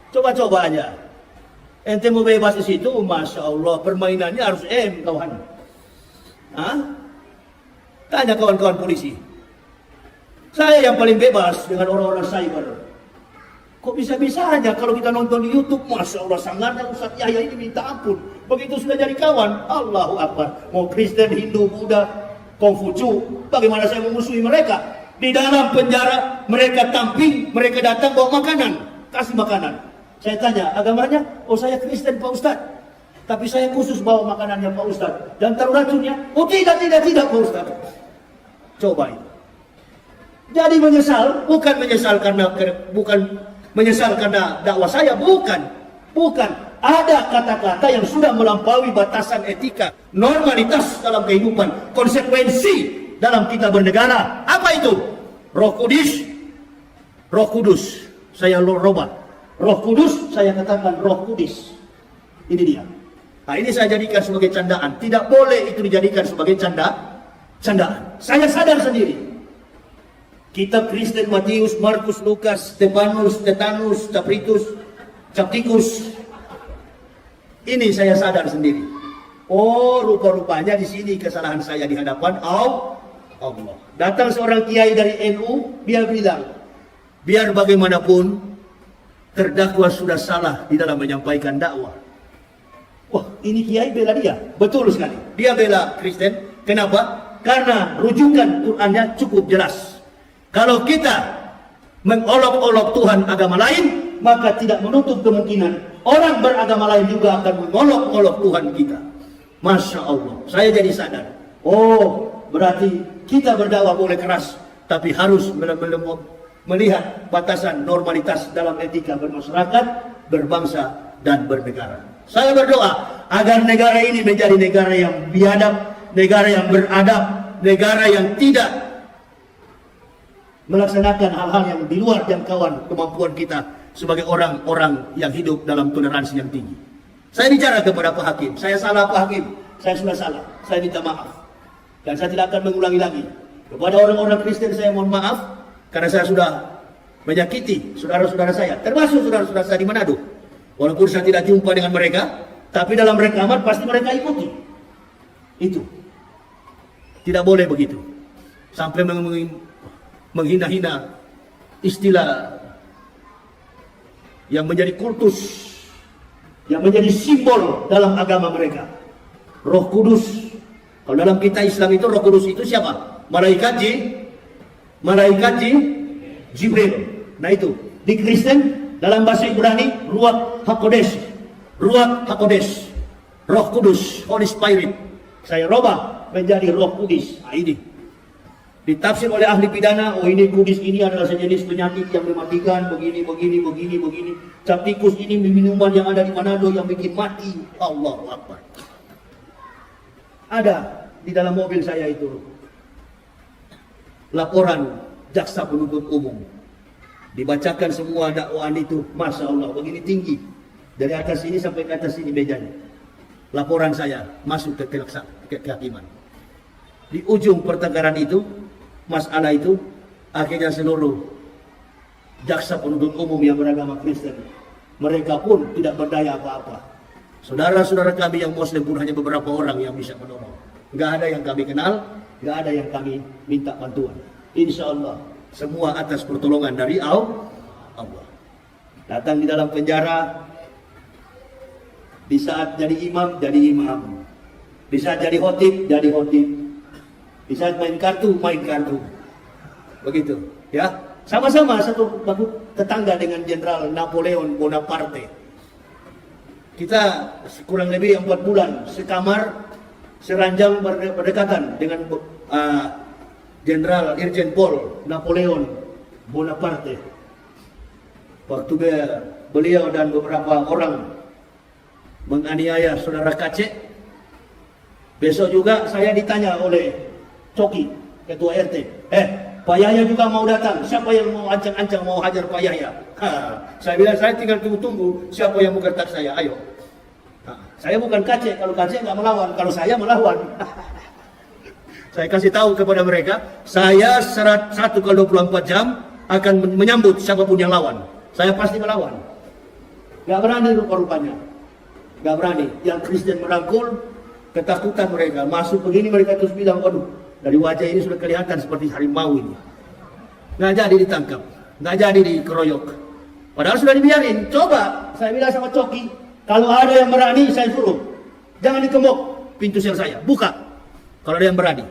Coba-coba aja. Ente mau bebas di situ, Masya Allah, permainannya harus kawan. Hah? Tanya kawan-kawan polisi. Saya yang paling bebas dengan orang-orang cyber. Kok bisa-bisanya kalau kita nonton di YouTube, Masya Allah, sangarnya Ustaz Yahya ini minta ampun. Begitu sudah jadi kawan, Allahu Akbar. Mau Kristen, Hindu, Buddha, Kongfucu, bagaimana saya memusuhi mereka? Di dalam penjara, mereka tamping, mereka datang bawa makanan, kasih makanan. Saya tanya, agamanya? Oh saya Kristen Pak Ustaz. Tapi saya khusus bawa makanannya Pak Ustaz. Dan taruh racunnya? Oh tidak Pak Ustaz. Coba itu. Jadi menyesal, bukan menyesal karena dakwah saya, bukan. Ada kata-kata yang sudah melampaui batasan etika, normalitas dalam kehidupan, konsekuensi dalam kita bernegara. Apa itu? Roh Kudus. Saya robah. Roh Kudus, saya katakan Roh Kudus. Ini dia. Nah, ini saya jadikan sebagai candaan. Tidak boleh itu dijadikan sebagai candaan. Saya sadar sendiri. Kitab Kristen, Matius, Markus, Lukas, Stefanus, Tetanus, Captikus. Ini saya sadar sendiri. Oh, rupa-rupanya di sini kesalahan saya di hadapan Allah. Datang seorang kiai dari NU, dia bilang, biar bagaimanapun terdakwa sudah salah di dalam menyampaikan dakwah. Wah, ini kiai bela dia. Betul sekali. Dia bela Kristen. Kenapa? Karena rujukan Qur'annya cukup jelas. Kalau kita mengolok-olok Tuhan agama lain, maka tidak menutup kemungkinan orang beragama lain juga akan mengolok-olok Tuhan kita. Masya Allah, saya jadi sadar. Oh, berarti kita berdakwah boleh keras, tapi harus melihat batasan normalitas dalam etika bermasyarakat, berbangsa, dan bernegara. Saya berdoa agar negara ini menjadi negara yang biadab, negara yang beradab, negara yang tidak melaksanakan hal-hal yang di luar jangkauan kemampuan kita sebagai orang-orang yang hidup dalam toleransi yang tinggi. Saya bicara kepada Pak Hakim, saya salah Pak Hakim, saya sudah salah, saya minta maaf. Dan saya tidak akan mengulangi lagi. Kepada orang-orang Kristen saya mohon maaf, karena saya sudah menyakiti saudara-saudara saya, termasuk saudara-saudara saya di Manado. Walaupun saya tidak jumpa dengan mereka, tapi dalam rekaman pasti mereka ikuti. Itu. Tidak boleh begitu. Sampai menghina-hina istilah yang menjadi kultus, yang menjadi simbol dalam agama mereka. Roh Kudus. Kalau dalam kita Islam itu Roh Kudus itu siapa? Malaikat Jibril. Nah itu. Di Kristen dalam bahasa Ibrani Ruach HaKodesh. Roh Kudus, Holy Spirit. Saya robah menjadi Roh Kudus. Nah ini. Ditafsir oleh ahli pidana, oh ini kudis ini adalah sejenis penyakit yang mematikan, begini. Captikus ini minuman yang ada di Manado yang bikin mati. Allahu Akbar. Ada di dalam mobil saya itu laporan jaksa penuntut umum. Dibacakan semua dakwaan itu, Masya Allah, begini tinggi. Dari atas ini sampai ke atas ini mejanya. Laporan saya masuk ke kehakiman. Di ujung pertengkaran itu, masalah itu, akhirnya seluruh jaksa penuntut umum yang beragama Kristen, mereka pun tidak berdaya apa-apa. Saudara-saudara kami yang Muslim pun hanya beberapa orang yang bisa menolong. Nggak ada yang kami kenal, nggak ada yang kami minta bantuan. Insya Allah semua atas pertolongan dari Allah. Datang di dalam penjara, di saat jadi imam, jadi imam. Di saat jadi khotib, jadi khotib. Di saat main kartu, main kartu. Begitu, ya. Sama-sama satu baku tetangga dengan Jenderal Napoleon Bonaparte. Kita kurang lebih 4 bulan sekamar, seranjang berdekatan dengan Jenderal Irjen Pol Napoleon Bonaparte. Waktu beliau dan beberapa orang menganiaya saudara Kacek, besok juga saya ditanya oleh Coki, ketua RT, Pak Yahya juga mau datang, siapa yang mau ancang-ancang mau hajar Pak Yahya? Saya bilang saya tinggal tunggu-tunggu siapa yang mau gertak saya, ayo. Saya bukan Kacek, kalau Kacek nggak melawan, kalau saya melawan. Saya kasih tahu kepada mereka, saya 1x24 jam akan menyambut siapapun yang lawan. Saya pasti melawan. Gak berani rupa-rupanya. Gak berani. Yang Kristen merangkul, ketakutan mereka. Masuk begini mereka terus bilang, waduh, dari wajah ini sudah kelihatan seperti harimau ini. Gak jadi ditangkap. Gak jadi dikeroyok. Padahal sudah dibiarin. Coba, saya bilang sama Coki, kalau ada yang berani, saya suruh. Jangan dikembok pintu sel saya. Buka. Kalau ada yang berani.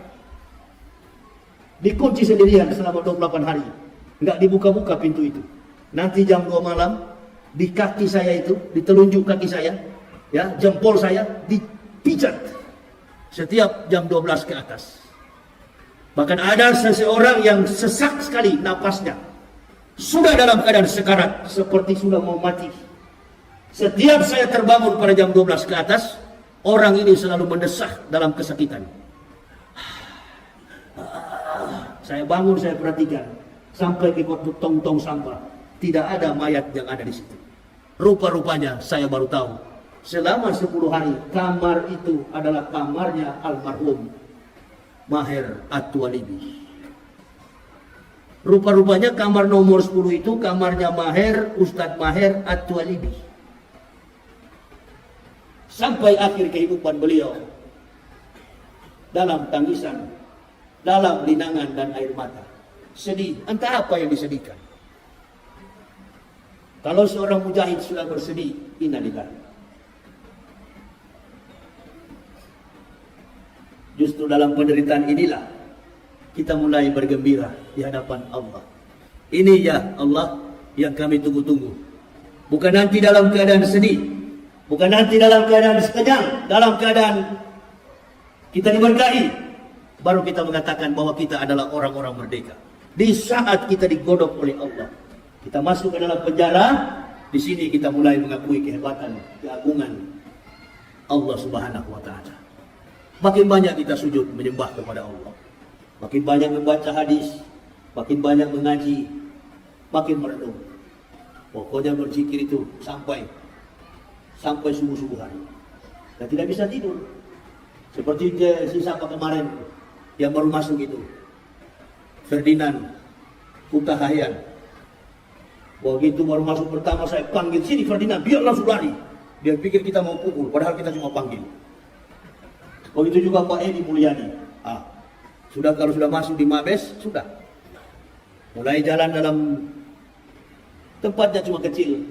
Dikunci sendirian selama 28 hari. Nggak dibuka-buka pintu itu. Nanti jam 2 malam, di kaki saya itu, di telunjuk kaki saya, ya, jempol saya dipijat. Setiap jam 12 ke atas. Bahkan ada seseorang yang sesak sekali napasnya. Sudah dalam keadaan sekarat, seperti sudah mau mati. Setiap saya terbangun pada jam 12 ke atas, orang ini selalu mendesah dalam kesakitan. Saya bangun, saya perhatikan. Sampai ke tong-tong sampah. Tidak ada mayat yang ada di situ. Rupa-rupanya saya baru tahu. Selama 10 hari, kamar itu adalah kamarnya almarhum Maher At-Twalibi. Rupa-rupanya kamar nomor 10 itu kamarnya Maher, Ustadz Maher At-Twalibi. Sampai akhir kehidupan beliau. Dalam tangisan, dalam linangan dan air mata. Sedih, entah apa yang disedihkan. Kalau seorang mujahid sudah bersedih, innalillah. Justru dalam penderitaan inilah kita mulai bergembira di hadapan Allah. Ini ya Allah yang kami tunggu-tunggu. Bukan nanti dalam keadaan sedih, bukan nanti dalam keadaan sekejam, dalam keadaan kita diberkahi, baru kita mengatakan bahwa kita adalah orang-orang merdeka. Di saat kita digodok oleh Allah, kita masuk ke dalam penjara, di sini kita mulai mengakui kehebatan, keagungan Allah Subhanahu wa taala. Makin banyak kita sujud menyembah kepada Allah. Makin banyak membaca hadis, makin banyak mengaji, makin merenung. Pokoknya berzikir itu sampai subuh-subuh hari. Dan tidak bisa tidur. Seperti si siapa kemarin yang baru masuk itu. Ferdinand Hutahayan. Begitu baru masuk pertama saya panggil, sini Ferdinand, biar langsung lari. Dia pikir kita mau pukul, padahal kita cuma panggil. Begitu juga Pak Edi Mulyadi. Sudah kalau sudah masuk di Mabes, sudah. Mulai jalan dalam tempatnya cuma kecil.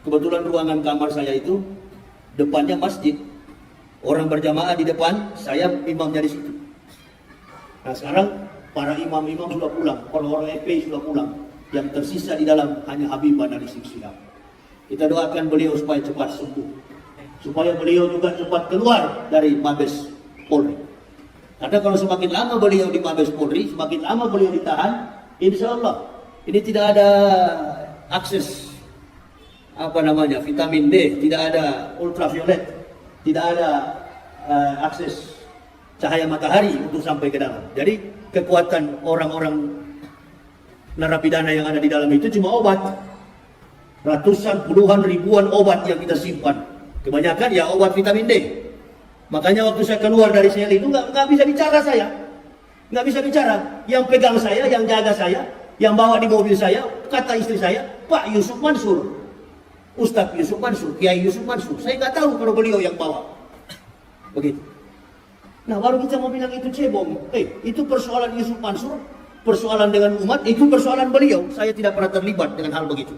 Kebetulan ruangan kamar saya itu depannya masjid. Orang berjamaah di depan, saya imamnya di situ. Nah sekarang para imam-imam sudah pulang, orang-orang EP sudah pulang. Yang tersisa di dalam hanya Habibah dan Rizik Syihab. Kita doakan beliau supaya cepat sembuh. Supaya beliau juga cepat keluar dari Mabes Polri. Karena kalau semakin lama beliau di Mabes Polri, semakin lama beliau ditahan, insya Allah ini tidak ada akses vitamin D, tidak ada ultraviolet, tidak ada akses cahaya matahari untuk sampai ke dalam. Jadi kekuatan orang-orang narapidana yang ada di dalam itu cuma obat. Ratusan, puluhan, ribuan obat yang kita simpan. Kebanyakan ya obat vitamin D. Makanya waktu saya keluar dari sel itu nggak bisa bicara saya. Nggak bisa bicara. Yang pegang saya, yang jaga saya, yang bawa di mobil saya, kata istri saya, Pak Yusuf Mansur. Ustadz Yusuf Mansur, Kiai Yusuf Mansur. Saya nggak tahu kalau beliau yang bawa. Begitu. Nah, baru kita mau bilang itu cebong. Itu persoalan Yusuf Mansur, persoalan dengan umat, itu persoalan beliau. Saya tidak pernah terlibat dengan hal begitu.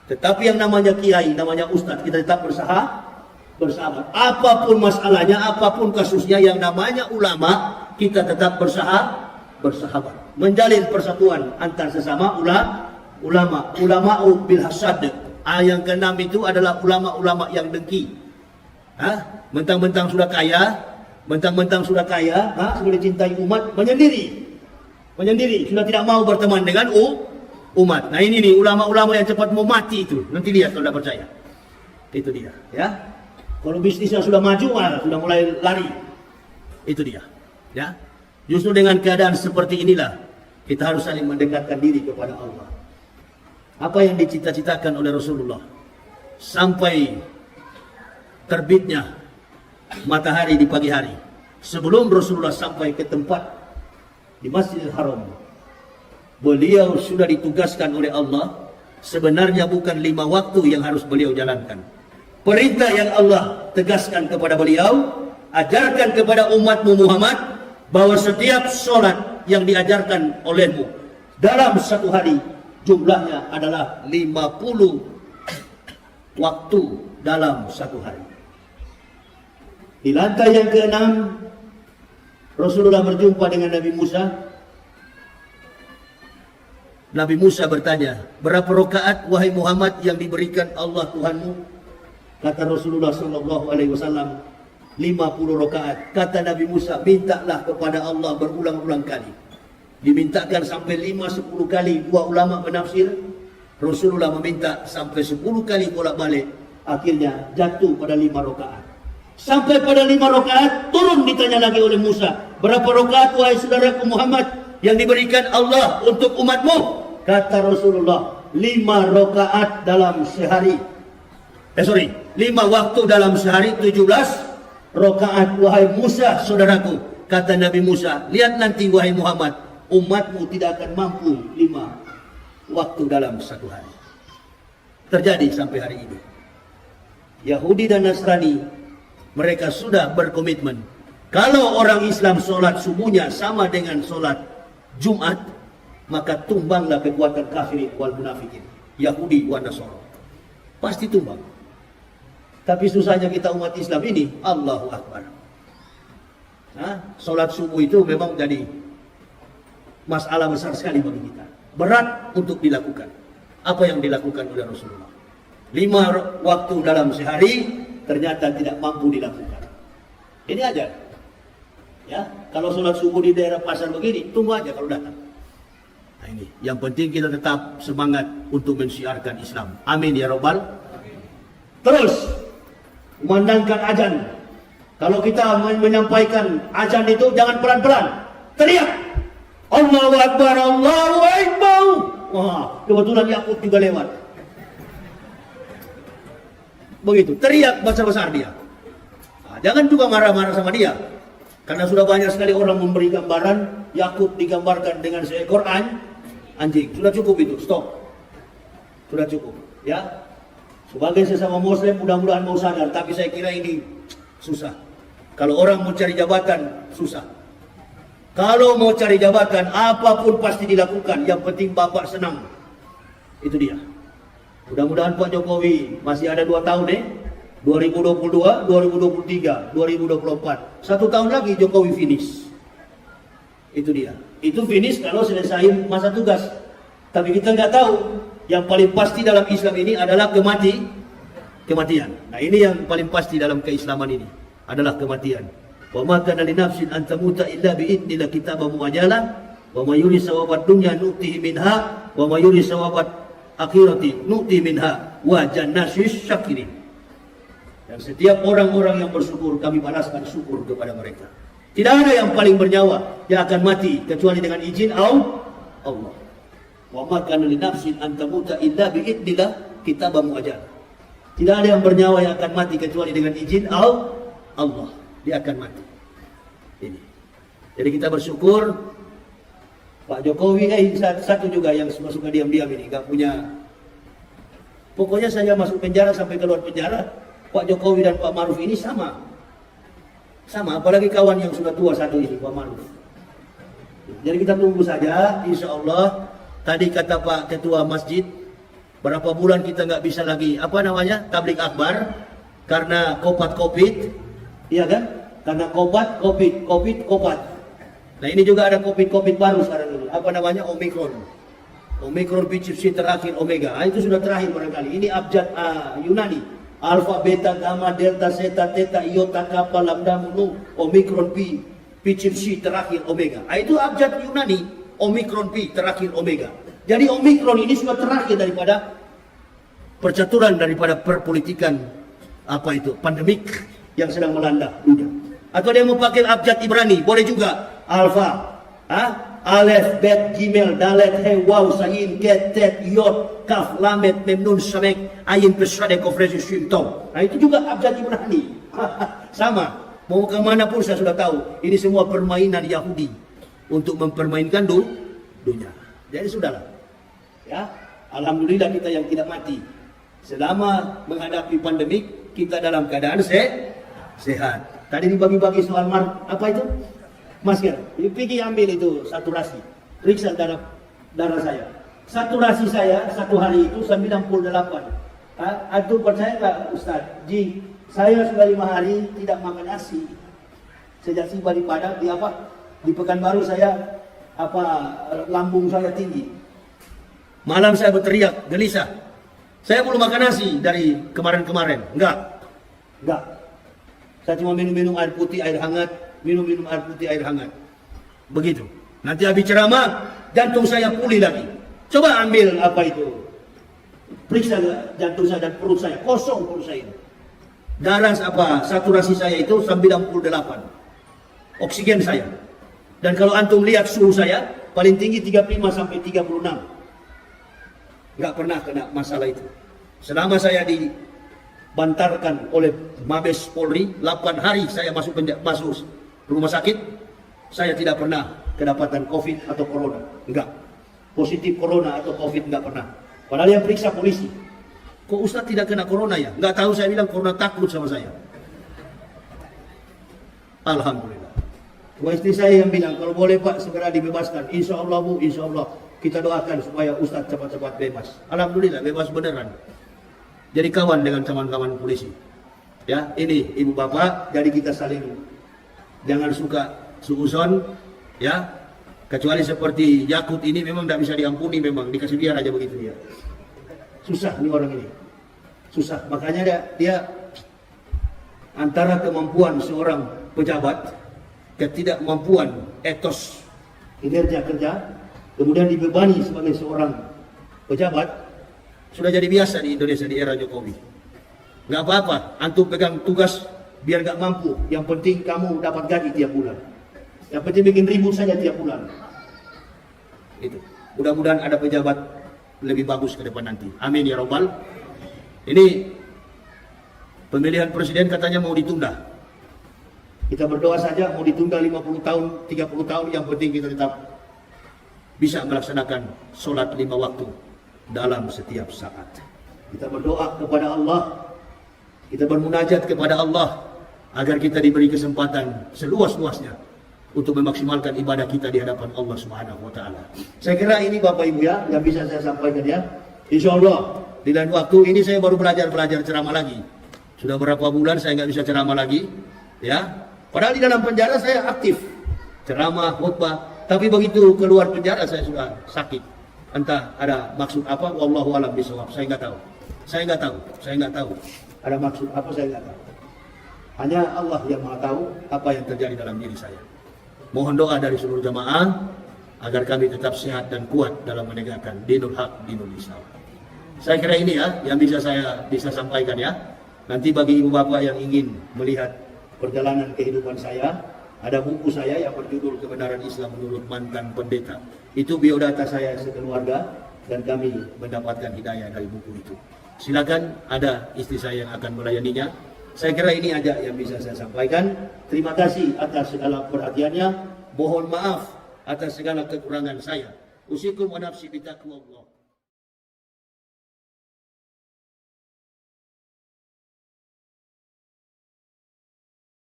Tetapi yang namanya kiai, namanya ustadz, kita tetap bersahabat. Apapun masalahnya, apapun kasusnya, yang namanya ulama, kita tetap bersahabat. Menjalin persatuan antar sesama ulama. Ulama'u bil hasad. Yang keenam itu adalah ulama-ulama yang dengki. Mentang-mentang sudah kaya, sudah cintai umat, menyendiri, sudah tidak mau berteman dengan umat. Nah ini nih ulama-ulama yang cepat mau mati itu. Nanti lihat kalau tidak percaya. Itu dia, ya. Kalau bisnisnya sudah maju, sudah mulai lari. Itu dia, ya. Justru dengan keadaan seperti inilah kita harus saling mendekatkan diri kepada Allah. Apa yang dicita-citakan oleh Rasulullah sampai terbitnya matahari di pagi hari, sebelum Rasulullah sampai ke tempat di Masjidil Haram, beliau sudah ditugaskan oleh Allah. Sebenarnya bukan 5 waktu yang harus beliau jalankan. Perintah yang Allah tegaskan kepada beliau, ajarkan kepada umatmu Muhammad, bahwa setiap sholat yang diajarkan olehmu dalam satu hari, jumlahnya adalah 50 waktu dalam satu hari. Di lantai yang ke-6, Rasulullah berjumpa dengan Nabi Musa. Nabi Musa bertanya, berapa rakaat wahai Muhammad yang diberikan Allah Tuhanmu? Kata Rasulullah SAW, 50 rakaat. Kata Nabi Musa, mintalah kepada Allah berulang-ulang kali. Dimintakan sampai 5-10 kali. Dua ulama penafsir, Rasulullah meminta sampai 10 kali bolak-balik. Akhirnya jatuh pada 5 rakaat. Sampai pada 5 rakaat, turun ditanya lagi oleh Musa, berapa rakaat wahai saudaraku Muhammad yang diberikan Allah untuk umatmu? Kata Rasulullah, 5 rakaat dalam sehari. 5 waktu dalam sehari, 17 rakaat wahai Musa saudaraku. Kata Nabi Musa, lihat nanti wahai Muhammad, umatmu tidak akan mampu 5 waktu dalam satu hari. Terjadi sampai hari ini. Yahudi dan Nasrani, mereka sudah berkomitmen, kalau orang Islam sholat subuhnya sama dengan sholat Jumat, maka tumbanglah kekuatan kafirin wal munafikin, Yahudi wa Nasara. Pasti tumbang. Tapi susahnya kita umat Islam ini, Allahu Akbar. Sholat subuh itu memang jadi masalah besar sekali bagi kita. Berat untuk dilakukan. Apa yang dilakukan oleh Rasulullah? 5 waktu dalam sehari, ternyata tidak mampu dilakukan. Ini aja. Ya, kalau sholat subuh di daerah pasar begini, tunggu aja kalau datang. Nah ini, yang penting kita tetap semangat untuk mensiarkan Islam. Amin ya Rabbal. Terus, memandangkan azan. Kalau kita menyampaikan azan itu jangan pelan-pelan. Teriak. Allahu Akbar, Allahu Akbar. Wah, kebetulan Yakub juga lewat. Begitu, teriak besar-besar dia. Jangan juga marah-marah sama dia. Karena sudah banyak sekali orang memberi gambaran Yakub digambarkan dengan seekor anjing. Sudah cukup itu, stop. Sudah cukup, ya. Sebagai sesama muslim mudah-mudahan mau sadar, tapi saya kira ini susah. Kalau orang mau cari jabatan, susah. Kalau mau cari jabatan, apapun pasti dilakukan. Yang penting bapak senang. Itu dia. Mudah-mudahan Pak Jokowi masih ada 2 tahun 2022, 2023, 2024. 1 tahun lagi Jokowi finish. Itu dia. Itu finish kalau selesai masa tugas. Tapi kita nggak tahu. Yang paling pasti dalam Islam ini adalah kematian. Nah ini yang paling pasti dalam keislaman ini adalah kematian. Wa ma kana li nafsin an tamuta illa bi idnillah kitaban muajjalan wa may yuri sawabat dunya nu'tihi minha wa may yuri sawabat akhirati nu'ti minha wa jannasis syakirin. Dan setiap orang-orang yang bersyukur kami balaskan syukur kepada mereka. Tidak ada yang paling bernyawa yang akan mati kecuali dengan izin Allah. Wa ma kana li nafsin an tamuta illa bi idnillah kitaban muajjal. Tidak ada yang bernyawa yang akan mati kecuali dengan izin Allah. Dia akan mati. Ini. Jadi kita bersyukur. Pak Jokowi satu juga yang suka diam-diam ini, enggak punya. Pokoknya saya masuk penjara sampai keluar penjara, Pak Jokowi dan Pak Maruf ini sama. Sama, apalagi kawan yang sudah tua satu ini, Pak Maruf. Jadi kita tunggu saja, insya Allah. Tadi kata Pak Ketua Masjid, berapa bulan kita nggak bisa lagi, apa namanya, tablik akbar, karena COVID, iya kan? Karena COVID. Nah ini juga ada COVID baru sekarang ini, apa namanya, Omicron BCC terakhir Omega. Itu sudah terakhir barangkali. Ini abjad Yunani. Alpha, beta, gamma, delta, zeta, theta, iota, kappa, lambda, nu, Omicron P, BCC terakhir Omega. Itu abjad Yunani. Omicron P terakhir Omega. Jadi Omicron ini sudah terakhir daripada percaturan, daripada perpolitikan apa itu, pandemik yang sedang melanda dunia. Atau ada yang mau pakai abjad Ibrani, boleh juga. Alpha, Alef, Bet, Gimel, Dalet, He, Waw, Sayin, Ket, Tet, Yod, Kaf, Lamet, Memnun, Samek, Ayin, Pesradek, Kofresi, Shimtom. Nah itu juga abjad Ibrani. Sama, mau kemana pun saya sudah tahu. Ini semua permainan Yahudi untuk mempermainkan dunia. Jadi sudahlah. Ya, alhamdulillah kita yang tidak mati. Selama menghadapi pandemik, kita dalam keadaan sehat. Tadi dibagi-bagi soal apa itu? Masker. Pergi ambil itu saturasi. Periksa darah saya. Saturasi saya satu hari itu 98. Antum percaya nggak Ustaz? Ji, saya sudah 5 hari tidak makan nasi. Sejak tiba di Padang, di Pekanbaru saya lambung saya tinggi. Malam saya berteriak, gelisah. Saya belum makan nasi dari kemarin-kemarin. Enggak. Saya cuma minum air putih, air hangat. Minum air putih, air hangat. Begitu. Nanti habis ceramah, jantung saya pulih lagi. Coba ambil periksa jantung saya dan perut saya. Kosong perut saya. Darah saturasi saya itu 98. Oksigen saya. Dan kalau antum lihat suhu saya, paling tinggi 35 sampai 36. Nggak pernah kena masalah itu. Selama saya dibantarkan oleh Mabes Polri, 8 hari saya masuk rumah sakit, saya tidak pernah kedapatan COVID atau Corona. Enggak. Positif Corona atau COVID enggak pernah. Padahal yang periksa polisi. Kok Ustaz tidak kena Corona ya? Enggak tahu, saya bilang Corona takut sama saya. Alhamdulillah. Istri saya yang bilang, kalau boleh Pak segera dibebaskan. Insya Allah Bu, insya Allah. Kita doakan supaya Ustaz cepat-cepat bebas. Alhamdulillah, bebas beneran. Jadi kawan dengan kawan-kawan polisi. Ya, ini Ibu Bapak, jadi kita saling jangan suka suuzon, ya. Kecuali seperti Yakut ini memang tidak bisa diampuni, memang dikasih biar aja begitu dia. Susah nih orang ini, susah. Makanya dia antara kemampuan seorang pejabat, ketidakmampuan etos kinerja kerja, kemudian dibebani sebagai seorang pejabat, sudah jadi biasa di Indonesia di era Jokowi. Nggak apa-apa, antum pegang tugas biar gak mampu, yang penting kamu dapat gaji tiap bulan. Yang penting bikin ribut saja tiap bulan. Itu. Mudah-mudahan ada pejabat lebih bagus ke depan nanti. Amin ya Rabbal. Ini pemilihan presiden katanya mau ditunda. Kita berdoa saja mau ditunda 50 tahun, 30 tahun, yang penting kita tetap bisa melaksanakan sholat 5 waktu dalam setiap saat. Kita berdoa kepada Allah, kita bermunajat kepada Allah, agar kita diberi kesempatan seluas-luasnya untuk memaksimalkan ibadah kita di hadapan Allah Subhanahu wa taala. Saya kira ini Bapak Ibu ya yang bisa saya sampaikan ya. Insya Allah di lain waktu ini saya baru belajar ceramah lagi. Sudah berapa bulan saya nggak bisa ceramah lagi, ya. Padahal di dalam penjara saya aktif ceramah, khutbah, tapi begitu keluar penjara saya sudah sakit. Entah ada maksud apa, wallahu a'lam bishawab. Saya nggak tahu. Ada maksud apa, saya nggak tahu. Hanya Allah yang Maha tahu apa yang terjadi dalam diri saya. Mohon doa dari seluruh jamaah agar kami tetap sehat dan kuat dalam menegakkan dinul haq, dinul Islam. Saya kira ini ya yang saya bisa sampaikan ya. Nanti bagi ibu bapak yang ingin melihat perjalanan kehidupan saya, ada buku saya yang berjudul Kebenaran Islam Menurut Mantan Pendeta. Itu biodata saya sekeluarga dan kami mendapatkan hidayah dari buku itu. Silakan, ada istri saya yang akan melayaninya. Saya kira ini aja yang bisa saya sampaikan. Terima kasih atas segala perhatiannya. Mohon maaf atas segala kekurangan saya. Usikum wa nafsi bitaqwallah.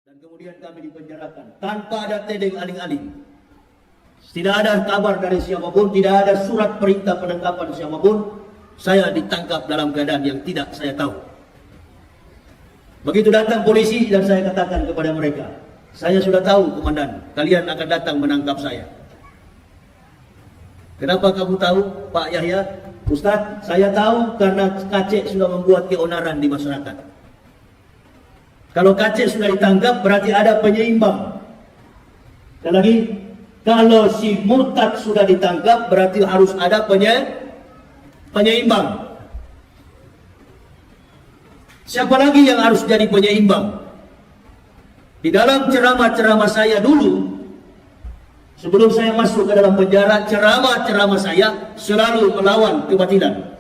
Dan kemudian kami dipenjarakan tanpa ada tedeng aling-aling. Tidak ada kabar dari siapapun, tidak ada surat perintah penangkapan siapapun. Saya ditangkap dalam keadaan yang tidak saya tahu. Begitu datang polisi dan saya katakan kepada mereka, saya sudah tahu komandan, kalian akan datang menangkap saya. Kenapa kamu tahu, Pak Yahya? Ustaz, saya tahu karena Kacek sudah membuat keonaran di masyarakat. Kalau Kacek sudah ditangkap berarti ada penyeimbang. Sekali lagi, kalau si murtad sudah ditangkap berarti harus ada penyeimbang. Siapa lagi yang harus jadi penyeimbang? Di dalam ceramah-ceramah saya dulu, sebelum saya masuk ke dalam penjara, ceramah-ceramah saya selalu melawan kebatilan.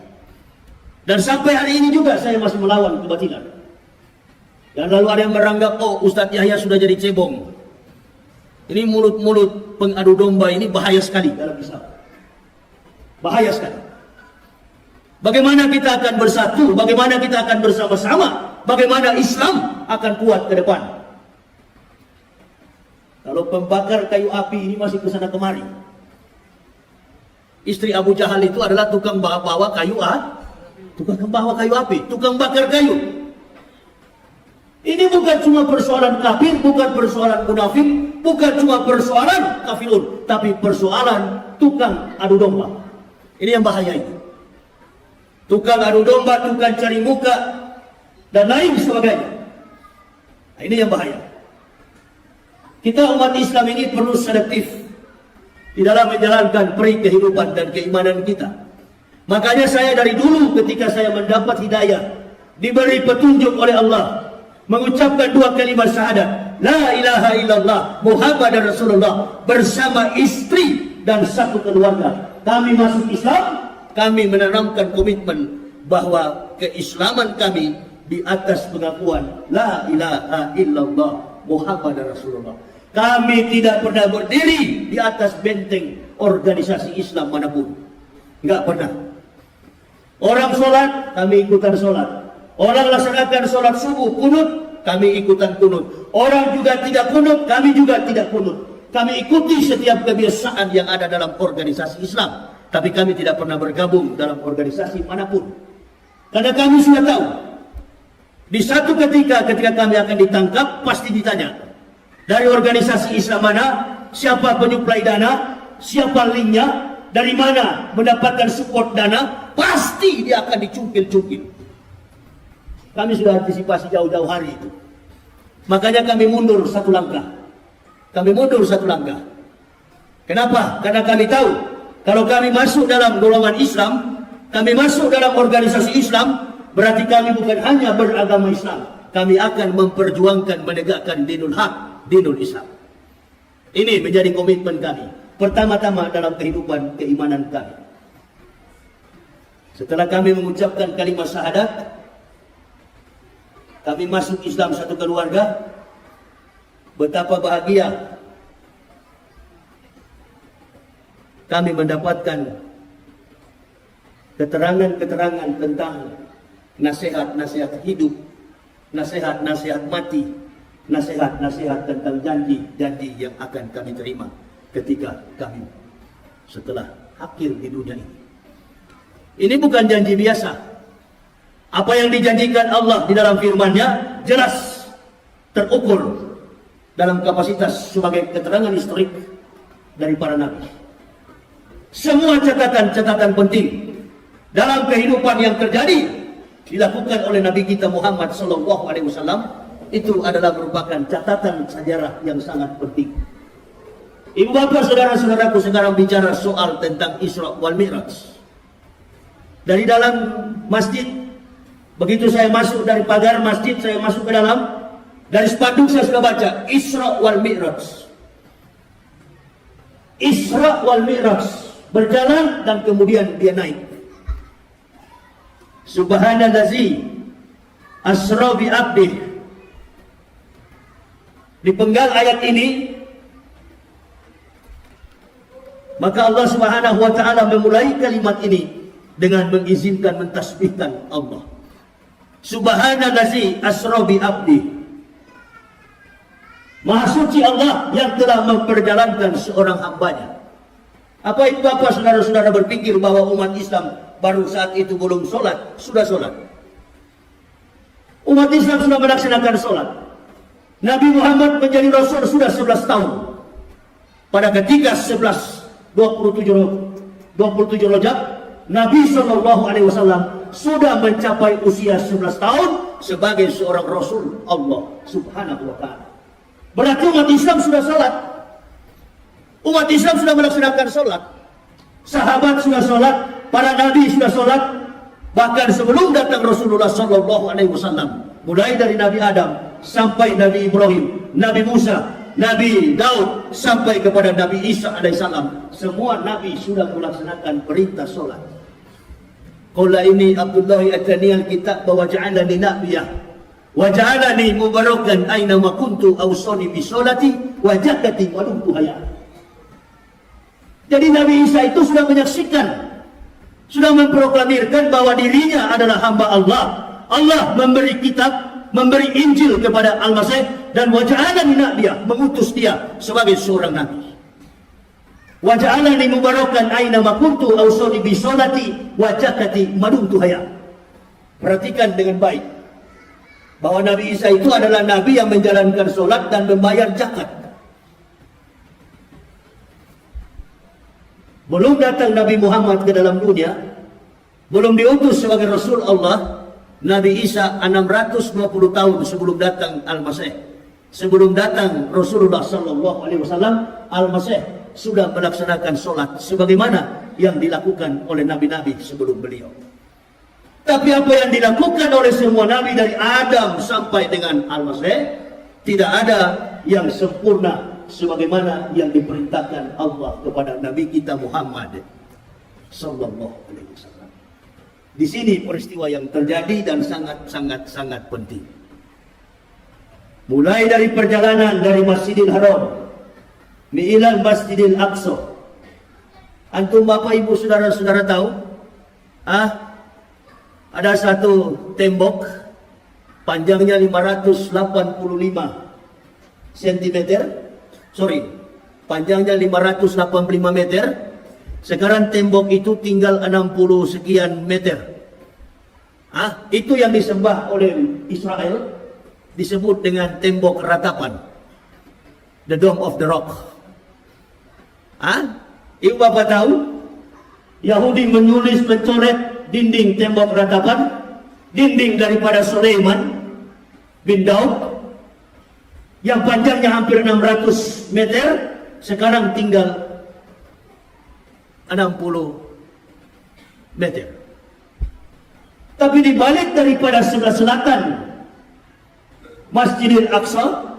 Dan sampai hari ini juga saya masih melawan kebatilan. Dan lalu ada yang meranggap, oh Ustadz Yahya sudah jadi cebong. Ini mulut-mulut pengadu domba ini bahaya sekali dalam Islam. Bahaya sekali. Bagaimana kita akan bersatu? Bagaimana kita akan bersama-sama? Bagaimana Islam akan kuat ke depan? Kalau pembakar kayu api ini masih ke sana kemari. Istri Abu Jahal itu adalah tukang bawa kayu tukang bawa kayu api, tukang bakar kayu. Ini bukan cuma persoalan kafir, bukan persoalan munafik, bukan cuma persoalan kafirun, tapi persoalan tukang adu domba. Ini yang bahaya ini. Tukang adu domba, tukang cari muka, dan lain sebagainya. Nah, ini yang bahaya. Kita umat Islam ini perlu selektif di dalam menjalankan peri kehidupan dan keimanan kita. Makanya saya dari dulu ketika saya mendapat hidayah, diberi petunjuk oleh Allah, mengucapkan dua kalimat syahadat, la ilaha illallah Muhammadar Rasulullah, bersama istri dan satu keluarga. Kami masuk Islam. Kami menanamkan komitmen bahwa keislaman kami di atas pengakuan la ilaha illallah Muhammadar Rasulullah. Kami tidak pernah berdiri di atas benteng organisasi Islam manapun. Enggak pernah. Orang sholat, kami ikutan sholat. Orang laksanakan sholat subuh, kunut, kami ikutan kunut. Orang juga tidak kunut, kami juga tidak kunut. Kami ikuti setiap kebiasaan yang ada dalam organisasi Islam. Tapi kami tidak pernah bergabung dalam organisasi manapun. Karena kami sudah tahu, di satu ketika kami akan ditangkap, pasti ditanya, dari organisasi Islam mana, siapa penyuplai dana, siapa linknya, dari mana mendapatkan support dana, pasti dia akan dicungkil-cungkil. Kami sudah antisipasi jauh-jauh hari itu. Makanya kami mundur satu langkah. Kami mundur satu langkah. Kenapa? Karena kami tahu, kalau kami masuk dalam golongan Islam, kami masuk dalam organisasi Islam, berarti kami bukan hanya beragama Islam, kami akan memperjuangkan menegakkan dinul haq, dinul Islam. Ini menjadi komitmen kami. Pertama-tama dalam kehidupan keimanan kami. Setelah kami mengucapkan kalimat syahadat, kami masuk Islam satu keluarga. Betapa bahagia kami mendapatkan keterangan-keterangan tentang nasihat-nasihat hidup, nasihat-nasihat mati, nasihat-nasihat tentang janji-janji yang akan kami terima ketika kami setelah akhir di dunia ini. Ini bukan janji biasa. Apa yang dijanjikan Allah di dalam firman-Nya jelas terukur dalam kapasitas sebagai keterangan historik dari para nabi. Semua catatan-catatan penting dalam kehidupan yang terjadi dilakukan oleh Nabi kita Muhammad SAW, itu adalah merupakan catatan sejarah yang sangat penting. Ibu bapak saudara-saudaraku, sekarang bicara soal tentang Isra wal Mi'raj. Dari dalam masjid, begitu saya masuk dari pagar masjid, saya masuk ke dalam, dari spanduk saya sudah baca Isra wal Mi'raj. Isra wal Mi'raj, berjalan dan kemudian dia naik. Subhanallazi asra bi abdih. Di penggal ayat ini, maka Allah Subhanahu wa taala memulai kalimat ini dengan mengizinkan mentasbihkan Allah. Subhanallazi asra bi abdih. Maha suci Allah yang telah memperjalankan seorang hambanya. Apa itu apa saudara-saudara berpikir bahwa umat Islam baru saat itu belum sholat, sudah sholat? Umat Islam sudah melaksanakan sholat. Nabi Muhammad menjadi Rasul sudah 11 tahun. Pada ketika 27 Rajab, Nabi SAW sudah mencapai usia 11 tahun sebagai seorang Rasul Allah Subhanahu wa Ta'ala. Berarti umat Islam sudah sholat. Umat Islam sudah melaksanakan sholat. Sahabat sudah sholat, para nabi sudah sholat. Bahkan sebelum datang Rasulullah SAW, mulai dari Nabi Adam sampai Nabi Ibrahim, Nabi Musa, Nabi Daud sampai kepada Nabi Isa alaihissalam, semua nabi sudah melaksanakan perintah sholat. Qala ini Abdullah atani al-kitab wa ja'alani nabiyah wa ja'alani mubarakan aina ma kuntu awsani bi sholati wa zakati wa dumtu hayya. Jadi Nabi Isa itu sudah menyaksikan, sudah memproklamirkan bahwa dirinya adalah hamba Allah. Allah memberi kitab, memberi Injil kepada Al-Masih, dan wa ja'alani nabiyah, mengutus dia sebagai seorang nabi. Wa ja'alani mubarakan aina ma kuntu awsani bi sholati wa zakati ma dumtu hayya. Perhatikan dengan baik bahwa Nabi Isa itu adalah nabi yang menjalankan sholat dan membayar zakat. Belum datang Nabi Muhammad ke dalam dunia, belum diutus sebagai Rasul Allah, Nabi Isa 620 tahun sebelum datang Al-Masih. Sebelum datang Rasulullah SAW, Al-Masih sudah melaksanakan sholat sebagaimana yang dilakukan oleh nabi-nabi sebelum beliau. Tapi apa yang dilakukan oleh semua nabi dari Adam sampai dengan Al-Masih, tidak ada yang sempurna sebagaimana yang diperintahkan Allah kepada Nabi kita Muhammad sallallahu alaihi wasallam. Di sini peristiwa yang terjadi dan sangat penting. Mulai dari perjalanan dari Masjidil Haram ilal Masjidil Aqsa. Antum Bapak Ibu saudara-saudara tahu? Ada satu tembok panjangnya 585 cm. Panjangnya 585 meter. Sekarang tembok itu tinggal 60 sekian meter. Itu yang disembah oleh Israel, disebut dengan tembok ratapan, the Dome of the Rock. Ibu Bapak tahu, Yahudi mencoret dinding tembok ratapan, dinding daripada Sulaiman bin Daud, yang panjangnya hampir 600 meter, sekarang tinggal 60 meter. Tapi di balik daripada sebelah selatan Masjidil Aqsa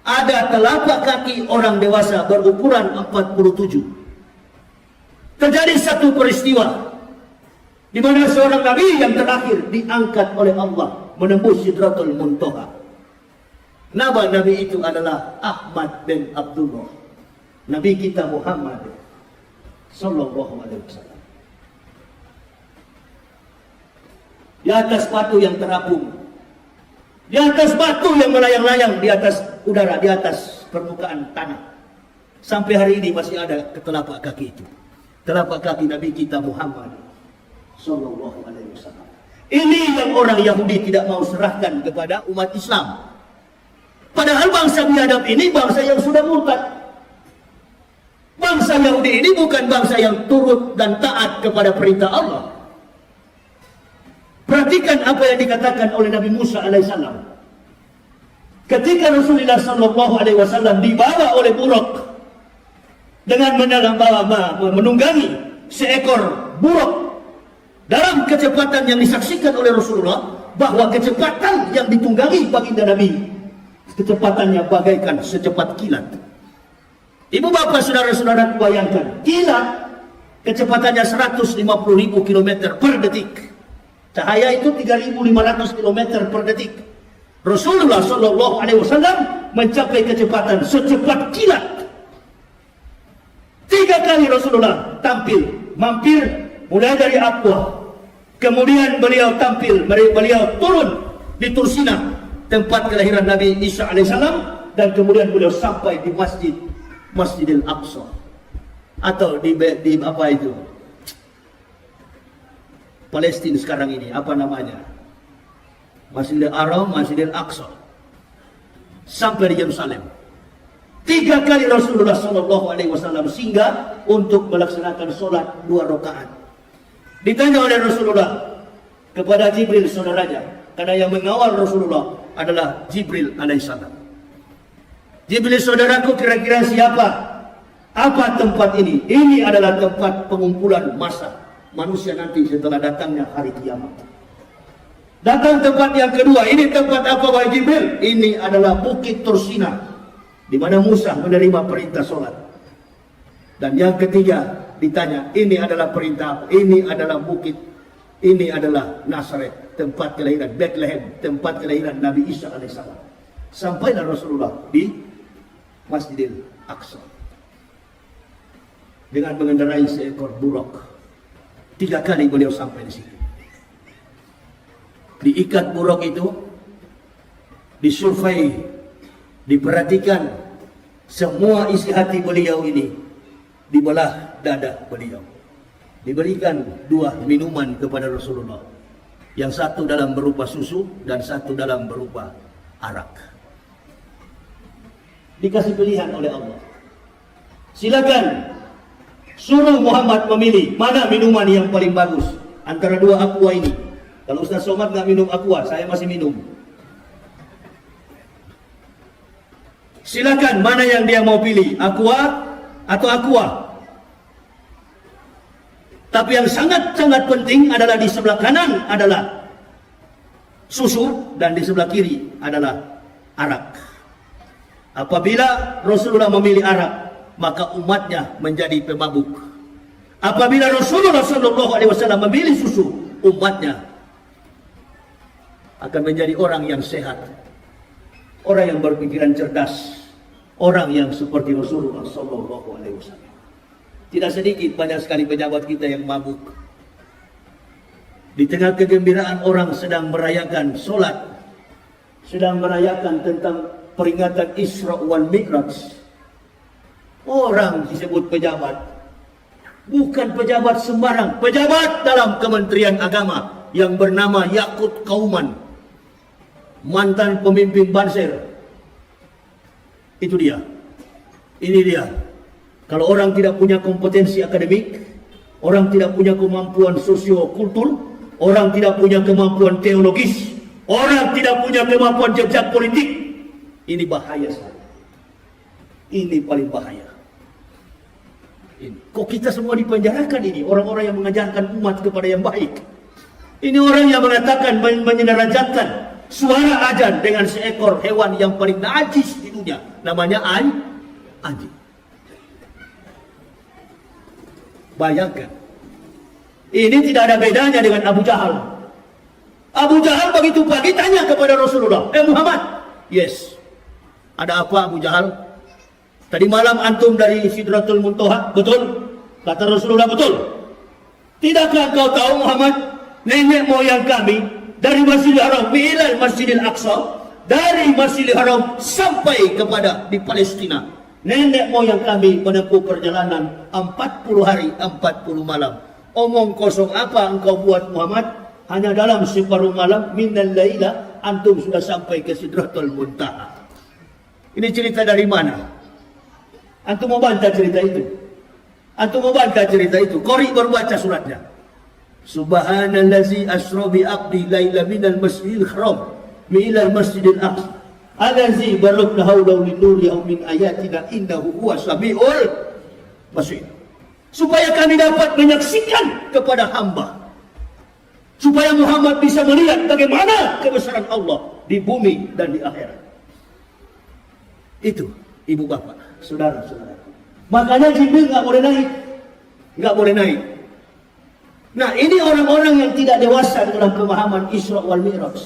ada telapak kaki orang dewasa berukuran 47. Terjadi satu peristiwa di mana seorang nabi yang terakhir diangkat oleh Allah menembus Sidratul Muntaha. Nama nabi itu adalah Ahmad bin Abdullah, nabi kita Muhammad sallallahu alaihi wasallam. Di atas batu yang terapung, di atas batu yang melayang-layang di atas udara, di atas permukaan tanah, sampai hari ini masih ada telapak kaki itu, telapak kaki nabi kita Muhammad sallallahu alaihi wasallam. Ini yang orang Yahudi tidak mau serahkan kepada umat Islam. Padahal bangsa biadab ini bangsa yang sudah murtad. Bangsa Yahudi ini bukan bangsa yang turut dan taat kepada perintah Allah. Perhatikan apa yang dikatakan oleh Nabi Musa alaihissalam. Ketika Rasulullah sallallahu alaihi wasallam dibawa oleh buruk dengan menunggangi seekor buruk dalam kecepatan yang disaksikan oleh Rasulullah, bahwa kecepatan yang ditunggangi baginda Nabi, kecepatannya bagaikan secepat kilat. Ibu bapak saudara-saudara bayangkan, kilat kecepatannya 150.000 km per detik. Cahaya itu 3.500 km per detik. Rasulullah sallallahu alaihi wasallam mencapai kecepatan secepat kilat. 3 kali Rasulullah mampir mulai dari Aqwa. Kemudian beliau beliau turun di Tursina, tempat kelahiran Nabi Isa alaihissalam. dan kemudian beliau sampai di Masjidil Aqsa atau di apa itu Palestina sekarang ini, apa namanya, Masjidil Haram, Masjidil Aqsa, sampai di Yerusalem. 3 kali Rasulullah SAW singgah untuk melaksanakan sholat 2 rakaat. Ditanya oleh Rasulullah kepada Jibril saudaranya, karena yang mengawal Rasulullah adalah Jibril alaihissalam. Jibril, saudaraku, kira-kira siapa? Apa tempat ini? Ini adalah tempat pengumpulan massa manusia nanti setelah datangnya hari kiamat. Datang tempat yang kedua, ini tempat apa wahai Jibril? Ini adalah Bukit Tursina, di mana Musa menerima perintah sholat. Dan yang ketiga ditanya, ini adalah perintah apa? Ini adalah bukit, ini adalah Nazaret, tempat kelahiran Bethlehem, tempat kelahiran Nabi Isa alaihissalam. Sampailah Rasulullah di Masjidil Aqsa dengan mengendarai seekor buruk. 3 kali beliau sampai di situ. Diikat buruk itu, disurvei, diperhatikan semua isi hati beliau ini, dibelah dada beliau. Diberikan 2 minuman kepada Rasulullah, yang satu dalam berupa susu dan satu dalam berupa arak. Dikasih pilihan oleh Allah, silakan suruh Muhammad memilih mana minuman yang paling bagus antara 2 aqua ini. Kalau Ustaz Somad nggak minum aqua, saya masih minum. Silakan mana yang dia mau pilih, aqua atau aqua. Tapi yang sangat-sangat penting adalah di sebelah kanan adalah susu dan di sebelah kiri adalah arak. Apabila Rasulullah memilih arak, maka umatnya menjadi pemabuk. Apabila Rasulullah SAW memilih susu, umatnya akan menjadi orang yang sehat, orang yang berpikiran cerdas, orang yang seperti Rasulullah SAW. Tidak sedikit, banyak sekali pejabat kita yang mabuk. Di tengah kegembiraan orang sedang merayakan sholat, sedang merayakan tentang peringatan Isra wal Mi'raj, orang disebut pejabat, bukan pejabat sembarang, pejabat dalam Kementerian Agama yang bernama Yakut Kauman, mantan pemimpin Banser. Itu dia. Ini dia. Kalau orang tidak punya kompetensi akademik, orang tidak punya kemampuan sosiokultur, orang tidak punya kemampuan teologis, orang tidak punya kemampuan jejak politik, ini bahaya sekali. Ini paling bahaya. Ini. Kok kita semua dipenjarakan ini? Orang-orang yang mengajarkan umat kepada yang baik. Ini orang yang mengatakan, menyedarajatkan suara azan dengan seekor hewan yang paling najis di dunia, namanya anjing. Bayangkan, ini tidak ada bedanya dengan Abu Jahal. Abu Jahal begitu pagi tanya kepada Rasulullah, Muhammad, yes, ada apa Abu Jahal? Tadi malam antum dari Sidratul Muntaha, betul? Kata Rasulullah, betul. Tidakkah kau tahu Muhammad, nenek moyang kami dari Masjidil Haram ilal Masjidil Aqsa, dari Masjidil Haram sampai kepada di Palestina, nenek moyang kami menempuh perjalanan 40 hari 40 malam. Omong kosong apa engkau buat Muhammad? Hanya dalam separuh malam minal laila antum sudah sampai ke Sidratul Muntaha. Ini cerita dari mana? Antum mau bantah cerita itu? Antum mau bantah cerita itu? Qori baru baca suratnya. Subhanallazi asra bi abdi laila minal Masjidil Haram ilal Masjidil Aqsa allazi barakna hawlahu linurihi min ayatina innahu huwas samiul basir. Supaya kami dapat menyaksikan kepada hamba, supaya Muhammad bisa melihat bagaimana kebesaran Allah di bumi dan di akhirat. Itu ibu bapak, saudara-saudara. Makanya Jibril nggak boleh naik, nggak boleh naik. Nah, ini orang-orang yang tidak dewasa dalam pemahaman Isra wal Mi'raj.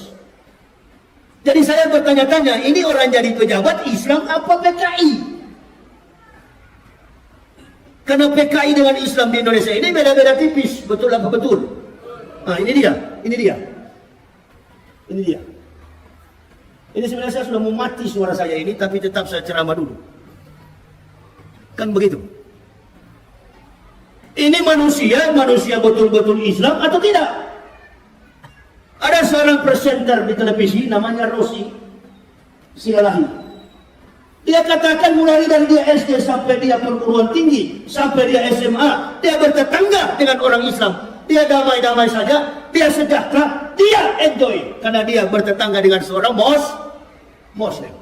Jadi saya bertanya-tanya, ini orang jadi pejabat Islam apa PKI? Karena PKI dengan Islam di Indonesia ini beda-beda tipis, betul apa betul? Nah, ini dia. Ini sebenarnya saya sudah mau mati suara saya ini, tapi tetap saya ceramah dulu. Kan begitu. Ini manusia betul-betul Islam atau tidak? Ada seorang presenter di televisi namanya Rosi Silalahi. Dia katakan mulai dari dia SD sampai dia perguruan tinggi, sampai dia SMA, dia bertetangga dengan orang Islam. Dia damai-damai saja, dia sejahtera, dia enjoy. Karena dia bertetangga dengan seorang Muslim.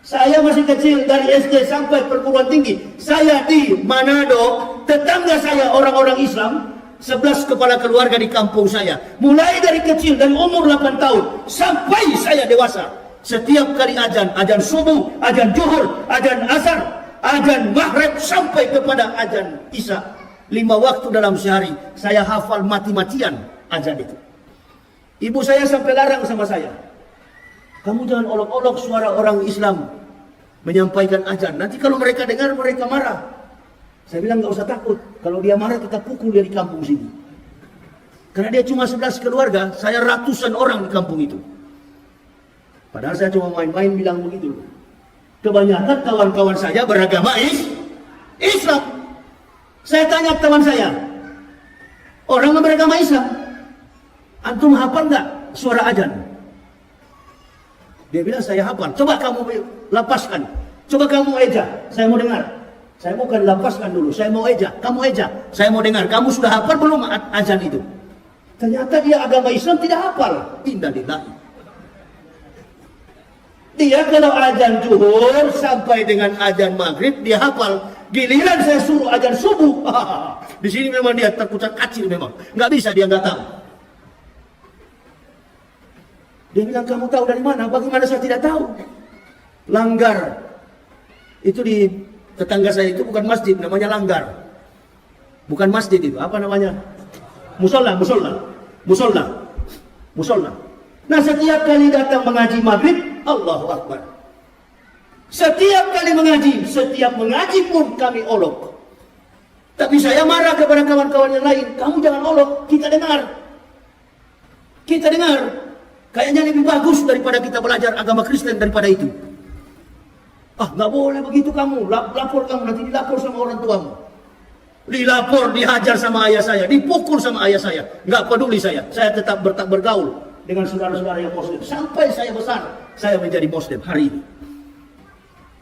Saya masih kecil, dari SD sampai perguruan tinggi. Saya di Manado, tetangga saya orang-orang Islam, 11 kepala keluarga di kampung saya. Mulai dari kecil, dari umur 8 tahun, sampai saya dewasa. Setiap kali azan subuh, azan zuhur, azan asar, azan maghrib, sampai kepada azan isya. 5 waktu dalam sehari, saya hafal mati-matian azan itu. Ibu saya sampai larang sama saya. Kamu jangan olok-olok suara orang Islam menyampaikan azan. Nanti kalau mereka dengar, mereka marah. Saya bilang nggak usah takut. Kalau dia marah, kita pukul dia di kampung sini. Karena dia cuma 11 keluarga, saya ratusan orang di kampung itu. Padahal saya cuma main-main bilang begitu. Kebanyakan kawan-kawan saya beragama Islam. Saya tanya teman saya, orang yang beragama Islam, antum hafal nggak suara azan? Dia bilang saya hafal. Coba kamu lapaskan. Coba kamu eja. Saya mau dengar. Saya bukan lapaskan dulu. Saya mau eja. Kamu eja. Saya mau dengar. Kamu sudah hafal belum azan itu? Ternyata dia agama Islam tidak hafal. Innalillahi. Dia kalau azan zuhur sampai dengan azan maghrib dia hafal. Giliran saya suruh azan subuh. Di sini memang dia terkucat kacil memang. Nggak bisa, dia nggak tahu. Dia bilang, kamu tahu dari mana? Bagaimana saya tidak tahu? Langgar. Itu di tetangga saya itu bukan masjid, namanya langgar. Bukan masjid itu, apa namanya? Musola. Nah, setiap kali datang mengaji maghrib, Allahu Akbar. Setiap kali mengaji pun kami olok. Tapi saya marah kepada kawan-kawan yang lain. Kamu jangan olok, kita dengar. Kayaknya lebih bagus daripada kita belajar agama Kristen daripada itu. Nggak boleh begitu kamu. Lapor kamu, nanti dilapor sama orang tuamu. Dilapor, dihajar sama ayah saya, dipukul sama ayah saya. Nggak peduli saya. Saya tetap bergaul dengan saudara-saudara yang Muslim. Sampai saya besar, saya menjadi Muslim hari ini.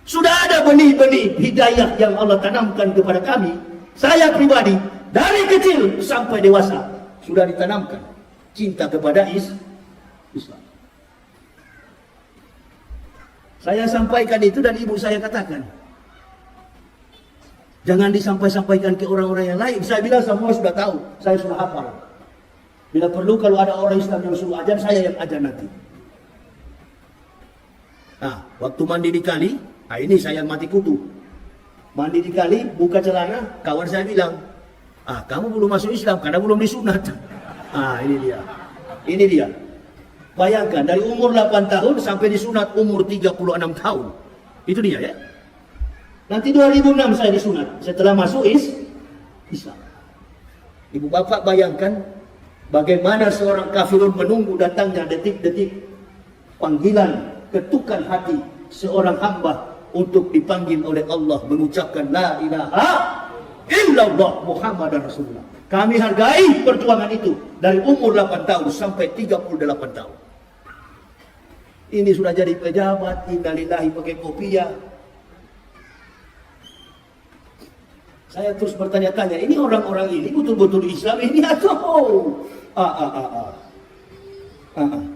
Sudah ada benih-benih hidayah yang Allah tanamkan kepada kami. Saya pribadi, dari kecil sampai dewasa, sudah ditanamkan cinta kepada Islam. Saya sampaikan itu dan ibu saya katakan, jangan disampaikan ke orang-orang yang lain. Saya bilang semua sudah tahu, saya sudah hafal. Bila perlu kalau ada orang Islam yang suruh ajan, saya yang ajan nanti. Nah, waktu mandi di kali, ini saya mati kutu. Mandi di kali, buka celana, kawan saya bilang, kamu belum masuk Islam karena belum disunat. Ini dia. Bayangkan, dari umur 8 tahun sampai disunat umur 36 tahun. Itu dia ya. Nanti 2006 saya disunat, setelah masuk Islam. Ibu bapak bayangkan, bagaimana seorang kafirun menunggu datangnya detik-detik panggilan, ketukan hati seorang hamba untuk dipanggil oleh Allah mengucapkan la ilaha illallah Muhammadar Rasulullah. Kami hargai perjuangan itu dari umur 8 tahun sampai 38 tahun. Ini sudah jadi pejabat, innalillahi pakai kopiah. Saya terus bertanya-tanya, ini orang-orang ini betul-betul Islam ini atau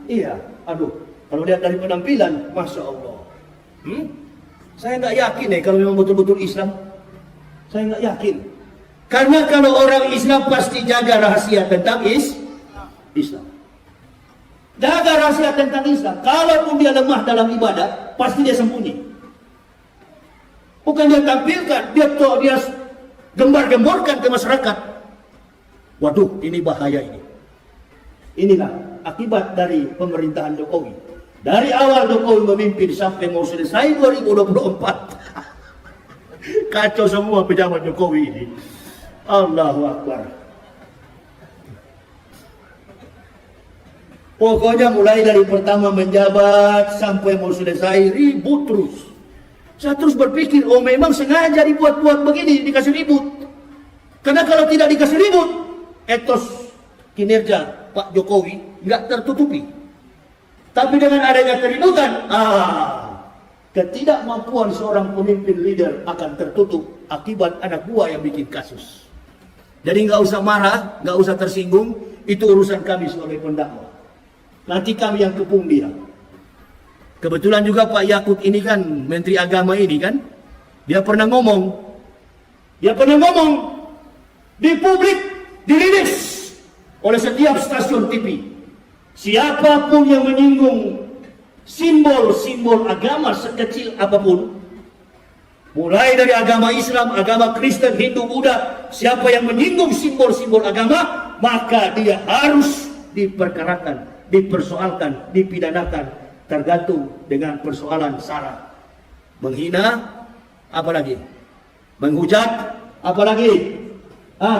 iya, kalau lihat dari penampilan, Masya Allah. Saya nggak yakin kalau memang betul-betul Islam. Saya nggak yakin. Karena kalau orang Islam pasti jaga rahasia tentang Islam. Jaga rahasia tentang Islam. Kalaupun dia lemah dalam ibadah, pasti dia sembunyi. Bukan dia tampilkan, dia gembar-gemborkan ke masyarakat. Waduh, ini bahaya ini. Inilah akibat dari pemerintahan Jokowi. Dari awal Jokowi memimpin sampai mau selesai 2024. Kacau semua pejabat Jokowi ini. Allahu Akbar. Pokoknya mulai dari pertama menjabat sampai mau selesai ribut terus. Saya terus berpikir, oh memang sengaja dibuat-buat begini, dikasih ribut. Karena kalau tidak dikasih ribut, etos kinerja Pak Jokowi nggak tertutupi. Tapi dengan adanya keributan, ketidakmampuan seorang pemimpin leader akan tertutup akibat anak buah yang bikin kasus. Jadi nggak usah marah, nggak usah tersinggung, itu urusan kami sebagai pendakwah. Nanti kami yang kepung dia. Kebetulan juga Pak Yakut ini kan, Menteri Agama ini kan, dia pernah ngomong di publik, dirilis oleh setiap stasiun TV. Siapapun yang menyinggung simbol-simbol agama sekecil apapun, mulai dari agama Islam, agama Kristen, Hindu, Buddha, siapa yang menyinggung simbol-simbol agama, maka dia harus diperkarakan, dipersoalkan, dipidanakan, tergantung dengan persoalan sara. Menghina, apalagi? Menghujat, apalagi?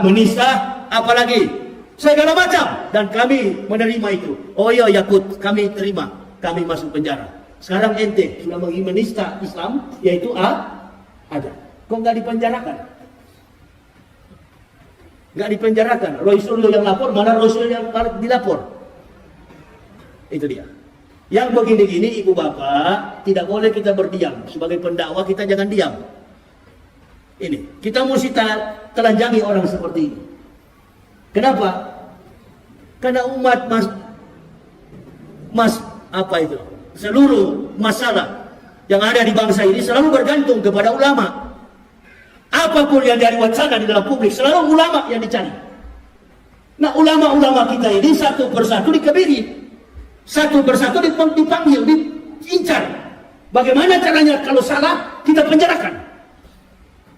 Menista, apalagi? Segala macam. Dan kami menerima itu. Oh iya Yakut, kami terima. Kami masuk penjara. Sekarang ente sudah menista Islam, yaitu ada. Kok nggak dipenjarakan? Nggak dipenjarakan. Roy Suryo yang lapor, mana Roy Suryo yang dilapor? Itu dia. Yang begini-gini ibu bapak, tidak boleh kita berdiam. Sebagai pendakwah kita jangan diam. Ini, kita mesti telanjangi orang seperti ini. Kenapa? Karena umat seluruh masalah yang ada di bangsa ini selalu bergantung kepada ulama. Apapun yang dari wacana di dalam publik, selalu ulama yang dicari. Nah, ulama-ulama kita ini satu persatu dikebiri. Satu persatu dipanggil, diincar. Bagaimana caranya kalau salah, kita penjarakan.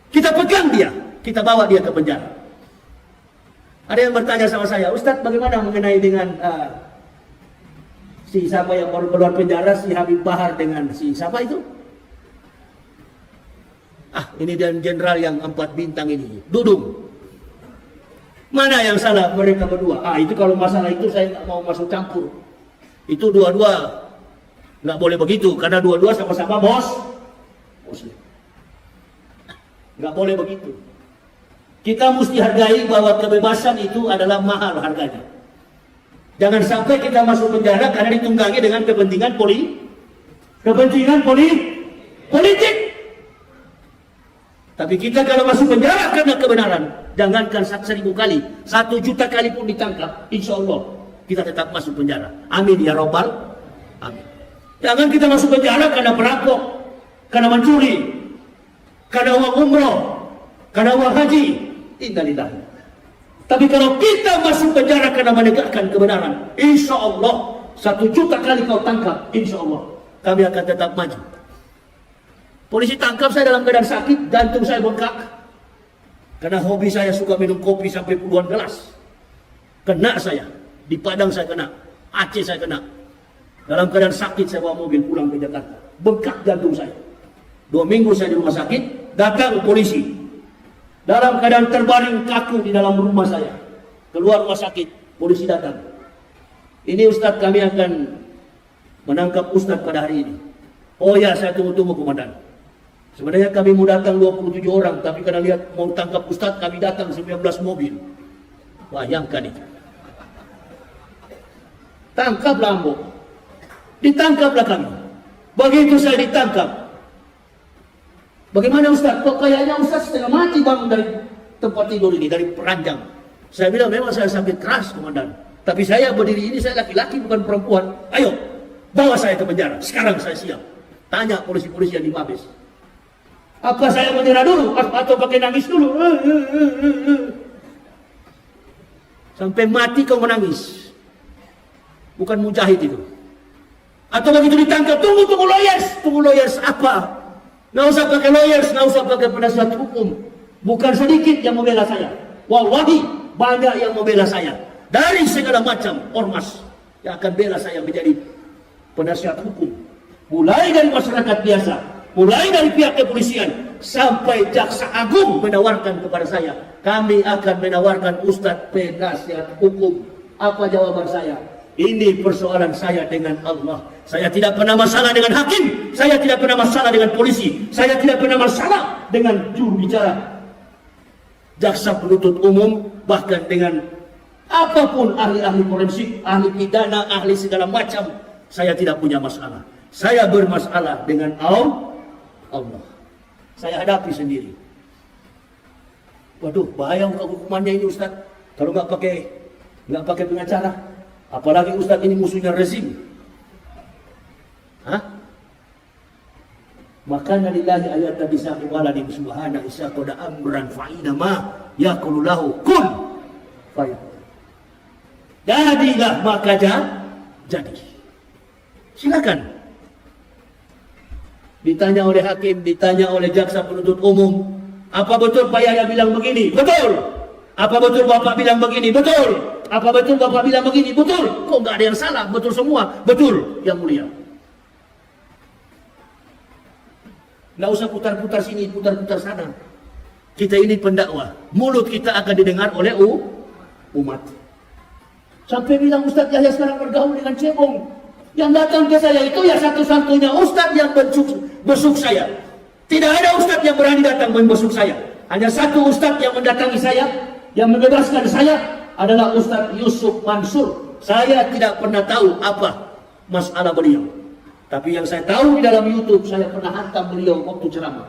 Kita pegang dia, kita bawa dia ke penjara. Ada yang bertanya sama saya, Ustadz bagaimana mengenai dengan si siapa yang baru keluar penjara, si Habib Bahar dengan si siapa itu? Ini dan jenderal yang 4 bintang ini, Dudung. Mana yang salah mereka berdua? Itu kalau masalah itu saya nggak mau masuk campur. Itu dua-dua nggak boleh begitu, karena dua-dua sama-sama Muslim. Nggak boleh begitu. Kita mesti hargai bahwa kebebasan itu adalah mahal harganya. Jangan sampai kita masuk penjara karena ditunggangi dengan kepentingan politik. Tapi kita kalau masuk penjara karena kebenaran, jangankan 1.000 kali, 1 juta kali pun ditangkap, insya Allah kita tetap masuk penjara. Amin ya robbal. Amin. Jangan kita masuk penjara karena perampok, karena mencuri, karena uang umroh, karena uang haji. Innalillah. Tapi kalau kita masuk penjara karena menegakkan kebenaran, insya Allah 1 juta kali kau tangkap, insya Allah kami akan tetap maju. Polisi tangkap saya dalam keadaan sakit, jantung saya bengkak. Karena hobi saya suka minum kopi sampai puluhan gelas. Kena saya. Di Padang saya kena, Aceh saya kena. Dalam keadaan sakit saya bawa mobil pulang ke Jakarta. Bengkak jantung saya. 2 minggu saya di rumah sakit, datang polisi. Dalam keadaan terbaring kaku di dalam rumah saya. Keluar rumah sakit, polisi datang. Ini Ustadz, kami akan menangkap Ustadz pada hari ini. Oh ya, saya tunggu-tunggu komandan. Sebenarnya kami mau datang 27 orang, tapi karena lihat mau tangkap Ustadz, kami datang 19 mobil. Bayangkan itu. Tangkaplah Ambo. Ditangkaplah kami. Begitu saya ditangkap. Bagaimana Ustaz? Kok kayaknya Ustaz setengah mati bangun dari tempat tidur ini, dari peranjang. Saya bilang memang saya sakit keras komandan. Tapi saya berdiri ini, saya laki-laki bukan perempuan. Ayo, bawa saya ke penjara. Sekarang saya siap. Tanya polisi-polisi yang di Mabes. Apa saya menyerah dulu? Atau pakai nangis dulu? Sampai mati kau menangis. Bukan mujahid itu. Atau begitu ditangkap, tunggu lawyers. Tunggu lawyers apa? Nggak usah pakai lawyers, nggak usah pakai penasihat hukum. Bukan sedikit yang membela saya. Wallahi, banyak yang membela saya. Dari segala macam ormas yang akan bela saya menjadi penasihat hukum. Mulai dari masyarakat biasa, mulai dari pihak kepolisian, sampai jaksa agung menawarkan kepada saya, kami akan menawarkan Ustadz penasihat hukum. Apa jawaban saya? Ini persoalan saya dengan Allah. Saya tidak pernah masalah dengan hakim. Saya tidak pernah masalah dengan polisi. Saya tidak pernah masalah dengan juru bicara, jaksa penuntut umum, bahkan dengan apapun ahli-ahli forensik, ahli pidana, ahli segala macam. Saya tidak punya masalah. Saya bermasalah dengan Allah. Saya hadapi sendiri. Waduh, bahaya hukumannya ini Ustaz. Kalau nggak pakai pengacara. Apalagi Ustaz ini musuhnya rezim. Makanya lillahi ayat tadi wala di subhana isa qada amran fa'ina ma yaqulu lahu kun fayakun. Jadilah maka jadi. Silakan. Ditanya oleh hakim, ditanya oleh jaksa penuntut umum, apa betul Pak Yahya bilang begini? Betul. Apa betul Bapak bilang begini? Betul. Apa betul Bapak bilang begini? Betul. Kok nggak ada yang salah? Betul semua. Betul, Yang Mulia. Nggak usah putar-putar sini, putar-putar sana. Kita ini pendakwah. Mulut kita akan didengar oleh umat. Sampai bilang Ustaz Yahya sekarang bergaul dengan cebong. Yang datang ke saya itu ya satu-satunya Ustaz yang besuk saya. Tidak ada Ustaz yang berani datang membesuk saya. Hanya satu Ustaz yang mendatangi saya, yang membebaskan saya adalah Ustaz Yusuf Mansur. Saya tidak pernah tahu apa masalah beliau. Tapi yang saya tahu di dalam YouTube, saya pernah hantam beliau waktu ceramah.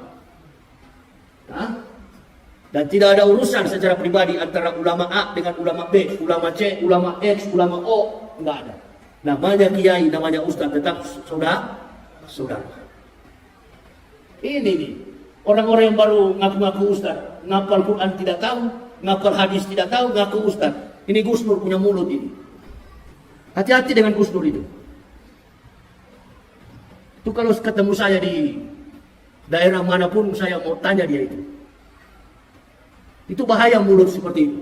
Dan tidak ada urusan secara pribadi antara ulama A dengan ulama B, ulama C, ulama X, ulama O. Enggak ada. Namanya kiai, namanya ustaz, tetap saudara. Ini nih, orang-orang yang baru ngaku-ngaku ustaz, ngapal Quran tidak tahu, ngapal hadis tidak tahu, ngaku ustaz. Ini Gus Nur punya mulut ini. Hati-hati dengan Gus Nur itu. Itu kalau ketemu saya di daerah manapun, saya mau tanya dia itu. Itu bahaya mulut seperti itu.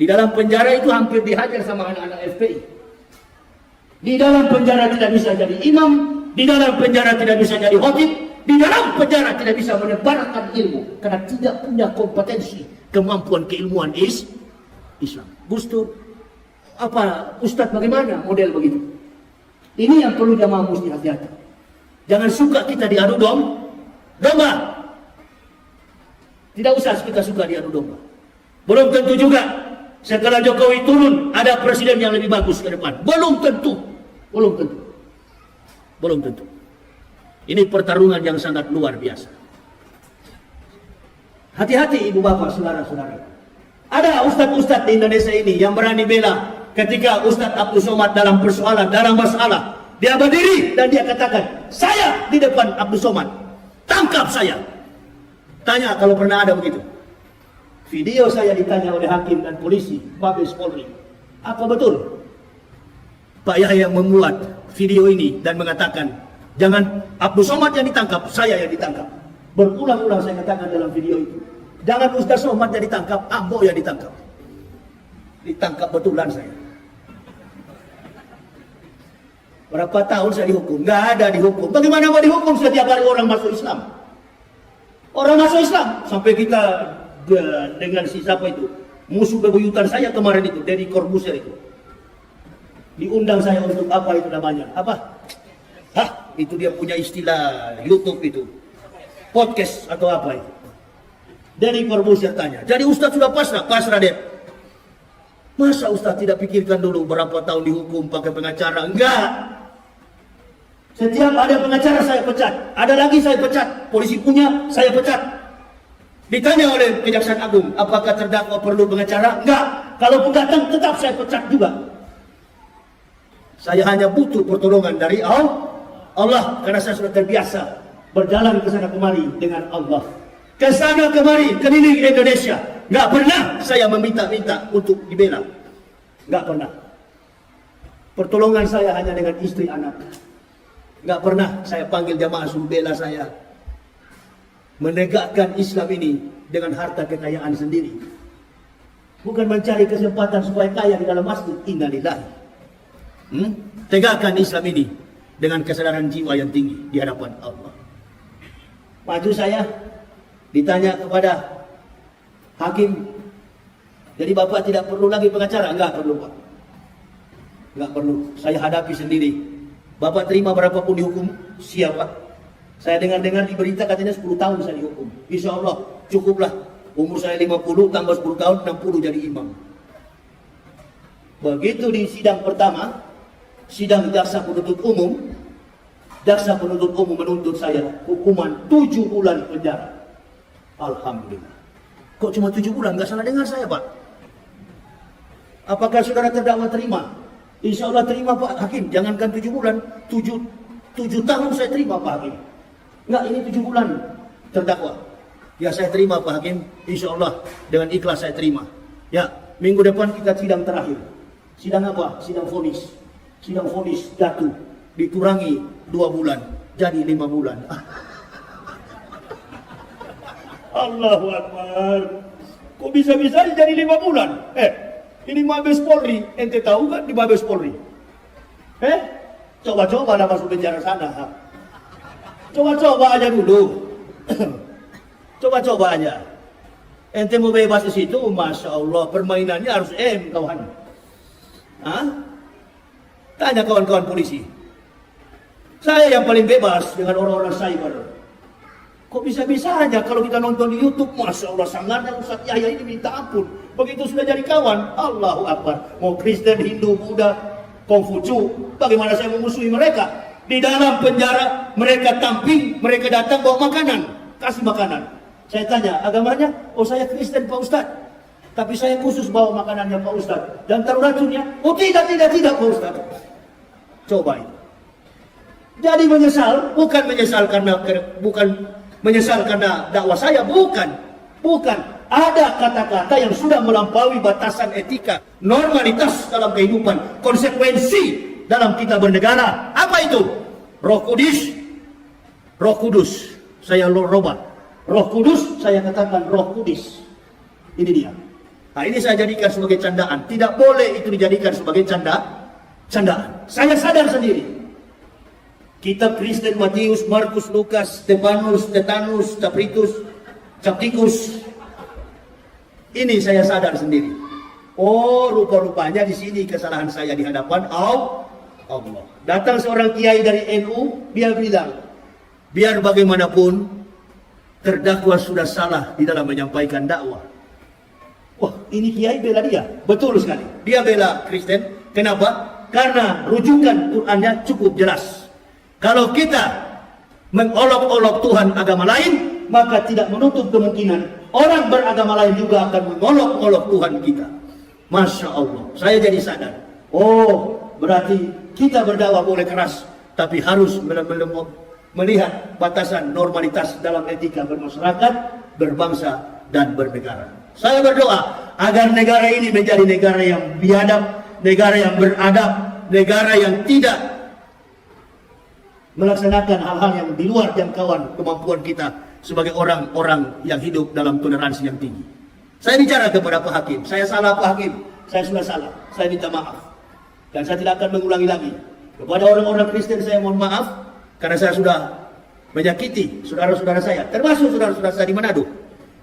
Di dalam penjara itu hampir dihajar sama anak-anak FPI. Di dalam penjara tidak bisa jadi imam, di dalam penjara tidak bisa jadi khotib, di dalam penjara tidak bisa menyebarkan ilmu karena tidak punya kompetensi, kemampuan keilmuan Islam. Gus Dur, apa Ustadz bagaimana model begitu? Ini yang perlu jamaah mesti hati-hati. Jangan suka kita diadu domba. Tidak usah kita suka diadu domba. Belum tentu juga setelah Jokowi turun ada presiden yang lebih bagus ke depan. Belum tentu. Ini pertarungan yang sangat luar biasa. Hati-hati ibu bapak, saudara-saudara. Ada ustadz-ustadz di Indonesia ini yang berani bela ketika Ustadz Abdul Somad dalam persoalan, dalam masalah. Dia berdiri dan dia katakan, saya di depan Abdul Somad, tangkap saya. Tanya kalau pernah ada begitu. Video saya ditanya oleh hakim dan polisi, Mabes Polri. Apa betul Pak Yahya membuat video ini dan mengatakan, jangan Abdul Somad yang ditangkap, saya yang ditangkap. Berulang-ulang saya katakan dalam video itu. Jangan Ustaz Somad yang ditangkap, Ambo yang ditangkap. Ditangkap betulan saya. Berapa tahun saya dihukum? Nggak ada dihukum. Bagaimana mau dihukum setiap hari orang masuk Islam? Orang masuk Islam. Sampai kita dengan si siapa itu, musuh bebuyutan saya kemarin itu, Deddy Corbuzier itu. Diundang saya untuk apa itu namanya? Apa? Itu dia punya istilah YouTube itu. Podcast atau apa itu. Deddy Corbuzier tanya. Jadi Ustaz sudah pasrah? Pasrah deh. Masa Ustaz tidak pikirkan dulu berapa tahun dihukum pakai pengacara? Enggak. Setiap ada pengacara saya pecat. Ada lagi saya pecat. Polisi punya, saya pecat. Ditanya oleh Kejaksaan Agung, apakah terdakwa perlu pengacara? Enggak. Kalau pun datang tetap saya pecat juga. Saya hanya butuh pertolongan dari Allah karena saya sudah terbiasa berjalan ke sana kemari dengan Allah. Ke sana kemari keliling Indonesia. Enggak pernah saya meminta-minta untuk dibela. Enggak pernah. Pertolongan saya hanya dengan istri anak. Enggak pernah saya panggil jamaah suruh bela saya. Menegakkan Islam ini dengan harta kekayaan sendiri. Bukan mencari kesempatan supaya kaya di dalam masjid. Innalillahi. Tegakkan Islam ini dengan kesadaran jiwa yang tinggi di hadapan Allah. Maju saya ditanya kepada hakim, jadi Bapak tidak perlu lagi pengacara? Enggak perlu Pak. Nggak perlu, saya hadapi sendiri. Bapak terima berapapun dihukum, siapa? Saya dengar-dengar di berita katanya 10 tahun saya dihukum. Insya Allah cukuplah. Umur saya 50 tambah 10 tahun 60 jadi imam. Begitu di sidang pertama, sidang jaksa penuntut umum, jaksa penuntut umum menuntut saya hukuman 7 bulan penjara. Alhamdulillah. Kok cuma 7 bulan? Nggak salah dengar saya, Pak. Apakah saudara terdakwa terima? Insya Allah terima, Pak Hakim. Jangankan 7 bulan, 7 tahun saya terima, Pak Hakim. Enggak, ini 7 bulan terdakwa. Ya saya terima, Pak Hakim. Insya Allah dengan ikhlas saya terima. Ya, minggu depan kita sidang terakhir. Sidang apa? Sidang vonis. Sidang vonis jatuh. Dikurangi 2 bulan. Jadi 5 bulan. Allahu Akbar. Kok bisa-bisa jadi 5 bulan? Ini Mabes Polri. Ente tahu kan di Mabes Polri? Coba-coba lah masuk penjara sana. Coba-coba aja dulu. Coba-coba aja. Ente mau bebas di situ, Masya Allah, permainannya harus kawan. Hah? Tanya kawan-kawan polisi. Saya yang paling bebas dengan orang-orang cyber. Kok bisa-bisanya kalau kita nonton di YouTube, Masya Allah, sangatnya Ustaz Yahya ini minta ampun. Begitu sudah jadi kawan, Allahu Akbar. Mau Kristen, Hindu, Buddha, Kongfucu, bagaimana saya memusuhi mereka? Di dalam penjara, mereka tamping, mereka datang bawa makanan, kasih makanan. Saya tanya, agamanya? Oh saya Kristen Pak Ustaz. Tapi saya khusus bawa makanannya Pak Ustaz. Dan taruh racunnya? Oh tidak Pak Ustaz. Coba itu. Jadi menyesal, bukan menyesal karena dakwah saya, bukan. Ada kata-kata yang sudah melampaui batasan etika, normalitas dalam kehidupan, konsekuensi dalam kita bernegara. Apa itu? Roh Kudus. Saya robah. Roh Kudus, saya katakan Roh Kudus. Ini dia. Nah, ini saya jadikan sebagai candaan. Tidak boleh itu dijadikan sebagai candaan. Saya sadar sendiri. Kitab Kristen, Matius, Markus, Lukas, Stefanus, Stetanus, Captikus. Ini saya sadar sendiri. Oh, rupa-rupanya di sini kesalahan saya di hadapan Allah. Datang seorang kiai dari NU, dia bilang, biar bagaimanapun terdakwa sudah salah di dalam menyampaikan dakwah. Wah, ini kiai bela dia. Betul sekali. Dia bela Kristen. Kenapa? Karena rujukan Qur'annya cukup jelas. Kalau kita mengolok-olok Tuhan agama lain, maka tidak menutup kemungkinan orang beragama lain juga akan mengolok-olok Tuhan kita. Masya Allah, saya jadi sadar. Oh, berarti kita berdakwah boleh keras, tapi harus melihat batasan normalitas dalam etika bermasyarakat, berbangsa, dan bernegara. Saya berdoa agar negara ini menjadi negara yang biadab, negara yang beradab, negara yang tidak melaksanakan hal-hal yang di luar jangkauan kemampuan kita sebagai orang-orang yang hidup dalam toleransi yang tinggi. Saya bicara kepada Pak Hakim, saya salah Pak Hakim, saya sudah salah, saya minta maaf. Dan saya tidak akan mengulangi lagi. Kepada orang-orang Kristen saya mohon maaf, karena saya sudah menyakiti saudara-saudara saya, termasuk saudara-saudara saya di Manado.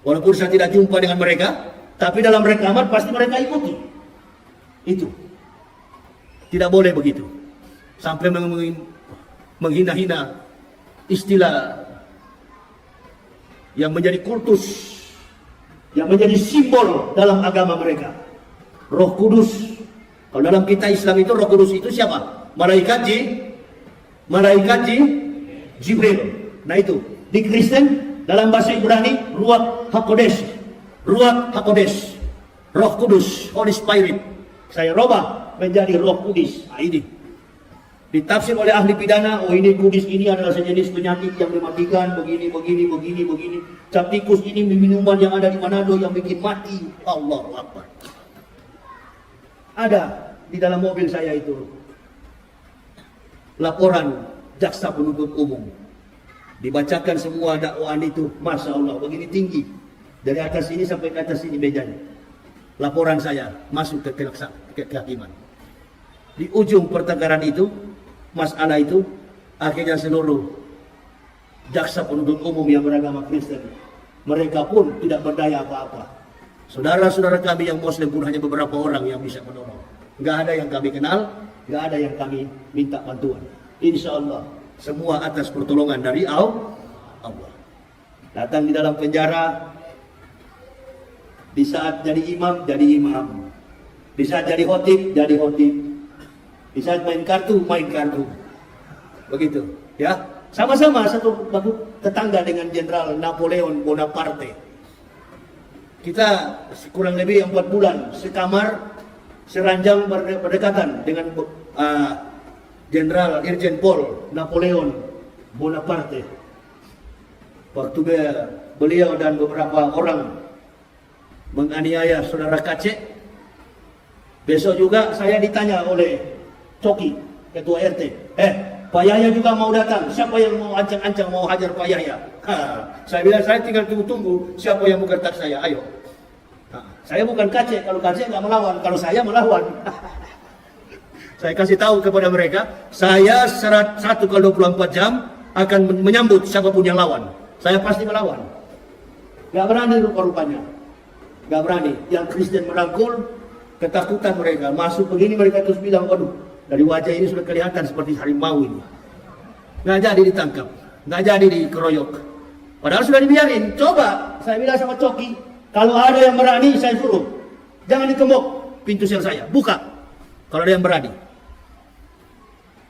Walaupun saya tidak jumpa dengan mereka, tapi dalam rekaman pasti mereka ikuti. Itu. Tidak boleh begitu. Sampai menghina-hina istilah yang menjadi kultus, yang menjadi simbol dalam agama mereka. Roh Kudus. Kalau dalam kita Islam itu Roh Kudus itu siapa? Malaikat Jibril. Nah itu. Di Kristen dalam bahasa Ibrani Ruach HaKodesh. Roh Kudus, Holy Spirit. Saya robah menjadi Roh Kudus. Nah ini. Ditafsir oleh ahli pidana, oh ini kudis ini adalah sejenis penyakit yang mematikan, begini. Captikus ini minuman yang ada di Manado yang bikin mati. Allahu Akbar. Ada di dalam mobil saya itu laporan jaksa penuntut umum. Dibacakan semua dakwaan itu, Masya Allah, begini tinggi. Dari atas ini sampai ke atas ini mejanya. Laporan saya masuk ke kehakiman. Di ujung pertengkaran itu, masalah itu, akhirnya seluruh jaksa penuntut umum yang beragama Kristen, mereka pun tidak berdaya apa-apa. Saudara-saudara kami yang Muslim pun hanya beberapa orang yang bisa menolong. Nggak ada yang kami kenal, Nggak ada yang kami minta bantuan. Insya Allah semua atas pertolongan dari Allah. Datang di dalam penjara, di saat jadi imam, jadi imam. Di saat jadi khotib, jadi khotib. Di saat main kartu, main kartu. Begitu, ya. Sama-sama satu tetangga dengan Jenderal Napoleon Bonaparte. Kita kurang lebih 4 bulan sekamar, seranjang berdekatan dengan Jenderal Irjen Pol Napoleon Bonaparte. Waktu beliau dan beberapa orang menganiaya saudara Kacek, besok juga saya ditanya oleh Coki, ketua RT, Pak Yahya juga mau datang, siapa yang mau ancang-ancang mau hajar Pak Yahya? Saya bilang saya tinggal tunggu-tunggu siapa yang mau gertak saya, ayo. Saya bukan Kacek, kalau Kacek nggak melawan, kalau saya melawan. Saya kasih tahu kepada mereka, saya 1 x 24 jam akan menyambut siapapun yang lawan. Saya pasti melawan. Gak berani rupa-rupanya. Gak berani. Yang Kristen merangkul, ketakutan mereka. Masuk begini mereka terus bilang, waduh, dari wajah ini sudah kelihatan seperti harimau ini. Gak jadi ditangkap. Gak jadi dikeroyok. Padahal sudah dibiarin. Coba, saya bilang sama Coki, kalau ada yang berani saya suruh. Jangan dikembok pintu sel saya. Buka. Kalau ada yang berani.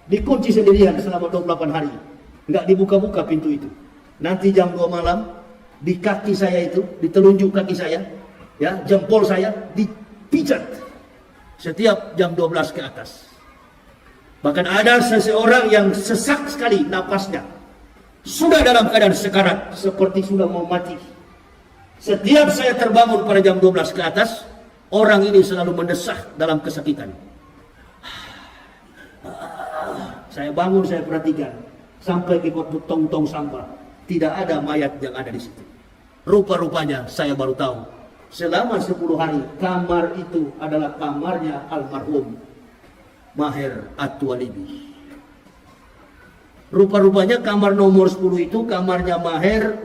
Dikunci sendirian selama 28 hari. Nggak dibuka-buka pintu itu. Nanti jam 2 malam, di kaki saya itu, di telunjuk kaki saya, ya, jempol saya dipijat. Setiap jam 12 ke atas. Bahkan ada seseorang yang sesak sekali napasnya. Sudah dalam keadaan sekarat, seperti sudah mau mati. Setiap saya terbangun pada jam 12 ke atas, orang ini selalu mendesak dalam kesakitan. Saya bangun, saya perhatikan. Sampai ke tong-tong sampah. Tidak ada mayat yang ada di situ. Rupa-rupanya saya baru tahu. Selama 10 hari, kamar itu adalah kamarnya almarhum Maher At-Twalibi. Rupa-rupanya kamar nomor 10 itu kamarnya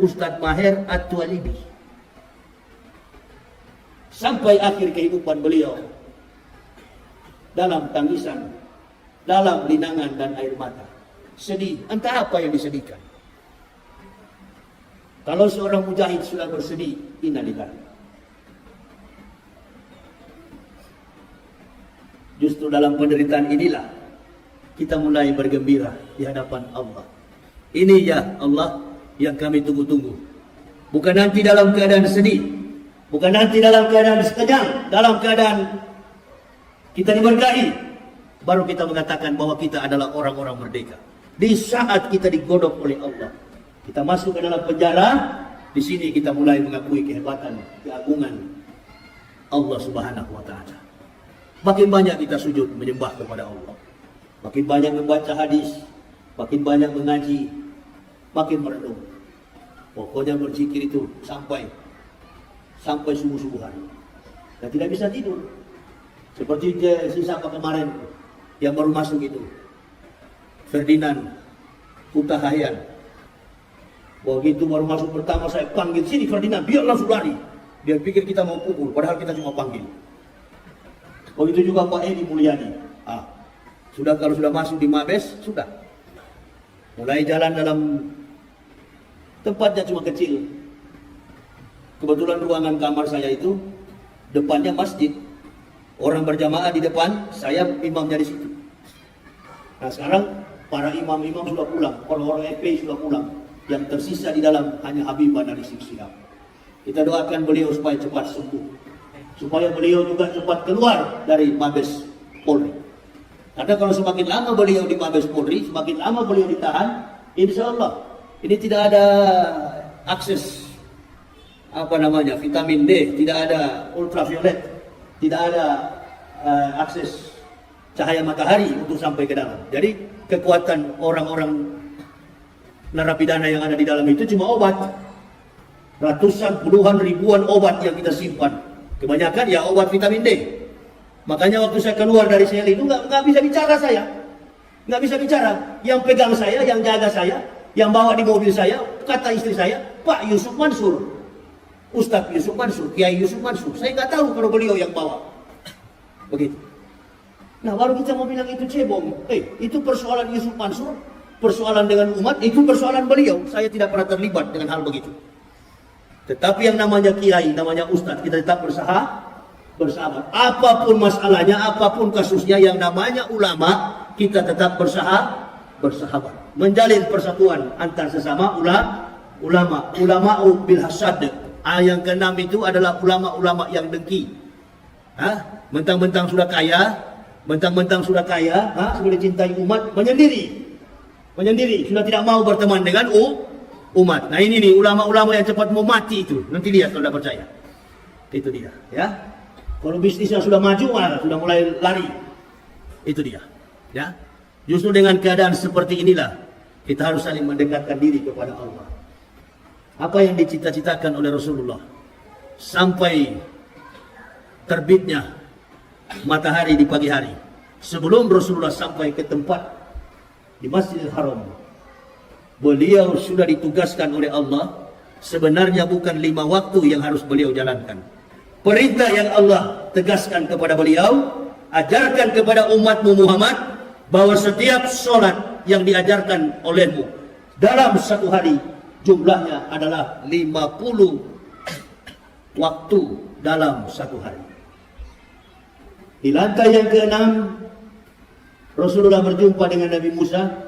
Ustadz Maher At-Twalibi. Sampai akhir kehidupan beliau. Dalam tangisan, dalam linangan dan air mata. Sedih, entah apa yang disedihkan. Kalau seorang mujahid sudah bersedih, innalillahi. Justru dalam penderitaan inilah kita mulai bergembira di hadapan Allah. Ini ya Allah yang kami tunggu-tunggu. Bukan nanti dalam keadaan sedih, bukan nanti dalam keadaan sekejang, dalam keadaan kita diberkahi, baru kita mengatakan bahwa kita adalah orang-orang merdeka. Di saat kita digodok oleh Allah, kita masuk ke dalam penjara, di sini kita mulai mengakui kehebatan, keagungan Allah Subhanahu wa Ta'ala. Makin banyak kita sujud menyembah kepada Allah, makin banyak membaca hadis, makin banyak mengaji, makin merenung. Pokoknya berzikir itu sampai subuh-subuhan. Dan tidak bisa tidur. Seperti sisa kemarin yang baru masuk itu, Ferdinand Hutahayan. Begitu baru masuk pertama saya panggil, sini Ferdinand, biar langsung lari. Dia pikir kita mau pukul, padahal kita cuma panggil. Begitu juga Pak Edi Mulyani. Kalau sudah masuk di Mabes, sudah. Mulai jalan dalam tempatnya cuma kecil. Kebetulan ruangan kamar saya itu depannya masjid. Orang berjamaah di depan, saya imamnya di situ. Nah sekarang para imam-imam sudah pulang, orang-orang FPI sudah pulang. Yang tersisa di dalam hanya Habibah dari Sihab. Kita doakan beliau supaya cepat sembuh, supaya beliau juga cepat keluar dari Mabes Polri. Karena kalau semakin lama beliau di Mabes Polri, semakin lama beliau ditahan, insya Allah ini tidak ada akses vitamin D, tidak ada ultraviolet, tidak ada akses cahaya matahari untuk sampai ke dalam. Jadi kekuatan orang-orang narapidana yang ada di dalam itu cuma obat. Ratusan, puluhan, ribuan obat yang kita simpan. Kebanyakan ya obat vitamin D. Makanya waktu saya keluar dari sel itu nggak bisa bicara saya. Nggak bisa bicara. Yang pegang saya, yang jaga saya, yang bawa di mobil saya, kata istri saya, Pak Yusuf Mansur. Ustadz Yusuf Mansur, Kiai Yusuf Mansur. Saya nggak tahu kalau beliau yang bawa. Begitu. Nah, baru kita mau bilang itu cebong. Itu persoalan Yusuf Mansur, persoalan dengan umat, itu persoalan beliau. Saya tidak pernah terlibat dengan hal begitu. Tetapi yang namanya kiai, namanya ustadz, kita tetap bersahabat. Apapun masalahnya, apapun kasusnya, yang namanya ulama, kita tetap bersahabat. Menjalin persatuan antar sesama ulama. Ulama'u bil hasad. Yang keenam itu adalah ulama-ulama yang dengki. Mentang-mentang sudah kaya, sudah dicintai umat, menyendiri, sudah tidak mau berteman dengan umat. Nah ini nih ulama-ulama yang cepat mau mati itu. Nanti lihat kalau tidak percaya. Itu dia, ya. Kalau bisnisnya sudah maju, sudah mulai lari. Itu dia, ya. Justru dengan keadaan seperti inilah kita harus saling mendekatkan diri kepada Allah. Apa yang dicita-citakan oleh Rasulullah sampai terbitnya matahari di pagi hari, sebelum Rasulullah sampai ke tempat di Masjidil Haram, beliau sudah ditugaskan oleh Allah. Sebenarnya bukan 5 waktu yang harus beliau jalankan. Perintah yang Allah tegaskan kepada beliau, ajarkan kepada umatmu Muhammad, bahwa setiap sholat yang diajarkan olehmu dalam satu hari, jumlahnya adalah 50 waktu dalam satu hari. Di lantai yang ke-6, Rasulullah berjumpa dengan Nabi Musa.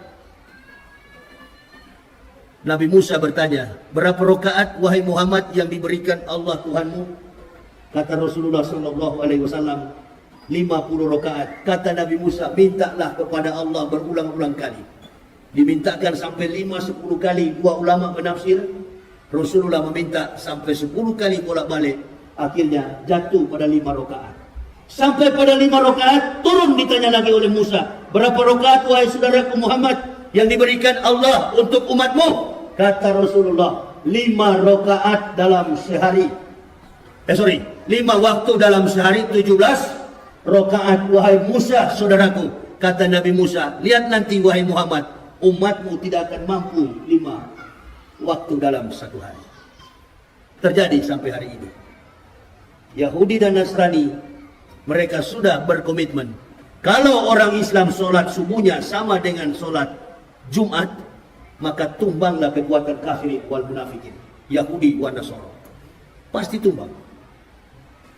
Nabi Musa bertanya, berapa rakaat wahai Muhammad yang diberikan Allah Tuhanmu? Kata Rasulullah SAW, 50 rakaat. Kata Nabi Musa, mintalah kepada Allah berulang-ulang kali. Dimintakan sampai 5-10 kali. Dua ulama menafsir, Rasulullah meminta sampai 10 kali bolak-balik. Akhirnya jatuh pada 5 rakaat. Sampai pada 5 rakaat, turun ditanya lagi oleh Musa, berapa rakaat wahai saudaraku Muhammad yang diberikan Allah untuk umatmu? Kata Rasulullah, 5 rakaat dalam sehari. 5 waktu dalam sehari, 17 rakaat wahai Musa saudaraku. Kata Nabi Musa, lihat nanti wahai Muhammad, umatmu tidak akan mampu 5 waktu dalam satu hari. Terjadi sampai hari ini. Yahudi dan Nasrani, mereka sudah berkomitmen, kalau orang Islam sholat subuhnya sama dengan sholat Jumat, maka tumbanglah kekuatan kafir wal munafikin, Yahudi wa Nasara. Pasti tumbang.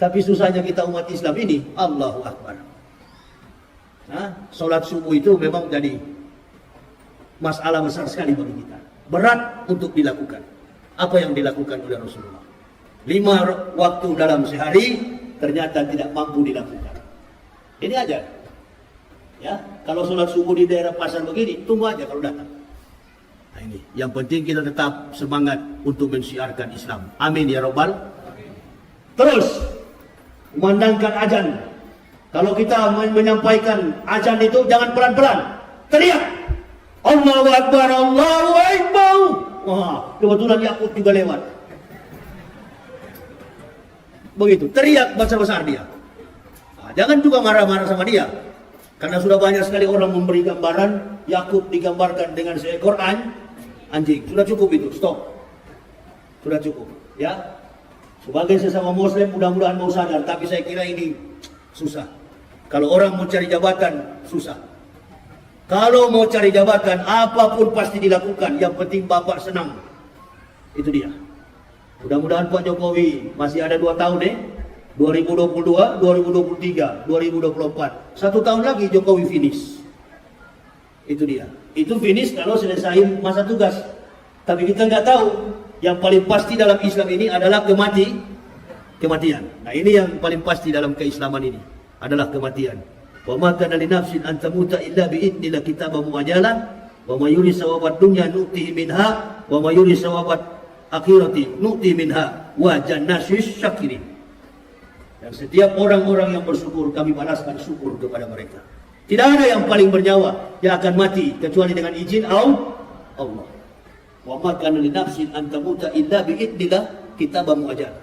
Tapi susahnya kita umat Islam ini, Allahu Akbar. Sholat subuh itu memang jadi masalah besar sekali bagi kita. Berat untuk dilakukan. Apa yang dilakukan oleh Rasulullah? 5 waktu dalam sehari, ternyata tidak mampu dilakukan. Ini aja. Ya, kalau sholat subuh di daerah pasar begini, tunggu aja kalau datang. Nah ini, yang penting kita tetap semangat untuk mensiarkan Islam. Amin ya Rabbal. Terus, memandangkan azan. Kalau kita menyampaikan azan itu jangan pelan-pelan, teriak Allahu Akbar, Allahu Akbar. Wah, kebetulan Yakut juga lewat. Begitu, teriak besar-besar dia. Jangan juga marah-marah sama dia, karena sudah banyak sekali orang memberi gambaran Yakub digambarkan dengan seekor anjing. Sudah cukup itu, stop. Sudah cukup, ya. Sebagai sesama Muslim, mudah-mudahan mau sadar, tapi saya kira ini susah. Kalau orang mau cari jabatan, susah. Kalau mau cari jabatan, apapun pasti dilakukan. Yang penting Bapak senang. Itu dia. Mudah-mudahan Pak Jokowi masih ada 2 tahun 2022, 2023, 2024. 1 tahun lagi Jokowi finish. Itu dia. Itu finish kalau selesai masa tugas. Tapi kita nggak tahu. Yang paling pasti dalam Islam ini adalah kematian. Nah ini yang paling pasti dalam keislaman ini adalah kematian. Wa ma kana li nafsin an tamuta illa bi idnillah kitaban muajjalan wa may yurid sawabat dunya nu'tihi minha wa may yurid sawabat akhirati nu'ti minha wa jannasis syakirin. Dan setiap orang-orang yang bersyukur kami balaskan syukur kepada mereka. Tidak ada yang paling bernyawa yang akan mati kecuali dengan izin Allah. Wa ma kana li nafsin an tamuta illa bi idnillah kitaban muajjalan.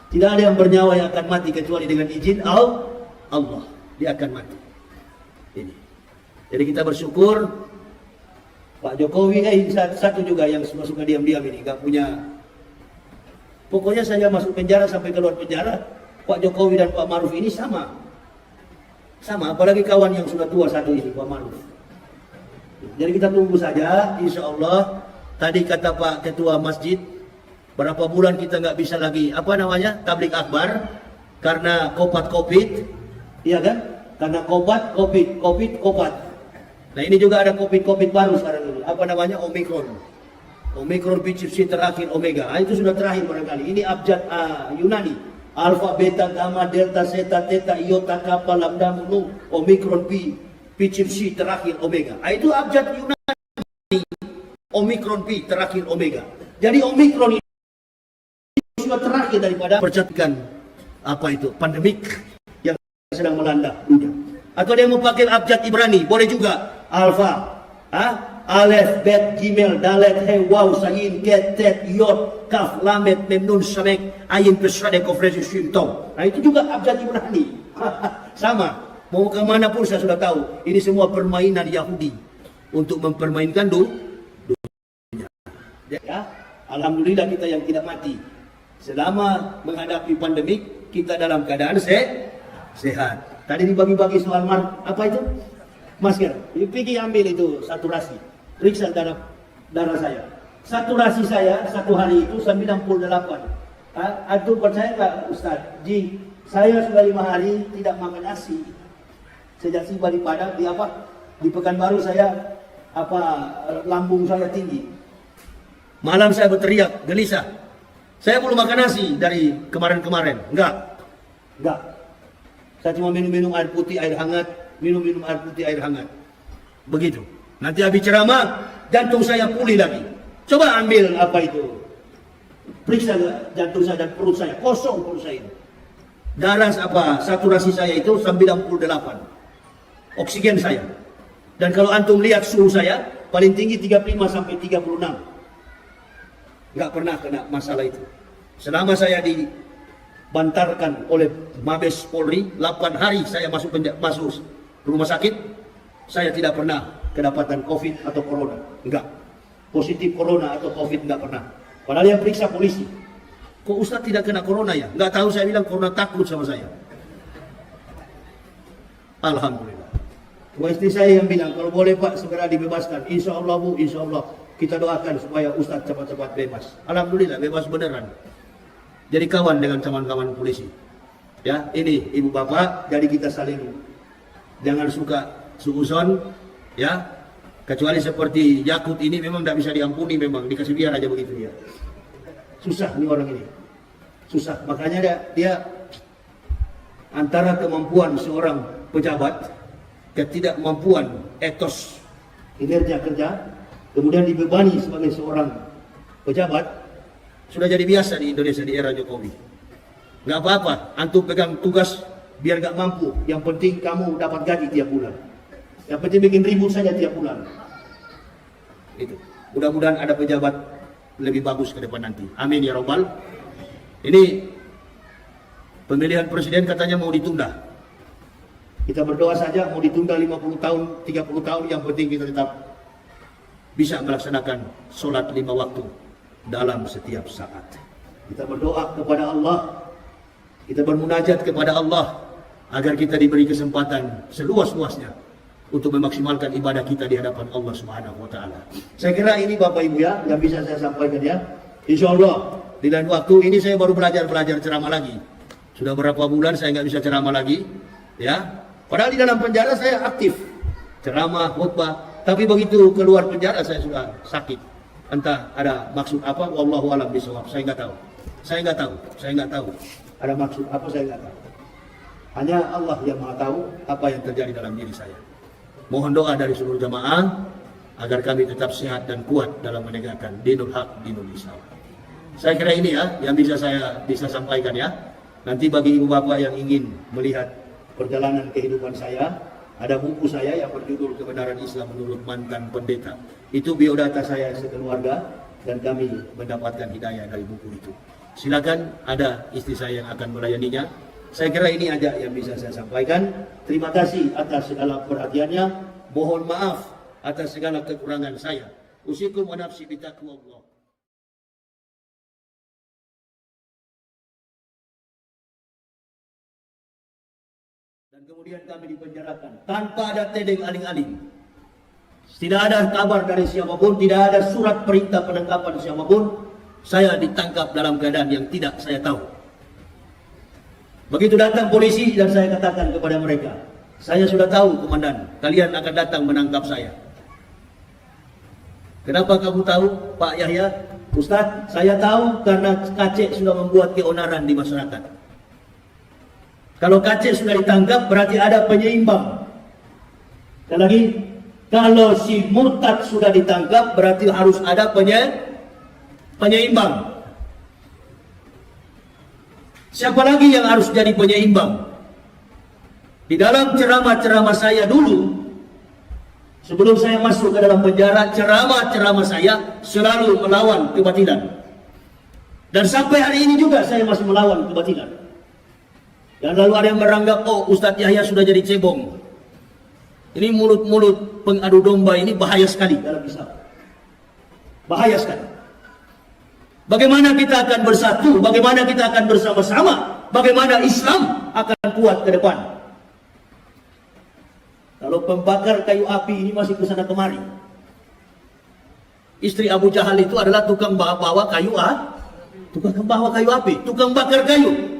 Tidak ada yang bernyawa yang akan mati kecuali dengan izin Allah. Dia akan mati. Ini. Jadi kita bersyukur. Pak Jokowi satu juga yang suka diam-diam ini, nggak punya. Pokoknya saya masuk penjara sampai keluar penjara, Pak Jokowi dan Pak Maruf ini sama. Sama, apalagi kawan yang sudah tua satu ini, Pak Maruf. Jadi kita tunggu saja, insya Allah. Tadi kata Pak Ketua Masjid, berapa bulan kita nggak bisa lagi, apa namanya, tablik akbar, karena COVID, iya kan? Karena COVID. Nah ini juga ada COVID baru sekarang ini, apa namanya, Omicron BCC terakhir Omega. Nah, itu sudah terakhir barangkali. Ini abjad Yunani. Alpha, beta, gamma, delta, zeta, theta, iota, kappa, lambda, nu, Omicron P, BCC terakhir Omega. Nah, itu abjad Yunani. Omicron P terakhir Omega. Jadi Omicron ini sudah terakhir daripada percatikan apa itu, pandemik yang sedang melanda dunia. Atau dia mau pakai abjad Ibrani, boleh juga. Alpha, Alef, Bet, Gimel, Dalet, He, Waw, Sayin, Ket, Tet, Yod, Kaf, Lamet, Mem, Nun, Samek, Ayin, Pesrade, Kofresi, Shimtong. Nah itu juga abjad Ibrani. Sama, mau kemana pun saya sudah tahu. Ini semua permainan Yahudi untuk mempermainkan dunia. Ya, alhamdulillah kita yang tidak mati. Selama menghadapi pandemik, kita dalam keadaan sehat. Tadi dibagi-bagi soal apa itu? Masker. Pergi ambil itu saturasi. Periksa darah saya. Saturasi saya satu hari itu 98. Aduh percaya nggak Ustaz? Saya sudah 5 hari tidak makan nasi. Sejak tiba di Padang, di Pekanbaru saya lambung saya tinggi. Malam saya berteriak, gelisah. Saya belum makan nasi dari kemarin-kemarin. Enggak. Saya cuma minum air putih, air hangat. Minum air putih, air hangat. Begitu. Nanti habis ceramah, jantung saya pulih lagi. Coba ambil periksa jantung saya dan perut saya. Kosong perut saya. Darah saturasi saya itu 98. Oksigen saya. Dan kalau antum lihat suhu saya, paling tinggi 35 sampai 36. Nggak pernah kena masalah itu. Selama saya dibantarkan oleh Mabes Polri, 8 hari saya masuk rumah sakit, saya tidak pernah kedapatan COVID atau Corona. Enggak. Positif Corona atau COVID enggak pernah. Padahal yang periksa polisi. Kok Ustaz tidak kena Corona ya? Enggak tahu, saya bilang Corona takut sama saya. Alhamdulillah. Istri saya yang bilang, kalau boleh Pak segera dibebaskan. Insya Allah Bu, insya Allah. Kita doakan supaya Ustaz cepat-cepat bebas. Alhamdulillah, bebas beneran. Jadi kawan dengan kawan-kawan polisi. Ya, ini Ibu Bapak, jadi kita saling jangan suka suuzon, ya. Kecuali seperti Yakut ini memang tidak bisa diampuni, memang dikasih biar aja begitu dia. Susah nih orang ini, susah. Makanya dia antara kemampuan seorang pejabat, ketidakmampuan etos kinerja kerja, kemudian dibebani sebagai seorang pejabat, sudah jadi biasa di Indonesia di era Jokowi. Nggak apa-apa, antum pegang tugas biar gak mampu, yang penting kamu dapat gaji tiap bulan. Yang penting bikin ribut saja tiap bulan. Itu. Mudah-mudahan ada pejabat lebih bagus ke depan nanti. Amin ya robbal. Ini pemilihan presiden katanya mau ditunda. Kita berdoa saja mau ditunda 50 tahun, 30 tahun, yang penting kita tetap bisa melaksanakan sholat 5 waktu dalam setiap saat. Kita berdoa kepada Allah, kita bermunajat kepada Allah agar kita diberi kesempatan seluas-luasnya untuk memaksimalkan ibadah kita di hadapan Allah Subhanahu wa taala. Saya kira ini Bapak Ibu ya yang bisa saya sampaikan ya. Insya Allah di lain waktu ini saya baru belajar ceramah lagi. Sudah berapa bulan saya nggak bisa ceramah lagi, ya. Padahal di dalam penjara saya aktif ceramah, khutbah. Tapi begitu keluar penjara saya sudah sakit. Entah ada maksud apa, wallahu a'lam bishawab. Saya nggak tahu. Ada maksud apa, saya nggak tahu. Hanya Allah yang Maha tahu apa yang terjadi dalam diri saya. Mohon doa dari seluruh jamaah agar kami tetap sehat dan kuat dalam menegakkan dinul haq, dinul Islam. Saya kira ini ya yang saya bisa sampaikan ya. Nanti bagi ibu bapak yang ingin melihat perjalanan kehidupan saya, ada buku saya yang berjudul Kebenaran Islam Menurut Mantan Pendeta. Itu biodata saya sekeluarga dan kami mendapatkan hidayah dari buku itu. Silakan, ada istri saya yang akan melayaninya. Saya kira ini aja yang bisa saya sampaikan. Terima kasih atas segala perhatiannya. Mohon maaf atas segala kekurangan saya. Usikum wa nafsi bitaqwallah. Dan kemudian kami dipenjarakan tanpa ada tedeng aling-aling. Tidak ada kabar dari siapapun, tidak ada surat perintah penangkapan siapapun. Saya ditangkap dalam keadaan yang tidak saya tahu. Begitu datang polisi dan saya katakan kepada mereka, saya sudah tahu komandan, kalian akan datang menangkap saya. Kenapa kamu tahu, Pak Yahya? Ustaz, saya tahu karena Kacek sudah membuat keonaran di masyarakat. Kalau Kacek sudah ditangkap berarti ada penyeimbang. Dan lagi, kalau si murtad sudah ditangkap berarti harus ada penyeimbang. Siapa lagi yang harus jadi penyeimbang? Di dalam ceramah-ceramah saya dulu, sebelum saya masuk ke dalam penjara, ceramah-ceramah saya selalu melawan kebatilan. Dan sampai hari ini juga saya masih melawan kebatilan. Dan lalu ada yang beranggap, oh Ustadz Yahya sudah jadi cebong. Ini mulut-mulut pengadu domba ini bahaya sekali dalam Islam. Bahaya sekali. Bagaimana kita akan bersatu? Bagaimana kita akan bersama-sama? Bagaimana Islam akan kuat ke depan? Kalau pembakar kayu api ini masih ke sana kemari. Istri Abu Jahal itu adalah tukang bawa kayu tukang bawa kayu api, tukang bakar kayu.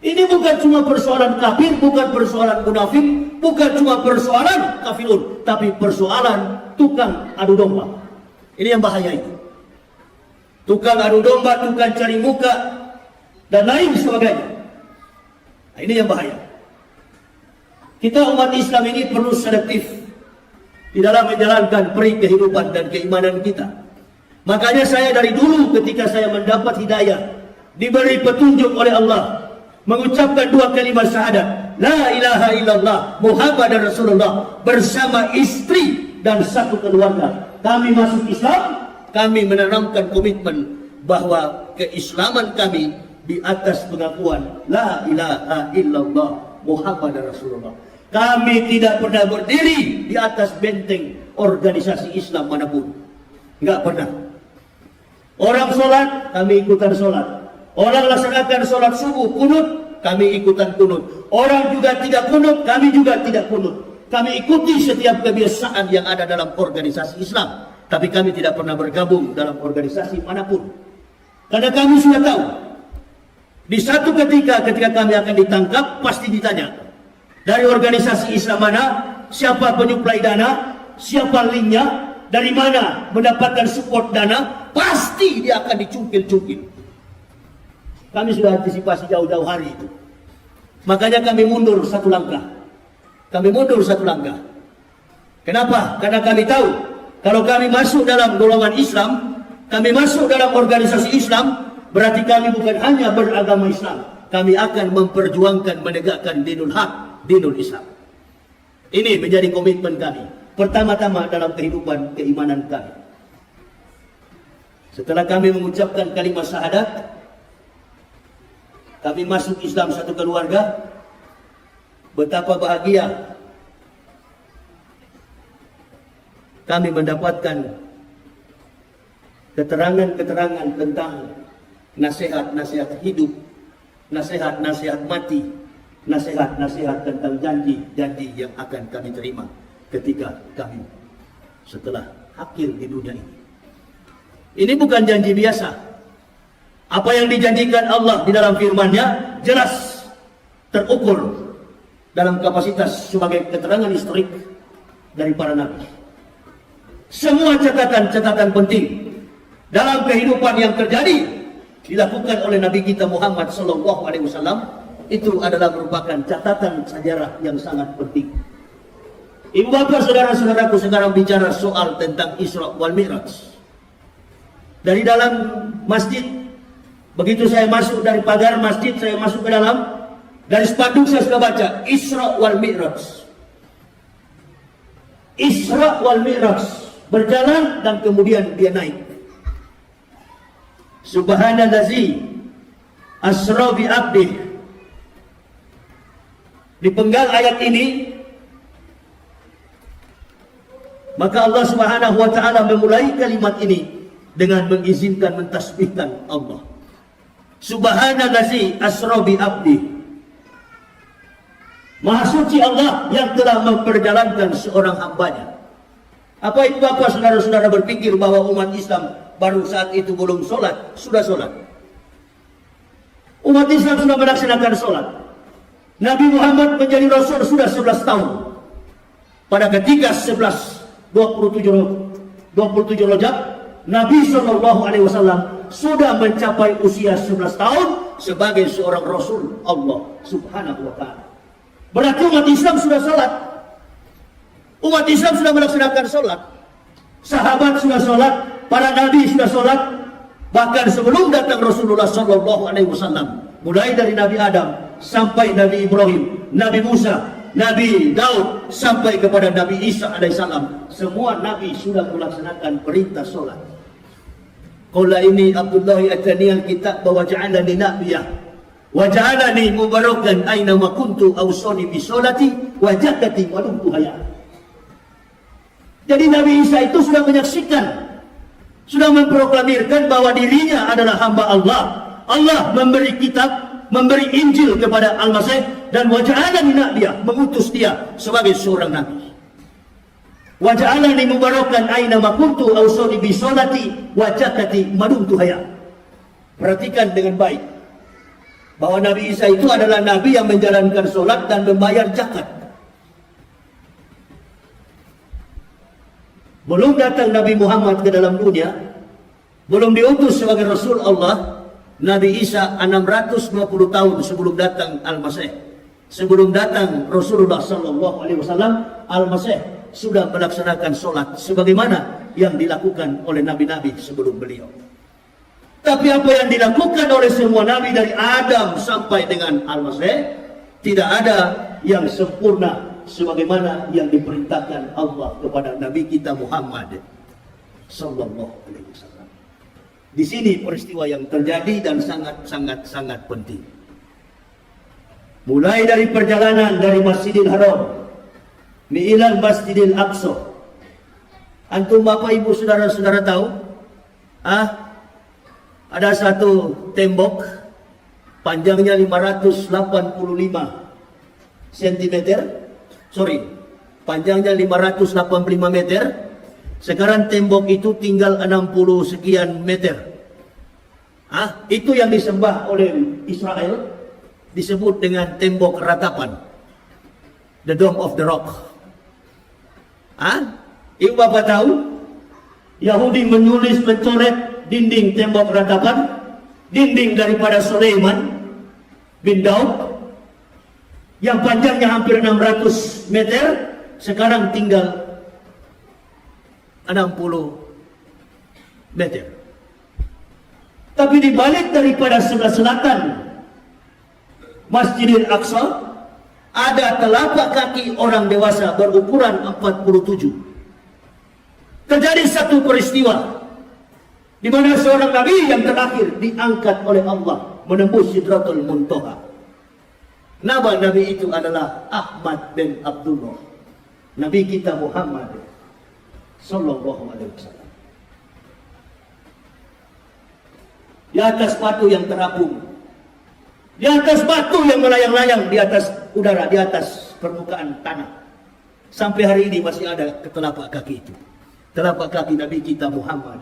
Ini bukan cuma persoalan kafir, bukan persoalan munafik, bukan cuma persoalan kafirun, tapi persoalan tukang adu domba. Ini yang bahaya itu. Tukang adu domba, tukang cari muka, dan lain sebagainya. Nah, ini yang bahaya. Kita umat Islam ini perlu selektif di dalam menjalankan peri kehidupan dan keimanan kita. Makanya saya dari dulu ketika saya mendapat hidayah, diberi petunjuk oleh Allah, mengucapkan dua kalimat syahadat, la ilaha illallah Muhammadar Rasulullah, bersama istri dan satu keluarga. Kami masuk Islam, kami menanamkan komitmen bahwa keislaman kami di atas pengakuan la ilaha illallah Muhammadar Rasulullah. Kami tidak pernah berdiri di atas benteng organisasi Islam manapun. Enggak pernah. Orang sholat, kami ikutan sholat. Orang laksanakan sholat subuh, kunut, kami ikutan kunut. Orang juga tidak kunut, kami juga tidak kunut. Kami ikuti setiap kebiasaan yang ada dalam organisasi Islam. Tapi kami tidak pernah bergabung dalam organisasi manapun. Karena kami sudah tahu, di satu ketika kami akan ditangkap, pasti ditanya, dari organisasi Islam mana, siapa penyuplai dana, siapa linknya, dari mana mendapatkan support dana, pasti dia akan dicungkil-cungkil. Kami sudah antisipasi jauh-jauh hari itu. Makanya kami mundur satu langkah. Kami mundur satu langkah. Kenapa? Karena kami tahu, kalau kami masuk dalam golongan Islam, kami masuk dalam organisasi Islam, berarti kami bukan hanya beragama Islam. Kami akan memperjuangkan menegakkan dinul haq, dinul Islam. Ini menjadi komitmen kami. Pertama-tama dalam kehidupan keimanan kami. Setelah kami mengucapkan kalimat syahadat, kami masuk Islam satu keluarga. Betapa bahagia kami mendapatkan keterangan-keterangan tentang nasihat-nasihat hidup, nasihat-nasihat mati, nasihat-nasihat tentang janji-janji yang akan kami terima ketika kami setelah akhir di dunia ini. Ini bukan janji biasa. Apa yang dijanjikan Allah di dalam firman-Nya jelas terukur dalam kapasitas sebagai keterangan historik dari para nabi. Semua catatan-catatan penting dalam kehidupan yang terjadi dilakukan oleh Nabi kita Muhammad SAW, itu adalah merupakan catatan sejarah yang sangat penting. Ibu bapak saudara-saudaraku, sekarang bicara soal tentang Isra wal Mi'raj. Dari dalam masjid, begitu saya masuk dari pagar masjid, saya masuk ke dalam, dari spanduk saya sudah baca Isra wal Mi'raj. Isra wal Mi'raj, berjalan dan kemudian dia naik. Subhanallazi asra bi abdih. Di penggal ayat ini, maka Allah Subhanahu wa taala memulai kalimat ini dengan mengizinkan mentasbihkan Allah. Subhanallazi asra bi abdi. Maha suci Allah yang telah memperjalankan seorang hambanya. Apa itu Bapak saudara-saudara berpikir bahwa umat Islam baru saat itu belum sholat, sudah sholat? Umat Islam sudah melaksanakan sholat. Nabi Muhammad menjadi Rasul sudah 11 tahun. Pada ketika 27 Rajab, Nabi SAW sudah mencapai usia 11 tahun sebagai seorang Rasul Allah Subhanahu wa Ta'ala. Berarti umat Islam sudah sholat. Umat Islam sudah melaksanakan sholat. Sahabat sudah sholat, para nabi sudah sholat. Bahkan sebelum datang Rasulullah SAW, mulai dari Nabi Adam sampai Nabi Ibrahim, Nabi Musa, Nabi Daud sampai kepada Nabi Isa alaihissalam, semua nabi sudah melaksanakan perintah sholat. Qala ini Abdullah atani al-kitab wa ja'alani nabiyya wa ja'alani mubarakan aina ma kuntu awsani bi sholati wa zakati wa dumtu hayya. Jadi Nabi Isa itu sudah menyaksikan, sudah memproklamirkan bahwa dirinya adalah hamba Allah. Allah memberi kitab, memberi Injil kepada Al-Masih, dan wa ja'alani nabiyya, mengutus dia sebagai seorang nabi. Wa ja'alani mubarakan aina ma kuntu awsani bi sholati wa zakati ma dumtu hayya. Perhatikan dengan baik bahwa Nabi Isa itu adalah nabi yang menjalankan sholat dan membayar zakat. Belum datang Nabi Muhammad ke dalam dunia, belum diutus sebagai Rasul Allah, Nabi Isa 620 tahun sebelum datang Al-Masih. Sebelum datang Rasulullah SAW, Al-Masih sudah melaksanakan sholat sebagaimana yang dilakukan oleh nabi-nabi sebelum beliau. Tapi apa yang dilakukan oleh semua nabi dari Adam sampai dengan Al-Masih, tidak ada yang sempurna sebagaimana yang diperintahkan Allah kepada Nabi kita Muhammad sallallahu alaihi wasallam. Di sini peristiwa yang terjadi dan sangat penting. Mulai dari perjalanan dari Masjidil Haram ilal Masjidil Aqsa. Antum Bapak Ibu saudara-saudara tahu? Ada satu tembok panjangnya 585 cm. Panjangnya 585 meter. Sekarang tembok itu tinggal 60 sekian meter. Itu yang disembah oleh Israel, disebut dengan tembok ratapan, the Dome of the Rock. Ibu Bapak tahu, Yahudi menulis, mencoret dinding tembok ratapan, dinding daripada Sulaiman bin Daud, yang panjangnya hampir 600 meter, sekarang tinggal 60 meter. Tapi di balik daripada sebelah selatan Masjidil Aqsa ada telapak kaki orang dewasa berukuran 47. Terjadi satu peristiwa di mana seorang nabi yang terakhir diangkat oleh Allah menembus Sidratul Muntaha. Nama nabi itu adalah Ahmad bin Abdullah, Nabi kita Muhammad sallallahu alaihi wasallam. Di atas batu yang terapung, di atas batu yang melayang-layang di atas udara, di atas permukaan tanah, sampai hari ini masih ada telapak kaki itu, telapak kaki Nabi kita Muhammad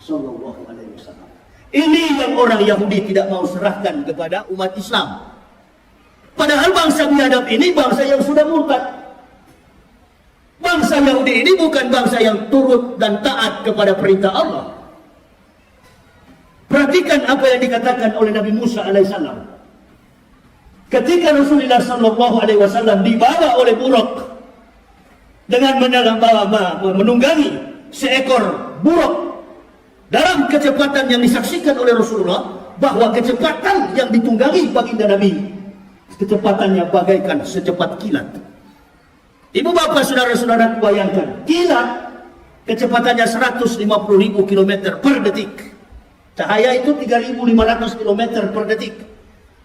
sallallahu alaihi wasallam. Ini yang orang Yahudi tidak mau serahkan kepada umat Islam. Padahal bangsa biadab ini bangsa yang sudah murtad. Bangsa Yahudi ini bukan bangsa yang turut dan taat kepada perintah Allah. Perhatikan apa yang dikatakan oleh Nabi Musa alaihissalam. Ketika Rasulullah sallallahu alaihi wasallam dibawa oleh buruk dengan menunggangi seekor buruk dalam kecepatan yang disaksikan oleh Rasulullah, bahwa kecepatan yang ditunggangi baginda Nabi, kecepatannya bagaikan secepat kilat. Ibu bapak saudara-saudara, bayangkan, kilat kecepatannya 150.000 km per detik. Cahaya itu 3.500 km per detik.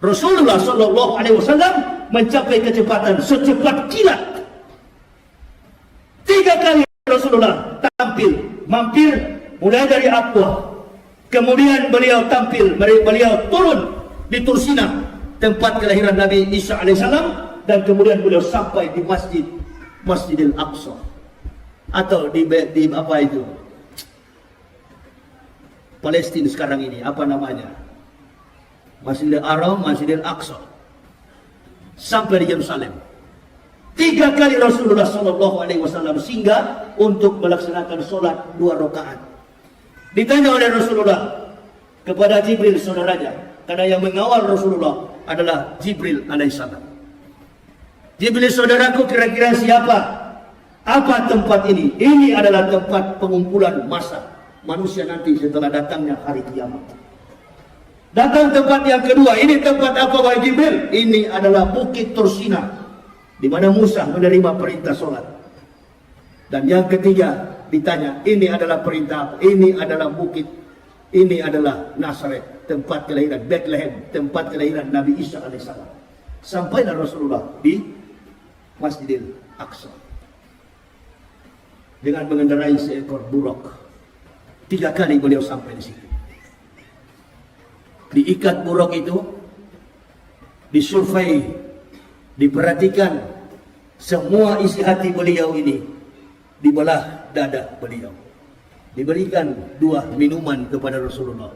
Rasulullah sallallahu alaihi wasallam mencapai kecepatan secepat kilat. 3 kali Rasulullah mampir mulai dari Aqwa. Kemudian beliau turun di Tursina, tempat kelahiran Nabi Isa alaihissalam. dan kemudian beliau sampai di Masjidil Aqsa atau di apa itu Palestina sekarang ini, apa namanya, Masjidil Haram, Masjidil Aqsa, sampai di Yerusalem. 3 kali Rasulullah SAW singgah untuk melaksanakan solat 2 rakaat. Ditanya oleh Rasulullah kepada Jibril saudaranya, karena yang mengawal Rasulullah adalah Jibril alaihissalam. Jibril, saudaraku, kira-kira siapa? Apa tempat ini? Ini adalah tempat pengumpulan massa manusia nanti setelah datangnya hari kiamat. Datang tempat yang kedua, ini tempat apa wahai Jibril? Ini adalah Bukit Tursina, di mana Musa menerima perintah solat. Dan yang ketiga ditanya, ini adalah perintah, ini adalah bukit, ini adalah Nazaret, tempat kelahiran Bethlehem, tempat kelahiran Nabi Isa alaihissalam. Sampailah Rasulullah di Masjidil Aqsa dengan mengendarai seekor buruk. 3 kali beliau sampai di situ. Diikat buruk itu, disurvei, diperhatikan semua isi hati beliau ini, dibelah dada beliau. Diberikan 2 minuman kepada Rasulullah,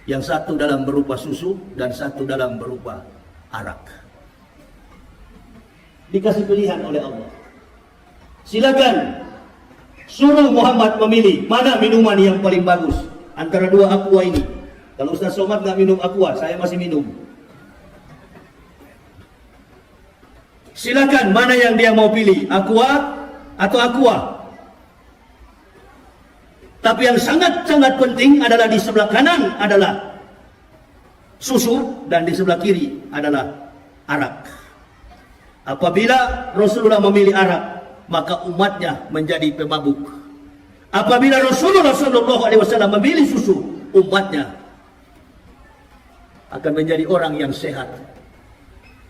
yang satu dalam berupa susu dan satu dalam berupa arak. Dikasih pilihan oleh Allah, silakan suruh Muhammad memilih mana minuman yang paling bagus antara 2 aqua ini. Kalau Ustaz Somad nggak minum aqua, saya masih minum. Silakan mana yang dia mau pilih, aqua atau aqua. Tapi yang sangat-sangat penting adalah di sebelah kanan adalah susu dan di sebelah kiri adalah arak. Apabila Rasulullah memilih arak, maka umatnya menjadi pemabuk. Apabila Rasulullah SAW memilih susu, umatnya akan menjadi orang yang sehat,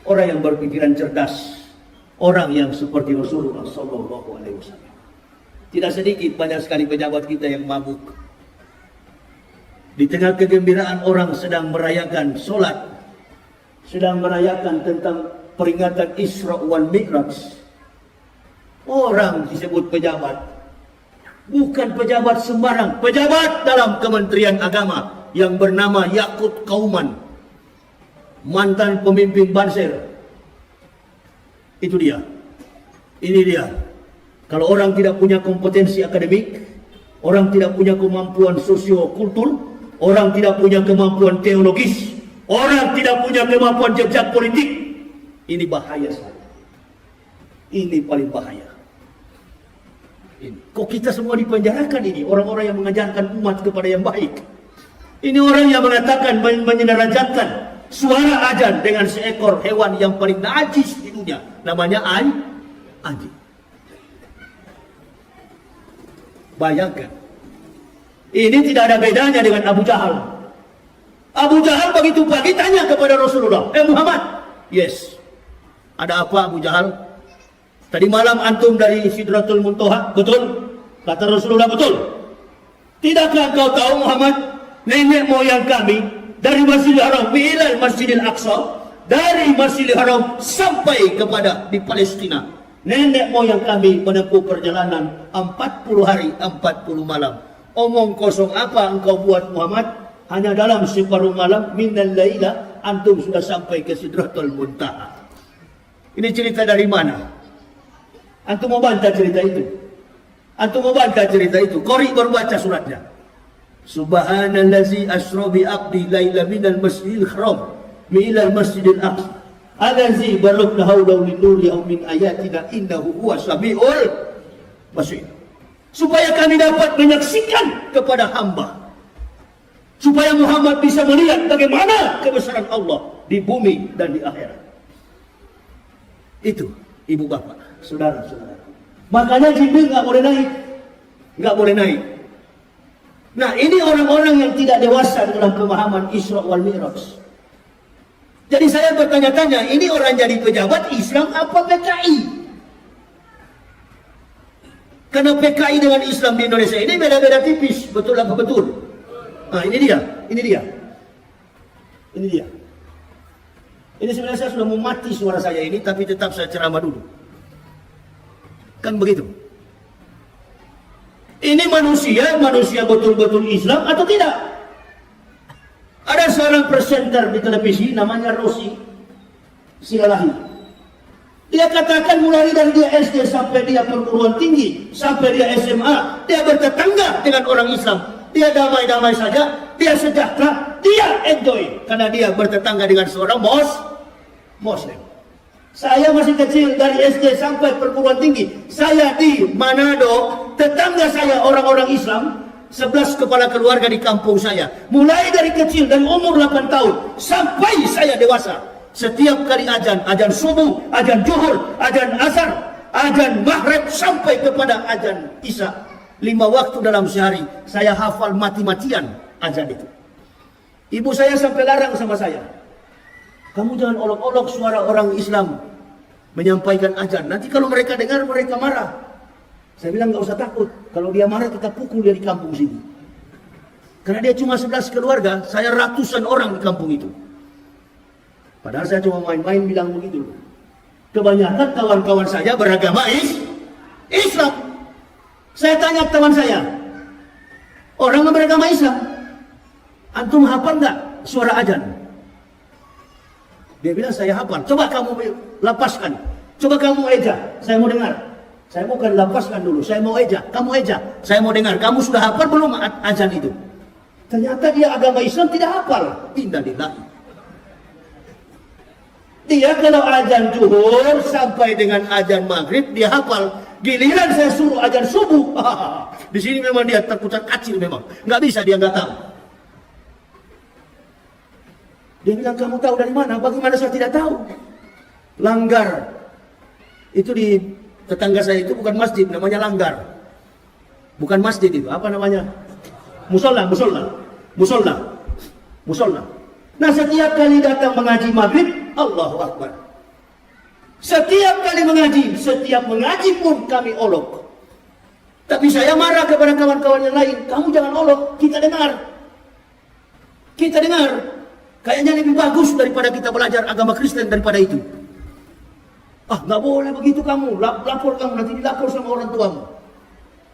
orang yang berpikiran cerdas, orang yang seperti Rasulullah SAW. Tidak sedikit, banyak sekali pejabat kita yang mabuk. Di tengah kegembiraan orang sedang merayakan solat, sedang merayakan tentang peringatan Isra wal Mi'raj, orang disebut pejabat. Bukan pejabat sembarang, pejabat dalam Kementerian Agama yang bernama Yakut Kauman, mantan pemimpin Banser. Itu dia. Ini dia. Kalau orang tidak punya kompetensi akademik, orang tidak punya kemampuan sosiokultur, orang tidak punya kemampuan teologis, orang tidak punya kemampuan jejak politik, ini bahaya sekali. Ini paling bahaya. Ini. Kok kita semua dipenjarakan ini? Orang-orang yang mengajarkan umat kepada yang baik. Ini orang yang mengatakan, menyedarajatkan suara azan dengan seekor hewan yang paling najis di dunia. Namanya anjing. Bayangkan. Ini tidak ada bedanya dengan Abu Jahal. Abu Jahal begitu pagi tanya kepada Rasulullah, Muhammad, yes, ada apa Abu Jahal? Tadi malam antum dari Sidratul Muntaha, betul? Kata Rasulullah, betul. Tidakkah kau tahu Muhammad, nenek moyang kami dari Masjidil Haram ilal Masjidil Aqsa, dari Masjidil Haram sampai kepada di Palestina, nenek moyang kami menempuh perjalanan 40 hari 40 malam. Omong kosong apa engkau buat Muhammad? Hanya dalam separuh malam minal laila antum sudah sampai ke Sidratul Muntaha. Ini cerita dari mana? Antum mau bantah cerita itu? Antum mau bantah cerita itu? Qori baru baca suratnya. Subhanallazi asra bi abdi laila minal masjidil haram ilal masjidil aqsa allazi barakna hawlahu linurihi min ayatina innahu huwas samiul basir. Supaya kami dapat menyaksikan kepada hamba, supaya Muhammad bisa melihat bagaimana kebesaran Allah di bumi dan di akhirat. Itu ibu bapak, saudara-saudara. Makanya Jibril nggak boleh naik, nggak boleh naik. Nah, ini orang-orang yang tidak dewasa dalam pemahaman Isra wal Mi'raj. Jadi saya bertanya-tanya, ini orang jadi pejabat Islam apa PKI? Karena PKI dengan Islam di Indonesia ini beda-beda tipis, betul apa betul? Nah, ini dia. Ini sebenarnya saya sudah mau mati suara saya ini, tapi tetap saya ceramah dulu. Kan begitu. Ini manusia betul-betul Islam atau tidak? Ada seorang presenter di televisi namanya Rosi Silalahi. Dia katakan mulai dari dia SD sampai dia perguruan tinggi, sampai dia SMA, dia bertetangga dengan orang Islam. Dia damai-damai saja, dia sejahtera, dia enjoy karena dia bertetangga dengan seorang Muslim. Saya masih kecil dari SD sampai perguruan tinggi. Saya di Manado, tetangga saya orang-orang Islam, 11 kepala keluarga di kampung saya. Mulai dari kecil, dari umur 8 tahun sampai saya dewasa. Setiap kali azan subuh, azan zuhur, azan asar, azan maghrib sampai kepada azan isya. 5 waktu dalam sehari saya hafal mati-matian azan itu. Ibu saya sampai larang sama saya. Kamu jangan olok-olok suara orang Islam menyampaikan azan. Nanti kalau mereka dengar, mereka marah. Saya bilang nggak usah takut. Kalau dia marah, kita pukul dia di kampung sini. Karena dia cuma 11 keluarga, saya ratusan orang di kampung itu. Padahal saya cuma main-main bilang begitu. Kebanyakan kawan-kawan saya beragama Islam. Saya tanya teman saya, orang yang beragama Islam, antum hafal nggak suara azan? Dia bilang saya hafal. Coba kamu lapaskan. Coba kamu eja. Saya mau dengar. Saya bukan lapaskan dulu. Saya mau eja. Kamu eja. Saya mau dengar. Kamu sudah hafal belum azan itu? Ternyata dia agama Islam tidak hafal. Innalillahi. Dia kalau azan zuhur sampai dengan azan maghrib dia hafal. Giliran saya suruh azan subuh. Di sini memang dia terputar kacil memang. Nggak bisa, dia nggak tahu. Dia bilang, kamu tahu dari mana? Bagaimana saya tidak tahu? Langgar. Itu di tetangga saya itu bukan masjid, namanya langgar. Bukan masjid itu, apa namanya? Musola. Nah, setiap kali datang mengaji maghrib, Allahu Akbar. Setiap kali mengaji, setiap mengaji pun kami olok. Tapi saya marah kepada kawan-kawan yang lain. Kamu jangan olok, kita dengar. Kayaknya lebih bagus daripada kita belajar agama Kristen daripada itu. Nggak boleh begitu kamu. Lapor kamu, nanti dilapor sama orang tuamu.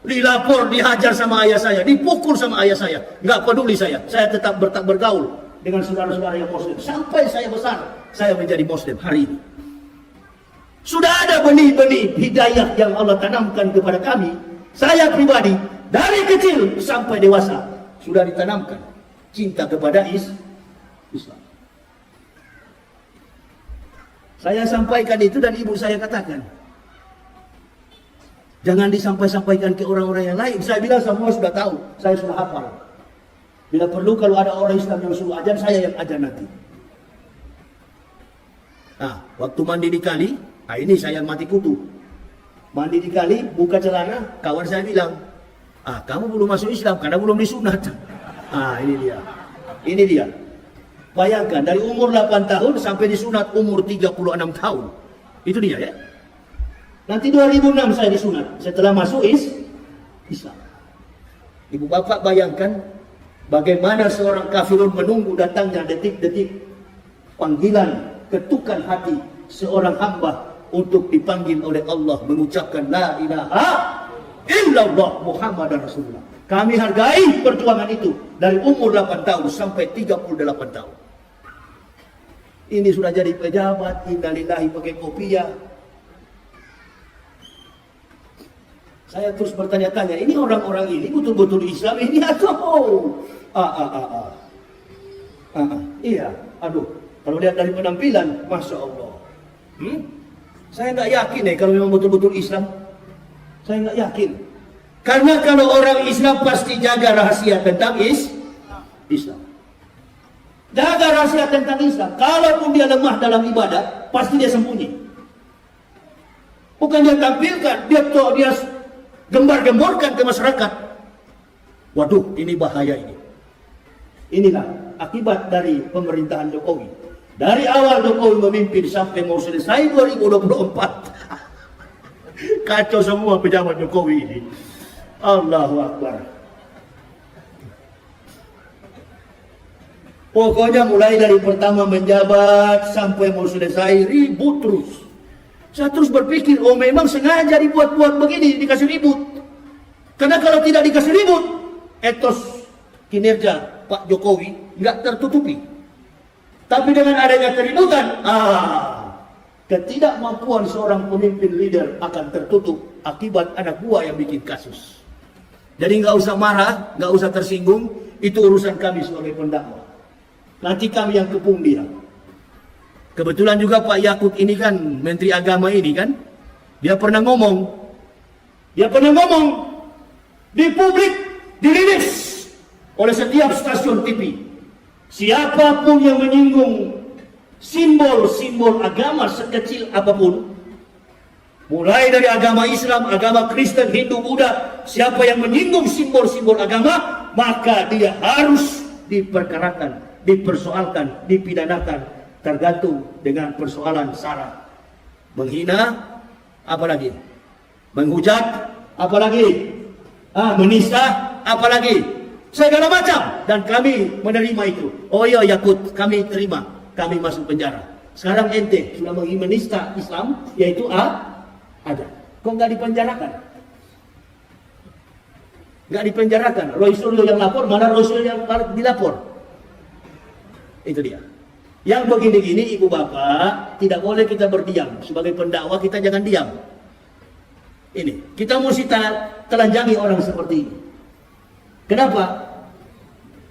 Dilapor, dihajar sama ayah saya, dipukul sama ayah saya. Nggak peduli saya tetap bergaul dengan saudara-saudara yang Muslim. Sampai saya besar, saya menjadi Muslim hari ini. Sudah ada benih-benih hidayah yang Allah tanamkan kepada kami. Saya pribadi, dari kecil sampai dewasa, sudah ditanamkan cinta kepada Islam. Saya sampaikan itu dan ibu saya katakan, jangan disampaikan ke orang-orang yang lain. Saya bilang semua sudah tahu, saya sudah hafal. Bila perlu kalau ada orang Islam yang suruh ajan, saya yang ajan nanti. Nah, waktu mandi di kali, ini saya mati kutu. Mandi di kali, buka celana, kawan saya bilang, kamu belum masuk Islam karena belum disunat. Ini dia. Bayangkan dari umur 8 tahun sampai disunat umur 36 tahun. Itu dia ya. Nanti 2006 saya disunat setelah masuk Islam. Ibu bapak bayangkan bagaimana seorang kafirun menunggu datangnya detik-detik panggilan, ketukan hati seorang hamba untuk dipanggil oleh Allah mengucapkan la ilaha illallah Muhammadar Rasulullah. Kami hargai perjuangan itu dari umur 8 tahun sampai 38 tahun. Ini sudah jadi pejabat, innalillahi pakai kopiah. Saya terus bertanya-tanya, ini orang-orang ini betul-betul Islam ini atau? Iya, kalau lihat dari penampilan, Masya Allah. Saya nggak yakin kalau memang betul-betul Islam. Saya nggak yakin. Karena kalau orang Islam pasti jaga rahasia tentang Islam. Jaga rahasia tentang Islam. Kalaupun dia lemah dalam ibadah, pasti dia sembunyi. Bukan dia tampilkan, dia gembar-gemborkan ke masyarakat. Waduh, ini bahaya ini. Inilah akibat dari pemerintahan Jokowi. Dari awal Jokowi memimpin sampai mau selesai 2024. Kacau semua pejabat Jokowi ini. Allahu Akbar. Pokoknya mulai dari pertama menjabat sampai mau selesai ribut terus. Saya terus berpikir, oh memang sengaja dibuat-buat begini, dikasih ribut. Karena kalau tidak dikasih ribut, etos kinerja Pak Jokowi nggak tertutupi. Tapi dengan adanya keributan, ketidakmampuan seorang pemimpin leader akan tertutup akibat anak buah yang bikin kasus. Jadi nggak usah marah, nggak usah tersinggung, itu urusan kami sebagai pendakwa. Nanti kami yang kepung dia. Kebetulan juga Pak Yakut ini kan, Menteri Agama ini kan, dia pernah ngomong di publik, dirilis oleh setiap stasiun TV. Siapapun yang menyinggung simbol-simbol agama sekecil apapun, mulai dari agama Islam, agama Kristen, Hindu, Buddha, siapa yang menyinggung simbol-simbol agama, maka dia harus diperkarakan, dipersoalkan, dipidanakan, tergantung dengan persoalan sara. Menghina, apalagi? Menghujat, apalagi? Menista, apalagi? Segala macam. Dan kami menerima itu. Oh iya Yakut, kami terima. Kami masuk penjara. Sekarang ente sudah menista Islam, yaitu ada. Kok nggak dipenjarakan? Nggak dipenjarakan. Roy Suryo yang lapor, mana Roy Suryo yang dilapor? Itu dia. Yang begini-gini ibu bapak, tidak boleh kita berdiam. Sebagai pendakwa kita jangan diam. Ini, kita mesti telanjangi orang seperti ini. Kenapa?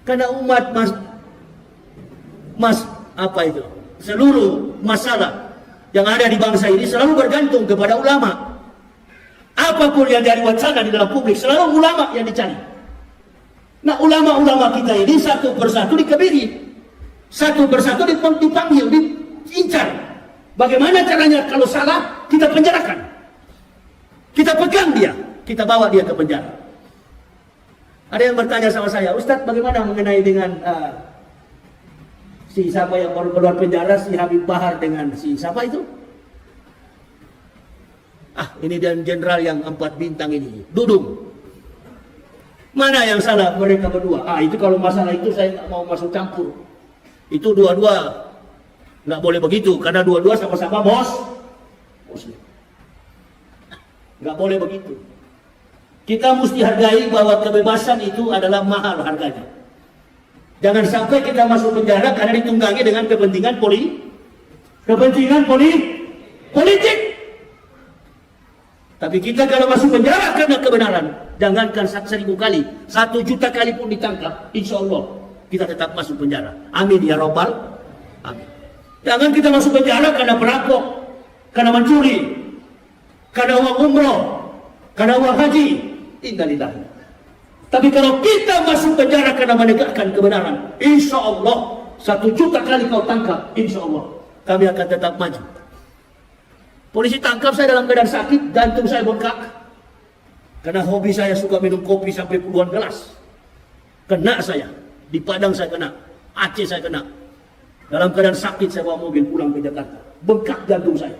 Karena umat seluruh masalah yang ada di bangsa ini selalu bergantung kepada ulama. Apapun yang dari wacana di dalam publik, selalu ulama yang dicari. Nah, ulama-ulama kita ini satu persatu dikebiri, satu persatu dipanggil, diincar. Bagaimana caranya? Kalau salah, kita penjarakan. Kita pegang dia, kita bawa dia ke penjara. Ada yang bertanya sama saya, Ustadz bagaimana mengenai dengan si siapa yang baru keluar penjara, si Habib Bahar dengan si siapa itu? Ini dan jenderal yang 4 bintang ini, Dudung. Mana yang salah mereka berdua? Itu kalau masalah itu saya nggak mau masuk campur. Itu dua-dua nggak boleh begitu, karena dua-dua sama-sama Muslim. Nggak boleh begitu. Kita mesti hargai bahwa kebebasan itu adalah mahal harganya. Jangan sampai kita masuk penjara karena ditunggangi dengan kepentingan politik. Tapi kita kalau masuk penjara karena kebenaran, jangankan 1.000 kali, 1 juta kali pun ditangkap, insya Allah kita tetap masuk penjara. Amin ya Rabbal. Amin. Jangan kita masuk penjara karena perampok, karena mencuri, karena uang umroh, karena uang haji. Innalillah. Tapi kalau kita masuk penjara karena menegakkan kebenaran, insya Allah 1 juta kali kau tangkap, insya Allah kami akan tetap maju. Polisi tangkap saya dalam keadaan sakit, jantung saya bengkak. Karena hobi saya suka minum kopi sampai puluhan gelas. Kena saya, di Padang saya kena, Aceh saya kena. Dalam keadaan sakit saya bawa mobil pulang ke Jakarta. Bengkak jantung saya.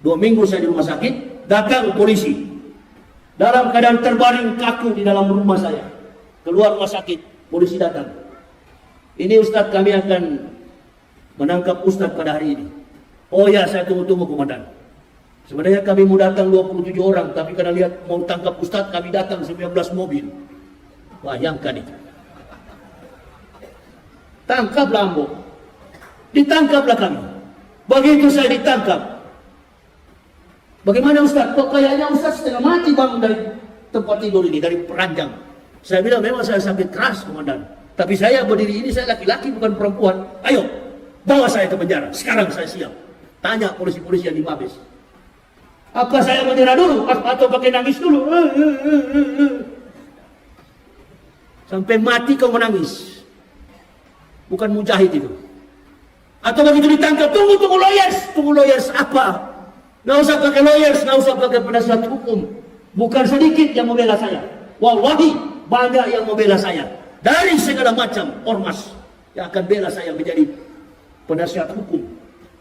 2 minggu saya di rumah sakit, datang polisi. Dalam keadaan terbaring kaku di dalam rumah saya. Keluar rumah sakit, polisi datang. Ini Ustadz, kami akan menangkap Ustadz pada hari ini. Oh ya, saya tunggu-tunggu komandan. Sebenarnya kami mau datang 27 orang, tapi karena lihat mau tangkap Ustadz, kami datang 19 mobil. Bayangkan itu. Tangkap Lambo. Ditangkaplah kami. Begitu saya ditangkap. Bagaimana Ustaz? Kok kayaknya Ustaz setengah mati bangun dari tempat tidur ini, dari peranjang. Saya bilang memang saya sakit keras komandan. Tapi saya berdiri ini, saya laki-laki bukan perempuan. Ayo, bawa saya ke penjara. Sekarang saya siap. Tanya polisi-polisi yang di Mabes. Apa saya menyerah dulu? Atau pakai nangis dulu? Sampai mati kau menangis. Bukan mujahid itu. Atau begitu ditangkap, tunggu lawyers apa? Nggak usah pakai lawyers, nggak usah pakai penasihat hukum. Bukan sedikit yang membela saya. Wallahi, banyak yang membela saya. Dari segala macam ormas yang akan bela saya menjadi penasihat hukum.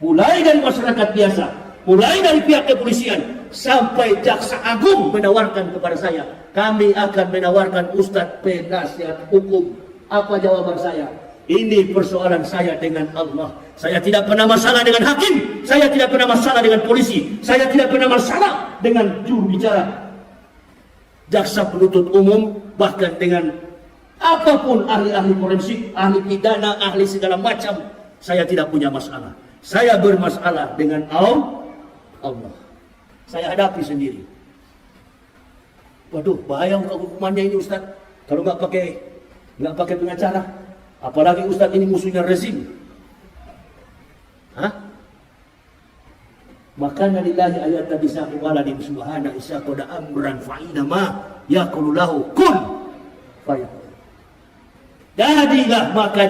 Mulai dari masyarakat biasa, mulai dari pihak kepolisian, sampai jaksa agung menawarkan kepada saya, kami akan menawarkan Ustadz penasihat hukum. Apa jawaban saya? Ini persoalan saya dengan Allah. Saya tidak pernah masalah dengan hakim. Saya tidak pernah masalah dengan polisi. Saya tidak pernah masalah dengan juru bicara, jaksa penuntut umum, bahkan dengan apapun ahli-ahli forensik, ahli pidana, ahli segala macam. Saya tidak punya masalah. Saya bermasalah dengan Allah. Saya hadapi sendiri. Waduh, bahaya hukumannya ini Ustaz. Kalau nggak pakai pengacara. Apalagi Ustaz ini musuhnya rezim. Hah? Makanya lillahi ayat tadi sa'u waladim subhana isa qada amran fa'ina ma yaqulu lahu kun fayakun. Jadilah maka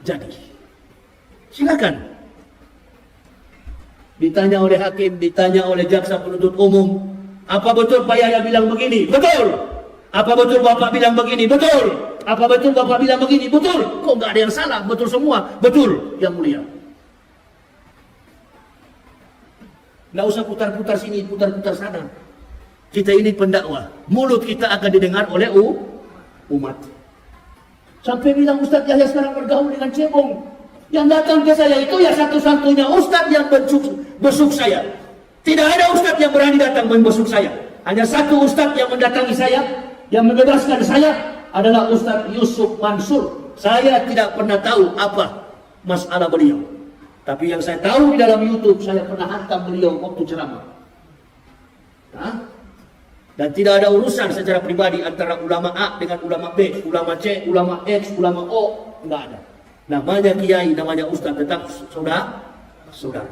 jadi. Silakan. Ditanya oleh hakim, ditanya oleh jaksa penuntut umum, apa betul Pak Yahya bilang begini? Betul. Apa betul Bapak bilang begini? Betul. Apa betul Bapak bilang begini? Betul. Kok nggak ada yang salah? Betul semua. Betul, Yang Mulia. Nggak usah putar-putar sini, putar-putar sana. Kita ini pendakwah. Mulut kita akan didengar oleh umat. Sampai bilang Ustaz Yahya sekarang bergaul dengan cebong. Yang datang ke saya itu ya satu-satunya Ustaz yang besuk saya. Tidak ada Ustaz yang berani datang membesuk saya. Hanya satu Ustaz yang mendatangi saya, yang membebaskan saya adalah Ustaz Yusuf Mansur. Saya tidak pernah tahu apa masalah beliau. Tapi yang saya tahu di dalam YouTube, saya pernah hantam beliau waktu ceramah. Dan tidak ada urusan secara pribadi antara ulama A dengan ulama B, ulama C, ulama X, ulama O. Enggak ada. Namanya kiai, namanya ustaz, tetap saudara.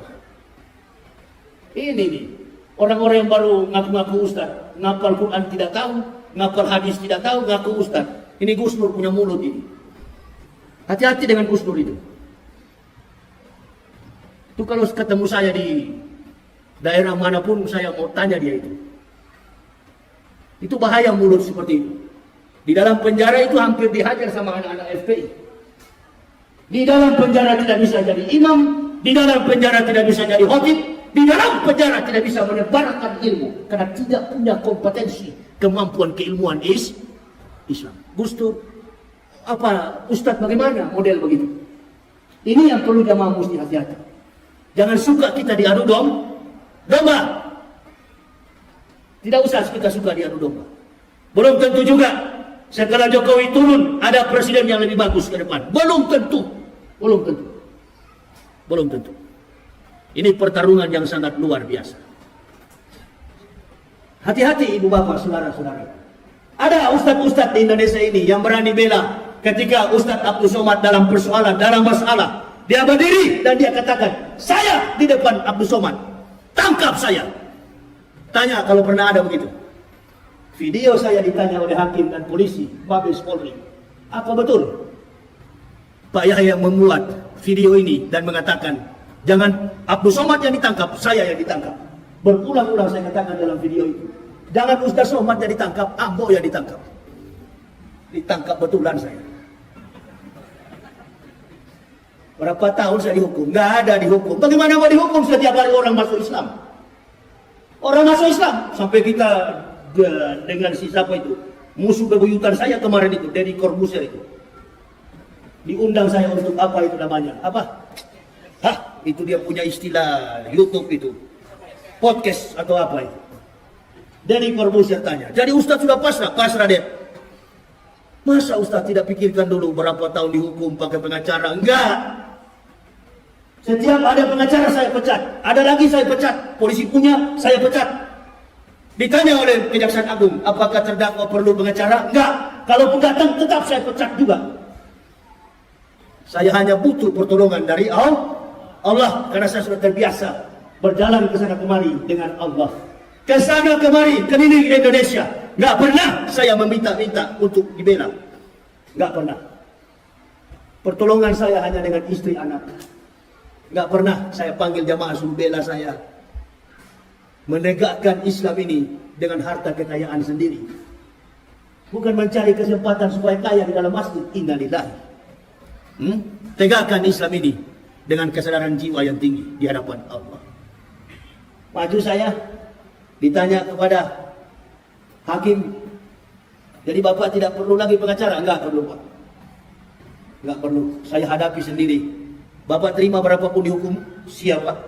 Ini nih, orang-orang yang baru ngaku-ngaku ustaz, ngapal Quran tidak tahu, ngapal hadis tidak tahu, ngaku ustaz. Ini Gus Nur punya mulut ini. Hati-hati dengan Gus Nur itu. Itu kalau ketemu saya di daerah manapun, saya mau tanya dia itu. Itu bahaya mulut seperti itu. Di dalam penjara itu hampir dihajar sama anak-anak FPI. Di dalam penjara tidak bisa jadi imam, di dalam penjara tidak bisa jadi khotib, di dalam penjara tidak bisa menebarkan ilmu karena tidak punya kompetensi, kemampuan keilmuan Islam. Gus Dur, apa Ustadz bagaimana model begitu? Ini yang perlu jamaah mesti hati-hati. Jangan suka kita diadu domba. Tidak usah kita suka diadu domba. Belum tentu juga setelah Jokowi turun ada presiden yang lebih bagus ke depan. Belum tentu. Ini pertarungan yang sangat luar biasa. Hati-hati ibu bapak, saudara-saudara. Ada ustadz-ustadz di Indonesia ini yang berani bela ketika Ustadz Abdul Somad dalam persoalan, dalam masalah. Dia berdiri dan dia katakan, saya di depan Abdul Somad. Tangkap saya. Tanya kalau pernah ada begitu. Video saya ditanya oleh hakim dan polisi, Mabes Polri. Apa betul Pak Yahya memuat video ini dan mengatakan, jangan Abdul Somad yang ditangkap, saya yang ditangkap. Berulang-ulang saya katakan dalam video itu. Jangan Ustaz Somad yang ditangkap, Ambo yang ditangkap. Ditangkap betulan saya. Berapa tahun saya dihukum? Nggak ada dihukum. Bagaimana mau dihukum setiap hari orang masuk Islam? Orang masuk Islam. Sampai kita dengan si siapa itu, musuh bebuyutan saya kemarin itu, Deddy Corbuzier itu. Diundang saya untuk apa itu namanya? Apa? Itu dia punya istilah YouTube itu. Podcast atau apa itu. Deddy Corbuzier tanya, jadi Ustadz sudah pasrah? Pasrah deh. Masa Ustadz tidak pikirkan dulu berapa tahun dihukum pakai pengacara? Enggak. Setiap ada pengacara saya pecat. Ada lagi saya pecat. Polisi punya, saya pecat. Ditanya oleh Kejaksaan Agung, apakah terdakwa perlu pengacara? Enggak. Kalau pun datang tetap saya pecat juga. Saya hanya butuh pertolongan dari Allah karena saya sudah terbiasa berjalan ke sana kemari dengan Allah. Ke sana kemari keliling Indonesia. Enggak pernah saya meminta-minta untuk dibela. Enggak pernah. Pertolongan saya hanya dengan istri anak. Enggak pernah saya panggil jamaah suruh bela saya. Menegakkan Islam ini dengan harta kekayaan sendiri. Bukan mencari kesempatan supaya kaya di dalam masjid. Innalillahi. Tegakkan Islam ini dengan kesadaran jiwa yang tinggi di hadapan Allah. Maju saya ditanya kepada hakim, jadi Bapak tidak perlu lagi pengacara? Enggak perlu Pak. Nggak perlu, saya hadapi sendiri. Bapak terima berapapun dihukum, siapa?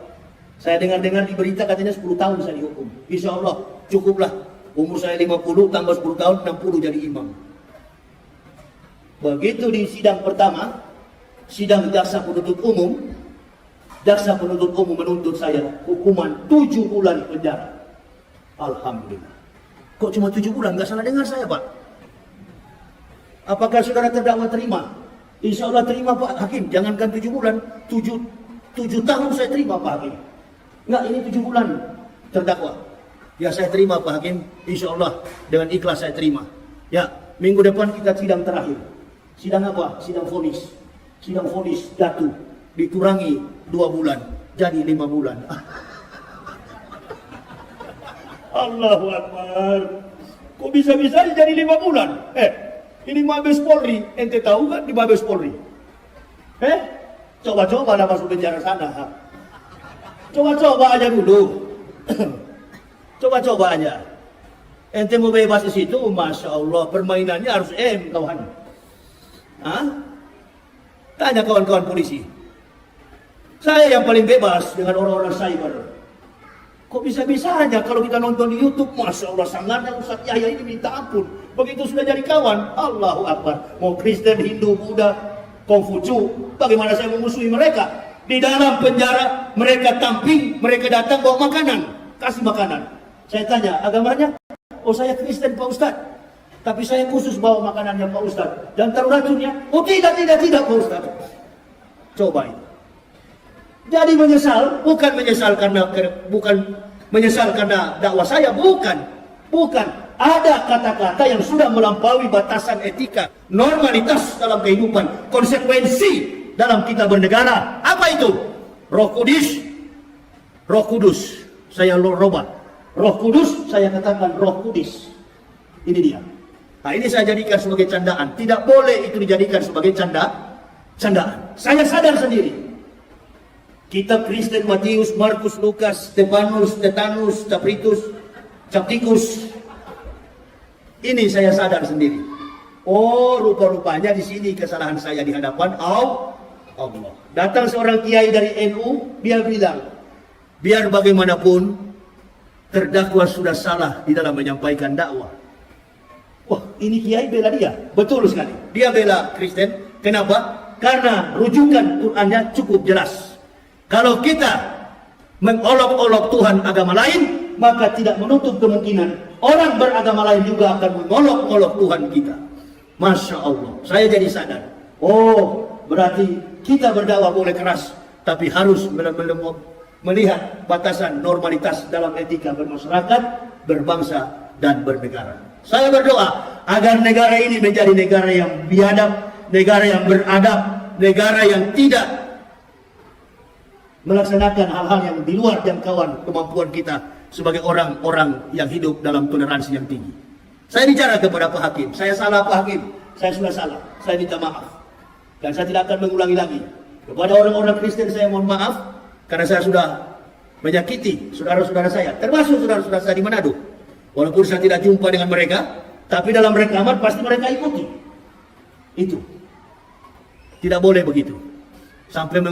Saya dengar-dengar di berita katanya 10 tahun saya dihukum. Insya Allah cukuplah. Umur saya 50 tambah 10 tahun 60 jadi imam. Begitu di sidang pertama, sidang jaksa penuntut umum, jaksa penuntut umum menuntut saya hukuman 7 bulan penjara. Alhamdulillah. Kok cuma 7 bulan? Nggak salah dengar saya, Pak. Apakah saudara terdakwa terima? Insya Allah terima, Pak Hakim. Jangankan 7 bulan, 7 tahun saya terima, Pak Hakim. Nggak, ini 7 bulan terdakwa. Ya saya terima, Pak Hakim. Insya Allah dengan ikhlas saya terima. Ya, minggu depan kita sidang terakhir. Sidang apa? Sidang vonis. Sidang vonis jatuh. Dikurangi 2 bulan. Jadi 5 bulan. Allahu Akbar. Kok bisa-bisa jadi 5 bulan? Ini Mabes Polri, ente tahu kan di Mabes Polri? Coba-coba lah masuk penjara sana. Coba-coba aja dulu. Coba-coba aja. Ente mau bebas di situ, Masya Allah, permainannya harus kawan. Hah? Tanya kawan-kawan polisi. Saya yang paling bebas dengan orang-orang cyber. Kok bisa-bisanya kalau kita nonton di YouTube, Masya Allah, sangatnya Ustaz Yahya ini minta ampun. Begitu sudah jadi kawan, Allahu Akbar. Mau Kristen, Hindu, Buddha, Konghucu, bagaimana saya memusuhi mereka? Di dalam penjara, mereka tamping, mereka datang bawa makanan, kasih makanan. Saya tanya, agamanya? Oh saya Kristen Pak Ustaz. Tapi saya khusus bawa makanannya Pak Ustaz. Dan taruh racunnya? Oh tidak Pak Ustaz. Coba itu. Jadi menyesal, bukan menyesal karena dakwah saya, bukan. Ada kata-kata yang sudah melampaui batasan etika, normalitas dalam kehidupan, konsekuensi dalam kita bernegara. Apa itu? Roh Kudus. Saya robah. Roh Kudus, saya katakan Roh Kudus. Ini dia. Nah, ini saya jadikan sebagai candaan. Tidak boleh itu dijadikan sebagai candaan. Saya sadar sendiri. Kitab Kristen, Matius, Markus, Lukas, Stefanus, Stetanus, Captikus. Ini saya sadar sendiri. Oh, rupa-rupanya di sini kesalahan saya di hadapan Allah. Datang seorang kiai dari NU, dia bilang, biar bagaimanapun terdakwa sudah salah di dalam menyampaikan dakwah. Wah, ini kiai bela dia. Betul sekali. Dia bela Kristen. Kenapa? Karena rujukan Qur'annya cukup jelas. Kalau kita mengolok-olok Tuhan agama lain, maka tidak menutup kemungkinan orang beragama lain juga akan mengolok-olok Tuhan kita. Masya Allah, saya jadi sadar. Oh, berarti kita berdakwah boleh keras, tapi harus melihat batasan normalitas dalam etika bermasyarakat, berbangsa, dan bernegara. Saya berdoa agar negara ini menjadi negara yang biadab, negara yang beradab, negara yang tidak melaksanakan hal-hal yang di luar jangkauan kemampuan kita sebagai orang-orang yang hidup dalam toleransi yang tinggi. Saya bicara kepada Pak Hakim, saya salah Pak Hakim, saya sudah salah, saya minta maaf. Dan saya tidak akan mengulangi lagi. Kepada orang-orang Kristen saya mohon maaf, karena saya sudah menyakiti saudara-saudara saya, termasuk saudara-saudara saya di Manado. Walaupun saya tidak jumpa dengan mereka, tapi dalam rekaman pasti mereka ikuti. Itu. Tidak boleh begitu. Sampai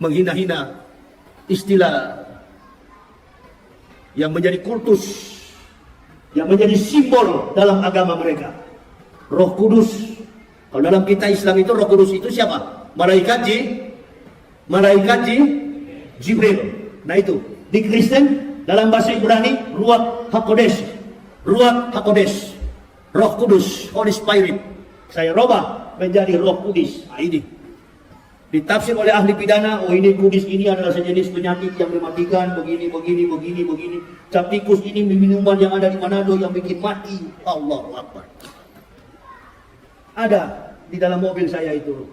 menghina-hina istilah yang menjadi kultus, yang menjadi simbol dalam agama mereka. Roh Kudus. Kalau dalam kita Islam itu Roh Kudus itu siapa? Malaikat Jibril. Nah itu di Kristen dalam bahasa Ibrani Ruach HaKodesh. Roh Kudus, Holy Spirit. Saya robah menjadi Roh Kudus. Nah ini ditafsir oleh ahli pidana, oh ini kudis ini adalah sejenis penyakit yang mematikan, begini. Captikus ini minuman yang ada di Manado yang bikin mati. Allahu Akbar. Ada di dalam mobil saya itu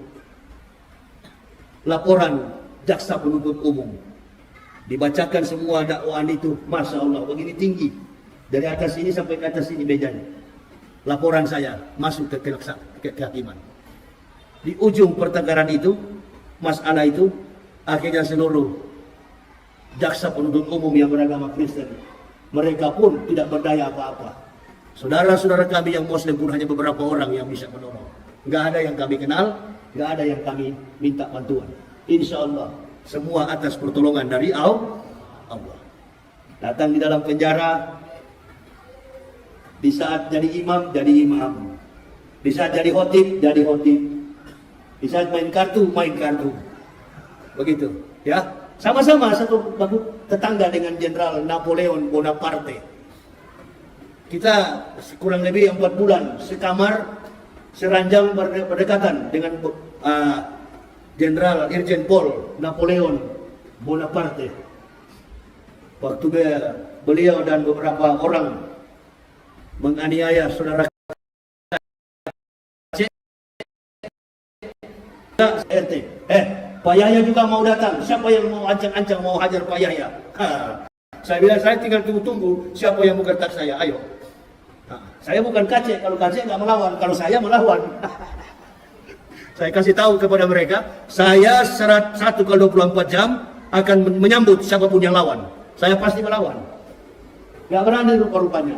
laporan jaksa penuntut umum. Dibacakan semua dakwaan itu, Masya Allah, begini tinggi. Dari atas ini sampai ke atas ini mejanya. Laporan saya masuk ke kehakiman. Di ujung pertengkaran itu, masalah itu, akhirnya seluruh jaksa penuntut umum yang beragama Kristen, mereka pun tidak berdaya apa-apa. Saudara-saudara kami yang Muslim pun hanya beberapa orang yang bisa menolong. Nggak ada yang kami kenal, nggak ada yang kami minta bantuan. Insya Allah semua atas pertolongan dari Allah. Datang di dalam penjara, di saat jadi imam, jadi imam. Di saat jadi khotib, jadi khotib. Di saat main kartu, main kartu. Begitu, ya. Sama-sama satu baku tetangga dengan Jenderal Napoleon Bonaparte. Kita kurang lebih 4 bulan sekamar, seranjang berdekatan dengan Jenderal Irjen Pol Napoleon Bonaparte. Waktu beliau dan beberapa orang menganiaya saudara RT. Pak Yahya juga mau datang. Siapa yang mau ancang-ancang mau hajar Pak Yahya? Saya bilang saya tinggal tunggu-tunggu siapa yang mau gertak saya. Ayo. Saya bukan kacek. Kalau kacek nggak melawan. Kalau saya melawan. Saya kasih tahu kepada mereka, saya 1x24 jam akan menyambut siapapun yang lawan. Saya pasti melawan. Gak berani rupa-rupanya.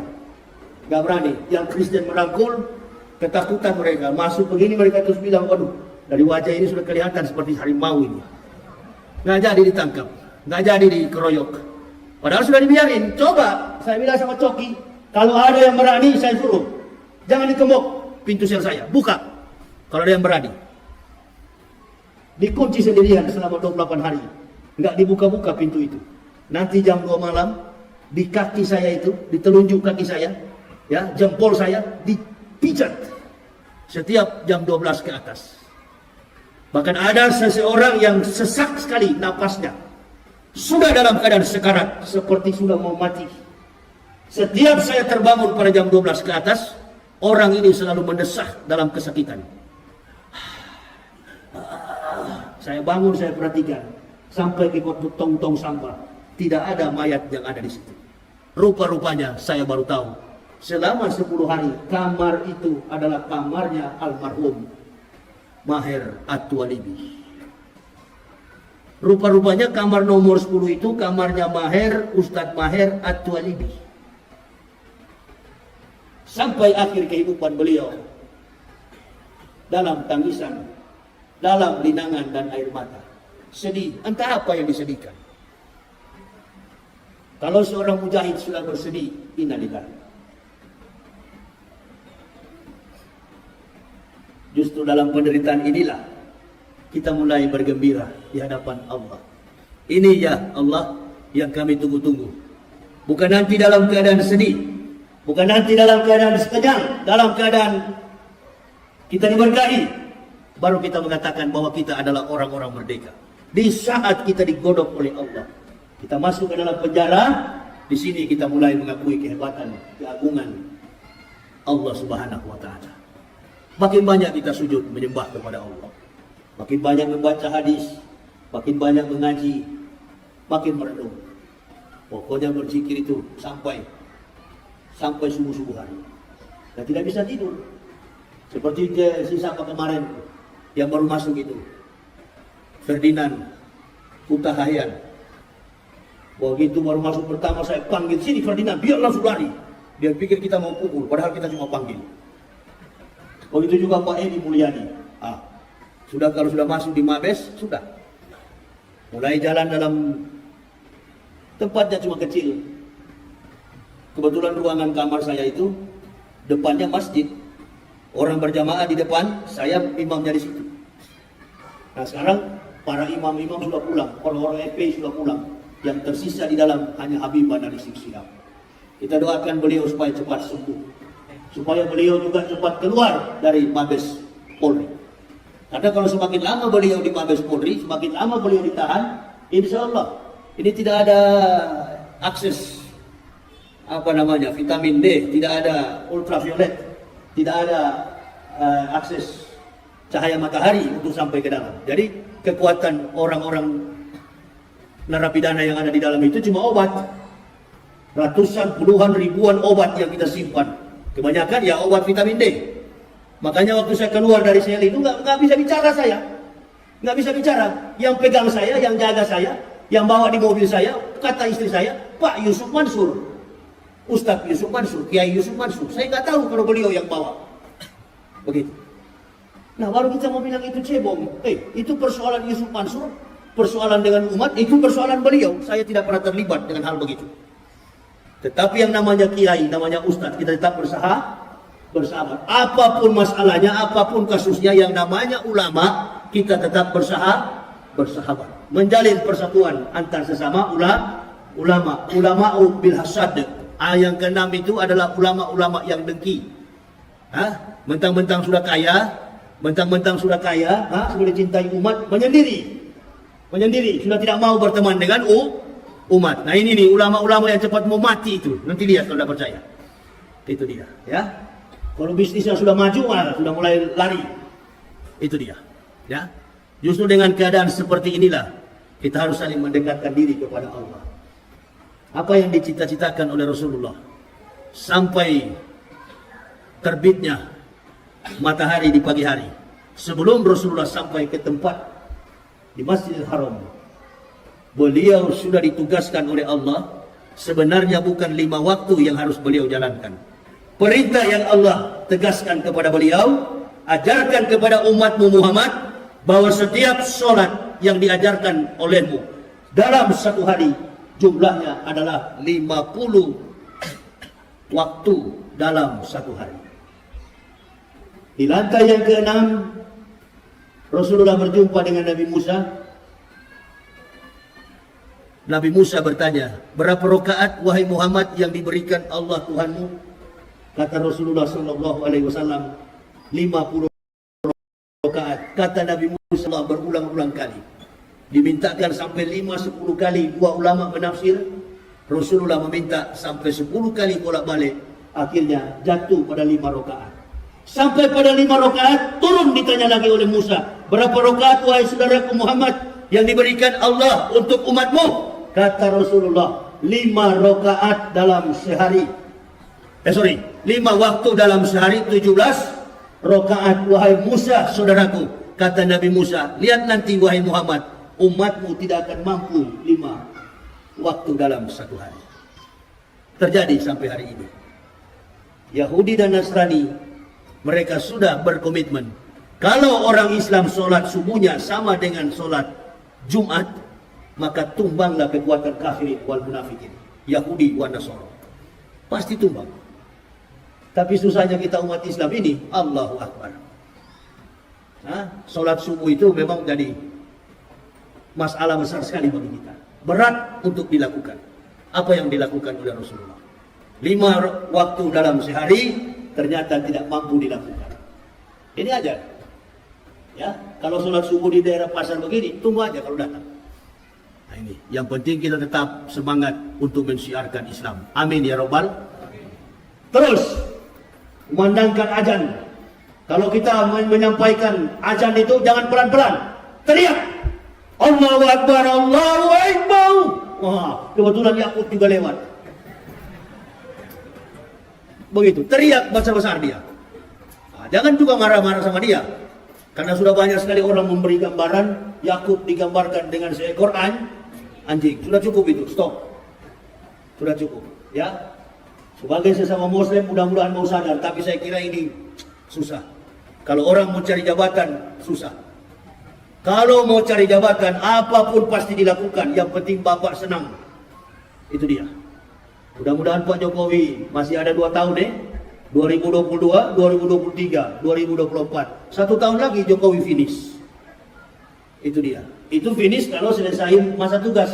Gak berani. Yang Kristen merangkul, ketakutan mereka. Masuk begini mereka terus bilang, waduh, dari wajah ini sudah kelihatan seperti harimau ini. Nggak jadi ditangkap. Nggak jadi dikeroyok. Padahal sudah dibiarin. Coba, saya bilang sama Coki, kalau ada yang berani saya suruh. Jangan dikemok pintu sel saya. Buka. Kalau ada yang berani. Dikunci sendirian selama 28 hari. Nggak dibuka-buka pintu itu. Nanti jam 2 malam, di kaki saya itu, di telunjuk kaki saya, ya, jempol saya dipijat. Setiap jam 12 ke atas. Bahkan ada seseorang yang sesak sekali napasnya. Sudah dalam keadaan sekarat, seperti sudah mau mati. Setiap saya terbangun pada jam 12 ke atas, orang ini selalu mendesah dalam kesakitan. Saya bangun, saya perhatikan. Sampai ke tong-tong sampah. Tidak ada mayat yang ada di situ. Rupa-rupanya saya baru tahu. Selama 10 hari, kamar itu adalah kamarnya almarhum Maher At-Twalibi. Rupa-rupanya kamar nomor 10 itu kamarnya Maher, Ustadz Maher At-Twalibi. Sampai akhir kehidupan beliau. Dalam tangisan, dalam linangan dan air mata. Sedih, entah apa yang disedihkan. Kalau seorang mujahid sudah bersedih, innalillahi. Justru dalam penderitaan inilah kita mulai bergembira di hadapan Allah. Ini ya Allah yang kami tunggu-tunggu. Bukan nanti dalam keadaan sedih, bukan nanti dalam keadaan sekejang, dalam keadaan kita diberkahi, baru kita mengatakan bahwa kita adalah orang-orang merdeka. Di saat kita digodok oleh Allah, kita masuk ke dalam penjara, di sini kita mulai mengakui kehebatan, keagungan Allah Subhanahu wa Ta'ala. Makin banyak kita sujud menyembah kepada Allah, makin banyak membaca hadis, makin banyak mengaji, makin merenung. Pokoknya berzikir itu sampai subuh-subuh hari. Dan tidak bisa tidur. Seperti sisa kemarin yang baru masuk itu, Ferdinand Hutahayan. Begitu baru masuk pertama saya panggil, sini Ferdinand, biar langsung lari. Dia pikir kita mau pukul, padahal kita cuma panggil. Begitu juga Pak Edi Mulyadi. Kalau sudah masuk di Mabes, sudah. Mulai jalan dalam tempatnya cuma kecil. Kebetulan ruangan kamar saya itu depannya masjid. Orang berjamaah di depan, saya imamnya di situ. Nah sekarang para imam-imam sudah pulang, orang-orang FPI sudah pulang. Yang tersisa di dalam hanya Habibah dari Sihab. Kita doakan beliau supaya cepat sembuh, supaya beliau juga cepat keluar dari Mabes Polri. Karena kalau semakin lama beliau di Mabes Polri, semakin lama beliau ditahan, insya Allah ini tidak ada akses vitamin D, tidak ada ultraviolet, tidak ada akses cahaya matahari untuk sampai ke dalam. Jadi kekuatan orang-orang narapidana yang ada di dalam itu cuma obat. Ratusan, puluhan, ribuan obat yang kita simpan. Kebanyakan ya obat vitamin D. Makanya waktu saya keluar dari sel itu nggak bisa bicara saya. Nggak bisa bicara. Yang pegang saya, yang jaga saya, yang bawa di mobil saya, kata istri saya, Pak Yusuf Mansur. Ustadz Yusuf Mansur, Kiai Yusuf Mansur. Saya nggak tahu kalau beliau yang bawa. Begitu. Nah, baru kita mau bilang itu cebong. Itu persoalan Yusuf Mansur, persoalan dengan umat, itu persoalan beliau. Saya tidak pernah terlibat dengan hal begitu. Tetapi yang namanya kiai, namanya ustadz, kita tetap bersahabat. Apapun masalahnya, apapun kasusnya, yang namanya ulama, kita tetap bersahabat. Menjalin persatuan antar sesama ulama. Ulama'u bil hasad. Yang keenam itu adalah ulama-ulama yang dengki. Mentang-mentang sudah kaya, sudah cintai umat, menyendiri, sudah tidak mau berteman dengan umat. Nah ini nih ulama-ulama yang cepat mau mati itu. Nanti lihat kalau tidak percaya. Itu dia, ya. Kalau bisnisnya sudah maju, sudah mulai lari. Itu dia, ya. Justru dengan keadaan seperti inilah kita harus saling mendekatkan diri kepada Allah. Apa yang dicita-citakan oleh Rasulullah sampai terbitnya matahari di pagi hari, sebelum Rasulullah sampai ke tempat di Masjidil Haram, beliau sudah ditugaskan oleh Allah. Sebenarnya bukan 5 waktu yang harus beliau jalankan. Perintah yang Allah tegaskan kepada beliau, ajarkan kepada umatmu Muhammad, bahwa setiap sholat yang diajarkan olehmu dalam satu hari jumlahnya adalah 50 waktu dalam satu hari. Di lantai yang ke-6 Rasulullah berjumpa dengan Nabi Musa. Nabi Musa bertanya, berapa rakaat wahai Muhammad yang diberikan Allah Tuhanmu? Kata Rasulullah SAW, 50 rakaat. Kata Nabi Musa berulang-ulang kali. Dimintakan sampai 5-10 kali. Dua ulama menafsir, Rasulullah meminta sampai 10 kali bolak-balik. Akhirnya jatuh pada 5 rakaat. Sampai pada 5 rakaat turun, ditanya lagi oleh Musa, berapa rakaat wahai saudaraku Muhammad yang diberikan Allah untuk umatmu? Kata Rasulullah, 5 rakaat dalam sehari. 5 waktu dalam sehari, 17 rakaat wahai Musa saudaraku. Kata Nabi Musa, lihat nanti wahai Muhammad, umatmu tidak akan mampu 5 waktu dalam satu hari. Terjadi sampai hari ini. Yahudi dan Nasrani, mereka sudah berkomitmen, kalau orang Islam sholat subuhnya sama dengan sholat Jumat, maka tumbanglah kekuatan kafirin wal munafikin, Yahudi wal Nasara. Pasti tumbang. Tapi susahnya kita umat Islam ini, Allahu Akbar. Sholat subuh itu memang jadi masalah besar sekali bagi kita. Berat untuk dilakukan. Apa yang dilakukan oleh Rasulullah? 5 waktu dalam sehari ternyata tidak mampu dilakukan. Ini aja. Ya, kalau sholat subuh di daerah pasar begini, tunggu aja kalau datang. Nah ini, yang penting kita tetap semangat untuk mensiarkan Islam. Amin ya Rabbal. Terus kumandangkan azan. Kalau kita menyampaikan azan itu jangan pelan-pelan, teriak Allahu Akbar, Allahu Akbar. Wah, kebetulan Yakut juga lewat. Begitu, teriak besar-besar dia. Jangan juga marah-marah sama dia. Karena sudah banyak sekali orang memberi gambaran Yakut digambarkan dengan seekor anjing. Sudah cukup itu, stop. Sudah cukup, ya. Sebagai sesama Muslim mudah-mudahan mau sadar, tapi saya kira ini susah. Kalau orang mau cari jabatan, susah. Kalau mau cari jabatan, apapun pasti dilakukan. Yang penting Bapak senang. Itu dia. Mudah-mudahan Pak Jokowi masih ada 2 tahun 2022, 2023, 2024. 1 tahun lagi Jokowi finish. Itu dia. Itu finish kalau selesai masa tugas.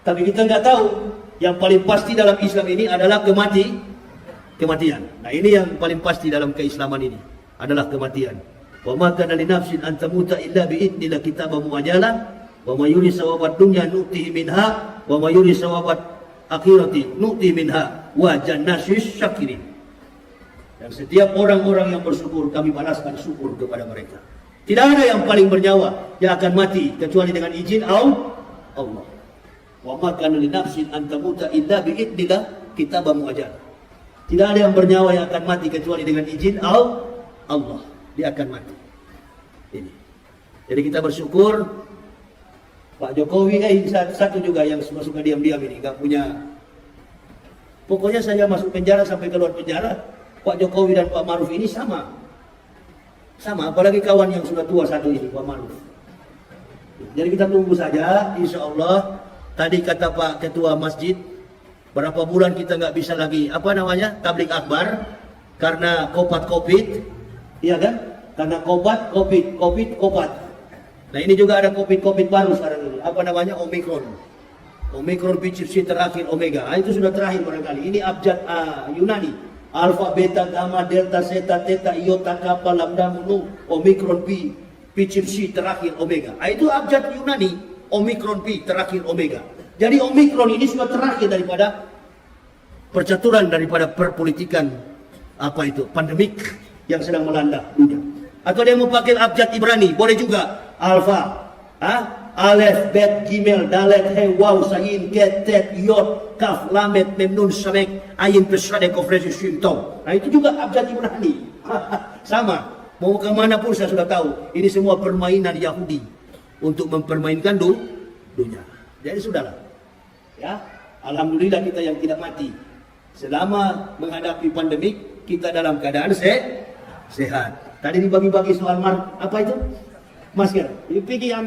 Tapi kita nggak tahu. Yang paling pasti dalam Islam ini adalah kematian. Nah ini yang paling pasti dalam keislaman ini adalah kematian. Wa ma kana li nafsin an tamuta illa bi idnillah kitaban muajjalan wa may yurid sawabat dunya nu'tihi minha wa may yurid sawabat akhirati nu'ti minha wa jannasis syakirin. Dan setiap orang-orang yang bersyukur kami balaskan syukur kepada mereka. Tidak ada yang paling bernyawa yang akan mati kecuali dengan izin Allah. Wa ma kana li nafsin an tamuta illa bi idnillah kitaban muajjalan. Tidak ada yang bernyawa yang akan mati kecuali dengan izin Allah. Dia akan mati. Ini. Jadi kita bersyukur. Pak Jokowi satu juga yang suka diam-diam ini, nggak punya. Pokoknya saya masuk penjara sampai keluar penjara, Pak Jokowi dan Pak Maruf ini sama. Sama, apalagi kawan yang sudah tua satu ini, Pak Maruf. Jadi kita tunggu saja, insya Allah. Tadi kata Pak Ketua Masjid, berapa bulan kita nggak bisa lagi, tablik akbar, karena COVID, iya kan? Karena COVID. Nah ini juga ada COVID baru sekarang ini, Omicron PCC terakhir Omega. Itu sudah terakhir barangkali. Ini abjad Yunani. Alpha, beta, gamma, delta, zeta, theta, iota, kappa, lambda, nu, Omicron P, PCC terakhir Omega. Itu abjad Yunani. Omicron P terakhir Omega. Jadi Omicron ini sudah terakhir daripada percaturan, daripada perpolitikan pandemik yang sedang melanda dunia. Atau dia mau pakai abjad Ibrani, boleh juga. Alpha, Alef, Bet, Gimel, Dalet, He, Waw, Sayin, Ket, Tet, Yod, Kaf, Lamet, Mem, Nun, Samek, Ayin, Pesade, Kofresi, Shimtong. Nah itu juga abjad Ibrani. Sama, mau kemana pun saya sudah tahu. Ini semua permainan Yahudi untuk mempermainkan dunia. Jadi sudahlah, ya, alhamdulillah kita yang tidak mati. Selama menghadapi pandemik, kita dalam keadaan sehat. Tadi dibagi-bagi soal masker. Pergi ambil.